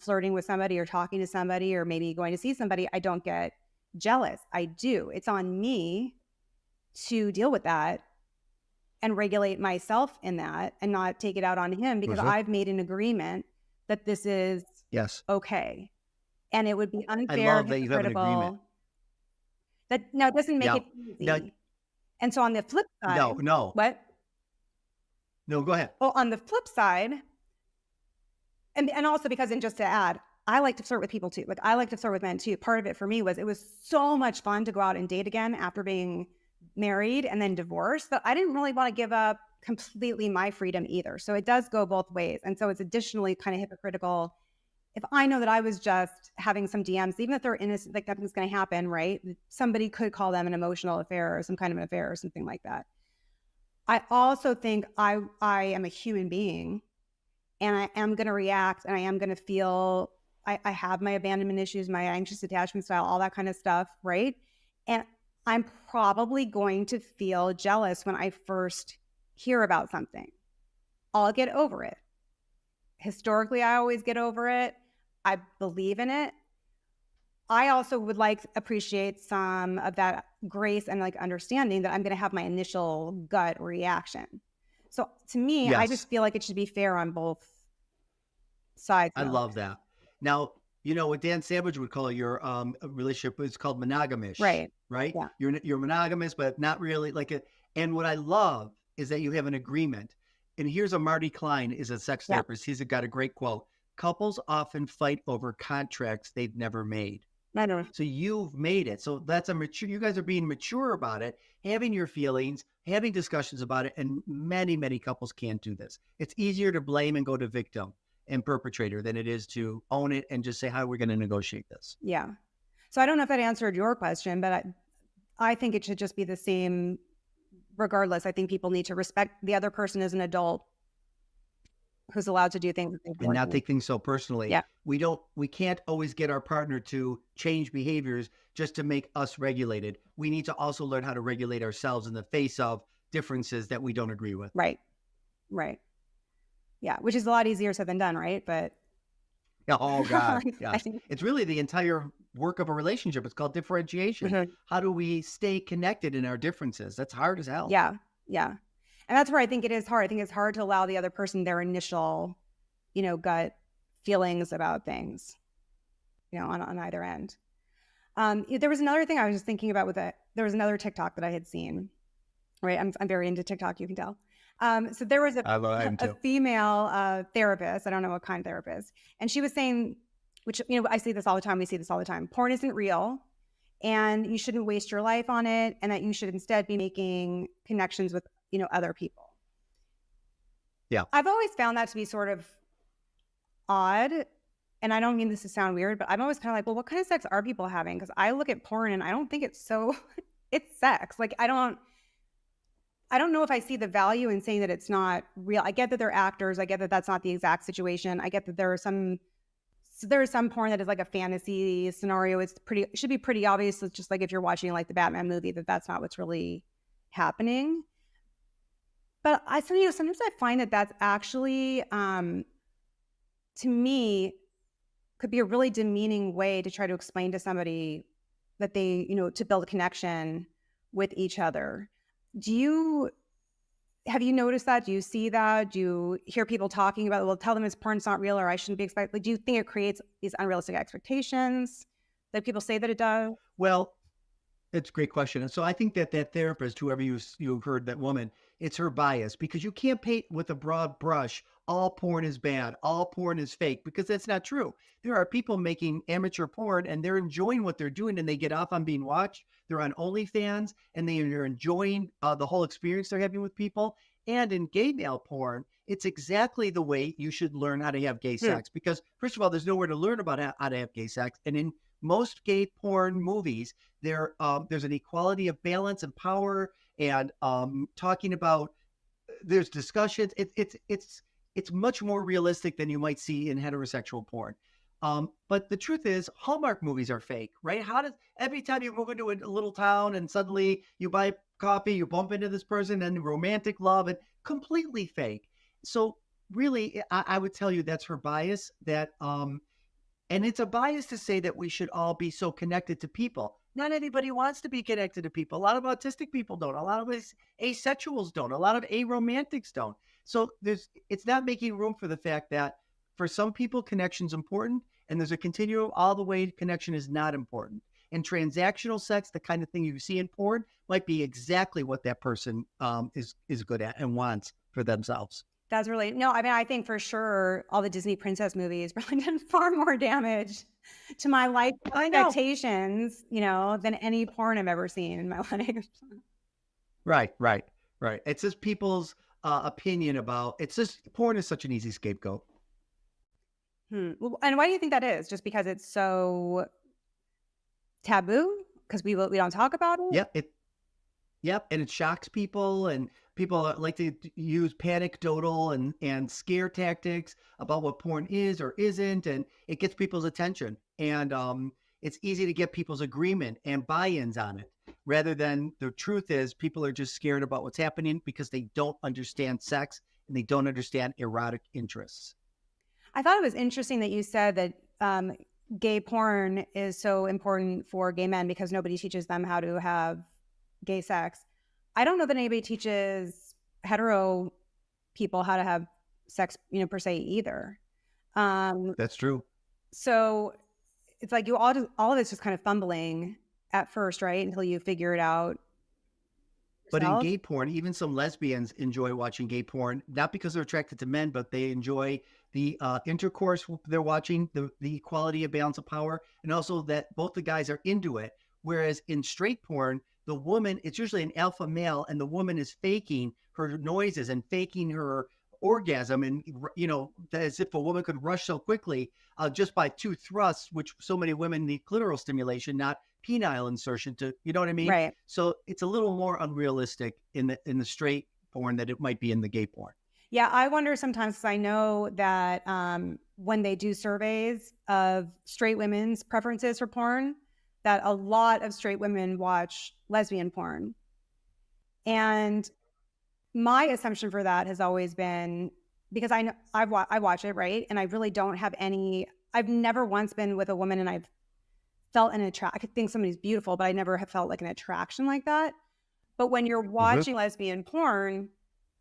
flirting with somebody or talking to somebody or maybe going to see somebody, I don't get jealous. I do. It's on me to deal with that and regulate myself in that and not take it out on him because I've made an agreement that this is okay. And it would be unfair. I love that you have an agreement. That now it doesn't make it easy. And so on the flip side, no. What? No, go ahead. Well, on the flip side, and also because, and just to add, I like to flirt with people too. Like I like to flirt with men too. Part of it for me was it was so much fun to go out and date again after being married and then divorced, but I didn't really want to give up completely my freedom either. So it does go both ways. And so it's additionally kind of hypocritical if I know that I was just having some DMs, even if they're innocent, like nothing's going to happen, right? Somebody could call them an emotional affair or some kind of an affair or something like that. I also think I am a human being and I am going to react and I am going to feel, I have my abandonment issues, my anxious attachment style, all that kind of stuff, right? And I'm probably going to feel jealous when I first hear about something. I'll get over it. Historically, I always get over it. I believe in it. I also would appreciate some of that grace and understanding that I'm going to have my initial gut reaction. So to me, Yes. I just feel like it should be fair on both sides. I love that. Now, what Dan Savage would call your relationship is called monogamous. Right. Right? Yeah. You're monogamous, but not really and what I love is that you have an agreement. And here's a Marty Klein is a sex therapist. He's got a great quote. Couples often fight over contracts they've never made. I know. So you've made it. So that's you guys are being mature about it, having your feelings, having discussions about it. And many, many couples can't do this. It's easier to blame and go to victim and perpetrator than it is to own it and just say, how are we going to negotiate this? Yeah. So I don't know if that answered your question, but I think it should just be the same regardless. I think people need to respect the other person as an adult who's allowed to do things and not take things so personally. Yeah. We can't always get our partner to change behaviors just to make us regulated. We need to also learn how to regulate ourselves in the face of differences that we don't agree with. Right. Yeah. Which is a lot easier said than done, right? But oh God. I think It's really the entire work of a relationship. It's called differentiation. Mhm. How do we stay connected in our differences? That's hard as hell. Yeah. And that's where I think it is hard. I think it's hard to allow the other person their initial, gut feelings about things, on either end. There was another thing I was just thinking about there was another TikTok that I had seen, right? I'm very into TikTok, you can tell. So there was a female therapist, I don't know what kind of therapist, and she was saying, which, I see this all the time, we see this all the time, porn isn't real, and you shouldn't waste your life on it, and that you should instead be making connections with, other people. Yeah. I've always found that to be sort of odd, and I don't mean this to sound weird, but I'm always kind of like, well, what kind of sex are people having? Because I look at porn and I don't think it's it's sex. I don't know if I see the value in saying that it's not real. I get that they're actors. I get that that's not the exact situation. I get that there is some porn that is like a fantasy scenario. It should be pretty obvious. It's just like if you're watching the Batman movie, that's not what's really happening. But sometimes I find that that's actually, to me, could be a really demeaning way to try to explain to somebody that they, to build a connection with each other. Have you noticed that? Do you see that? Do you hear people talking about, well, tell them his porn's not real or I shouldn't be expected? Do you think it creates these unrealistic expectations that people say that it does? Well, it's a great question. And so I think that therapist, whoever you've heard, that woman, it's her bias, because you can't paint with a broad brush, all porn is bad, all porn is fake, because that's not true. There are people making amateur porn and they're enjoying what they're doing and they get off on being watched. They're on OnlyFans and they're enjoying the whole experience they're having with people. And in gay male porn, it's exactly the way you should learn how to have gay sex. Because first of all, there's nowhere to learn about how to have gay sex. And in most gay porn movies, there's an equality of balance and power, and talking about, there's discussions. It's much more realistic than you might see in heterosexual porn. But the truth is, Hallmark movies are fake, right? Every time you move into a little town and suddenly you buy coffee, you bump into this person and romantic love, and completely fake. So really, I would tell you that's her bias, and it's a bias to say that we should all be so connected to people. Not everybody wants to be connected to people. A lot of autistic people don't. A lot of asexuals don't. A lot of aromantics don't. So it's not making room for the fact that for some people, connection's important, and there's a continuum all the way connection is not important. And transactional sex, the kind of thing you see in porn, might be exactly what that person is good at and wants for themselves. That's really, no, I mean, I think for sure all the Disney princess movies probably done far more damage to my life expectations, than any porn I've ever seen in my life. Right. It's just people's opinion about, it's just, porn is such an easy scapegoat. Well, and why do you think that is? Just because it's so taboo? Because we don't talk about it? Yep. And it shocks people, and people like to use anecdotal and scare tactics about what porn is or isn't, and it gets people's attention. And it's easy to get people's agreement and buy-ins on it, rather than the truth is people are just scared about what's happening because they don't understand sex and they don't understand erotic interests. I thought it was interesting that you said that gay porn is so important for gay men because nobody teaches them how to have gay sex. I don't know that anybody teaches hetero people how to have sex, per se either. That's true. So it's like all of it's just kind of fumbling at first, right? Until you figure it out. But in gay porn, even some lesbians enjoy watching gay porn, not because they're attracted to men, but they enjoy the intercourse they're watching, the equality of balance of power, and also that both the guys are into it. Whereas in straight porn, the woman, it's usually an alpha male, and the woman is faking her noises and faking her orgasm. And, as if a woman could rush so quickly just by 2 thrusts, which so many women need clitoral stimulation, not penile insertion to, you know what I mean? Right. So it's a little more unrealistic in the straight porn than it might be in the gay porn. Yeah, I wonder sometimes, because I know that when they do surveys of straight women's preferences for porn, that a lot of straight women watch lesbian porn. And my assumption for that has always been, because I watch it, right? And I really don't have I've never once been with a woman and I've felt I could think somebody's beautiful, but I never have felt like an attraction like that. But when you're watching lesbian porn,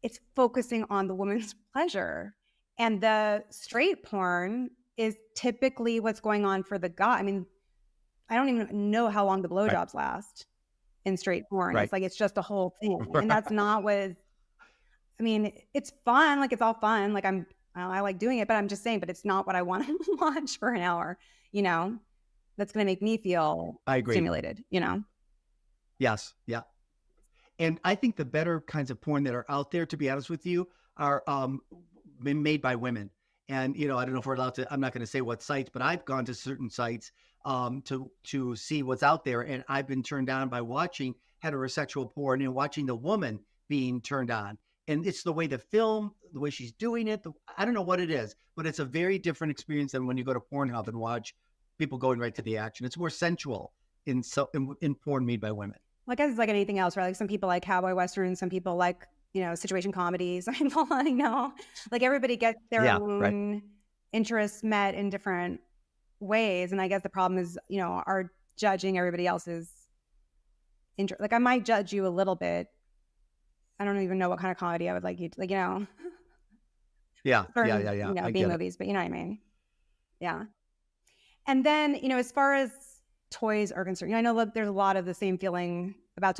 it's focusing on the woman's pleasure. And the straight porn is typically what's going on for the guy. I mean, I don't even know how long the blowjobs last in straight porn. Right. It's like, it's just a whole thing. And that's not it's fun. Like, it's all fun. Like, I like doing it, but I'm just saying, but it's not what I want to watch for an hour, that's going to make me feel stimulated, Yes. Yeah. And I think the better kinds of porn that are out there, to be honest with you, are been made by women. And, I don't know if we're allowed to, I'm not going to say what sites, but I've gone to certain sites to see what's out there. And I've been turned on by watching heterosexual porn and watching the woman being turned on. And it's the way the film, the way she's doing it. I don't know what it is, but it's a very different experience than when you go to Pornhub and watch people going right to the action. It's more sensual in porn made by women. Well, I guess it's like anything else, right? Like, some people like cowboy westerns, some people like, situation comedies. Some people, like, everybody gets their own interests met in different ways. And I guess the problem is, our judging everybody else's interest. Like, I might judge you a little bit. I don't even know what kind of comedy I would like you to, Yeah. certain, B movies, but you know what I mean? Yeah. And then, as far as toys are concerned, I know that there's a lot of the same feeling about,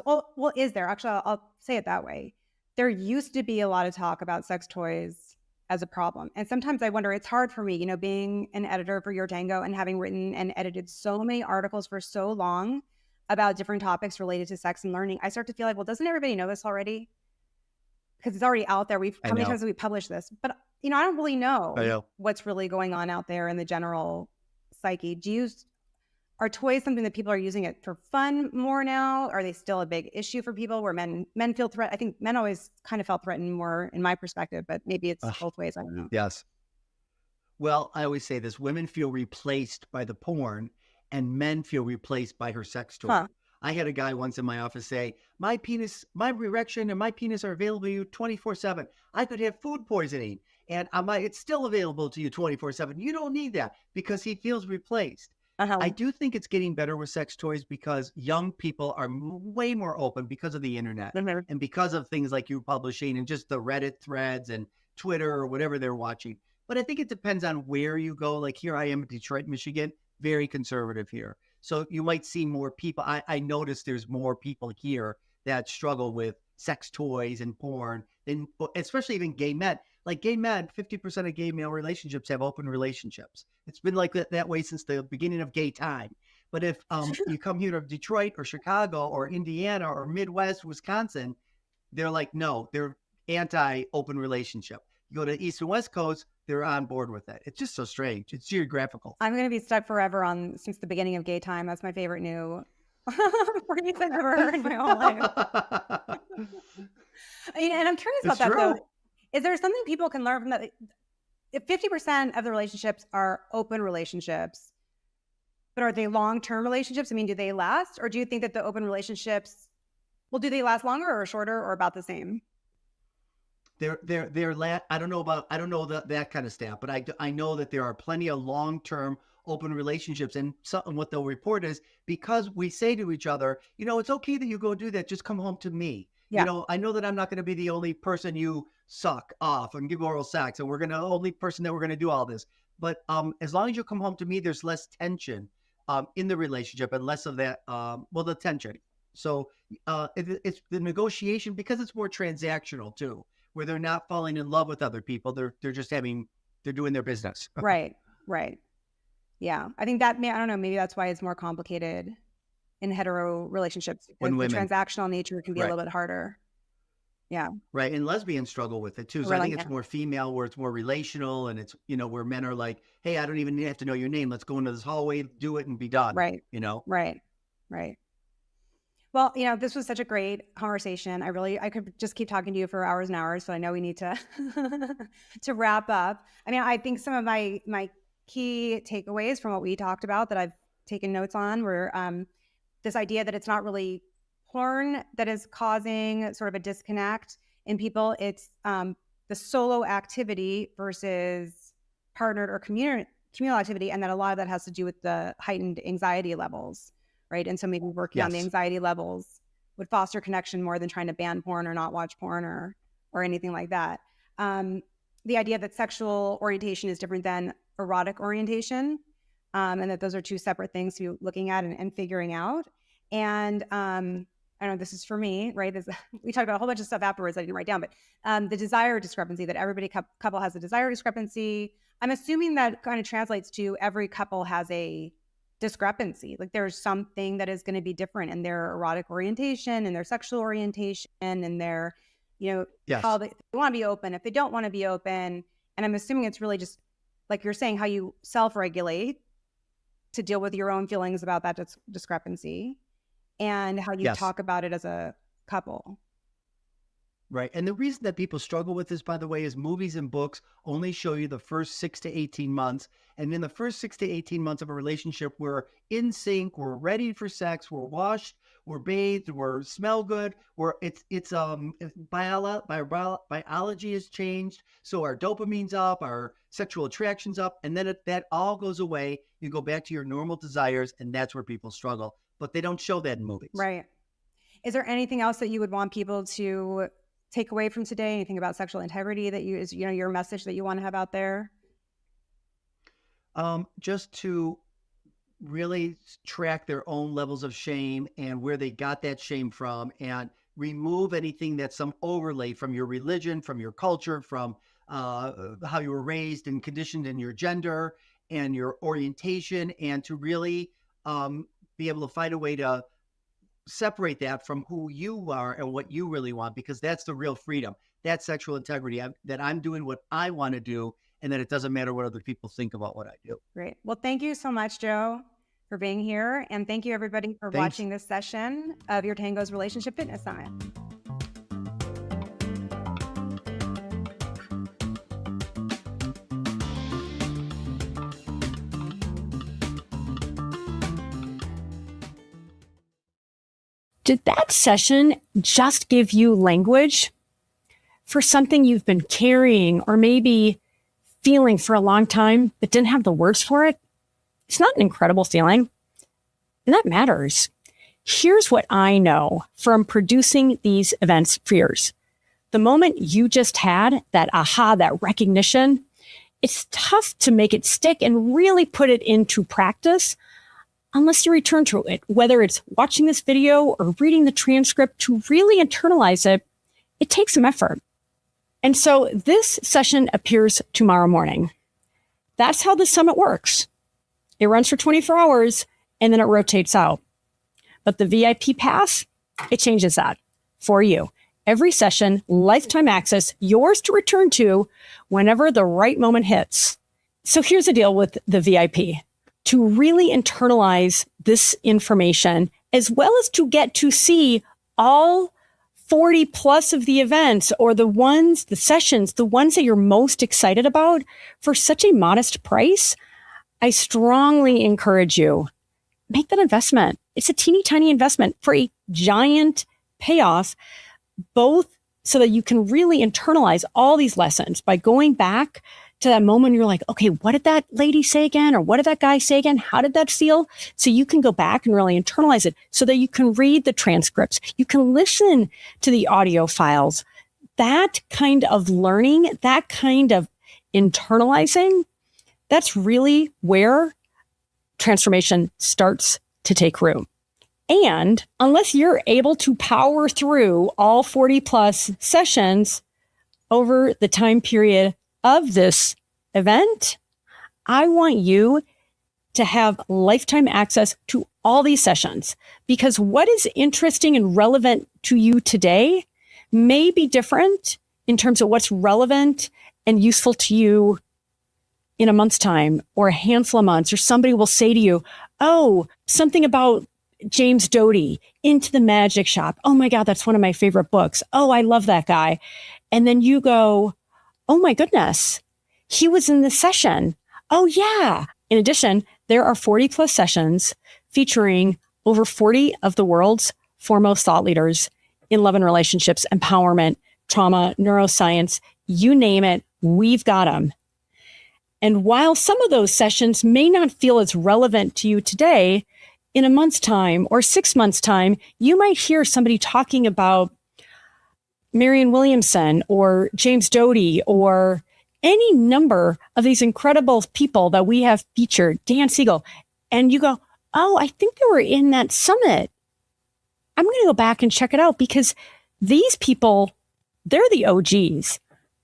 is there? Actually, I'll say it that way. There used to be a lot of talk about sex toys as a problem. And sometimes I wonder, it's hard for me, being an editor for Your Tango and having written and edited so many articles for so long about different topics related to sex and learning. I start to feel like, well, doesn't everybody know this already? Because it's already out there. How many times have we published this? But, I don't really know what's really going on out there in the general psyche. Are toys something that people are using it for fun more now? Are they still a big issue for people where men feel threatened? I think men always kind of felt threatened more in my perspective, but maybe it's both ways. I don't know. Yes. Well, I always say this: women feel replaced by the porn and men feel replaced by her sex toy. Huh. I had a guy once in my office say, my erection and my penis are available to you 24/7. I could have food poisoning and it's still available to you 24/7. You don't need that, because he feels replaced. I do think it's getting better with sex toys because young people are way more open because of the internet and because of things like you publishing and just the Reddit threads and Twitter or whatever they're watching. But I think it depends on where you go. Like, here I am in Detroit, Michigan, very conservative here. So you might see more people. I noticed there's more people here that struggle with sex toys and porn, and especially even gay men. Like gay men, 50% of gay male relationships have open relationships. It's been like that way since the beginning of gay time. But if you come here to Detroit or Chicago or Indiana or Midwest, Wisconsin, they're like, no, they're anti-open relationship. You go to East and West Coast, they're on board with it. It's just so strange. It's geographical. I'm going to be stuck forever on since the beginning of gay time. That's my favorite new phrase I've ever heard in my whole life. And I'm curious about that, though. Is there something people can learn from that? If 50% of the relationships are open relationships, but are they long-term relationships? I mean, do they last? Or do you think that the open relationships, well, do they last longer or shorter or about the same? I don't know that kind of stat, but I know that there are plenty of long-term open relationships. And what they'll report is, because we say to each other, it's okay that you go do that. Just come home to me. Yeah. I know that I'm not going to be the only person you suck off and give oral sex, and only person that we're going to do all this. But as long as you come home to me, there's less tension in the relationship and less of that, the tension. So it's the negotiation, because it's more transactional too, where they're not falling in love with other people. They're doing their business. Right. Yeah. I think that I don't know, maybe that's why it's more complicated in hetero relationships. The transactional nature can be a little bit harder. Yeah. Right. And lesbians struggle with it too. So I think it's more female, where it's more relational, and it's, where men are like, hey, I don't even have to know your name. Let's go into this hallway, do it, and be done. Right. Right. Well, this was such a great conversation. I could just keep talking to you for hours and hours. So I know we need to to wrap up. I mean, I think some of my key takeaways from what we talked about that I've taken notes on were this idea that it's not really porn that is causing sort of a disconnect in people. It's the solo activity versus partnered or communal activity, and that a lot of that has to do with the heightened anxiety levels. Right. And so maybe working on the anxiety levels would foster connection more than trying to ban porn or not watch porn or anything like that. The idea that sexual orientation is different than erotic orientation, and that those are two separate things to be looking at and figuring out. And I don't know, this is for me, right? We talked about a whole bunch of stuff afterwards I didn't write down, but the desire discrepancy, that everybody couple has a desire discrepancy. I'm assuming that kind of translates to every couple has a discrepancy. Like there's something that is going to be different in their erotic orientation and their sexual orientation and their, how they want to be open, if they don't want to be open. And I'm assuming it's really just like you're saying, how you self-regulate to deal with your own feelings about that discrepancy, and how you talk about it as a couple. Right. And the reason that people struggle with this, by the way, is movies and books only show you the first 6 to 18 months. And in the first 6 to 18 months of a relationship, we're in sync, we're ready for sex, we're washed, we're bathed, we're smell good, biology has changed. So our dopamine's up, our sexual attraction's up, and then that all goes away. You go back to your normal desires, and that's where people struggle. But they don't show that in movies. Right. Is there anything else that you would want people to take away from today? Anything about sexual integrity that is your message that you want to have out there? Just to really track their own levels of shame and where they got that shame from, and remove anything that's some overlay from your religion, from your culture, from how you were raised and conditioned in your gender and your orientation, and to really be able to find a way to separate that from who you are and what you really want, because that's the real freedom. That's sexual integrity, that I'm doing what I want to do, and that it doesn't matter what other people think about what I do. Great. Well, thank you so much, Joe, for being here. And thank you, everybody, for watching this session of Your Tango's Relationship Fitness Summit. Did that session just give you language for something you've been carrying or maybe feeling for a long time but didn't have the words for it? It's not an incredible feeling, and that matters. Here's what I know from producing these events for years. The moment you just had that aha, that recognition, it's tough to make it stick and really put it into practice unless you return to it, whether it's watching this video or reading the transcript to really internalize it it takes some effort. And so this session appears tomorrow morning. That's how the summit works. It runs for 24 hours and then it rotates out. But the VIP pass, it changes that for you. Every session, lifetime access, yours to return to whenever the right moment hits. So here's the deal with the VIP. To really internalize this information, as well as to get to see all 40 plus of the events or the sessions, the ones that you're most excited about for such a modest price, I strongly encourage you, make that investment. It's a teeny tiny investment for a giant payoff, both so that you can really internalize all these lessons by going back to that moment. You're like, okay, what did that lady say again? Or what did that guy say again? How did that feel? So you can go back and really internalize it so that you can read the transcripts. You can listen to the audio files. That kind of learning, that kind of internalizing, that's really where transformation starts to take root. And unless you're able to power through all 40 plus sessions over the time period of this event, I want you to have lifetime access to all these sessions, because what is interesting and relevant to you today may be different in terms of what's relevant and useful to you in a month's time or a handful of months. Or somebody will say to you, oh, something about James Doty, Into the Magic Shop. Oh my God, that's one of my favorite books. Oh, I love that guy. And then you go, oh my goodness, he was in this session. Oh yeah. In addition, there are 40 plus sessions featuring over 40 of the world's foremost thought leaders in love and relationships, empowerment, trauma, neuroscience, you name it, we've got them. And while some of those sessions may not feel as relevant to you today, in a month's time or 6 months' time, you might hear somebody talking about Marianne Williamson or James Doty or any number of these incredible people that we have featured, Dan Siegel, and you go, oh, I think they were in that summit. I'm going to go back and check it out, because these people, they're the OGs.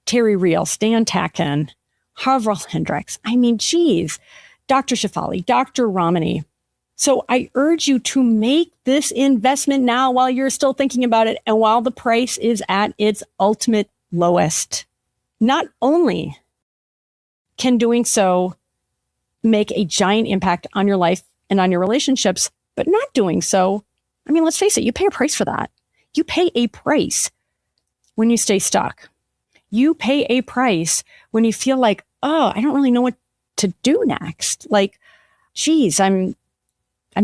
Terry Real, Stan Tatkin, Harville Hendricks. I mean, geez, Dr. Shefali, Dr. Ramani. So I urge you to make this investment now while you're still thinking about it and while the price is at its ultimate lowest. Not only can doing so make a giant impact on your life and on your relationships, but not doing so, I mean, let's face it, you pay a price for that. You pay a price when you stay stuck. You pay a price when you feel like, oh, I don't really know what to do next. Like, geez, I'm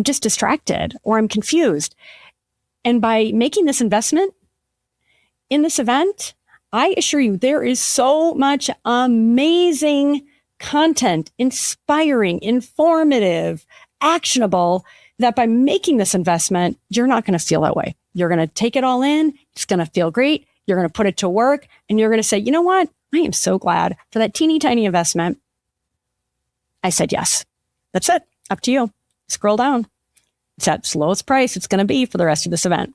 just distracted or I'm confused. And by making this investment in this event, I assure you, there is so much amazing content, inspiring, informative, actionable, that by making this investment, you're not going to feel that way. You're going to take it all in. It's going to feel great. You're going to put it to work and you're going to say, you know what? I am so glad for that teeny tiny investment. I said yes. That's it. Up to you. Scroll down. It's at its lowest price it's going to be for the rest of this event.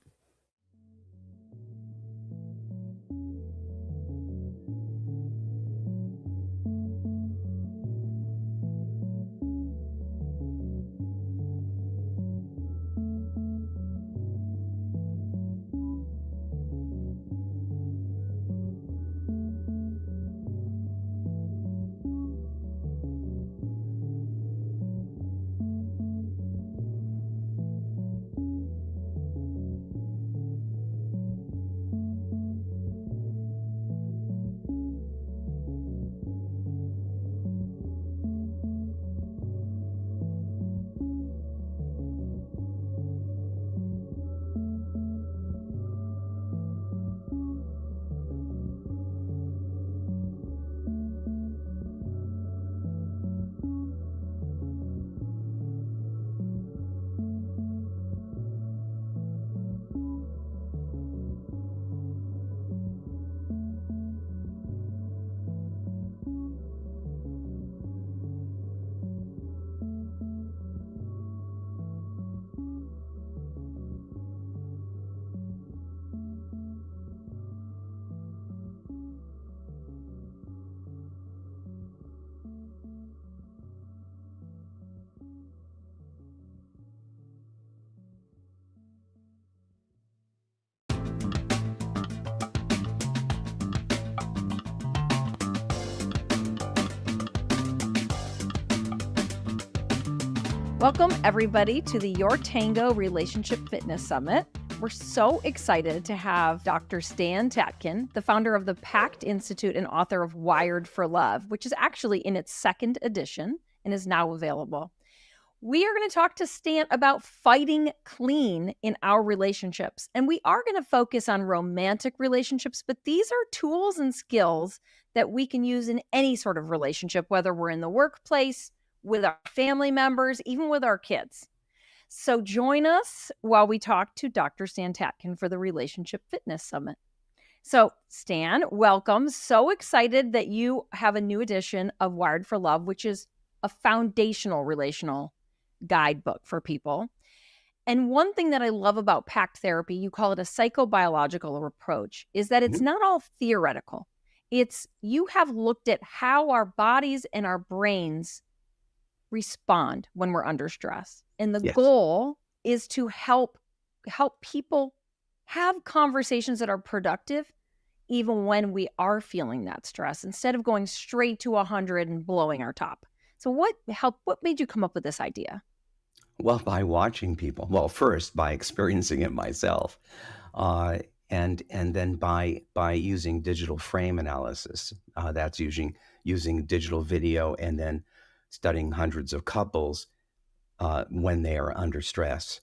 Welcome, everybody, to the Your Tango Relationship Fitness Summit. We're so excited to have Dr. Stan Tatkin, the founder of the PACT Institute and author of Wired for Love, which is actually in its second edition and is now available. We are going to talk to Stan about fighting clean in our relationships. And we are going to focus on romantic relationships, but these are tools and skills that we can use in any sort of relationship, whether we're in the workplace, with our family members, even with our kids. So join us while we talk to Dr. Stan Tatkin for the Relationship Fitness Summit. So Stan, welcome. So excited that you have a new edition of Wired for Love, which is a foundational relational guidebook for people. And one thing that I love about PACT therapy, you call it a psychobiological approach, is that it's not all theoretical. It's you have looked at how our bodies and our brains respond when we're under stress. And the goal is to help people have conversations that are productive even when we are feeling that stress, instead of going straight to 100 and blowing our top. So what made you come up with this idea? Well, by watching people. Well, first by experiencing it myself, and then by using digital frame analysis. That's using digital video and then studying hundreds of couples when they are under stress,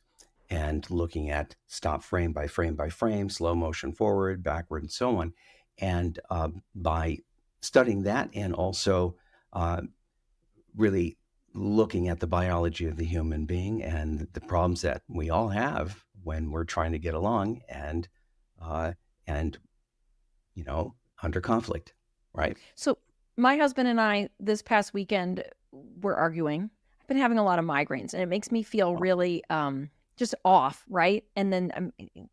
and looking at stop frame by frame, slow motion forward, backward, and so on. And by studying that, and also really looking at the biology of the human being and the problems that we all have when we're trying to get along and under conflict, right? So my husband and I this past weekend were arguing. I've been having a lot of migraines, and it makes me feel really just off, right? And then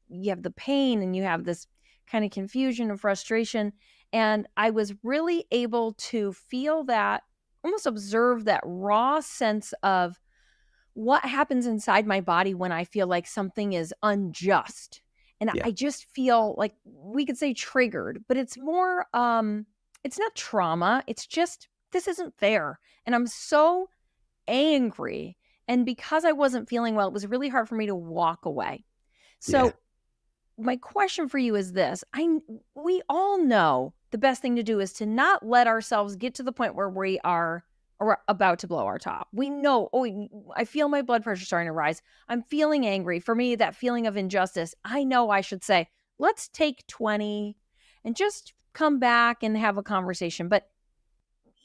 you have the pain, and you have this kind of confusion and frustration. And I was really able to feel that, almost observe that raw sense of what happens inside my body when I feel like something is unjust. And I just feel like, we could say triggered, but it's more, it's not trauma. It's just, this isn't fair. And I'm so angry. And because I wasn't feeling well, it was really hard for me to walk away. So my question for you is this. We all know the best thing to do is to not let ourselves get to the point where we are about to blow our top. We know, I feel my blood pressure starting to rise. I'm feeling angry. For me, that feeling of injustice, I know I should say, let's take 20 and just come back and have a conversation. But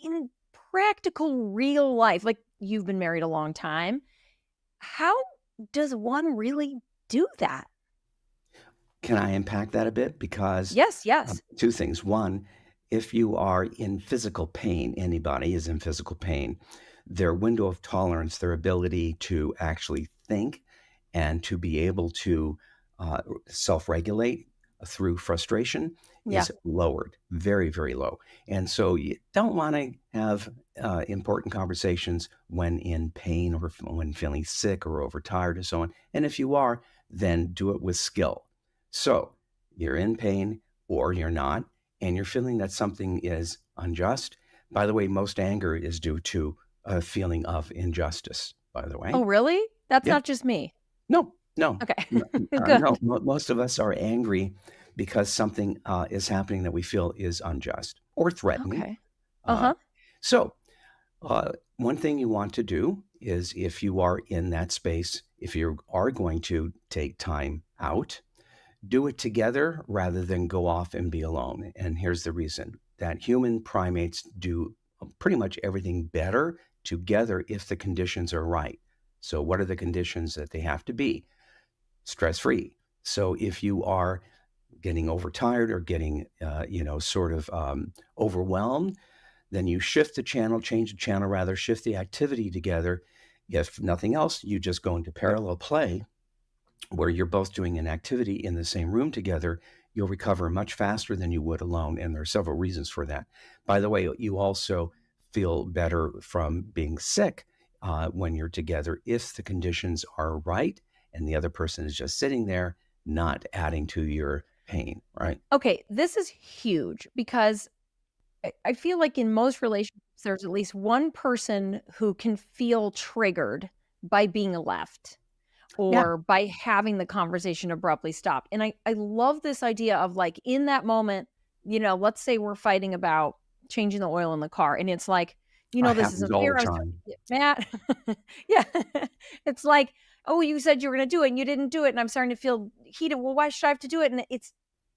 in practical real life, like you've been married a long time, how does one really do that? Can I unpack that a bit? Because yes. Two things. One, if you are in physical pain, anybody is in physical pain, their window of tolerance, their ability to actually think and to be able to self-regulate through frustration is lowered, very, very low. And so you don't want to have important conversations when in pain or when feeling sick or overtired or so on. And if you are, then do it with skill. So you're in pain or you're not, and you're feeling that something is unjust. By the way, most anger is due to a feeling of injustice, by the way. Oh, really? That's not just me. No. Okay. Good. No, most of us are angry because something is happening that we feel is unjust or threatening. Okay. So one thing you want to do is, if you are in that space, if you are going to take time out, do it together rather than go off and be alone. And here's the reason: that human primates do pretty much everything better together if the conditions are right. So what are the conditions that they have to be? Stress-free. So if you are getting overtired or getting, overwhelmed, then you shift the channel, shift the activity together. If nothing else, you just go into parallel play where you're both doing an activity in the same room together. You'll recover much faster than you would alone. And there are several reasons for that. By the way, you also feel better from being sick when you're together if the conditions are right and the other person is just sitting there, not adding to your pain, right? Okay, this is huge because I feel like in most relationships, there's at least one person who can feel triggered by being left or by having the conversation abruptly stopped. And I love this idea of like in that moment, you know, let's say we're fighting about changing the oil in the car and it's like, you know, It this happens isn't all fair. the time. Matt, yeah, it's like, oh, you said you were going to do it and you didn't do it. And I'm starting to feel heated. Well, why should I have to do it? And it's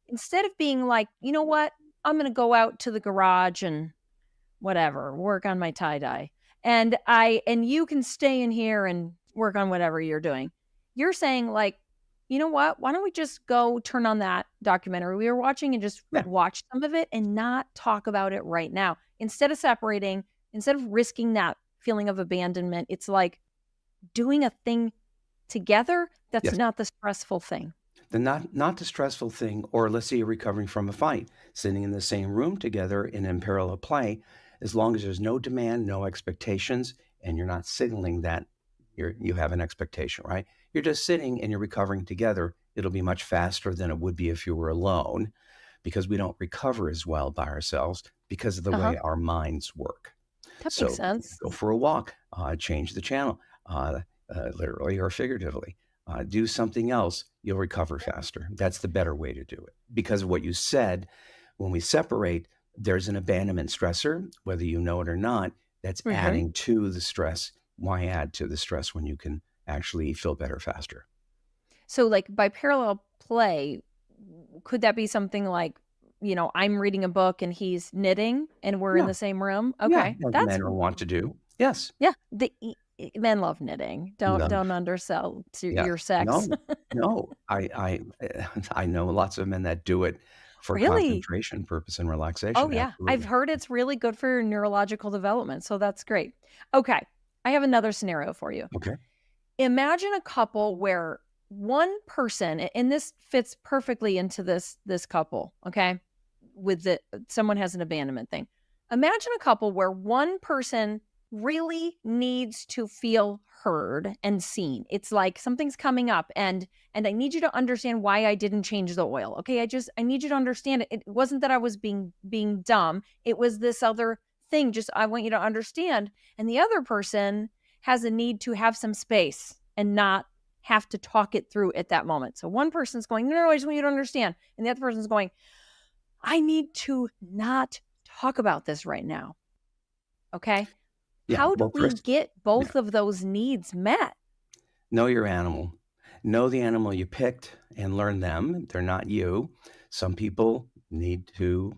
instead of being like, you know what, I'm going to go out to the garage and whatever, work on my tie-dye. And you can stay in here and work on whatever you're doing. You're saying like, you know what, why don't we just go turn on that documentary we were watching and just watch some of it and not talk about it right now. Instead of separating, instead of risking that feeling of abandonment, it's like doing a thing together that's not the stressful thing. Not the stressful thing, or let's say you're recovering from a fight, sitting in the same room together in parallel play, as long as there's no demand, no expectations, and you're not signaling that you have an expectation, right? You're just sitting and you're recovering together. It'll be much faster than it would be if you were alone, because we don't recover as well by ourselves because of the way our minds work. That makes sense. Go for a walk, change the channel, literally or figuratively. Do something else, you'll recover faster. That's the better way to do it. Because of what you said, when we separate, there's an abandonment stressor, whether you know it or not, that's adding to the stress. Why add to the stress when you can actually feel better faster? So like by parallel play, could that be something like, you know, I'm reading a book and he's knitting and we're in the same room? Okay. Yeah, That's men will want to do. Yes. Yeah. Men love knitting. Don't undersell to your sex. No. I know lots of men that do it for concentration purpose and relaxation. Oh yeah. Absolutely. I've heard it's really good for your neurological development. So that's great. Okay. I have another scenario for you. Okay. Imagine a couple where one person, and this fits perfectly into this couple, okay? Someone has an abandonment thing. Imagine a couple where one person really needs to feel heard and seen. It's like something's coming up and I need you to understand why I didn't change the oil. Okay. I need you to understand it. It wasn't that I was being dumb. It was this other thing. Just, I want you to understand. And the other person has a need to have some space and not have to talk it through at that moment. So one person's going, no, I just want you to understand. And the other person's going, I need to not talk about this right now. Okay. Yeah, how do we first, get both of those needs met? Know your animal. Know the animal you picked and learn them. They're not you. Some people need to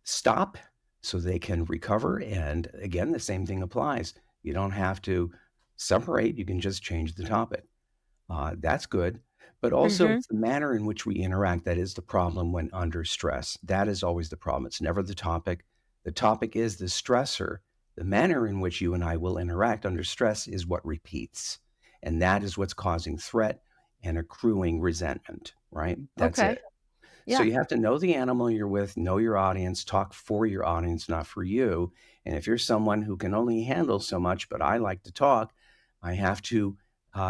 stop so they can recover. And again, the same thing applies. You don't have to separate. You can just change the topic. That's good. But also it's the manner in which we interact that is the problem when under stress. That is always the problem. It's never the topic. The topic is the stressor. The manner in which you and I will interact under stress is what repeats. And that is what's causing threat and accruing resentment, right? That's it. Yeah. So you have to know the animal you're with, know your audience, talk for your audience, not for you. And if you're someone who can only handle so much, but I like to talk, I have to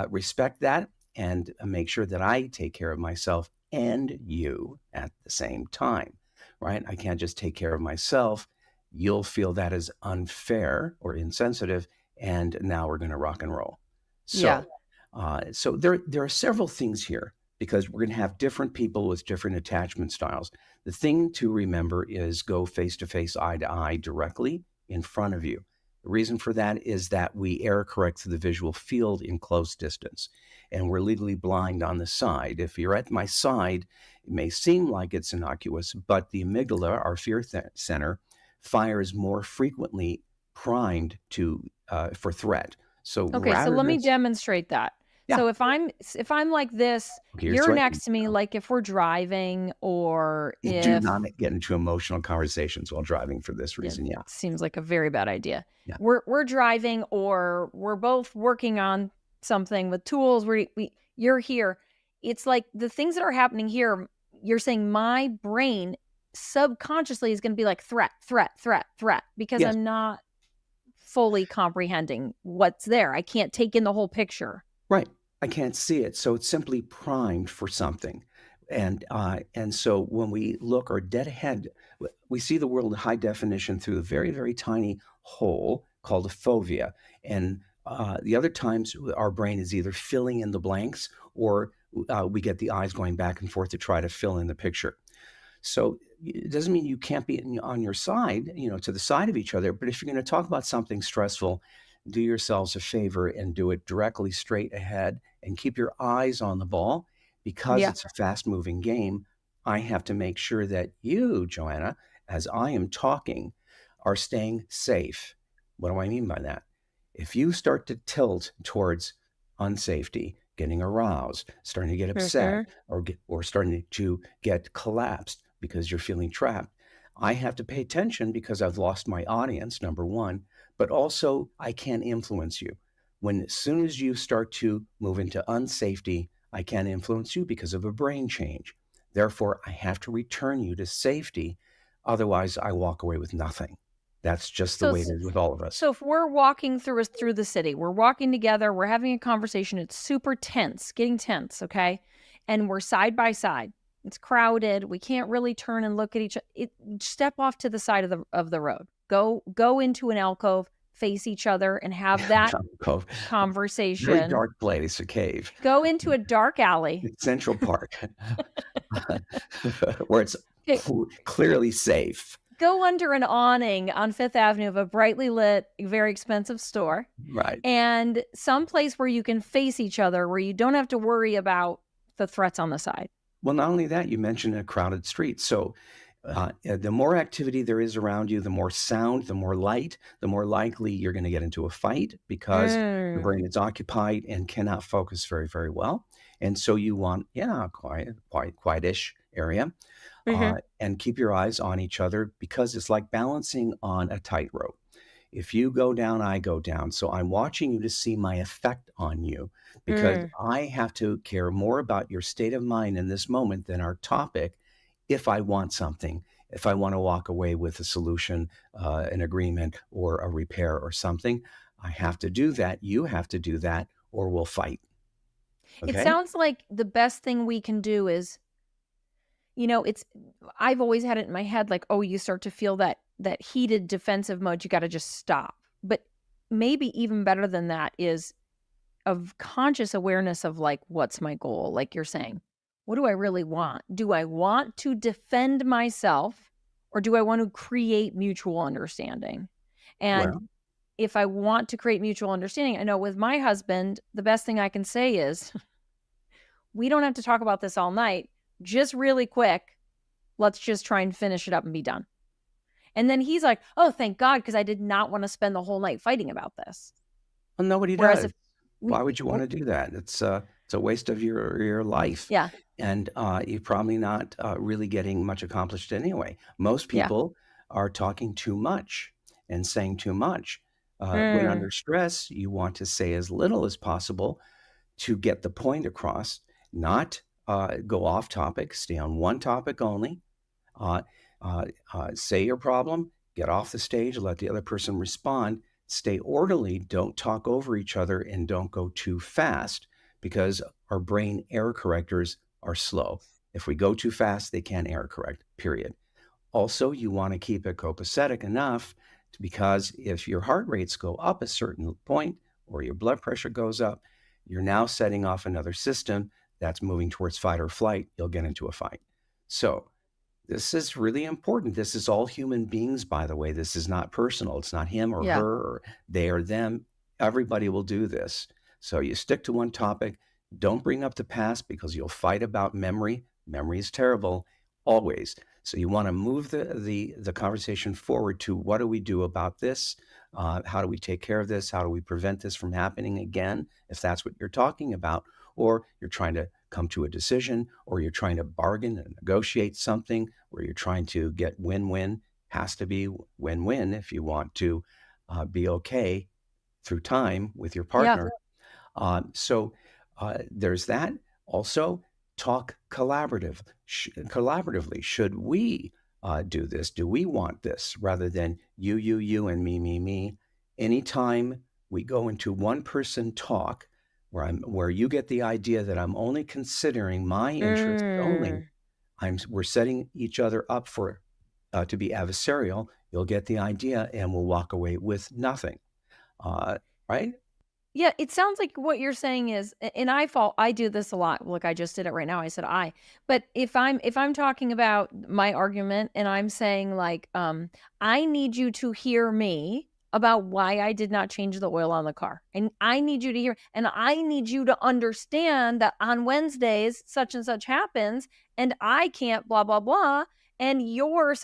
respect that and make sure that I take care of myself and you at the same time, right? I can't just take care of myself. You'll feel that is unfair or insensitive, and now we're going to rock and roll. So, so there are several things here because we're going to have different people with different attachment styles. The thing to remember is go face to face, eye to eye, directly in front of you. The reason for that is that we error correct through the visual field in close distance, and we're legally blind on the side. If you're at my side, it may seem like it's innocuous, but the amygdala, our fear center, fires more frequently primed for threat. So okay, so let me demonstrate that. Yeah. So if I'm like this, you're next to me, like if we're driving or if... Do not get into emotional conversations while driving for this reason, yeah. Seems like a very bad idea. Yeah. We're driving or we're both working on something with tools. You're here. It's like the things that are happening here, you're saying my brain subconsciously is going to be like threat, because I'm not fully comprehending what's there. I can't take in the whole picture. Right. I can't see it. So it's simply primed for something. And so when we look or dead ahead, we see the world in high definition through a very, very tiny hole called a fovea. And The other times our brain is either filling in the blanks or we get the eyes going back and forth to try to fill in the picture. So it doesn't mean you can't be on your side, to the side of each other. But if you're going to talk about something stressful, do yourselves a favor and do it directly straight ahead and keep your eyes on the ball because Yeah. it's a fast moving game. I have to make sure that you, Joanna, as I am talking, are staying safe. What do I mean by that? If you start to tilt towards unsafety, getting aroused, starting to get upset, or starting to get collapsed because you're feeling trapped, I have to pay attention because I've lost my audience, number one, but also I can't influence you. As soon as you start to move into unsafety, I can't influence you because of a brain change. Therefore, I have to return you to safety. Otherwise, I walk away with nothing. That's just the way it is with all of us. So if we're walking through the city, we're walking together, we're having a conversation, it's super tense, getting tense, okay? And we're side by side. It's crowded. We can't really turn and look at each other. Step off to the side of the road. Go into an alcove, face each other, and have that conversation. Very dark place, a cave. Go into a dark alley. It's Central Park, where it's clearly safe. Go under an awning on Fifth Avenue of a brightly lit, very expensive store. Right. And someplace where you can face each other, where you don't have to worry about the threats on the side. Well, not only that, you mentioned a crowded street. So the more activity there is around you, the more sound, the more light, the more likely you're going to get into a fight because your brain is occupied and cannot focus very, very well. And so you want, quietish area. And keep your eyes on each other because it's like balancing on a tightrope. If you go down, I go down. So I'm watching you to see my effect on you because I have to care more about your state of mind in this moment than our topic. If I want something, if I want to walk away with a solution, an agreement or a repair or something, I have to do that. You have to do that or we'll fight. Okay? It sounds like the best thing we can do is, I've always had it in my head, like, oh, you start to feel that heated defensive mode, you got to just stop. But maybe even better than that is of conscious awareness of like, what's my goal? Like you're saying, what do I really want? Do I want to defend myself or do I want to create mutual understanding? And if I want to create mutual understanding, I know with my husband, the best thing I can say is, we don't have to talk about this all night. Just really quick, let's just try and finish it up and be done. And then he's like, oh, thank God, because I did not want to spend the whole night fighting about this. Well, nobody does. Why would you want to do that? It's a waste of your life. Yeah. And you're probably not really getting much accomplished anyway. Most people are talking too much and saying too much. When under stress, you want to say as little as possible to get the point across, not go off topic, stay on one topic only, say your problem, get off the stage, let the other person respond, stay orderly, don't talk over each other, and don't go too fast because our brain error correctors are slow. If we go too fast, they can't error correct, period. Also, you want to keep it copacetic enough because if your heart rates go up a certain point or your blood pressure goes up, you're now setting off another system that's moving towards fight or flight. You'll get into a fight. So this is really important. This is all human beings, by the way. This is not personal. It's not him or her or they or them. Everybody will do this. So you stick to one topic. Don't bring up the past because you'll fight about memory. Memory is terrible, always. So you want to move the conversation forward to what do we do about this? How do we take care of this? How do we prevent this from happening again? If that's what you're talking about, or you're trying to come to a decision, or you're trying to bargain and negotiate something, where you're trying to get win-win, has to be win-win if you want to be okay through time with your partner. So there's that. Also, talk collaboratively. Should we do this? Do we want this? Rather than you, and me. Anytime we go into one-person talk, where you get the idea that I'm only considering my interests only, we're setting each other up for to be adversarial. You'll get the idea, and we'll walk away with nothing. Right? Yeah, it sounds like what you're saying is, and I do this a lot. Look, I just did it right now. I said but if I'm talking about my argument and I'm saying like, I need you to hear me about why I did not change the oil on the car. And I need you to hear, and I need you to understand that on Wednesdays, such and such happens and I can't blah, blah, blah. And you're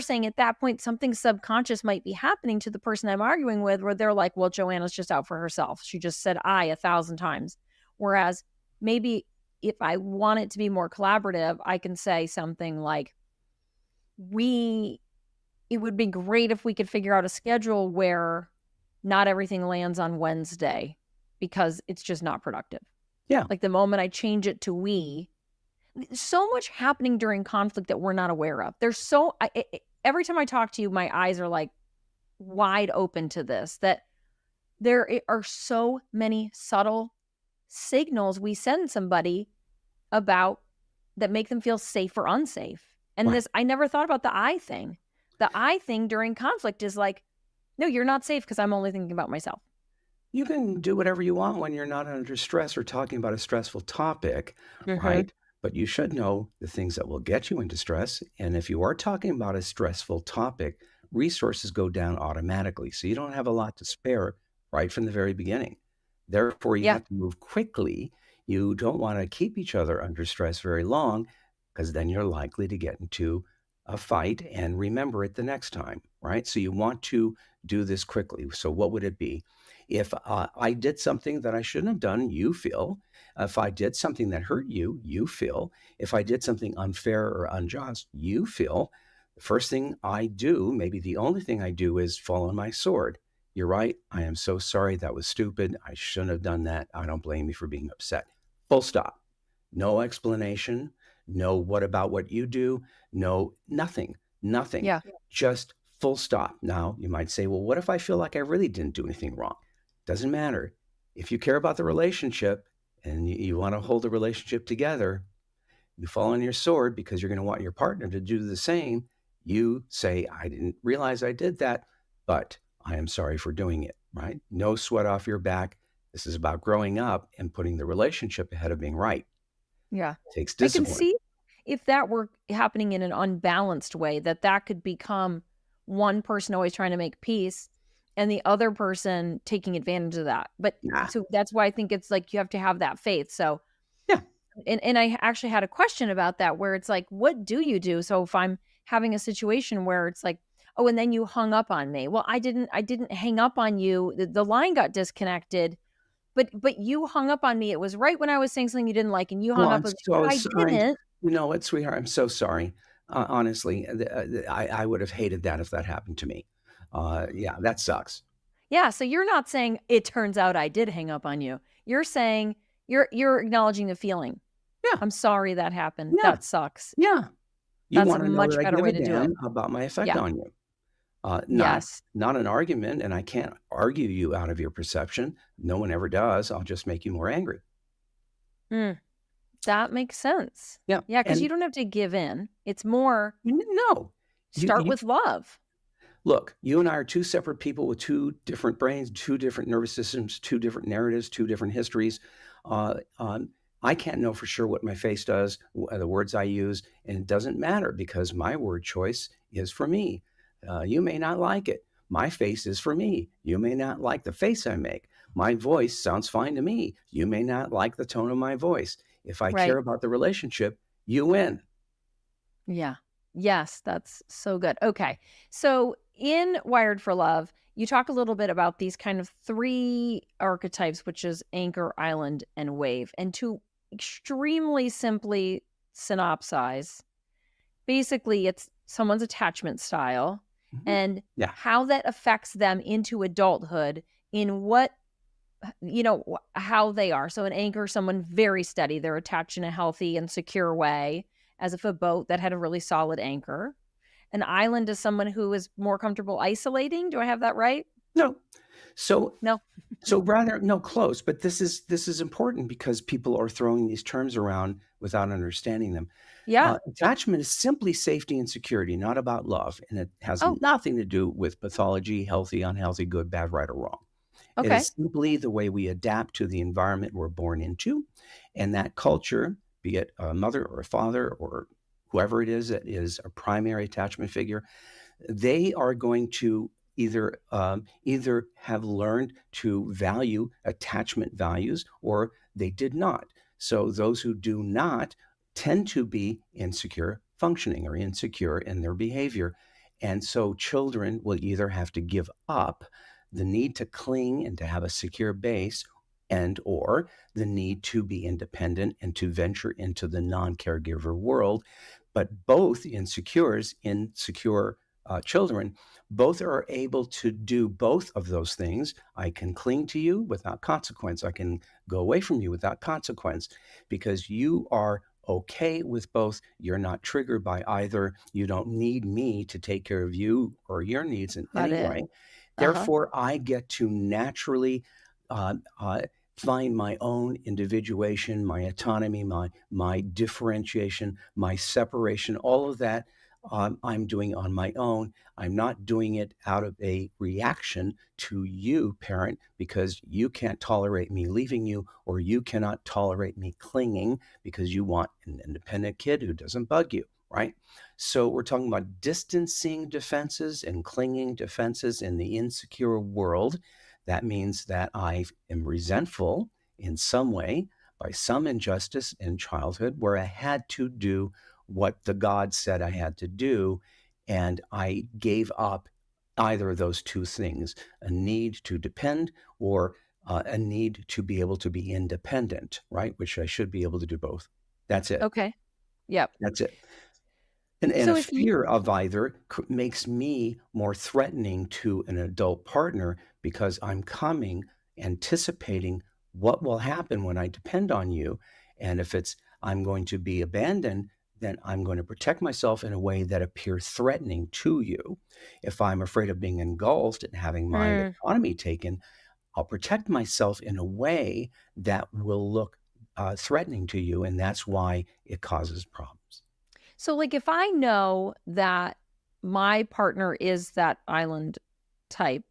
saying at that point, something subconscious might be happening to the person I'm arguing with, where they're like, well, Joanna's just out for herself. She just said I 1,000 times. Whereas maybe if I want it to be more collaborative, I can say something like, it would be great if we could figure out a schedule where not everything lands on Wednesday because it's just not productive. Yeah. Like the moment I change it to so much happening during conflict that we're not aware of. Every time I talk to you, my eyes are like wide open to this, that there are so many subtle signals we send somebody about that make them feel safe or unsafe. And Right. I never thought about the I thing. The I thing during conflict is like, no, you're not safe because I'm only thinking about myself. You can do whatever you want when you're not under stress or talking about a stressful topic, Mhm. right? But you should know the things that will get you into stress. And if you are talking about a stressful topic, resources go down automatically. So you don't have a lot to spare right from the very beginning. Therefore, you Yeah. have to move quickly. You don't want to keep each other under stress very long because then you're likely to get into a fight and remember it the next time, right? So you want to do this quickly. So what would it be? If I did something that I shouldn't have done, you feel. If I did something that hurt you, you feel. If I did something unfair or unjust, you feel. The first thing I do, maybe the only thing I do, is fall on my sword. You're right. I am so sorry. That was stupid. I shouldn't have done that. I don't blame you for being upset. Full stop. No explanation. No, what about what you do? No, nothing. Yeah. Just full stop. Now, you might say, well, what if I feel like I really didn't do anything wrong? Doesn't matter. If you care about the relationship and you want to hold the relationship together, you fall on your sword because you're going to want your partner to do the same. You say, I didn't realize I did that, but I am sorry for doing it, right? No sweat off your back. This is about growing up and putting the relationship ahead of being right. Yeah. It takes I can discipline. see if that were happening in an unbalanced way, that could become one person always trying to make peace and the other person taking advantage of that. But Nah. so that's why I think it's like you have to have that faith. So Yeah. And I actually had a question about that where it's like, what do you do? So if I'm having a situation where it's like, oh, and then you hung up on me. Well, I didn't hang up on you. The line got disconnected. But you hung up on me. It was right when I was saying something you didn't like, and you hung Oh, up I'm with me. so I sorry. didn't. You know what, sweetheart? I'm so sorry. Honestly, I would have hated that if that happened to me. Yeah, that sucks. Yeah. So you're not saying it turns out I did hang up on you. You're saying you're acknowledging the feeling. Yeah. I'm sorry that happened. Yeah. That sucks. Yeah. You That's want a to know much that I better give way a to do damn it. about my effect Yeah. on you. Yes. Not an argument, and I can't argue you out of your perception. No one ever does. I'll just make you more angry. That makes sense. Yeah. Yeah, because And you don't have to give in. It's more no. start with love. Look, you and I are two separate people with two different brains, two different nervous systems, two different narratives, two different histories. I can't know for sure what my face does, the words I use, and it doesn't matter because my word choice is for me. You may not like it. My face is for me. You may not like the face I make. My voice sounds fine to me. You may not like the tone of my voice. If I care Right. about the relationship, you win. Yeah. Yes, that's so good. Okay. So in Wired for Love, you talk a little bit about these kind of three archetypes, which is anchor, island, and wave. And to extremely simply synopsize, basically it's someone's attachment style Mhm. and Yeah. how that affects them into adulthood in what, how they are. So an anchor, someone very steady, they're attached in a healthy and secure way, as if a boat that had a really solid anchor. An island is someone who is more comfortable isolating. Do I have that right? No. So No. rather no, close, but this is important because people are throwing these terms around without understanding them. Yeah. Attachment is simply safety and security, not about love, and it has Oh. nothing to do with pathology, healthy, unhealthy, good, bad, right, or wrong. It Okay. is simply the way we adapt to the environment we're born into. And that culture, be it a mother or a father or whoever it is that is a primary attachment figure, they are going to either have learned to value attachment values or they did not. So those who do not tend to be insecure functioning or insecure in their behavior. And so children will either have to give up the need to cling and to have a secure base and or the need to be independent and to venture into the non-caregiver world. But both insecure children, both are able to do both of those things. I can cling to you without consequence. I can go away from you without consequence because you are okay with both. You're not triggered by either. You don't need me to take care of you or your needs in Got any it. way. Uh-huh. Therefore, I get to naturally uh, find my own individuation, my autonomy, my differentiation, my separation, all of that I'm doing on my own. I'm not doing it out of a reaction to you, parent, because you can't tolerate me leaving you, or you cannot tolerate me clinging because you want an independent kid who doesn't bug you, right? So we're talking about distancing defenses and clinging defenses in the insecure world. That means that I am resentful in some way by some injustice in childhood where I had to do what the God said I had to do. And I gave up either of those two things, a need to depend or a need to be able to be independent, right? Which I should be able to do both. That's it. Okay. Yep. That's it. And So a if you, fear of either makes me more threatening to an adult partner because I'm coming anticipating what will happen when I depend on you. And if it's I'm going to be abandoned, then I'm going to protect myself in a way that appears threatening to you. If I'm afraid of being engulfed and having my autonomy taken, I'll protect myself in a way that will look threatening to you. And that's why it causes problems. so like if I know that my partner is that island type,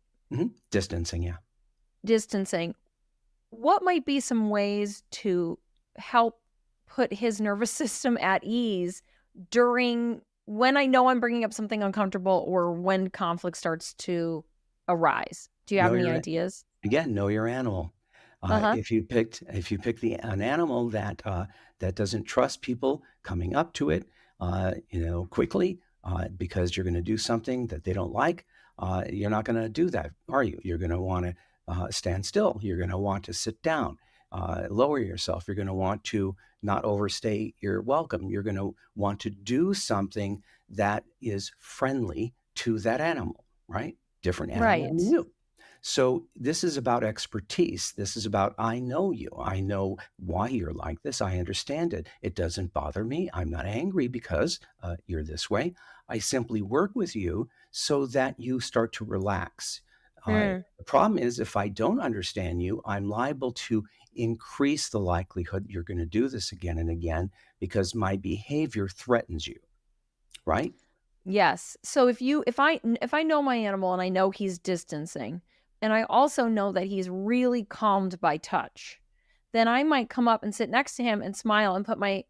Distancing, yeah. distancing, what might be some ways to help put his nervous system at ease during when I know I'm bringing up something uncomfortable or when conflict starts to arise? Do you have Know any your ideas? Again, know your animal. Uh-huh. If you pick an animal that doesn't trust people coming up to it, quickly because you're going to do something that they don't like, you're not going to do that, are you? You're going to want to stand still. You're going to want to sit down, lower yourself. You're going to want to not overstay your welcome. You're going to want to do something that is friendly to that animal, right? Different animal Right. than you. So this is about expertise. This is about, I know you. I know why you're like this. I understand it. It doesn't bother me. I'm not angry because you're this way. I simply work with you so that you start to relax. The problem is if I don't understand you, I'm liable to increase the likelihood you're going to do this again and again because my behavior threatens you, right? Yes. So if I know my animal and I know he's distancing, and I also know that he's really calmed by touch, then I might come up and sit next to him and smile and put my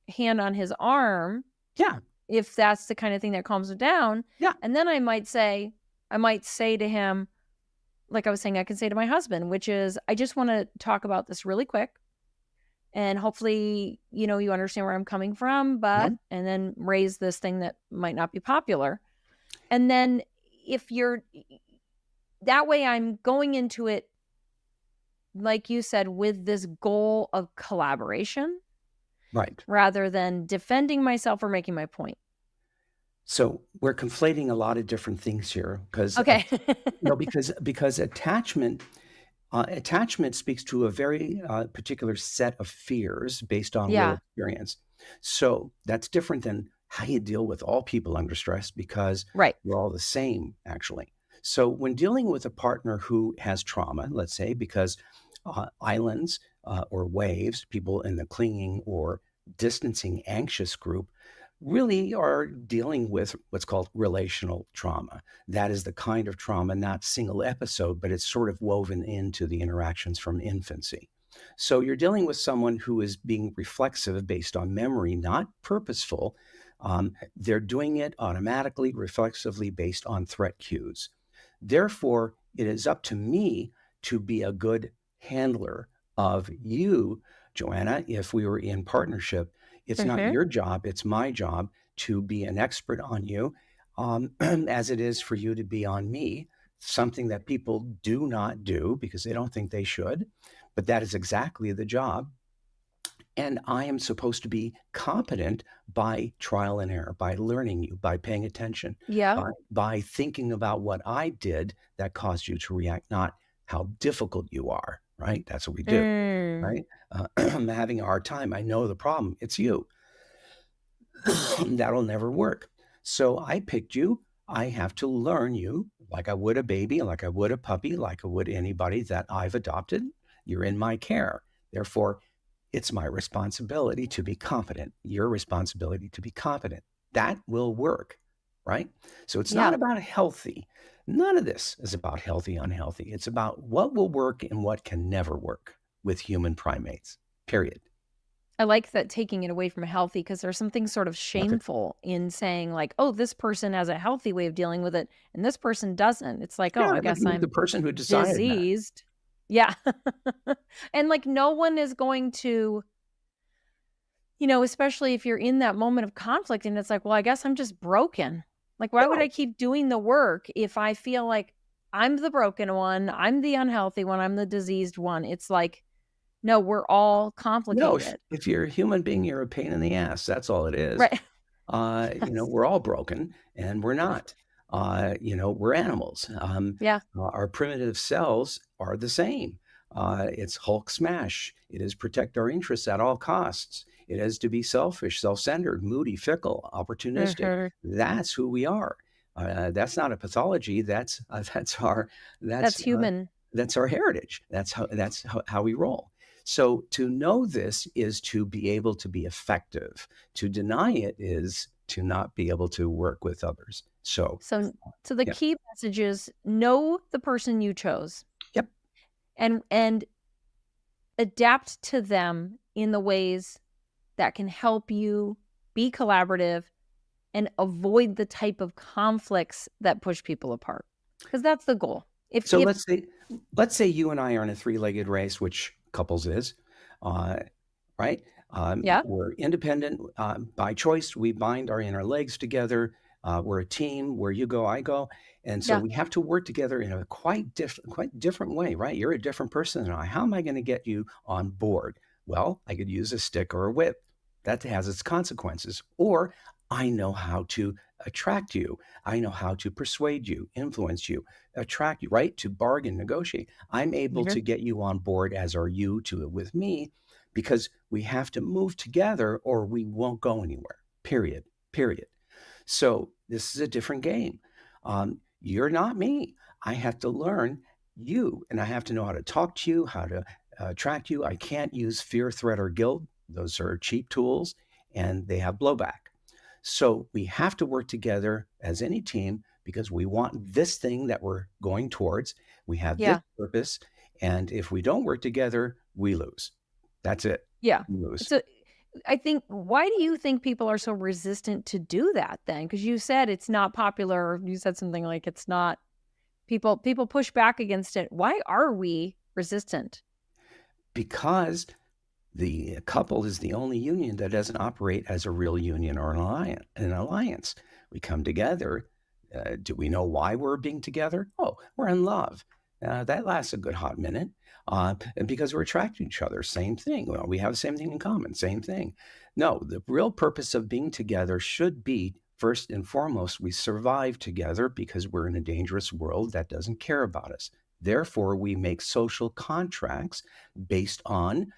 hand on his arm. Yeah. If that's the kind of thing that calms him down. Yeah. And then I might say to him, like I was saying, I can say to my husband, which is, I just want to talk about this really quick. And hopefully, you understand where I'm coming from, but, and then raise this thing that might not be popular. And then that way I'm going into it, like you said, with this goal of collaboration. Right. Rather than defending myself or making my point. So we're conflating a lot of different things here because okay. because attachment speaks to a very particular set of fears based on real experience. So that's different than how you deal with all people under stress because we're all the same, actually. So when dealing with a partner who has trauma, let's say, because islands or waves, people in the clinging or distancing anxious group, really are dealing with what's called relational trauma. That is the kind of trauma, not single episode, but it's sort of woven into the interactions from infancy. So you're dealing with someone who is being reflexive based on memory, not purposeful. They're doing it automatically, reflexively based on threat cues. Therefore, it is up to me to be a good handler of you, Joanna. If we were in partnership, it's not your job, it's my job to be an expert on you, as it is for you to be on me, something that people do not do because they don't think they should, but that is exactly the job. And I am supposed to be competent by trial and error, by learning you, by paying attention, Yeah. by thinking about what I did that caused you to react, not how difficult you are, right? That's what we do, right? I'm having a hard time. I know the problem. It's you. That'll never work. So I picked you. I have to learn you like I would a baby, like I would a puppy, like I would anybody that I've adopted. You're in my care. Therefore, it's my responsibility to be competent. Your responsibility to be competent. That will work, right? So it's not about healthy. None of this is about healthy, unhealthy. It's about what will work and what can never work with human primates, period. I like that, taking it away from healthy, because there's something sort of shameful in saying like, oh, this person has a healthy way of dealing with it and this person doesn't. It's like, oh, I guess I'm the person who decided diseased. Yeah. And like, no one is going to, especially if you're in that moment of conflict and it's like, well, I guess I'm just broken. Like, why would I keep doing the work if I feel like I'm the broken one, I'm the unhealthy one, I'm the diseased one? It's like, no, we're all complicated. No, if you're a human being, you're a pain in the ass. That's all it is. Right. We're all broken and we're not. We're animals. Our primitive cells are the same. It's Hulk smash. It is protect our interests at all costs. It is to be selfish, self-centered, moody, fickle, opportunistic. That's who we are. That's not a pathology. That's human. That's our heritage. That's how we roll. So to know this is to be able to be effective. To deny it is to not be able to work with others. So the key message is know the person you chose. Yep. And adapt to them in the ways that can help you be collaborative and avoid the type of conflicts that push people apart. Because that's the goal. Let's say you and I are in a three-legged race, which couples is, right? We're independent by choice. We bind our inner legs together. We're a team. Where you go, I go. And so we have to work together in a quite different way, right? You're a different person than I. How am I going to get you on board? Well, I could use a stick or a whip. That has its consequences. Or I know how to attract you. I know how to persuade you, influence you, attract you, right? To bargain, negotiate. I'm able to get you on board, as are you with me, because we have to move together or we won't go anywhere, period. So this is a different game. You're not me. I have to learn you, and I have to know how to talk to you, how to attract you. I can't use fear, threat, or guilt. Those are cheap tools and they have blowback. So we have to work together as any team because we want this thing that we're going towards. We have this purpose. And if we don't work together, we lose. That's it. Yeah. We lose. So I think, why do you think people are so resistant to do that then? Because you said it's not popular. You said something like it's not, people push back against it. Why are we resistant? Because the couple is the only union that doesn't operate as a real union or an alliance. We come together. Do we know why we're being together? Oh, we're in love. That lasts a good hot minute. And because we're attracted to each other, same thing. Well, we have the same thing in common, same thing. No, the real purpose of being together should be, first and foremost, we survive together because we're in a dangerous world that doesn't care about us. Therefore, we make social contracts based on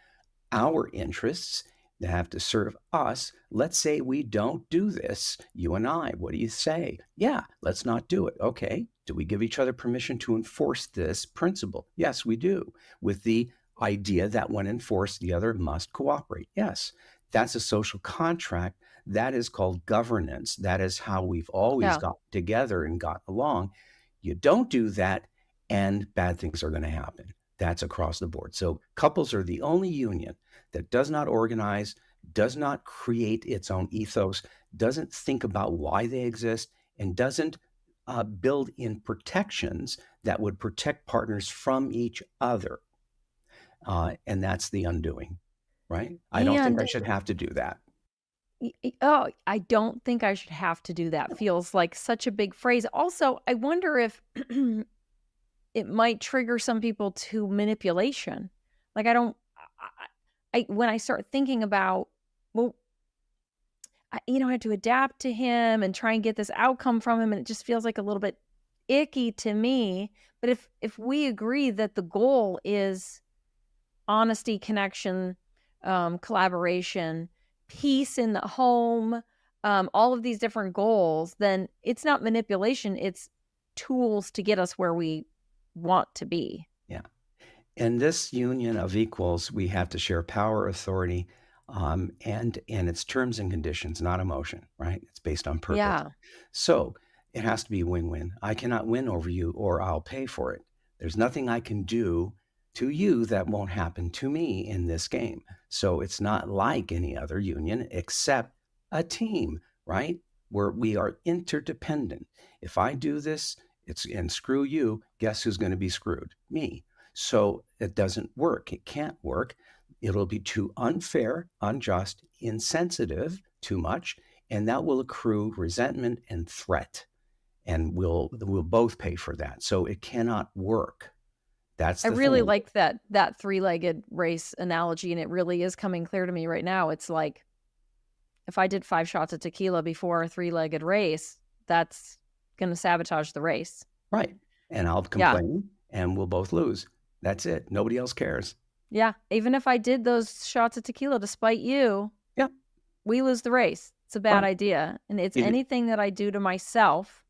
our interests that have to serve us. Let's say we don't do this, you and I. What do you say? Yeah, let's not do it. Okay. Do we give each other permission to enforce this principle? Yes, we do. With the idea that when enforced, the other must cooperate. Yes, that's a social contract That is called governance. That is how we've always Yeah. got together and got along. You don't do that, and bad things are going to happen. That's across the board. So couples are the only union that does not organize, does not create its own ethos, doesn't think about why they exist, and doesn't build in protections that would protect partners from each other. And that's the undoing, right? I don't think I And should have to do that. oh, I don't think I should have to do that. Feels like such a big phrase. Also, I wonder if it might trigger some people to manipulation. Like I don't, when I start thinking about, well, I have to adapt to him and try and get this outcome from him, and it just feels like a little bit icky to me. But if we agree that the goal is honesty, connection, collaboration, peace in the home, all of these different goals, then it's not manipulation. It's tools to get us where we want to be. Yeah. In this union of equals, we have to share power, authority, and its terms and conditions, not emotion, right? It's based on purpose. Yeah. So it has to be win-win. I cannot win over you, or I'll pay for it. There's nothing I can do to you that won't happen to me in this game. So it's not like any other union except a team, right? Where we are interdependent. If I do this, and screw you, guess who's going to be screwed? Me. So it doesn't work. It can't work. It'll be too unfair, unjust, insensitive, too much, and that will accrue resentment and threat. And we'll both pay for that. So it cannot work. That's I the really thing. like that three-legged race analogy, and it really is coming clear to me right now. It's like if I did 5 shots of tequila before a three-legged race, that's going to sabotage the race. Right. And I'll complain and we'll both lose. That's it. Nobody else cares. Yeah. Even if I did those shots of tequila to spite you, we lose the race. It's a bad idea. And it's anything that I do to myself,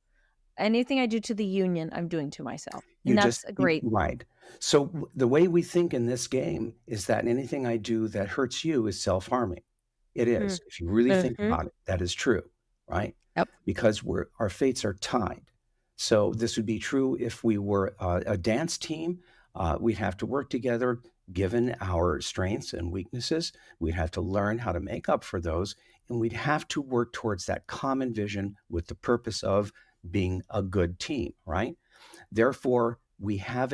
anything I do to the union, I'm doing to myself. And that's a great. Right. So the way we think in this game is that anything I do that hurts you is self-harming. It is. If you really think about it, that is true, right? Yep. Because our fates are tied. So this would be true if we were a dance team. We'd have to work together, given our strengths and weaknesses. We'd have to learn how to make up for those. And we'd have to work towards that common vision with the purpose of being a good team, right? Therefore, we have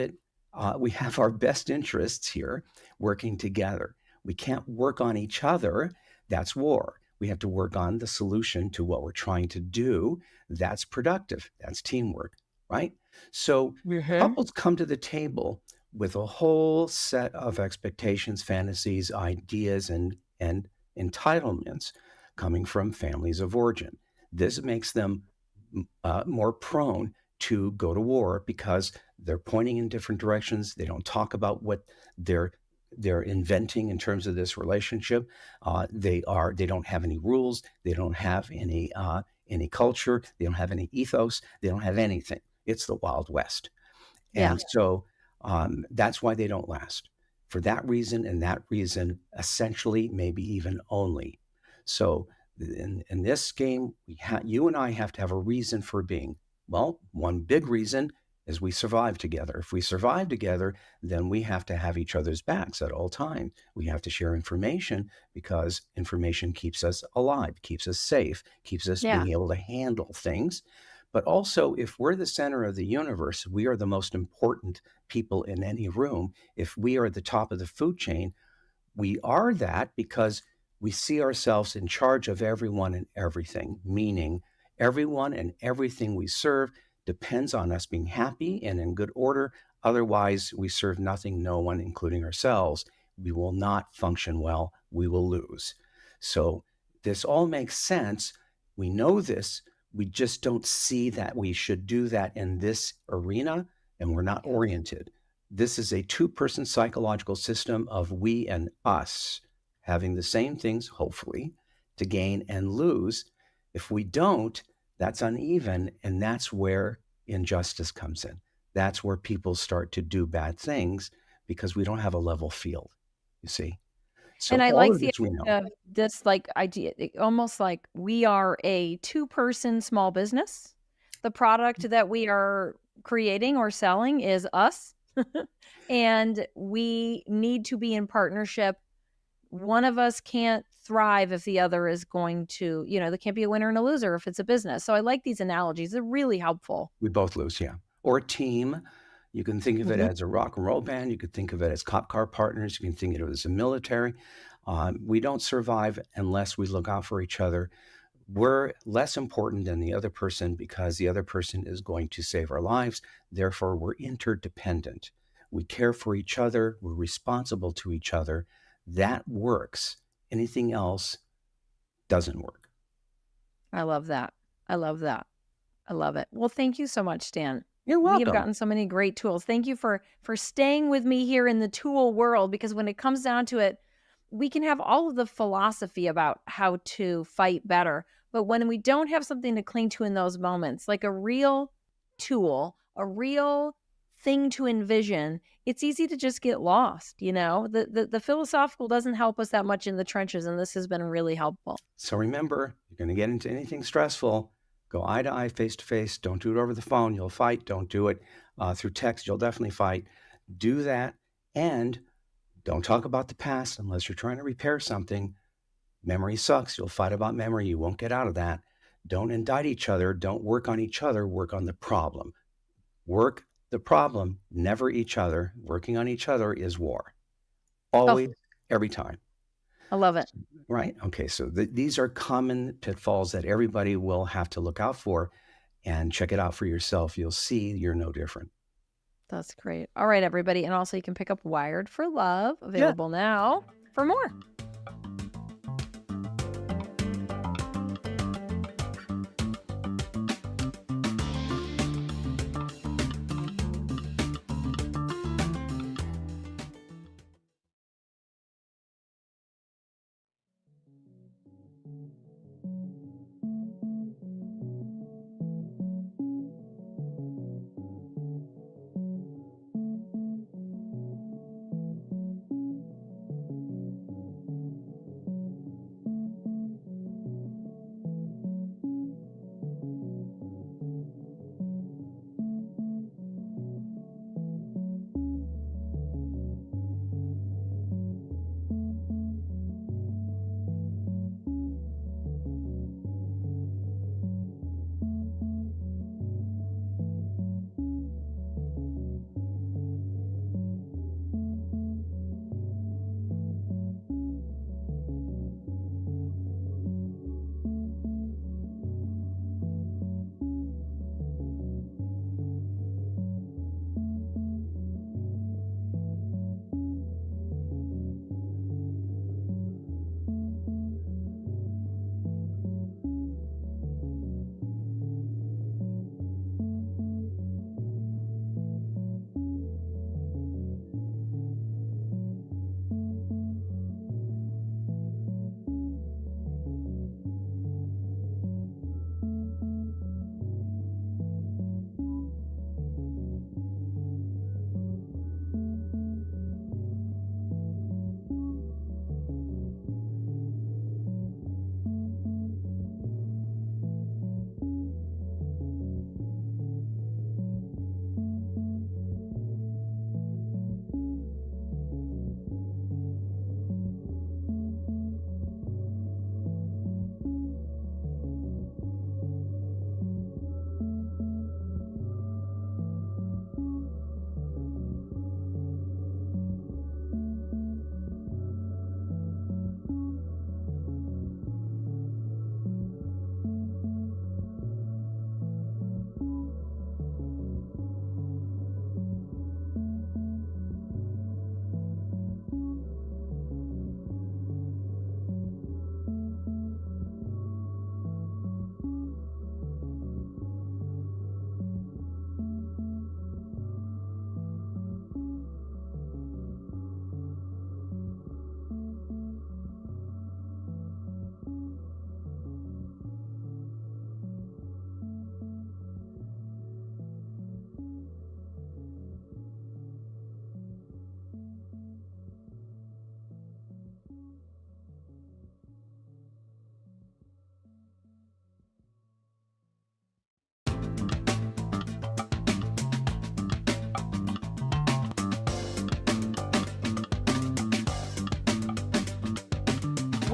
our best interests here working together. We can't work on each other. That's war. We have to work on the solution to what we're trying to do. That's productive. That's teamwork, right? So couples come to the table with a whole set of expectations, fantasies, ideas, and entitlements coming from families of origin. This makes them more prone to go to war because they're pointing in different directions. They don't talk about what they're inventing in terms of this relationship. They don't have any rules. They don't have any culture. They don't have any ethos. They don't have anything. It's the Wild West. And so that's why they don't last. For that reason and that reason, essentially, maybe even only. So in this game, you and I have to have a reason for being. Well, one big reason is we survive together. If we survive together, then we have to have each other's backs at all times. We have to share information because information keeps us alive, keeps us safe, keeps us being able to handle things. But also, if we're the center of the universe, we are the most important people in any room. If we are at the top of the food chain, we are that because we see ourselves in charge of everyone and everything, meaning everyone and everything we serve depends on us being happy and in good order. Otherwise, we serve nothing, no one, including ourselves. We will not function well. We will lose. So this all makes sense. We know this. We just don't see that we should do that in this arena, and we're not oriented. This is a two-person psychological system of we and us having the same things, hopefully, to gain and lose. If we don't, that's uneven, and that's where injustice comes in. That's where people start to do bad things because we don't have a level field, you see. So And I all like of the this we know. idea of this like idea, almost like we are a 2-person small business. The product that we are creating or selling is us. And we need to be in partnership. One of us can't thrive if the other is going to, there can't be a winner and a loser if it's a business. So I like these analogies. They're really helpful. We both lose, yeah. Or a team. You can think of it Mhm. as a rock and roll band. You could think of it as cop car partners. You can think of it as a military. We don't survive unless we look out for each other. We're less important than the other person because the other person is going to save our lives. Therefore, we're interdependent. We care for each other. We're responsible to each other. That works. Anything else doesn't work. I love that. I love that. I love it. Well, thank you so much, Stan. You're We have welcome. gotten so many great tools. Thank you for staying with me here in the tool world, because when it comes down to it, we can have all of the philosophy about how to fight better. But when we don't have something to cling to in those moments, like a real tool, a real thing to envision, it's easy to just get lost. The philosophical doesn't help us that much in the trenches, and this has been really helpful. So remember, you're going to get into anything stressful, go eye to eye, face to face. Don't do it over the phone. You'll fight. Don't do it through text. You'll definitely fight. Do that. And don't talk about the past unless you're trying to repair something. Memory sucks. You'll fight about memory. You won't get out of that. Don't indict each other. Don't work on each other. Work on the problem. Work the problem, never each other. Working on each other is war. Always, every time. I love it. Right. Okay. So these are common pitfalls that everybody will have to look out for, and check it out for yourself. You'll see you're no different. That's great. All right, everybody. And also you can pick up Wired for Love, available now for more.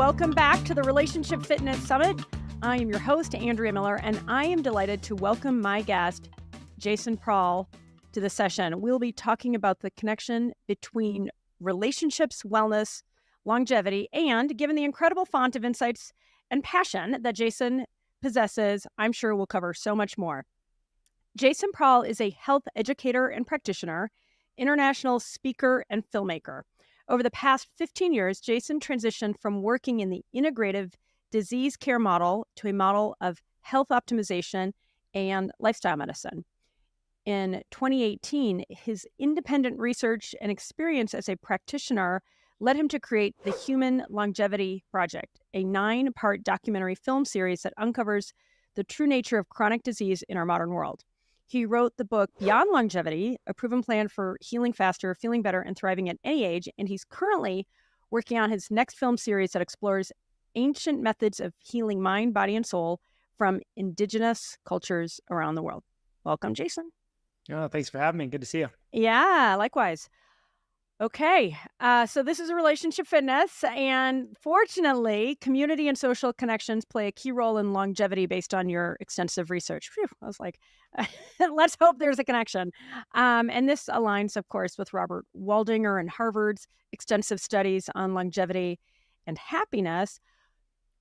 Welcome back to the Relationship Fitness Summit. I am your host, Andrea Miller, and I am delighted to welcome my guest, Jason Prall, to the session. We'll be talking about the connection between relationships, wellness, longevity, and given the incredible font of insights and passion that Jason possesses, I'm sure we'll cover so much more. Jason Prall is a health educator and practitioner, international speaker, and filmmaker. Over the past 15 years, Jason transitioned from working in the integrative disease care model to a model of health optimization and lifestyle medicine. In 2018, his independent research and experience as a practitioner led him to create the Human Longevity Project, a 9-part documentary film series that uncovers the true nature of chronic disease in our modern world. He wrote the book Beyond Longevity, a proven plan for healing faster, feeling better, and thriving at any age, and he's currently working on his next film series that explores ancient methods of healing mind, body, and soul from indigenous cultures around the world. Welcome, Jason. Oh, thanks for having me. Good to see you. Yeah, likewise. Okay, so this is a relationship fitness, and fortunately, community and social connections play a key role in longevity based on your extensive research. Phew, I was like, let's hope there's a connection. And this aligns, of course, with Robert Waldinger and Harvard's extensive studies on longevity and happiness.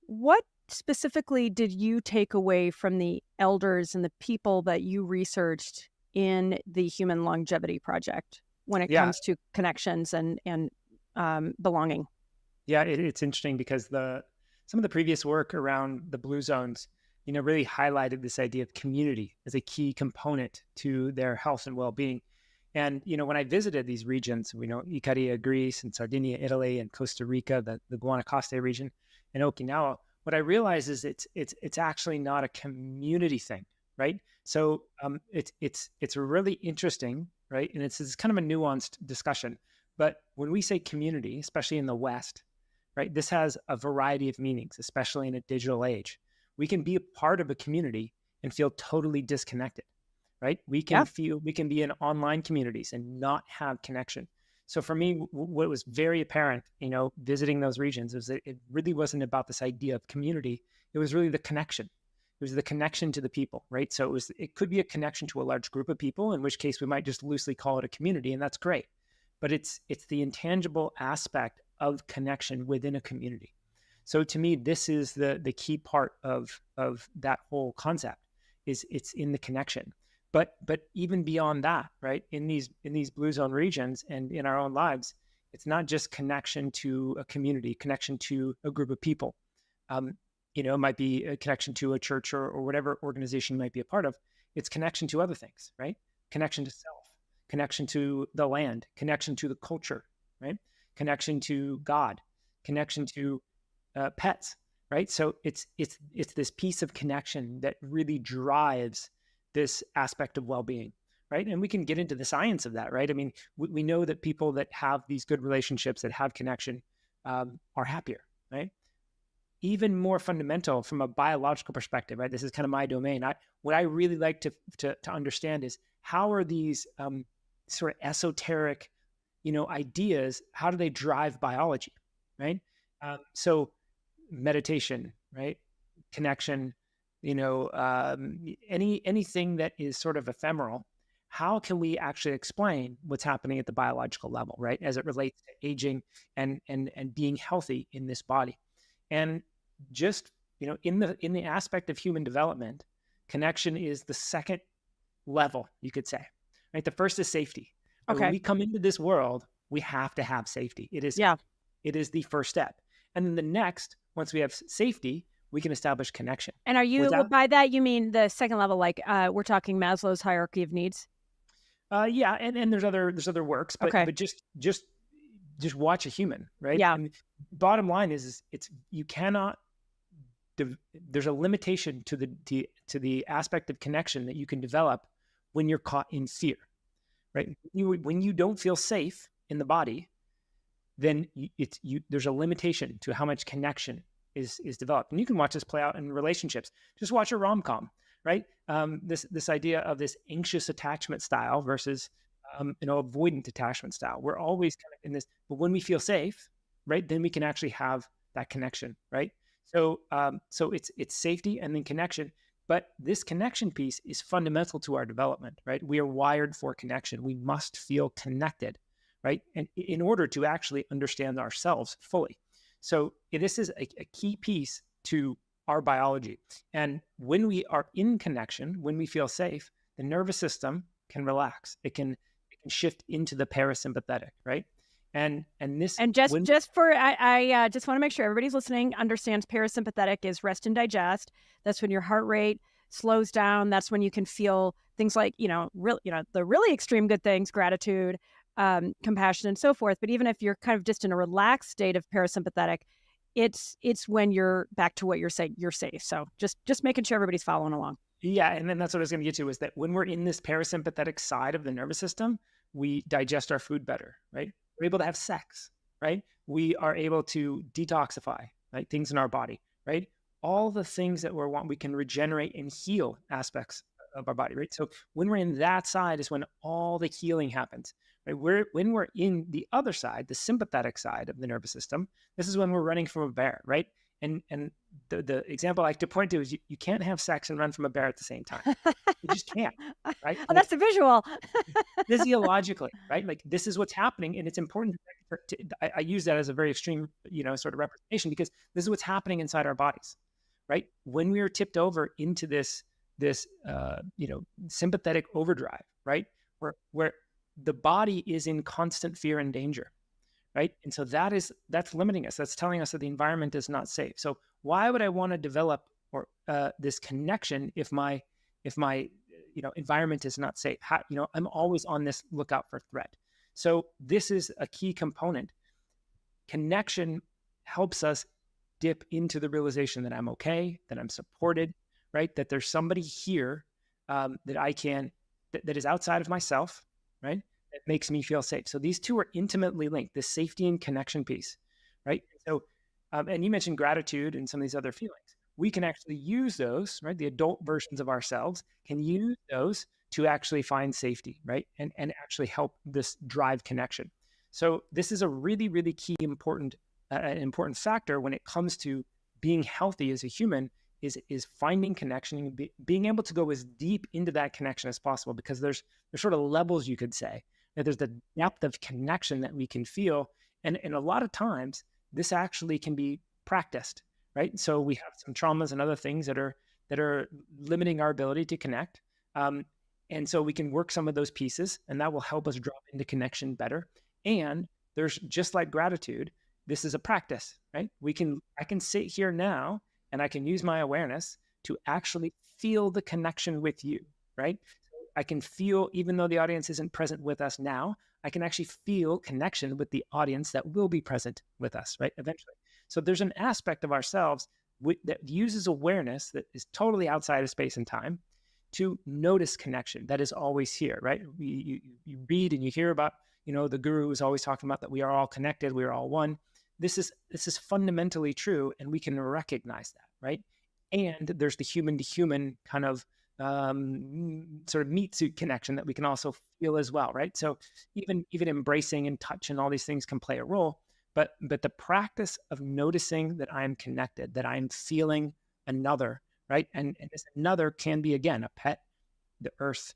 What specifically did you take away from the elders and the people that you researched in the Human Longevity Project when it comes to connections and belonging? Yeah, it's interesting because some of the previous work around the blue zones, really highlighted this idea of community as a key component to their health and well-being. And, when I visited these regions, Icaria, Greece, and Sardinia, Italy, and Costa Rica, the Guanacaste region, and Okinawa, what I realized is it's actually not a community thing, right? So it's really interesting, right? And it's kind of a nuanced discussion. But when we say community, especially in the West, right, this has a variety of meanings, especially in a digital age. We can be a part of a community and feel totally disconnected, right? We can be in online communities and not have connection. So for me, what was very apparent, visiting those regions, is that it really wasn't about this idea of community. It was really the connection. It was the connection to the people, right? So it could be a connection to a large group of people, in which case we might just loosely call it a community, and that's great. But it's the intangible aspect of connection within a community. So to me, this is the key part of that whole concept, is it's in the connection. But even beyond that, right, in these blue zone regions and in our own lives, it's not just connection to a community, connection to a group of people. It might be a connection to a church or whatever organization you might be a part of. It's connection to other things, right? Connection to self, connection to the land, connection to the culture, right? Connection to God, connection to pets, right? So it's this piece of connection that really drives this aspect of well-being, right? And we can get into the science of that, right? I mean, we know that people that have these good relationships, that have connection, are happier, right? Even more fundamental from a biological perspective, right? This is kind of my domain. What I really like to understand is, how are these sort of esoteric, ideas, how do they drive biology, right? So meditation, right? Connection, anything that is sort of ephemeral, how can we actually explain what's happening at the biological level, right? As it relates to aging and being healthy in this body. And just, in the aspect of human development, connection is the second level, you could say, right? The first is safety. Okay. When we come into this world, we have to have safety. It is the first step. And then the next, once we have safety, we can establish connection. And are you, by that, you mean the second level, like we're talking Maslow's hierarchy of needs? Yeah. And there's other works, but just watch a human, right? Yeah. And bottom line is you cannot, there's a limitation to the aspect of connection that you can develop when you're caught in fear, right? When you don't feel safe in the body, then there's a limitation to how much connection is developed. And you can watch this play out in relationships. Just watch a rom-com, right? This idea of this anxious attachment style versus avoidant attachment style. We're always kind of in this, but when we feel safe, right, then we can actually have that connection, right? So so it's safety and then connection. But this connection piece is fundamental to our development, right? We are wired for connection. We must feel connected, right? And in order to actually understand ourselves fully. So this is a key piece to our biology. And when we are in connection, when we feel safe, the nervous system can relax. It can shift into the parasympathetic, right? And just want to make sure everybody's listening understands parasympathetic is rest and digest. That's when your heart rate slows down. That's when you can feel things like, the really extreme good things, gratitude, compassion, and so forth. But even if you're kind of just in a relaxed state of parasympathetic, it's when you're back to what you're saying, you're safe. So just making sure everybody's following along. Yeah. And then that's what I was going to get to, is that when we're in this parasympathetic side of the nervous system, we digest our food better, right? We're able to have sex, right? We are able to detoxify, right? Things in our body, right? All the things that we can regenerate and heal aspects of our body, right? So when we're in that side is when all the healing happens, right? When we're in the other side, the sympathetic side of the nervous system, this is when we're running from a bear, right? And the example I like to point to is you can't have sex and run from a bear at the same time. You just can't, right? Oh, that's the visual. Physiologically, right? Like this is what's happening, and it's important. I use that as a very extreme, sort of representation, because this is what's happening inside our bodies, right? When we are tipped over into this sympathetic overdrive, right? Where the body is in constant fear and danger. Right. And so that's limiting us. That's telling us that the environment is not safe. So why would I want to develop this connection if my environment is not safe? I'm always on this lookout for threat. So this is a key component. Connection helps us dip into the realization that I'm okay, that I'm supported, right? That there's somebody here that is outside of myself, right? That makes me feel safe. So these two are intimately linked, the safety and connection piece, right? So, and you mentioned gratitude and some of these other feelings. We can actually use those, right? The adult versions of ourselves can use those to actually find safety, right? And actually help this drive connection. So this is a really, really key important factor when it comes to being healthy as a human, is finding connection and being able to go as deep into that connection as possible, because there's sort of levels, you could say. There's the depth of connection that we can feel. And a lot of times this actually can be practiced, right? So we have some traumas and other things that are limiting our ability to connect. And so we can work some of those pieces, and that will help us drop into connection better. And there's, just like gratitude, this is a practice, right? I can sit here now and I can use my awareness to actually feel the connection with you, right? I can feel, even though the audience isn't present with us now, I can actually feel connection with the audience that will be present with us, right? Eventually. So there's an aspect of ourselves that uses awareness that is totally outside of space and time to notice connection that is always here, right? You read and you hear about, the guru is always talking about that we are all connected, we are all one. This is fundamentally true, and we can recognize that, right? And there's the human to human kind of sort of meat suit connection that we can also feel as well, right? So even embracing and touch and all these things can play a role, but the practice of noticing that I'm connected, that I'm feeling another, right? And this another can be, again, a pet, the earth,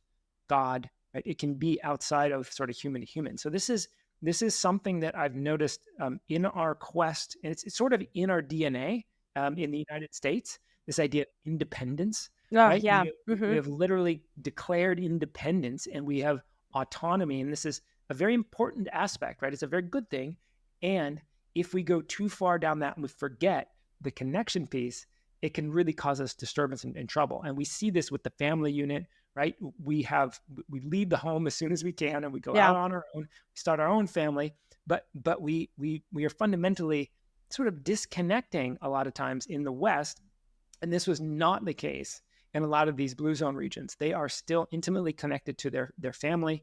God, right? It can be outside of sort of human to human. So this is something that I've noticed in our quest, and it's sort of in our DNA in the United States, this idea of independence. Oh, right? yeah. We have literally declared independence, and we have autonomy. And this is a very important aspect, right? It's a very good thing. And if we go too far down that and we forget the connection piece, it can really cause us disturbance and trouble. And we see this with the family unit, right? We leave the home as soon as we can, and we go out on our own, we start our own family, but we are fundamentally sort of disconnecting a lot of times in the West. And this was not the case in a lot of these blue zone regions. They are still intimately connected to their family,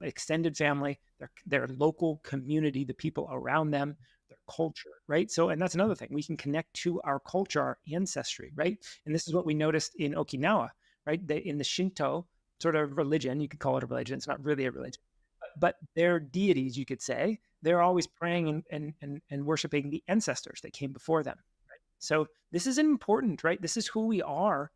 extended family, their local community, the people around them, their culture, right? So, and that's another thing. We can connect to our culture, our ancestry, right? And this is what we noticed in Okinawa, right? In the Shinto sort of religion, you could call it a religion. It's not really a religion. but their deities, you could say, they're always praying and worshiping the ancestors that came before them. Right? So this is important, right? This is who we are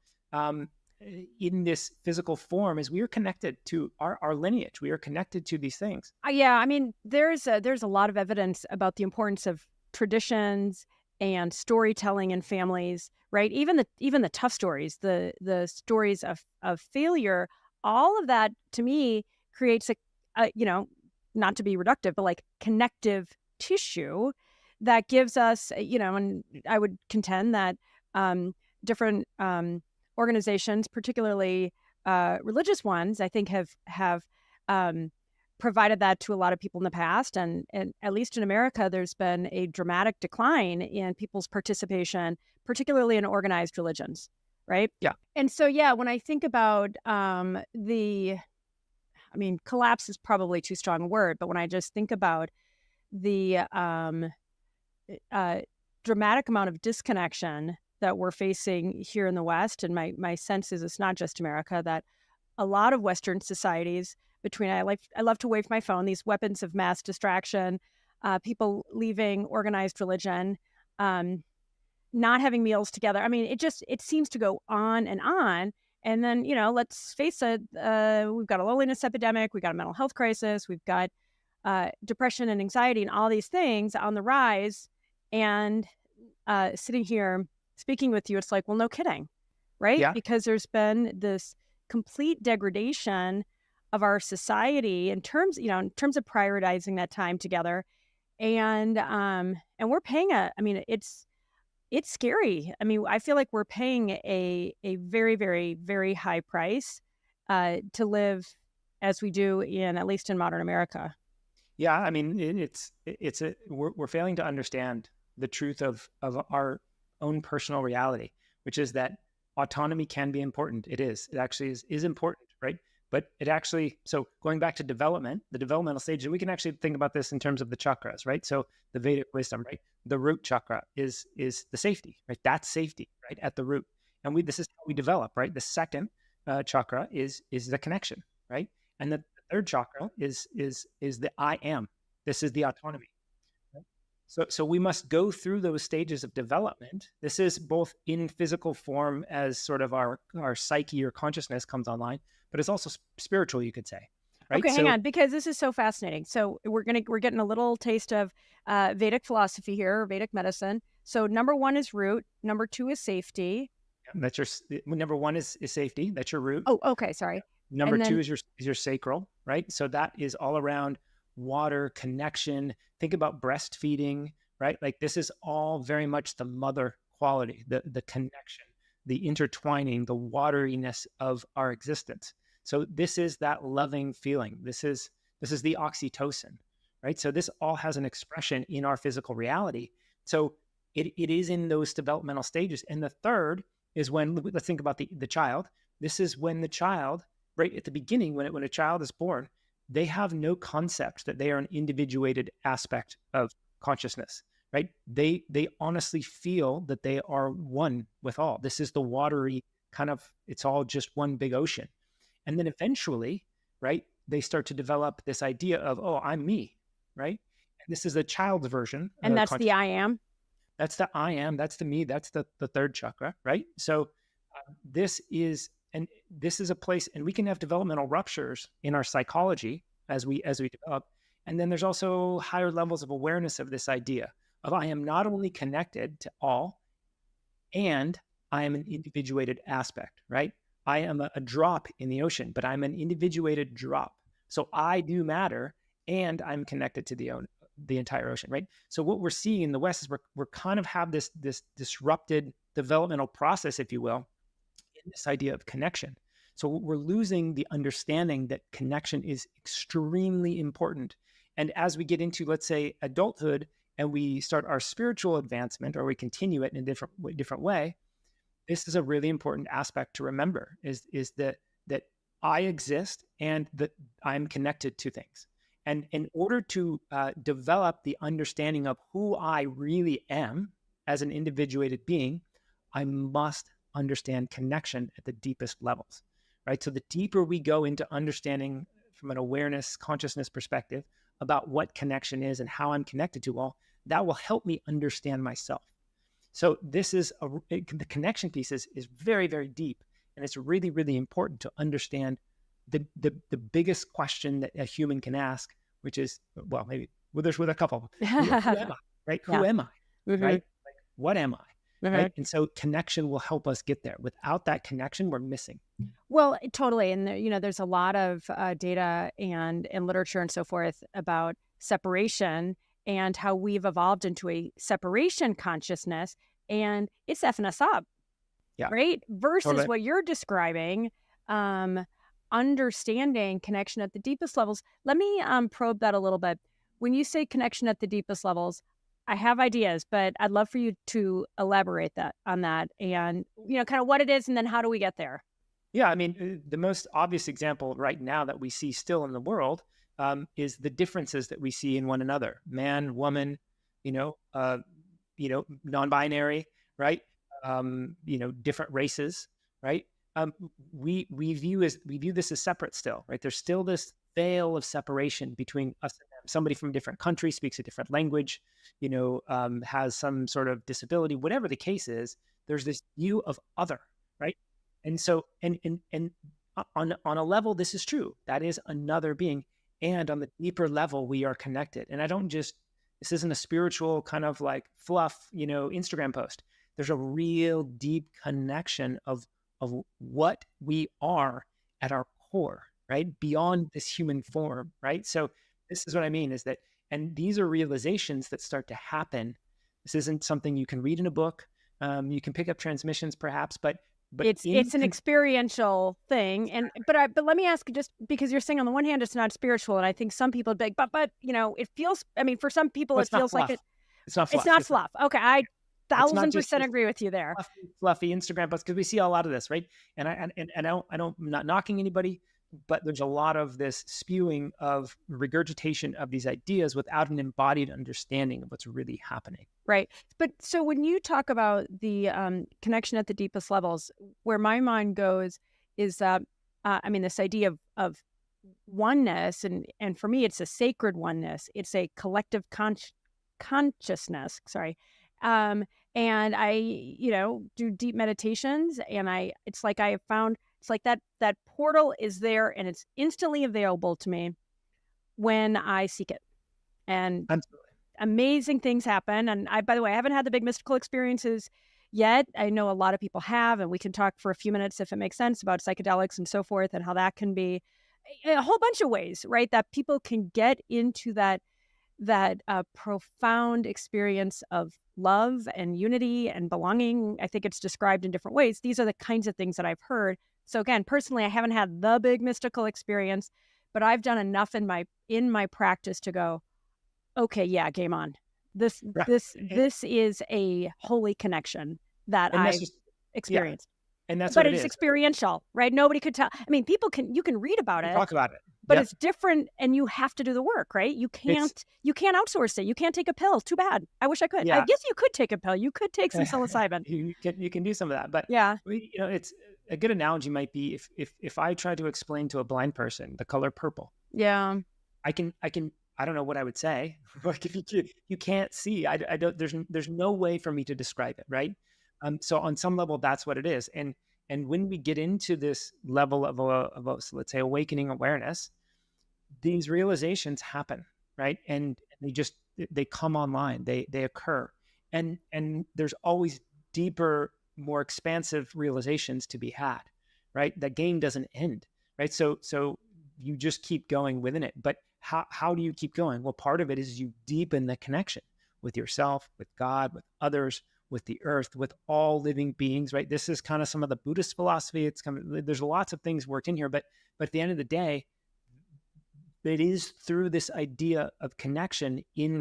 in this physical form, is we are connected to our lineage. We are connected to these things. Yeah, I mean, there's a lot of evidence about the importance of traditions and storytelling in families, right? Even the tough stories, the stories of failure, all of that to me creates a not to be reductive, but like connective tissue that gives us, and I would contend that different organizations, particularly religious ones, I think have provided that to a lot of people in the past. And at least in America, there's been a dramatic decline in people's participation, particularly in organized religions, right? Yeah. And so, yeah, when I think about collapse is probably too strong a word, but when I just think about the dramatic amount of disconnection that we're facing here in the West, and my sense is it's not just America, that a lot of Western societies, between I love to wave my phone, these weapons of mass distraction, people leaving organized religion, not having meals together. I mean, it seems to go on. And then, let's face it, we've got a loneliness epidemic, we've got a mental health crisis, we've got depression and anxiety and all these things on the rise. And sitting here speaking with you, it's like, well, no kidding, right? Yeah. Because there's been this complete degradation of our society in terms of prioritizing that time together. And we're paying it's scary. I mean, I feel like we're paying a very, very, very high price to live as we do at least in modern America. Yeah, I mean, we're failing to understand the truth of our own personal reality, which is that autonomy can be important. It actually is important, right? But so going back to development, the developmental stages, we can actually think about this in terms of the chakras, right? So the Vedic wisdom, right? The root chakra is the safety, right? That's safety, right? At the root. And this is how we develop, right? The second chakra is the connection, right? And the third chakra is the I am. This is the autonomy. So we must go through those stages of development. This is both in physical form as sort of our psyche or consciousness comes online, but it's also spiritual, you could say. Right? Okay, hang on, because this is so fascinating. So we're getting a little taste of Vedic philosophy here, Vedic medicine. So number 1 is root. Number 2 is safety. That's number 1 is safety. That's your root. Oh, okay, sorry. Number 2 is your sacral, right? So that is all around water, connection. Think about breastfeeding, right? Like this is all very much the mother quality, the connection, the intertwining, the wateriness of our existence. So this is that loving feeling. This is the oxytocin, right? So this all has an expression in our physical reality. So it is in those developmental stages. And the third is when, let's think about the child. This is when the child, right at the beginning, when a child is born, they have no concept that they are an individuated aspect of consciousness, right? They honestly feel that they are one with all. This is the watery kind of, it's all just one big ocean. And then eventually, right, they start to develop this idea of, oh, I'm me, right? And this is the child's version. And that's the I am? That's the I am, that's the me, that's the third chakra, right? So this is a place, and we can have developmental ruptures in our psychology as we develop. And then there's also higher levels of awareness of this idea of I am not only connected to all, and I am an individuated aspect, right? I am a drop in the ocean, but I'm an individuated drop. So I do matter, and I'm connected to the entire ocean, right? So what we're seeing in the West is we're kind of have this disrupted developmental process, if you will, in this idea of connection. So we're losing the understanding that connection is extremely important. And as we get into, let's say, adulthood, and we start our spiritual advancement, or we continue it in a different way, this is a really important aspect to remember, is that I exist and that I'm connected to things. And in order to develop the understanding of who I really am as an individuated being, I must understand connection at the deepest levels, right? So the deeper we go into understanding from an awareness, consciousness perspective about what connection is and how I'm connected to all, that will help me understand myself. So this is the connection piece is very, very deep. And it's really, really important to understand the biggest question that a human can ask, which is, there's with a couple, who am I, right? Who am I, right? Like, what am I, right? And so connection will help us get there. Without that connection, we're missing. Well, totally. And there's a lot of data and literature and so forth about separation and how we've evolved into a separation consciousness, and it's effing us up, right? Versus what you're describing, understanding connection at the deepest levels. Let me probe that a little bit. When you say connection at the deepest levels, I have ideas, but I'd love for you to elaborate on that and, kind of what it is, and then how do we get there? Yeah, I mean, the most obvious example right now that we see still in the world is the differences that we see in one another, man, woman, non-binary, right? Different races, right? We view this as separate still, right? There's still this veil of separation between us and them. Somebody from a different country speaks a different language, has some sort of disability, whatever the case is. There's this view of other, right? And so, and on a level, this is true. That is another being. And on the deeper level, we are connected. And this isn't a spiritual kind of like fluff, Instagram post. There's a real deep connection of what we are at our core, right? Beyond this human form, right? So this is what I mean is that, and these are realizations that start to happen. This isn't something you can read in a book. You can pick up transmissions perhaps, but it's an experiential thing. And but let me ask, just because you're saying on the one hand it's not spiritual, and I think some people would be like, but it feels, I mean, for some people it feels like it's not fluff. It's not fluff. Okay, I 1,000% agree with you there. Fluffy Instagram posts, because we see a lot of this, right? And I'm not knocking anybody, but there's a lot of this spewing of regurgitation of these ideas without an embodied understanding of what's really happening. Right. But so when you talk about the connection at the deepest levels, where my mind goes is that, this idea of oneness, and for me, it's a sacred oneness. It's a collective consciousness. Sorry. And I, do deep meditations, and it's like I have found, it's like that portal is there and it's instantly available to me when I seek it. And absolutely. Amazing things happen. And by the way, I haven't had the big mystical experiences yet. I know a lot of people have, and we can talk for a few minutes if it makes sense about psychedelics and so forth, and how that can be a whole bunch of ways, right? That people can get into that profound experience of love and unity and belonging. I think it's described in different ways. These are the kinds of things that I've heard. So again, personally, I haven't had the big mystical experience, but I've done enough in my practice to go, okay, yeah, game on. This is a holy connection that I've experienced. Yeah. And that's but what it's experiential, right? Nobody could tell. I mean, you can read about it, talk about it, but it's different, and you have to do the work, right? You can't outsource it. You can't take a pill. Too bad. I wish I could. Yeah. I guess you could take a pill. You could take some psilocybin. You can do some of that, but yeah, it's a good analogy might be if I try to explain to a blind person the color purple. Yeah, I don't know what I would say. Like if you can't see, I don't. There's no way for me to describe it, right? So on some level, that's what it is. And when we get into this level of so let's say awakening awareness, these realizations happen, right? And they come online, they occur, and there's always deeper, more expansive realizations to be had, right? That game doesn't end, right? So you just keep going within it. But how do you keep going? Well, part of it is you deepen the connection with yourself, with God, with others, with the earth, with all living beings, right? This is kind of some of the Buddhist philosophy. There's lots of things worked in here, but at the end of the day, it is through this idea of connection in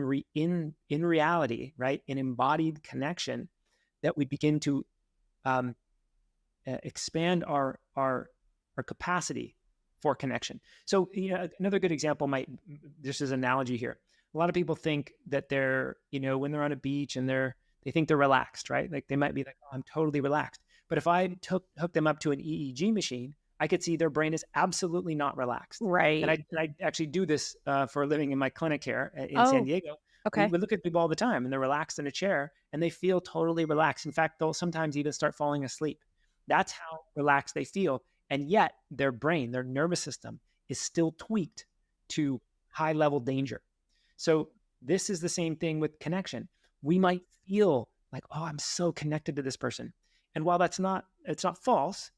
reality, right? An embodied connection that we begin to expand our capacity for connection. So, another good example just as an analogy here. A lot of people think that they're, when they're on a beach and they think they're relaxed, right? Like they might be like, oh, I'm totally relaxed. But if I hook them up to an EEG machine, I could see their brain is absolutely not relaxed. Right. And I actually do this for a living in my clinic here in San Diego. Okay. We look at people all the time and they're relaxed in a chair and they feel totally relaxed. In fact, they'll sometimes even start falling asleep. That's how relaxed they feel. And yet their brain, their nervous system is still tweaked to high level danger. So this is the same thing with connection. We might feel like, oh, I'm so connected to this person. And while it's not false,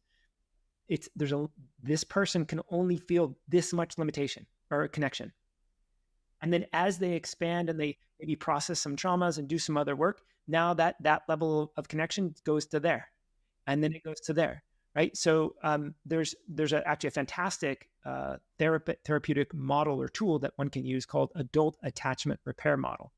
this person can only feel this much limitation or connection. And then as they expand and they maybe process some traumas and do some other work, now that level of connection goes to there, and then it goes to there, right? So there's actually a fantastic therapeutic model or tool that one can use called adult attachment repair model.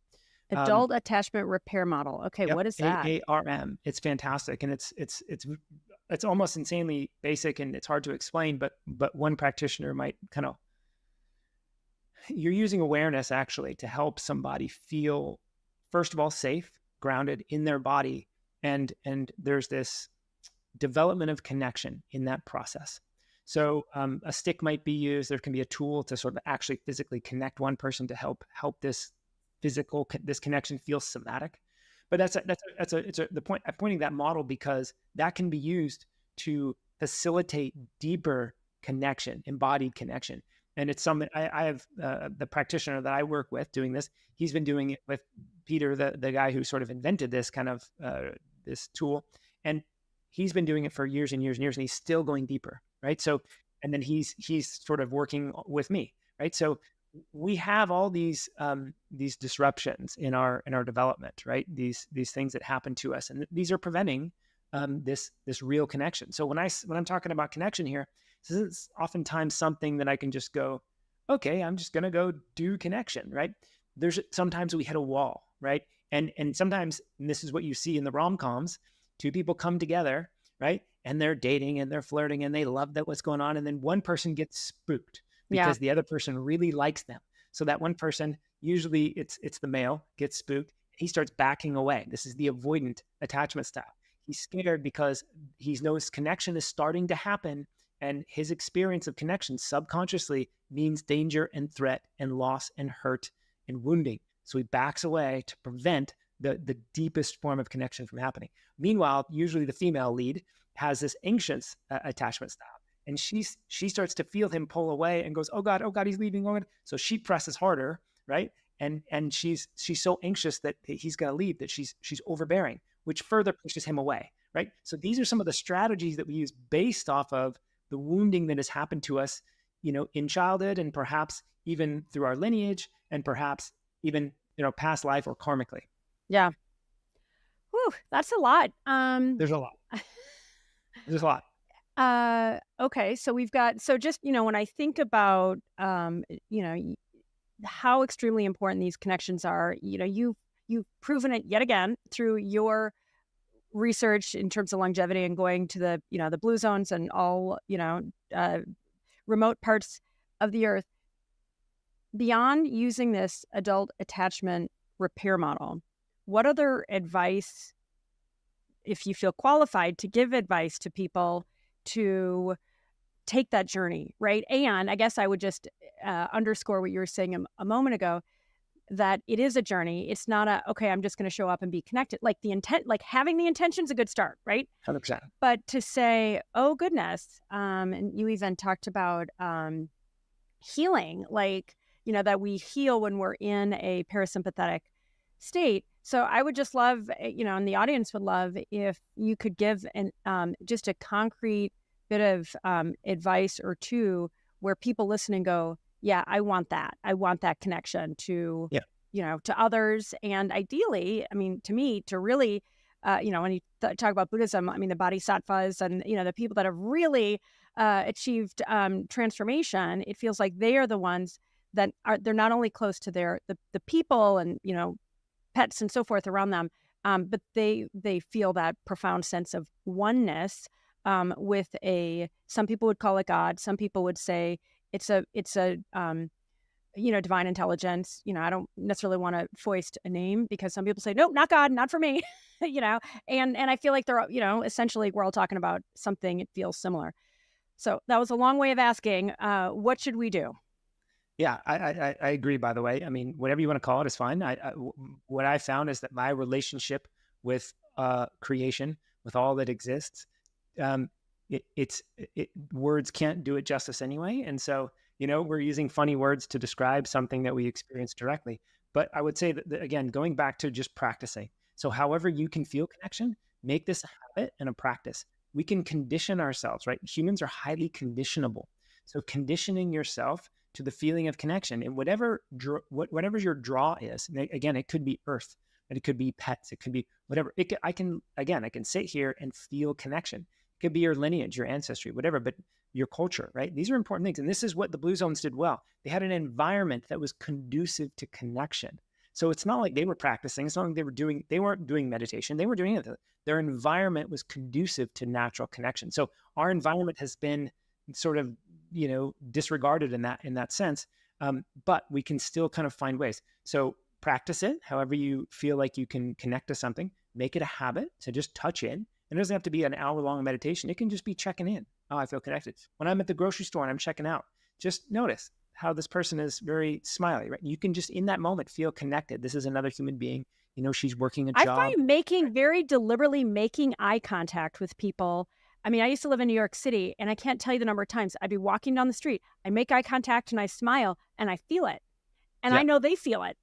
Adult attachment repair model. Okay, Yep, what is that? AARM. It's fantastic, and it's almost insanely basic, and it's hard to explain. But one practitioner might kind of, you're using awareness actually to help somebody feel, first of all, safe, grounded in their body, and there's this development of connection in that process. So a stick might be used. There can be a tool to sort of actually physically connect one person to help this connection feel somatic. But that's the point. I'm pointing that model because that can be used to facilitate deeper connection, embodied connection. And it's something I have the practitioner that I work with doing this. He's been doing it with Peter, the guy who sort of invented this kind of this tool, and he's been doing it for years and years and years, and he's still going deeper, right? So, and then he's sort of working with me, right? So we have all these disruptions in our development, right? These things that happen to us, and these are preventing this real connection. So when I'm talking about connection here, this is oftentimes something that I can just go, okay, I'm just gonna go do connection, right? Sometimes we hit a wall, right? And sometimes, and this is what you see in the rom-coms, two people come together, right? And they're dating and they're flirting and they love that what's going on, and then one person gets spooked because the other person really likes them. So that one person, usually it's the male, gets spooked. He starts backing away. This is the avoidant attachment style. He's scared because he knows connection is starting to happen, and his experience of connection subconsciously means danger and threat and loss and hurt and wounding. So he backs away to prevent the deepest form of connection from happening. Meanwhile, usually the female lead has this anxious attachment style. And she starts to feel him pull away and goes, oh God, he's leaving. Oh God. So she presses harder, right? And she's so anxious that he's going to leave, that she's overbearing, which further pushes him away, right? So these are some of the strategies that we use based off of the wounding that has happened to us, in childhood, and perhaps even through our lineage, and perhaps even, past life or karmically. Yeah. Whew, that's a lot. There's a lot. There's a lot. Okay. So we've got, just, when I think about, how extremely important these connections are, you've proven it yet again through your research in terms of longevity and going to the blue zones and all, remote parts of the earth. Beyond using this adult attachment repair model, what other advice, if you feel qualified to give advice to people to take that journey, right? And I guess I would just underscore what you were saying a moment ago, that it is a journey. It's not okay, I'm just going to show up and be connected. Like having the intention's a good start, right? 100%. But to say, oh goodness, and you even talked about healing, that we heal when we're in a parasympathetic state. So I would just love, and the audience would love if you could give just a concrete bit of advice or two where people listen and go, yeah, I want that. I want that connection to, to others. And ideally, to me, to really, when you talk about Buddhism, the bodhisattvas and, the people that have really achieved transformation, it feels like they are the ones that they're not only close to the people and, pets and so forth around them, but they feel that profound sense of oneness with some people would call it God. Some people would say it's a divine intelligence. I don't necessarily want to foist a name because some people say, nope, not God, not for me, and I feel like they're, essentially we're all talking about something. It feels similar. So that was a long way of asking, what should we do? Yeah, I agree, by the way. I mean, whatever you want to call it is fine. What I found is that my relationship with creation, with all that exists, words can't do it justice anyway. And so, we're using funny words to describe something that we experience directly. But I would say that, again, going back to just practicing. So however you can feel connection, make this a habit and a practice. We can condition ourselves, right? Humans are highly conditionable. So conditioning yourself to the feeling of connection, and whatever your draw is. Again, it could be earth, and it could be pets, it could be whatever. I can sit here and feel connection. It could be your lineage, your ancestry, whatever, but your culture, right? These are important things. And this is what the Blue Zones did well. They had an environment that was conducive to connection. So it's not like they were practicing. It's not like they weren't doing meditation. They were doing it. Their environment was conducive to natural connection. So our environment has been sort of, disregarded in that sense. But we can still kind of find ways. So practice it however you feel like you can connect to something. Make it a habit. So just touch in. And it doesn't have to be an hour-long meditation. It can just be checking in. Oh, I feel connected. When I'm at the grocery store and I'm checking out, just notice how this person is very smiley, right? You can just in that moment feel connected. This is another human being. She's working a job. I find very deliberately making eye contact with people. I mean, I used to live in New York City, and I can't tell you the number of times I'd be walking down the street, I make eye contact and I smile and I feel it. And I know they feel it.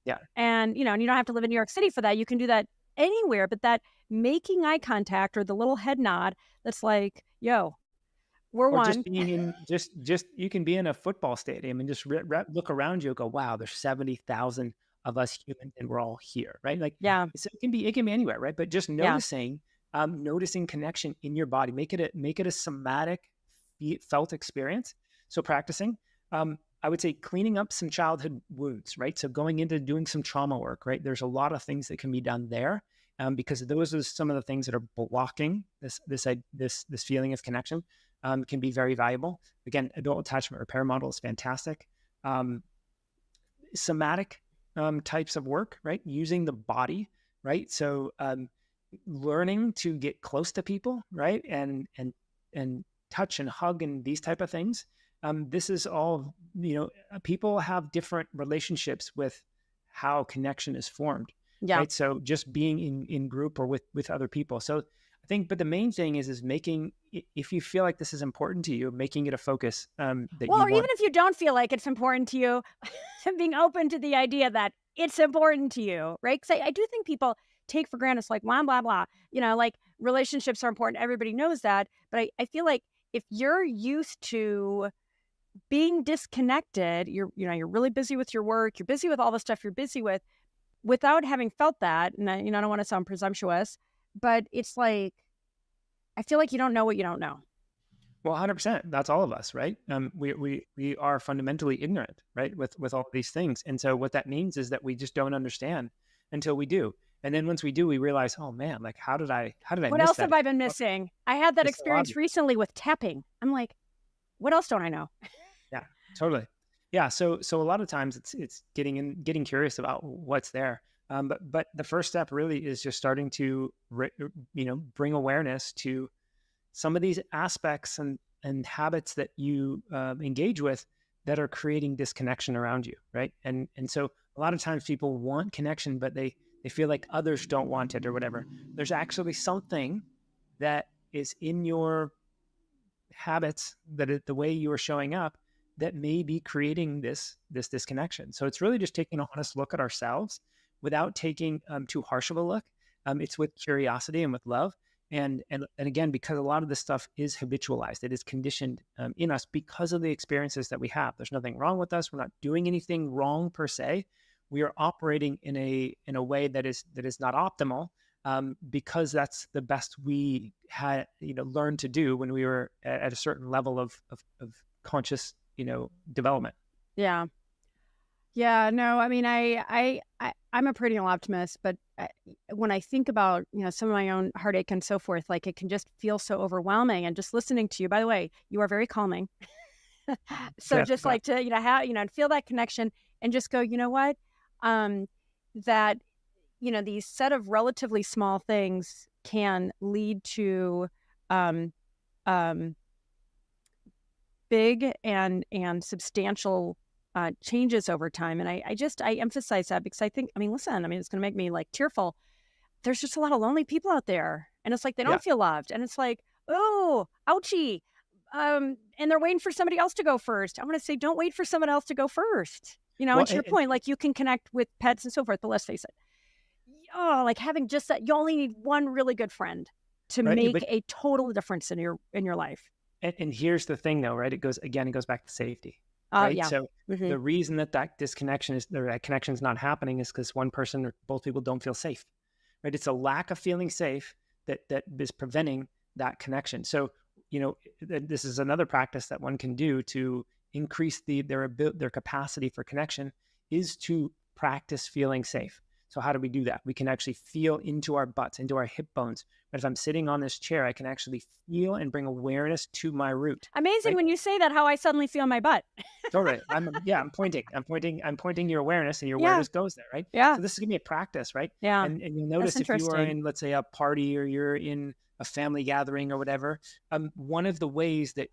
Yeah. And, and you don't have to live in New York City for that. You can do that anywhere, but that making eye contact or the little head nod that's like, yo, we're one. Just being in, just you can be in a football stadium and just look around you and go, wow, there's 70,000 of us humans and we're all here, right? Like, yeah, so it can be anywhere, right? But just noticing, noticing connection in your body, make it a somatic felt experience. So practicing, I would say cleaning up some childhood wounds, right? So going into doing some trauma work, right? There's a lot of things that can be done there, because those are some of the things that are blocking this feeling of connection. Can be very valuable. Again, adult attachment repair model is fantastic. Somatic types of work, right? Using the body, right? So learning to get close to people, right? And touch and hug and these type of things. This is all, people have different relationships with how connection is formed. Yeah. Right. So just being in group or with other people. So I think, but the main thing is making, if you feel like this is important to you, making it a focus. Even if you don't feel like it's important to you, being open to the idea that it's important to you, right? Because I do think people take for granted, it's like blah, blah, blah, like relationships are important. Everybody knows that. But I feel like if you're used to being disconnected, you're really busy with your work, you're busy with all the stuff you're busy with, without having felt that, and I don't want to sound presumptuous, but it's like, I feel like you don't know what you don't know. Well, 100%. That's all of us, right? We are fundamentally ignorant, right? With all these things. And so what that means is that we just don't understand until we do. And then once we do, we realize, oh man, like how did I what miss else that? have I been missing? I had that experience recently with tapping. I'm like, what else don't I know? Yeah, totally. Yeah. So a lot of times it's getting curious about what's there. But the first step really is just starting to, bring awareness to some of these aspects and habits that you engage with that are creating disconnection around you. Right. And so a lot of times people want connection, but they feel like others don't want it or whatever. There's actually something that is in your habits, the way you are showing up, that may be creating this disconnection. So it's really just taking an honest look at ourselves without taking too harsh of a look. It's with curiosity and with love. And again, because a lot of this stuff is habitualized, it is conditioned in us because of the experiences that we have. There's nothing wrong with us. We're not doing anything wrong per se. We are operating in a way that is not optimal, because that's the best we had learned to do when we were at a certain level of conscious development. Yeah. No, I mean, I'm a perennial optimist, but when I think about, some of my own heartache and so forth, like it can just feel so overwhelming. And just listening to you, by the way, you are very calming. So yeah, just like to, have, feel that connection and just go, you know what, that, these set of relatively small things can lead to, big and substantial changes over time. And I emphasize that because I think, listen, it's going to make me like tearful. There's just a lot of lonely people out there, and it's like they don't feel loved, and it's like, oh, ouchie. And they're waiting for somebody else to go first. I'm going to say, don't wait for someone else to go first. And to your point, like you can connect with pets and so forth, but let's face it. Oh, like having just that, you only need one really good friend to make a total difference in your life. And here's the thing though, right? It goes back to safety. Right. Yeah. So the reason that disconnection is, or that connection is not happening is because one person or both people don't feel safe. Right. It's a lack of feeling safe that is preventing that connection. So, this is another practice that one can do to increase their capacity for connection, is to practice feeling safe. So how do we do that? We can actually feel into our butts, into our hip bones. But if I'm sitting on this chair, I can actually feel and bring awareness to my root. Amazing. Right? When you say that, how I suddenly feel my butt. Totally. I'm pointing your awareness, and your awareness goes there, right? Yeah. So this is gonna be a practice, right? Yeah. And you'll notice if you are in, let's say, a party, or you're in a family gathering or whatever, one of the ways that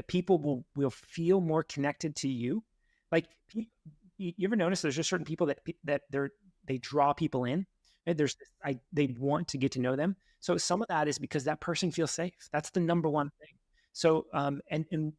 people will feel more connected to you, like you ever notice there's just certain people that they draw people in, and they want to get to know them. So some of that is because that person feels safe. That's the number one thing. So and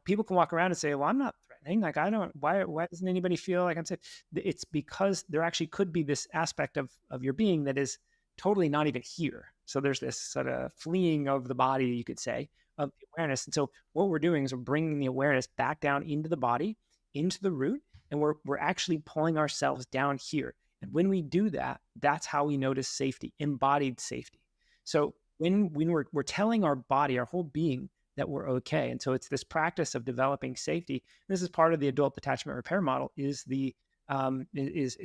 people can walk around and say, well, I'm not threatening. Like, why doesn't anybody feel like I'm safe? It's because there actually could be this aspect of your being that is totally not even here. So there's this sort of fleeing of the body, you could say, of the awareness. And so what we're doing is we're bringing the awareness back down into the body, into the root, and we're actually pulling ourselves down here. And when we do that, that's how we notice safety, embodied safety. So when we're telling our body, our whole being, that we're okay. And so it's this practice of developing safety. This is part of the adult attachment repair model, is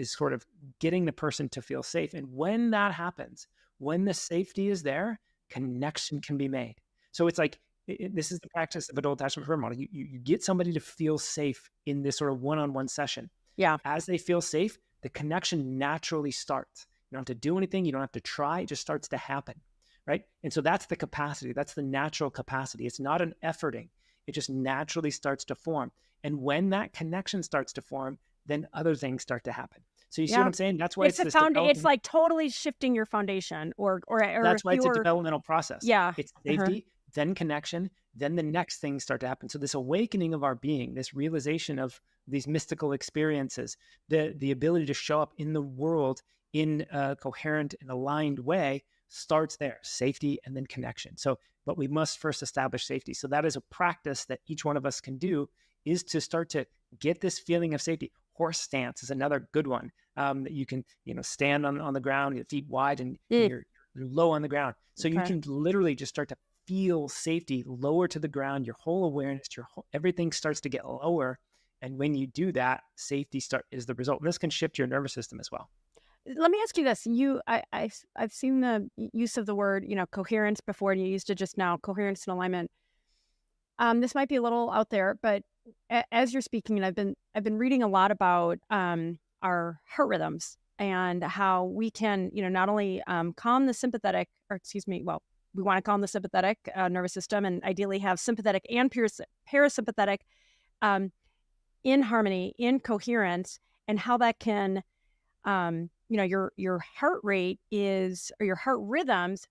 sort of getting the person to feel safe. And when that happens, when the safety is there, connection can be made. So it's like, this is the practice of adult attachment repair model. You get somebody to feel safe in this sort of one-on-one session. Yeah. As they feel safe, the connection naturally starts. You don't have to do anything. You don't have to try. It just starts to happen, right? And so that's the capacity. That's the natural capacity. It's not an efforting. It just naturally starts to form. And when that connection starts to form, then other things start to happen. So you see what I'm saying? That's why it's like totally shifting your foundation, or that's why it's a developmental process. Yeah. It's safety, then connection, then the next things start to happen. So this awakening of our being, this realization of these mystical experiences, the ability to show up in the world in a coherent and aligned way, starts there. Safety and then connection. So, but we must first establish safety. So that is a practice that each one of us can do, is to start to get this feeling of safety. Horse stance is another good one, that you can, stand on the ground, your feet wide, and you're low on the ground. So you can literally just start to feel safety lower to the ground. Your whole awareness, everything starts to get lower. And when you do that, safety is the result. And this can shift your nervous system as well. Let me ask you this. I've seen the use of the word, coherence before, and you used it just now, coherence and alignment. This might be a little out there, but as you're speaking, and I've been reading a lot about our heart rhythms and how we can, not only calm the sympathetic, we want to calm the sympathetic nervous system, and ideally have sympathetic and parasympathetic in harmony, in coherence, and how that can, your heart rate is, or your heart rhythms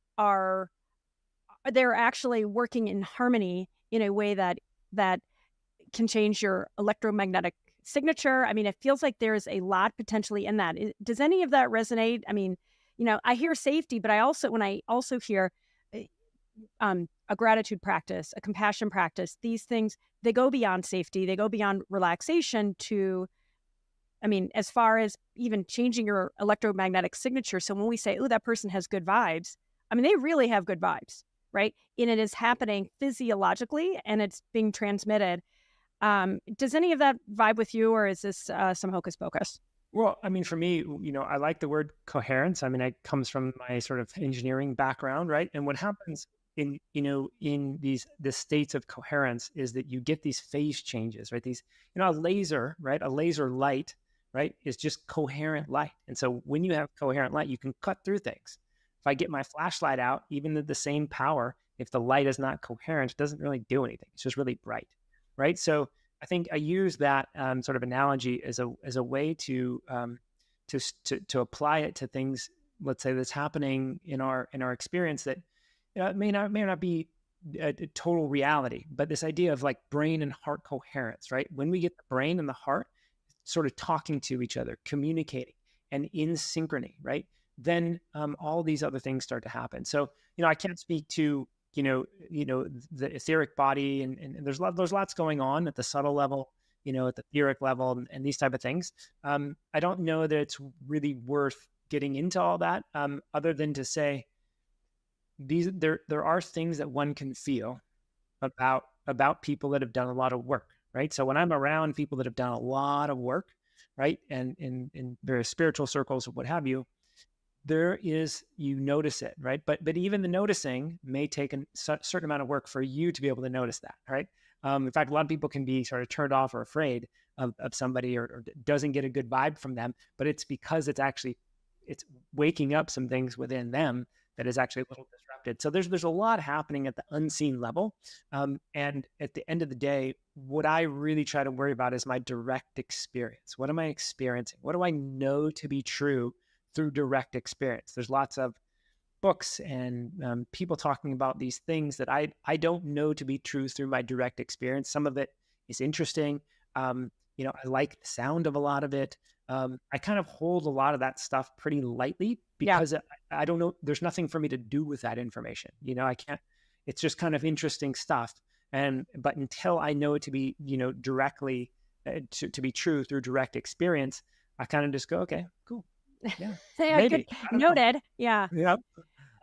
they're actually working in harmony in a way that can change your electromagnetic signature. It feels like there's a lot potentially in that. Does any of that resonate? I hear safety, but when I also hear a gratitude practice, a compassion practice, these things, they go beyond safety. They go beyond relaxation to, as far as even changing your electromagnetic signature. So when we say, oh, that person has good vibes, they really have good vibes, right? And it is happening physiologically, and it's being transmitted. Does any of that vibe with you, or is this some hocus pocus? Well, for me, I like the word coherence. It comes from my sort of engineering background, right? And what happens in the states of coherence is that you get these phase changes, right? These, a laser, right? A laser light, right, is just coherent light. And so when you have coherent light, you can cut through things. If I get my flashlight out, even at the same power, if the light is not coherent, it doesn't really do anything. It's just really bright, right? So I think I use that sort of analogy as a way to apply it to things, let's say, that's happening in our experience that it may not be a total reality, but this idea of like brain and heart coherence, right? When we get the brain and the heart sort of talking to each other, communicating, and in synchrony, right? Then all these other things start to happen. So, I can't speak to, the etheric body, and there's lots going on at the subtle level, at the etheric level, and these type of things. I don't know that it's really worth getting into all that, other than to say there are things that one can feel about people that have done a lot of work, right? So when I'm around people that have done a lot of work, right, and in various spiritual circles or what have you, you notice it, right? But even the noticing may take a certain amount of work for you to be able to notice that, right? In fact, a lot of people can be sort of turned off or afraid of somebody or doesn't get a good vibe from them, but it's because it's waking up some things within them that is actually a little disrupted. So there's a lot happening at the unseen level. And at the end of the day, what I really try to worry about is my direct experience. What am I experiencing? What do I know to be true through direct experience? There's lots of books and people talking about these things that I don't know to be true through my direct experience. Some of it is interesting. I like the sound of a lot of it. I kind of hold a lot of that stuff pretty lightly because I don't know, there's nothing for me to do with that information. I can't, it's just kind of interesting stuff. But until I know it to be, directly to be true through direct experience, I kind of just go, okay, cool. Yeah. Maybe. Noted. Know. Yeah. Yeah.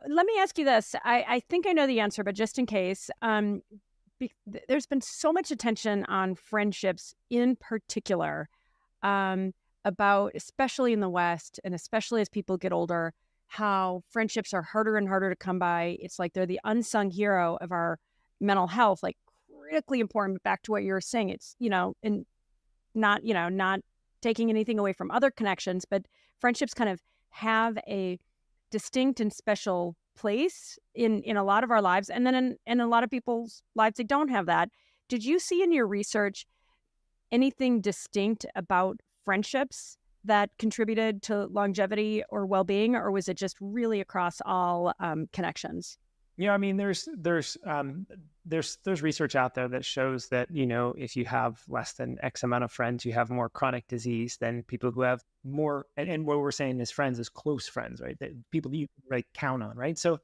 Let me ask you this. I think I know the answer, but just in case, there's been so much attention on friendships in particular, about, especially in the West, and especially as people get older, how friendships are harder and harder to come by. It's like they're the unsung hero of our mental health, like critically important. But back to what you were saying, it's, and not taking anything away from other connections, but friendships kind of have a distinct and special place in a lot of our lives. And then in a lot of people's lives, they don't have that. Did you see in your research anything distinct about friendships that contributed to longevity or well-being, or was it just really across all connections? Yeah, I mean, there's research out there that shows that, if you have less than X amount of friends, you have more chronic disease than people who have more. And what we're saying is friends is close friends, right? That people you can count on, right? So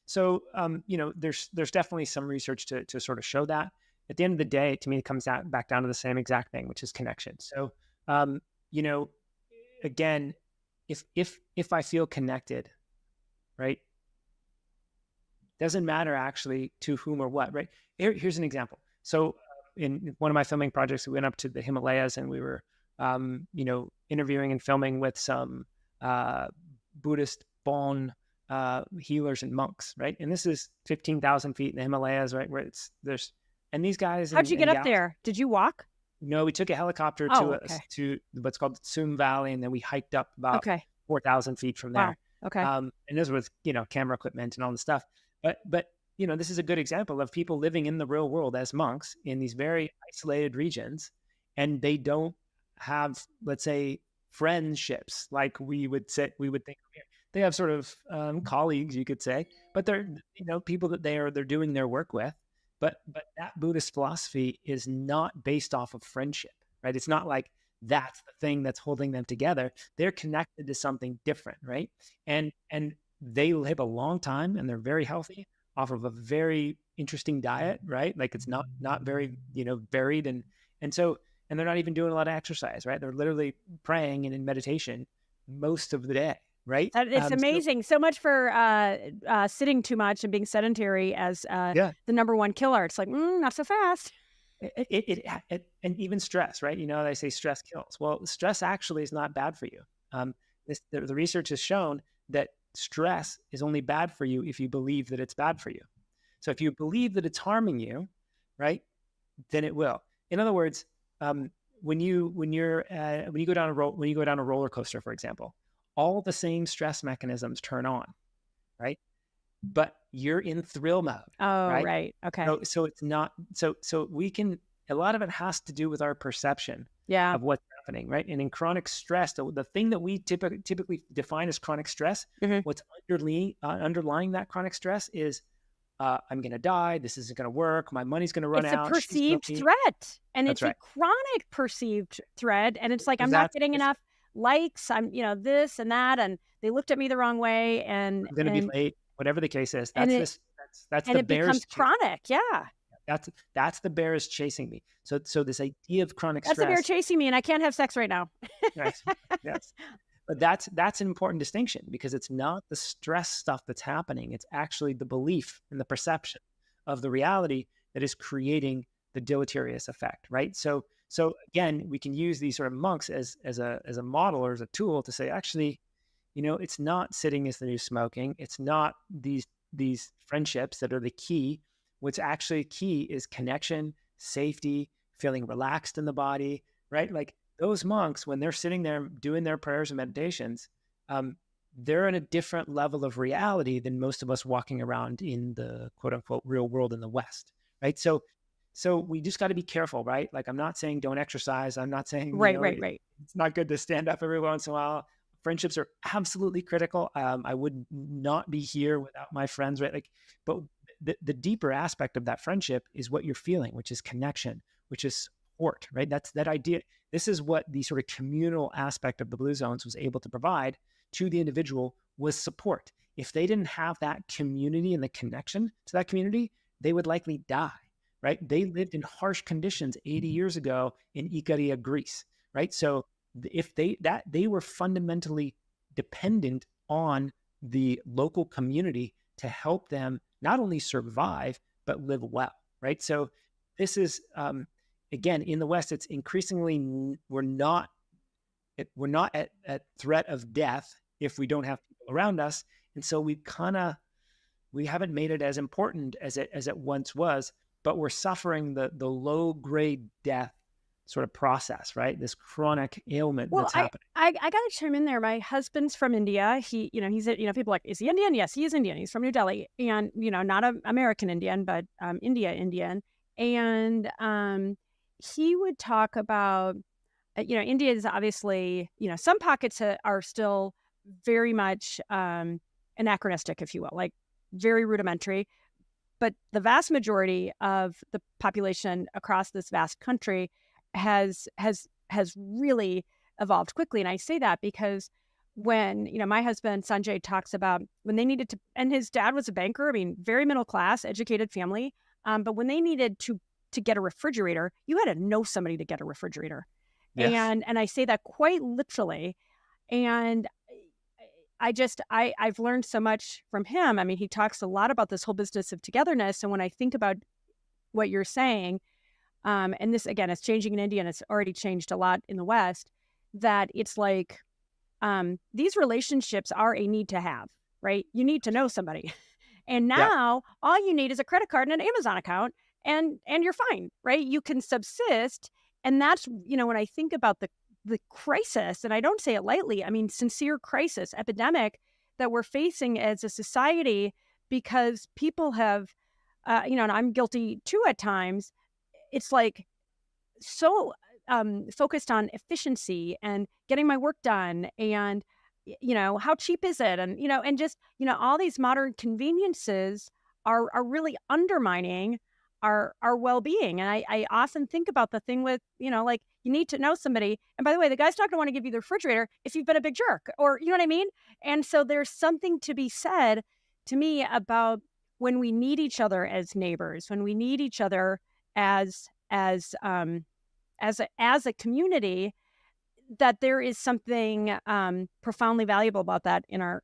there's definitely some research to sort of show that. At the end of the day, to me, it comes back down to the same exact thing, which is connection. So, again, if I feel connected, right? Doesn't matter actually to whom or what, right? Here's an example. So in one of my filming projects, we went up to the Himalayas and we were, interviewing and filming with some Buddhist Bon healers and monks, right? And this is 15,000 feet in the Himalayas, right? Where and these guys. How'd you get up there? Did you walk? No, we took a helicopter to what's called Tsum Valley, and then we hiked up about 4,000 feet from there. Wow. Okay. And this was, camera equipment and all the stuff. But this is a good example of people living in the real world as monks in these very isolated regions, and they don't have, let's say, friendships like we would think here. They have sort of colleagues, you could say, but they're people that they're doing their work with. But that Buddhist philosophy is not based off of friendship, right? It's not like that's the thing that's holding them together. They're connected to something different, right? And they live a long time and they're very healthy off of a very interesting diet, right? Like it's not very, varied. And they're not even doing a lot of exercise, right? They're literally praying and in meditation most of the day, right? It's amazing. So much for sitting too much and being sedentary as the number one killer. It's like, not so fast. And even stress, right? They say stress kills. Well, stress actually is not bad for you. The research has shown that stress is only bad for you if you believe that it's bad for you. So if you believe that it's harming you, right, then it will. In other words, when you go down a roller coaster, for example, all the same stress mechanisms turn on, right? But you're in thrill mode. Oh, right. right. Okay. So it's not, so we can, a lot of it has to do with our perception Yeah. of what's happening, right? And in chronic stress, the thing that we typically define as chronic stress, what's underlying that chronic stress is, I'm going to die. This isn't going to work. My money's going to run It's out. a perceived threat, and That's it's right. a chronic perceived threat. And it's like, I'm not Exactly. getting enough likes. I'm, this and that, and they looked at me the wrong way, and I'm going to be late. Whatever the case is, and that's and the it bears. becomes chronic. Yeah, That's the bears chasing me. So this idea of chronic that's stress. the bear chasing me, and I can't have sex right now. Yes, yes. But that's an important distinction, because it's not the stress stuff that's happening. It's actually the belief and the perception of the reality that is creating the deleterious effect, right? So again, we can use these sort of monks as a model or as a tool to say, actually, it's not sitting as the new smoking. It's not these friendships that are the key. What's actually key is connection, safety, feeling relaxed in the body, right? Like those monks, when they're sitting there doing their prayers and meditations, they're in a different level of reality than most of us walking around in the quote unquote real world in the West, right? So we just got to be careful, right? Like, I'm not saying don't exercise. I'm not saying right. it's not good to stand up every once in a while. Friendships are absolutely critical. I would not be here without my friends, right? Like, but the deeper aspect of that friendship is what you're feeling, which is connection, which is support, right? That's that idea. This is what the sort of communal aspect of the Blue Zones was able to provide to the individual, was support. If they didn't have that community and the connection to that community, they would likely die, right? They lived in harsh conditions 80 years ago in Ikaria, Greece, right? So if they were fundamentally dependent on the local community to help them not only survive, but live well, right? So this is, again, in the West, it's increasingly, we're not at threat of death if we don't have people around us. And so we haven't made it as important as it once was, but we're suffering the low grade death sort of process, right? This chronic ailment that's happening. I got to chime in there. My husband's from India. He's, people are like, is he Indian? Yes, he is Indian. He's from New Delhi, and, not an American Indian, but Indian. And he would talk about, India is obviously, some pockets are still very much anachronistic, if you will, like very rudimentary. But the vast majority of the population across this vast country has really evolved quickly. And I say that because when, my husband, Sanjay, talks about when they needed to, and his dad was a banker, very middle class, educated family. But when they needed to get a refrigerator, you had to know somebody to get a refrigerator. Yes. And I say that quite literally. And I've learned so much from him. He talks a lot about this whole business of togetherness. And when I think about what you're saying, and this, again, it's changing in India and it's already changed a lot in the West, that it's like these relationships are a need to have, right? You need to know somebody. And now all you need is a credit card and an Amazon account and you're fine, right? You can subsist. And that's, when I think about the crisis, and I don't say it lightly, sincere crisis, epidemic that we're facing as a society, because people have, and I'm guilty too at times, it's like so focused on efficiency and getting my work done and, how cheap is it? And, and just, all these modern conveniences are really undermining our well-being. And I often think about the thing with, like, you need to know somebody. And by the way, the guy's not going to want to give you the refrigerator if you've been a big jerk, or, you know what I mean? And so there's something to be said to me about when we need each other as neighbors, when we need each other as a community, that there is something profoundly valuable about that in our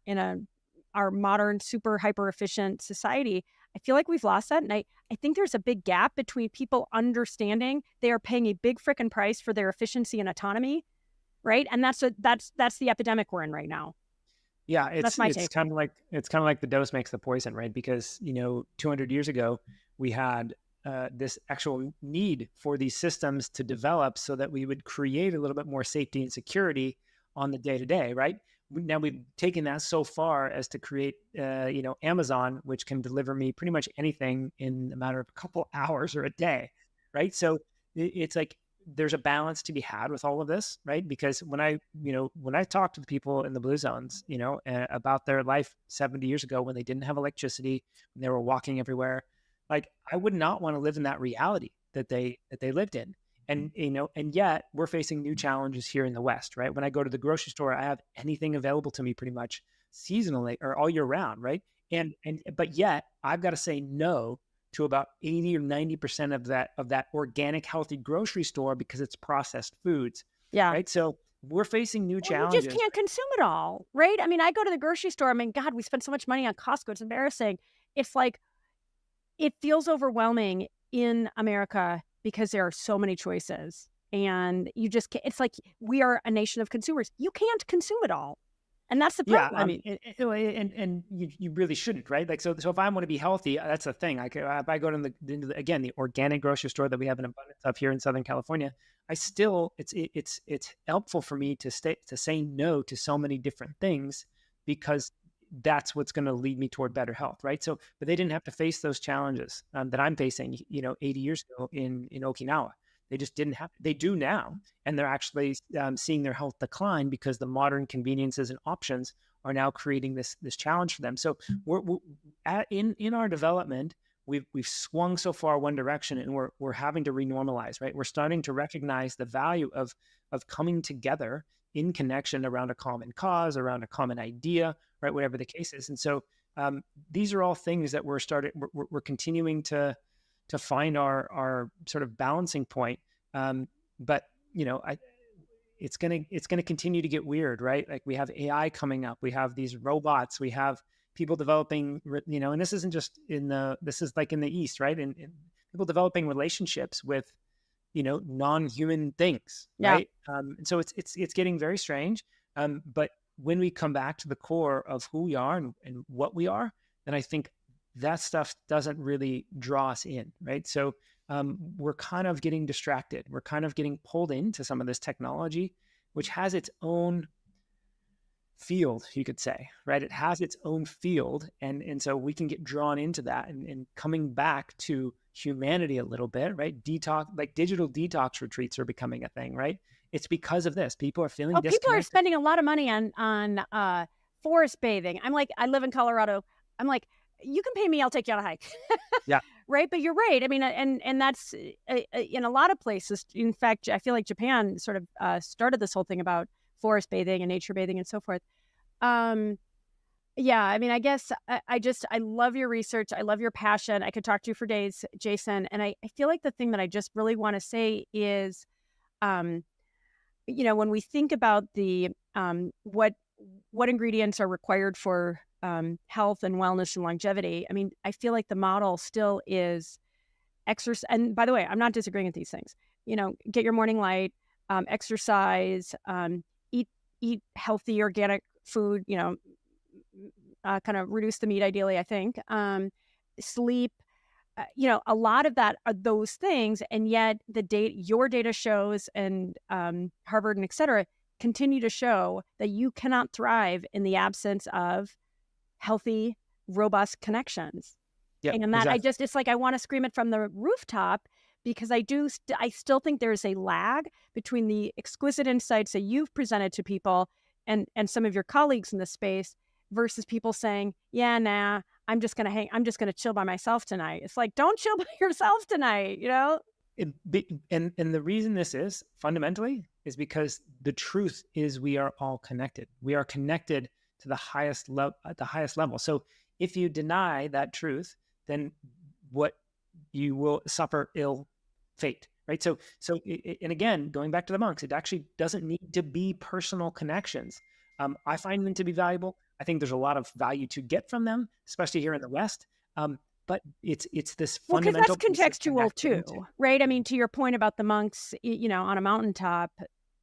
modern, super hyper efficient society. I feel like we've lost that. And I think there's a big gap between people understanding they are paying a big frickin' price for their efficiency and autonomy, right? And that's the epidemic we're in right now. Yeah, it's kind of like the dose makes the poison, right? Because 200 years ago we had this actual need for these systems to develop so that we would create a little bit more safety and security on the day-to-day, right? now we've taken that so far as to create, Amazon, which can deliver me pretty much anything in a matter of a couple hours or a day, right? So it's like there's a balance to be had with all of this, right? Because when I talk to the people in the blue zones, about their life 70 years ago when they didn't have electricity, when they were walking everywhere, like I would not want to live in that reality that they lived in. And, and yet we're facing new challenges here in the West, right? When I go to the grocery store, I have anything available to me pretty much seasonally or all year round, right? But yet I've got to say no to about 80 or 90% of that organic, healthy grocery store because it's processed foods. Yeah. Right. So we're facing new You challenges. just can't consume it all, right? I mean, I go to the grocery store. I mean, God, we spend so much money on Costco. It's embarrassing. It's like, it feels overwhelming in America because there are so many choices, and you just can't. It's like we are a nation of consumers. You can't consume it all, and that's the problem. Yeah, I mean, and you really shouldn't, right? Like, so if I want to be healthy, that's the thing. If I go to the organic grocery store that we have an abundance of here in Southern California, it's helpful for me to say no to so many different things because that's what's going to lead me toward better health, right? So, but they didn't have to face those challenges that I'm facing, 80 years ago in Okinawa. They just didn't have. They do now, and they're actually seeing their health decline because the modern conveniences and options are now creating this challenge for them. So, in our development, we've swung so far one direction, and we're having to renormalize, right? We're starting to recognize the value of coming together in connection around a common cause, around a common idea, right? Whatever the case is. And so these are all things that we're continuing to find our sort of balancing point. But it's going to continue to get weird, right? Like we have AI coming up, we have these robots, we have people developing, and this isn't just this is like in the East, right? And people developing relationships with, non-human things, right? And so it's getting very strange. But when we come back to the core of who we are and what we are, then I think that stuff doesn't really draw us in, right? So we're kind of getting distracted. We're kind of getting pulled into some of this technology, which has its own field, you could say, right? It has its own field. And so we can get drawn into that and coming back to humanity a little bit, right? Detox, like digital detox retreats are becoming a thing, right? It's because of this. People are feeling disconnected. People are spending a lot of money on forest bathing. I'm like, I live in Colorado. I'm like, you can pay me, I'll take you on a hike. Yeah. Right. But you're right. I mean, and that's in a lot of places. In fact, I feel like Japan sort of started this whole thing about forest bathing and nature bathing and so forth. Yeah, I mean, I guess I love your research. I love your passion. I could talk to you for days, Jason. And I feel like the thing that I just really want to say is, when we think about the what ingredients are required for health and wellness and longevity, I mean, I feel like the model still is exercise. And by the way, I'm not disagreeing with these things. Get your morning light, exercise, eat healthy organic food. Kind of reduce the meat, ideally, I think. Sleep, a lot of that are those things, and yet your data shows, and Harvard and et cetera, continue to show that you cannot thrive in the absence of healthy, robust connections. Yeah, and that exactly. it's like I want to scream it from the rooftop because I still think there's a lag between the exquisite insights that you've presented to people and some of your colleagues in the space versus people saying, yeah, nah, I'm just going to chill by myself tonight. It's like, don't chill by yourself tonight, And the reason this is fundamentally is because the truth is we are all connected. We are connected to the highest level. So if you deny that truth, then you will suffer ill fate, right? So and again, going back to the monks, it actually doesn't need to be personal connections. I find them to be valuable. I think there's a lot of value to get from them, especially here in the West. But it's this fundamental. Because that's contextual too, right? I mean, to your point about the monks, on a mountaintop,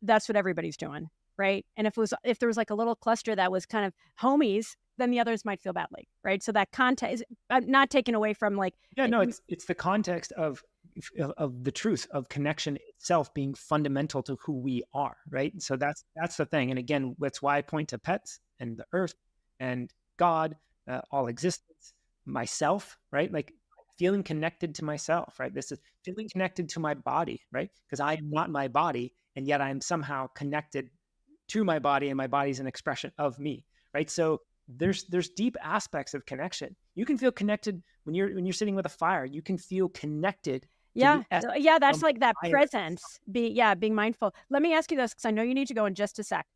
that's what everybody's doing, right? And if there was like a little cluster that was kind of homies, then the others might feel badly, right? So that context is not taken away from like. Yeah, no, it's the context of of the truth of connection itself being fundamental to who we are, right? So that's the thing. And again, that's why I point to pets and the earth and God, all existence, myself, right? Like feeling connected to myself, right? This is feeling connected to my body, right? Because I am not my body, and yet I'm somehow connected to my body, and my body's an expression of me, right? So there's deep aspects of connection. You can feel connected when you're sitting with a fire. You can feel connected. Yeah. Yeah. That's like that fire. presence. Being mindful. Let me ask you this, because I know you need to go in just a sec.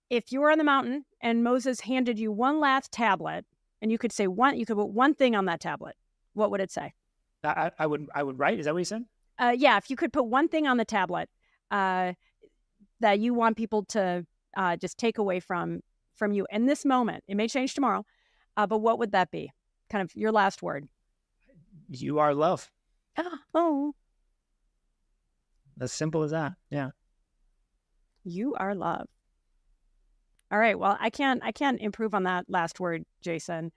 If you were on the mountain and Moses handed you one last tablet, and you could put one thing on that tablet, what would it say? I would write. Is that what you said? Yeah. If you could put one thing on the tablet that you want people to just take away from you in this moment, it may change tomorrow, but what would that be? Kind of your last word. You are love. Oh. As simple as that. Yeah. You are love. All right. Well, I can't improve on that last word, Jason.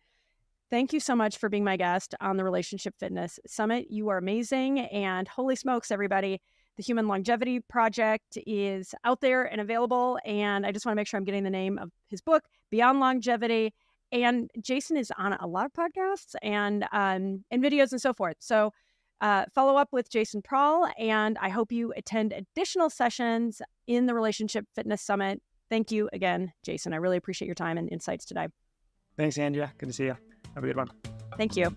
Thank you so much for being my guest on the Relationship Fitness Summit. You are amazing. And holy smokes, everybody, the Human Longevity Project is out there and available. And I just want to make sure I'm getting the name of his book, Beyond Longevity. And Jason is on a lot of podcasts and videos and so forth. So follow up with Jason Prall. And I hope you attend additional sessions in the Relationship Fitness Summit. Thank you again, Jason. I really appreciate your time and insights today. Thanks, Andrea. Good to see you. Have a good one. Thank you.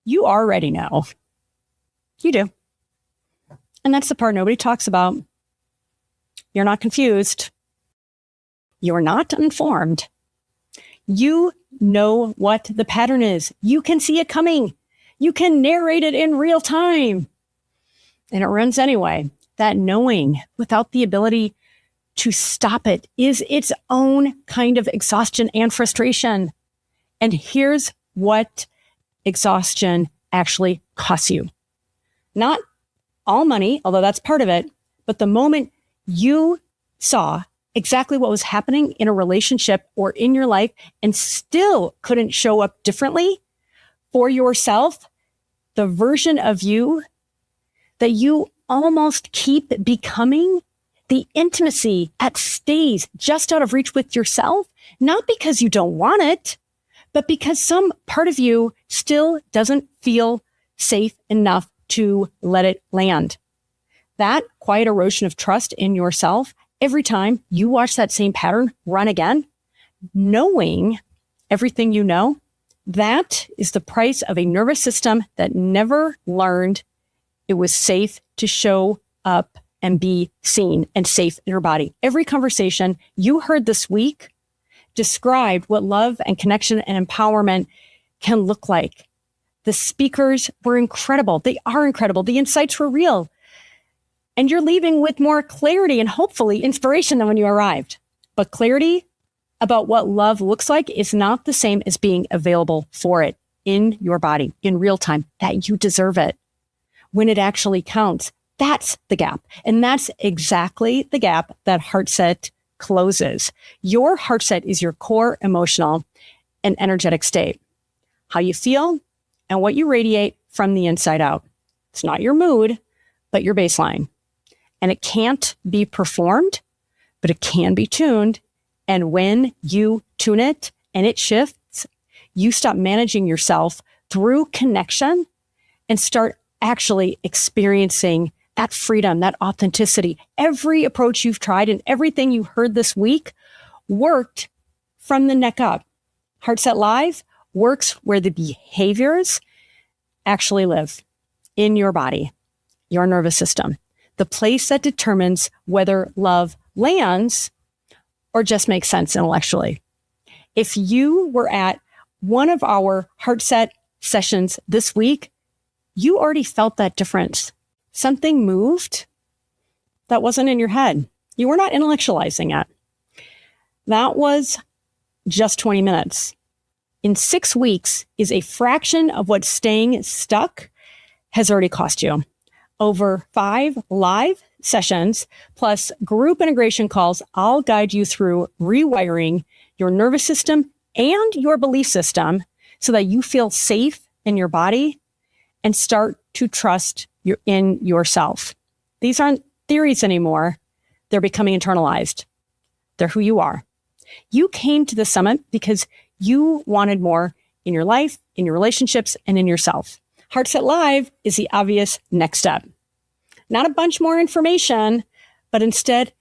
You already know. You do. And that's the part nobody talks about. You're not confused. You're not informed. You know what the pattern is. You can see it coming. You can narrate it in real time. And it runs anyway. That knowing without the ability to stop it is its own kind of exhaustion and frustration. And here's what exhaustion actually costs you. Not all money, although that's part of it, but the moment you saw exactly what was happening in a relationship or in your life and still couldn't show up differently for yourself, the version of you that you almost keep becoming, the intimacy that stays just out of reach with yourself, not because you don't want it, but because some part of you still doesn't feel safe enough to let it land. That quiet erosion of trust in yourself, every time you watch that same pattern run again, knowing everything you know, that is the price of a nervous system that never learned it was safe to show up and be seen and safe in your body. Every conversation you heard this week described what love and connection and empowerment can look like. The speakers were incredible. They are incredible. The insights were real. And you're leaving with more clarity and hopefully inspiration than when you arrived. But clarity about what love looks like is not the same as being available for it in your body in real time, that you deserve it when it actually counts. That's the gap. And that's exactly the gap that HeartSet closes. Your HeartSet is your core emotional and energetic state, how you feel and what you radiate from the inside out. It's not your mood, but your baseline. And it can't be performed, but it can be tuned. And when you tune it and it shifts, you stop managing yourself through connection and start actually experiencing that freedom, that authenticity. Every approach you've tried and everything you heard this week worked from the neck up. HeartSet Live works where the behaviors actually live in your body, your nervous system, the place that determines whether love lands or just makes sense intellectually. If you were at one of our HeartSet sessions this week, you already felt that difference. Something moved that wasn't in your head. You were not intellectualizing it. That was just 20 minutes. In 6 weeks is a fraction of what staying stuck has already cost you. Over 5 live sessions plus group integration calls, I'll guide you through rewiring your nervous system and your belief system so that you feel safe in your body and start to trust in yourself. These aren't theories anymore. They're becoming internalized. They're who you are. You came to the summit because you wanted more in your life, in your relationships, and in yourself. Heartset Live is the obvious next step. Not a bunch more information, but instead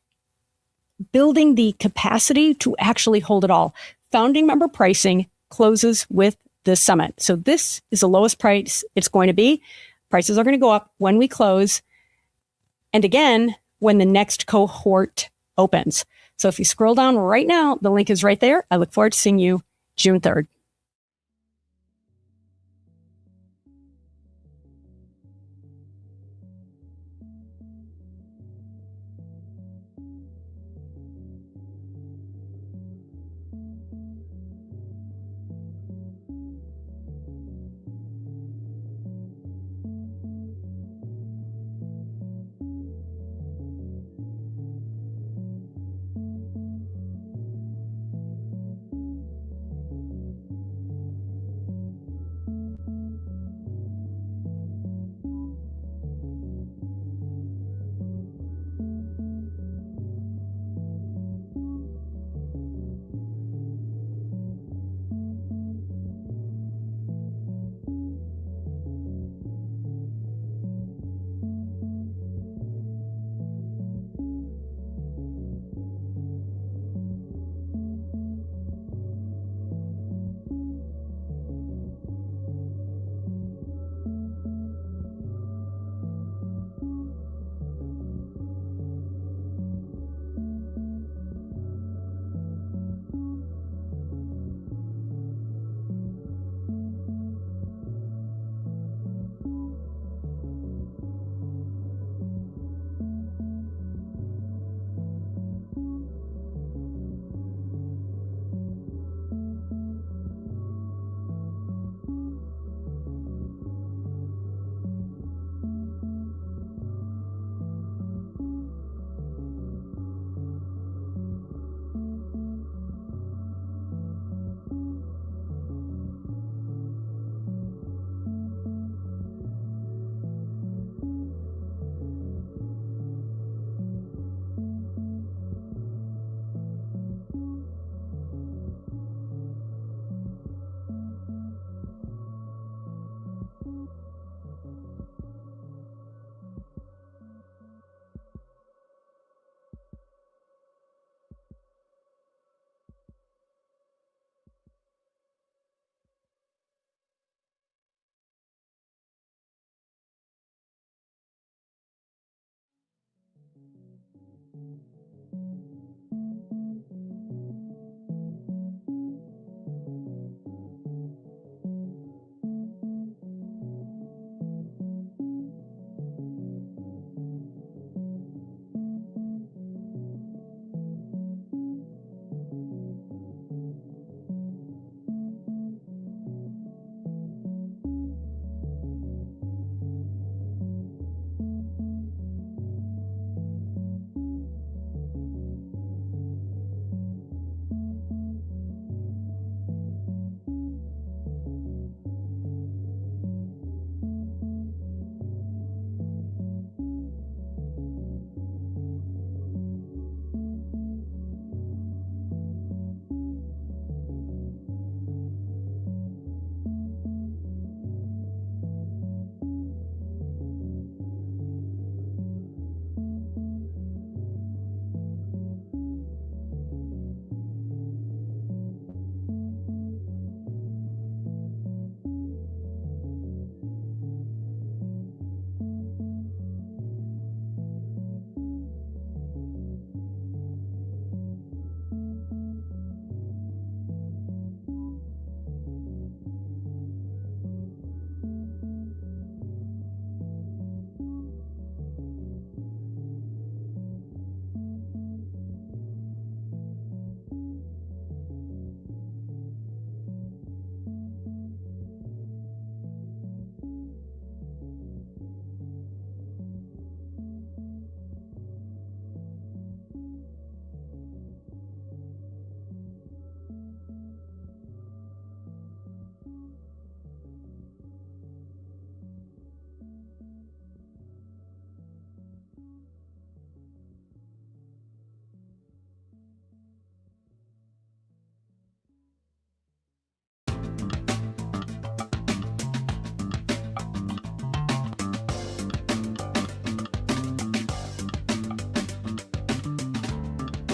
building the capacity to actually hold it all. Founding member pricing closes with this summit. So this is the lowest price it's going to be. Prices are going to go up when we close. And again, when the next cohort opens. So if you scroll down right now, the link is right there. I look forward to seeing you June 3rd.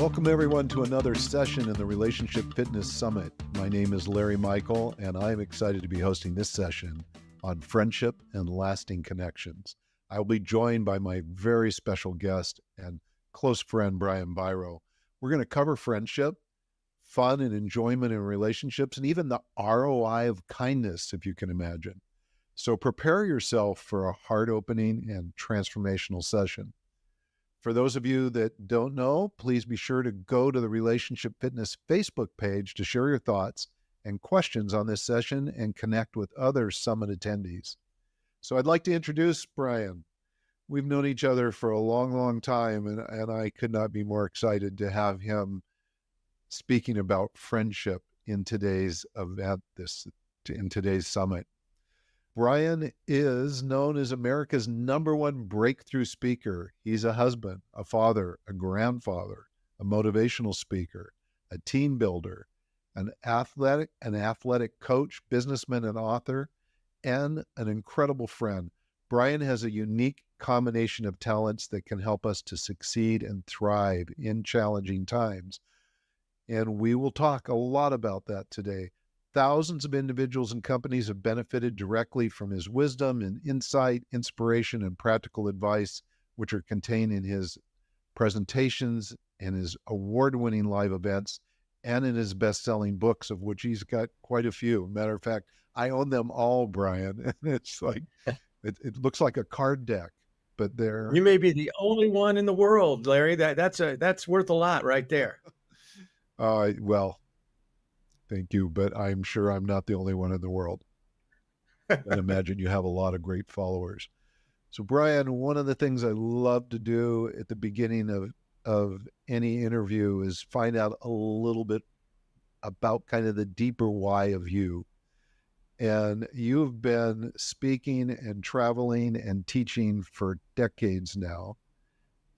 Welcome everyone to another session in the Relationship Fitness Summit. My name is Larry Michael, and I'm excited to be hosting this session on friendship and lasting connections. I will be joined by my very special guest and close friend, Brian Biro. We're going to cover friendship, fun and enjoyment in relationships, and even the ROI of kindness, if you can imagine. So prepare yourself for a heart-opening and transformational session. For those of you that don't know, please be sure to go to the Relationship Fitness Facebook page to share your thoughts and questions on this session and connect with other summit attendees. So I'd like to introduce Brian. We've known each other for a long, long time, and I could not be more excited to have him speaking about friendship in today's event, in today's summit. Brian is known as America's #1 breakthrough speaker. He's a husband, a father, a grandfather, a motivational speaker, a team builder, an athletic coach, businessman and author, and an incredible friend. Brian has a unique combination of talents that can help us to succeed and thrive in challenging times. And we will talk a lot about that today. Thousands of individuals and companies have benefited directly from his wisdom and insight, inspiration, and practical advice, which are contained in his presentations and his award-winning live events and in his best-selling books, of which he's got quite a few. Matter of fact, I own them all, Brian. And it's like, it looks like a card deck, but they're... You may be the only one in the world, Larry. That's worth a lot right there. Well, thank you, but I'm sure I'm not the only one in the world. I imagine you have a lot of great followers. So Brian, one of the things I love to do at the beginning of any interview is find out a little bit about kind of the deeper why of you. And you've been speaking and traveling and teaching for decades now.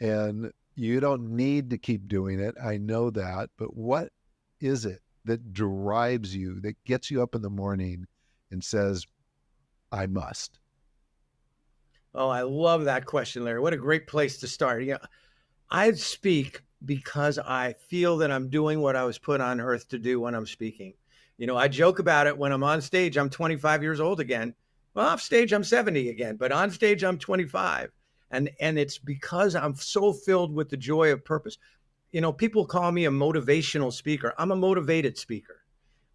And you don't need to keep doing it. I know that. But what is it that drives you, that gets you up in the morning and says, I must? Oh, I love that question, Larry. What a great place to start. I speak because I feel that I'm doing what I was put on earth to do when I'm speaking. I joke about it when I'm on stage. I'm 25 years old again. Well, off stage, I'm 70 again, but on stage, I'm 25. And it's because I'm so filled with the joy of purpose. People call me a motivational speaker. I'm a motivated speaker.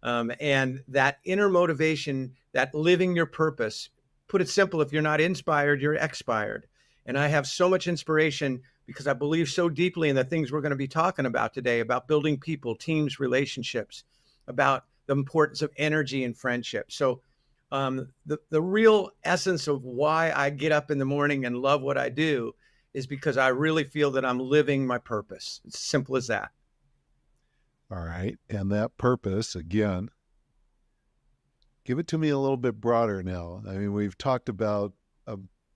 And that inner motivation, that living your purpose, put it simple, if you're not inspired, you're expired. And I have so much inspiration because I believe so deeply in the things we're going to be talking about today, about building people, teams, relationships, about the importance of energy and friendship. So the real essence of why I get up in the morning and love what I do is because I really feel that I'm living my purpose. It's simple as that. All right. And that purpose, again, give it to me a little bit broader now. I mean, we've talked about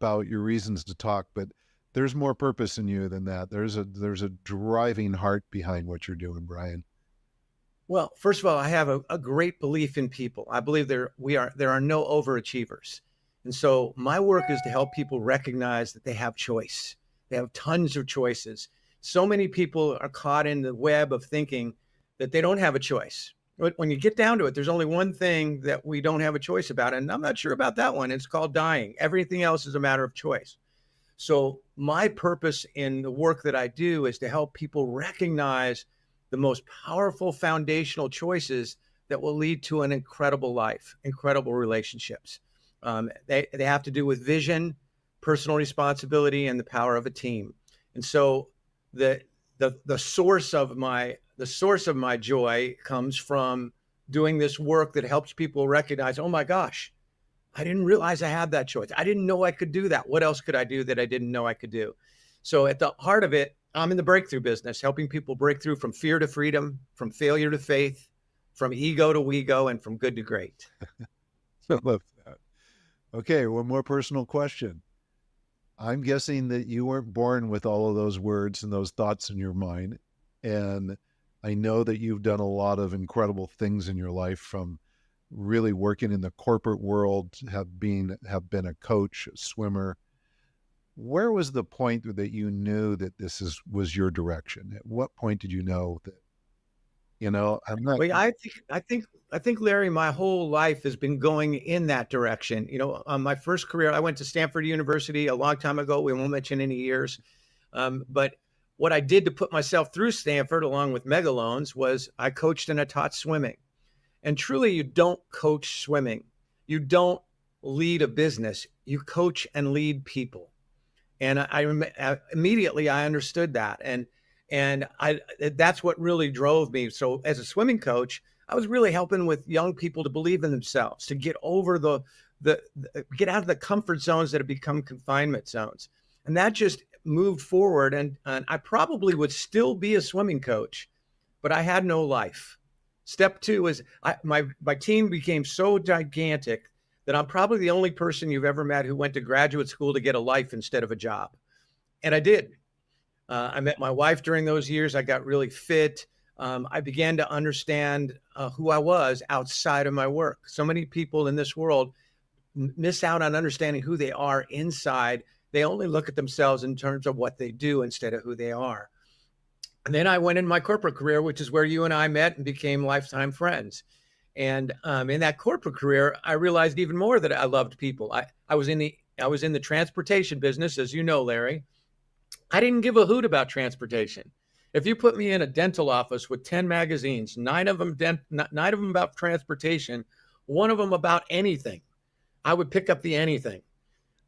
your reasons to talk, but there's more purpose in you than that. There's a driving heart behind what you're doing, Brian. Well, first of all, I have a great belief in people. I believe there are no overachievers. And so my work is to help people recognize that they have choice. They have tons of choices. So many people are caught in the web of thinking that they don't have a choice. But when you get down to it, there's only one thing that we don't have a choice about. And I'm not sure about that one. It's called dying. Everything else is a matter of choice. So my purpose in the work that I do is to help people recognize the most powerful foundational choices that will lead to an incredible life, incredible relationships. They have to do with vision, personal responsibility, and the power of a team. And so the source of my joy comes from doing this work that helps people recognize, oh my gosh, I didn't realize I had that choice. I didn't know I could do that. What else could I do that I didn't know I could do? So at the heart of it, I'm in the breakthrough business, helping people break through from fear to freedom, from failure to faith, from ego to we-go, and from good to great. I love that. Okay, one more personal question. I'm guessing that you weren't born with all of those words and those thoughts in your mind. And I know that you've done a lot of incredible things in your life, from really working in the corporate world, have been a coach, a swimmer. Where was the point that you knew that was your direction? At what point did you know that, I'm not. Well, I think, Larry, my whole life has been going in that direction. My first career, I went to Stanford University a long time ago. We won't mention any years. But what I did to put myself through Stanford, along with mega loans, was I coached and I taught swimming. And truly, you don't coach swimming. You don't lead a business. You coach and lead people. And immediately I understood that. And that's what really drove me. So as a swimming coach, I was really helping with young people to believe in themselves, to get over get out of the comfort zones that have become confinement zones. And that just moved forward. And I probably would still be a swimming coach, but I had no life. Step two is my team became so gigantic that I'm probably the only person you've ever met who went to graduate school to get a life instead of a job. And I did. I met my wife during those years. I got really fit. I began to understand who I was outside of my work. So many people in this world miss out on understanding who they are inside. They only look at themselves in terms of what they do instead of who they are. And then I went in my corporate career, which is where you and I met and became lifetime friends. And in that corporate career, I realized even more that I loved people. I was in the transportation business, as you know, Larry. I didn't give a hoot about transportation. If you put me in a dental office with 10 magazines, nine of them about transportation, one of them about anything, I would pick up the anything.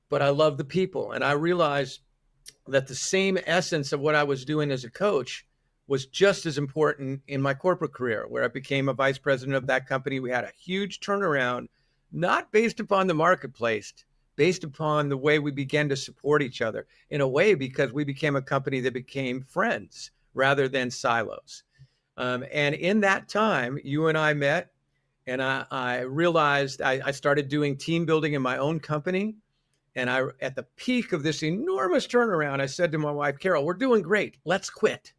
But I love the people. And I realized that the same essence of what I was doing as a coach was just as important in my corporate career, where I became a vice president of that company. We had a huge turnaround, not based upon the marketplace, based upon the way we began to support each other, in a way because we became a company that became friends rather than silos. And in that time, you and I met, and I realized I started doing team building in my own company. And at the peak of this enormous turnaround, I said to my wife, Carol, we're doing great. Let's quit.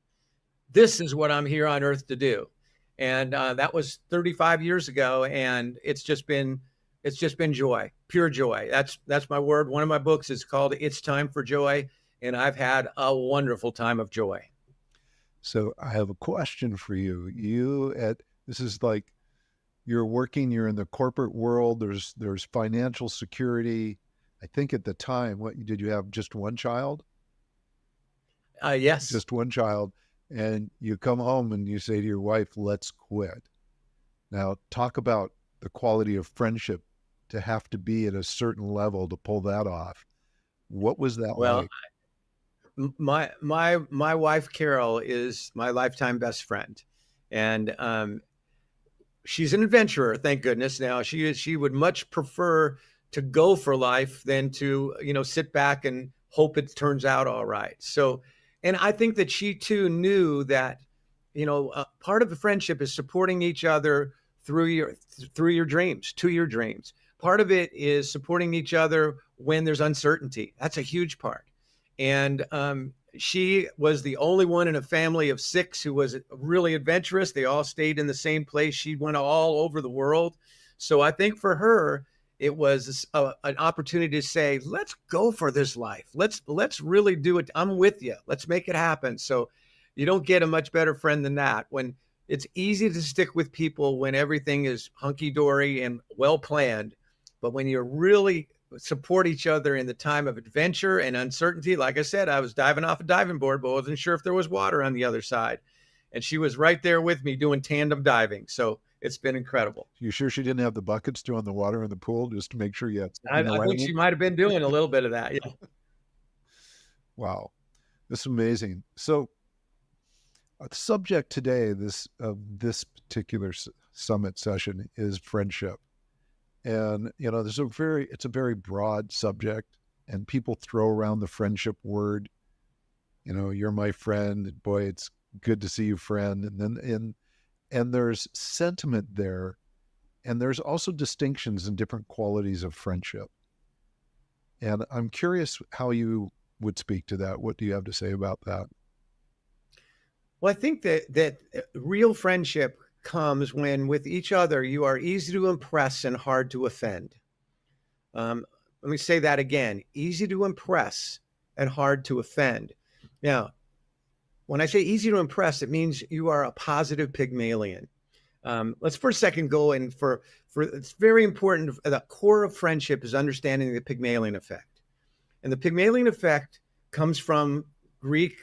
This is what I'm here on earth to do. And that was 35 years ago. And it's just been joy, pure joy. That's my word. One of my books is called It's Time for Joy. And I've had a wonderful time of joy. So I have a question for you. This is like you're in the corporate world. There's financial security. I think at the time, did you have just one child? Yes. Just one child. And you come home and you say to your wife, let's quit. Now, talk about the quality of friendship to have to be at a certain level to pull that off. What was that like? My wife, Carol, is my lifetime best friend. And she's an adventurer, thank goodness. Now, she would much prefer to go for life than to, sit back and hope it turns out all right. So, and I think that she too knew that, part of the friendship is supporting each other through your dreams, to your dreams. Part of it is supporting each other when there's uncertainty. That's a huge part. And she was the only one in a family of 6 who was really adventurous. They all stayed in the same place. She went all over the world. So I think for her, it was an opportunity to say, let's go for this life. Let's really do it. I'm with you. Let's make it happen. So you don't get a much better friend than that. When it's easy to stick with people when everything is hunky-dory and well-planned, but when you really support each other in the time of adventure and uncertainty, like I said, I was diving off a diving board, but wasn't sure if there was water on the other side. And she was right there with me doing tandem diving. So it's been incredible. You sure she didn't have the buckets throwing the water in the pool just to make sure you had I think she might have been doing a little bit of that. Yeah. Wow. This is amazing. So the subject today, this particular summit session is friendship. And, it's a very broad subject, and people throw around the friendship word, you're my friend, boy, it's good to see you, friend. And there's sentiment there, and there's also distinctions in different qualities of friendship. And I'm curious how you would speak to that. What do you have to say about that? Well, I think that real friendship comes when with each other you are easy to impress and hard to offend. Let me say that again. Easy to impress and hard to offend. Now, when I say easy to impress, it means you are a positive Pygmalion. Let's for a second go in for it's very important. The core of friendship is understanding the Pygmalion effect. And the Pygmalion effect comes from Greek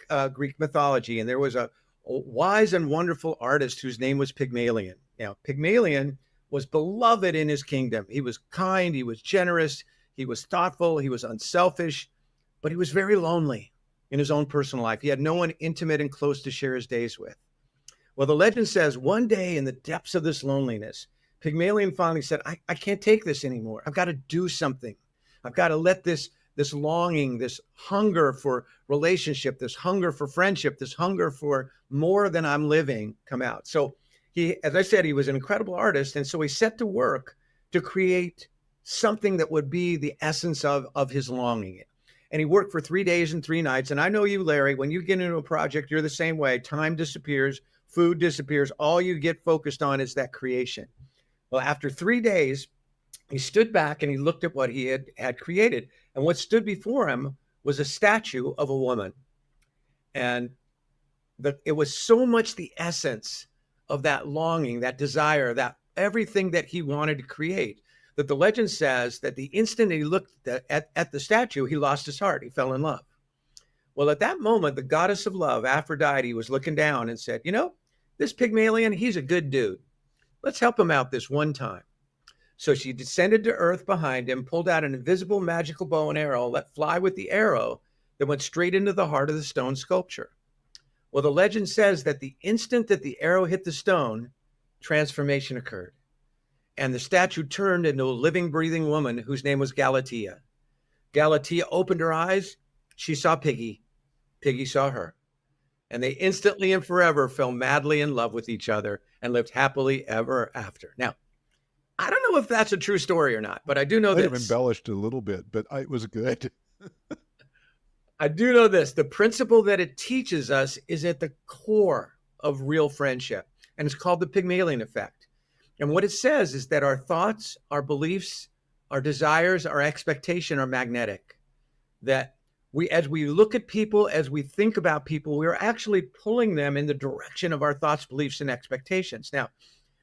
mythology. And there was a wise and wonderful artist whose name was Pygmalion. Now, Pygmalion was beloved in his kingdom. He was kind, he was generous, he was thoughtful, he was unselfish, but he was very lonely in his own personal life. He had no one intimate and close to share his days with. Well, the legend says one day in the depths of this loneliness, Pygmalion finally said, I can't take this anymore. I've got to do something. I've got to let this longing, this hunger for relationship, this hunger for friendship, this hunger for more than I'm living come out. So he, as I said, he was an incredible artist. And so he set to work to create something that would be the essence of his longing. And he worked for 3 days and 3 nights. And I know you, Larry, when you get into a project, you're the same way. Time disappears, food disappears. All you get focused on is that creation. Well, after 3 days, he stood back and he looked at what he had created. And what stood before him was a statue of a woman. And it was so much the essence of that longing, that desire, that everything that he wanted to create, that the legend says that the instant he looked at the statue, he lost his heart. He fell in love. Well, at that moment, the goddess of love, Aphrodite, was looking down and said, this Pygmalion, he's a good dude. Let's help him out this one time. So she descended to earth behind him, pulled out an invisible magical bow and arrow, let fly with the arrow that went straight into the heart of the stone sculpture. Well, the legend says that the instant that the arrow hit the stone, transformation occurred. And the statue turned into a living, breathing woman whose name was Galatea. Galatea opened her eyes. She saw Piggy. Piggy saw her. And they instantly and forever fell madly in love with each other and lived happily ever after. Now, I don't know if that's a true story or not, but I do know I've this. embellished a little bit, but it was good. I do know this. The principle that it teaches us is at the core of real friendship, and it's called the Pygmalion effect. And what it says is that our thoughts, our beliefs, our desires, our expectation are magnetic. That as we look at people, as we think about people, we're actually pulling them in the direction of our thoughts, beliefs, and expectations. Now,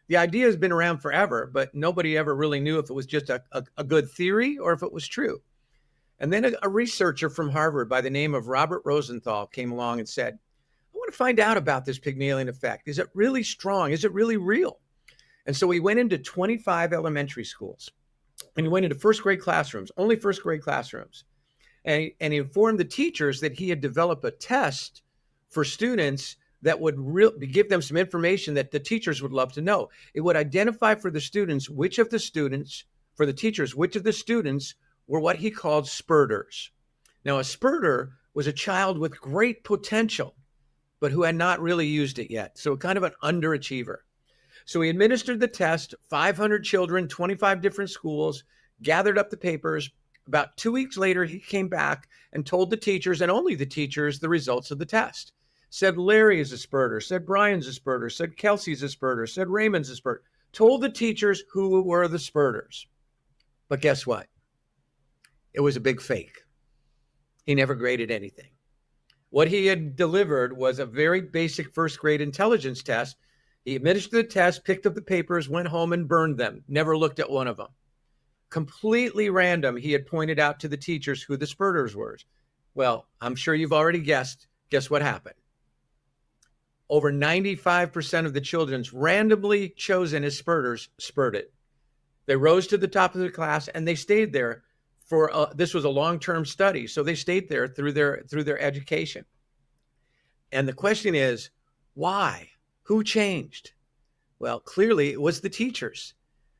the idea has been around forever, but nobody ever really knew if it was just a good theory or if it was true. And then a researcher from Harvard by the name of Robert Rosenthal came along and said, I want to find out about this Pygmalion effect. Is it really strong? Is it really real? And so he went into 25 elementary schools and he went into first grade classrooms, only first grade classrooms. And he informed the teachers that he had developed a test for students that would give them some information that the teachers would love to know. It would identify for the students, which of the students were what he called spurters. Now, a spurter was a child with great potential, but who had not really used it yet. So kind of an underachiever. So he administered the test, 500 children, 25 different schools, gathered up the papers. About 2 weeks later, he came back and told the teachers, and only the teachers, the results of the test. Said Larry is a spurter, said Brian's a spurter, said Kelsey's a spurter, said Raymond's a spurter. Told the teachers who were the spurters. But guess what? It was a big fake. He never graded anything. What he had delivered was a very basic first grade intelligence test. He administered the test, picked up the papers, went home and burned them. Never looked at one of them. Completely random, he had pointed out to the teachers who the spurters were. Well, I'm sure you've already guessed. Guess what happened? Over 95% of the children randomly chosen as spurters spurted. They rose to the top of the class and they stayed there for this was a long-term study. So they stayed there through their education. And the question is, why? Who changed? Well, clearly it was the teachers,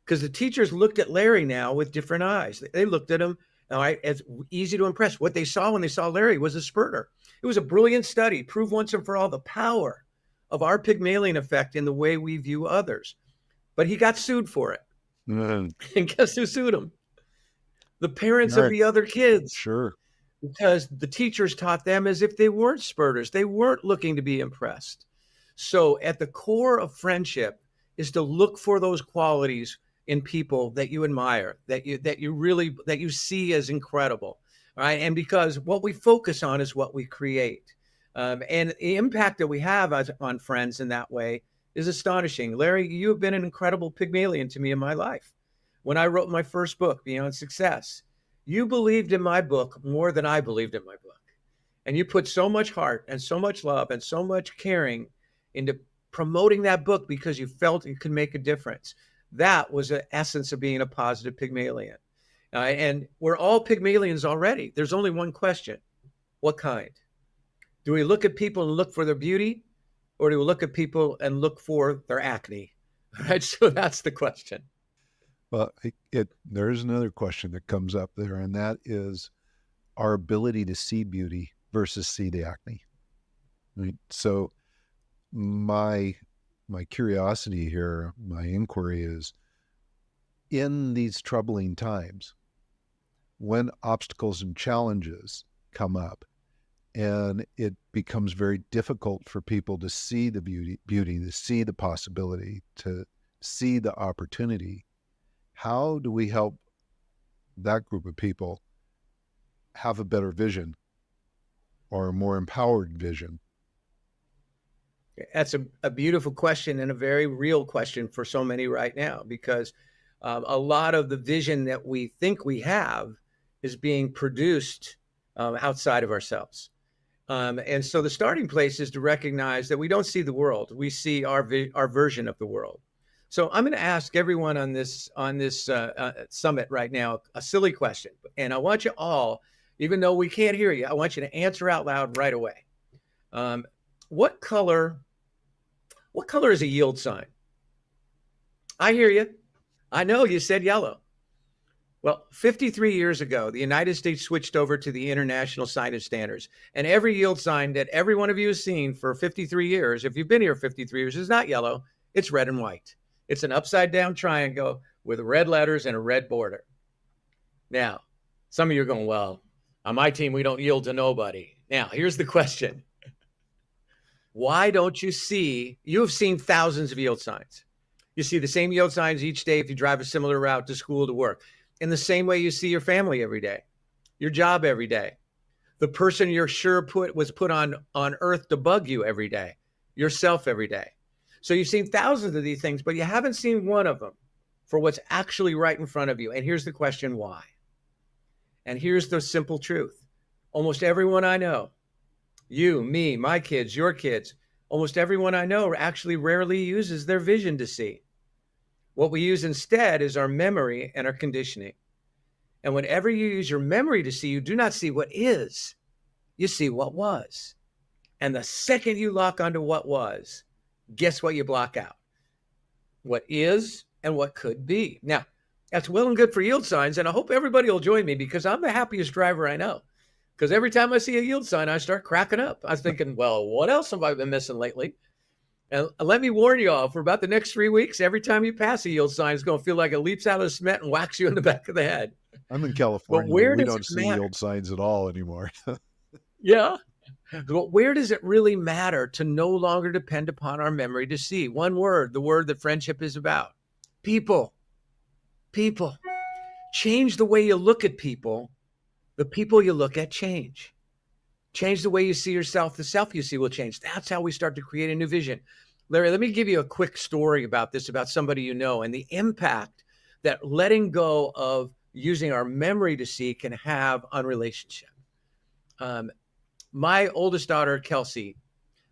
because the teachers looked at Larry now with different eyes. They looked at him. Now, it's easy to impress. What they saw when they saw Larry was a spurter. It was a brilliant study, proved once and for all the power of our Pygmalion effect in the way we view others. But he got sued for it. And guess who sued him? The parents of the other kids. Sure. Because the teachers taught them as if they weren't spurters. They weren't looking to be impressed. So at the core of friendship is to look for those qualities in people that you admire, that you see as incredible. All right. And because what we focus on is what we create. And the impact that we have on friends in that way is astonishing. Larry, you have been an incredible Pygmalion to me in my life. When I wrote my first book, Beyond Success, you believed in my book more than I believed in my book. And you put so much heart and so much love and so much caring into promoting that book because you felt it could make a difference. That was the essence of being a positive Pygmalion. And we're all Pygmalions already. There's only one question. What kind? Do we look at people and look for their beauty, or do we look at people and look for their acne? Right. So that's the question. Well, there's another question that comes up there, and that is our ability to see beauty versus see the acne. Right? So my curiosity here, my inquiry is, in these troubling times, when obstacles and challenges come up, and it becomes very difficult for people to see the beauty, to see the possibility, to see the opportunity, how do we help that group of people have a better vision or a more empowered vision? That's a beautiful question, and a very real question for so many right now, because a lot of the vision that we think we have is being produced outside of ourselves. And so the starting place is to recognize that we don't see the world. We see our version of the world. So I'm going to ask everyone on this summit right now a silly question. And I want you all, even though we can't hear you, I want you to answer out loud right away. What color is a yield sign? I hear you. I know you said yellow. Well, 53 years ago, the United States switched over to the international signage standards. And every yield sign that every one of you has seen for 53 years, if you've been here 53 years, is not yellow. It's red and white. It's an upside down triangle with red letters and a red border. Now, some of you are going, well, on my team, we don't yield to nobody. Now, here's the question. Why don't you see, you have seen thousands of yield signs. You see the same yield signs each day if you drive a similar route to school, to work. In the same way you see your family every day, your job every day, the person you're sure was put on earth to bug you every day, yourself every day. So you've seen thousands of these things, but you haven't seen one of them for what's actually right in front of you. And here's the question, why? And here's the simple truth. Almost everyone I know, you, me, my kids, your kids, almost everyone I know actually rarely uses their vision to see. What we use instead is our memory and our conditioning. And whenever you use your memory to see, you do not see what is, you see what was. And the second you lock onto what was, guess what you block out? What is and what could be. Now, that's well and good for yield signs, and I hope everybody will join me because I'm the happiest driver I know. Because every time I see a yield sign, I start cracking up. I was thinking, well, what else have I been missing lately? And let me warn you all, for about the next 3 weeks, every time you pass a yield sign, it's going to feel like it leaps out of the cement and whacks you in the back of the head. I'm in California. We don't see yield signs at all anymore. Yeah. But where does it really matter to no longer depend upon our memory to see? One word, the word that friendship is about. People. People. Change the way you look at people. The people you look at change. Change the way you see yourself. The self you see will change. That's how we start to create a new vision. Larry, let me give you a quick story about this, about somebody you know, and the impact that letting go of using our memory to see can have on relationship. My oldest daughter, Kelsey,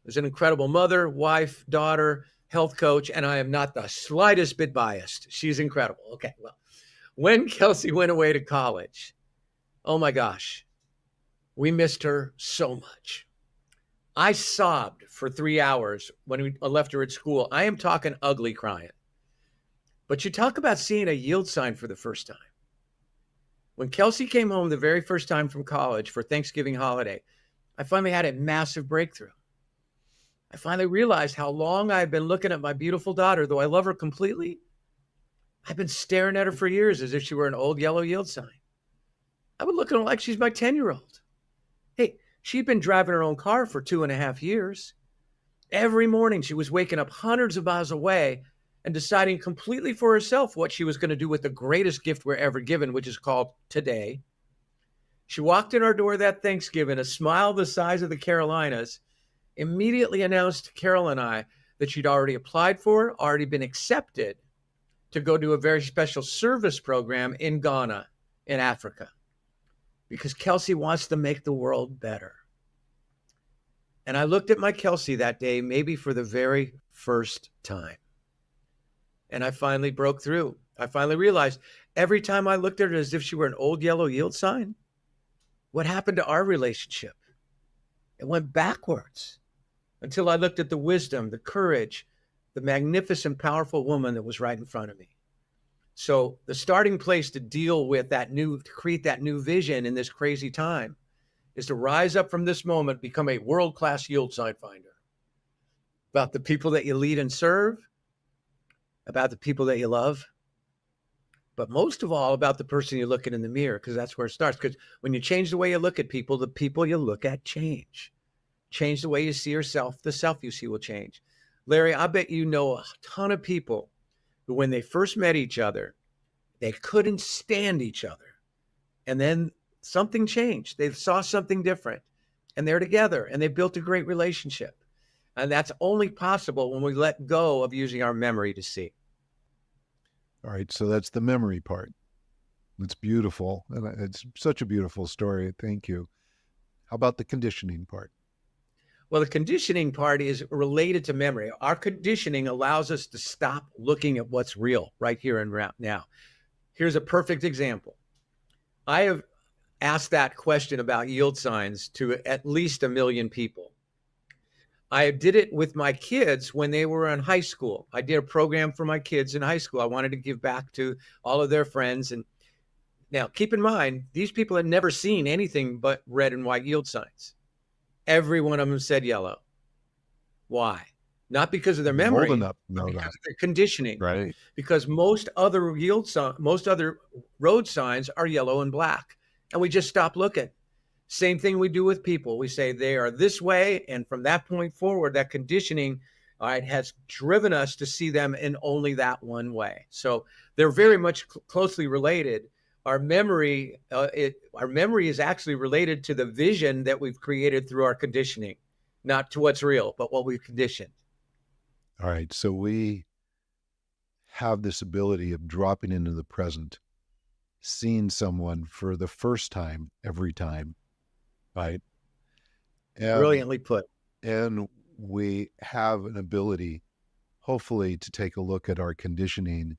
is an incredible mother, wife, daughter, health coach, and I am not the slightest bit biased. She's incredible. Okay, well, when Kelsey went away to college, oh my gosh, we missed her so much. I sobbed for 3 hours when we left her at school. I am talking ugly crying. But you talk about seeing a yield sign for the first time. When Kelsey came home the very first time from college for Thanksgiving holiday, I finally had a massive breakthrough. I finally realized how long I had been looking at my beautiful daughter, though I love her completely. I've been staring at her for years as if she were an old yellow yield sign. I would look at her like she's my 10-year-old. Hey, she'd been driving her own car for 2.5 years. Every morning she was waking up hundreds of miles away and deciding completely for herself what she was going to do with the greatest gift we're ever given, which is called today. She walked in our door that Thanksgiving, a smile the size of the Carolinas, immediately announced to Carol and I that she'd already applied for, already been accepted to go do a very special service program in Ghana, in Africa, because Kelsey wants to make the world better. And I looked at my Kelsey that day, maybe for the very first time. And I finally broke through. I finally realized every time I looked at her as if she were an old yellow yield sign, what happened to our relationship? It went backwards until I looked at the wisdom, the courage, the magnificent, powerful woman that was right in front of me. So the starting place to deal with that to create that new vision in this crazy time is to rise up from this moment, become a world-class yield sign finder about the people that you lead and serve, about the people that you love, but most of all about the person you look at in the mirror, because that's where it starts. Because when you change the way you look at people, the people you look at change. Change the way you see yourself, the self you see will change. Larry, I bet you know a ton of people who, when they first met each other, they couldn't stand each other. And then something changed. They saw something different, and they're together, and they built a great relationship. And that's only possible when we let go of using our memory to see. All right, so that's the memory part. It's beautiful, and it's such a beautiful story. Thank you. How about the conditioning part? Well, the conditioning part is related to memory. Our conditioning allows us to stop looking at what's real right here and now. Here's a perfect example. I have asked that question about yield signs to at least 1 million people. I did it with my kids when they were in high school. I did a program for my kids in high school. I wanted to give back to all of their friends. And now keep in mind, these people had never seen anything but red and white yield signs. Every one of them said yellow. Why? Not because of their memory, Old enough, no, because no. of their conditioning. Right. Because most other road signs are yellow and black, and we just stop looking. Same thing we do with people. We say they are this way, and from that point forward, that conditioning, has driven us to see them in only that one way. So they're very much closely related. Our memory is actually related to the vision that we've created through our conditioning, not to what's real, but what we've conditioned. All right, so we have this ability of dropping into the present, seeing someone for the first time every time, right? And, Brilliantly put. And we have an ability, hopefully, to take a look at our conditioning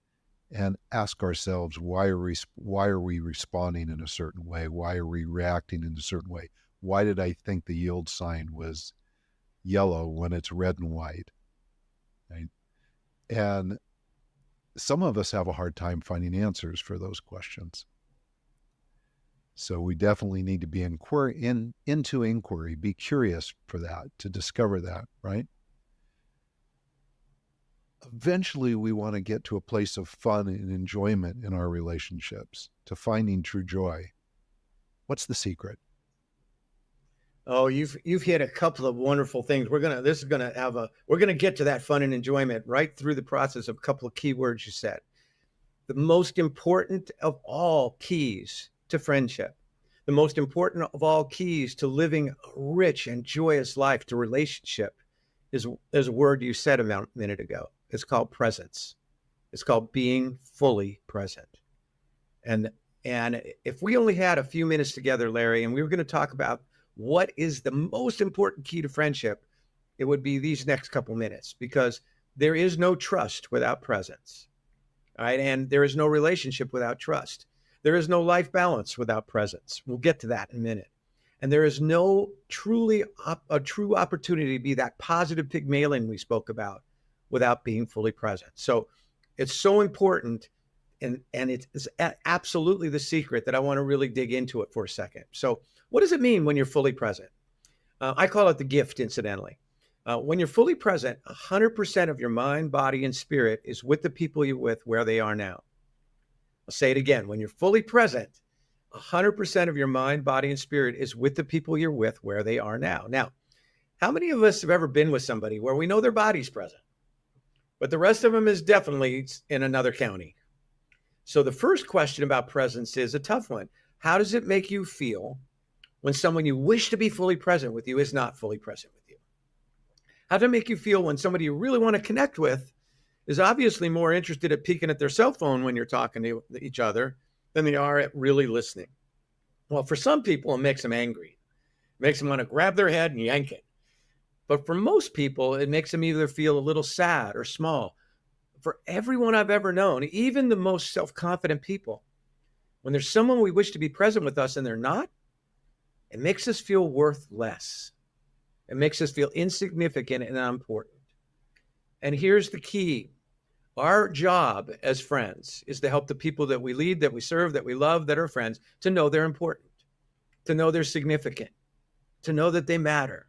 and ask ourselves, why are we responding in a certain way? Why are we reacting in a certain way? Why did I think the yield sign was yellow when it's red and white? Right? And some of us have a hard time finding answers for those questions. So we definitely need to be into inquiry, be curious for that, to discover that, right? Eventually, we want to get to a place of fun and enjoyment in our relationships, to finding true joy. What's the secret? Oh, you've hit a couple of wonderful things. We're gonna get to that fun and enjoyment right through the process of a couple of key words you said. The most important of all keys to friendship, the most important of all keys to living a rich and joyous life, to relationship, is a word you said a minute ago. It's called presence. It's called being fully present. And if we only had a few minutes together, Larry, and we were going to talk about what is the most important key to friendship, it would be these next couple minutes, because there is no trust without presence. All right. And there is no relationship without trust. There is no life balance without presence. We'll get to that in a minute. And there is no true opportunity to be that positive Pygmalion we spoke about without being fully present. So it's so important, and it is absolutely the secret that I want to really dig into it for a second. So what does it mean when you're fully present? I call it the gift, incidentally. When you're fully present, 100% of your mind, body, and spirit is with the people you're with where they are now. I'll say it again. When you're fully present, 100% of your mind, body, and spirit is with the people you're with where they are now. Now, how many of us have ever been with somebody where we know their body's present, but the rest of them is definitely in another county? So the first question about presence is a tough one. How does it make you feel when someone you wish to be fully present with you is not fully present with you? How does it make you feel when somebody you really want to connect with is obviously more interested at peeking at their cell phone when you're talking to each other than they are at really listening? Well, for some people, it makes them angry. It makes them want to grab their head and yank it. But for most people, it makes them either feel a little sad or small. For everyone I've ever known, even the most self-confident people, when there's someone we wish to be present with us and they're not, it makes us feel worth less. It makes us feel insignificant and unimportant. And here's the key. Our job as friends is to help the people that we lead, that we serve, that we love, that are friends, to know they're important, to know they're significant, to know that they matter.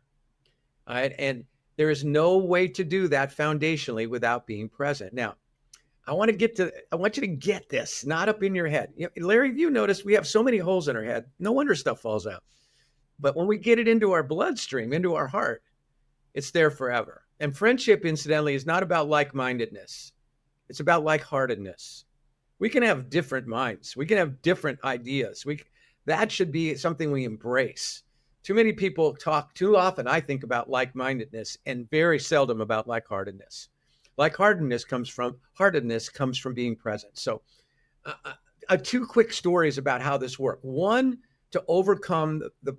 All right. And there is no way to do that foundationally without being present. Now, I want you to get this, not up in your head. Larry, you notice we have so many holes in our head. No wonder stuff falls out. But when we get it into our bloodstream, into our heart, it's there forever. And friendship, incidentally, is not about like-mindedness. It's about like-heartedness. We can have different minds. We can have different ideas. That should be something we embrace. Too many people talk too often, I think, about like-mindedness and very seldom about like-heartedness. Like-heartedness comes from being present. So 2 quick stories about how this worked. One, to overcome the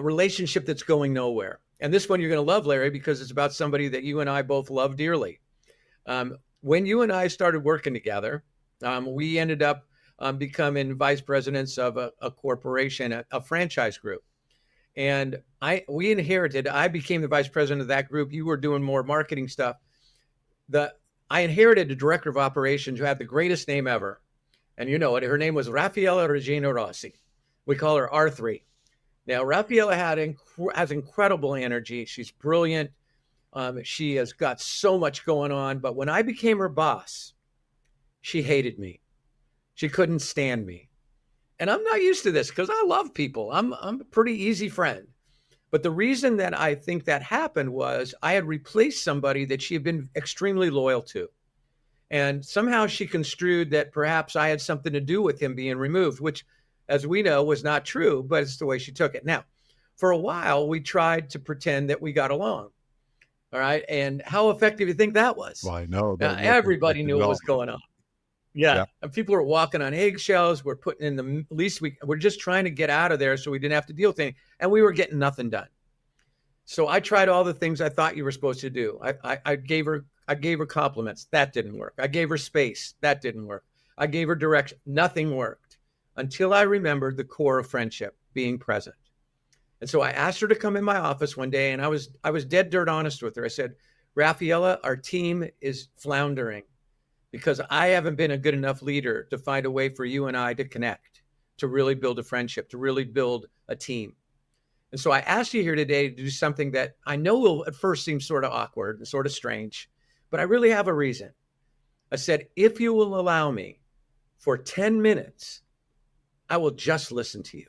relationship that's going nowhere. And this one you're going to love, Larry, because it's about somebody that you and I both love dearly. When you and I started working together, we ended up becoming vice presidents of a corporation, a franchise group. And I became the vice president of that group. You were doing more marketing stuff. I inherited a director of operations who had the greatest name ever. And you know it. Her name was Raffaella Regina Rossi. We call her R3. Now, Raffaella has incredible energy. She's brilliant. She has got so much going on. But when I became her boss, she hated me. She couldn't stand me. And I'm not used to this because I love people. I'm a pretty easy friend. But the reason that I think that happened was I had replaced somebody that she had been extremely loyal to. And somehow she construed that perhaps I had something to do with him being removed, which, as we know, was not true, but it's the way she took it. Now, for a while, we tried to pretend that we got along. All right. And how effective do you think that was? Well, I know. Everybody knew what was going on. Yeah. And people were walking on eggshells. We're putting in the least we're just trying to get out of there so we didn't have to deal with anything. And we were getting nothing done. So I tried all the things I thought you were supposed to do. I gave her compliments. That didn't work. I gave her space. That didn't work. I gave her direction. Nothing worked until I remembered the core of friendship, being present. And so I asked her to come in my office one day, and I was dead dirt honest with her. I said, Raffaella, our team is floundering because I haven't been a good enough leader to find a way for you and I to connect, to really build a friendship, to really build a team. And so I asked you here today to do something that I know will at first seem sort of awkward and sort of strange, but I really have a reason. I said, if you will allow me for 10 minutes, I will just listen to you.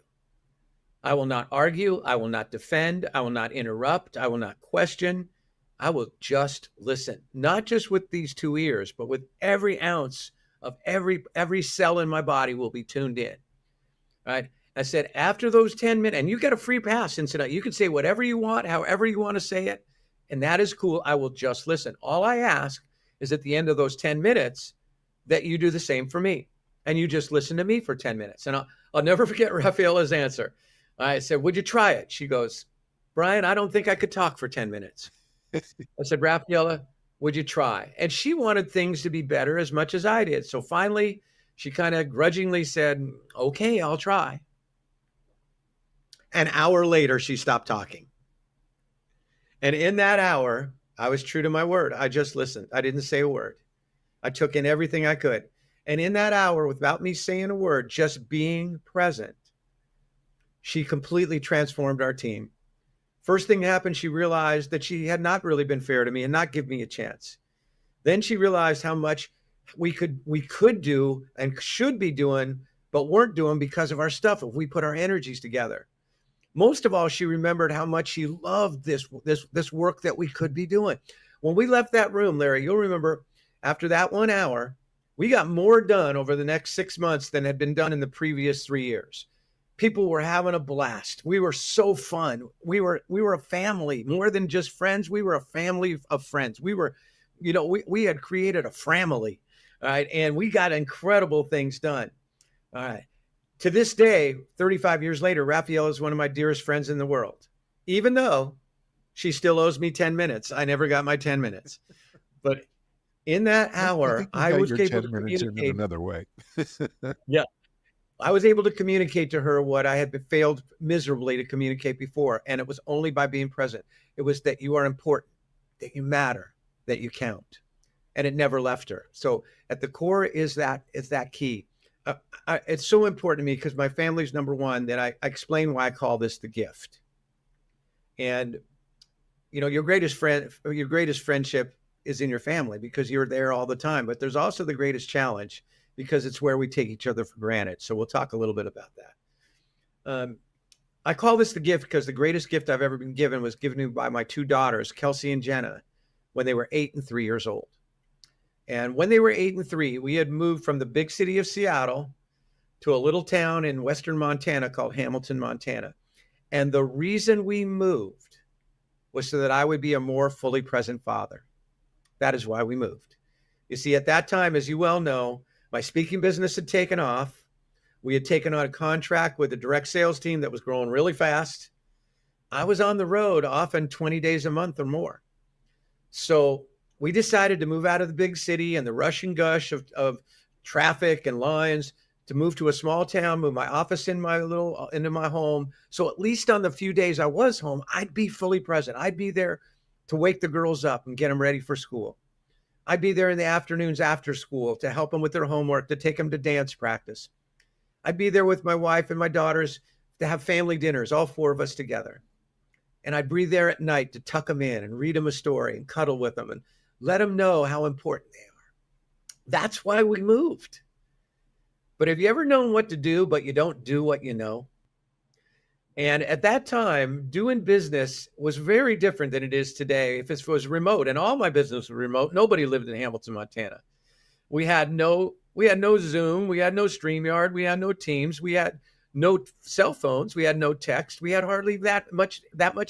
I will not argue. I will not defend. I will not interrupt. I will not question. I will just listen, not just with these 2 ears, but with every ounce of every cell in my body will be tuned in. All right. I said, after those 10 minutes, and you get a free pass, incident. You can say whatever you want, however you want to say it. And that is cool. I will just listen. All I ask is at the end of those 10 minutes that you do the same for me. And you just listen to me for 10 minutes. And I'll never forget Raffaella's answer. I said, would you try it? She goes, Brian, I don't think I could talk for 10 minutes. I said, Raffaella, would you try? And she wanted things to be better as much as I did. So finally, she kind of grudgingly said, okay, I'll try. An hour later, she stopped talking. And in that hour, I was true to my word. I just listened. I didn't say a word. I took in everything I could. And in that hour, without me saying a word, just being present, she completely transformed our team. First thing happened, she realized that she had not really been fair to me and not give me a chance. Then she realized how much we could do and should be doing, but weren't doing because of our stuff if we put our energies together. Most of all, she remembered how much she loved this work that we could be doing. When we left that room, Larry, you'll remember after that 1 hour, We got more done over the next 6 months than had been done in the previous 3 years. People were having a blast. We were so fun. We were a family, more than just friends. We were a family of friends. We were, we had created a family, all right, and we got incredible things done. All right. To this day, 35 years later, Raphael is one of my dearest friends in the world, even though she still owes me 10 minutes. I never got my 10 minutes. But in that hour, I was able to communicate in another way. Yeah. I was able to communicate to her what I had failed miserably to communicate before. And it was only by being present. It was that you are important, that you matter, that you count. And it never left her. So at the core is that key. It's so important to me because my family's number one, that I explain why I call this the gift. And, your greatest friendship is in your family because you're there all the time. But there's also the greatest challenge, because it's where we take each other for granted. So we'll talk a little bit about that. I call this the gift because the greatest gift I've ever been given was given to me by my two daughters, Kelsey and Jenna, when they were 8 and 3 years old. And when they were 8 and 3, we had moved from the big city of Seattle to a little town in western Montana called Hamilton, Montana. And the reason we moved was so that I would be a more fully present father. That is why we moved. You see, at that time, as you well know, my speaking business had taken off. We had taken on a contract with a direct sales team that was growing really fast. I was on the road often 20 days a month or more. So we decided to move out of the big city and the rush and gush of traffic and lines, to move to a small town, move my office into my home. So at least on the few days I was home, I'd be fully present. I'd be there to wake the girls up and get them ready for school. I'd be there in the afternoons after school to help them with their homework, to take them to dance practice. I'd be there with my wife and my daughters to have family dinners, all 4 of us together. And I'd be there at night to tuck them in and read them a story and cuddle with them and let them know how important they are. That's why we moved. But have you ever known what to do, but you don't do what you know? And at that time, doing business was very different than it is today. If it was remote, and all my business was remote, nobody lived in Hamilton, Montana. We had no Zoom, we had no StreamYard, we had no Teams, we had no cell phones, we had no text, we had hardly that much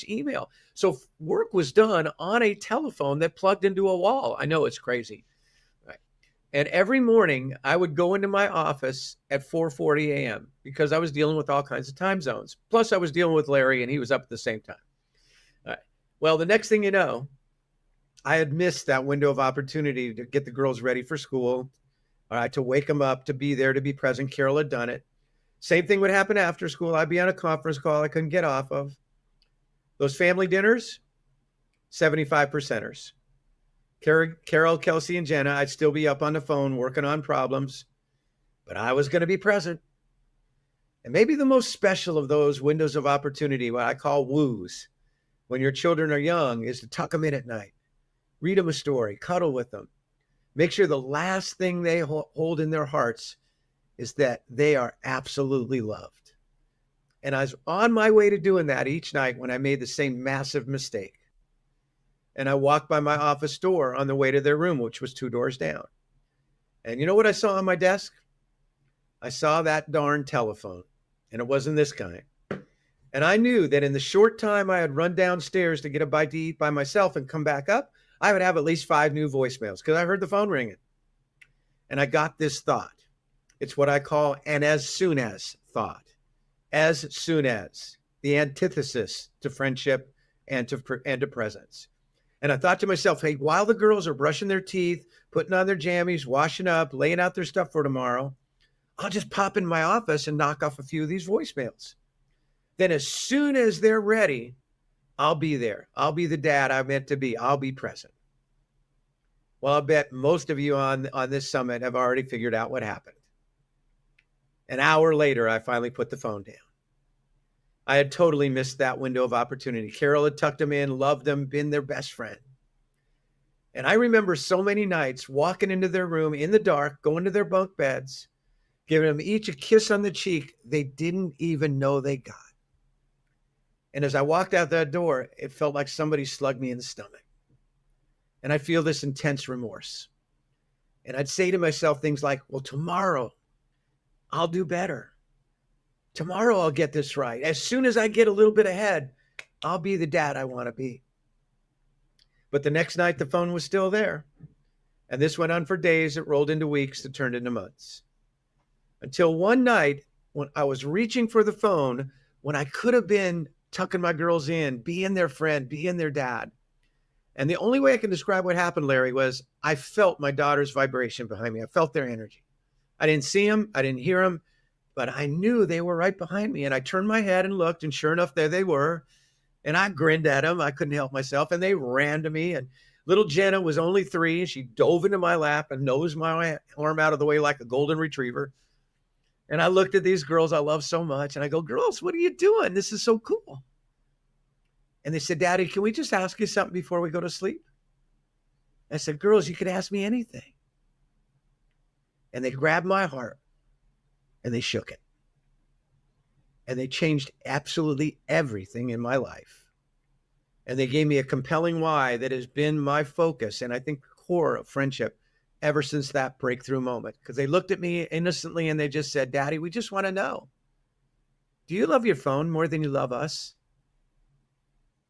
email. So work was done on a telephone that plugged into a wall. I know it's crazy. And every morning I would go into my office at 4:40 a.m. because I was dealing with all kinds of time zones. Plus I was dealing with Larry and he was up at the same time. All right. Well, the next thing you know, I had missed that window of opportunity to get the girls ready for school, all right, to wake them up, to be there, to be present. Carol had done it. Same thing would happen after school. I'd be on a conference call I couldn't get off of. Those family dinners, 75%ers. Carol, Kelsey, and Jenna, I'd still be up on the phone working on problems, but I was going to be present. And maybe the most special of those windows of opportunity, what I call woos, when your children are young, is to tuck them in at night, read them a story, cuddle with them, make sure the last thing they hold in their hearts is that they are absolutely loved. And I was on my way to doing that each night when I made the same massive mistake. And I walked by my office door on the way to their room, which was 2 doors down. And you know what I saw on my desk? I saw that darn telephone, and it wasn't this kind. And I knew that in the short time I had run downstairs to get a bite to eat by myself and come back up, I would have at least 5 new voicemails because I heard the phone ringing. And I got this thought. It's what I call an as soon as thought. As soon as, the antithesis to friendship and to presence. And I thought to myself, hey, while the girls are brushing their teeth, putting on their jammies, washing up, laying out their stuff for tomorrow, I'll just pop in my office and knock off a few of these voicemails. Then as soon as they're ready, I'll be there. I'll be the dad I meant to be. I'll be present. Well, I bet most of you on this summit have already figured out what happened. An hour later, I finally put the phone down. I had totally missed that window of opportunity. Carol had tucked them in, loved them, been their best friend. And I remember so many nights walking into their room in the dark, going to their bunk beds, giving them each a kiss on the cheek they didn't even know they got. And as I walked out that door, it felt like somebody slugged me in the stomach. And I feel this intense remorse. And I'd say to myself things like, well, tomorrow I'll do better. Tomorrow I'll get this right. As soon as I get a little bit ahead, I'll be the dad I want to be. But the next night, the phone was still there. And this went on for days. It rolled into weeks that turned into months. Until one night, when I was reaching for the phone, when I could have been tucking my girls in, being their friend, being their dad. And the only way I can describe what happened, Larry, was I felt my daughter's vibration behind me. I felt their energy. I didn't see them. I didn't hear them, but I knew they were right behind me. And I turned my head and looked, and sure enough, there they were. And I grinned at them. I couldn't help myself. And they ran to me. And little Jenna was only 3. And she dove into my lap and nosed my arm out of the way like a golden retriever. And I looked at these girls I love so much. And I go, girls, what are you doing? This is so cool. And they said, Daddy, can we just ask you something before we go to sleep? I said, girls, you could ask me anything. And they grabbed my heart and they shook it. And they changed absolutely everything in my life. And they gave me a compelling why that has been my focus, and I think the core of friendship ever since that breakthrough moment. Because they looked at me innocently and they just said, Daddy, we just want to know, do you love your phone more than you love us?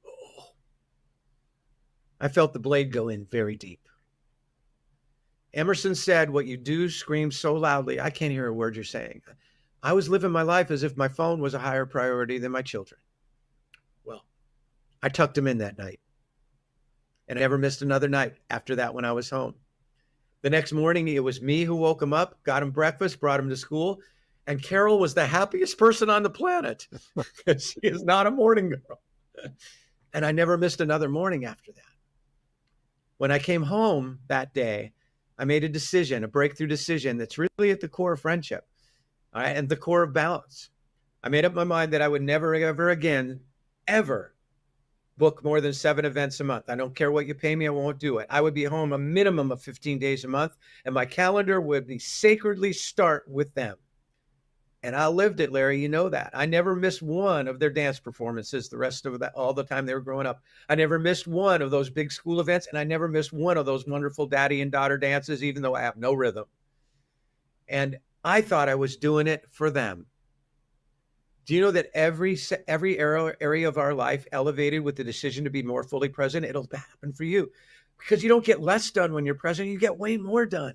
Oh. I felt the blade go in very deep. Emerson said, what you do screams so loudly, I can't hear a word you're saying. I was living my life as if my phone was a higher priority than my children. Well, I tucked them in that night. And I never missed another night after that when I was home. The next morning, it was me who woke him up, got him breakfast, brought him to school. And Carol was the happiest person on the planet. She is not a morning girl. And I never missed another morning after that. When I came home that day, I made a decision, a breakthrough decision that's really at the core of friendship, all right, and the core of balance. I made up my mind that I would never, ever again, ever book more than 7 events a month. I don't care what you pay me, I won't do it. I would be home a minimum of 15 days a month, and my calendar would be sacredly start with them. And I lived it, Larry. You know that. I never missed one of their dance performances the rest of that, all the time they were growing up. I never missed one of those big school events, and I never missed one of those wonderful daddy and daughter dances, even though I have no rhythm. And I thought I was doing it for them. Do you know that every area of our life elevated with the decision to be more fully present? It'll happen for you because you don't get less done when you're present. You get way more done.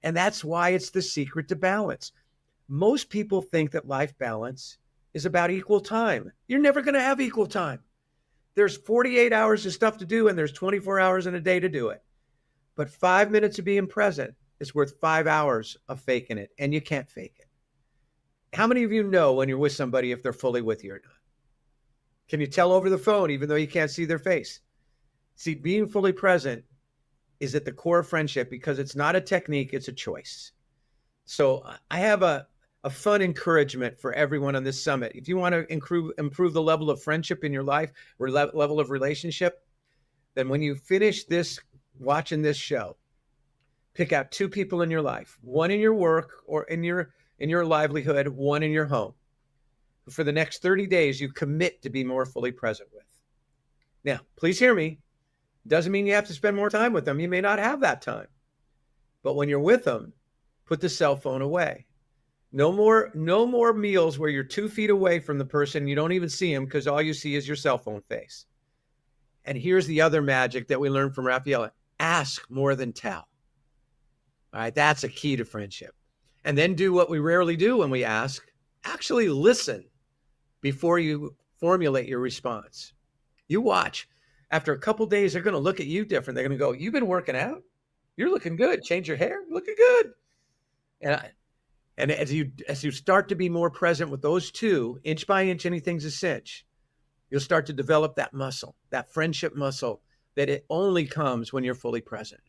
And that's why it's the secret to balance. Most people think that life balance is about equal time. You're never going to have equal time. There's 48 hours of stuff to do, and there's 24 hours in a day to do it. But 5 minutes of being present is worth 5 hours of faking it, and you can't fake it. How many of you know when you're with somebody if they're fully with you or not? Can you tell over the phone even though you can't see their face? See, being fully present is at the core of friendship because it's not a technique, it's a choice. So I have a fun encouragement for everyone on this summit. If you want to improve the level of friendship in your life or level of relationship, then when you finish this, watching this show, pick out 2 people in your life, one in your work or in your livelihood, one in your home. For the next 30 days, you commit to be more fully present with. Now, please hear me. Doesn't mean you have to spend more time with them. You may not have that time. But when you're with them, put the cell phone away. No more meals where you're 2 feet away from the person. You don't even see them because all you see is your cell phone face. And here's the other magic that we learned from Raphael. Ask more than tell. All right, that's a key to friendship. And then do what we rarely do when we ask. Actually listen before you formulate your response. You watch. After a couple days, they're going to look at you different. They're going to go, you've been working out? You're looking good. Change your hair? Looking good. And as you start to be more present with those 2, inch by inch, anything's a cinch, you'll start to develop that muscle, that friendship muscle, that it only comes when you're fully present.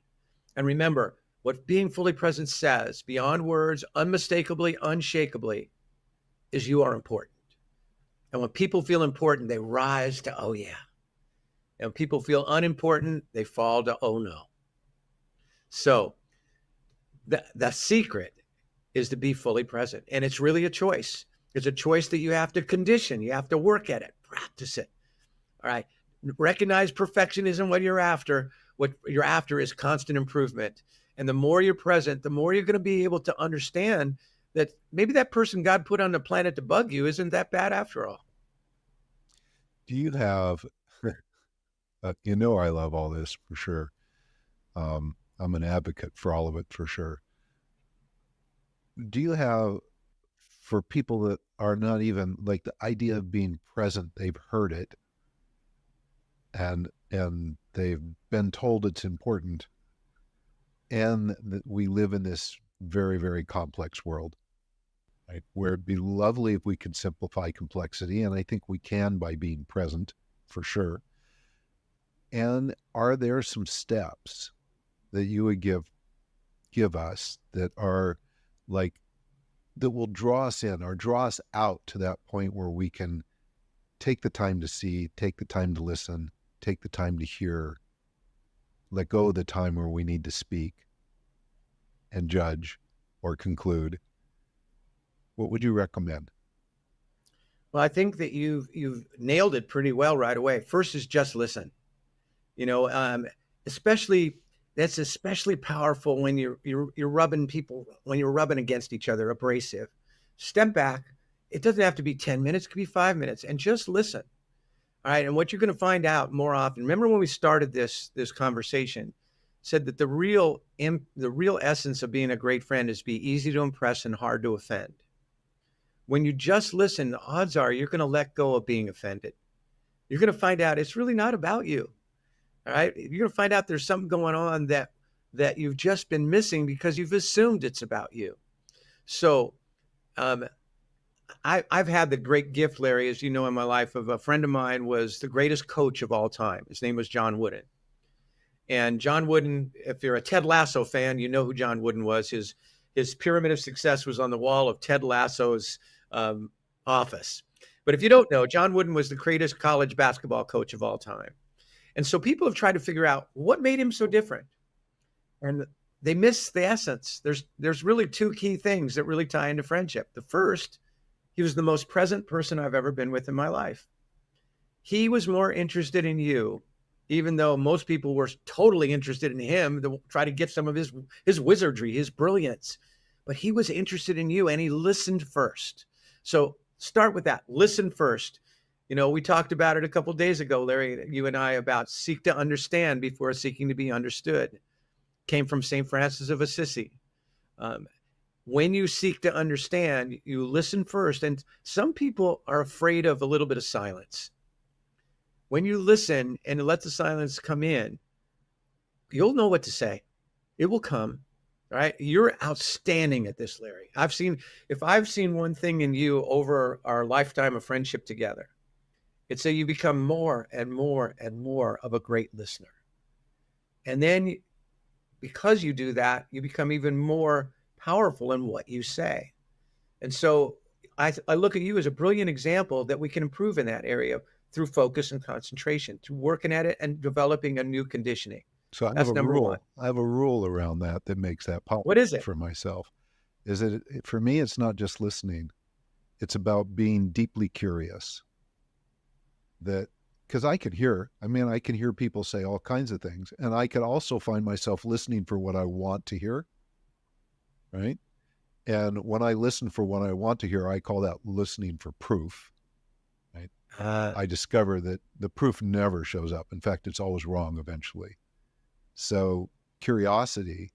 And remember, what being fully present says, beyond words, unmistakably, unshakably, is you are important. And when people feel important, they rise to, oh yeah. And when people feel unimportant, they fall to, oh no. So the secret is to be fully present. And it's really a choice. It's a choice that you have to condition. You have to work at it, practice it. All right. Recognize perfection isn't what you're after. What you're after is constant improvement. And the more you're present, the more you're going to be able to understand that maybe that person God put on the planet to bug you isn't that bad after all. Do you have, you know, I love all this for sure. I'm an advocate for all of it for sure. Do you have, for people that are not even like the idea of being present, they've heard it and they've been told it's important, and that we live in this very, very complex world, right? Where it'd be lovely if we could simplify complexity, and I think we can by being present for sure. And are there some steps that you would give us that are like, that will draw us in or draw us out to that point where we can take the time to see, take the time to listen, take the time to hear, let go of the time where we need to speak and judge or conclude? What would you recommend? Well, I think that you've nailed it pretty well right away. First is just listen. You know, especially that's especially powerful when you're rubbing people, when you're rubbing against each other, abrasive. Step back. It doesn't have to be 10 minutes, it could be 5 minutes, and just listen. All right. And what you're going to find out more often, remember when we started this conversation, said that the real essence of being a great friend is be easy to impress and hard to offend. When you just listen, the odds are you're going to let go of being offended. You're going to find out it's really not about you. All right. You're going to find out there's something going on that you've just been missing because you've assumed it's about you. So I've had the great gift, Larry, as you know, in my life, of a friend of mine was the greatest coach of all time. His name was John Wooden. And John Wooden, if you're a Ted Lasso fan, you know who John Wooden was. His pyramid of success was on the wall of Ted Lasso's office. But if you don't know, John Wooden was the greatest college basketball coach of all time. And so people have tried to figure out what made him so different. And they miss the essence. There's really two key things that really tie into friendship. The first, he was the most present person I've ever been with in my life. He was more interested in you, even though most people were totally interested in him to try to get some of his wizardry, his brilliance. But he was interested in you, and he listened first. So start with that. Listen first. You know, we talked about it a couple of days ago, Larry, you and I, about seek to understand before seeking to be understood. Came from St. Francis of Assisi. When you seek to understand, you listen first. And some people are afraid of a little bit of silence. When you listen and let the silence come in, you'll know what to say. It will come. All right. You're outstanding at this, Larry. If I've seen one thing in you over our lifetime of friendship together, it's that you become more and more and more of a great listener. And then because you do that, you become even more powerful in what you say. And so I look at you as a brilliant example that we can improve in that area through focus and concentration, through working at it and developing a new conditioning. So That's number one. I have a rule around that makes that possible. What is it? For myself? Is it, for me, it's not just listening. It's about being deeply curious. Because I can hear people say all kinds of things, and I could also find myself listening for what I want to hear, right? And when I listen for what I want to hear, I call that listening for proof, right? I discover that the proof never shows up. In fact, it's always wrong eventually. So curiosity,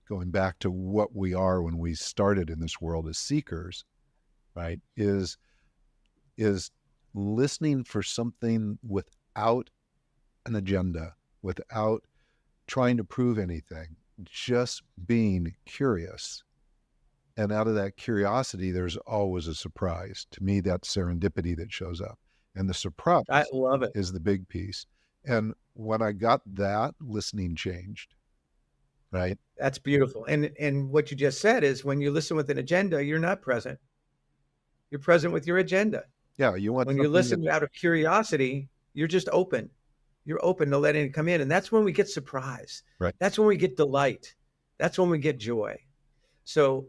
going back to what we are when we started in this world as seekers, right, is listening for something without an agenda, without trying to prove anything, just being curious. And out of that curiosity, there's always a surprise. To me, that's serendipity that shows up. And the surprise, I love it, is the big piece. And when I got that, listening changed, right? That's beautiful. And what you just said is when you listen with an agenda, you're not present. You're present with your agenda. Yeah, you want when you listen out of curiosity, you're just open. You're open to letting it come in. And that's when we get surprise. Right. That's when we get delight. That's when we get joy. So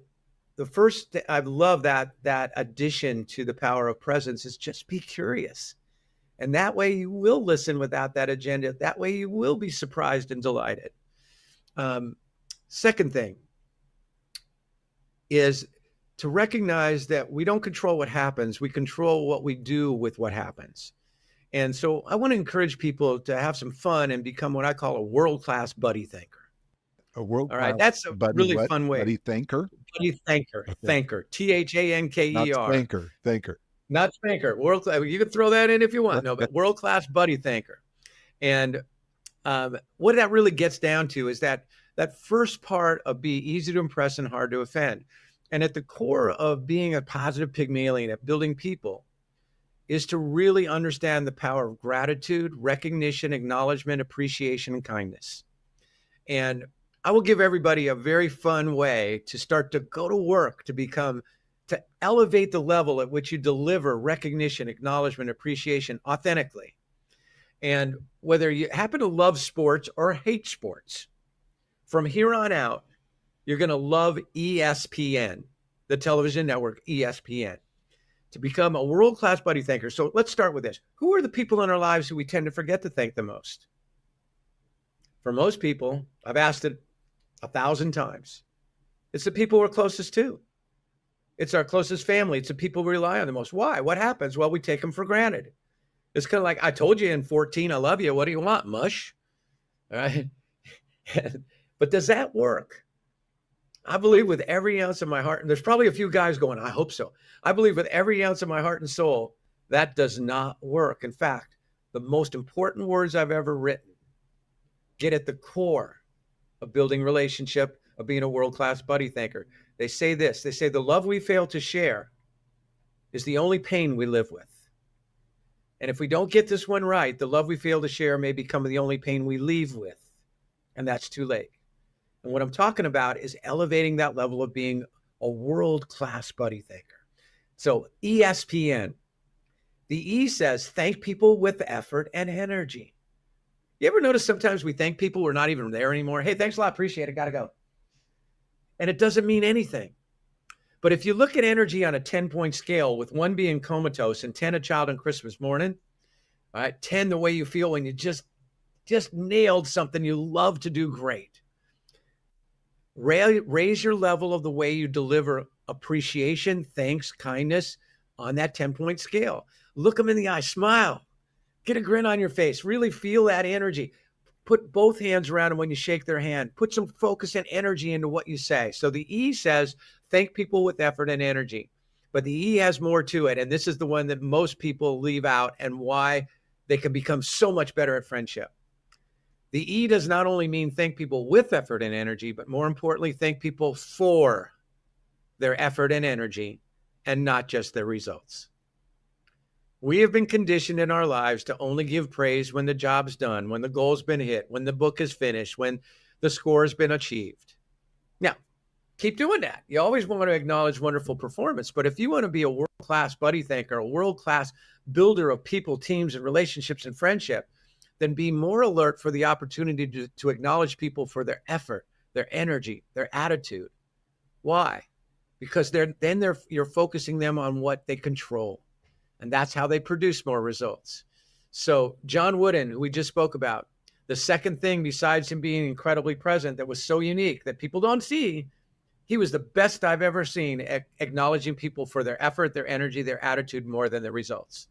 the first, I love that addition to the power of presence is just be curious. And that way you will listen without that agenda. That way you will be surprised and delighted. Second thing is to recognize that we don't control what happens. We control what we do with what happens. And so I want to encourage people to have some fun and become what I call a world-class buddy thinker. A world. All right. That's a really fun way. Buddy thinker? Buddy thinker. Okay. Thinker. Thanker. Not spanker. Thinker. Not spanker. World-class. You can throw that in if you want. No, but world-class buddy thinker. And what that really gets down to is that first part of be easy to impress and hard to offend. And at the core of being a positive Pygmalion, at building people, is to really understand the power of gratitude, recognition, acknowledgement, appreciation, and kindness. And I will give everybody a very fun way to start to go to work, to elevate the level at which you deliver recognition, acknowledgement, appreciation authentically. And whether you happen to love sports or hate sports, from here on out, you're going to love ESPN, the television network ESPN, to become a world-class buddy thinker. So let's start with this. Who are the people in our lives who we tend to forget to thank the most? For most people, I've asked it 1,000 times. It's the people we're closest to. It's our closest family. It's the people we rely on the most. Why? What happens? Well, we take them for granted. It's kind of like, I told you in 14, I love you. What do you want, mush? All right. But does that work? I believe with every ounce of my heart, and there's probably a few guys going, I hope so. I believe with every ounce of my heart and soul, that does not work. In fact, the most important words I've ever written get at the core of building relationship, of being a world-class buddy thinker. They say this, they say the love we fail to share is the only pain we live with. And if we don't get this one right, the love we fail to share may become the only pain we leave with. And that's too late. And what I'm talking about is elevating that level of being a world-class buddy thinker. So ESPN, the E says, thank people with effort and energy. You ever notice sometimes we thank people who are not even there anymore? Hey, thanks a lot. Appreciate it. Got to go. And it doesn't mean anything. But if you look at energy on a 10-point scale, with 1 being comatose and 10 a child on Christmas morning, all right, 10 the way you feel when you just nailed something you love to do great. Raise your level of the way you deliver appreciation, thanks, kindness on that 10-point scale. Look them in the eye, smile, get a grin on your face, really feel that energy. Put both hands around them when you shake their hand. Put some focus and energy into what you say. So the E says, thank people with effort and energy. But the E has more to it. And this is the one that most people leave out and why they can become so much better at friendship. The E does not only mean thank people with effort and energy, but more importantly, thank people for their effort and energy and not just their results. We have been conditioned in our lives to only give praise when the job's done, when the goal's been hit, when the book is finished, when the score has been achieved. Now, keep doing that. You always want to acknowledge wonderful performance, but if you want to be a world-class buddy thinker, a world-class builder of people, teams, and relationships and friendship, then be more alert for the opportunity to acknowledge people for their effort, their energy, their attitude. Why? Because you're focusing them on what they control. And that's how they produce more results. So John Wooden, who we just spoke about, the second thing besides him being incredibly present that was so unique that people don't see, he was the best I've ever seen at acknowledging people for their effort, their energy, their attitude more than their results.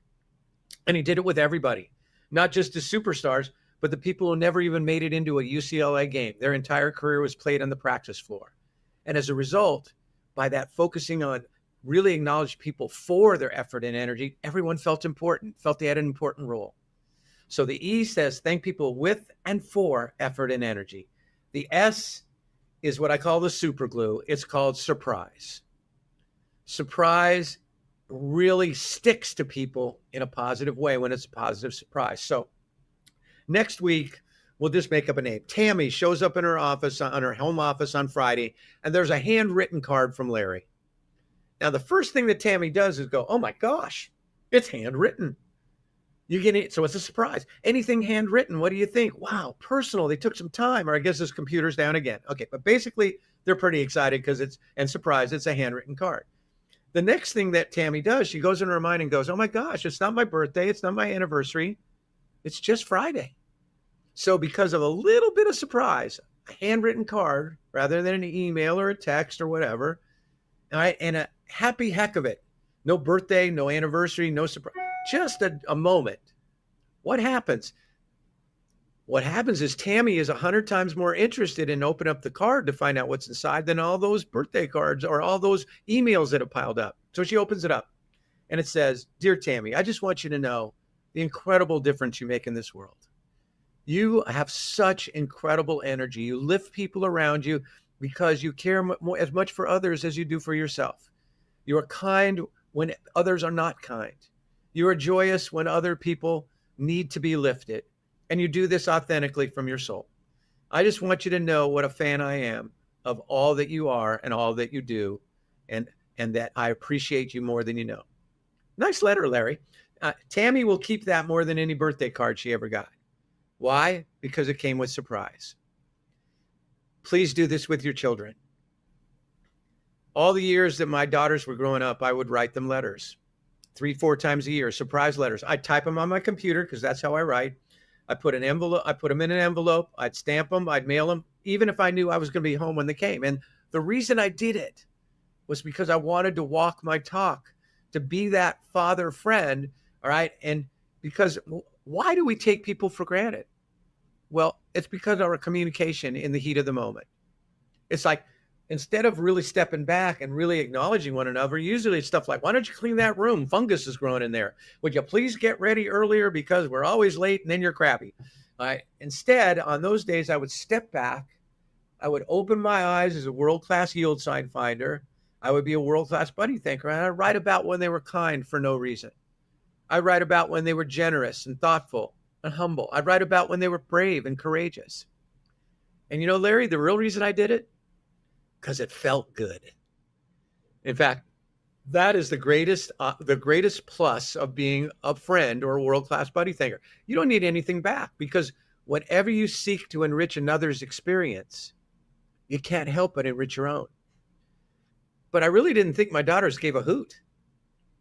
And he did it with everybody, not just the superstars, but the people who never even made it into a UCLA game. Their entire career was played on the practice floor. And as a result, by that focusing on really acknowledge people for their effort and energy, everyone felt important, felt they had an important role. So the E says, thank people with and for effort and energy. The S is what I call the super glue. It's called surprise. Surprise really sticks to people in a positive way when it's a positive surprise. So next week, we'll just make up a name. Tammy shows up in her office, on her home office on Friday, and there's a handwritten card from Larry. Now, the first thing that Tammy does is go, oh my gosh, it's handwritten. You get it. So it's a surprise. Anything handwritten, what do you think? Wow, personal. They took some time, or I guess his computer's down again. Okay, but basically they're pretty excited because surprised, it's a handwritten card. The next thing that Tammy does, she goes in her mind and goes, oh my gosh, it's not my birthday. It's not my anniversary. It's just Friday. So because of a little bit of surprise, handwritten card rather than an email or a text or whatever. All right. And a happy heck of it. No birthday, no anniversary, no surprise, just a moment. What happens? What happens is Tammy is 100 times more interested in opening up the card to find out what's inside than all those birthday cards or all those emails that have piled up. So she opens it up and it says, "Dear Tammy, I just want you to know the incredible difference you make in this world. You have such incredible energy. You lift people around you because you care as much for others as you do for yourself. You are kind when others are not kind. You are joyous when other people need to be lifted. And you do this authentically from your soul. I just want you to know what a fan I am of all that you are and all that you do, and that I appreciate you more than you know." Nice letter, Larry. Tammy will keep that more than any birthday card she ever got. Why? Because it came with surprise. Please do this with your children. All the years that my daughters were growing up, I would write them letters 3-4 times a year, surprise letters. I'd type them on my computer because that's how I write. I put them in an envelope. I'd stamp them. I'd mail them, even if I knew I was going to be home when they came. And the reason I did it was because I wanted to walk my talk, to be that father friend. All right. And because why do we take people for granted? Well, it's because of our communication in the heat of the moment. It's like, instead of really stepping back and really acknowledging one another, usually it's stuff like, "Why don't you clean that room? Fungus is growing in there. Would you please get ready earlier because we're always late and then you're crappy." All right. Instead, on those days, I would step back. I would open my eyes as a world-class yield sign finder. I would be a world-class buddy thinker. And I'd write about when they were kind for no reason. I'd write about when they were generous and thoughtful and humble. I'd write about when they were brave and courageous. And you know, Larry, the real reason I did it, because it felt good. In fact, that is the greatest plus of being a friend or a world-class buddy thinker. You don't need anything back, because whatever you seek to enrich another's experience, you can't help but enrich your own. But I really didn't think my daughters gave a hoot.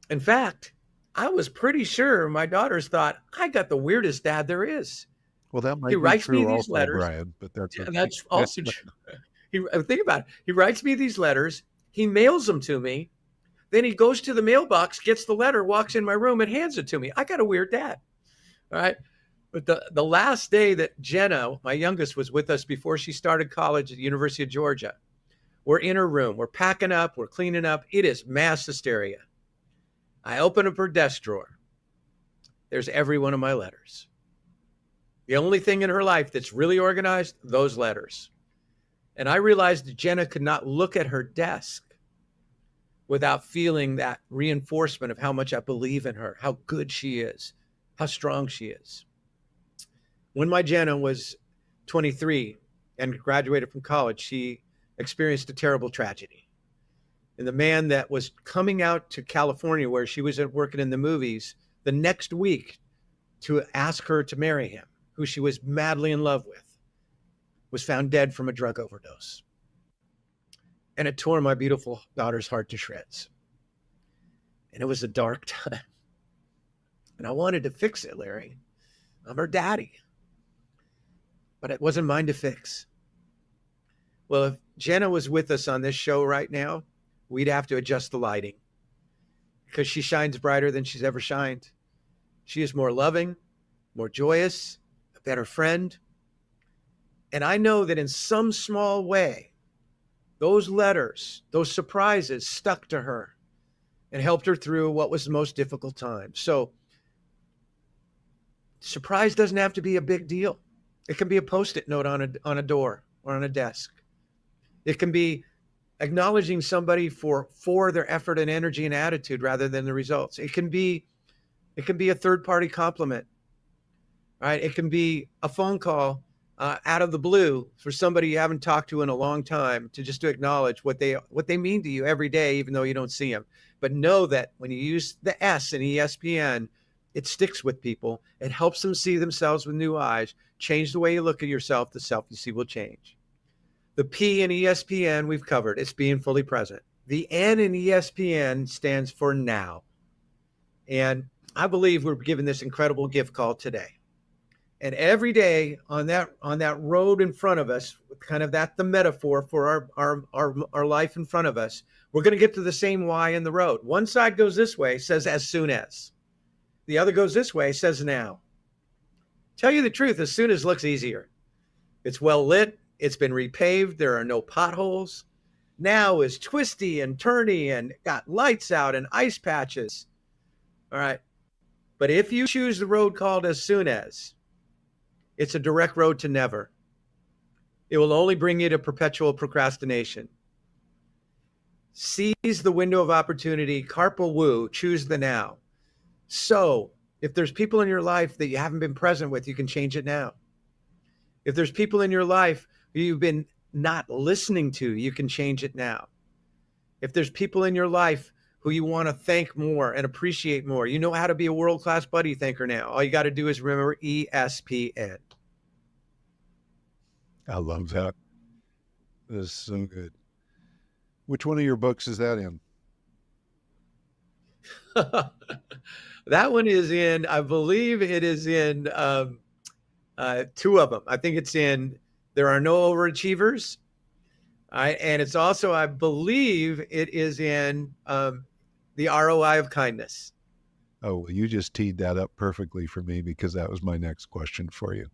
In fact, I was pretty sure my daughters thought I got the weirdest dad there is. Well, that might He be writes me true these also, letters. Brian, but that's And that's also true. Think about it. He writes me these letters. He mails them to me. Then he goes to the mailbox, gets the letter, walks in my room, and hands it to me. I got a weird dad. All right. But the last day that Jenna, my youngest, was with us before she started college at the University of Georgia, we're in her room. We're packing up. We're cleaning up. It is mass hysteria. I open up her desk drawer. There's every one of my letters. The only thing in her life that's really organized, those letters. And I realized that Jenna could not look at her desk without feeling that reinforcement of how much I believe in her, how good she is, how strong she is. When my Jenna was 23 and graduated from college, she experienced a terrible tragedy. And the man that was coming out to California, where she was working in the movies, the next week to ask her to marry him, who she was madly in love with, was found dead from a drug overdose. And it tore my beautiful daughter's heart to shreds. And it was a dark time. And I wanted to fix it, Larry. I'm her daddy. But it wasn't mine to fix. Well, if Jenna was with us on this show right now, we'd have to adjust the lighting, because she shines brighter than she's ever shined. She is more loving, more joyous, a better friend. And I know that in some small way, those letters, those surprises stuck to her and helped her through what was the most difficult time. So surprise doesn't have to be a big deal. It can be a Post-it note on a door or on a desk. It can be acknowledging somebody for their effort and energy and attitude rather than the results. It can be a third-party compliment. Right? It can be a phone call out of the blue for somebody you haven't talked to in a long time, to acknowledge what they mean to you every day, even though you don't see them. But know that when you use the S in ESPN, it sticks with people. It helps them see themselves with new eyes. Change the way you look at yourself. The self you see will change. The P in ESPN we've covered. It's being fully present. The N in ESPN stands for now. And I believe we're given this incredible gift called today. And every day on that road in front of us, kind of that the metaphor for our life in front of us, we're going to get to the same Y in the road. One side goes this way, says as soon as. The other goes this way, says now. Tell you the truth, as soon as looks easier. It's well lit. It's been repaved. There are no potholes. Now is twisty and turny and got lights out and ice patches. All right. But if you choose the road called as soon as, it's a direct road to never. It will only bring you to perpetual procrastination. Seize the window of opportunity, carpal woo, choose the now. So if there's people in your life that you haven't been present with, you can change it now. If there's people in your life who you've been not listening to, you can change it now. If there's people in your life who you want to thank more and appreciate more, you know how to be a world-class buddy thanker now. All you got to do is remember ESPN. I love that. That is so good. Which one of your books is that in? That one is in, I believe it is in two of them. I think it's in There Are No Overachievers. And it's also, I believe it is in The ROI of Kindness. Oh, well, you just teed that up perfectly for me because that was my next question for you.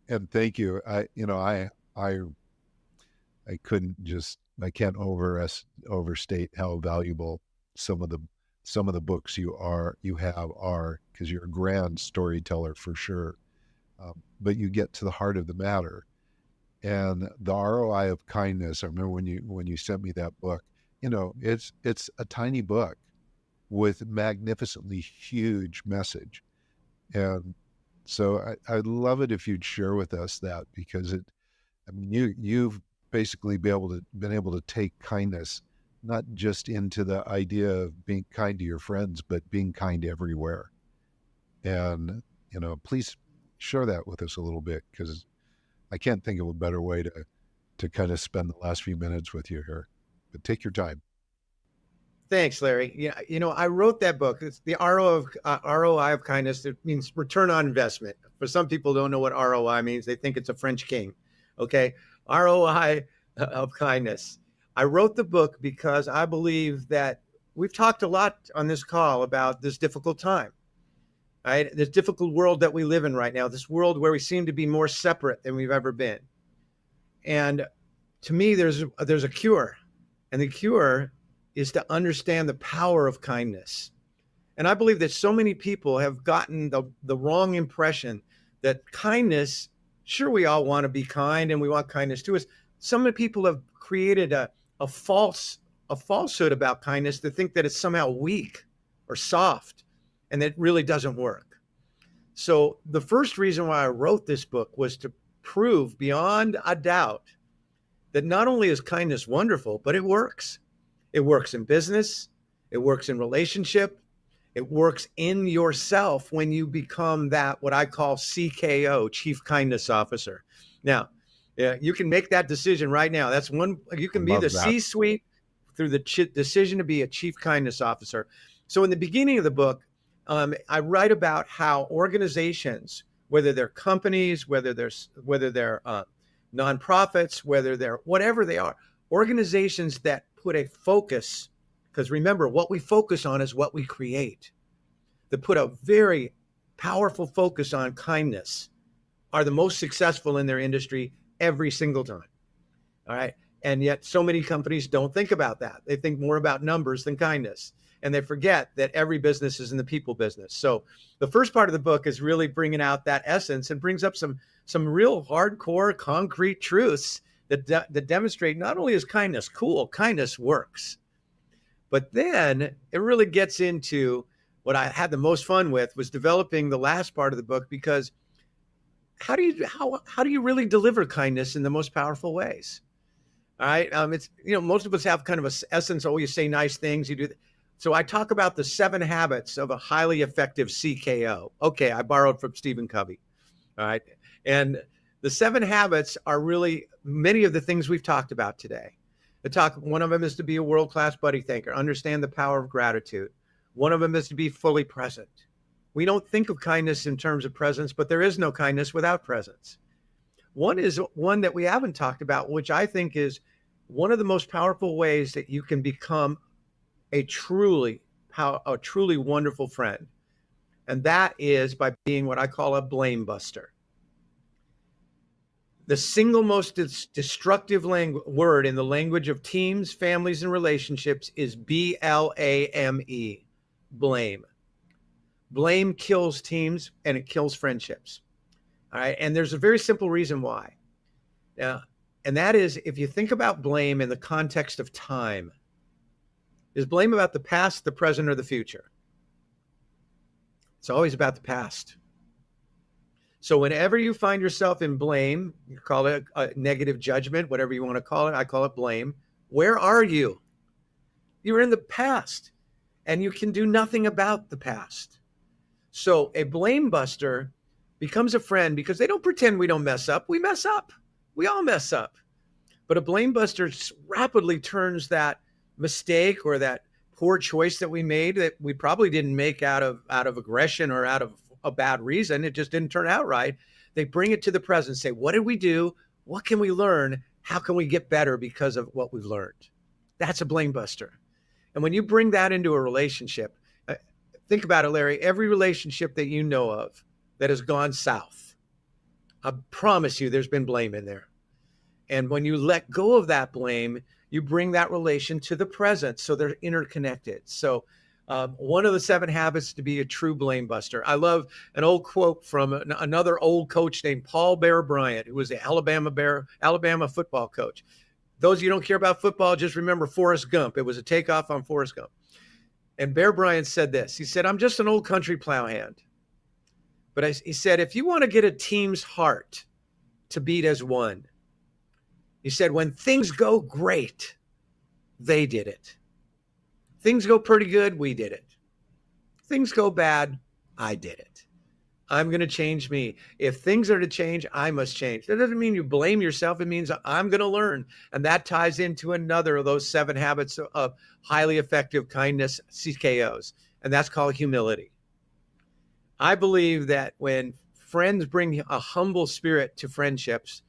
And thank you. I can't overstate how valuable some of the books you have are, because you're a grand storyteller for sure. But you get to the heart of the matter. And the ROI of Kindness, I remember when you sent me that book, it's a tiny book with magnificently huge message. And so I'd love it if you'd share with us that, because you've basically been able to take kindness not just into the idea of being kind to your friends, but being kind everywhere. And, please share that with us a little bit, because I can't think of a better way to kind of spend the last few minutes with you here. But take your time. Thanks, Larry. Yeah, I wrote that book. It's the ROI of Kindness. It means return on investment. For some people don't know what ROI means. They think it's a French king. Okay, ROI of Kindness. I wrote the book because I believe that we've talked a lot on this call about this difficult time, right? This difficult world that we live in right now, this world where we seem to be more separate than we've ever been. And to me, there's a cure, and the cure is to understand the power of kindness. And I believe that so many people have gotten the wrong impression that kindness, sure, we all want to be kind and we want kindness to us. Some people have created a falsehood about kindness to think that it's somehow weak or soft, and that really doesn't work. So the first reason why I wrote this book was to prove beyond a doubt that not only is kindness wonderful, but it works. It works in business. It works in relationship. It works in yourself when you become that, what I call CKO, Chief Kindness Officer. Now, you can make that decision right now. That's one, you can be the C-suite through the decision to be a Chief Kindness Officer. So in the beginning of the book, I write about how organizations, whether they're companies, whether they're nonprofits, whether they're whatever they are, organizations that put a focus, because remember, what we focus on is what we create, that put a very powerful focus on kindness are the most successful in their industry every single time. All right. And yet so many companies don't think about that. They think more about numbers than kindness. And they forget that every business is in the people business. So the first part of the book is really bringing out that essence and brings up some real hardcore, concrete truths that demonstrate not only is kindness cool, kindness works. But then it really gets into what I had the most fun with was developing the last part of the book, because how do you really deliver kindness in the most powerful ways? All right. It's, most of us have kind of an essence. Oh, you say nice things, you do. So I talk about the 7 habits of a highly effective CKO. Okay. I borrowed from Stephen Covey. All right. And the 7 habits are really many of the things we've talked about today. One of them is to be a world-class buddy thinker, understand the power of gratitude. One of them is to be fully present. We don't think of kindness in terms of presence, but there is no kindness without presence. One is one that we haven't talked about, which I think is one of the most powerful ways that you can become a truly wonderful friend. And that is by being what I call a blame buster. The single most destructive word in the language of teams, families, and relationships is BLAME, blame. Blame kills teams and it kills friendships. All right. And there's a very simple reason why. And that is, if you think about blame in the context of time, is blame about the past, the present, or the future? It's always about the past. So whenever you find yourself in blame, you call it a negative judgment, whatever you want to call it, I call it blame. Where are you? You're in the past and you can do nothing about the past. So a blame buster becomes a friend because they don't pretend we don't mess up. We mess up. We all mess up. But a blame buster rapidly turns that mistake or that poor choice that we made, that we probably didn't make out of aggression or out of a bad reason, it just didn't turn out right. They bring it to the present, say, what did we do? What can we learn? How can we get better because of what we've learned? That's a blame buster. And when you bring that into a relationship, think about it, Larry, every relationship that you know of that has gone south, I promise you there's been blame in there. And when you let go of that blame, you bring that relation to the present. So they're interconnected. So one of the 7 habits to be a true blame buster. I love an old quote from another old coach named Paul Bear Bryant, who was the Alabama football coach. Those of you who don't care about football, just remember Forrest Gump. It was a takeoff on Forrest Gump. And Bear Bryant said this. He said, I'm just an old country plowhand. But he said, if you want to get a team's heart to beat as one, he said, when things go great, they did it. Things go pretty good, we did it. Things go bad, I did it. I'm going to change me. If things are to change, I must change. That doesn't mean you blame yourself. It means I'm going to learn. And that ties into another of those 7 habits of highly effective kindness, CKOs. And that's called humility. I believe that when friends bring a humble spirit to friendships,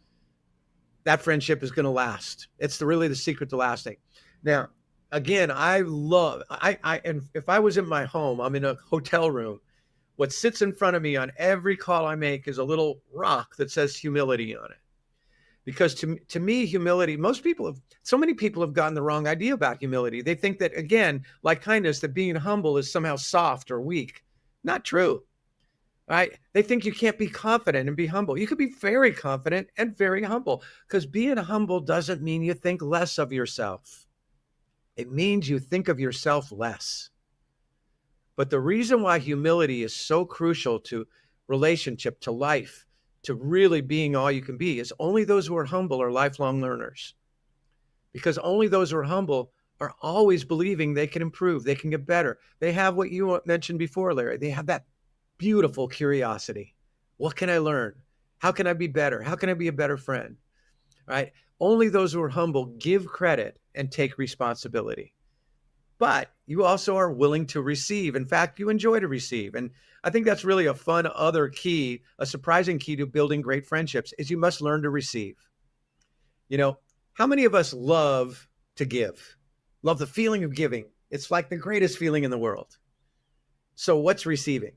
that friendship is going to last. It's really the secret to lasting. Now, again, and if I was in my home, I'm in a hotel room, what sits in front of me on every call I make is a little rock that says humility on it. Because to me, humility, so many people have gotten the wrong idea about humility. They think that, again, like kindness, that being humble is somehow soft or weak. Not true. Right? They think you can't be confident and be humble. You could be very confident and very humble, because being humble doesn't mean you think less of yourself. It means you think of yourself less. But the reason why humility is so crucial to relationship, to life, to really being all you can be, is only those who are humble are lifelong learners. Because only those who are humble are always believing they can improve, they can get better. They have what you mentioned before, Larry. They have that beautiful curiosity. What can I learn? How can I be better? How can I be a better friend? Right? Only those who are humble give credit and take responsibility. But you also are willing to receive. In fact, you enjoy to receive. And I think that's really a fun other key, a surprising key to building great friendships, is you must learn to receive. You know, how many of us love to give? Love the feeling of giving. It's like the greatest feeling in the world. So what's receiving?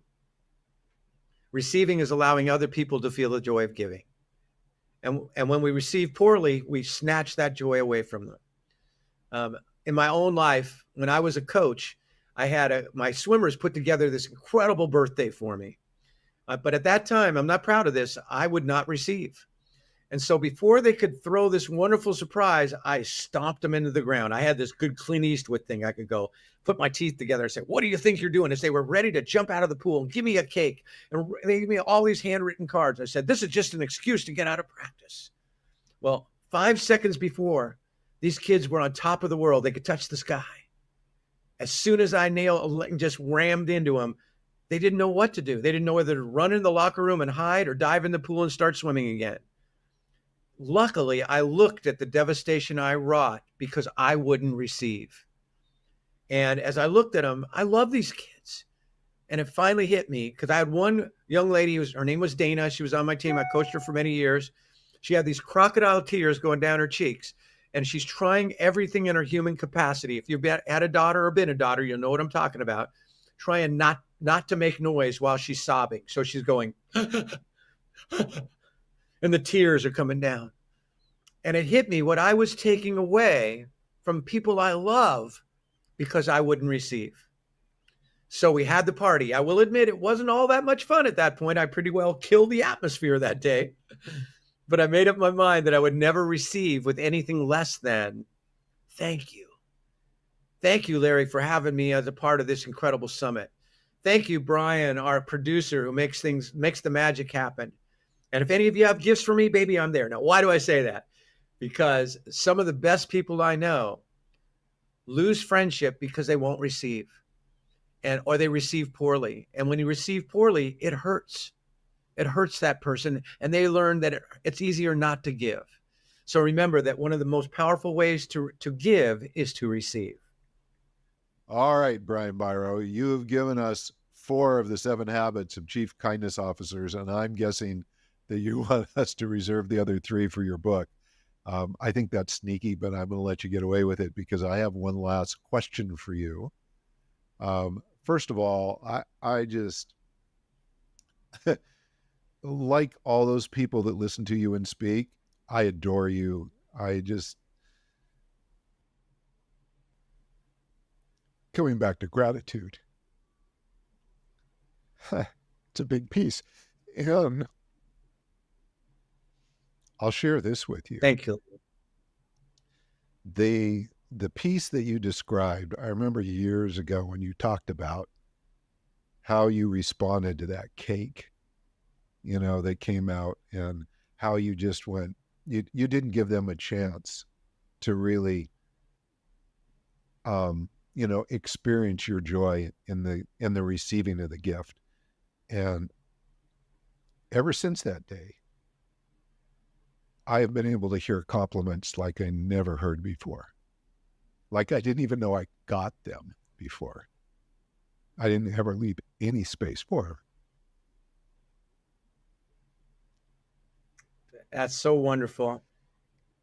Receiving is allowing other people to feel the joy of giving. And when we receive poorly, we snatch that joy away from them. In my own life, when I was a coach, I had my swimmers put together this incredible birthday for me. But at that time, I'm not proud of this, I would not receive. And so before they could throw this wonderful surprise, I stomped them into the ground. I had this good Clint Eastwood thing. I could go put my teeth together and say, what do you think you're doing? As they were ready to jump out of the pool and give me a cake. And they gave me all these handwritten cards. I said, this is just an excuse to get out of practice. Well, 5 seconds before, these kids were on top of the world. They could touch the sky. As soon as I just rammed into them, they didn't know what to do. They didn't know whether to run in the locker room and hide or dive in the pool and start swimming again. Luckily, I looked at the devastation I wrought because I wouldn't receive. And as I looked at them, I love these kids. And it finally hit me because I had one young lady, her name was Dana. She was on my team. I coached her for many years. She had these crocodile tears going down her cheeks, and she's trying everything in her human capacity. If you've had a daughter or been a daughter, you'll know what I'm talking about. Trying not to make noise while she's sobbing. So she's going, and the tears are coming down. And it hit me what I was taking away from people I love because I wouldn't receive. So we had the party. I will admit it wasn't all that much fun at that point. I pretty well killed the atmosphere that day. But I made up my mind that I would never receive with anything less than thank you. Thank you, Larry, for having me as a part of this incredible summit. Thank you, Brian, our producer, who makes the magic happen. And if any of you have gifts for me, baby, I'm there. Now, why do I say that? Because some of the best people I know lose friendship because they won't receive. Or they receive poorly. And when you receive poorly, it hurts. It hurts that person. And they learn that it's easier not to give. So remember that one of the most powerful ways to give is to receive. All right, Brian Biro, you have given us 4 of the 7 habits of chief kindness officers, and I'm guessing that you want us to reserve the other 3 for your book. I think that's sneaky, but I'm going to let you get away with it because I have one last question for you. First of all, I just, like all those people that listen to you and speak, I adore you. Coming back to gratitude. It's a big piece. And I'll share this with you. Thank you. The piece that you described, I remember years ago when you talked about how you responded to that cake, that came out, and how you just went, you didn't give them a chance to really, experience your joy in the receiving of the gift. And ever since that day, I have been able to hear compliments like I never heard before. Like I didn't even know I got them before. I didn't ever leave any space for them. That's so wonderful.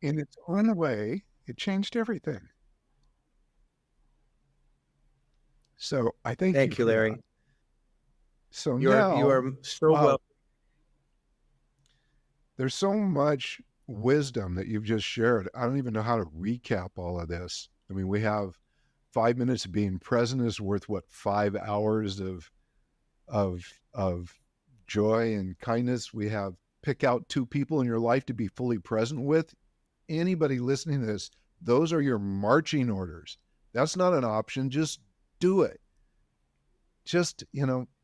In its own way, it changed everything. So I thank you, Larry. That. So you are so well. There's so much wisdom that you've just shared. I don't even know how to recap all of this. I mean, we have 5 minutes of being present is worth 5 hours of joy and kindness. We have pick out 2 people in your life to be fully present with. Anybody listening to this, those are your marching orders. That's not an option. Just do it. Just,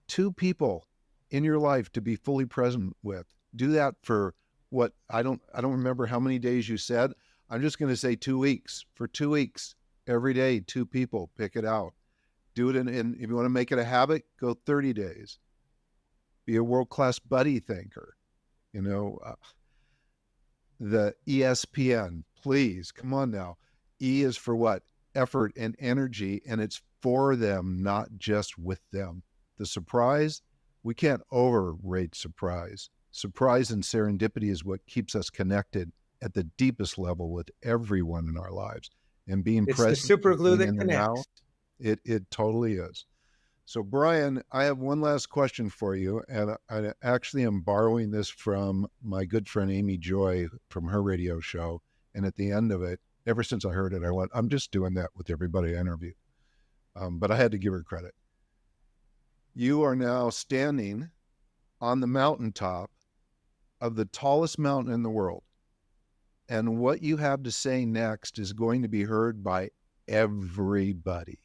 2 people in your life to be fully present with. Do that for what I don't remember how many days you said. I'm just going to say 2 weeks. For 2 weeks, every day, 2 people, pick it out. Do it in if you want to make it a habit, go 30 days. Be a world-class buddy thinker. The ESPN, please, come on now. E is for what? Effort and energy, and it's for them, not just with them. The surprise, we can't overrate surprise. Surprise and serendipity is what keeps us connected at the deepest level with everyone in our lives. And being present. It's the super glue that connects. It totally is. So, Brian, I have one last question for you. And I actually am borrowing this from my good friend Amy Joy from her radio show. And at the end of it, ever since I heard it, I went, I'm just doing that with everybody I interview. But I had to give her credit. You are now standing on the mountaintop of the tallest mountain in the world. And what you have to say next is going to be heard by everybody.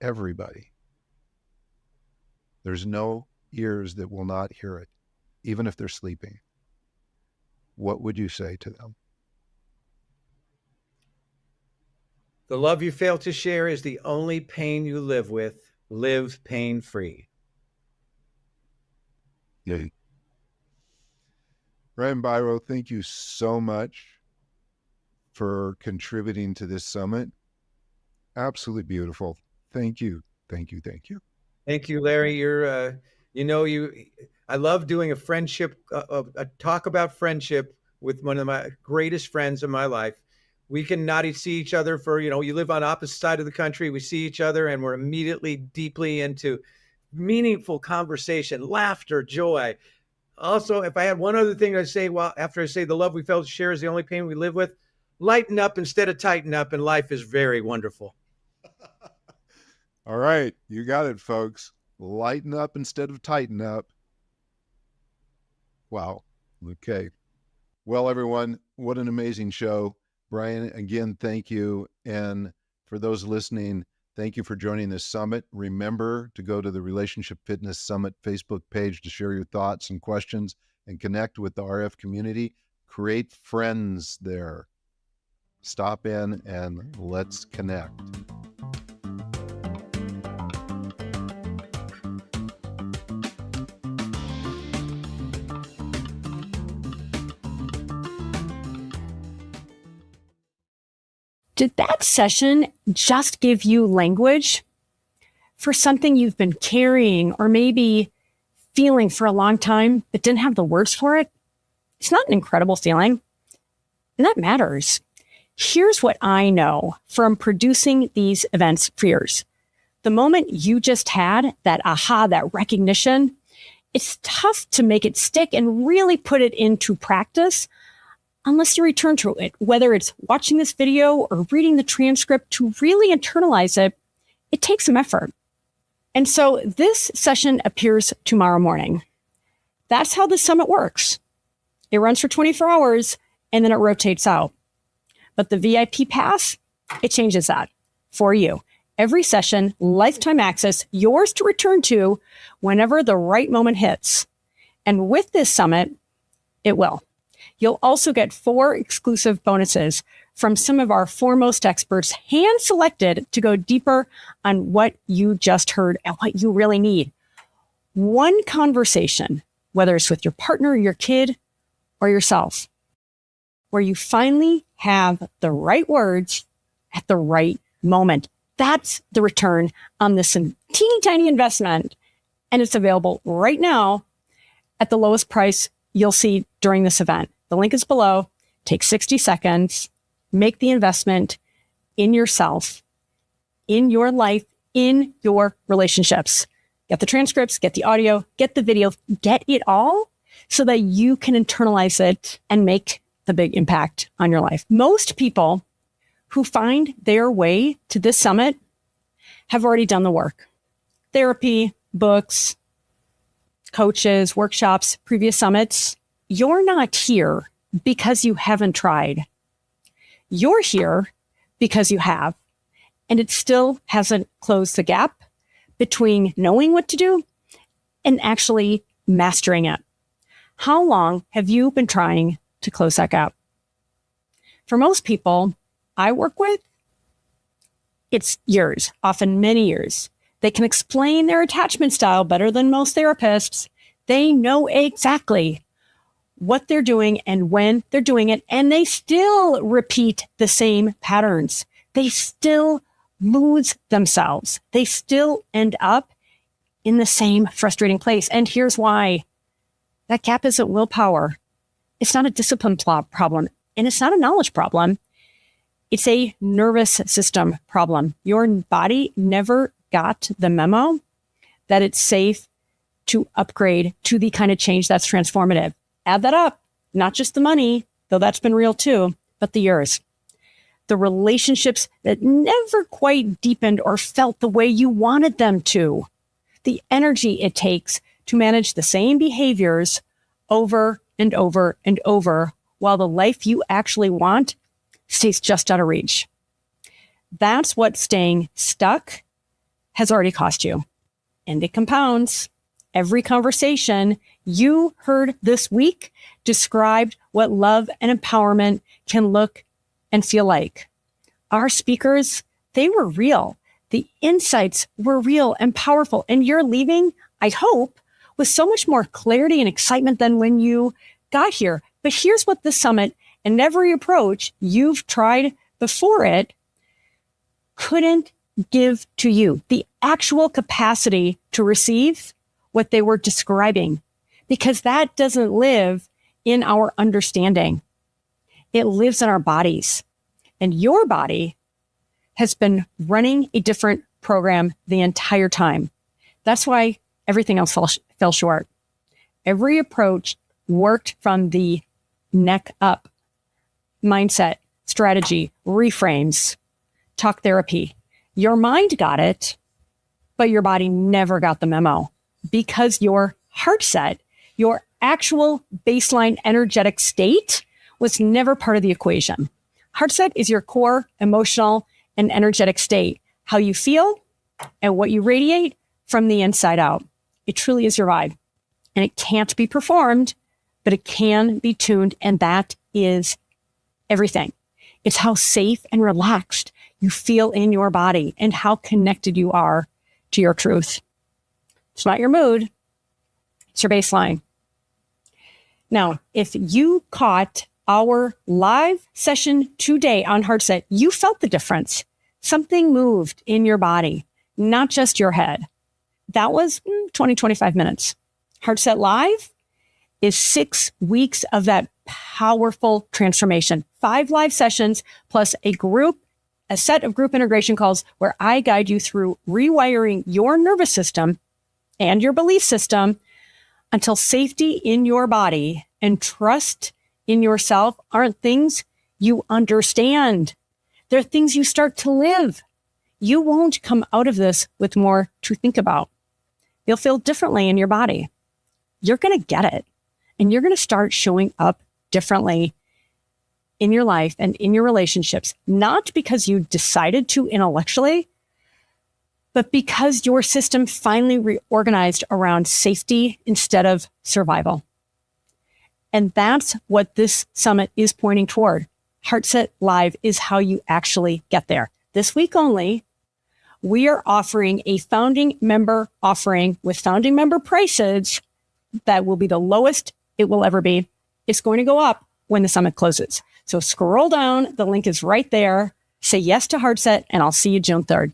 Everybody. There's no ears that will not hear it, even if they're sleeping. What would you say to them? The love you fail to share is the only pain you live with. Live pain-free. Yay. Brian Biro, thank you so much for contributing to this summit. Absolutely beautiful. Thank you. Thank you. Thank you. Thank you, Larry. You're, I love doing a friendship, a talk about friendship with one of my greatest friends in my life. We can not see each other for, you live on opposite side of the country. We see each other and we're immediately deeply into meaningful conversation, laughter, joy. Also, if I had one other thing to say, well, after I say the love we felt to share is the only pain we live with, lighten up instead of tighten up, and life is very wonderful. All right. You got it, folks. Lighten up instead of tighten up. Wow. Okay. Well, everyone, what an amazing show. Brian, again, thank you. And for those listening, thank you for joining this summit. Remember to go to the Relationship Fitness Summit Facebook page to share your thoughts and questions and connect with the RF community. Create friends there. Stop in and let's connect. Did that session just give you language for something you've been carrying or maybe feeling for a long time but didn't have the words for it? It's not an incredible feeling, and that matters. Here's what I know from producing these events for years. The moment you just had that aha, that recognition, it's tough to make it stick and really put it into practice unless you return to it, whether it's watching this video or reading the transcript. To really internalize it, it takes some effort. And so this session appears tomorrow morning. That's how the summit works. It runs for 24 hours and then it rotates out. But the VIP pass, it changes that for you. Every session, lifetime access, yours to return to whenever the right moment hits. And with this summit, it will. You'll also get 4 exclusive bonuses from some of our foremost experts, hand-selected to go deeper on what you just heard and what you really need. One conversation, whether it's with your partner, your kid, or yourself, where you finally have the right words at the right moment. That's the return on this teeny tiny investment. And it's available right now at the lowest price you'll see during this event. The link is below. Take 60 seconds, make the investment in yourself, in your life, in your relationships. Get the transcripts, get the audio, get the video, get it all so that you can internalize it and make the big impact on your life. Most people who find their way to this summit have already done the work. Therapy, books, coaches, workshops, previous summits. You're not here because you haven't tried. You're here because you have, and it still hasn't closed the gap between knowing what to do and actually mastering it. How long have you been trying to close that gap? For most people I work with, it's years, often many years. They can explain their attachment style better than most therapists. They know exactly what they're doing and when they're doing it, and they still repeat the same patterns. They still lose themselves. They still end up in the same frustrating place. And here's why. That gap isn't willpower. It's not a discipline problem, and it's not a knowledge problem. It's a nervous system problem. Your body never got the memo that it's safe to upgrade to the kind of change that's transformative. Add that up, not just the money, though that's been real too, but the years. The relationships that never quite deepened or felt the way you wanted them to. The energy it takes to manage the same behaviors over and over and over while the life you actually want stays just out of reach. That's what staying stuck has already cost you. And it compounds. Every conversation you heard this week described what love and empowerment can look and feel like. Our speakers, they were real. The insights were real and powerful. And you're leaving, I hope, with so much more clarity and excitement than when you got here. But here's what this summit and every approach you've tried before it couldn't give to you, the actual capacity to receive what they were describing, because that doesn't live in our understanding. It lives in our bodies. And your body has been running a different program the entire time. That's why everything else fell short. Every approach worked from the neck up. Mindset, strategy, reframes, talk therapy. Your mind got it, but your body never got the memo because your heart set, your actual baseline energetic state, was never part of the equation. Heart set is your core emotional and energetic state, how you feel and what you radiate from the inside out. It truly is your vibe. And it can't be performed, but it can be tuned. And that is everything. It's how safe and relaxed you feel in your body and how connected you are to your truth. It's not your mood. It's your baseline. Now, if you caught our live session today on Heartset, you felt the difference. Something moved in your body, not just your head. That was 20, 25 minutes. Heartset Live is 6 weeks of that powerful transformation. 5 live sessions plus a set of group integration calls where I guide you through rewiring your nervous system and your belief system until safety in your body and trust in yourself aren't things you understand. They're things you start to live. You won't come out of this with more to think about. You'll feel differently in your body. You're going to get it. And you're going to start showing up differently in your life and in your relationships, not because you decided to intellectually, but because your system finally reorganized around safety instead of survival. And that's what this summit is pointing toward. Heartset Live is how you actually get there. This week only, we are offering a founding member offering with founding member prices that will be the lowest it will ever be. It's going to go up when the summit closes. So scroll down. The link is right there. Say yes to Heartset, and I'll see you June 3rd.